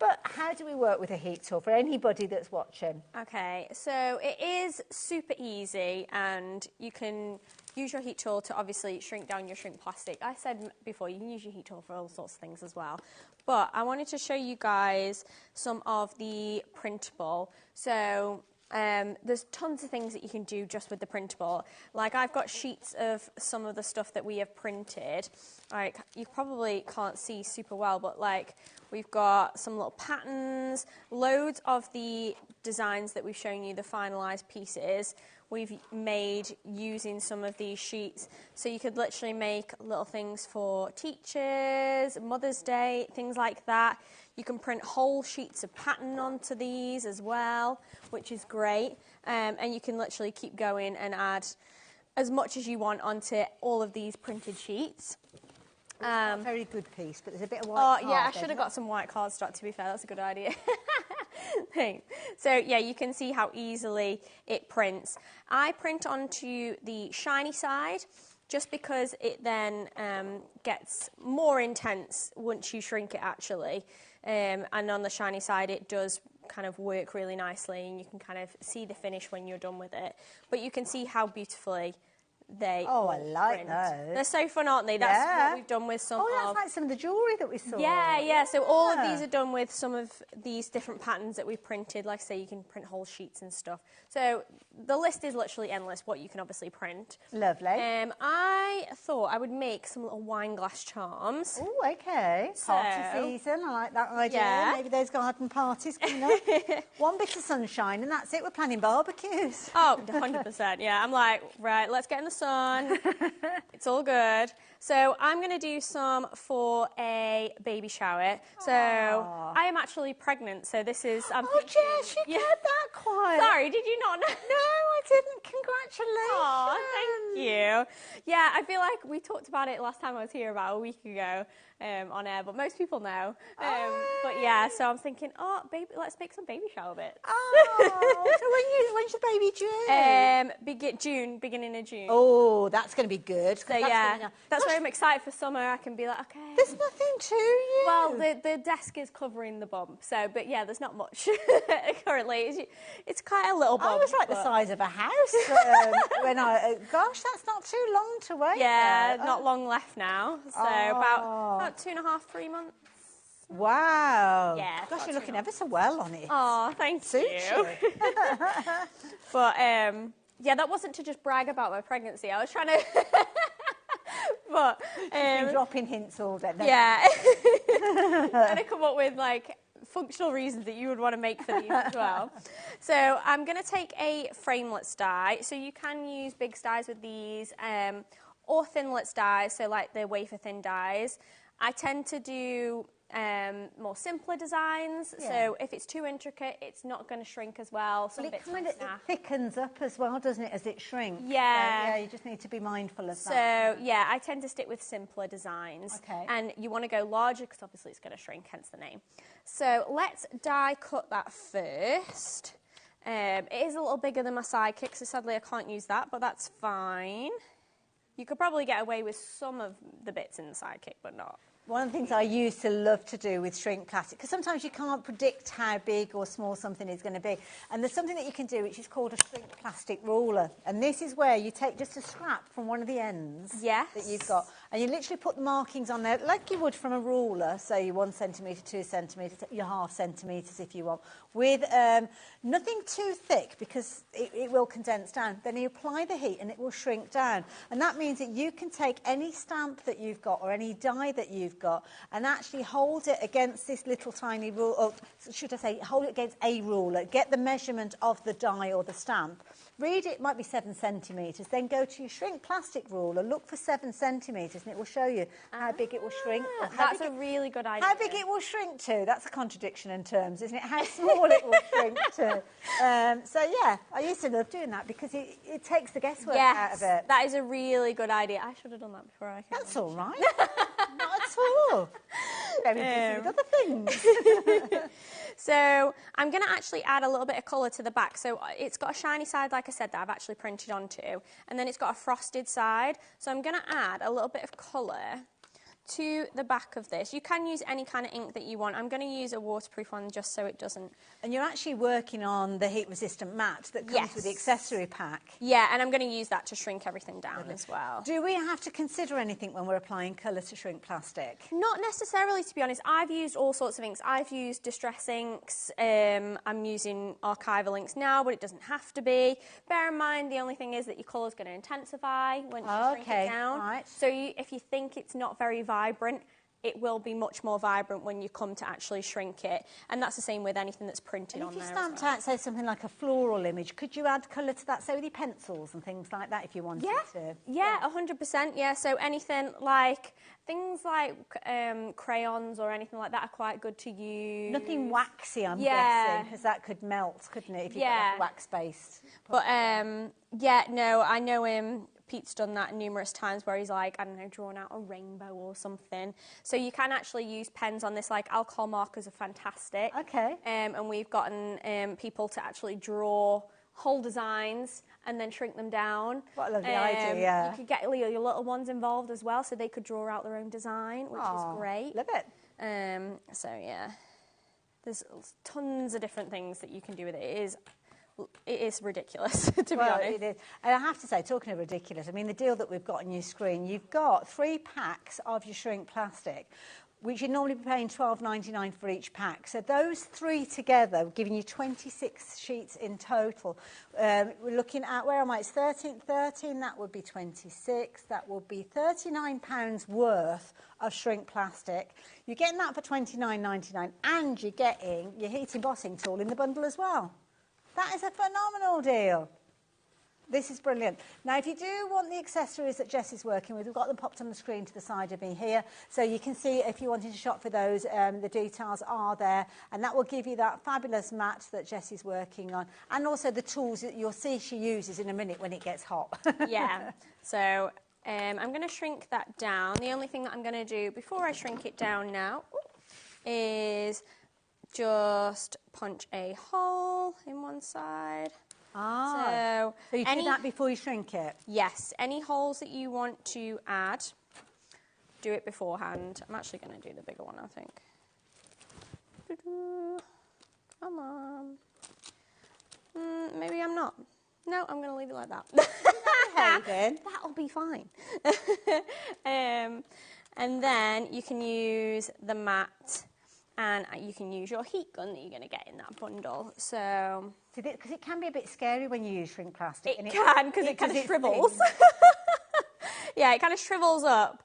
But how do we work with a heat tool for anybody that's watching? Okay, so it is super easy, and you can use your heat tool to obviously shrink down your shrink plastic. I said before, you can use your heat tool for all sorts of things as well. But I wanted to show you guys some of the printable. So there's tons of things that you can do just with the printable. Like, I've got sheets of some of the stuff that we have printed. Like, you probably can't see super well, but like, We've got some little patterns, loads of the designs that we've shown you, the finalised pieces, we've made using some of these sheets. So you could literally make little things for teachers, Mother's Day, things like that. You can print whole sheets of pattern onto these as well, which is great. And you can literally keep going and add as much as you want onto all of these printed sheets. Very good piece, but there's a bit of white card. Yeah, I should have got some white cardstock, to be fair. That's a good idea. Thanks. So, yeah, you can see how easily it prints. I print onto the shiny side just because it then gets more intense once you shrink it, actually. And on the shiny side, it does kind of work really nicely, and you can kind of see the finish when you're done with it. But you can see how beautifully they I like print. those. They're so fun, aren't they? That's what we've done with some that's like some of the jewellery that we saw. Yeah. So all of these are done with some of these different patterns that we've printed. Like I say, you can print whole sheets and stuff. So the list is literally endless, what you can obviously print. Lovely. I thought I would make some little wine glass charms. Oh, okay. Party season, I like that idea. Yeah. Maybe those garden parties coming up. One bit of sunshine and that's it, we're planning barbecues. Oh, 100%, yeah. I'm like, right, let's get in the sun. It's all good. So I'm going to do some for a baby shower. So I am actually pregnant, so this is... Jess, you kept that quiet. Sorry, did you not know? No, I didn't. Congratulations. Oh, thank you. Yeah, I feel like we talked about it last time I was here about a week ago on air, but most people know. But yeah, so I'm thinking, baby, let's make some baby shower bits. So when's the baby due? Beginning of June. Oh, that's going to be good. So yeah, that's why I'm excited for summer. I can be like, okay. There's nothing to you. Well, the desk is covering the bump, so, but yeah, there's not much currently. It's quite a little bump. I was like the size of a house when gosh, that's not too long to wait. Yeah, not long left now. So about 2.5, 3 months. Wow. Yeah. Gosh, you're looking ever so well on it. Oh, thank you. But yeah, that wasn't to just brag about my pregnancy. I was trying to. But been dropping hints all day. Yeah. Trying to come up with like functional reasons that you would want to make for these as well. So I'm going to take a framelets die. So you can use big dies with these, or thinlets dies, so like the wafer thin dies. I tend to do more simpler designs, so if it's too intricate, it's not going to shrink as well. Well, it kind of thickens up as well, doesn't it, as it shrinks? Yeah. So, yeah, you just need to be mindful of that. So, yeah, I tend to stick with simpler designs. Okay. And you want to go larger because obviously it's going to shrink, hence the name. So let's die cut that first. It is a little bigger than my Sidekick, so sadly I can't use that, but that's fine. You could probably get away with some of the bits in the Sidekick, but not. One of the things I used to love to do with shrink plastic, because sometimes you can't predict how big or small something is going to be. And there's something that you can do which is called a shrink plastic ruler. And this is where you take just a scrap from one of the ends that you've got, and you literally put the markings on there like you would from a ruler. So you're 1 centimetre, 2 centimetres, your 0.5 centimetres if you want, with nothing too thick because it will condense down. Then you apply the heat and it will shrink down. And that means that you can take any stamp that you've got or any die that you've got and actually hold it against this little tiny ruler, or should I say hold it against a ruler, get the measurement of the die or the stamp, read it might be 7 centimetres, then go to your shrink plastic ruler, look for 7 centimetres and it will show you how big it will shrink. Or that's a really good idea. How big it will shrink to. That's a contradiction in terms, isn't it? How small it will shrink to. So yeah, I used to love doing that because it takes the guesswork out of it. That is a really good idea. I should have done that before I came. That's all right. Not at all. Very busy with other things. So I'm going to actually add a little bit of colour to the back. So it's got a shiny side, like I said, that I've actually printed onto, and then it's got a frosted side. So I'm going to add a little bit of colour to the back of this. You can use any kind of ink that you want. I'm going to use a waterproof one just so it doesn't... And you're actually working on the heat-resistant mat that comes with the accessory pack. Yeah, and I'm going to use that to shrink everything down as well. Do we have to consider anything when we're applying colour to shrink plastic? Not necessarily, to be honest. I've used all sorts of inks. I've used distress inks. I'm using archival inks now, but it doesn't have to be. Bear in mind, the only thing is that your colour's going to intensify once you shrink it down. Right. So if you think it's not very vibrant, it will be much more vibrant when you come to actually shrink it. And that's the same with anything that's printed on there. If you stamped out, say, something like a floral image, could you add colour to that, say, with your pencils and things like that if you wanted to? Yeah, 100%, yeah. So anything like, things like crayons or anything like that are quite good to use. Nothing waxy, I'm guessing, because that could melt, couldn't it, if you've got like wax-based. But, yeah, no, I know Pete's done that numerous times where he's like, I don't know, drawn out a rainbow or something. So you can actually use pens on this, like alcohol markers are fantastic. Okay. And we've gotten people to actually draw whole designs and then shrink them down. What a lovely idea, yeah. You could get your little ones involved as well, so they could draw out their own design, which is great. Love it. So, yeah, there's tons of different things that you can do with it. It is ridiculous, to be honest. It is. And I have to say, talking of ridiculous, I mean, the deal that we've got on your screen, you've got 3 packs of your shrink plastic, which you'd normally be paying $12.99 for each pack. So those 3 together, giving you 26 sheets in total. We're looking at, where am I? It's 13, that would be 26. That would be £39 worth of shrink plastic. You're getting that for $29.99, and you're getting your heat embossing tool in the bundle as well. That is a phenomenal deal. This is brilliant. Now, if you do want the accessories that Jess is working with, we've got them popped on the screen to the side of me here. So you can see, if you're wanting to shop for those, the details are there. And that will give you that fabulous mat that Jess is working on. And also the tools that you'll see she uses in a minute when it gets hot. Yeah. So I'm going to shrink that down. The only thing that I'm going to do before I shrink it down now is just punch a hole in one side. So you do that before you shrink it? Yes. Any holes that you want to add, do it beforehand. I'm actually going to do the bigger one, I think. Come on. Maybe I'm not. No, I'm going to leave it like that. That'll be fine. And then you can use the mat, and you can use your heat gun that you're going to get in that bundle. So, because it can be a bit scary when you use shrink plastic. It can, because it kind of shrivels. Yeah, it kind of shrivels up,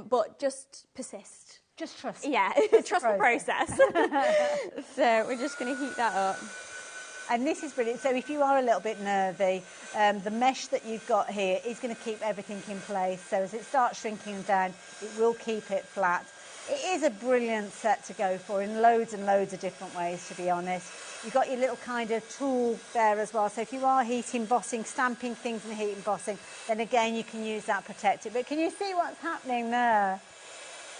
but just persist. Just trust. Yeah, trust the process. So we're just going to heat that up. And this is brilliant. So if you are a little bit nervy, the mesh that you've got here is going to keep everything in place. So as it starts shrinking down, it will keep it flat. It is a brilliant set to go for in loads and loads of different ways, to be honest. You've got your little kind of tool there as well. So if you are heat embossing, stamping things in heat embossing, then again you can use that protector. But can you see what's happening there?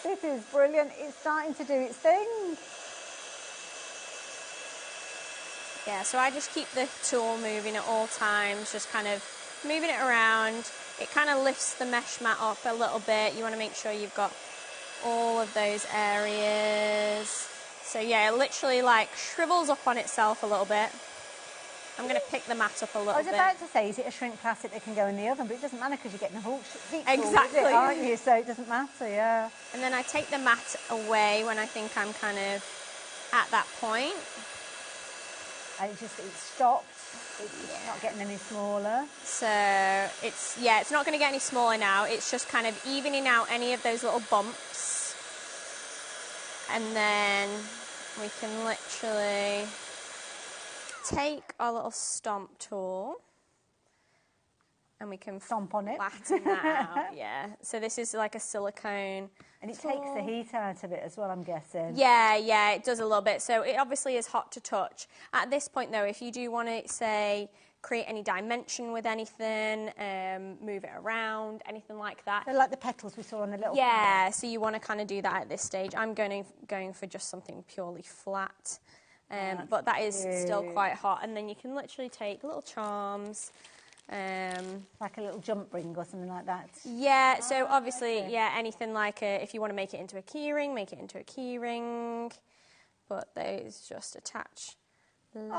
This is brilliant. It's starting to do its thing. Yeah, so I just keep the tool moving at all times, just kind of moving it around. It kind of lifts the mesh mat up a little bit. You want to make sure you've got all of those areas. So yeah, it literally like shrivels up on itself a little bit. I'm going to pick the mat up a little bit. I was about to say, is it a shrink plastic that can go in the oven? But it doesn't matter because you're getting a whole heat tool, exactly, aren't you? So it doesn't matter, yeah. And then I take the mat away when I think I'm kind of at that point. And it's stopped. It's not getting any smaller. So it's not going to get any smaller now. It's just kind of evening out any of those little bumps. And then we can literally take our little stomp tool and we can stomp on it. Flatten that out, yeah. So this is like a silicone. And it takes the heat out of it as well, I'm guessing. Yeah, it does a little bit. So it obviously is hot to touch. At this point, though, if you do want to, say, create any dimension with anything, move it around, anything like that. They're like the petals we saw on the little flower. So you want to kind of do that at this stage. I'm going for just something purely flat. But that is still quite hot. And then you can literally take little charms. Like a little jump ring or something like that. Yeah, so obviously, anything like if you want to make it into a key ring, make it into a key ring. But those just attach. And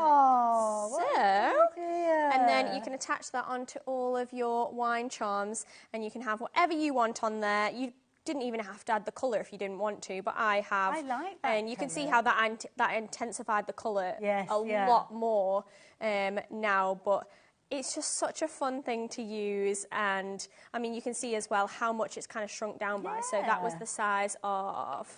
then you can attach that onto all of your wine charms, and you can have whatever you want on there. You didn't even have to add the colour if you didn't want to, but I have. I like that. And you can see how that intensified the colour a lot more now, but it's just such a fun thing to use, and I mean, you can see as well how much it's kind of shrunk down by. So that was the size of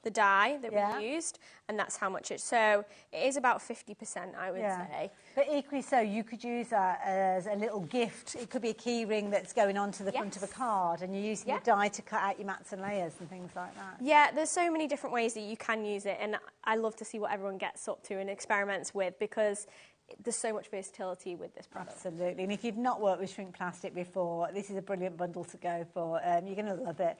the die that we used, and that's how much it. So it is about 50%, I would say. But equally so, you could use that as a little gift. It could be a key ring that's going onto the front of a card, and you're using the die to cut out your mats and layers and things like that. Yeah, there's so many different ways that you can use it, and I love to see what everyone gets up to and experiments with, because there's so much versatility with this product. Absolutely, and if you've not worked with shrink plastic before, this is a brilliant bundle to go for. You're going to love it.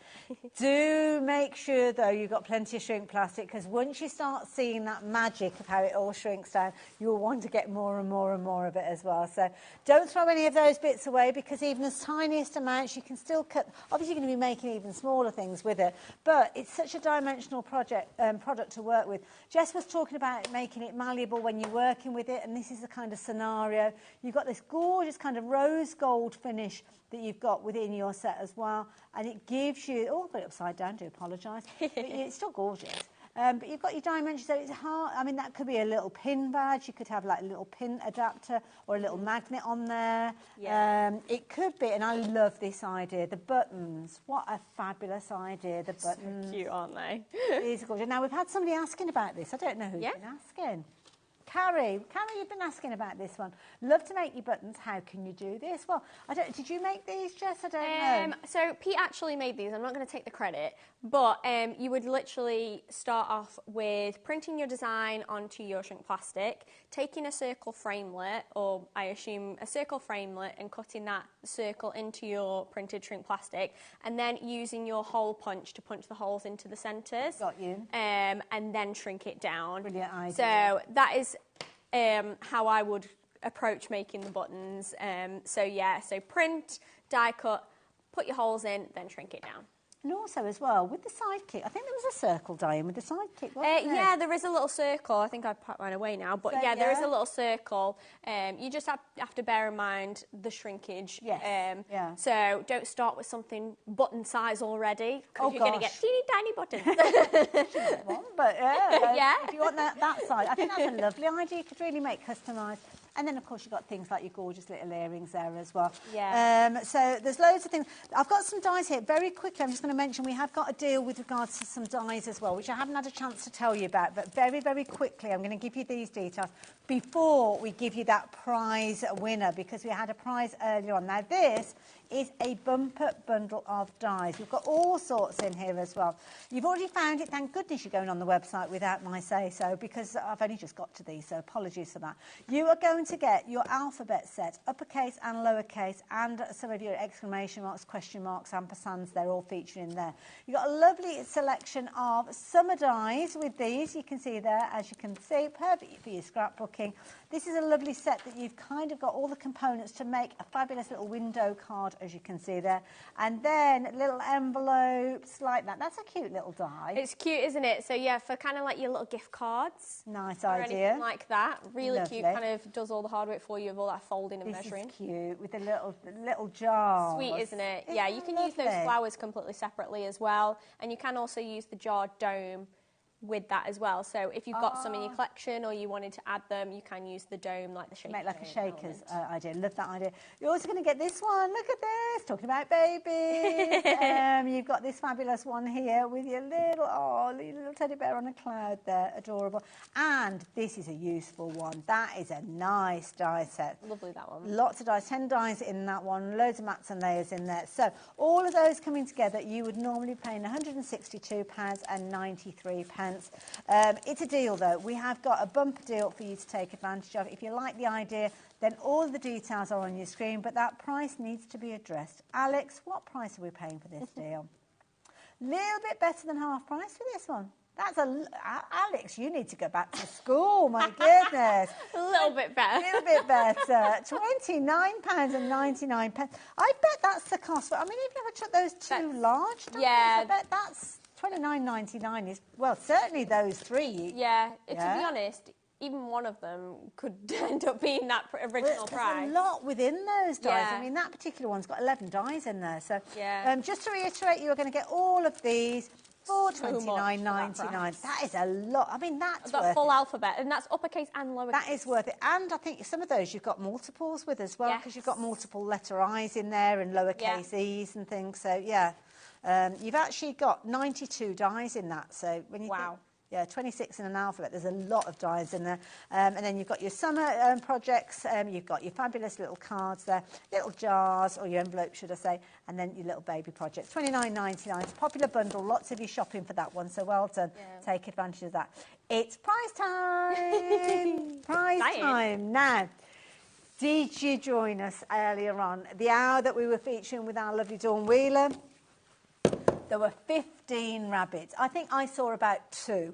Do make sure, though, you've got plenty of shrink plastic, because once you start seeing that magic of how it all shrinks down, you'll want to get more and more and more of it as well. So don't throw any of those bits away, because even the tiniest amounts you can still cut. Obviously, you're going to be making even smaller things with it, but it's such a dimensional product to work with. Jess was talking about making it malleable when you're working with it, and this is the kind of scenario. You've got this gorgeous kind of rose gold finish that you've got within your set as well, and it gives you, oh, I've got it upside down, do apologise, but it's still gorgeous. But you've got your dimensions, so it's hard. I mean, that could be a little pin badge. You could have like a little pin adapter or a little magnet on there. Yeah. It could be, and I love this idea, the buttons. What a fabulous idea, the buttons. So cute, aren't they? These are gorgeous. Now, we've had somebody asking about this. I don't know who's been asking. Carrie, you've been asking about this one. Love to make your buttons. How can you do this? Well, did you make these, Jess? I don't know. So Pete actually made these. I'm not going to take the credit, but you would literally start off with printing your design onto your shrink plastic, taking a circle framelit, or I assume a circle framelit, and cutting that circle into your printed shrink plastic, and then using your hole punch to punch the holes into the centres. Got you. And then shrink it down. Brilliant idea. So that is how I would approach making the buttons. So print, die cut, put your holes in, then shrink it down. And also as well, with the Sidekick, I think there was a circle die in with the Sidekick, wasn't there? Yeah, there is a little circle. I think I've put mine away now. But So, there is a little circle. You just have to bear in mind the shrinkage. Yes. So don't start with something button size already, because you're going to get teeny tiny buttons. But if you want that size, I think that's a lovely idea. You could really make customised. And then, of course, you've got things like your gorgeous little earrings there as well. Yeah. So there's loads of things. I've got some dies here. Very quickly, I'm just going to mention we have got a deal with regards to some dies as well, which I haven't had a chance to tell you about. But very, very quickly, I'm going to give you these details before we give you that prize winner, because we had a prize earlier on. Now, this is a bumper bundle of dies. We've got all sorts in here as well. You've already found it. Thank goodness you're going on the website without my say-so, because I've only just got to these, so apologies for that. You are going to get your alphabet set, uppercase and lowercase, and some of your exclamation marks, question marks, ampersands. They're all featured in there. You've got a lovely selection of summer dies with these. You can see there, as you can see, perfect for your scrapbooking. This is a lovely set that you've kind of got all the components to make a fabulous little window card, as you can see there. And then little envelopes like that. That's a cute little die. It's cute, isn't it? So, yeah, for kind of like your little gift cards. Nice or idea. Anything like that. Really Lovely. cute. Kind of does all the hard work for you of all that folding and measuring. This is cute, with the little jar. Sweet, isn't it? Isn't Yeah, you can use those lovely? flowers completely separately as well. And you can also use the jar dome with that as well. So if you've got some in your collection or you wanted to add them, you can use the dome, like the shaker. Make like a shaker's idea. Love that idea. You're also going to get this one. Look at this. Talking about babies. You've got this fabulous one here with your little teddy bear on a cloud there. Adorable. And this is a useful one. That is a nice die set. Lovely, that one. Lots of dies. 10 dies in that one. Loads of mats and layers in there. So all of those coming together, you would normally be paying £162.93. It's a deal, though. We have got a bumper deal for you to take advantage of. If you like the idea, then all the details are on your screen, but that price needs to be addressed. Alex, what price are we paying for this deal? Little bit better than half price for this one. That's Alex, you need to go back to school, my goodness. A little bit better. A little bit better. £29.99. I bet that's the cost. I mean, even if I took those two large dies, I bet that's £29.99 is, well, certainly those three. Yeah, to be honest, even one of them could end up being that original price. There's a lot within those dies. Yeah. I mean, that particular one's got 11 dies in there. So yeah. just to reiterate, you are going to get all of these $4.29.99. That is a lot. I mean, that's I've got full alphabet, and that's uppercase and lowercase. That is worth it. And I think some of those you've got multiples with as well, because you've got multiple letter I's in there and lowercase e's and things. So, yeah. You've actually got 92 dies in that. So when you think, yeah, 26 in an alphabet. There's a lot of dies in there. And then you've got your summer projects. You've got your fabulous little cards there, little jars, or your envelopes, should I say, and then your little baby projects. $29.99. It's a popular bundle. Lots of you shopping for that one, so well done. Yeah. Take advantage of that. It's prize time. Prize time. Now, did you join us earlier on? The hour that we were featuring with our lovely Dawn Wheeler, there were 15 rabbits. I think I saw about 2.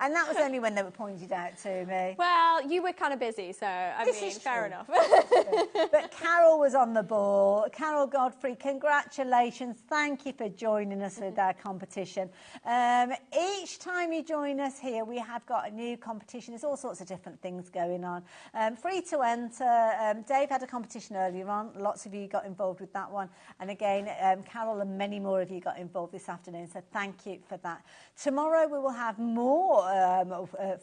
And that was only when they were pointed out to me. Well, you were kind of busy, so, I mean, fair enough. But Carol was on the ball. Carol Godfrey, congratulations. Thank you for joining us with our competition. Each time you join us here, we have got a new competition. There's all sorts of different things going on. Free to enter. Dave had a competition earlier on. Lots of you got involved with that one. And again, Carol and many more of you got involved this afternoon, so thank you for that. Tomorrow we will have more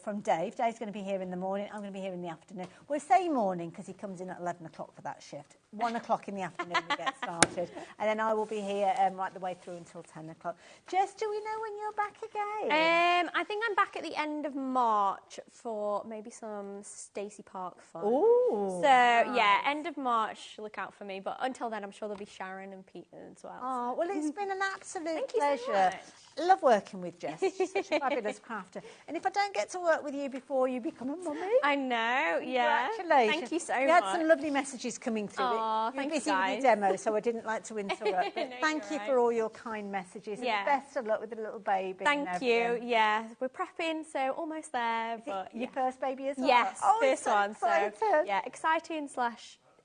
from Dave. Dave's going to be here in the morning. I'm going to be here in the afternoon. We'll say morning because he comes in at 11 o'clock for that shift. 1 o'clock in the afternoon we get started. And then I will be here right the way through until 10 o'clock. Jess, do we know when you're back again? I think I'm back at the end of March for maybe some Stacey Park fun. Ooh. So, yeah, end of March, look out for me. But until then, I'm sure there'll be Sharon and Peter as well. Oh, well, it's been an absolute Thank pleasure. You so much. I love working with Jess. She's such a fabulous crafter. And if I don't get to work with you before you become a mummy... I know, yeah. Congratulations. Thank you so much. We had some lovely messages coming through. Oh, you were thanks, busy guys. with your demo, so I didn't like to interrupt. But No, thank you for all your kind messages. Yeah. And best of luck with the little baby. Thank you. Yeah, we're prepping, so almost there. But your first baby as well? Yes, oh, first so one. excited. So, yeah, exciting /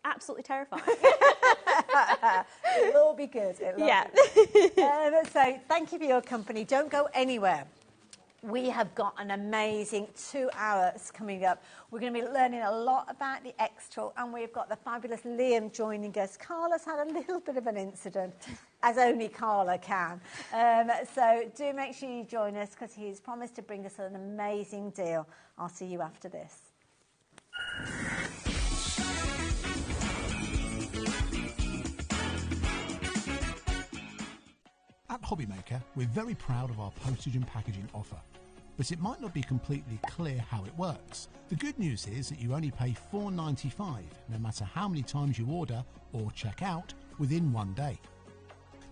absolutely terrifying. It'll all be good. It'll all be good. So thank you for your company. Don't go anywhere. We have got an amazing 2 hours coming up. We're going to be learning a lot about the XTool, and we've got the fabulous Liam joining us. Carla's had a little bit of an incident, as only Carla can. So do make sure you join us, because he's promised to bring us an amazing deal. I'll see you after this. At HobbyMaker, we're very proud of our postage and packaging offer, but it might not be completely clear how it works. The good news is that you only pay $4.95, no matter how many times you order or check out within 1 day.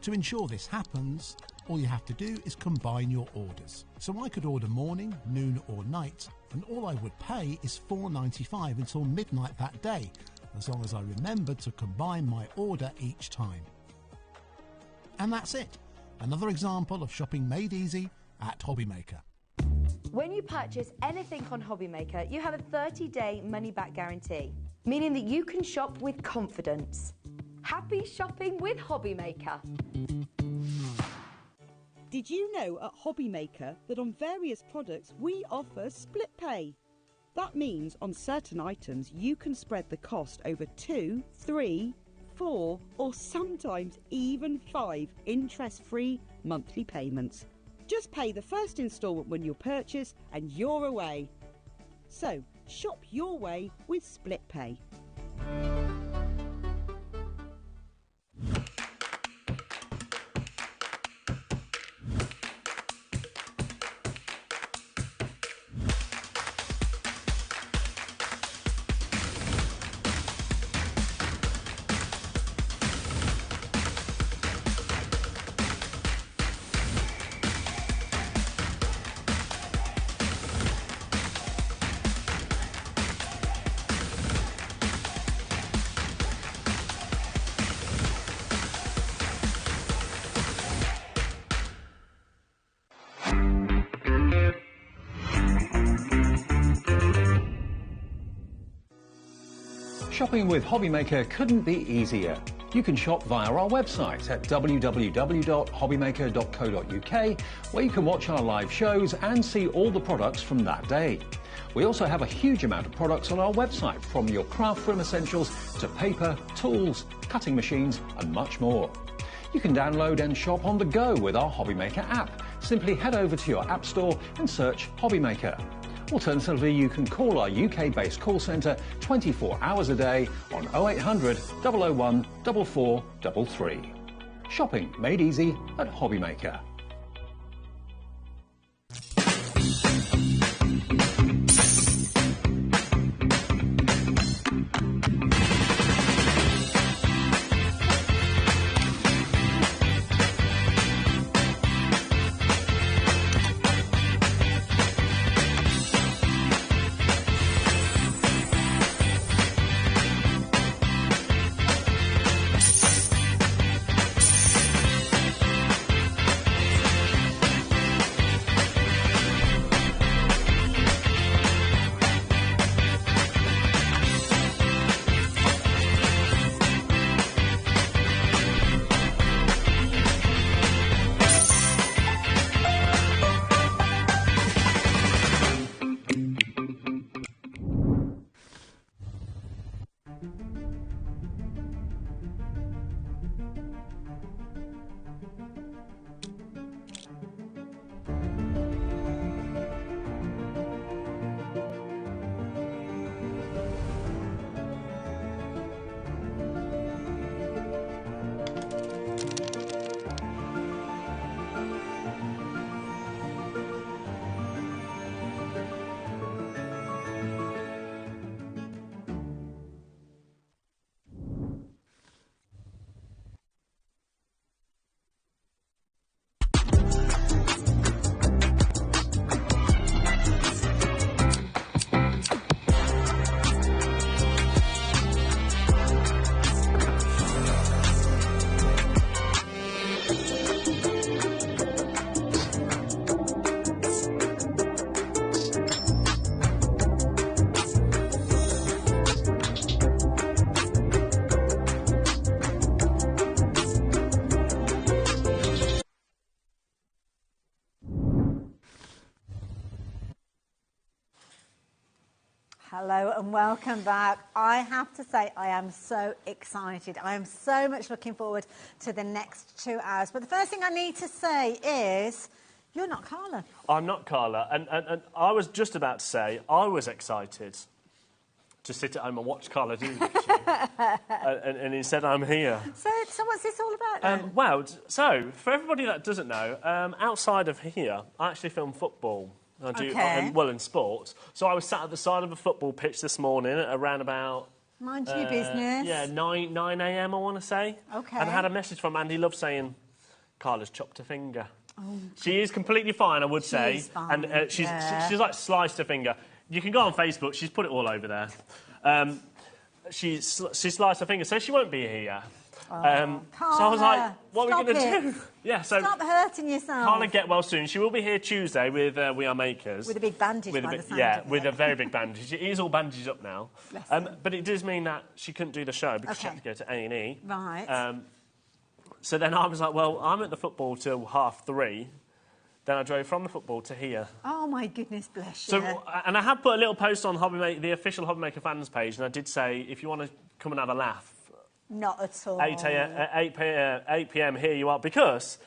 To ensure this happens, all you have to do is combine your orders. So I could order morning, noon or night, and all I would pay is $4.95 until midnight that day, as long as I remembered to combine my order each time. And that's it. Another example of shopping made easy at HobbyMaker. When you purchase anything on HobbyMaker, you have a 30-day money-back guarantee, meaning that you can shop with confidence. Happy shopping with HobbyMaker. Did you know at HobbyMaker that on various products we offer split pay? That means on certain items you can spread the cost over 2, 3, 4 or sometimes even 5 interest-free monthly payments. Just pay the first instalment when you purchase and you're away. So, shop your way with Split Pay. Shopping with HobbyMaker couldn't be easier. You can shop via our website at www.hobbymaker.co.uk, where you can watch our live shows and see all the products from that day. We also have a huge amount of products on our website, from your craft room essentials to paper, tools, cutting machines and much more. You can download and shop on the go with our HobbyMaker app. Simply head over to your app store and search HobbyMaker. Alternatively, you can call our UK-based call centre 24 hours a day on 0800 001 4433. Shopping made easy at HobbyMaker. Hello and welcome back. I have to say I am so excited. I am so much looking forward to the next 2 hours. But the first thing I need to say is you're not Carla. I'm not Carla. And I was just about to say I was excited to sit at home and watch Carla do this. and instead I'm here. So what's this all about then? Well, so for everybody that doesn't know, outside of here, I actually film football. I do, in sports. So I was sat at the side of a football pitch this morning at around about... Mind your business. Yeah, 9 a.m, I want to say. OK. And I had a message from Andy Love saying, Carla's chopped her finger. Oh, she is completely fine, I would say. She's fine, and she's like sliced her finger. You can go on Facebook, she's put it all over there. She sliced her finger, so she won't be here. So I was like, what are we going to do? Yeah, so stop hurting yourself. Carla, get well soon. She will be here Tuesday with We Are Makers. With a big bandage, with a very big bandage. It is all bandaged up now. But it does mean that she couldn't do the show because she had to go to A&E. Right. So then I was like, well, I'm at the football till 3:30. Then I drove from the football to here. Oh, my goodness, bless you. So, and I have put a little post on the official HobbyMaker fans page, and I did say, if you want to come and have a laugh, not at all. 8 p.m. here you are, because,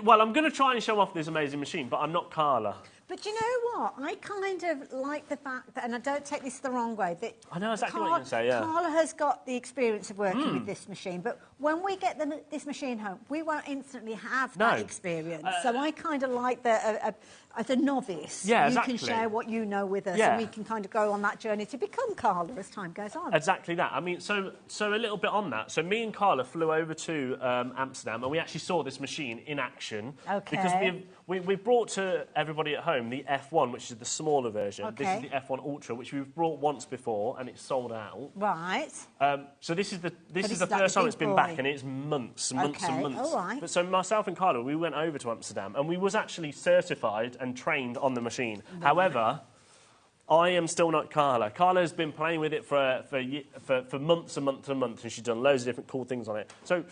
well, I'm going to try and show off this amazing machine, but I'm not Carla. But you know what? I kind of like the fact that, and I don't take this the wrong way, that I know exactly what you're going to say, yeah. Carla has got the experience of working with this machine, but when we get this machine home, we won't instantly have that experience. So I kind of like that as a novice, yeah, you can share what you know with us, and we can kind of go on that journey to become Carla as time goes on. Exactly that. I mean, so a little bit on that. So me and Carla flew over to Amsterdam, and we actually saw this machine in action. Okay. Because we've brought to everybody at home the F1, which is the smaller version. Okay. This is the F1 Ultra, which we've brought once before, and it's sold out. Right. So this is the first time it's been back, and it's months and months. All right. But so myself and Carla, we went over to Amsterdam, and we was actually certified and trained on the machine. Right. However, I am still not Carla. Carla has been playing with it for months and months and months, and she's done loads of different cool things on it. So,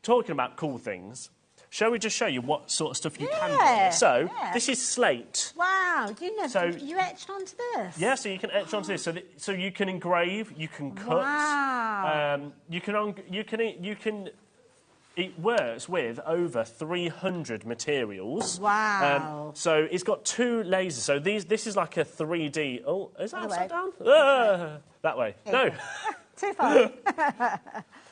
talking about cool things, shall we just show you what sort of stuff you can do? So, this is slate. Wow, do you know, you etched onto this? Yeah, so you can etch onto this. So you can engrave, you can cut. Wow. You can it works with over 300 materials. Wow. So it's got 2 lasers. So this is like a 3D... Oh, is that upside down? That way. No. Too far.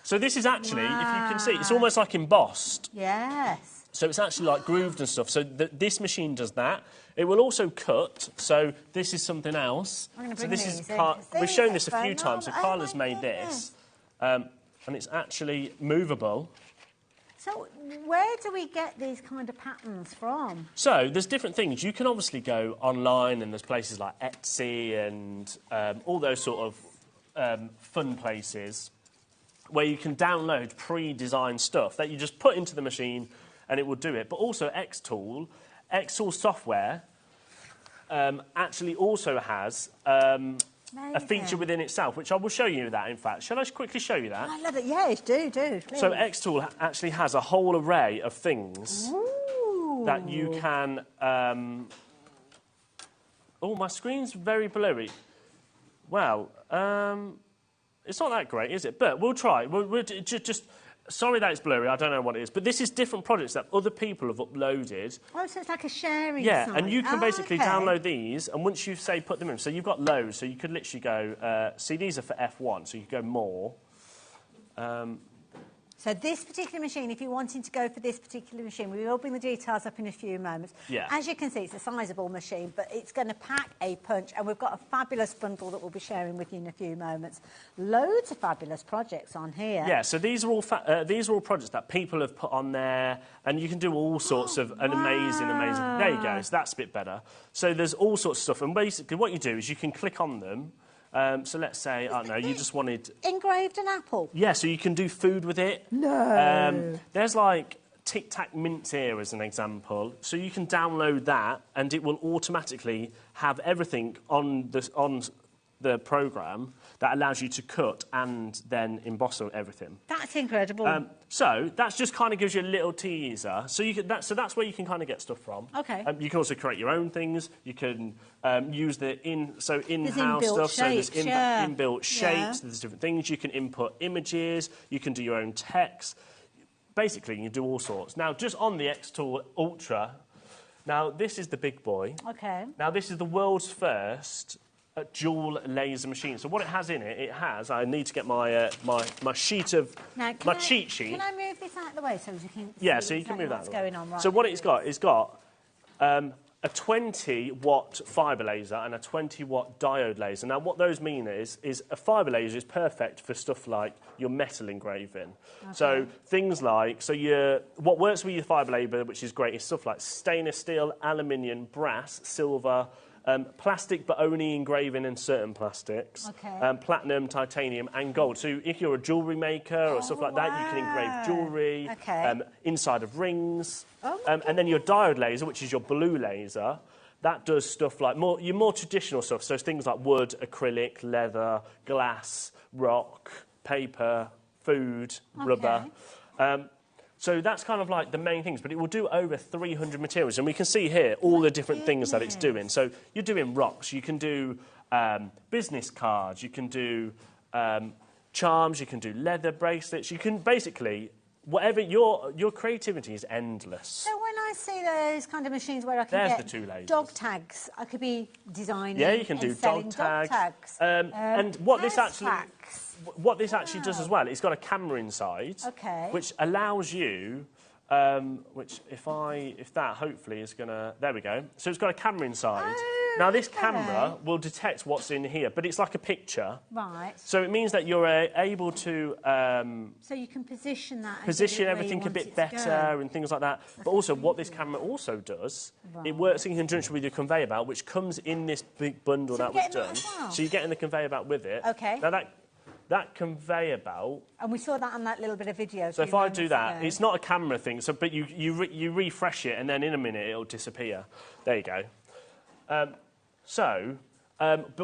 So this is actually, if you can see, it's almost like embossed. Yes. So it's actually like grooved and stuff. So this machine does that. It will also cut. So this is something else. I'm going to so bring this these is we've shown this a few times. So Carla's made this, and it's actually movable. So where do we get these kind of patterns from? So there's different things. You can obviously go online, and there's places like Etsy and all those sort of fun places where you can download pre-designed stuff that you just put into the machine and it will do it. But also XTool software actually also has a feature within itself, which I will show you that, in fact. Shall I quickly show you that? I love it. Yes, do. Please. So XTool actually has a whole array of things that you can... Oh, my screen's very blurry. Well, it's not that great, is it? But we'll try. We'll just... Sorry that it's blurry, I don't know what it is. But this is different projects that other people have uploaded. Oh, so it's like a sharing site. site. And you can basically download these, and once you, say, put them in... So you've got loads, so you could literally go... see, these are for F1, so you could go more. So this particular machine, if you're wanting to go for this particular machine, we will bring the details up in a few moments. Yeah. As you can see, it's a sizable machine, but it's going to pack a punch, and we've got a fabulous bundle that we'll be sharing with you in a few moments. Loads of fabulous projects on here. Yeah, so these are all projects that people have put on there, and you can do all sorts of amazing... There you go, so that's a bit better. So there's all sorts of stuff, and basically what you do is you can click on them. So let's say, I don't know, you just wanted... Engraved an apple? Yeah, so you can do food with it. No. There's like Tic Tac Mints here as an example. So you can download that and it will automatically have everything on the programme that allows you to cut and then emboss everything. That's incredible. So that just kind of gives you a little teaser. So that's where you can kind of get stuff from. Okay. You can also create your own things. You can use the in-house stuff. Shapes, so there's inbuilt shapes. Yeah. There's different things. You can input images. You can do your own text. Basically, you can do all sorts. Now, just on the XTool Ultra, now this is the big boy. Okay. Now this is the world's first a dual laser machine. So what it has in it, I need to get my my sheet of cheat sheet. Can I move this out of the way so you can? Yeah, so you can move that. What's going on? Right. So what it's got a 20-watt fibre laser and a 20-watt diode laser. Now what those mean is a fibre laser is perfect for stuff like your metal engraving. Okay. So things like what works with your fibre laser, which is great, is stuff like stainless steel, aluminium, brass, silver. Plastic, but only engraving in certain plastics. Okay. Platinum, titanium, and gold. So if you're a jewellery maker or stuff like that, you can engrave jewellery, inside of rings. And then your diode laser, which is your blue laser, that does stuff like your more traditional stuff. So things like wood, acrylic, leather, glass, rock, paper, food, rubber. So that's kind of like the main things, but it will do over 300 materials. And we can see here all the different things that it's doing. So you're doing rocks, you can do business cards, you can do charms, you can do leather bracelets, you can basically, whatever, your creativity is endless. So when I see those kind of machines where I can get the 2 lasers. Dog tags, I could be designing you can do dog tags. And what this actually does as well, it's got a camera inside, which allows you, which if that hopefully is going to, there we go. So it's got a camera inside. Now this camera will detect what's in here, but it's like a picture. Right. So it means that you're able to... so you can position that. Position everything a bit better and things like that. But also what this camera also does, it works in conjunction with your conveyor belt, which comes in this big bundle that we've done. So you're getting the conveyor belt with it. Okay. Now that conveyor belt... And we saw that on that little bit of video. So if I do that, it's not a camera thing, but you refresh it and then in a minute it'll disappear. There you go. But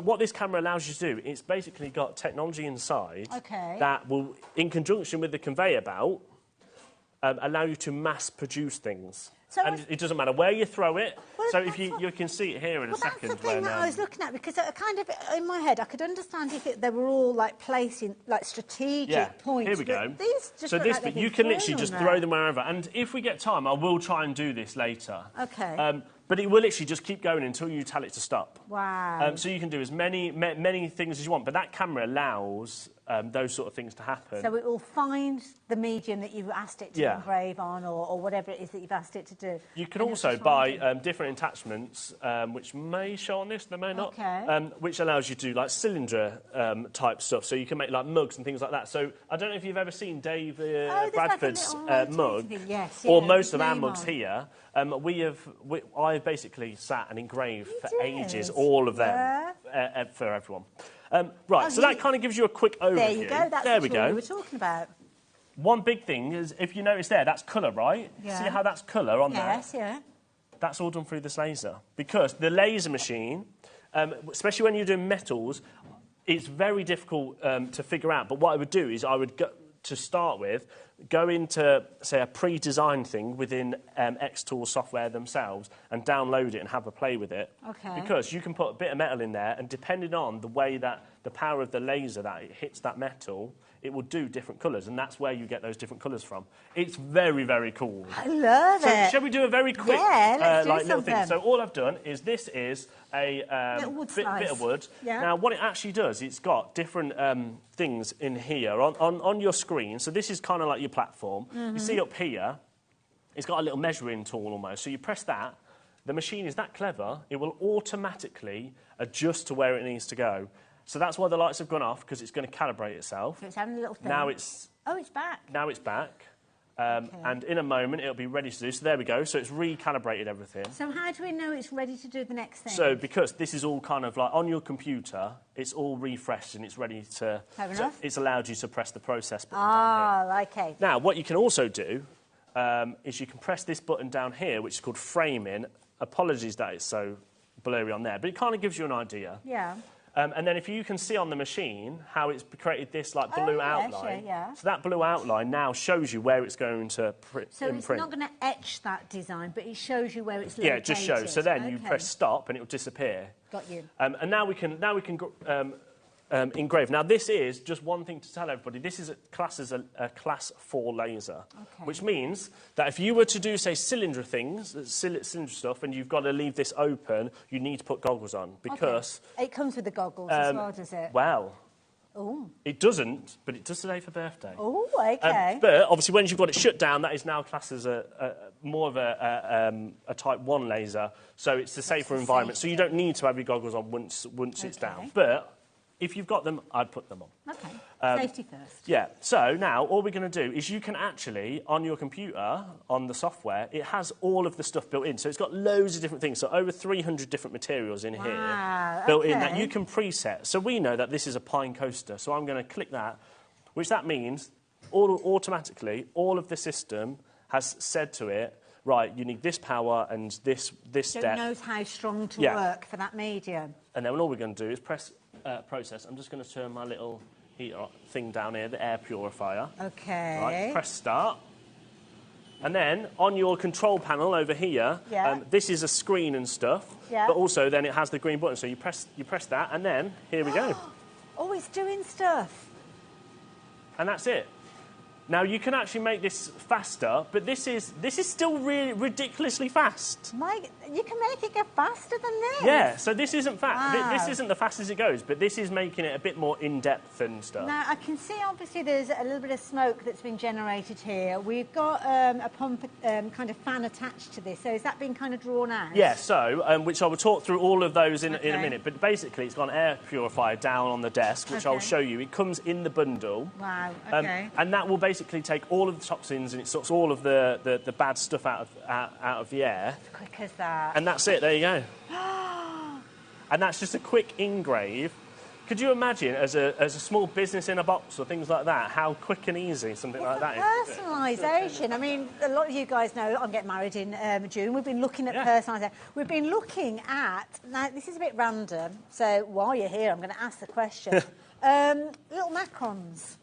what this camera allows you to do, it's basically got technology inside that will, in conjunction with the conveyor belt, allow you to mass produce things. and it doesn't matter where you throw it. So if you can see it here in a second. That's the thing that I was looking at, because kind of in my head I could understand if they were all like placed in like strategic points. Here we go. These just so look this like bit, they've you been can thrown literally just on throw there. them wherever. And if we get time, I will try and do this later. Okay. But it will literally just keep going until you tell it to stop. Wow. So you can do as many things as you want, but that camera allows those sort of things to happen. So it will find the medium that you've asked it to engrave on, or whatever it is that you've asked it to do. You can also buy different attachments, which may show on this, they may not, which allows you to do like cylinder type stuff. So you can make like mugs and things like that. So I don't know if you've ever seen Dave Bradford's mug, or most of our mugs here. I've basically sat and engraved for ages, all of them, for everyone. So that kind of gives you a quick overview. There you go, that's what we were talking about. One big thing is, if you notice there, that's colour, right? Yeah. See how that's colour on there? Yes, yeah. That's all done through this laser. Because the laser machine, especially when you're doing metals, it's very difficult to figure out. But what I would do is I would go, to start with, go into, say, a pre-designed thing within XTool software themselves and download it and have a play with it. Okay. Because you can put a bit of metal in there, and depending on the way that the power of the laser that it hits that metal, it will do different colours, and that's where you get those different colours from. It's very, very cool. I love it. So shall we do a very quick little thing? So all I've done is this is a bit of wood. Yeah. Now, what it actually does, it's got different things in here on your screen. So this is kind of like your platform. You see up here, it's got a little measuring tool almost. So you press that. The machine is that clever, it will automatically adjust to where it needs to go. So that's why the lights have gone off, because it's going to calibrate itself. So it's having a little thing. Now it's... Oh, it's back. Now it's back. And in a moment, it'll be ready to do. So there we go. So it's recalibrated everything. So how do we know it's ready to do the next thing? So because this is all kind of like on your computer, it's all refreshed and it's ready to... Fair enough. It's allowed you to press the process button down here. Okay. Now, what you can also do is you can press this button down here, which is called framing. Apologies that it's so blurry on there, but it kind of gives you an idea. Yeah. And then if you can see on the machine how it's created this like blue outline, yeah. So that blue outline now shows you where it's going to imprint. So it's not going to etch that design, but it shows you where it's located. Yeah, it just shows. So then you press stop and it will disappear. Got you. And now we can engrave. Now this is just one thing to tell everybody. This is classed as a class 4 laser, which means that if you were to do, say, cylinder things, cylinder stuff, and you've got to leave this open, you need to put goggles on because it comes with the goggles as well, does it? Well, oh, it doesn't, but it does today for birthday. Oh, okay. But obviously, once you've got it shut down, that is now classed as more of a Type 1 laser, so it's a safer environment. So you don't need to have your goggles on once it's down, but if you've got them, I'd put them on. Okay, safety first. Yeah, so now all we're going to do is you can actually, on your computer, on the software, it has all of the stuff built in. So it's got loads of different things, so over 300 different materials in here built in that you can preset. So we know that this is a pine coaster, so I'm going to click that, which that means automatically all of the system has said to it, right, you need this power and this so step. it knows how strong to work for that medium. And then all we're going to do is press process. I'm just going to turn my little heater thing down here, the air purifier. Okay. Right, press start. And then on your control panel over here, this is a screen and stuff, but also then it has the green button. So you press that, and then here we go. Oh, it's doing stuff. And that's it. Now, you can actually make this faster, but this is still really ridiculously fast. You can make it go faster than this? Yeah, so this isn't fast. Wow. This isn't the fastest it goes, but this is making it a bit more in-depth and stuff. Now, I can see, obviously, there's a little bit of smoke that's been generated here. We've got a pump kind of fan attached to this, so is that being kind of drawn out? Yeah, so, which I will talk through all of those in a minute, but basically it's got an air purifier down on the desk, which I'll show you. It comes in the bundle. Wow, okay. And that will basically take all of the toxins and it sucks all of the bad stuff out of the air. As quick as that. And that's it, there you go. And that's just a quick engrave. Could you imagine, as a small business in a box or things like that, how quick and easy something like that is? Personalisation. I mean, a lot of you guys know I'm getting married in June. We've been looking at personalisation. We've been looking at, now this is a bit random, so while you're here I'm going to ask the question. Little macrons.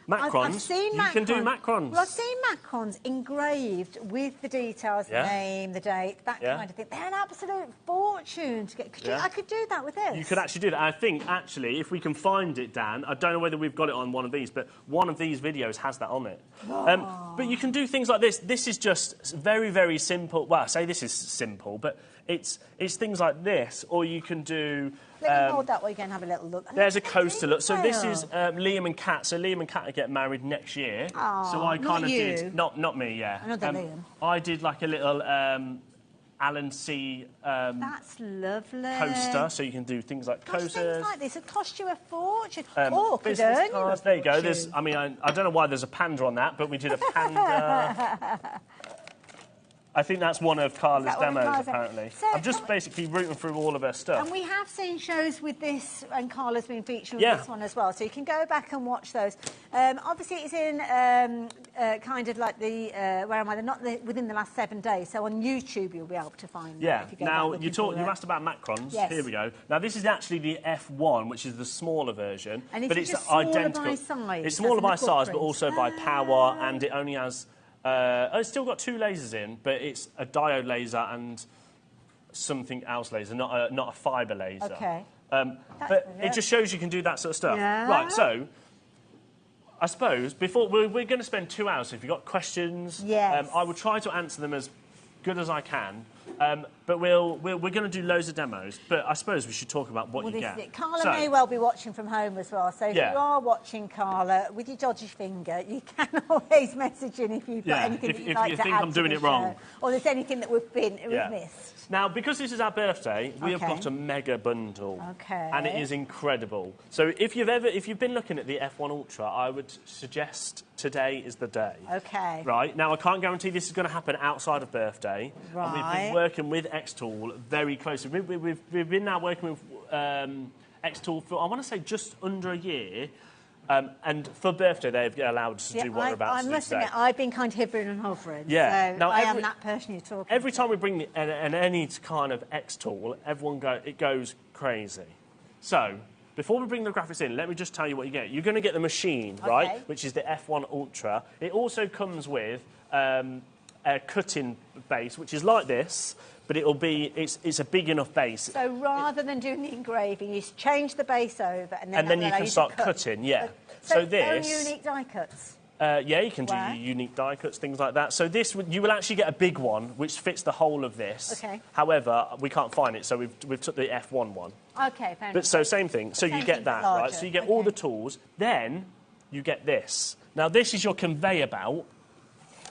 Macrons. I've seen you can do macrons. Well, I've seen macrons engraved with the details, the name, the date, that kind of thing. They're an absolute fortune to get. I could do that with this. You could actually do that. I think, actually, if we can find it, Dan, I don't know whether we've got it on one of these, but one of these videos has that on it. But you can do things like this. This is just very, very simple. Well, I say this is simple, but it's things like this, or you can do... Let me hold that while you go and have a little look. There's a coaster look. So this is Liam and Kat. So Liam and Kat get married next year. Oh, so I kind of did... Not me, yeah. Another Liam. I did like a little Alan C... That's lovely. Coaster, so you can do things like coasters. Things like this would cost you a fortune. Could earn you a there you go. There's, I mean, I don't know why there's a panda on that, but we did a panda... I think that's one of Carla's demos, apparently. So I'm just basically rooting through all of her stuff. And we have seen shows with this, and Carla's been featured with this one as well, so you can go back and watch those. Obviously, it's in kind of like the, where am I? They're not within the last 7 days, so on YouTube you'll be able to find them. Yeah, now you asked about macrons. Yes. Here we go. Now, this is actually the F1, which is the smaller version. And but it's just identical. By size? It's smaller by size, but also by power, and it only has... it's still got 2 lasers in, but it's a diode laser and something else laser, not a fibre laser. Okay. But it just shows you can do that sort of stuff. Yeah. Right, so I suppose before we're going to spend 2 hours. So if you've got questions, I will try to answer them as good as I can. But we're going to do loads of demos. But I suppose we should talk about what you get. Carla may well be watching from home as well. So if you are watching Carla with your dodgy finger, you can always message in if you've got anything that you'd like to add. If you think I'm doing it wrong, or there's anything that we've missed. Now, because this is our birthday, we have got a mega bundle. Okay. And it is incredible. So if you've been looking at the F1 Ultra, I would suggest today is the day. Okay. Right. Now, I can't guarantee this is going to happen outside of birthday. Right. And we've been working with XTool very closely. We've been now working with XTool for, I want to say, just under a year. And for birthday, they've allowed us to do what we're about to do. I must admit, I've been kind of hovering and hovering. Yeah. So now, I am that person you're talking Every to. time we bring any kind of X tool, it goes crazy. So, before we bring the graphics in, let me just tell you what you get. You're going to get the machine, right, which is the F1 Ultra. It also comes with a cutting base, which is like this, but it's a big enough base. So rather than doing the engraving, you change the base over and then you can start cutting, So this... unique die cuts? Yeah, you can do unique die cuts, things like that. So this, you will actually get a big one, which fits the whole of this. Okay. However, we can't find it, so we've took the F1 one. Okay, fair enough. But so same thing. So you get that, right? So you get all the tools. Then you get this. Now this is your conveyor belt.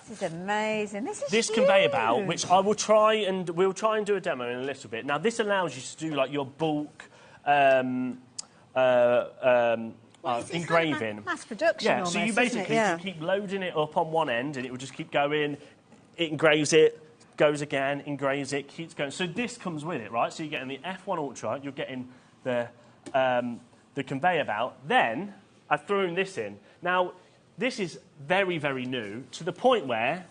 This is amazing. This huge. Conveyor belt, which we'll try and do a demo in a little bit. Now this allows you to do like your bulk engraving. Like mass production. Yeah. Almost, so you basically you keep loading it up on one end, and it will just keep going. It engraves it, goes again, engraves it, keeps going. So this comes with it, right? So you're getting the F1 Ultra. You're getting the conveyor belt. Then I've thrown this in. Now. This is very, very new, to the point where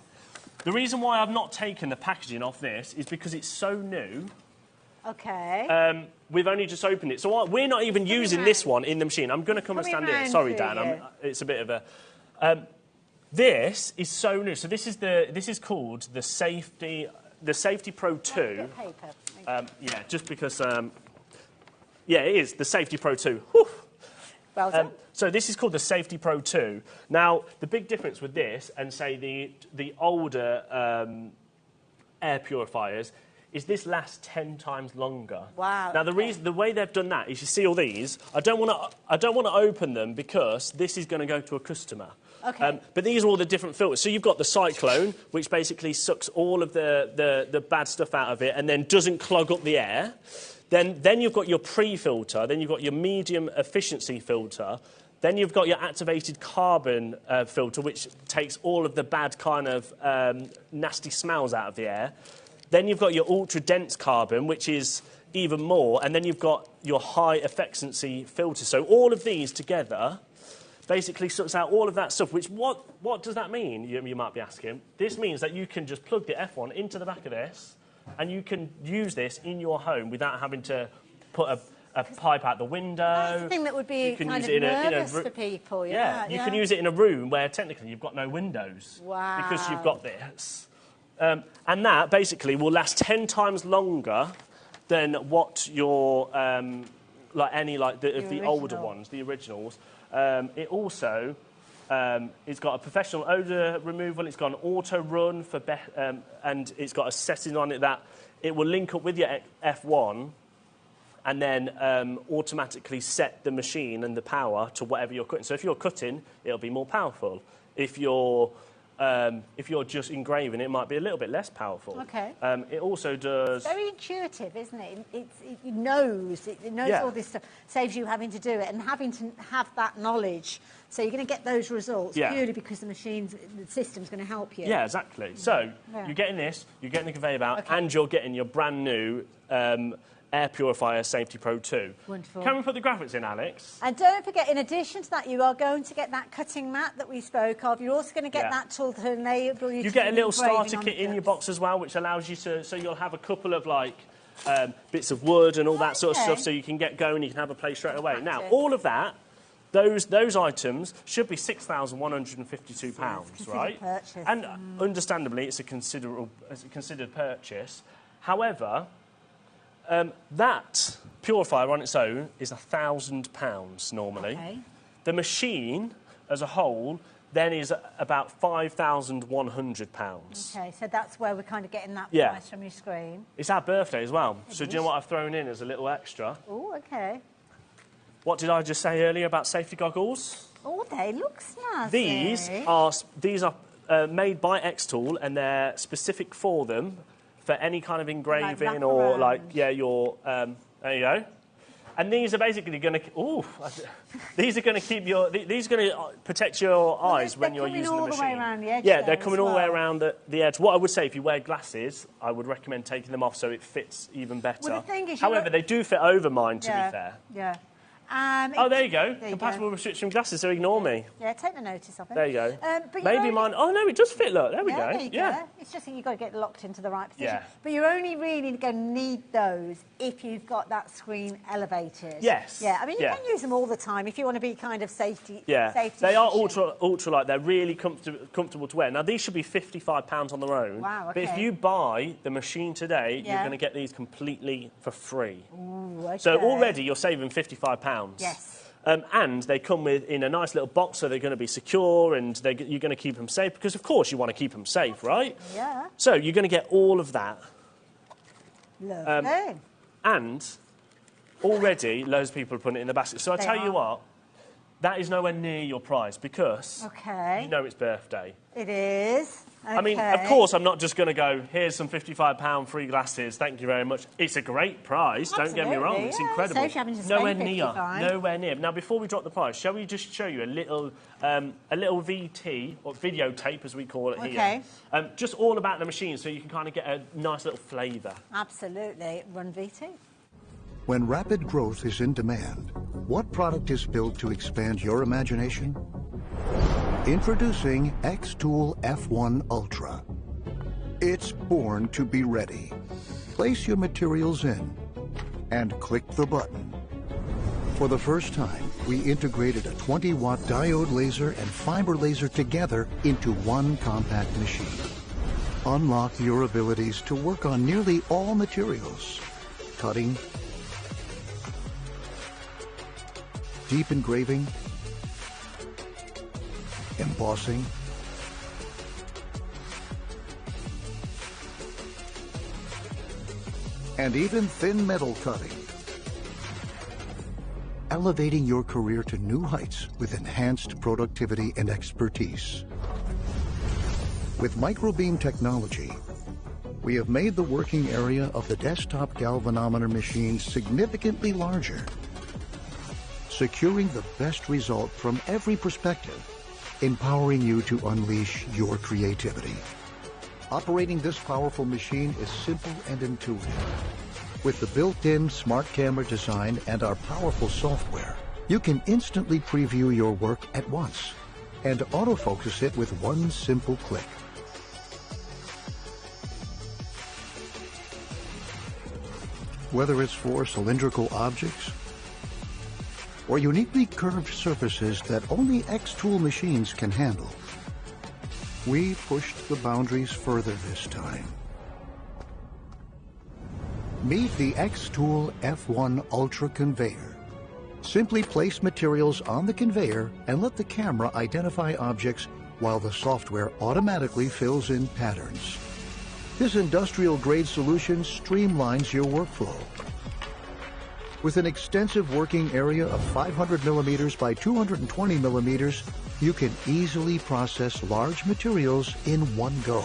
the reason why I've not taken the packaging off this is because it's so new. Okay. We've only just opened it. So we're not even using this one in the machine. I'm going to come and stand here. Sorry, Dan. It's a bit of a... this is so new. So this is called the Safety Pro 2. Yeah, just because... yeah, it is, the Safety Pro 2. Whew. Well done. So this is called the Safety Pro 2. Now, the big difference with this and, say, the older air purifiers is this lasts 10 times longer. Wow. Now, the way they've done that is you see all these. I don't want to open them because this is going to go to a customer. Okay. But these are all the different filters. So you've got the cyclone, which basically sucks all of the bad stuff out of it and then doesn't clog up the air. Then you've got your pre-filter, then you've got your medium efficiency filter, then you've got your activated carbon filter, which takes all of the bad kind of nasty smells out of the air. Then you've got your ultra-dense carbon, which is even more, and then you've got your high efficiency filter. So all of these together basically sucks out all of that stuff, which what does that mean, you might be asking? This means that you can just plug the F1 into the back of this, and you can use this in your home without having to put a pipe out the window. That's the thing that would be kind of nervous for people. Yeah, you can use it in a room where technically you've got no windows. Wow. Because you've got this. And that basically will last 10 times longer than what your, the older ones, the originals. It also... it's got a professional odour removal, it's got an auto run for and it's got a setting on it that it will link up with your F1 and then automatically set the machine and the power to whatever you're cutting. So if you're cutting, it'll be more powerful. If you're just engraving, it might be a little bit less powerful. Okay. It also does... It's very intuitive, isn't it? It knows all this stuff. Saves you having to do it and having to have that knowledge. So you're going to get those results purely because the system's going to help you. Yeah, exactly. So you're getting this, you're getting the conveyor belt, and you're getting your brand new Air Purifier Safety Pro 2. Wonderful. Can we put the graphics in, Alex? And don't forget, in addition to that, you are going to get that cutting mat that we spoke of. You're also going to get that tool to enable you to... You get a little starter kit in your box as well, which allows you to... So you'll have a couple of, like, bits of wood and all that sort of stuff, so you can get going, you can have a play straight away. Now, all of that... Those items should be £6,152, right? Purchase. And understandably, it's a considered purchase. However, that purifier on its own is £1,000 normally. Okay. The machine as a whole then is about £5,100. Okay, so that's where we're kind of getting that price from your screen. It's our birthday as well. So do you know what I've thrown in as a little extra? Oh, okay. What did I just say earlier about safety goggles? Oh, they look snazzy. These are made by XTool, and they're specific for them for any kind of engraving or there you go. And these are basically going to these are going to keep your these are going to protect your eyes when you're using the machine. They're coming all the way around the edge. Yeah, they're coming all the way around the edge. What I would say, if you wear glasses, I would recommend taking them off so it fits even better. Well, the thing is, however, they do fit over mine, to be fair. Yeah. There you go. Compatible with prescription glasses, so ignore me. Yeah, take the notice of it. There you go. But maybe mine... Oh, no, it does fit, look. There we go. There you go. It's just that you've got to get locked into the right position. Yeah. But you're only really going to need those if you've got that screen elevated. Yes. Yeah, I mean, you can use them all the time if you want to be kind of safety. Yeah. They are ultra light. They're really comfortable to wear. Now, these should be £55 on their own. Wow, okay. But if you buy the machine today, you're going to get these completely for free. Ooh, okay. So already you're saving £55. Yes. And they come in a nice little box, so they're going to be secure, and you're going to keep them safe, because, of course, you want to keep them safe, right? Yeah. So you're going to get all of that. Lovely. And already loads of people are putting it in the basket. So I tell you what, that is nowhere near your price, because you know it's birthday. It is. Okay. I mean, of course, I'm not just going to go, here's some £55 free glasses, thank you very much. It's a great price, don't get me wrong, it's incredible. Saves you having to Nowhere spend near, $55. nowhere near. Now, before we drop the price, shall we just show you a little VT, or videotape, as we call it here. Just all about the machine, so you can kind of get a nice little flavour. Absolutely. Run VT. When rapid growth is in demand, what product is built to expand your imagination? Introducing XTool F1 Ultra. It's born to be ready. Place your materials in and click the button. For the first time, we integrated a 20-watt diode laser and fiber laser together into one compact machine. Unlock your abilities to work on nearly all materials. Cutting, deep engraving, embossing, and even thin metal cutting. Elevating your career to new heights with enhanced productivity and expertise. With microbeam technology, we have made the working area of the desktop galvanometer machine significantly larger, securing the best result from every perspective, empowering you to unleash your creativity. Operating this powerful machine is simple and intuitive. With the built-in smart camera design and our powerful software, you can instantly preview your work at once and autofocus it with one simple click. Whether it's for cylindrical objects or uniquely curved surfaces that only XTool machines can handle. We pushed the boundaries further this time. Meet the XTool F1 Ultra Conveyor. Simply place materials on the conveyor and let the camera identify objects while the software automatically fills in patterns. This industrial-grade solution streamlines your workflow. With an extensive working area of 500 millimeters by 220 millimeters, you can easily process large materials in one go.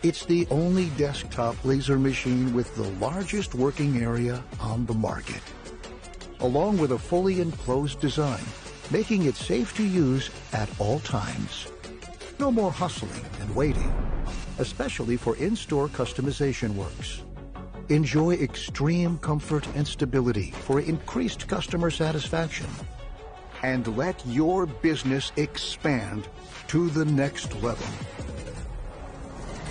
It's the only desktop laser machine with the largest working area on the market, along with a fully enclosed design, making it safe to use at all times. No more hustling and waiting, especially for in-store customization works. Enjoy extreme comfort and stability for increased customer satisfaction. And let your business expand to the next level.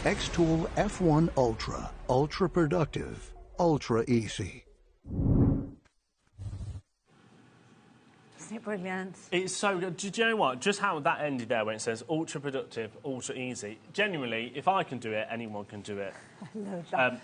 XTool F1 Ultra. Ultra productive. Ultra easy. Isn't it brilliant? It's so good. Do you know what? Just how that ended there when it says ultra productive, ultra easy. Genuinely, if I can do it, anyone can do it. I love that.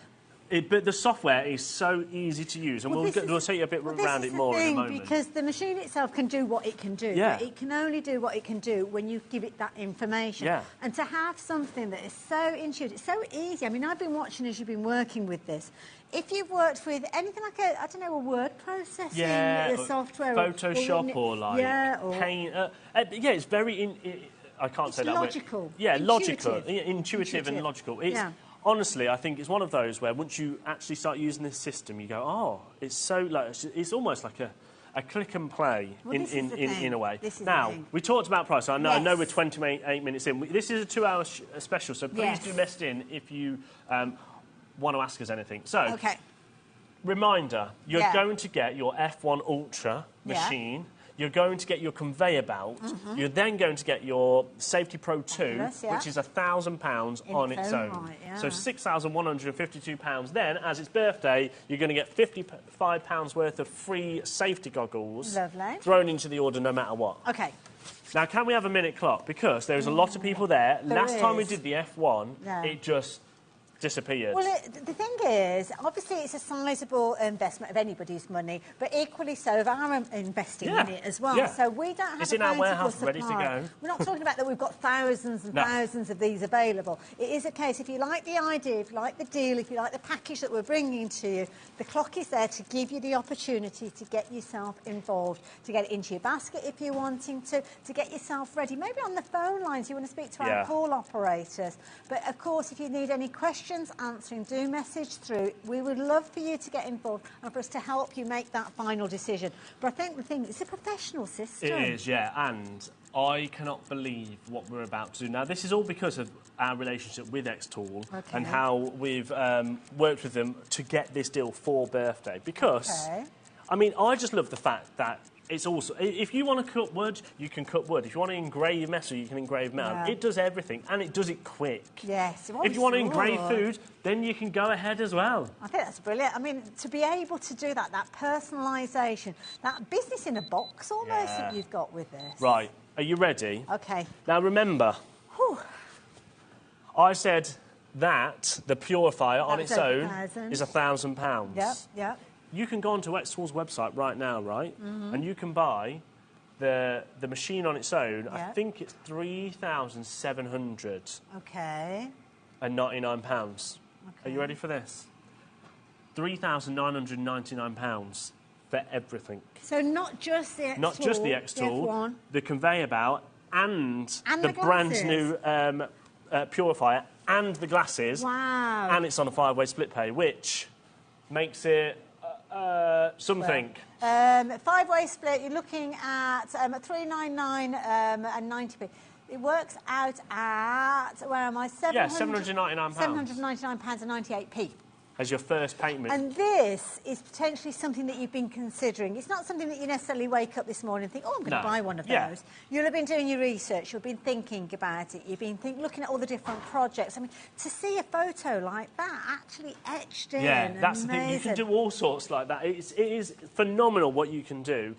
But the software is so easy to use, and we'll take you a bit around it more in a moment. Because the machine itself can do what it can do. Yeah. But it can only do what it can do when you give it that information. Yeah. And to have something that is so intuitive, so easy. I mean, I've been watching as you've been working with this. If you've worked with anything like a word processing software, Photoshop or Paint. It's very. I can't say that. Logical. Intuitive and logical. It's. Yeah. Honestly, I think it's one of those where once you actually start using this system, you go, oh, it's so it's almost like a click and play in a way. Now, we talked about price. I know we're 28 minutes in. This is a 2-hour special, so please do message in if you want to ask us anything. So, reminder, you're going to get your F1 Ultra machine. You're going to get your conveyor belt. You're then going to get your Safety Pro 2, which is £1,000 on its own. Right, so £6,152. Then, as its birthday, you're going to get £55 worth of free safety goggles thrown into the order no matter what. OK. Now, can we have a minute clock? Because there's a lot of people there. Last time we did the F1, it just disappeared. Well, the thing is, obviously it's a sizable investment of anybody's money, but equally so of our investing in it as well. So we don't have it's in our warehouse ready to go. We're not talking about that we've got thousands and thousands of these available. It is a case, if you like the idea, if you like the deal, if you like the package that we're bringing to you, the clock is there to give you the opportunity to get yourself involved, to get it into your basket if you're wanting to get yourself ready. Maybe on the phone lines you want to speak to our call operators. But of course, if you need any questions answering, do message through. We would love for you to get involved and for us to help you make that final decision. But I think the thing, it's a professional system. It is, and I cannot believe what we're about to do. Now, this is all because of our relationship with XTool and how we've worked with them to get this deal for birthday. Because, I mean, I just love the fact that it's also, if you want to cut wood, you can cut wood. If you want to engrave metal, you can engrave metal. It does everything, and it does it quick. Yes. If you want to engrave food, then you can go ahead as well. I think that's brilliant. I mean, to be able to do that personalisation, that business in a box almost that you've got with this. Right. Are you ready? OK. Now, remember, I said that the purifier on its own is £1,000. Yep, yep. You can go onto XTool's website right now, right? And you can buy the machine on its own. I think it's £3,700. OK. And £99. Are you ready for this? £3,999 for everything. So not just the XTool. Not just the XTool, the conveyor belt and the brand new purifier and the glasses. Wow. And it's on a 5-way split pay, which makes it something. 5-way split, you're looking at $399 and 90p. It works out at, where am I? £799. £799 and 98p. As your first payment. And this is potentially something that you've been considering. It's not something that you necessarily wake up this morning and think, oh, I'm going to buy one of those. You'll have been doing your research. You've been thinking about it. You've been looking at all the different projects. I mean, to see a photo like that actually etched in. Yeah, that's the thing. You can do all sorts like that. It is phenomenal what you can do.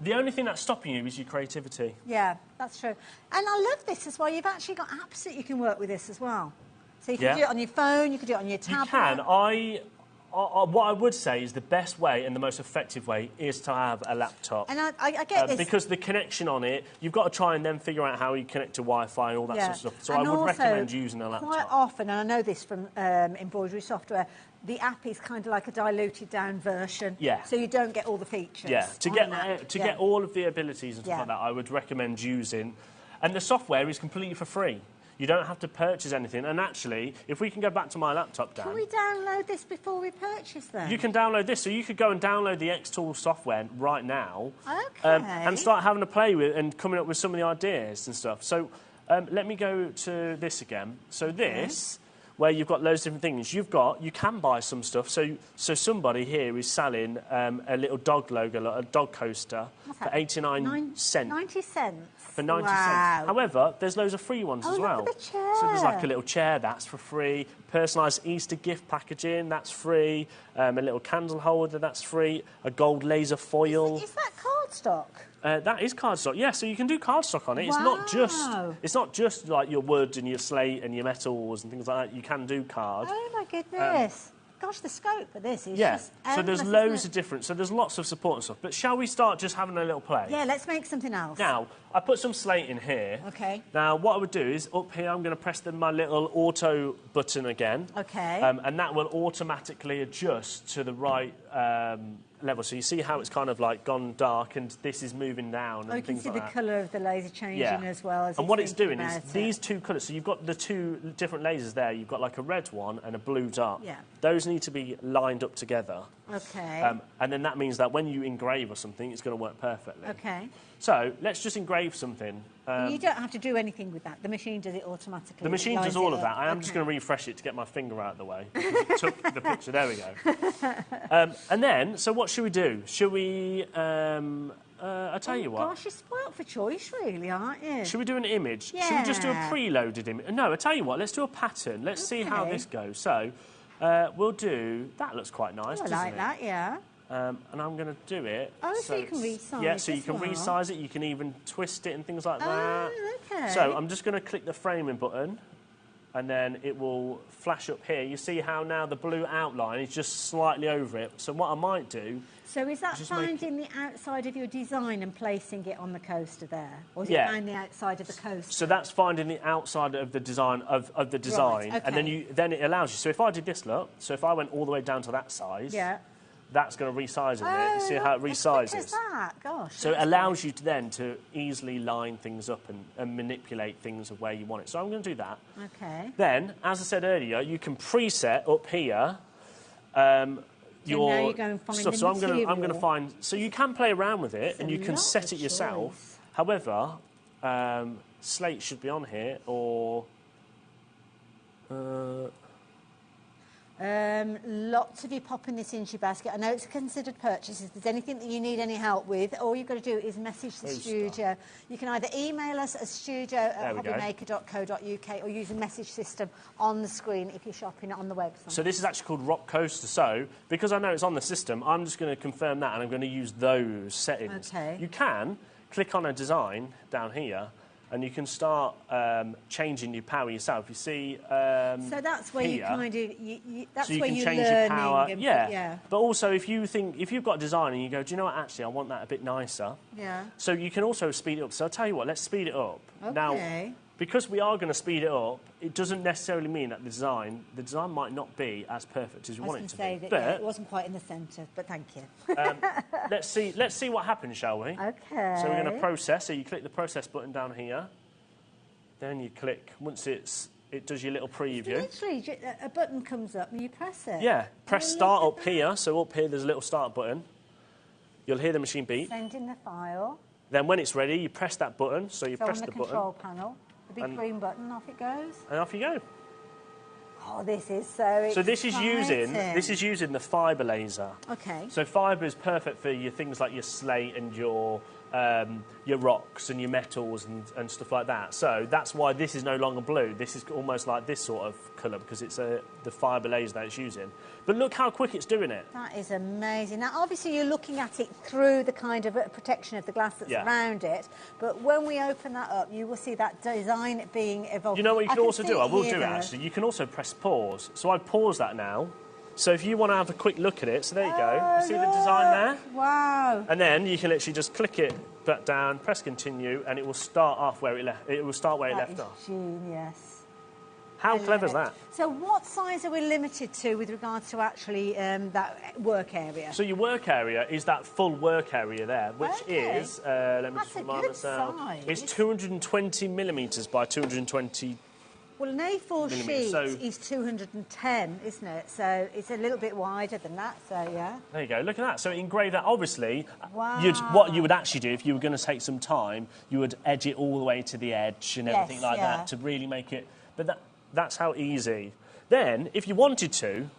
The only thing that's stopping you is your creativity. Yeah, that's true. And I love this as well. You've actually got apps that you can work with this as well. So you can do it on your phone, you can do it on your tablet. You can. What I would say is the best way and the most effective way is to have a laptop. And I get this. Because the connection on it, you've got to try and then figure out how you connect to Wi-Fi and all that sort of stuff. So and I would also, recommend using a laptop. Quite often, and I know this from embroidery software, the app is kind of like a diluted down version. Yeah. So you don't get all the features. Yeah. To get all of the abilities and stuff like that, I would recommend using. And the software is completely for free. You don't have to purchase anything. And actually, if we can go back to my laptop, Dan... Can we download this before we purchase them? You can download this. So you could go and download the XTool software right now. Okay. And start having a play with and coming up with some of the ideas and stuff. So let me go to this again. So this, where you've got loads of different things, you can buy some stuff. So somebody here is selling a little dog logo, a dog coaster, for 89 cents. 90 cents? For 90 cents. However, there's loads of free ones as well. Look at the chair. So there's like a little chair, that's for free. Personalised Easter gift packaging, that's free. A little candle holder, that's free. A gold laser foil. Is that cardstock? That is cardstock, yeah. So you can do cardstock on it. Wow. It's not just like your wood and your slate and your metals and things like that. You can do card. Oh my goodness. Gosh, the scope for this is yeah. just So there's loads of different. So there's lots of support and stuff. But shall we start just having a little play? Yeah, let's make something else. Now, I put some slate in here. Okay. Now, what I would do is up here, I'm going to press my little auto button again. Okay. And that will automatically adjust to the right level. So you see how it's kind of like gone dark and this is moving down and things like that. You can see the colour of the laser changing as well. And what it's doing is these two colours, so you've got the two different lasers there. You've got like a red one and a blue dot. Yeah. Those need to be lined up together. Okay. And then that means that when you engrave or something, it's going to work perfectly. Okay. So let's just engrave something. You don't have to do anything with that. The machine does it automatically. The machine does all of that. I am just going to refresh it to get my finger out of the way. It took the picture. There we go. And then, so what should we do? Should we... I'll tell you what. Gosh, you're spoilt for choice, really, aren't you? Should we do an image? Yeah. Should we just do a preloaded image? No, I'll tell you what. Let's do a pattern. Let's see how this goes. So we'll do... That looks quite nice, doesn't it? I like that, yeah. And I'm going to do it. Oh, so you can resize it. Yeah, so you can resize it. You can even twist it and things like that. Oh, okay. So I'm just going to click the framing button, and then it will flash up here. You see how now the blue outline is just slightly over it. So what I might do... So is that finding the outside of your design and placing it on the coaster there? Or is it finding the outside of the coaster? So that's finding the outside of the design, right, okay. And then it allows you... So if I did this, look, so if I went all the way down to that size... Yeah. That's going to resize it. You see how it resizes? That? Gosh, so it allows you to easily line things up and manipulate things of where you want it. So I'm going to do that. Okay. Then, as I said earlier, you can preset up here your now you go and find stuff. the So I'm material. going to find. So you can play around with it and you can set it yourself. However, slate should be on here or. Lots of you popping this into your basket. I know it's a considered purchase. If there's anything that you need any help with, all you've got to do is message the studio. You can either email us at studio@hobbymaker.co.uk or use a message system on the screen if you're shopping on the website. So this is actually called Rock Coaster. So because I know it's on the system, I'm just going to confirm that and I'm going to use those settings. Okay. You can click on a design down here and you can start changing your power yourself. You see so that's where here, you kind of... that's so you where can you're change learning. your power. And, yeah. But also, if you've got a design and you go, do you know what, actually, I want that a bit nicer. Yeah. So you can also speed it up. So I'll tell you what, let's speed it up. Okay. Now, because we are going to speed it up, it doesn't necessarily mean that the design might not be as perfect as we want it to be. But it wasn't quite in the centre, but thank you. Let's see what happens, shall we? Okay. So we're going to process. So you click the process button down here. Then you click, once it does your little preview. Literally, a button comes up and you press it. Yeah, press start up here. So up here, there's a little start button. You'll hear the machine beep. Send in the file. Then when it's ready, you press that button. So you press the button. on the control panel, the big green button, off it goes. And off you go. Oh, this is so exciting. So this is using the fibre laser. Okay. So fibre is perfect for your things like your slate and your your rocks and your metals and stuff like that. So that's why this is no longer blue. This is almost like this sort of colour because it's the fibre laser that it's using. But look how quick it's doing it. That is amazing. Now, obviously, you're looking at it through the kind of protection of the glass that's around it. But when we open that up, you will see that design being evolved. You know what you can also do? I will do it, actually. You can also press pause. So I pause that now. So if you want to have a quick look at it, so there you go. You see the design there? Wow. And then you can literally just click it back down, press continue, and it will start off where it left. It will start where it left off. Genius. How clever is that? So what size are we limited to with regards to actually that work area? So your work area is that full work area there, which is, let me just remind myself, it's 220 millimetres by 220. Well, an A4 sheet is 210, isn't it? So it's a little bit wider than that, so yeah. There you go, look at that. So engrave that, obviously, wow. What you would actually do, if you were going to take some time, you would edge it all the way to the edge and everything like that to really make it... But that's how easy. Then, if you wanted to...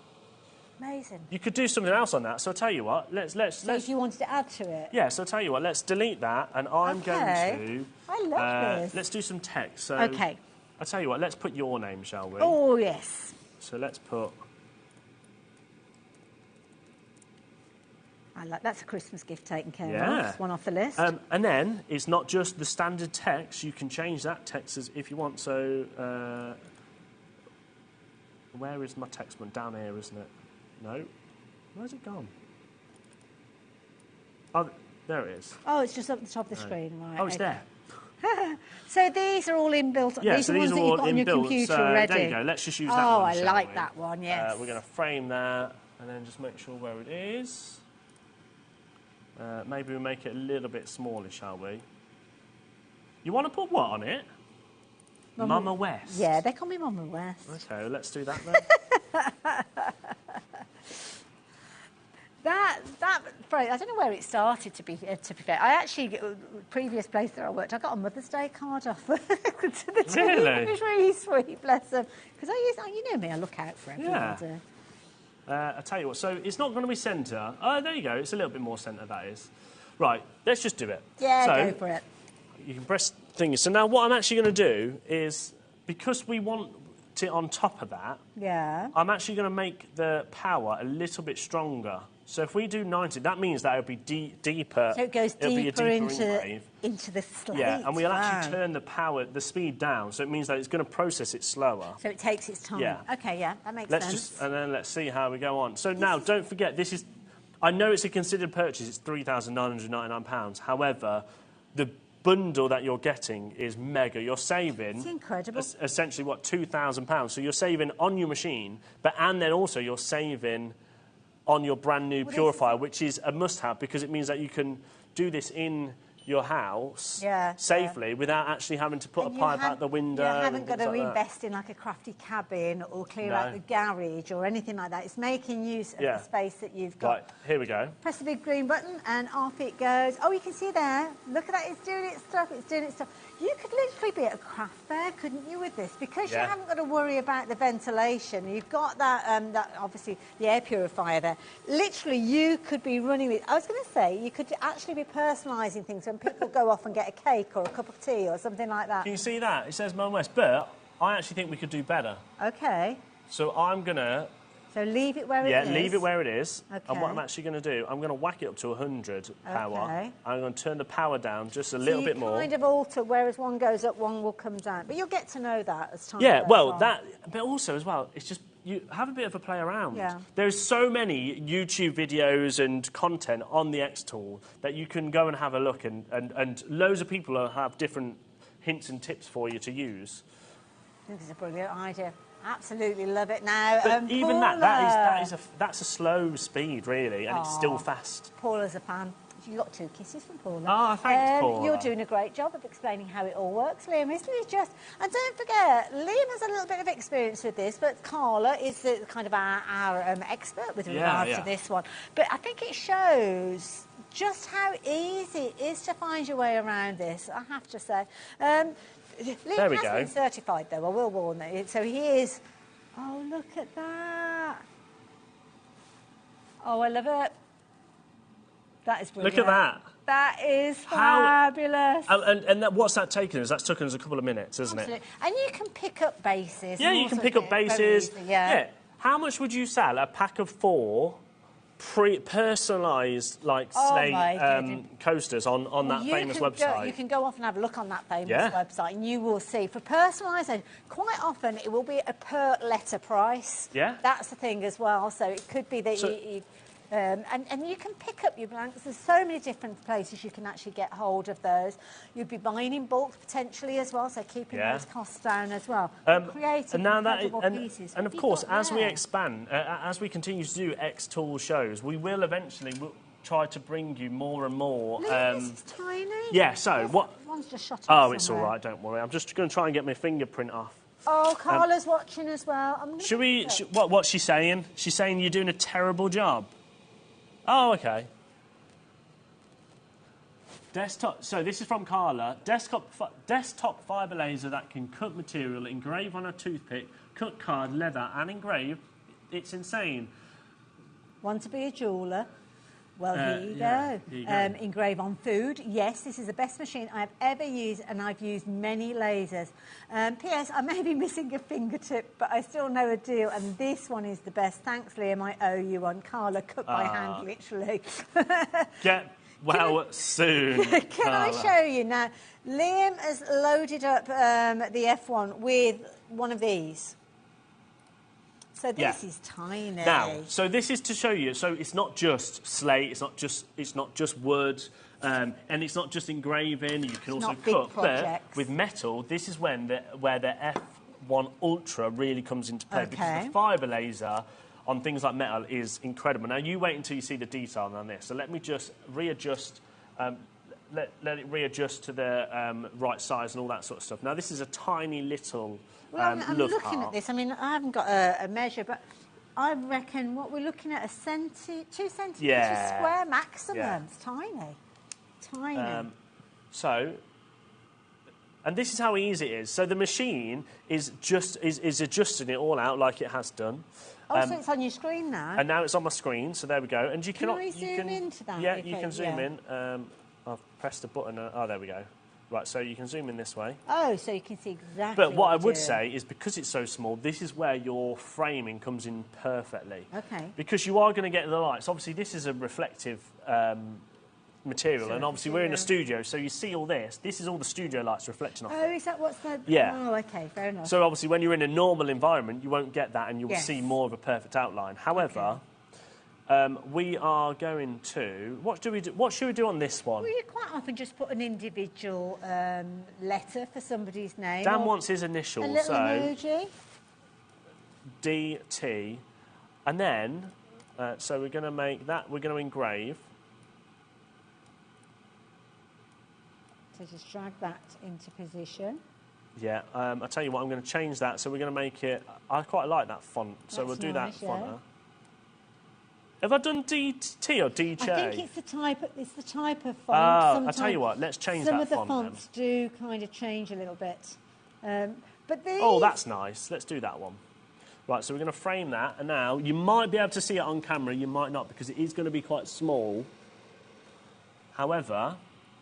Amazing. You could do something else on that, so I'll tell you what, let's... So if you wanted to add to it? Yeah, so I'll tell you what, let's delete that, and I'm going to... I love this. Let's do some text, so... OK. I'll tell you what, let's put your name, shall we? Oh, yes. So let's put... That's a Christmas gift taken care of. That's one off the list. And then, it's not just the standard text, you can change that text as if you want, so... where is my text one? Down here, isn't it? No. Where's it gone? Oh, there it is. Oh, it's just up the top of the screen, right. Oh, it's there. So these are all inbuilt. Yeah, these so are these ones are that all you've got on your inbuilt. computer So already. there you go. Let's just use that one. Oh, I shall like we? that one. Yes. We're going to frame that and then just make sure where it is. Maybe we make it a little bit smaller, shall we? You want to put what on it? Mama West. Yeah, they call me Mama West. Okay, let's do that then. I don't know where it started, to be fair. I actually, previous place that I worked, I got a Mother's Day card off to the team. It was really sweet, bless them. Because you know me, I look out for everyone. Yeah. I'll tell you what, so it's not going to be centre. Oh, there you go, it's a little bit more centre, that is. Right, let's just do it. Yeah, so, go for it. You can press thingy. So now what I'm actually going to do is, because we want it on top of that, I'm actually going to make the power a little bit stronger. So if we do 90, that means that it'll be deeper. So it goes deeper into the slate. Yeah, and we'll actually turn the speed down. So it means that it's going to process it slower. So it takes its time. Yeah. OK, yeah, that makes sense. And then let's see how we go on. So now, don't forget, this is... I know it's a considered purchase. It's £3,999. However, the bundle that you're getting is mega. You're saving... It's incredible. Essentially, what, £2,000. So you're saving on your machine, and then also you're saving on your brand new purifier, which is a must-have because it means that you can do this in your house safely without actually having to put a pipe out the window. You haven't got to invest in like a crafty cabin or clear out the garage or anything like that. It's making use of the space that you've got. Right, here we go. Press the big green button and off it goes. Oh, you can see there. Look at that. It's doing its stuff. It's doing its stuff. You could literally be at a craft fair, couldn't you, with this? Because you haven't got to worry about the ventilation. You've got that, obviously, the air purifier there. Literally, you could be running it. I was going to say, you could actually be personalising things when people go off and get a cake or a cup of tea or something like that. Can you see that? It says Mum West, but I actually think we could do better. OK. So I'm going to... So leave it where it is? Yeah, leave it where it is. Okay. And what I'm actually going to do, I'm going to whack it up to 100 power. Okay. I'm going to turn the power down just a little bit more. So you kind of alter, whereas one goes up, one will come down. But you'll get to know that as time goes on. But also as well, it's just, you have a bit of a play around. Yeah. There's so many YouTube videos and content on the XTool that you can go and have a look, and loads of people will have different hints and tips for you to use. I think it's a brilliant idea. Absolutely love it now. But even that's a slow speed, really, and it's still fast. Paula's a fan. You got 2 kisses from Paula. Oh, thanks, Paula. You're doing a great job of explaining how it all works, Liam, isn't it? Just, and don't forget, Liam has a little bit of experience with this, but Carla is the kind of our expert with regard to this one. But I think it shows just how easy it is to find your way around this, I have to say. Liam has been certified, though, I will warn you. So he is... Oh, look at that. Oh, I love it. That is brilliant. Look at that. That is fabulous. What's that taken us? That's taken us a couple of minutes, isn't it? And you can pick up bases. Yeah, you can pick up bases. Yeah. How much would you sell a pack of 4 personalised, like, coasters on that famous website? You can go off and have a look on that famous website, and you will see. For personalisation, quite often it will be a per letter price. Yeah. That's the thing as well. So it could be that and you can pick up your blanks. There's so many different places you can actually get hold of those. You'd be buying in bulk potentially as well, so keeping those costs down as well. Creating incredible pieces. And of course, as we expand, as we continue to do XTool shows, we will eventually try to bring you more and more. It's tiny. Yeah. So what? One's just shot Oh, it's all right. Don't worry. I'm just going to try and get my fingerprint off. Oh, Carla's watching as well. Should we? What's she saying? She's saying you're doing a terrible job. Oh, okay. Desktop. So this is from Carla. Desktop fibre laser that can cut material, engrave on a toothpick, cut card, leather, and engrave. It's insane. Want to be a jeweller? Well, here you go. Here you go. Engrave on food. Yes, this is the best machine I've ever used, and I've used many lasers. P.S. I may be missing a fingertip, but I still know a deal, and this one is the best. Thanks, Liam. I owe you one. Carla, cut by hand, literally. Get well soon. Can I show you now? Liam has loaded up the F1 with one of these. So this is tiny. Now, so this is to show you. So it's not just slate. It's not just wood, and it's not just engraving. You can also cut. But with metal, this is where the F1 Ultra really comes into play because the fibre laser on things like metal is incredible. Now you wait until you see the detail on this. So let me just readjust. Let it readjust to the right size and all that sort of stuff. Now this is a tiny little. Well, I'm looking at this. I mean, I haven't got a measure, but I reckon what we're looking at 2 centimetres square maximum. Yeah. It's tiny, tiny. And this is how easy it is. So the machine is adjusting it all out like it has done. So it's on your screen now. And now it's on my screen. So there we go. And you can I zoom into that? Yeah, you can zoom in. I've pressed the button. Oh, there we go. Right, so you can zoom in this way. Oh, so you can see exactly. But what I would say is because it's so small, this is where your framing comes in perfectly. Okay. Because you are going to get the lights. Obviously, this is a reflective material, and obviously we're in a studio, so you see all this. This is all the studio lights reflecting off it. Oh, is that what's the... Yeah. Oh, okay, fair enough. So obviously when you're in a normal environment, you won't get that, and you'll see more of a perfect outline. However... we are going to... What should we do on this one? Well, you quite often just put an individual letter for somebody's name. Dan wants his initials, a little emoji. DT. And then, so we're going to make that... We're going to engrave. So just drag that into position. Yeah, I'll tell you what, I'm going to change that. So we're going to make it... I quite like that font, so we'll do that font. Have I done DT or DJ? I think it's the type of font. I'll tell you what, let's change that font. Some of the fonts do kind of change a little bit. But these... Oh, that's nice. Let's do that one. Right, so we're going to frame that, and now you might be able to see it on camera, you might not, because it is going to be quite small. However,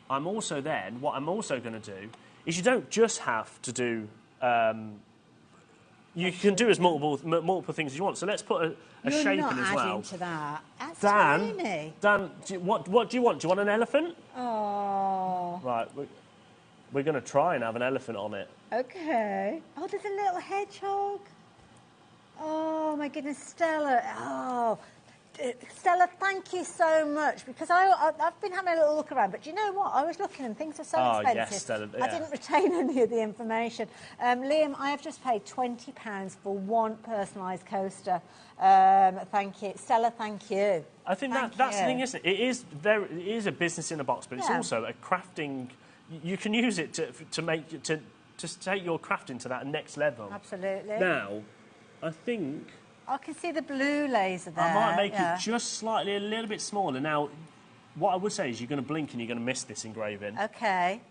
what I'm also going to do is you don't just have to do... you can do as multiple things as you want. So let's put a shape in as well. You're not adding to that. That's tiny. Dan, what do you want? Do you want an elephant? Oh. Right, we're going to try and have an elephant on it. Okay. Oh, there's a little hedgehog. Oh, my goodness, Stella. Oh, Stella, thank you so much, because I've been having a little look around, but do you know what? I was looking and things were so expensive. Yes, Stella, yeah. I didn't retain any of the information. Liam, I have just paid £20 for one personalised coaster. Thank you. Stella, thank you. I think that's the thing, isn't it? It is a business in a box, but it's also a crafting... You can use it to take your crafting to that next level. Absolutely. Now, I think... I can see the blue laser there. I might make it just slightly a little bit smaller. Now, what I would say is you're going to blink and you're going to miss this engraving. Okay.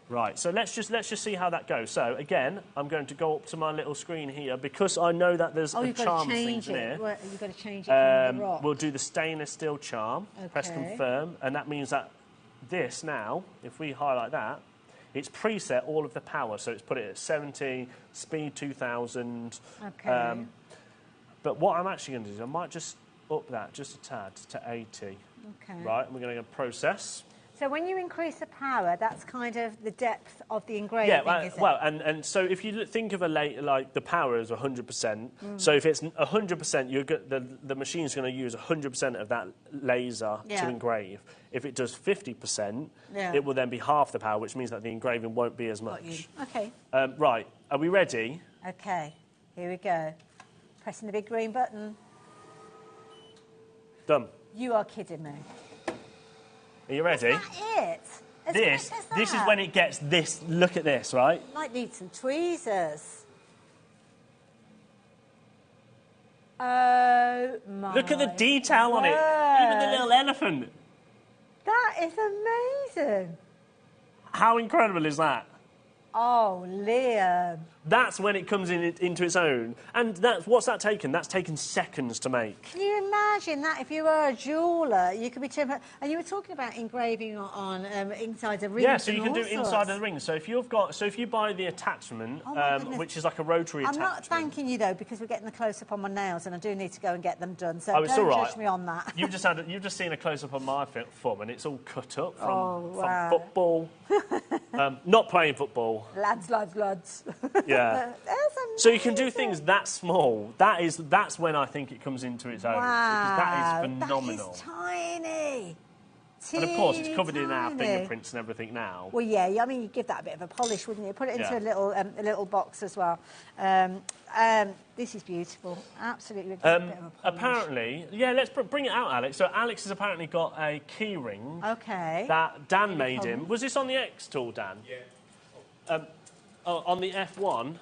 Right, so let's just see how that goes. So, again, I'm going to go up to my little screen here because I know that there's a charm thing here. Well, you've got to change it from the rock. We'll do the stainless steel charm. Okay. Press confirm, and that means that this now, if we highlight that, it's preset all of the power. So it's put it at 70, speed 2000. Okay. But what I'm actually going to do is I might just up that just a tad to 80. Okay. Right, and we're going to go process. So when you increase the power, that's kind of the depth of the engraving, Yeah, is it? well, and so if you think of like the power is 100%. So if it's 100%, you're the machine's going to use 100% of that laser to engrave. If it does 50%, it will then be half the power, which means that the engraving won't be as much. Okay. Right, are we ready? Okay, here we go. Pressing the big green button. Done. You are kidding me. Are you ready? Is that it? This is when it gets this. Look at this, right? Might need some tweezers. Oh my! Look at the detail on it. Look at the little elephant. That is amazing. How incredible is that? Oh, Liam. That's when it comes into its own. And what's that taken? That's taken seconds to make. Can you imagine that if you were a jeweller, you could be and you were talking about engraving on inside the rings. Yeah, so you can do it inside of the ring. So if you buy the attachment, which is like a rotary attachment. I'm not thanking you though because we're getting the close up on my nails and I do need to go and get them done. So it's don't all right. judge me on that. You've just seen a close up on my thumb and it's all cut up from football. Not playing football. Lads. Yeah. So you can do things that small. That's when I think it comes into its own. Wow. Because that is phenomenal. That is tiny. And of course, it's covered in our fingerprints and everything now. Well, yeah. I mean, you give that a bit of a polish, wouldn't you? Put it into a little box as well. This is beautiful. Absolutely. A bit of a polish. Apparently, let's bring it out, Alex. So Alex has apparently got a key ring. Okay. That Dan made him. Was this on the XTool, Dan? Yeah. On the F1.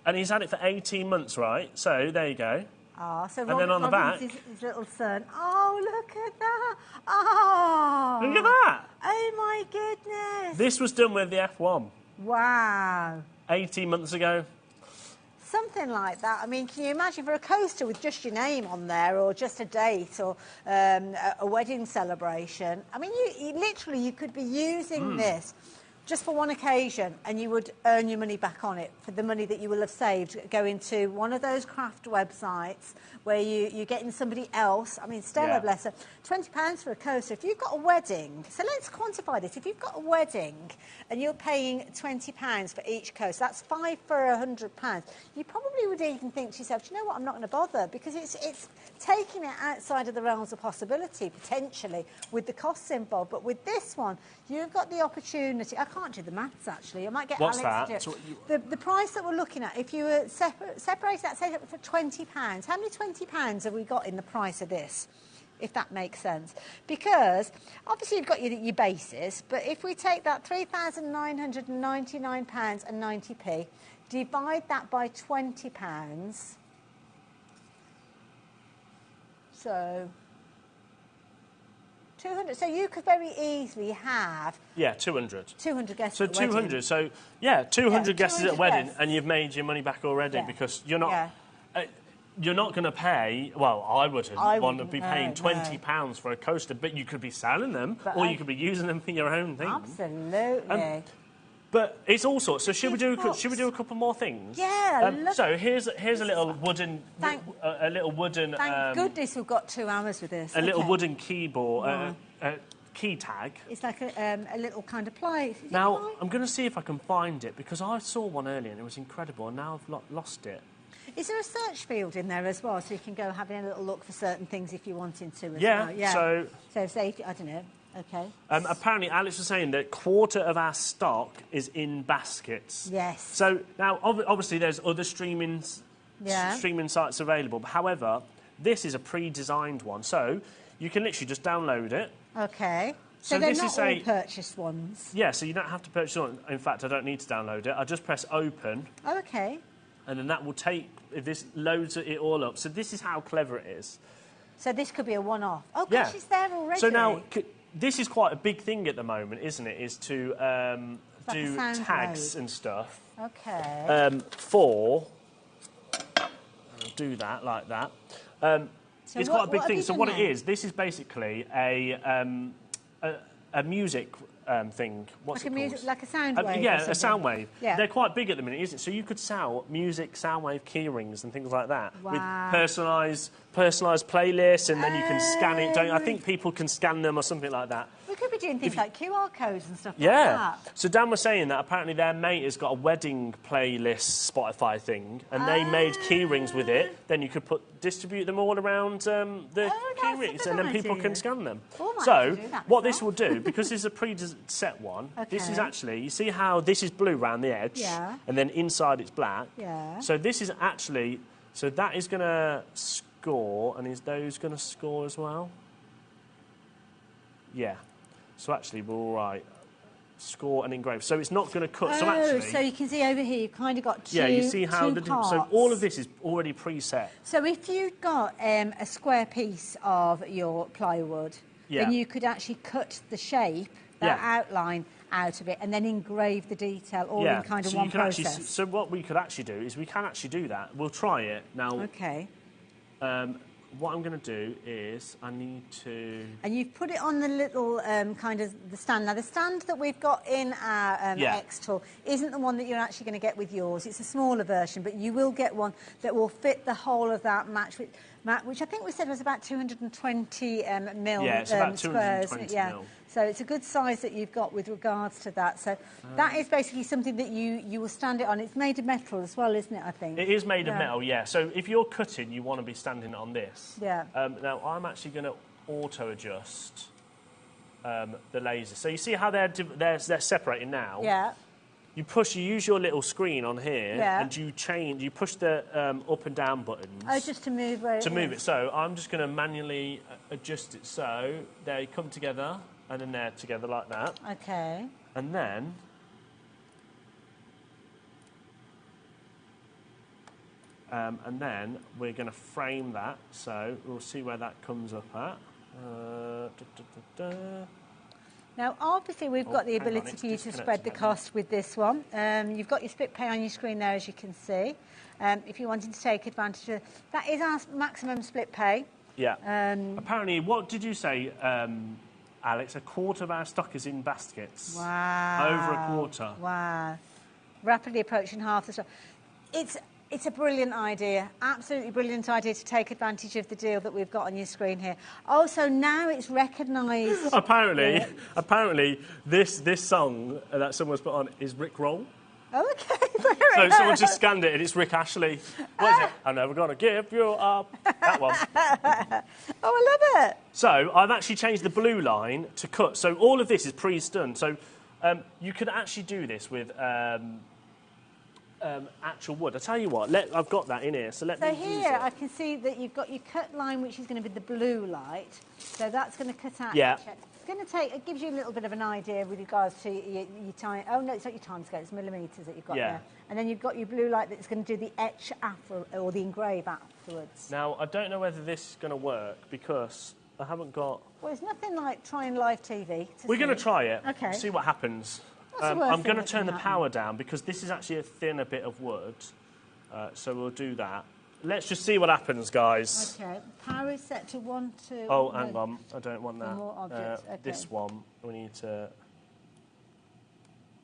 And he's had it for 18 months, right? So there you go. So and then on the back, his little son. Oh, look at that! Oh, look at that! Oh my goodness! This was done with the F1. Wow. 18 months ago. Something like that. I mean, can you imagine for a coaster with just your name on there, or just a date, or a wedding celebration? I mean, you could be using this just for one occasion, and you would earn your money back on it for the money that you will have saved going to one of those craft websites where you're getting somebody else. I mean, Stella, bless her, £20 for a coaster. If you've got a wedding, so let's quantify this. If you've got a wedding and you're paying £20 for each coaster, that's £5 for £100. You probably would even think to yourself, do you know what, I'm not going to bother, because it's taking it outside of the realms of possibility, potentially, with the costs involved. But with this one, you've got the opportunity. I can't do the maths, actually. I might get What's Alex to do it. The price that we're looking at, if you were separate that, say, for £20, how many £20 have we got in the price of this, if that makes sense? Because, obviously, you've got your bases, but if we take that £3,999.90, divide that by £20, so 200. So you could very easily have 200. 200 guests. So at a 200. wedding. So 200 guests at a wedding, guests. and you've made your money back already because you're not. You're not going to pay. Well, I wouldn't want to be paying £20 for a coaster, but you could be selling them, or you could be using them for your own thing. Absolutely. But it's all sorts. So should we do a couple more things? Yeah. So here's a little wooden. Thank goodness we've got 2 hours with this. A little wooden keyboard. Key tag. It's like a little kind of ply. Now I'm going to see if I can find it because I saw one earlier and it was incredible, and now I've lost it. Is there a search field in there as well, so you can go having a little look for certain things if you're wanting to as well? Yeah. So say, I don't know. Okay. Apparently, Alex was saying that 1/4 of our stock is in baskets. Yes. So now, obviously, there's other streaming sites available. However, this is a pre-designed one, so you can literally just download it. Okay. So they're this not is all purchased ones? Yeah, so you don't have to purchase one. In fact, I don't need to download it. I just press open. Okay. And then that will this loads it all up. So this is how clever it is. So this could be a one-off. Oh, gosh, it's there already. So now, this is quite a big thing at the moment, isn't it? Is to do tags and stuff. Okay. I'll do that like that. it's quite a big thing. So what it is, this is basically a music thing. What's like it a music, called? like a sound wave. Yeah, a sound wave. Yeah. They're quite big at the minute, isn't it? So you could sell music sound wave key rings and things like that Wow. with personalised playlists, and then you can scan it. I think people can scan them or something like that. We could be doing things like QR codes and stuff Yeah. like that. So Dan was saying that apparently their mate has got a wedding playlist Spotify thing, and they made key rings with it. Then you could distribute them all around the key rings, and then people can scan them. So what this will do, because this is a preset one, this is actually, you see how this is blue around the edge, and then inside it's black. Yeah. So this is actually, so that is going to score, and is those going to score as well? Yeah. So actually, we're all right. Score and engrave. So it's not going to cut. So actually, so you can see over here, you've kind of got two. Yeah, you see how two so all of this is already preset. So if you've got a square piece of your plywood, then you could actually cut the shape, that outline out of it, and then engrave the detail all in kind of so one you can process. Actually, so what we could actually do is we can actually do that. We'll try it now. Okay. What I'm going to do is I need to... And you've put it on the little kind of the stand. Now, the stand that we've got in our XTool isn't the one that you're actually going to get with yours. It's a smaller version, but you will get one that will fit the whole of that mat, which I think we said was about 220 mil Yeah, it's about squares. 220 mil. So it's a good size that you've got with regards to that. So that is basically something that you will stand it on. It's made of metal as well, isn't it, I think? It is made of metal, yeah. So if you're cutting, you want to be standing on this. Yeah. Now, I'm actually going to auto-adjust the laser. So you see how they're separating now? Yeah. You use your little screen on here, and you push the up and down buttons. Oh, just to move where to move it. So I'm just going to manually adjust it so they come together, and then they're together like that. Okay. And then we're going to frame that, so we'll see where that comes up at. Now, obviously, we've got the ability for you to spread the cost with this one. You've got your split pay on your screen there, as you can see. If you're wanting to take advantage of that, is our maximum split pay. Yeah. Apparently, what did you say, Alex? A quarter of our stock is in baskets. Wow. Over a quarter. Wow. Rapidly approaching half the stock. It's a brilliant idea, absolutely brilliant idea to take advantage of the deal that we've got on your screen here. Also, now it's recognised... Apparently, this song that someone's put on is Rick Roll. Oh, okay. So someone just scanned it and it's Rick Ashley. What is it? I'm never going to give you up. That one. Oh, I love it. So I've actually changed the blue line to cut. So all of this is pre-done. So you could actually do this with... actual wood. I tell you what, I've got that in here, so let me use it. So here I can see that you've got your cut line, which is going to be the blue light. So that's going to cut out. Yeah. It's going to take. It gives you a little bit of an idea with regards to your time. Oh no, it's not your time scale. It's millimeters that you've got there. And then you've got your blue light that's going to do the etch after or the engrave afterwards. Now I don't know whether this is going to work because I haven't got. Well, it's nothing like trying live TV. We're going to try it. Okay. See what happens. I'm going to turn the power down because this is actually a thinner bit of wood. So we'll do that. Let's just see what happens, guys. Okay. Power is set to 1, 2... Oh, hang on. I don't want that. More objects. Okay. This one, we need to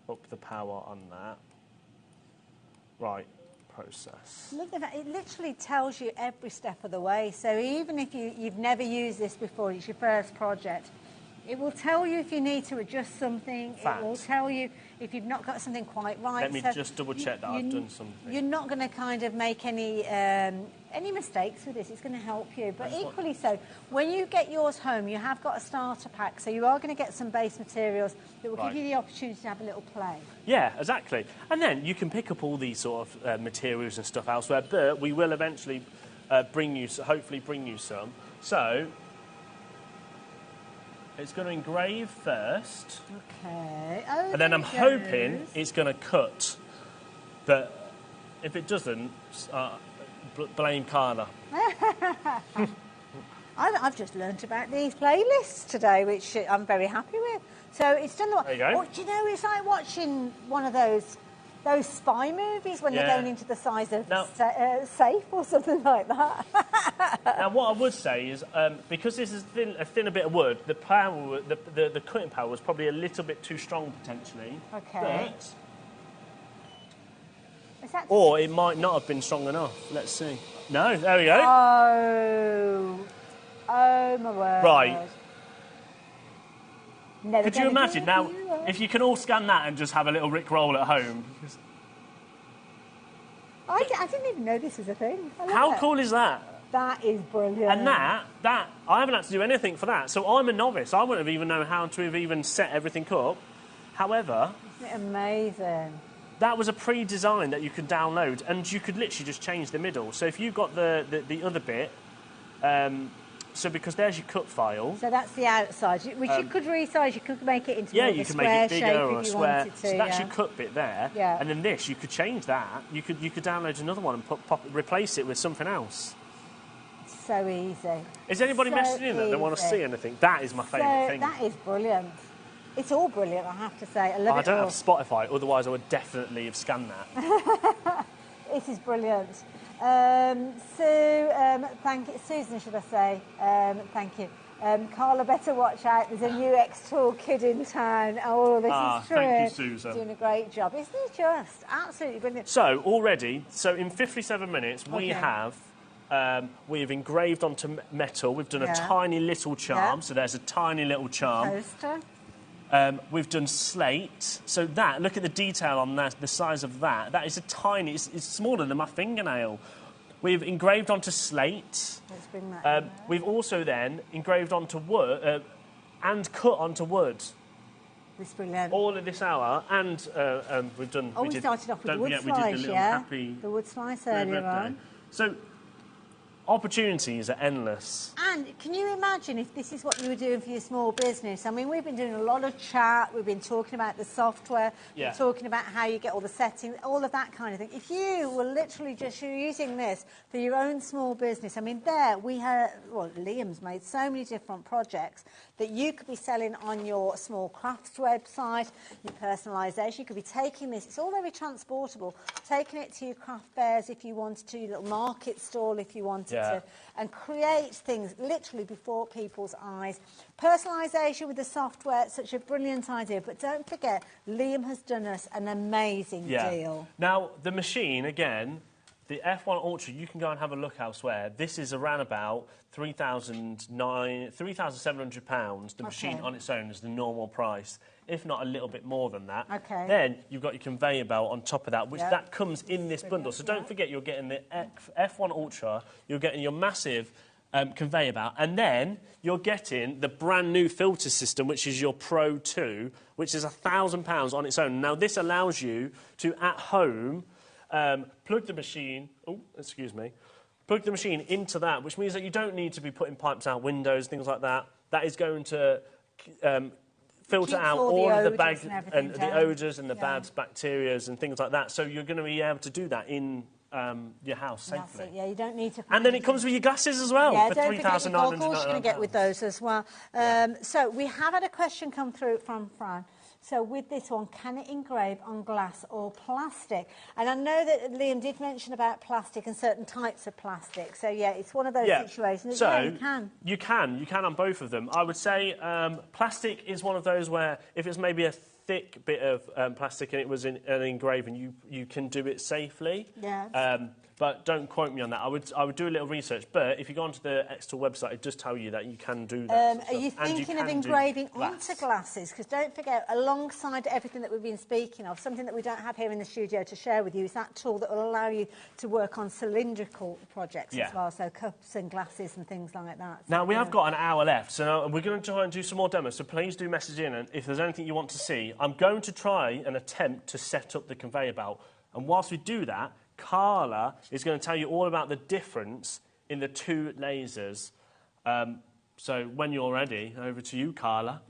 up the power on that. Right. Process. Look at that. It literally tells you every step of the way. So even if you've never used this before, it's your first project, it will tell you if you need to adjust something. Fact. It will tell you if you've not got something quite right. Let me just double check that I've done something. You're not going to kind of make any mistakes with this. It's going to help you. But equally so, when you get yours home, you have got a starter pack. So you are going to get some base materials that will give you the opportunity to have a little play. Yeah, exactly. And then you can pick up all these sort of materials and stuff elsewhere. But we will eventually hopefully bring you some. So... it's going to engrave first. Okay. And then I'm hoping it's going to cut. But if it doesn't, blame Carla. I've just learnt about these playlists today, which I'm very happy with. So it's done the... There you go. Oh, do you know, it's like watching one of those those spy movies when they're going into the size of safe or something like that. Now, what I would say is, because this is a thinner bit of wood, the power, the cutting power was probably a little bit too strong potentially. Okay. Or it might not have been strong enough. Let's see. No, there we go. Oh my word. Right. Never Could you imagine now if you can all scan that and just have a little Rickroll at home? I didn't even know this was a thing. How cool is that? That is brilliant. And that I haven't had to do anything for that. So I'm a novice. I wouldn't have even known how to have even set everything up. However, isn't it amazing? That was a pre-design that you could download, and you could literally just change the middle. So if you've got the other bit, so because there's your cut file. So that's the outside, which you could resize. You could make it into more of you a can square make it bigger shape or if you square. wanted to. So that's your cut bit there. Yeah. And then this, you could change that. You could download another one and replace it with something else. So easy. Is anybody messaging in that they want to see anything? That is my favourite thing. That is brilliant. It's all brilliant, I have to say. I love it. I don't have Spotify, otherwise I would definitely have scanned that. It is brilliant. Sue, thank you. Susan, should I say? Thank you. Carla, better watch out. There's a new XTool kid in town. Oh, this is true. Thank you, Susan. Doing a great job. Isn't it just absolutely brilliant? So, already, in 57 minutes, we have... we've engraved onto metal. We've done a tiny little charm. So there's a tiny little charm. Poster. We've done slate. So that, look at the detail on that, the size of that. That is a tiny, it's smaller than my fingernail. We've engraved onto slate. Let's bring that in. We've also then engraved onto wood and cut onto wood. This is brilliant. All of this hour, and we've done... Oh, we started off with the wood slice, we did the little happy... The wood slice earlier on. So... opportunities are endless. And can you imagine if this is what you were doing for your small business? I mean, we've been doing a lot of chat, we've been talking about the software, we're talking about how you get all the settings, all of that kind of thing. If you were literally just using this for your own small business, I mean, there we have, well, Liam's made so many different projects that you could be selling on your small crafts website, your personalisation. You could be taking this, it's all very transportable, taking it to your craft fairs if you wanted to, your little market stall if you wanted to, and create things literally before people's eyes. Personalisation with the software, such a brilliant idea, but don't forget, Liam has done us an amazing deal. Now, the machine, again, the F1 Ultra, you can go and have a look elsewhere. This is around about £3,700. The machine on its own is the normal price, if not a little bit more than that. Okay. Then you've got your conveyor belt on top of that, which that comes in this bundle. So don't forget, you're getting the F1 Ultra, you're getting your massive conveyor belt, and then you're getting the brand new filter system, which is your Pro 2, which is £1,000 on its own. Now, this allows you to, at home... plug the machine, plug the machine into that, which means that you don't need to be putting pipes out windows, things like that. That is going to filter out all of the bad and the odours and the bad bacteria and things like that. So you're going to be able to do that in your house safely. Yeah, you don't need to... And then it comes with your glasses as well for £3,999. Yeah, of course you're going to get with those as well. So we have had a question come through from Fran. So with this one, can it engrave on glass or plastic? And I know that Liam did mention about plastic and certain types of plastic. So, yeah, it's one of those situations. So, you can. You can on both of them. I would say plastic is one of those where if it's maybe a thick bit of plastic and it was in an engraving, you can do it safely. Yeah. But don't quote me on that. I would do a little research. But if you go onto the XTool website, it does tell you that you can do that. Are you thinking of engraving onto glasses? Because don't forget, alongside everything that we've been speaking of, something that we don't have here in the studio to share with you is that tool that will allow you to work on cylindrical projects as well, so cups and glasses and things like that. So, now, we have got an hour left, so we're going to try and do some more demos. So please do message in, and if there's anything you want to see, I'm going to try and attempt to set up the conveyor belt. And whilst we do that, Carla is going to tell you all about the difference in the two lasers. So when you're ready, over to you, Carla.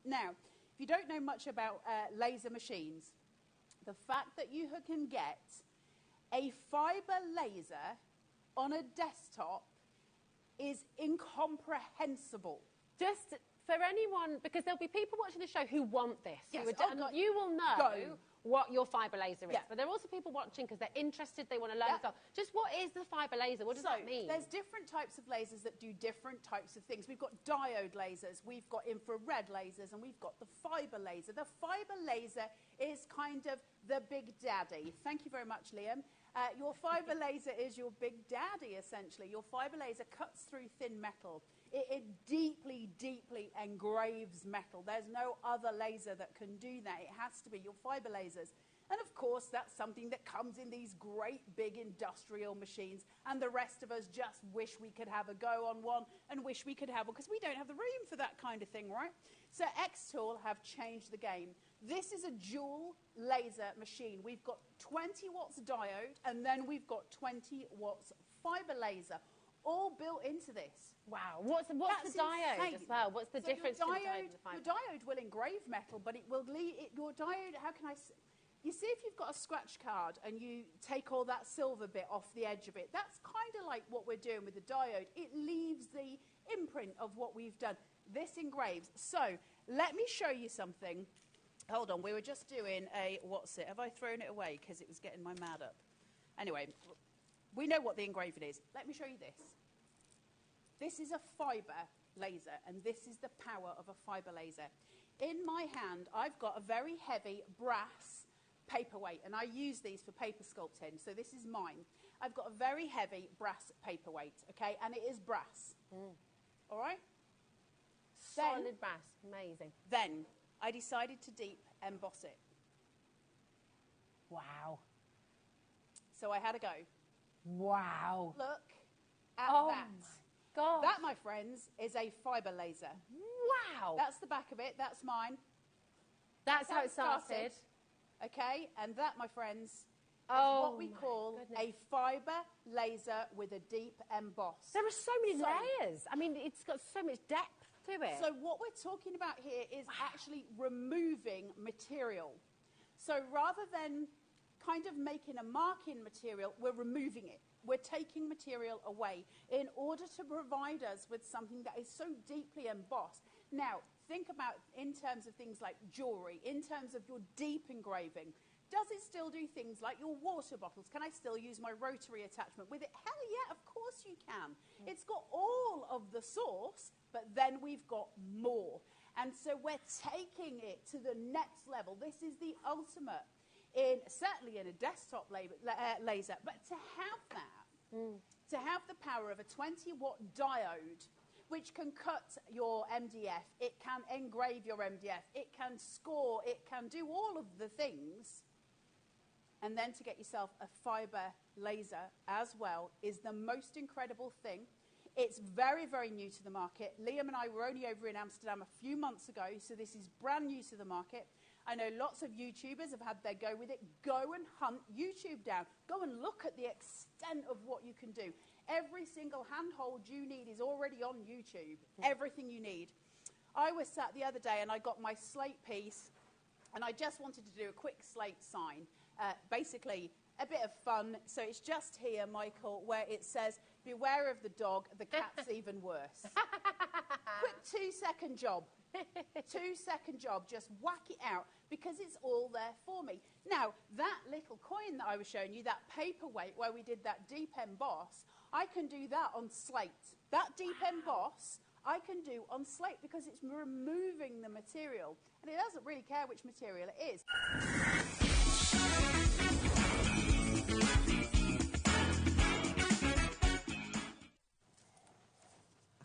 Now, if you don't know much about laser machines, the fact that you can get a fibre laser on a desktop is incomprehensible. Just for anyone, because there'll be people watching the show who want this. Yes, and you will know what your fibre laser is. But there are also people watching because they're interested, they want to learn as well. Just what is the fibre laser? What does that mean? There's different types of lasers that do different types of things. We've got diode lasers, we've got infrared lasers, and we've got the fibre laser. The fibre laser is kind of the big daddy. Thank you very much, Liam. Your fibre laser is your big daddy, essentially. Your fibre laser cuts through thin metal. It deeply, deeply engraves metal. There's no other laser that can do that. It has to be your fibre lasers. And of course, that's something that comes in these great big industrial machines. And the rest of us just wish we could have a go on one and wish we could have one, because we don't have the room for that kind of thing, right? So XTool have changed the game. This is a dual laser machine. We've got 20 watts diode, and then we've got 20 watts fibre laser, all built into this. Wow. What's the diode as well? What's the difference between the diode and the fibre? Your diode will engrave metal, but it will leave your diode, how can I say? You see, if you've got a scratch card and you take all that silver bit off the edge of it, that's kind of like what we're doing with the diode. It leaves the imprint of what we've done. This engraves. So let me show you something. Hold on, we were just doing a, what's it? Have I thrown it away because it was getting my mad up? Anyway, we know what the engraving is. Let me show you this. This is a fibre laser, and this is the power of a fibre laser. In my hand, I've got a very heavy brass paperweight, and I use these for paper sculpting, so this is mine. I've got a very heavy brass paperweight, okay, and it is brass. All right? Solid brass, amazing. Then I decided to deep emboss it. Wow. So I had a go. Wow. Look at that. God. That, my friends, is a fibre laser. Wow. That's the back of it. That's mine. That's how it started. Okay, and that, my friends, is Oh what we my call goodness. a fibre laser with a deep emboss. There are so many layers. I mean, it's got so much depth to it. So what we're talking about here is actually removing material. So rather than kind of making a mark-in material, we're removing it. We're taking material away in order to provide us with something that is so deeply embossed. Now, think about in terms of things like jewellery, in terms of your deep engraving. Does it still do things like your water bottles? Can I still use my rotary attachment with it? Hell yeah, of course you can. It's got all of the source, but then we've got more. And so we're taking it to the next level. This is the ultimate, certainly in a desktop laser, but to have that, to have the power of a 20-watt diode, which can cut your MDF, it can engrave your MDF, it can score, it can do all of the things, and then to get yourself a fibre laser as well is the most incredible thing. It's very, very new to the market. Liam and I were only over in Amsterdam a few months ago, so this is brand new to the market. I know lots of YouTubers have had their go with it. Go and hunt YouTube down. Go and look at the extent of what you can do. Every single handhold you need is already on YouTube. Everything you need. I was sat the other day and I got my slate piece, and I just wanted to do a quick slate sign. Basically, a bit of fun. So it's just here, Michael, where it says, beware of the dog, the cat's even worse. Quick 2-second job. 2-second job, just whack it out, because it's all there for me. Now, that little coin that I was showing you, that paperweight where we did that deep emboss, I can do that on slate. That deep emboss, I can do on slate because it's removing the material. And it doesn't really care which material it is.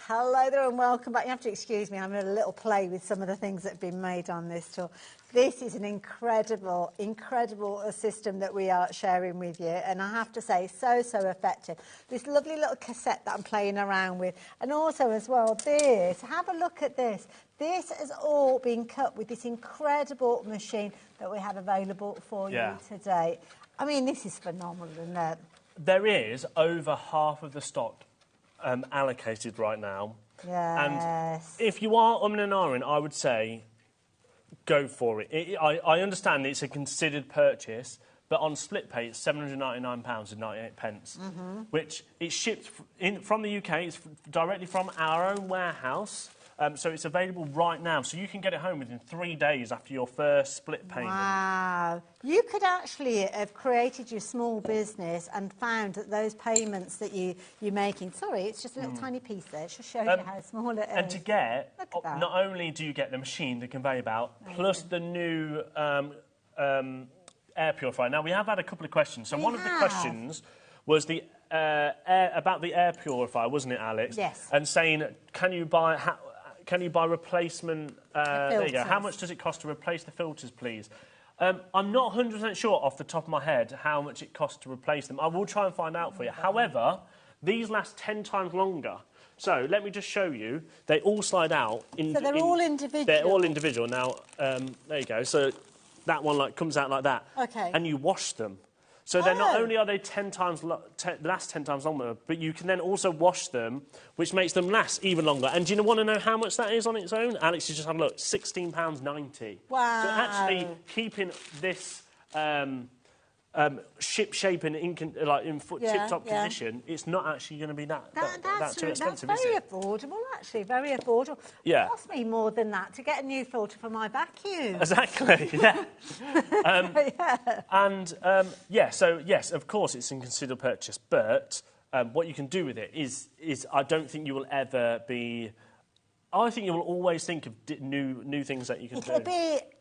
Hello there and welcome back. You have to excuse me, I'm in a little play with some of the things that have been made on this tool. This is an incredible, incredible system that we are sharing with you, and I have to say, so effective. This lovely little cassette that I'm playing around with, and also as well this, have a look at this. This has all been cut with this incredible machine that we have available for you today. I mean, this is phenomenal, isn't it? There is over half of the stock allocated right now. Yes. And if you are umming and ahhing, I would say go for it. I understand it's a considered purchase, but on split pay it's £799.98, which is shipped from the UK. It's directly from our own warehouse. So it's available right now. So you can get it home within 3 days after your first split payment. Wow. You could actually have created your small business and found that those payments that you're making... Sorry, it's just a little tiny piece there. It just shows you how small it is. And to get... Not only do you get the machine, the conveyor belt, plus the new air purifier. Now, we have had a couple of questions. So one of the questions was the... about the air purifier, wasn't it, Alex? Yes. And saying, can you buy replacement... there you go. How much does it cost to replace the filters, please? I'm not 100% sure off the top of my head how much it costs to replace them. I will try and find out for you. However, these last 10 times longer. So let me just show you. They all slide out. So they're all individual? They're all individual. Now, there you go. So that one comes out like that. OK. And you wash them. So they're not only are they 10 times last 10 times longer, but you can then also wash them, which makes them last even longer. And do you want to know how much that is on its own? Alex, you just have a look, £16.90. Wow. So actually keeping this ship-shape and in tip-top condition, it's not actually going to be that too expensive, that's very is it? affordable, actually, very affordable. Yeah. It cost me more than that to get a new filter for my vacuum. Exactly, yeah. So, yes, of course, it's a considered purchase, but what you can do with it is I don't think you will ever be... I think you will always think of new things that you can do.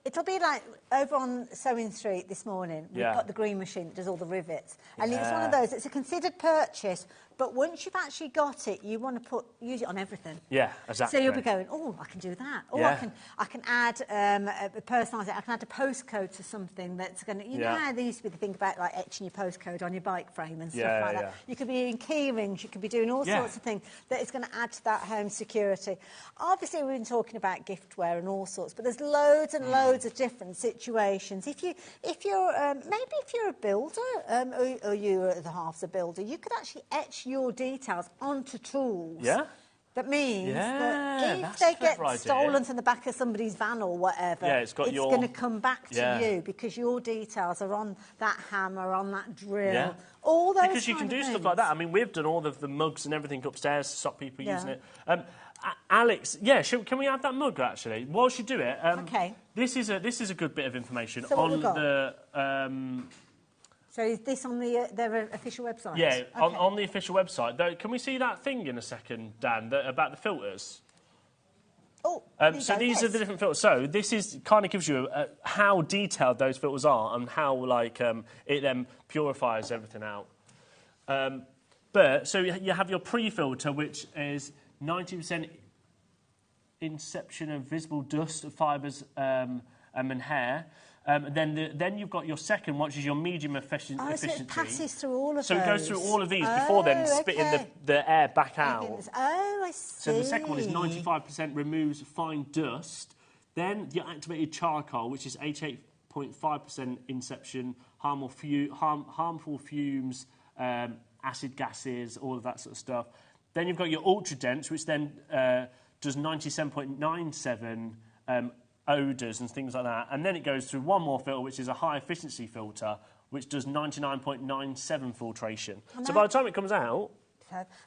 It'll be like over on Sewing Street this morning. We've got the green machine that does all the rivets. And it's one of those, it's a considered purchase, but once you've actually got it, you want to use it on everything. Yeah, exactly. So you'll be going, oh, I can do that. Or I can add a personalisation. I can add a postcode to something that's going to... You know how there used to be the thing about like etching your postcode on your bike frame and stuff like that? You could be doing key rings, you could be doing all sorts of things that is going to add to that home security. Obviously, we've been talking about giftware and all sorts, but there's loads and loads of different situations. If you're a builder, or you're the half's a builder, you could actually etch your details onto tools. Yeah. That means that if they get stolen from the back of somebody's van or whatever, it's going to come back to you because your details are on that hammer, on that drill. Yeah. All those because you can do stuff like that. I mean, we've done all of the mugs and everything upstairs to stop people using it. Alex, can we have that mug actually? Whilst you do it, okay. This is a good bit of information on the. So is this on their official website? Yeah, okay. on the official website. Though, can we see that thing in a second, Dan, about the filters? Oh, so these are the different filters. So this kind of gives you how detailed those filters are and how it then purifies everything out. So you have your pre-filter, which is 90% inception of visible dust of fibres and hair. Then you've got your second, which is your medium efficiency. So it passes through all of those. So it goes through all of these before then spitting the air back out. Oh, I see. So the second one is 95% removes fine dust. Then your activated charcoal, which is 88.5% inception, harmful fumes, acid gases, all of that sort of stuff. Then you've got your ultra dense, which then does 97.97 odours and things like that. And then it goes through one more filter, which is a high efficiency filter, which does 99.97 filtration. So by the time it comes out...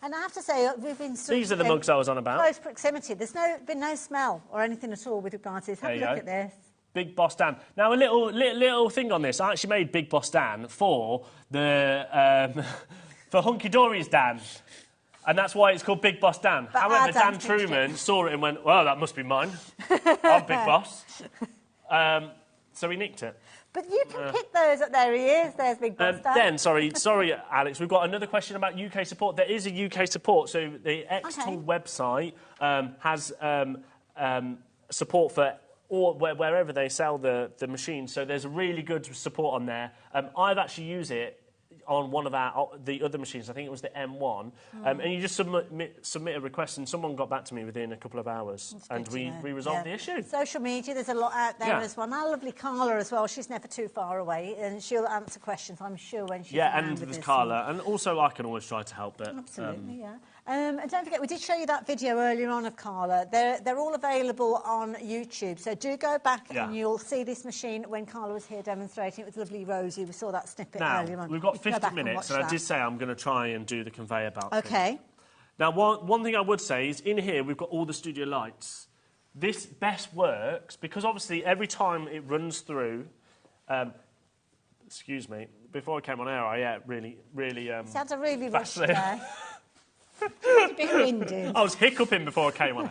And I have to say, we've been... These are the mugs I was on about. Close proximity. There's been no smell or anything at all with regard to this. Have a look at this. Big Boss Dan. Now, a little thing on this. I actually made Big Boss Dan for the... for Hunky Dory's Dan. And that's why it's called Big Boss Dan. But however, Dan Truman saw it and went, well, that must be mine. I'm Big Boss. So he nicked it. But you can pick those up. There he is. There's Big Boss Dan. Sorry, Alex, we've got another question about UK support. There is a UK support. So the XTool website has support for wherever they sell the machine. So there's a really good support on there. I've actually used it on one of the other machines. I think it was the M1. And you just submit a request, and someone got back to me within a couple of hours, and we resolved the issue. Social media, there's a lot out there as well. My lovely Carla as well. She's never too far away, and she'll answer questions, I'm sure, when she's around and with there's this. Carla, and also I can always try to help. But absolutely, And don't forget, we did show you that video earlier on of Carla. They're all available on YouTube, so do go back and you'll see this machine when Carla was here demonstrating. It was lovely, Rosie. We saw that snippet earlier on. We've got 50 minutes, and I did say I'm going to try and do the conveyor belt thing. Okay. Now, one thing I would say is in here we've got all the studio lights. This best works because obviously every time it runs through... excuse me, before I came on air, I really... Sounds a really rushed day. It's a bit windy. I was hiccuping before I came on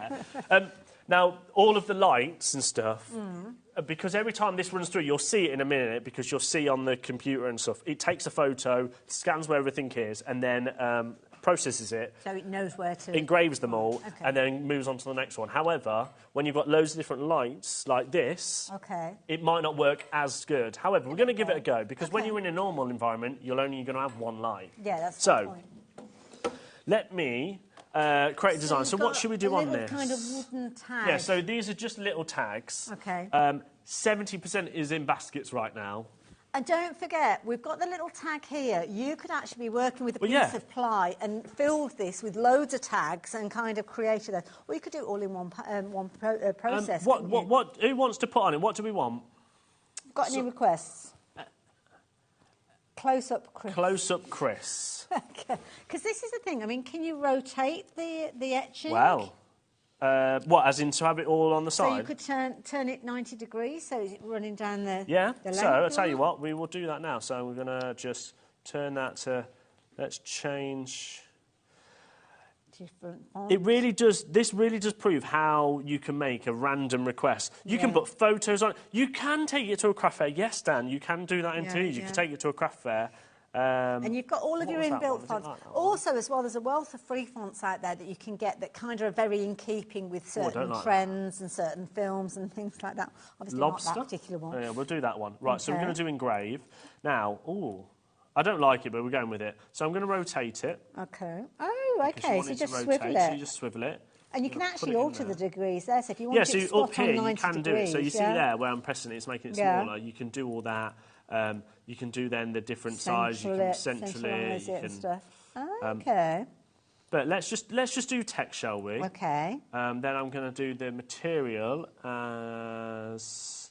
air. Now, all of the lights and stuff, because every time this runs through, you'll see it in a minute because you'll see on the computer and stuff. It takes a photo, scans where everything is, and then processes it. So it knows where to... Engraves them all, and then moves on to the next one. However, when you've got loads of different lights like this, it might not work as good. However, we're going to give it a go because when you're in a normal environment, you're only going to have one light. Yeah, that's so. the point. Let me create a design. So what should we do on this? Kind of wooden tag. Yeah, so these are just little tags. Okay. 70% is in baskets right now. And don't forget, we've got the little tag here. You could actually be working with a piece of ply and filled this with loads of tags and kind of created that. Or you could do it all in one process. Who wants to put on it? What do we want? Got any requests? Close-up Chris. Close-up Chris. Okay. Because this is the thing. I mean, can you rotate the etching? Well, what, as in to have it all on the side? So you could turn it 90 degrees, so is it running down the Yeah, the so I'll tell you what, we will do that now. So we're going to just turn that to, let's change... Different fonts. This really does prove how you can make a random request. You can put photos on it. You can take it to a craft fair. Yes, Dan, you can do that indeed. You can take it to a craft fair. And you've got all of your inbuilt fonts. Also, as well, there's a wealth of free fonts out there that you can get that kind of are very in keeping with certain trends and certain films and things like that. Obviously, Lobster? not that particular one. Yeah, we'll do that one. Right, so we're going to do engrave. Now, I don't like it, but we're going with it. So I'm going to rotate it. Okay. Oh, okay. So you just swivel it. So you just swivel it. And you can actually alter the degrees there. So if you want it spot up here, on 90 you can degrees, do it. So you see there where I'm pressing it, it's making it smaller. You can do all that. You can do then the different size. You can centralise it and stuff. Okay. But let's just do text, shall we? Okay. Then I'm going to do the material as...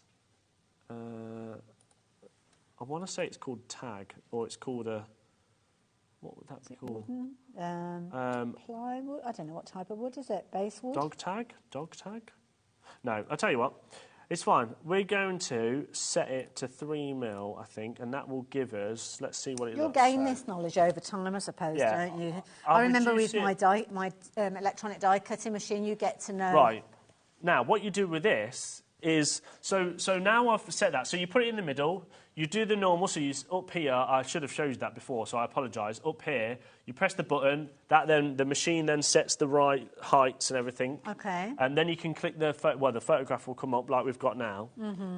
I want to say it's called tag, or it's called a... What would that be called? Plywood? I don't know what type of wood is it. Basswood? Dog tag? Dog tag? No, I'll tell you what. It's fine. We're going to set it to 3mm, I think, and that will give us... Let's see what it You'll looks gain like. this knowledge over time, I suppose, don't you? I'll I remember with reduce my electronic die cutting machine, you get to know... Right. Now, what you do with this is... So now I've set that. So you put it in the middle... You do the normal, so you up here, I should have showed you that before, so I apologise. Up here, you press the button, the machine then sets the right heights and everything. Okay. And then you can click the photograph will come up like we've got now.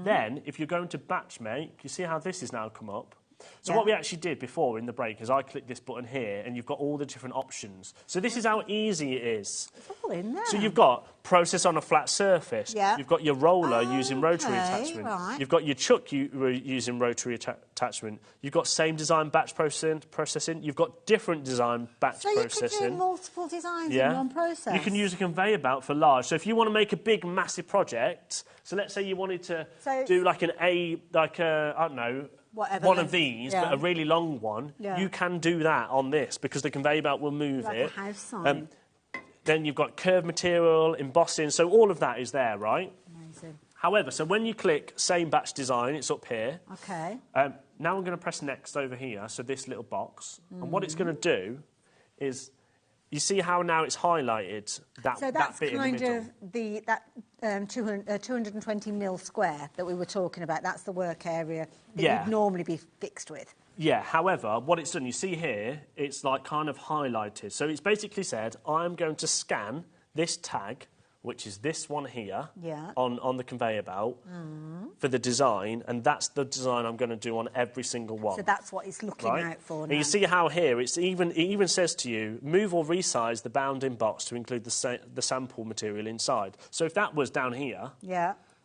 Then, if you're going to batch make, you see how this has now come up? So what we actually did before in the break is I clicked this button here and you've got all the different options. So this is how easy it is. It's all in there. So you've got process on a flat surface. Yeah. You've got your roller using rotary attachment. Right. You've got your chuck using rotary attachment. You've got same design batch processing. You've got different design batch processing. So you can do multiple designs in one process. You can use a conveyor belt for large. So if you want to make a big, massive project, so let's say you wanted to do like I don't know, one of these, but a really long one, you can do that on this because the conveyor belt will move like it. A house sign. Then you've got curved material, embossing, so all of that is there, right? Amazing. However, so when you click same batch design, it's up here. Okay. Now I'm going to press next over here, so this little box. And what it's going to do is, you see how now it's highlighted that bit in the middle? So that's kind of 220 mil square that we were talking about. That's the work area that you'd normally be fixed with. Yeah, however, what it's done, you see here, it's like kind of highlighted. So it's basically said, I'm going to scan this tag, which is this one here, on the conveyor belt, for the design, and that's the design I'm going to do on every single one. So that's what it's looking out for now. And you see how here, it even says to you, move or resize the bounding box to include the sample material inside. So if that was down here,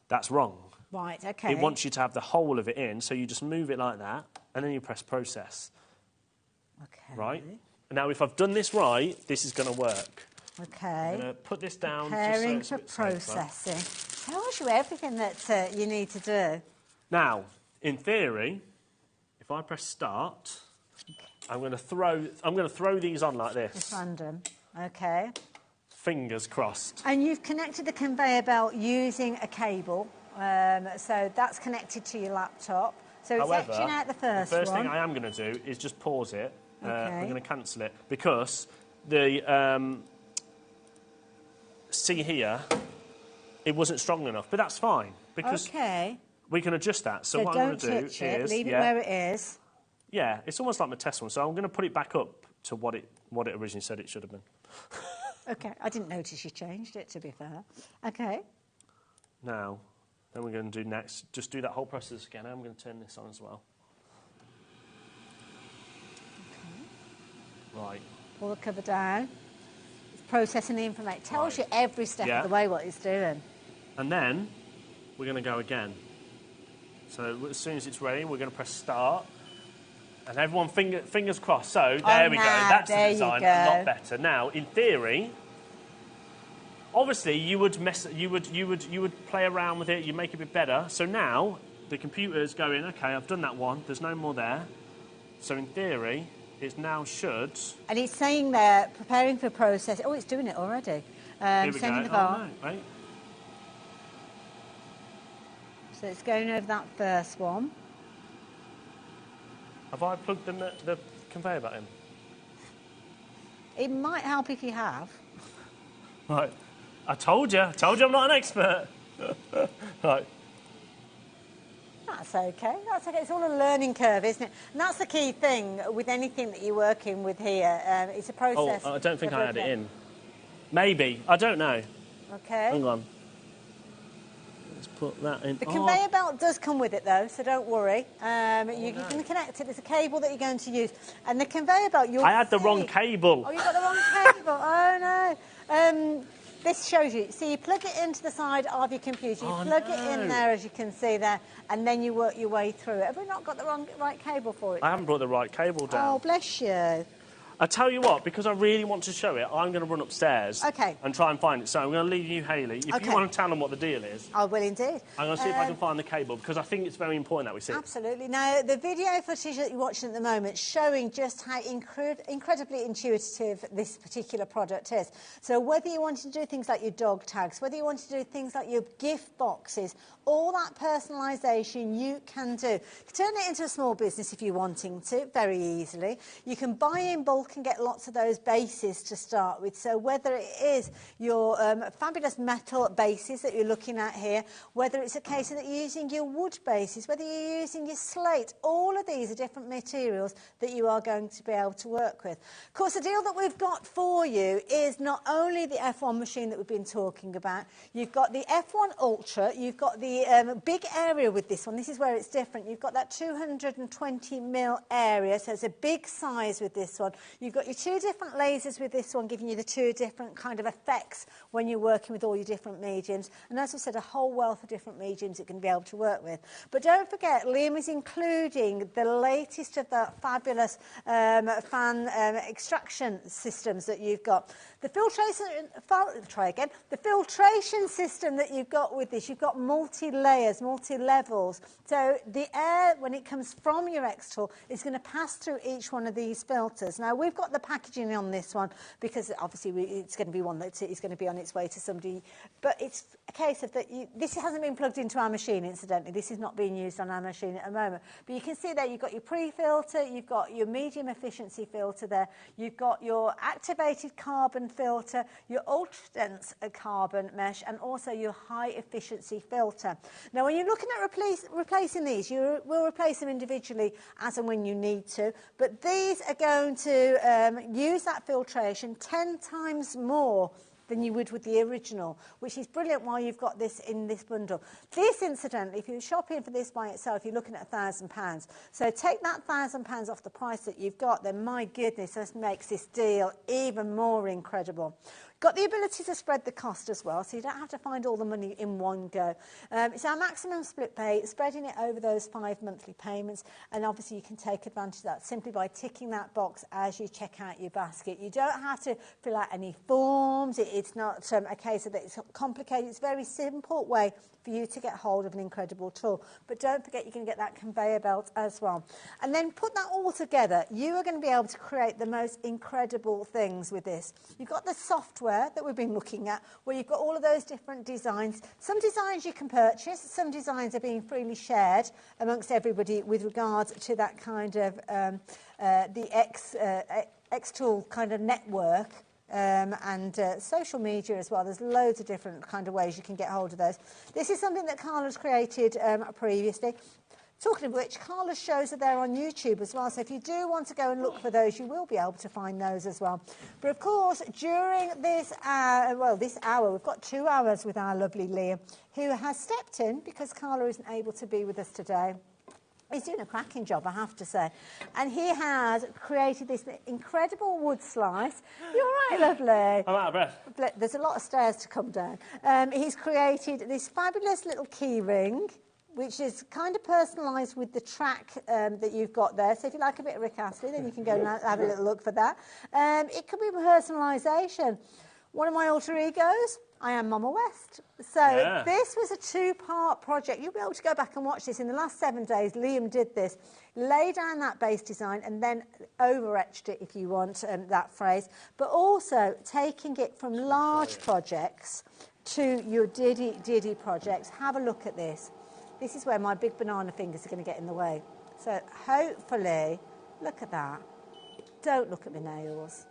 that's wrong. Right, okay. It wants you to have the whole of it in, so you just move it like that, and then you press process. Okay. Right? Now, if I've done this right, this is going to work. Okay. I'm going to put this down. Preparing just so for it's a bit safer. processing. Tells you everything that you need to do. Now, in theory, if I press start, I'm going to throw these on like this. Just random. Okay. Fingers crossed. And you've connected the conveyor belt using a cable. So that's connected to your laptop. So However, it's etching out the first thing one. I am going to do is just pause it. Okay. I'm going to cancel it because the see here, it wasn't strong enough, but that's fine because we can adjust that. So what I'm going to do is leave it where it is. Yeah, it's almost like my test one. So I'm going to put it back up to what it originally said it should have been. Okay, I didn't notice you changed it, to be fair. Okay. Now, then we're going to do next. Just do that whole process again. I'm going to turn this on as well. Okay. Right. Pull the cover down. It's processing the information. It tells you every step of the way what it's doing. And then we're going to go again. So as soon as it's ready, we're going to press start. And everyone fingers crossed. So there we go. That's the design. A lot better. Now, in theory, obviously you would play around with it. You make it a bit better. So now the computer's going, okay, I've done that one. There's no more there. So in theory, it now should. And it's saying there, preparing for process. Oh, it's doing it already. Here we sending go. the bar. Oh, no, wait. So it's going over that first one. Have I plugged the conveyor belt in? It might help if you have. Right. I told you I'm not an expert. Right. That's okay. That's okay. It's all a learning curve, isn't it? And that's the key thing with anything that you're working with here. It's a process. Oh, I don't think I had it in. Maybe. I don't know. Okay. Hang on. Let's put that in. The conveyor belt does come with it, though, so don't worry. You can connect it. There's a cable that you're going to use. And the conveyor belt, I had the wrong cable. Oh, you got the wrong cable. Oh, no. This shows you. So you plug it into the side of your computer. You plug it in there, as you can see there, and then you work your way through it. Have we not got the right cable for it? I haven't brought the right cable down. Oh, bless you. I tell you what, because I really want to show it, I'm going to run upstairs and try and find it. So I'm going to leave you, Hayley. If you want to tell them what the deal is, I will indeed. I'm going to see if I can find the cable, because I think it's very important that we see it. Absolutely. Now, the video footage that you're watching at the moment is showing just how incredibly intuitive this particular product is. So whether you want to do things like your dog tags, whether you want to do things like your gift boxes, all that personalisation you can do. You can turn it into a small business if you're wanting to, very easily. You can buy in bulk and get lots of those bases to start with. So whether it is your fabulous metal bases that you're looking at here, whether it's a case that you're using your wood bases, whether you're using your slate, all of these are different materials that you are going to be able to work with. Of course, the deal that we've got for you is not only the F1 machine that we've been talking about, you've got the F1 Ultra, you've got the big area with this one. This is where it's different. You've got that 220mm area, so it's a big size with this one. You've got your two different lasers with this one, giving you the two different kind of effects when you're working with all your different mediums. And as I said, a whole wealth of different mediums you can be able to work with. But don't forget, Liam is including the latest of the fabulous fan extraction systems that you've got. The filtration system that you've got with this, you've got multi-layers, multi-levels. So the air, when it comes from your XTool, is going to pass through each one of these filters. Now, we've got the packaging on this one because obviously it's going to be one that is going to be on its way to somebody. But it's a case of that this hasn't been plugged into our machine, incidentally. This is not being used on our machine at the moment. But you can see there you've got your pre-filter, you've got your medium efficiency filter there, you've got your activated carbon filter, your ultra dense carbon mesh, and also your high efficiency filter. Now, when you're looking at replacing these, you will replace them individually as and when you need to, but these are going to use that filtration 10 times more than you would with the original, which is brilliant while you've got this in this bundle. This, incidentally, if you're shopping for this by itself, you're looking at £1,000. So take that £1,000 off the price that you've got, then my goodness, this makes this deal even more incredible. Got the ability to spread the cost as well, so you don't have to find all the money in one go. It's our maximum split pay, spreading it over those 5 monthly payments, and obviously you can take advantage of that simply by ticking that box as you check out your basket. You don't have to fill out any forms. It's not a case of that it's complicated. It's a very simple way for you to get hold of an incredible tool. But don't forget, you can get that conveyor belt as well. And then put that all together. You are going to be able to create the most incredible things with this. You've got the software that we've been looking at, where you've got all of those different designs. Some designs you can purchase, some designs are being freely shared amongst everybody with regards to that kind of the XTool kind of network. And social media as well. There's loads of different kind of ways you can get hold of those. This is something that Carla's created previously. Talking of which, Carla's shows are there on YouTube as well, so if you do want to go and look for those, you will be able to find those as well. But of course, during this hour, we've got 2 hours with our lovely Liam, who has stepped in because Carla isn't able to be with us today. He's doing a cracking job, I have to say. And he has created this incredible wood slice. You're right, lovely. I'm out of breath. There's a lot of stairs to come down. He's created this fabulous little key ring, which is kind of personalised with the track that you've got there. So if you like a bit of Rick Astley, then you can go and have a little look for that. It could be personalisation. One of my alter egos, I am Mama West. So this was a 2-part project. You'll be able to go back and watch this. In the last 7 days, Liam did this. Lay down that base design and then over-etched it, if you want that phrase. But also taking it from large projects to your diddy projects. Have a look at this. This is where my big banana fingers are going to get in the way. So hopefully, look at that. Don't look at my nails.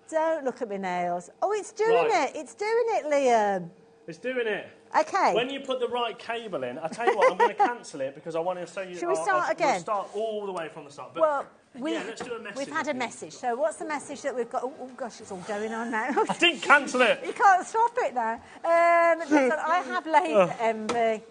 Don't look at my nails. Oh, it's doing it. It's doing it, Liam. It's doing it. Okay. When you put the right cable in, I'll tell you what, I'm going to cancel it because I want to show you... Should we start again? We'll start all the way from the start. But well, let's do a message. We've had a message. So what's the message that we've got? Oh, gosh, it's all going on now. I didn't cancel it. You can't stop it now. Listen, I have laser envy.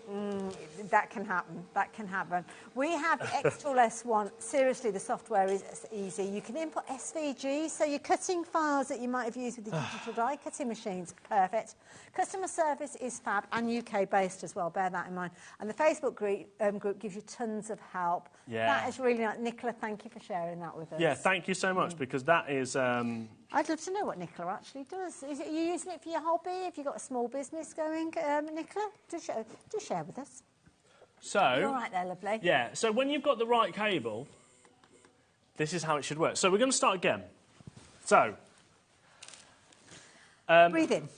That can happen. That can happen. We have XTool S1. Seriously, the software is easy. You can input SVGs, so you're cutting files that you might have used with the digital die cutting machines. Perfect. Customer service is fab and UK-based as well. Bear that in mind. And the Facebook group gives you tons of help. Yeah. That is really nice. Nicola, thank you for sharing that with us. Yeah, thank you so much, because that is... I'd love to know what Nicola actually does. Are you using it for your hobby? Have you got a small business going, Nicola? Do share with us. So... You're all right there, lovely. Yeah, so when you've got the right cable, this is how it should work. So we're going to start again. So... breathe in.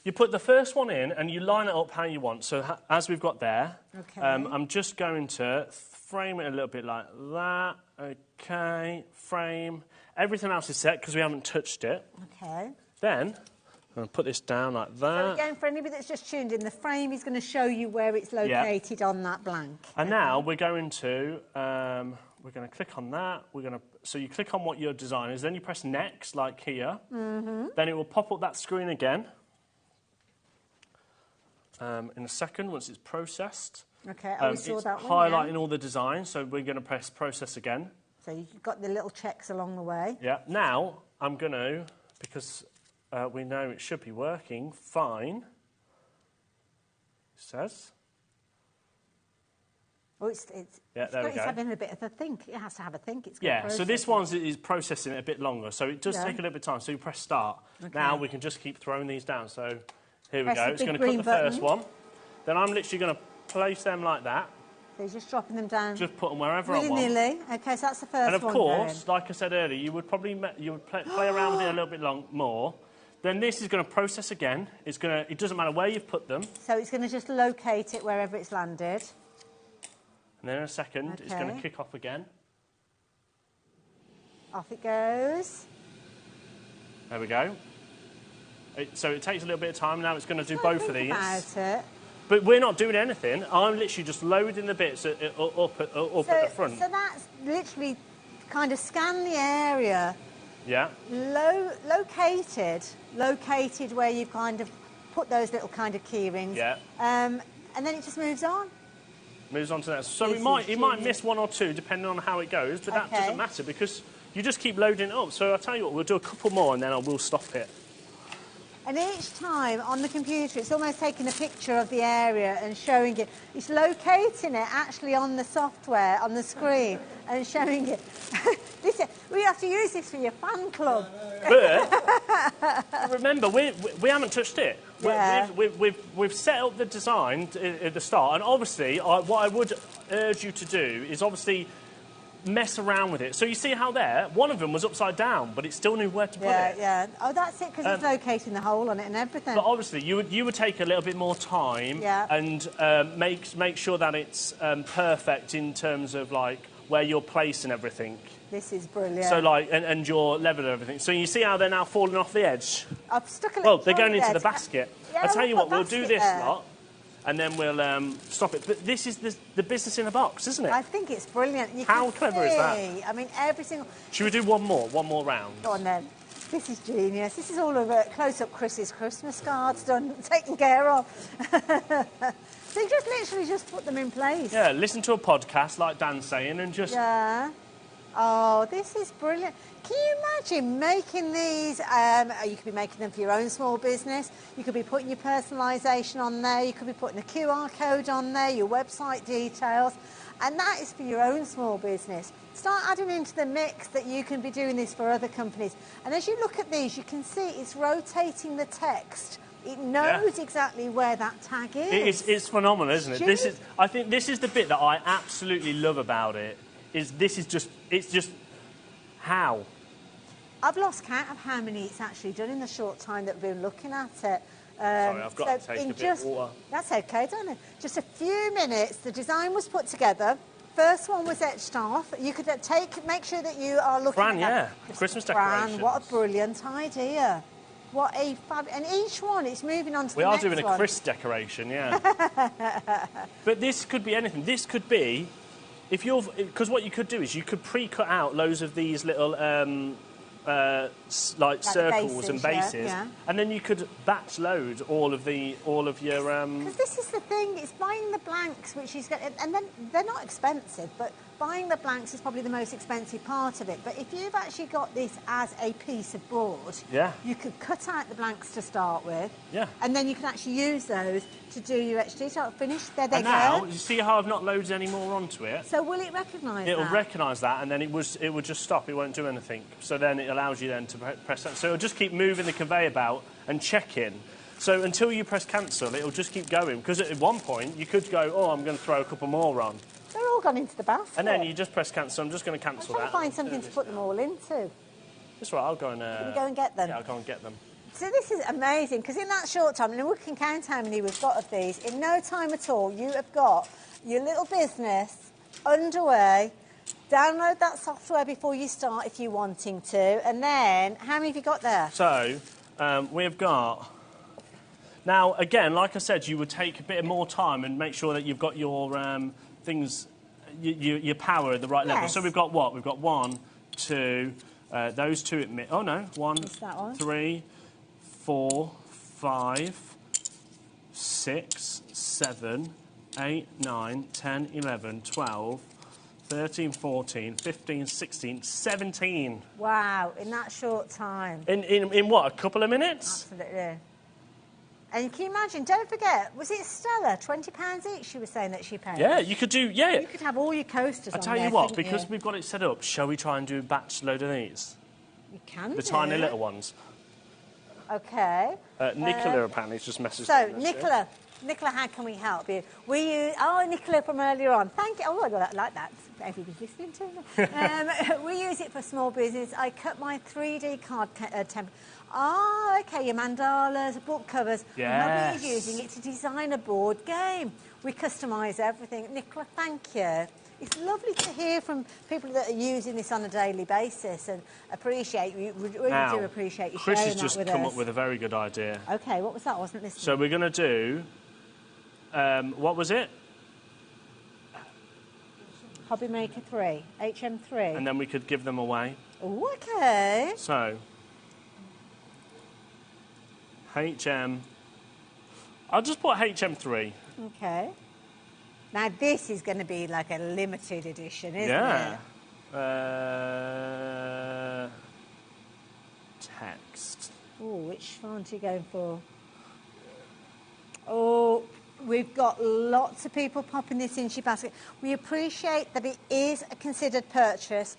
You put the first one in and you line it up how you want. So as we've got there, okay. I'm just going to frame it a little bit like that. Okay, frame. Everything else is set because we haven't touched it. Okay. Then I'm going to put this down like that. So again, for anybody that's just tuned in, the frame is going to show you where it's located on that blank. And now we're going to click on that. So you click on what your design is. Then you press next, like here. Mm-hmm. Then it will pop up that screen again. In a second, once it's processed. Okay, we saw that one. Highlighting all the designs, so we're going to press process again. So you've got the little checks along the way. Yeah. Now I'm going to, because we know it should be working fine. It says. Oh, it's having a bit of a think. It has to have a think. So this one is processing it a bit longer, so it does take a little bit of time. So you press start. Okay. Now we can just keep throwing these down. So here we go. It's going to cut the first one. Then I'm literally going to place them like that. So you're just dropping them down. Just put them wherever I want. Willy-nilly. Okay, so that's the first one. And of course, like I said earlier, you would probably play around with it a little bit more. Then this is going to process again. It doesn't matter where you've put them. So it's going to just locate it wherever it's landed. And then in a second, it's going to kick off again. Off it goes. There we go. So it takes a little bit of time. Now it's going to do both of these. About it. But we're not doing anything. I'm literally just loading the bits up at the front. So that's literally kind of scan the area. Yeah. Located where you've kind of put those little kind of key rings. Yeah. And then it just moves on. Moves on to that. So it might miss one or two depending on how it goes, but that doesn't matter because you just keep loading it up. So I'll tell you what, we'll do a couple more and then I will stop it. And each time on the computer, it's almost taking a picture of the area and showing it. It's locating it actually on the software, on the screen, and showing it. We have to use this for your fan club. But remember, we haven't touched it. Yeah. We've set up the design at the start, and obviously, what I would urge you to do is obviously mess around with it. So you see how there, one of them was upside down, but it still knew where to put it. Yeah. Oh, that's it, because it's locating the hole on it and everything. But obviously, you would take a little bit more time and make sure that it's perfect in terms of like where you're placing everything. This is brilliant. So like, and your level and everything. So you see how they're now falling off the edge? I've stuck a little. Well, they're going into the basket. Yeah, I'll tell you what, we'll do this there. lot, and then we'll stop it. But this is the business in a box, isn't it? I think it's brilliant. How clever is that? I mean, every single... Should we do one more round? Go on then. This is genius. This is all of it. Close-up Chris's Christmas cards done, taken care of. So you just literally just put them in place. Yeah, listen to a podcast like Dan's saying and just... Yeah. Oh, this is brilliant. Can you imagine making these? You could be making them for your own small business. You could be putting your personalisation on there. You could be putting a QR code on there, your website details. And that is for your own small business. Start adding into the mix that you can be doing this for other companies. And as you look at these, you can see it's rotating the text. It knows exactly where that tag is. It's phenomenal, isn't it? I think this is the bit that I absolutely love about it. It's just how. I've lost count of how many it's actually done in the short time that we've been looking at it. Sorry, I've got to take a bit of water. That's okay, don't it? Just a few minutes, the design was put together. First one was etched off. You could make sure that you are looking Fran, at Christmas Fran, decorations. what a brilliant idea. What a fab... And each one, it's moving on to the next one. We are doing a Chris decoration, yeah. But this could be anything. This could be... Because what you could do is you could pre-cut out loads of these little like circles and bases, and then you could batch load all of your. Because this is the thing, it's buying the blanks, which is, and then they're not expensive, but buying the blanks is probably the most expensive part of it. But if you've actually got this as a piece of board, you could cut out the blanks to start with, and then you can actually use those to do your etched detail finish. There they go. Now you see how I've not loaded any more onto it. So will it recognise that? It'll recognise that, and then it would just stop. It won't do anything. So then it allows you then to press that. So it'll just keep moving the conveyor belt and checking. So until you press cancel, it'll just keep going. Because at one point you could go, oh, I'm going to throw a couple more on. They're all gone into the basket. And then you just press cancel. I'm just going to cancel that. I'm trying to find something to put them all into. That's right. I'll go and. Can you go and get them? Yeah, I'll go and get them. So this is amazing, because in that short time, and we can count how many we've got of these, in no time at all, you have got your little business underway. Download that software before you start if you're wanting to. And then, how many have you got there? So, we've got... Now, again, like I said, you would take a bit more time and make sure that you've got your things, your power at the right level. So we've got what? We've got 1, 2, those two at oh no, 1, 3, 4, 5, 6, 7, 8, 9, 10, 11, 12, 13, 14, 15, 16, 17. Wow, in that short time. In what, a couple of minutes? Absolutely. And can you imagine, don't forget, was it Stella, £20 each she was saying that she paid? Yeah, you could do, You could have all your coasters on there. I tell you what, because we've got it set up, shall we try and do a batch load of these? You can The tiny little ones. OK. Nicola apparently has just messaged. So, Nicola, how can we help you? We use... Oh, Nicola from earlier on. Thank you. Oh, I like that. Everybody's listening to me. We use it for small business. I cut my 3D card template. Oh, OK, your mandalas, book covers. Yes. We're using it to design a board game. We customise everything. Nicola, thank you. It's lovely to hear from people that are using this on a daily basis and appreciate you. Really do appreciate you sharing that with us. Chris has just come up with a very good idea. OK, what was that? I wasn't listening. So we're going to do... what was it? HobbyMaker 3, HM3. And then we could give them away. Oh, OK. So... HM... I'll just put HM3. OK. Now, this is going to be like a limited edition, isn't it? Yeah. Text. Oh, which font are you going for? Oh, we've got lots of people popping this into your basket. We appreciate that it is a considered purchase.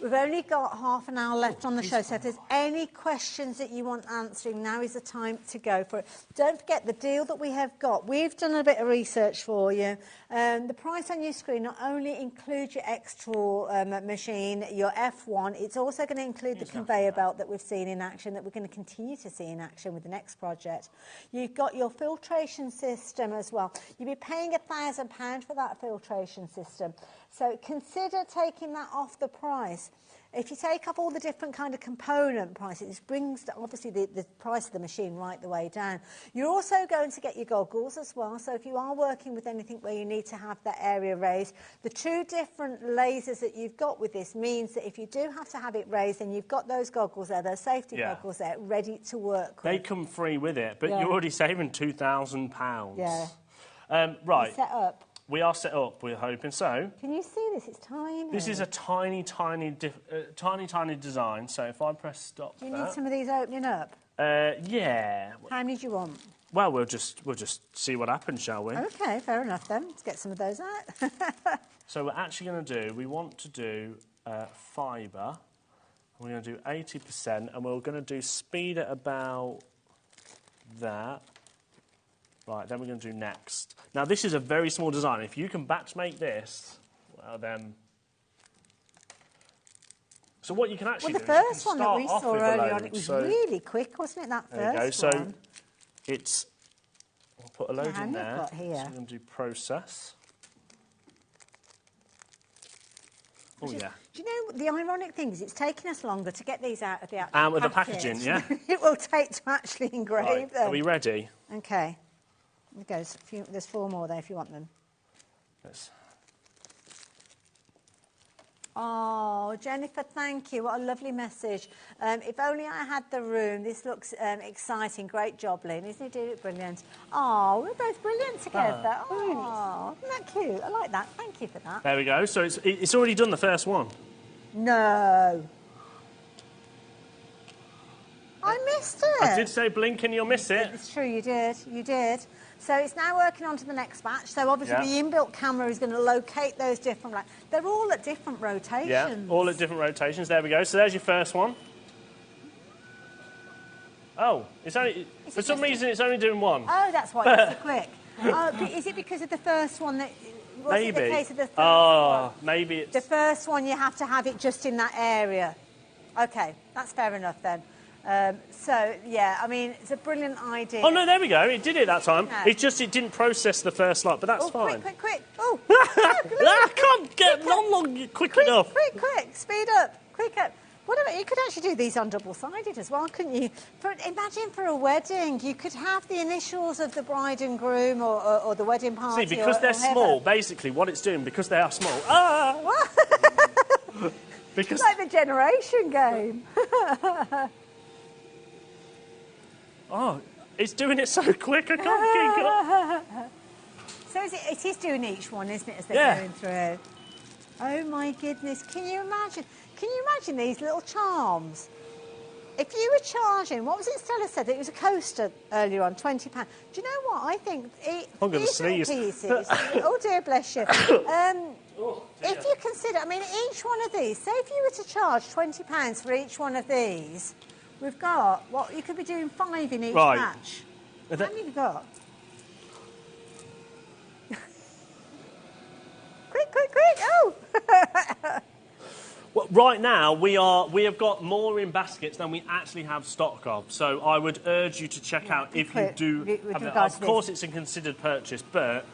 We've only got half an hour left on the show, so if there's any questions that you want answering, now is the time to go for it. Don't forget the deal that we have got. We've done a bit of research for you. The price on your screen not only includes your XTool machine, your F1, it's also going to include the conveyor belt that we've seen in action, that we're going to continue to see in action with the next project. You've got your filtration system as well. You'll be paying £1,000 for that filtration system. So consider taking that off the price. If you take off all the different kind of component prices, it brings obviously the price of the machine right the way down. You're also going to get your goggles as well. So if you are working with anything where you need to have that area raised, the two different lasers that you've got with this means that if you do have to have it raised, then you've got those goggles there, those safety goggles there, ready to work with. They come free with it, but you're already saving £2,000. Yeah. Right. You're set up. We are set up, we're hoping so. Can you see this? It's tiny. This is a tiny design, so if I press stop. Do you need some of these opening up? Yeah. How many do you want? Well, we'll just see what happens, shall we? Okay, fair enough then. Let's get some of those out. So we're actually going to do, we want to do fibre. We're going to do 80%, and we're going to do speed at about that. Right, then we're going to do next. Now, this is a very small design. If you can batch make this, well, then... So what you can actually do is... Well, the first one that we saw earlier on, it was really quick, wasn't it, that first one? There you go. So it's... We'll put a load in there. Got here. So we're going to do process. Oh, yeah. Do you know, the ironic thing is it's taking us longer to get these out of the actual Out of the packaging, yeah. It will take to actually engrave them. Are we ready? Okay. It goes. There's 4 more there if you want them. Yes. Oh, Jennifer, thank you. What a lovely message. If only I had the room. This looks exciting. Great job, Lynn. Isn't it brilliant? Oh, we're both brilliant together. Oh, isn't that cute? I like that. Thank you for that. There we go. So it's already done the first one. No. I missed it. I did say blink and you'll miss it. It's true, you did. You did. So it's now working on to the next batch. So obviously the inbuilt camera is going to locate those different... They're all at different rotations. Yeah, all at different rotations. There we go. So there's your first one. Oh, it's only... For some reason, it's only doing one. Oh, that's why it's so quick. Oh, is it because of the first one that... Was maybe. It the case of the third one? Maybe it's... The first one, you have to have it just in that area. OK, that's fair enough then. So, yeah, I mean, it's a brilliant idea. Oh, no, there we go. It did it that time. Yeah. It's just it didn't process the first lot, but that's fine. Quick. Oh, I can't get long quick enough. Quick. Speed up. Quick up. What about, you could actually do these on double-sided as well, couldn't you? Imagine for a wedding, you could have the initials of the bride and groom or the wedding party. See, because they're small, basically what it's doing, because they are small... Because... It's like the generation game. Oh, it's doing it so quick, I can't keep up. So it is doing each one, isn't it, as they're going through? Oh, my goodness. Can you imagine these little charms? If you were charging, what was it Stella said? It was a coaster earlier on, £20. Do you know what? I think I'm going to sneeze. Pieces, oh, dear, bless you. If you consider, I mean, each one of these, say if you were to charge £20 for each one of these, we've got, you could be doing 5 in each batch. How many have you got? Quick! Oh! Well, right now, we have got more in baskets than we actually have stock of. So I would urge you to check out if you do. Of course, it's a considered purchase, but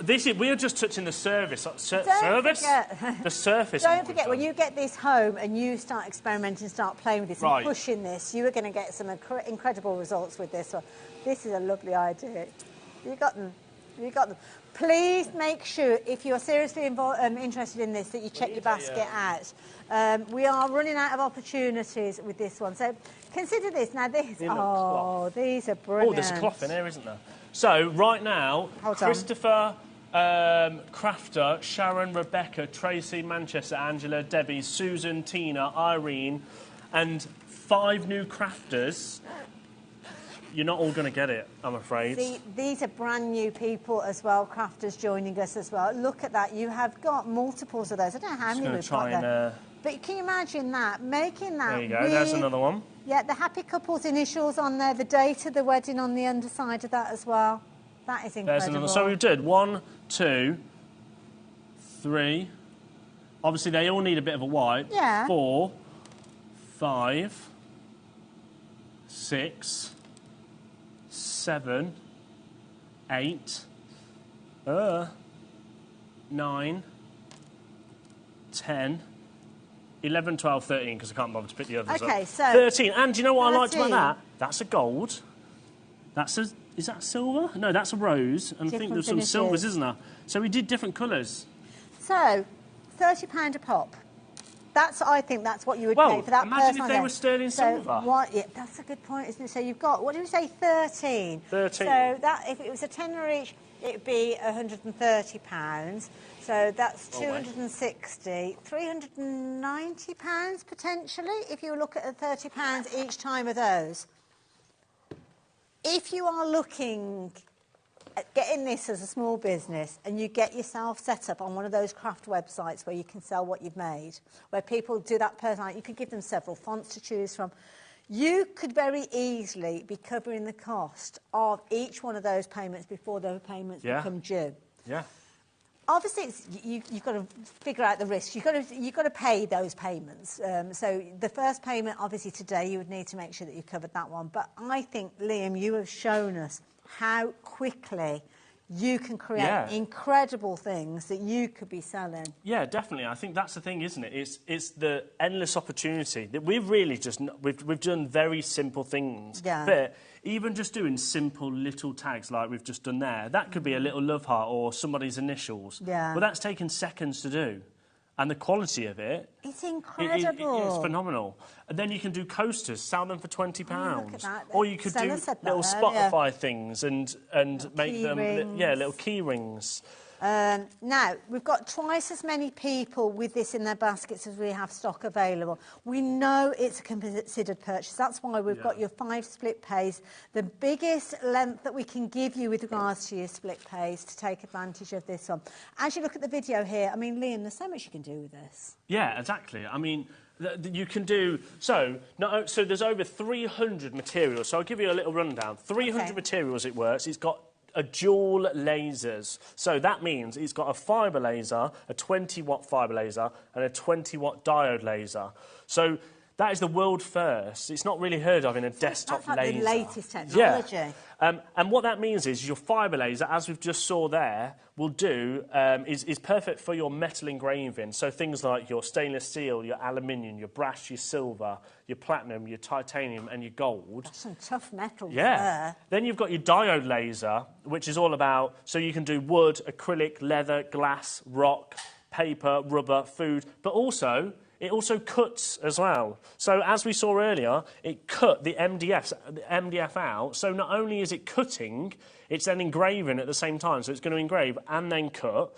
we are just touching the surface. The surface. Don't forget, when you get this home and you start experimenting, start playing with this and pushing this, you are going to get some incredible results with this one. This is a lovely idea. You got them. Please make sure, if you're seriously interested in this, that you check your basket out. We are running out of opportunities with this one. So consider this. Now, these are brilliant. Oh, there's a cloth in here, isn't there? So, right now, Christopher, Crafter, Sharon, Rebecca, Tracy, Manchester, Angela, Debbie, Susan, Tina, Irene, and 5 new crafters, you're not all going to get it, I'm afraid. See, these are brand new people as well, crafters joining us as well. Look at that. You have got multiples of those. I don't know how many we've got there. But can you imagine that? Making that. There you go. There's another one. Yeah, the happy couple's initials on there, the date of the wedding on the underside of that as well. That is incredible. There's another. So we did 1, 2, 3. Obviously, they all need a bit of a wipe. Yeah. 4, 5, 6, 7, 8, 9, 10, 11, 12, 13, because I can't bother to pick the others up. Okay, so... 13. And do you know what 13. I liked about that? That's a gold. That's a... Is that silver? No, that's a rose. And I think there's some silvers, isn't there? So we did different colours. So, £30 a pop. I think that's what you would pay for that imagine if they were sterling silver. Yeah, that's a good point, isn't it? So you've got, what did we say, 13? 13. So that, if it was a tenner each, it would be £130. So that's 260, £390 potentially, if you look at the £30 each time of those. If you are looking at getting this as a small business and you get yourself set up on one of those craft websites where you can sell what you've made, where people do that personalised, you could give them several fonts to choose from, you could very easily be covering the cost of each one of those payments before those payments become due. Yeah. Obviously, you've got to figure out the risks. You've got to pay those payments. So the first payment, obviously, today, you would need to make sure that you covered that one. But I think, Liam, you have shown us how quickly you can create incredible things that you could be selling. Yeah, definitely. I think that's the thing, isn't it? It's the endless opportunity that we've really just we've done very simple things. Yeah. But even just doing simple little tags like we've just done there, that could be a little love heart or somebody's initials. Yeah. But that's taken seconds to do. And the quality of it... It's incredible. It's phenomenal. And then you can do coasters, sell them for £20. Look at that. Or you could do little Spotify things and make them... little key rings. Now, we've got twice as many people with this in their baskets as we have stock available. We know it's a considered purchase. That's why we've got your 5 split pays, the biggest length that we can give you with regards to your split pays to take advantage of this one. As you look at the video here, I mean, Liam, there's so much you can do with this. Yeah, exactly. I mean... You can do... So there's over 300 materials. So I'll give you a little rundown. 300 materials it works. It's got a dual lasers. So that means it's got a fibre laser, a 20-watt fibre laser, and a 20-watt diode laser. So that is the world first. It's not really heard of in a desktop laser. That's like the latest technology. Yeah. And what that means is your fibre laser, as we've just saw there, will do is perfect for your metal engraving. So things like your stainless steel, your aluminium, your brass, your silver, your platinum, your titanium, and your gold. That's some tough metals there. Then you've got your diode laser, which is all about, so you can do wood, acrylic, leather, glass, rock, paper, rubber, food, but also... It also cuts as well. So as we saw earlier, it cut the MDF out. So not only is it cutting, it's then engraving at the same time. So it's going to engrave and then cut.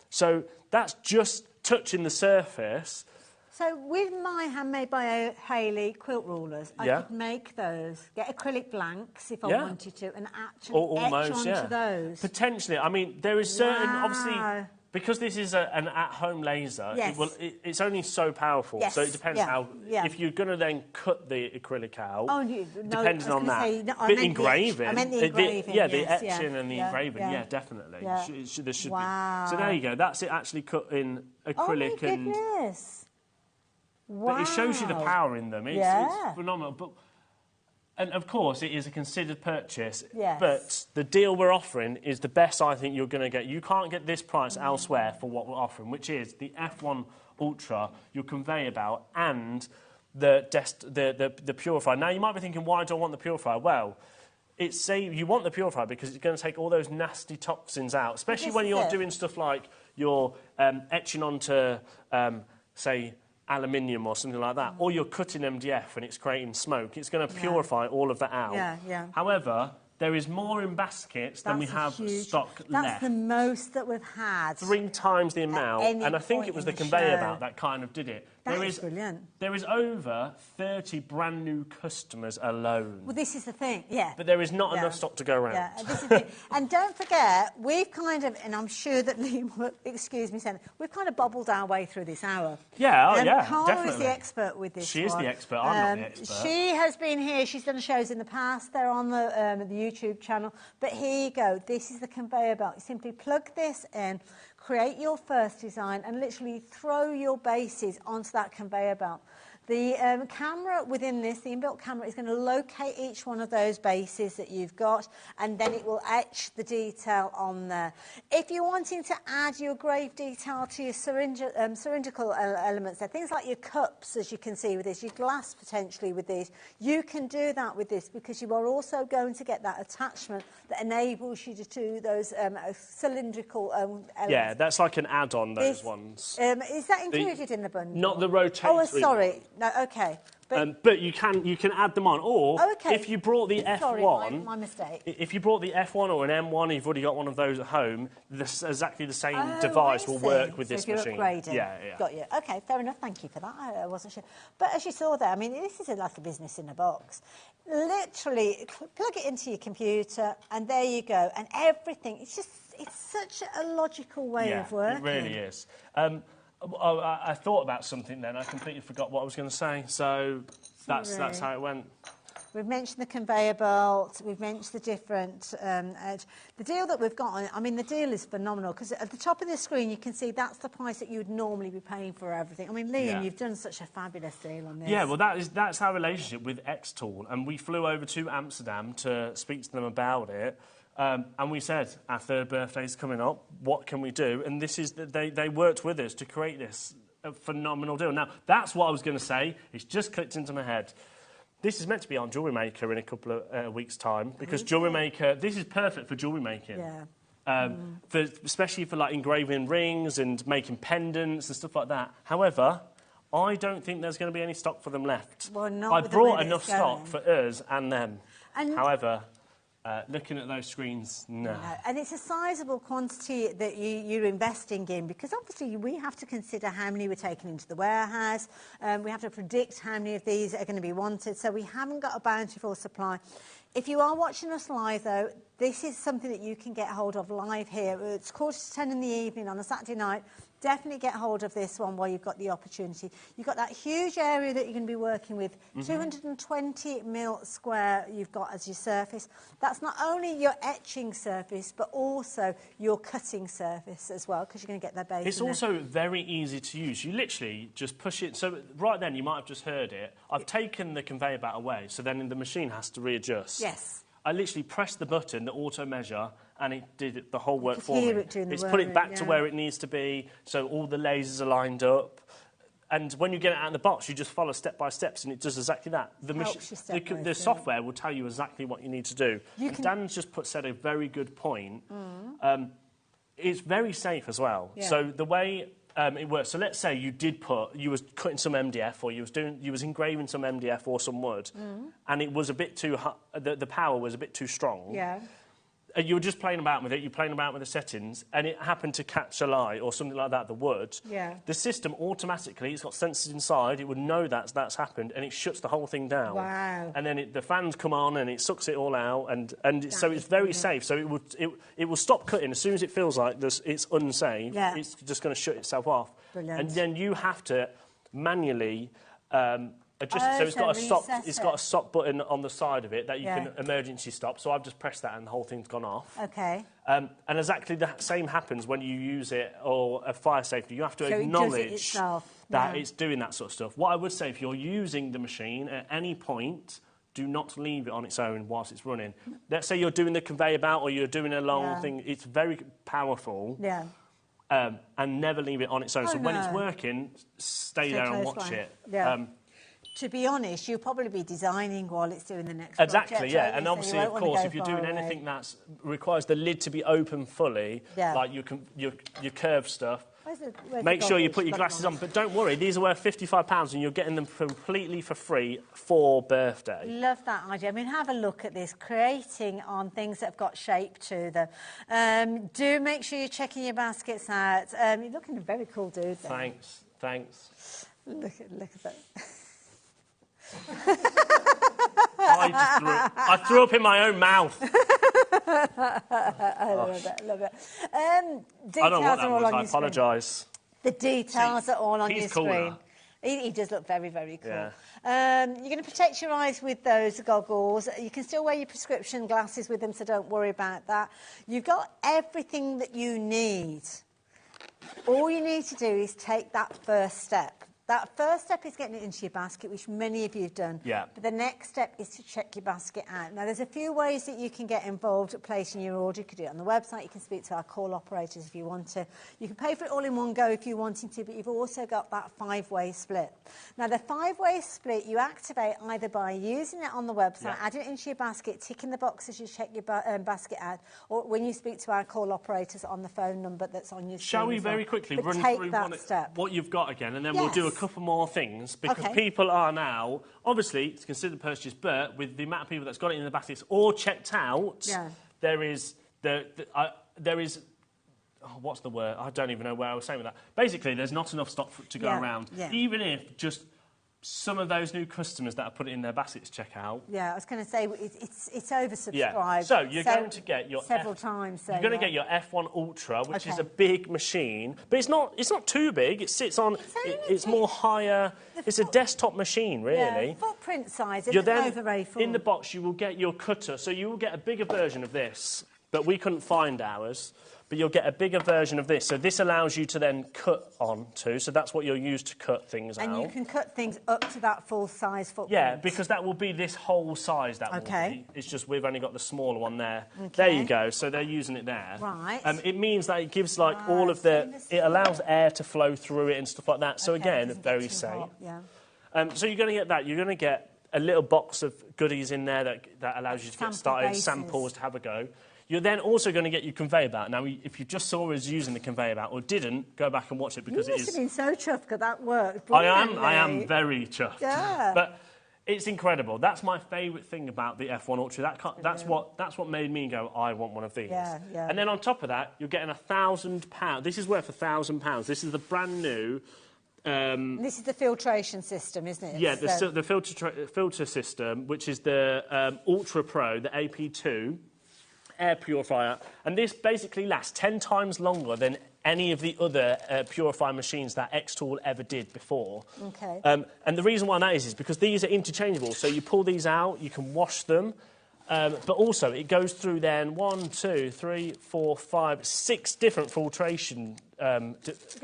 So that's just touching the surface. So with my Handmade by Hayley quilt rulers, I could make those, get acrylic blanks if I wanted to, and actually etch onto those. Potentially. I mean, there is certain, obviously... Because this is an at-home laser, it's only so powerful. So it depends how... If you're going to then cut the acrylic out, depending on that. But engraving... I meant the engraving, the etching and the engraving, definitely. There should be. So there you go. That's it actually cut in acrylic. Oh, my goodness. But it shows you the power in them. It's phenomenal. But... And, of course, it is a considered purchase, but the deal we're offering is the best I think you're going to get. You can't get this price elsewhere for what we're offering, which is the F1 Ultra, your conveyor belt, and the purifier. Now, you might be thinking, why do I want the purifier? Well, you want the purifier because it's going to take all those nasty toxins out, especially when you're doing stuff like you're etching onto, say... aluminium or something like that, or you're cutting MDF and it's creating smoke, it's going to purify all of that out. However, there is more in baskets than we have stock left. That's the most that we've had. 3 times the amount, and I think it was the conveyor belt that kind of did it. That is brilliant. There is over 30 brand new customers alone. Well, this is the thing, yeah. But there is not enough stock to go around. Yeah, this is the thing. And don't forget, we've kind of, and I'm sure that Liam will excuse me saying, we've kind of bobbled our way through this hour. Yeah, Carla definitely. is the expert with this. She is the expert. I'm not the expert. She has been here. She's done shows in the past. They're on the YouTube channel. But here you go. This is the conveyor belt. You simply plug this in, create your first design, and literally throw your bases onto that conveyor belt. The camera within this, the inbuilt camera, is going to locate each one of those bases that you've got, and then it will etch the detail on there. If you're wanting to add your grave detail to your cylindrical elements, there, things like your cups, as you can see with this, your glass potentially with these, you can do that with this because you are also going to get that attachment that enables you to do those cylindrical elements. Yeah, that's like an add-on, those ones. Is that included in the bundle? Not the rotating. Oh, sorry. No, okay. But you can add them on, or if you brought the F1, sorry, my mistake. If you brought the F1 or an M1, and you've already got one of those at home, exactly the same device will work with this machine. Upgrading. Yeah. Got you. Okay, fair enough. Thank you for that. I wasn't sure. But as you saw there, I mean, this is like a business in a box. Literally, plug it into your computer, and there you go. And everything. It's such a logical way of working. It really is. I thought about something then. I completely forgot what I was going to say. So that's how it went. We've mentioned the conveyor belt. We've mentioned the different edge. The deal that we've got on it, I mean, the deal is phenomenal because at the top of the screen you can see that's the price that you would normally be paying for everything. I mean, Liam, you've done such a fabulous deal on this. Yeah, well, that's our relationship with XTool, and we flew over to Amsterdam to speak to them about it. And we said, our third birthday's coming up, what can we do? And this is they worked with us to create this phenomenal deal. Now, that's what I was going to say. It's just clicked into my head. This is meant to be on Jewellery Maker in a couple of weeks' time, because Jewellery Maker, this is perfect for jewellery making. Yeah. Especially for like engraving rings and making pendants and stuff like that. However, I don't think there's going to be any stock for them left. Well, not I with brought the way enough it's going. stock for us and them. And however, looking at those screens, no. And it's a sizable quantity that you're investing in, because obviously we have to consider how many we're taking into the warehouse. We have to predict how many of these are going to be wanted, so we haven't got a bountiful supply. If you are watching us live, though, this is something that you can get hold of live here. It's 9:45 in the evening on a Saturday night. Definitely get hold of this one while you've got the opportunity. You've got that huge area that you're going to be working with, 220 mil square you've got as your surface. That's not only your etching surface, but also your cutting surface as well, because you're going to get that base. It's also very easy to use. You literally just push it. So right then, you might have just heard it. I've taken the conveyor belt away, so then the machine has to readjust. Yes. I literally pressed the button, the auto measure, and it did the whole work for me. It's put it back to where it needs to be, so all the lasers are lined up. And when you get it out of the box, you just follow step by steps, and it does exactly that. The software will tell you exactly what you need to do. Dan's just said a very good point. It's very safe as well. Yeah. So the way it works. So let's say you was cutting some MDF, or you was engraving some MDF or some wood, and it was a bit too hot. The power was a bit too strong. Yeah. You were just playing about with it, you're playing about with the settings, and it happened to catch a light or something like that, the wood. Yeah. The system automatically, it's got sensors inside, it would know that's happened, and it shuts the whole thing down. Wow. And then the fans come on, and it sucks it all out, and so it's very safe. So it will stop cutting as soon as it feels like it's unsafe. Yeah. It's just going to shut itself off. Brilliant. And then you have to manually so it's got a stop button on the side of it that you can emergency stop. So I've just pressed that and the whole thing's gone off. Okay. And exactly the same happens when you use it or a fire safety. You have to acknowledge that it's doing that sort of stuff. What I would say, if you're using the machine at any point, do not leave it on its own whilst it's running. Let's say you're doing the conveyor belt or you're doing a long thing. It's very powerful. Yeah. And never leave it on its own. So when it's working, stay there and watch it. Yeah. To be honest, you'll probably be designing while it's doing the next Exactly, project, yeah. And obviously, of course, if you're doing away. anything that requires the lid to be open fully, like your curved stuff, make sure you put your glasses on. But don't worry, these are worth £55 and you're getting them completely for free for birthday. Love that idea. I mean, have a look at this, creating on things that have got shape to them. Do make sure you're checking your baskets out. You're looking a very cool dude there. Thanks. Look at that. I threw up in my own mouth. I love it. Details I don't know what that are all was. on I your screen. apologise. The details are all on your he's cool screen. now. He does look very, very cool. Yeah. You're going to protect your eyes with those goggles. You can still wear your prescription glasses with them, so don't worry about that. You've got everything that you need. All you need to do is take that first step. That first step is getting it into your basket, which many of you have done. Yeah. But the next step is to check your basket out. Now, there's a few ways that you can get involved at placing your order. You can do it on the website. You can speak to our call operators if you want to. You can pay for it all in one go if you're wanting to, but you've also got that 5-way split. Now, the 5-way split you activate either by using it on the website, adding it into your basket, ticking the box as you check your basket out, or when you speak to our call operators on the phone number that's on your screen. Shall we very quickly But run take through that step. what you've got again, and then we'll do a couple more things, because people are now, obviously, it's considered purchase, but with the amount of people that's got it in the baskets all checked out, there is, oh, what's the word? I don't even know where I was saying with that. Basically, there's not enough stock to go around. Even if just some of those new customers that have put it in their baskets check out. Yeah, I was going to say, it's oversubscribed. Yeah. So you're going to get your several times. So you're going to get your F1 Ultra, which is a big machine, but it's not too big. It sits on. It's more higher. It's a desktop machine, really. Yeah, footprint size. You're then over A4. in the box. You will get your cutter, so you will get a bigger version of this. But we couldn't find ours. But you'll get a bigger version of this. So this allows you to then cut onto. So that's what you'll use to cut things out. And you can cut things up to that full-size footprint. Yeah, because that will be this whole size, that will be. It's just we've only got the smaller one there. Okay. There you go. So they're using it there. Right. It means that it gives, like, all of the... It allows air to flow through it and stuff like that. So, again, very safe. So you're going to get that. You're going to get a little box of goodies in there that allows you to get started, samples to have a go. You're then also going to get your conveyor belt. Now, if you just saw us using the conveyor belt or didn't, go back and watch it because you must have been so chuffed because that worked. I am very chuffed. Yeah. But it's incredible. That's my favourite thing about the F1 Ultra. That's what made me go, I want one of these. Yeah. And then on top of that, you're getting £1,000. This is worth £1,000. This is the brand new. This is the filtration system, isn't it? Yeah, the filter system, which is the Ultra Pro, the AP2. Air purifier, and this basically lasts 10 times longer than any of the other purifying machines that XTool ever did before. Okay. And the reason why that is because these are interchangeable, so you pull these out, you can wash them, but also it goes through then 1, 2, 3, 4, 5, 6 different filtration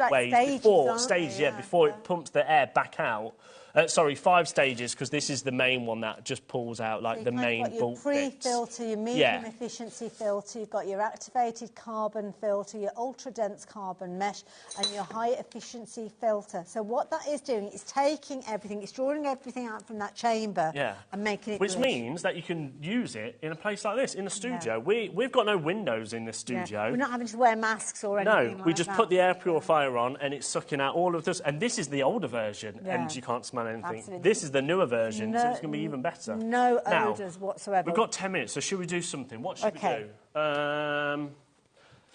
ways before it pumps the air back out. 5 stages, because this is the main one that just pulls out, like, the main bulk bits. You've got your pre-filter, your medium efficiency filter, you've got your activated carbon filter, your ultra-dense carbon mesh, and your high-efficiency filter. So what that is doing is taking everything, it's drawing everything out from that chamber and making it Which means that you can use it in a place like this, in a studio. We've got no windows in this studio. We're not having to wear masks or anything like that. No, we just put the air purifier on and it's sucking out all of this. And this is the older version, and you can't smell anything. Absolutely. This is the newer version, so it's going to be even better. No odours whatsoever. We've got 10 minutes, so should we do something? What should we do?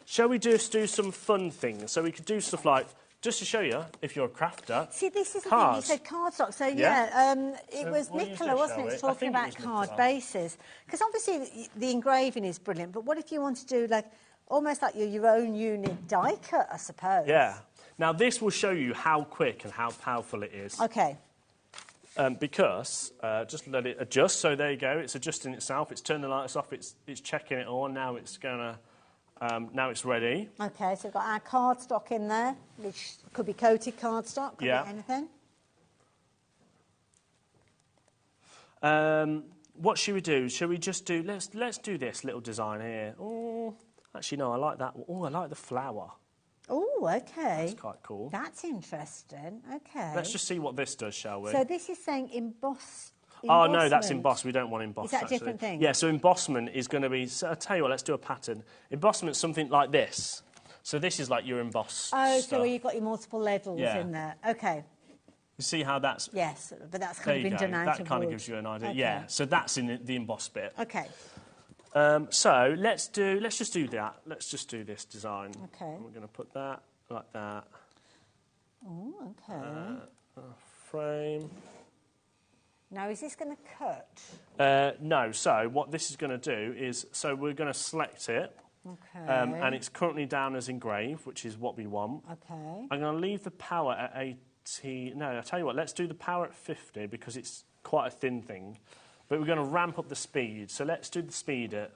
Shall we just do some fun things? So we could do stuff like, just to show you, if you're a crafter, see, this is the cards. thing, you said cardstock. So, it was Nicola, wasn't it, talking about card bases. Because obviously the engraving is brilliant, but what if you want to do, like, almost like your own unique die cut, I suppose? Yeah. Now, this will show you how quick and how powerful it is. OK. Because, just let it adjust. So there you go. It's adjusting itself. It's turning the lights off. It's checking it on. Now it's going to... now it's ready. OK, so we've got our cardstock in there, which could be coated cardstock, could be anything. What should we do? Shall we just do... Let's do this little design here. Oh, actually, no, I like that. Oh, I like the flower. Oh, OK. That's quite cool. That's interesting. OK. Let's just see what this does, shall we? So this is saying emboss. Oh, no, that's embossed. We don't want embossed, Is that a different thing? Yeah, so embossment is going to be... So I'll tell you what, let's do a pattern. Embossment's something like this. So this is like your embossed stuff. So you've got your multiple levels in there. OK. You see how that's... Yes, but that's kind of been done out of wood. That kind of gives you an idea. Okay. Yeah, so that's in the embossed bit. OK. So let's just do that. Let's just do this design. OK. We're going to put that like that. Oh, OK. frame. Now, is this going to cut? No, so what this is going to do is, so we're going to select it. Okay. And it's currently down as engrave, which is what we want. Okay. I'm going to leave the power at 80. No, I'll tell you what, let's do the power at 50 because it's quite a thin thing. But we're going to ramp up the speed. So let's do the speed at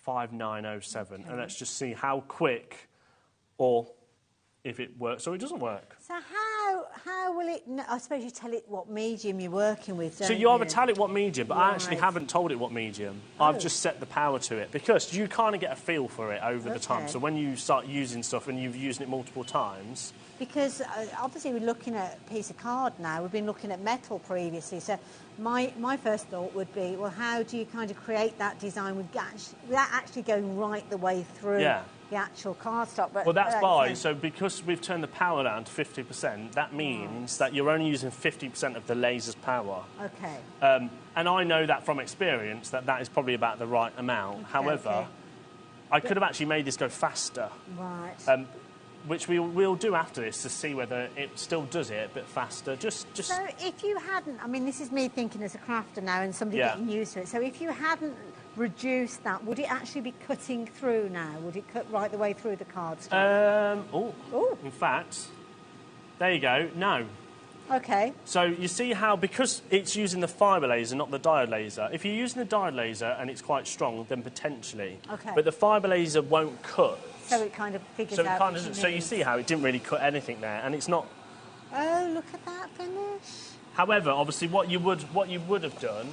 5907. Okay. And let's just see how quick or if it works or it doesn't work. So how will it... I suppose you tell it what medium you're working with, don't So you either tell it what medium, but right. I actually haven't told it what medium. Oh. I've just set the power to it because you kind of get a feel for it over the time. So when you start using stuff and you've used it multiple times... Because obviously we're looking at a piece of card now. We've been looking at metal previously. So my first thought would be, well, how do you kind of create that design without actually going right the way through the actual cardstock? But, well, that's why. So because we've turned the power down to 50%, that means that you're only using 50% of the laser's power. Okay. And I know that from experience that is probably about the right amount. Okay, however, I could have actually made this go faster. Right. Which we'll do after this to see whether it still does it a bit faster. Just. So if you hadn't, I mean, this is me thinking as a crafter now and somebody getting used to it. So if you hadn't reduced that, would it actually be cutting through now? Would it cut right the way through the cardstock? In fact, there you go. No. Okay. So you see how, because it's using the fibre laser, not the diode laser, if you're using the diode laser and it's quite strong, then potentially. Okay. But the fibre laser won't cut. So it kind of figures out. So you see how it didn't really cut anything there, and it's not. Oh, look at that finish. However, obviously, what you would have done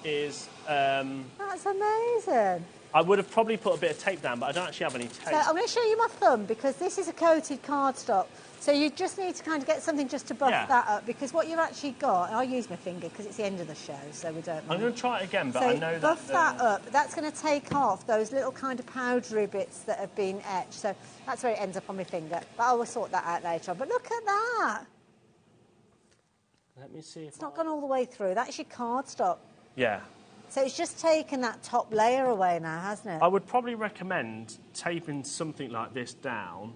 is. That's amazing. I would have probably put a bit of tape down, but I don't actually have any tape. So I'm going to show you my thumb because this is a coated cardstock. So you just need to kind of get something just to buff that up, because what you've actually got, I'll use my finger because it's the end of the show, so we don't mind. I'm going to try it again, but so I know buff that up. That's going to take off those little kind of powdery bits that have been etched. So that's where it ends up on my finger. But I will sort that out later on. But look at that. Let me see if it's not gone all the way through. That's your cardstock. Yeah. So it's just taken that top layer away now, hasn't it? I would probably recommend taping something like this down.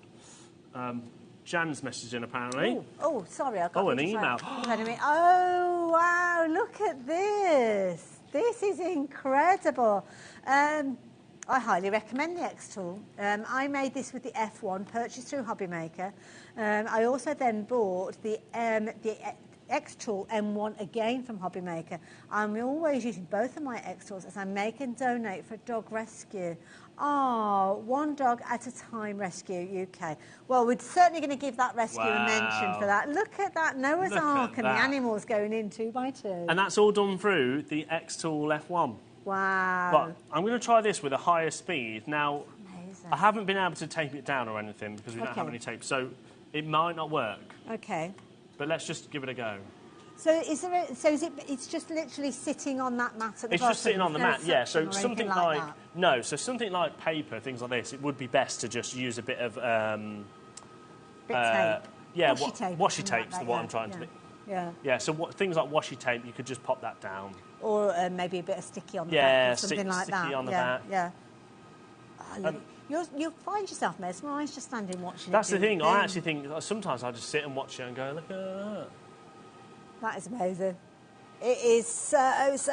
Jan's messaging, apparently. Oh, sorry, I got an email. Oh, wow, look at this. This is incredible. I highly recommend the XTool. I made this with the F1, purchased through HobbyMaker. I also then bought the XTool M1 again from HobbyMaker. I'm always using both of my XTools as I make and donate for dog rescue. Oh, one dog at a time rescue UK. Well, we're certainly going to give that rescue a mention for that. Look at that Noah's Ark and the animals going in 2 by 2. And that's all done through the XTool F1. Wow. But I'm going to try this with a higher speed. Now, I haven't been able to tape it down or anything because we don't have any tape, so it might not work. Okay. But let's just give it a go. So is there? It's just literally sitting on that mat at the bottom? It's just sitting on the mat, yeah. So something like that? So something like paper, things like this. It would be best to just use a bit of tape. Yeah, washi tape's what I'm trying to do. Yeah. Yeah. So things like washi tape, you could just pop that down. Or maybe a bit of sticky on the back, or something like that. Sticky on the back. Yeah. Oh, you'll find yourself mesmerised just standing watching. That's the thing. I actually think sometimes I just sit and watch it and go, look at that. That is amazing. It is so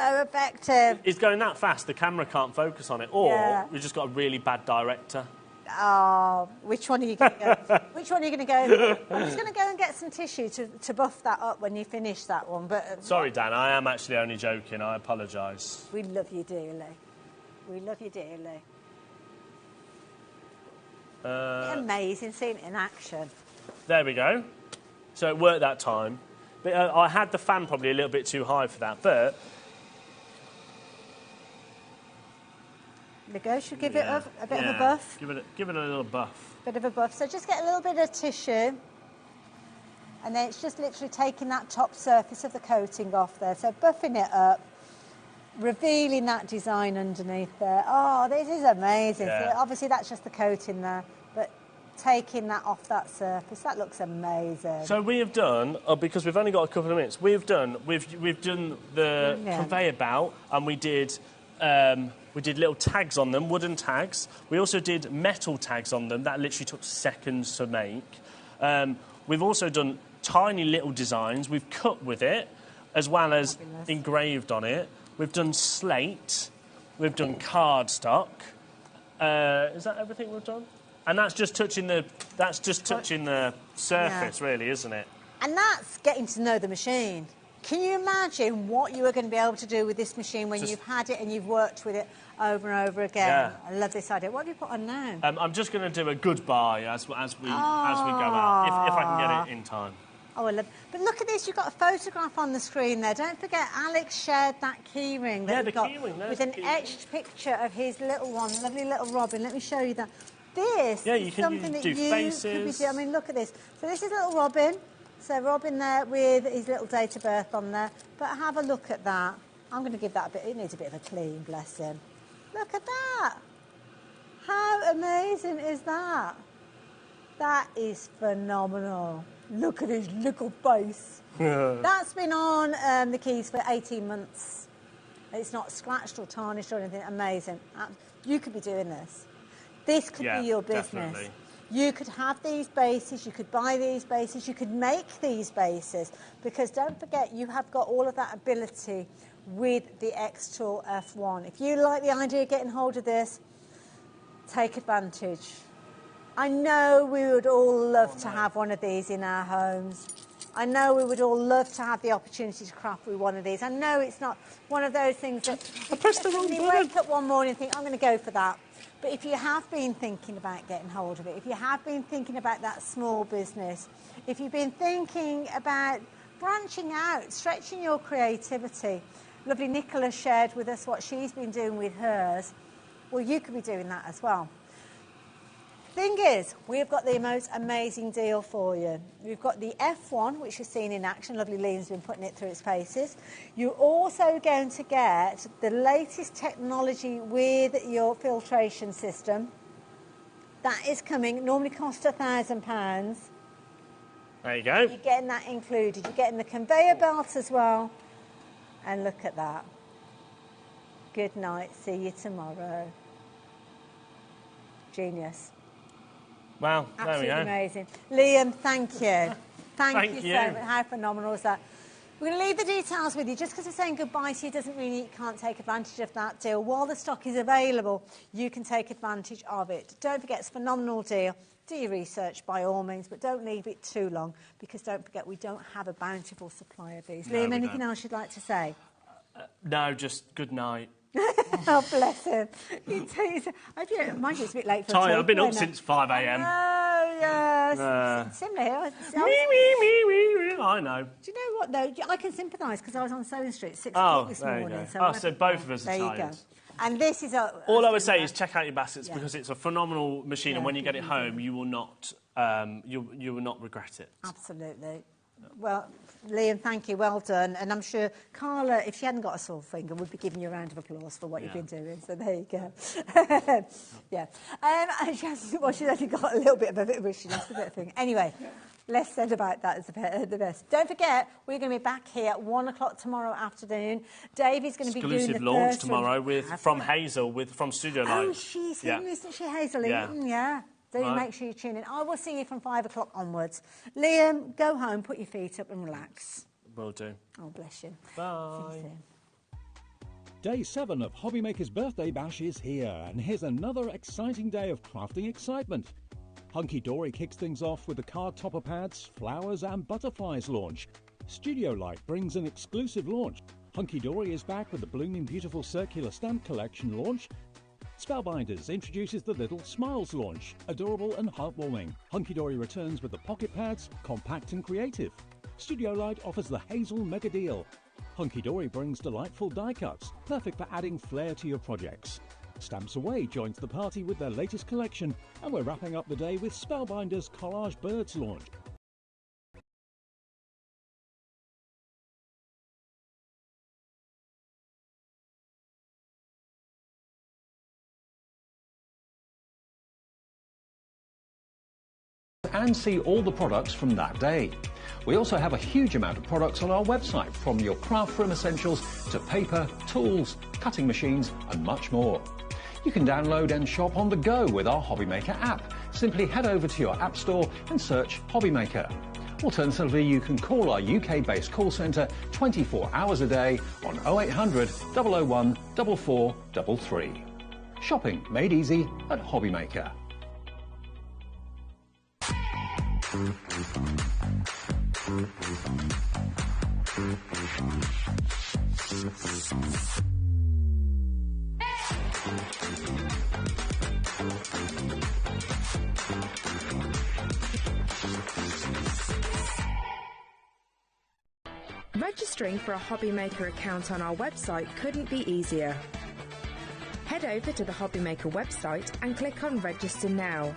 effective. It's going that fast, the camera can't focus on it. Or we've just got a really bad director. Oh, which one are you going to go? Which one are you going to go? I'm just going to go and get some tissue to buff that up when you finish that one. But sorry, Dan, I am actually only joking. I apologise. We love you dearly. We love you dearly. Amazing seeing it in action. There we go. So it worked that time. But I had the fan probably a little bit too high for that, but... There we go. Should give it a bit of a buff. Give it a little buff. Bit of a buff. So just get a little bit of tissue. And then it's just literally taking that top surface of the coating off there. So buffing it up, revealing that design underneath there. Oh, this is amazing. Yeah. So obviously that's just the coating there, but taking that off that surface, that looks amazing. So we have done, because we've only got a couple of minutes, we've done the conveyor belt, and we did little tags on them, wooden tags. We also did metal tags on them. That literally took seconds to make. We've also done tiny little designs. We've cut with it, as well as engraved on it. We've done slate. We've done cardstock. Is that everything we've done? And that's just touching the surface, really, isn't it? And that's getting to know the machine. Can you imagine what you are going to be able to do with this machine when you've had it and you've worked with it over and over again? Yeah. I love this idea. What have you put on now? I'm just going to do a goodbye as we go out, if I can get it in time. Oh, I love it. But look at this, you've got a photograph on the screen there. Don't forget, Alex shared that key ring that we got with an etched picture of his little one, lovely little Robin. Let me show you that. This is something that you could be doing. I mean, look at this. So this is little Robin. So Robin there with his little date of birth on there. But have a look at that. I'm going to give that a bit, it needs a bit of a clean, bless him. Look at that. How amazing is that? That is phenomenal. Look at his little face. That's been on the keys for 18 months. It's not scratched or tarnished or anything. Amazing. You could be doing this. This could be your business. Definitely. You could have these bases, you could buy these bases, you could make these bases, because don't forget, you have got all of that ability with the XTool F1. If you like the idea of getting hold of this, take advantage. I know we would all love to have one of these in our homes. I know we would all love to have the opportunity to craft with one of these. I know it's not one of those things that you wake up one morning and think, I'm going to go for that. But if you have been thinking about getting hold of it, if you have been thinking about that small business, if you've been thinking about branching out, stretching your creativity, lovely Nicola shared with us what she's been doing with hers, well, you could be doing that as well. Thing is, we've got the most amazing deal for you. We've got the F1, which you've seen in action. Lovely Liam's been putting it through its paces. You're also going to get the latest technology with your filtration system. That is coming. It normally costs £1,000. There you go. You're getting that included. You're getting the conveyor belt as well. And look at that. Good night. See you tomorrow. Genius. Wow, there we go. Absolutely amazing. Liam, thank you. Thank you so much. How phenomenal is that? We're going to leave the details with you. Just because we're saying goodbye to you doesn't mean you can't take advantage of that deal. While the stock is available, you can take advantage of it. Don't forget, it's a phenomenal deal. Do your research by all means, but don't leave it too long, because don't forget, we don't have a bountiful supply of these. No, Liam, anything else you'd like to say? No, just good night. Oh, bless him. Mind you, it's a bit late for I've been up since 5 a.m. Oh, yes. Similar here. I know. Do you know what, though? I can sympathise, because I was on Sewing Street at 6 o'clock this morning. So both of us are tired. There you go. And this is all I would say is check out your baskets, because it's a phenomenal machine, and when you get it home, you will not you will not regret it. Absolutely. Well, Liam, thank you. Well done. And I'm sure Carla, if she hadn't got a sore finger, would be giving you a round of applause for what you've been doing. So there you go. Yeah. Well, she's only got a little bit of a bit of she lost a bit of thing. Anyway, less said about that is the best. Don't forget, we're going to be back here at 1 o'clock tomorrow afternoon. Davey's going to be doing the exclusive launch tomorrow from Hazel from Studio Light. Oh, she's here, isn't she, Hazel? Yeah. So make sure you tune in. I will see you from 5 o'clock onwards. Liam, go home, put your feet up and relax. Will do. Oh, bless you. Bye. See you soon. Day 7 of HobbyMaker's Birthday Bash is here, and here's another exciting day of crafting excitement. Hunky Dory kicks things off with the card topper pads, flowers and butterflies launch. Studio Light brings an exclusive launch. Hunky Dory is back with the Blooming Beautiful Circular Stamp Collection launch. Spellbinders introduces the Little Smiles launch, adorable and heartwarming. Hunky Dory returns with the pocket pads, compact and creative. Studio Light offers the Hazel Mega Deal. Hunky Dory brings delightful die cuts, perfect for adding flair to your projects. Stamps Away joins the party with their latest collection, and we're wrapping up the day with Spellbinders Collage Birds launch. And see all the products from that day. We also have a huge amount of products on our website, from your craft room essentials to paper, tools, cutting machines and much more. You can download and shop on the go with our HobbyMaker app. Simply head over to your app store and search HobbyMaker. Alternatively, you can call our UK-based call centre 24 hours a day on 0800 001 4433. Shopping made easy at HobbyMaker. Registering for a HobbyMaker account on our website couldn't be easier. Head over to the HobbyMaker website and click on Register Now.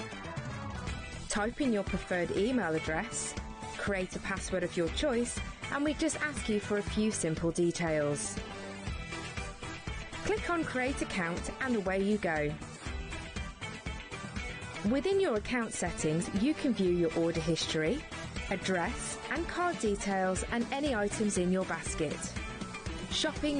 Type in your preferred email address, create a password of your choice, and we just ask you for a few simple details. Click on Create Account and away you go. Within your account settings, you can view your order history, address and card details and any items in your basket. Shopping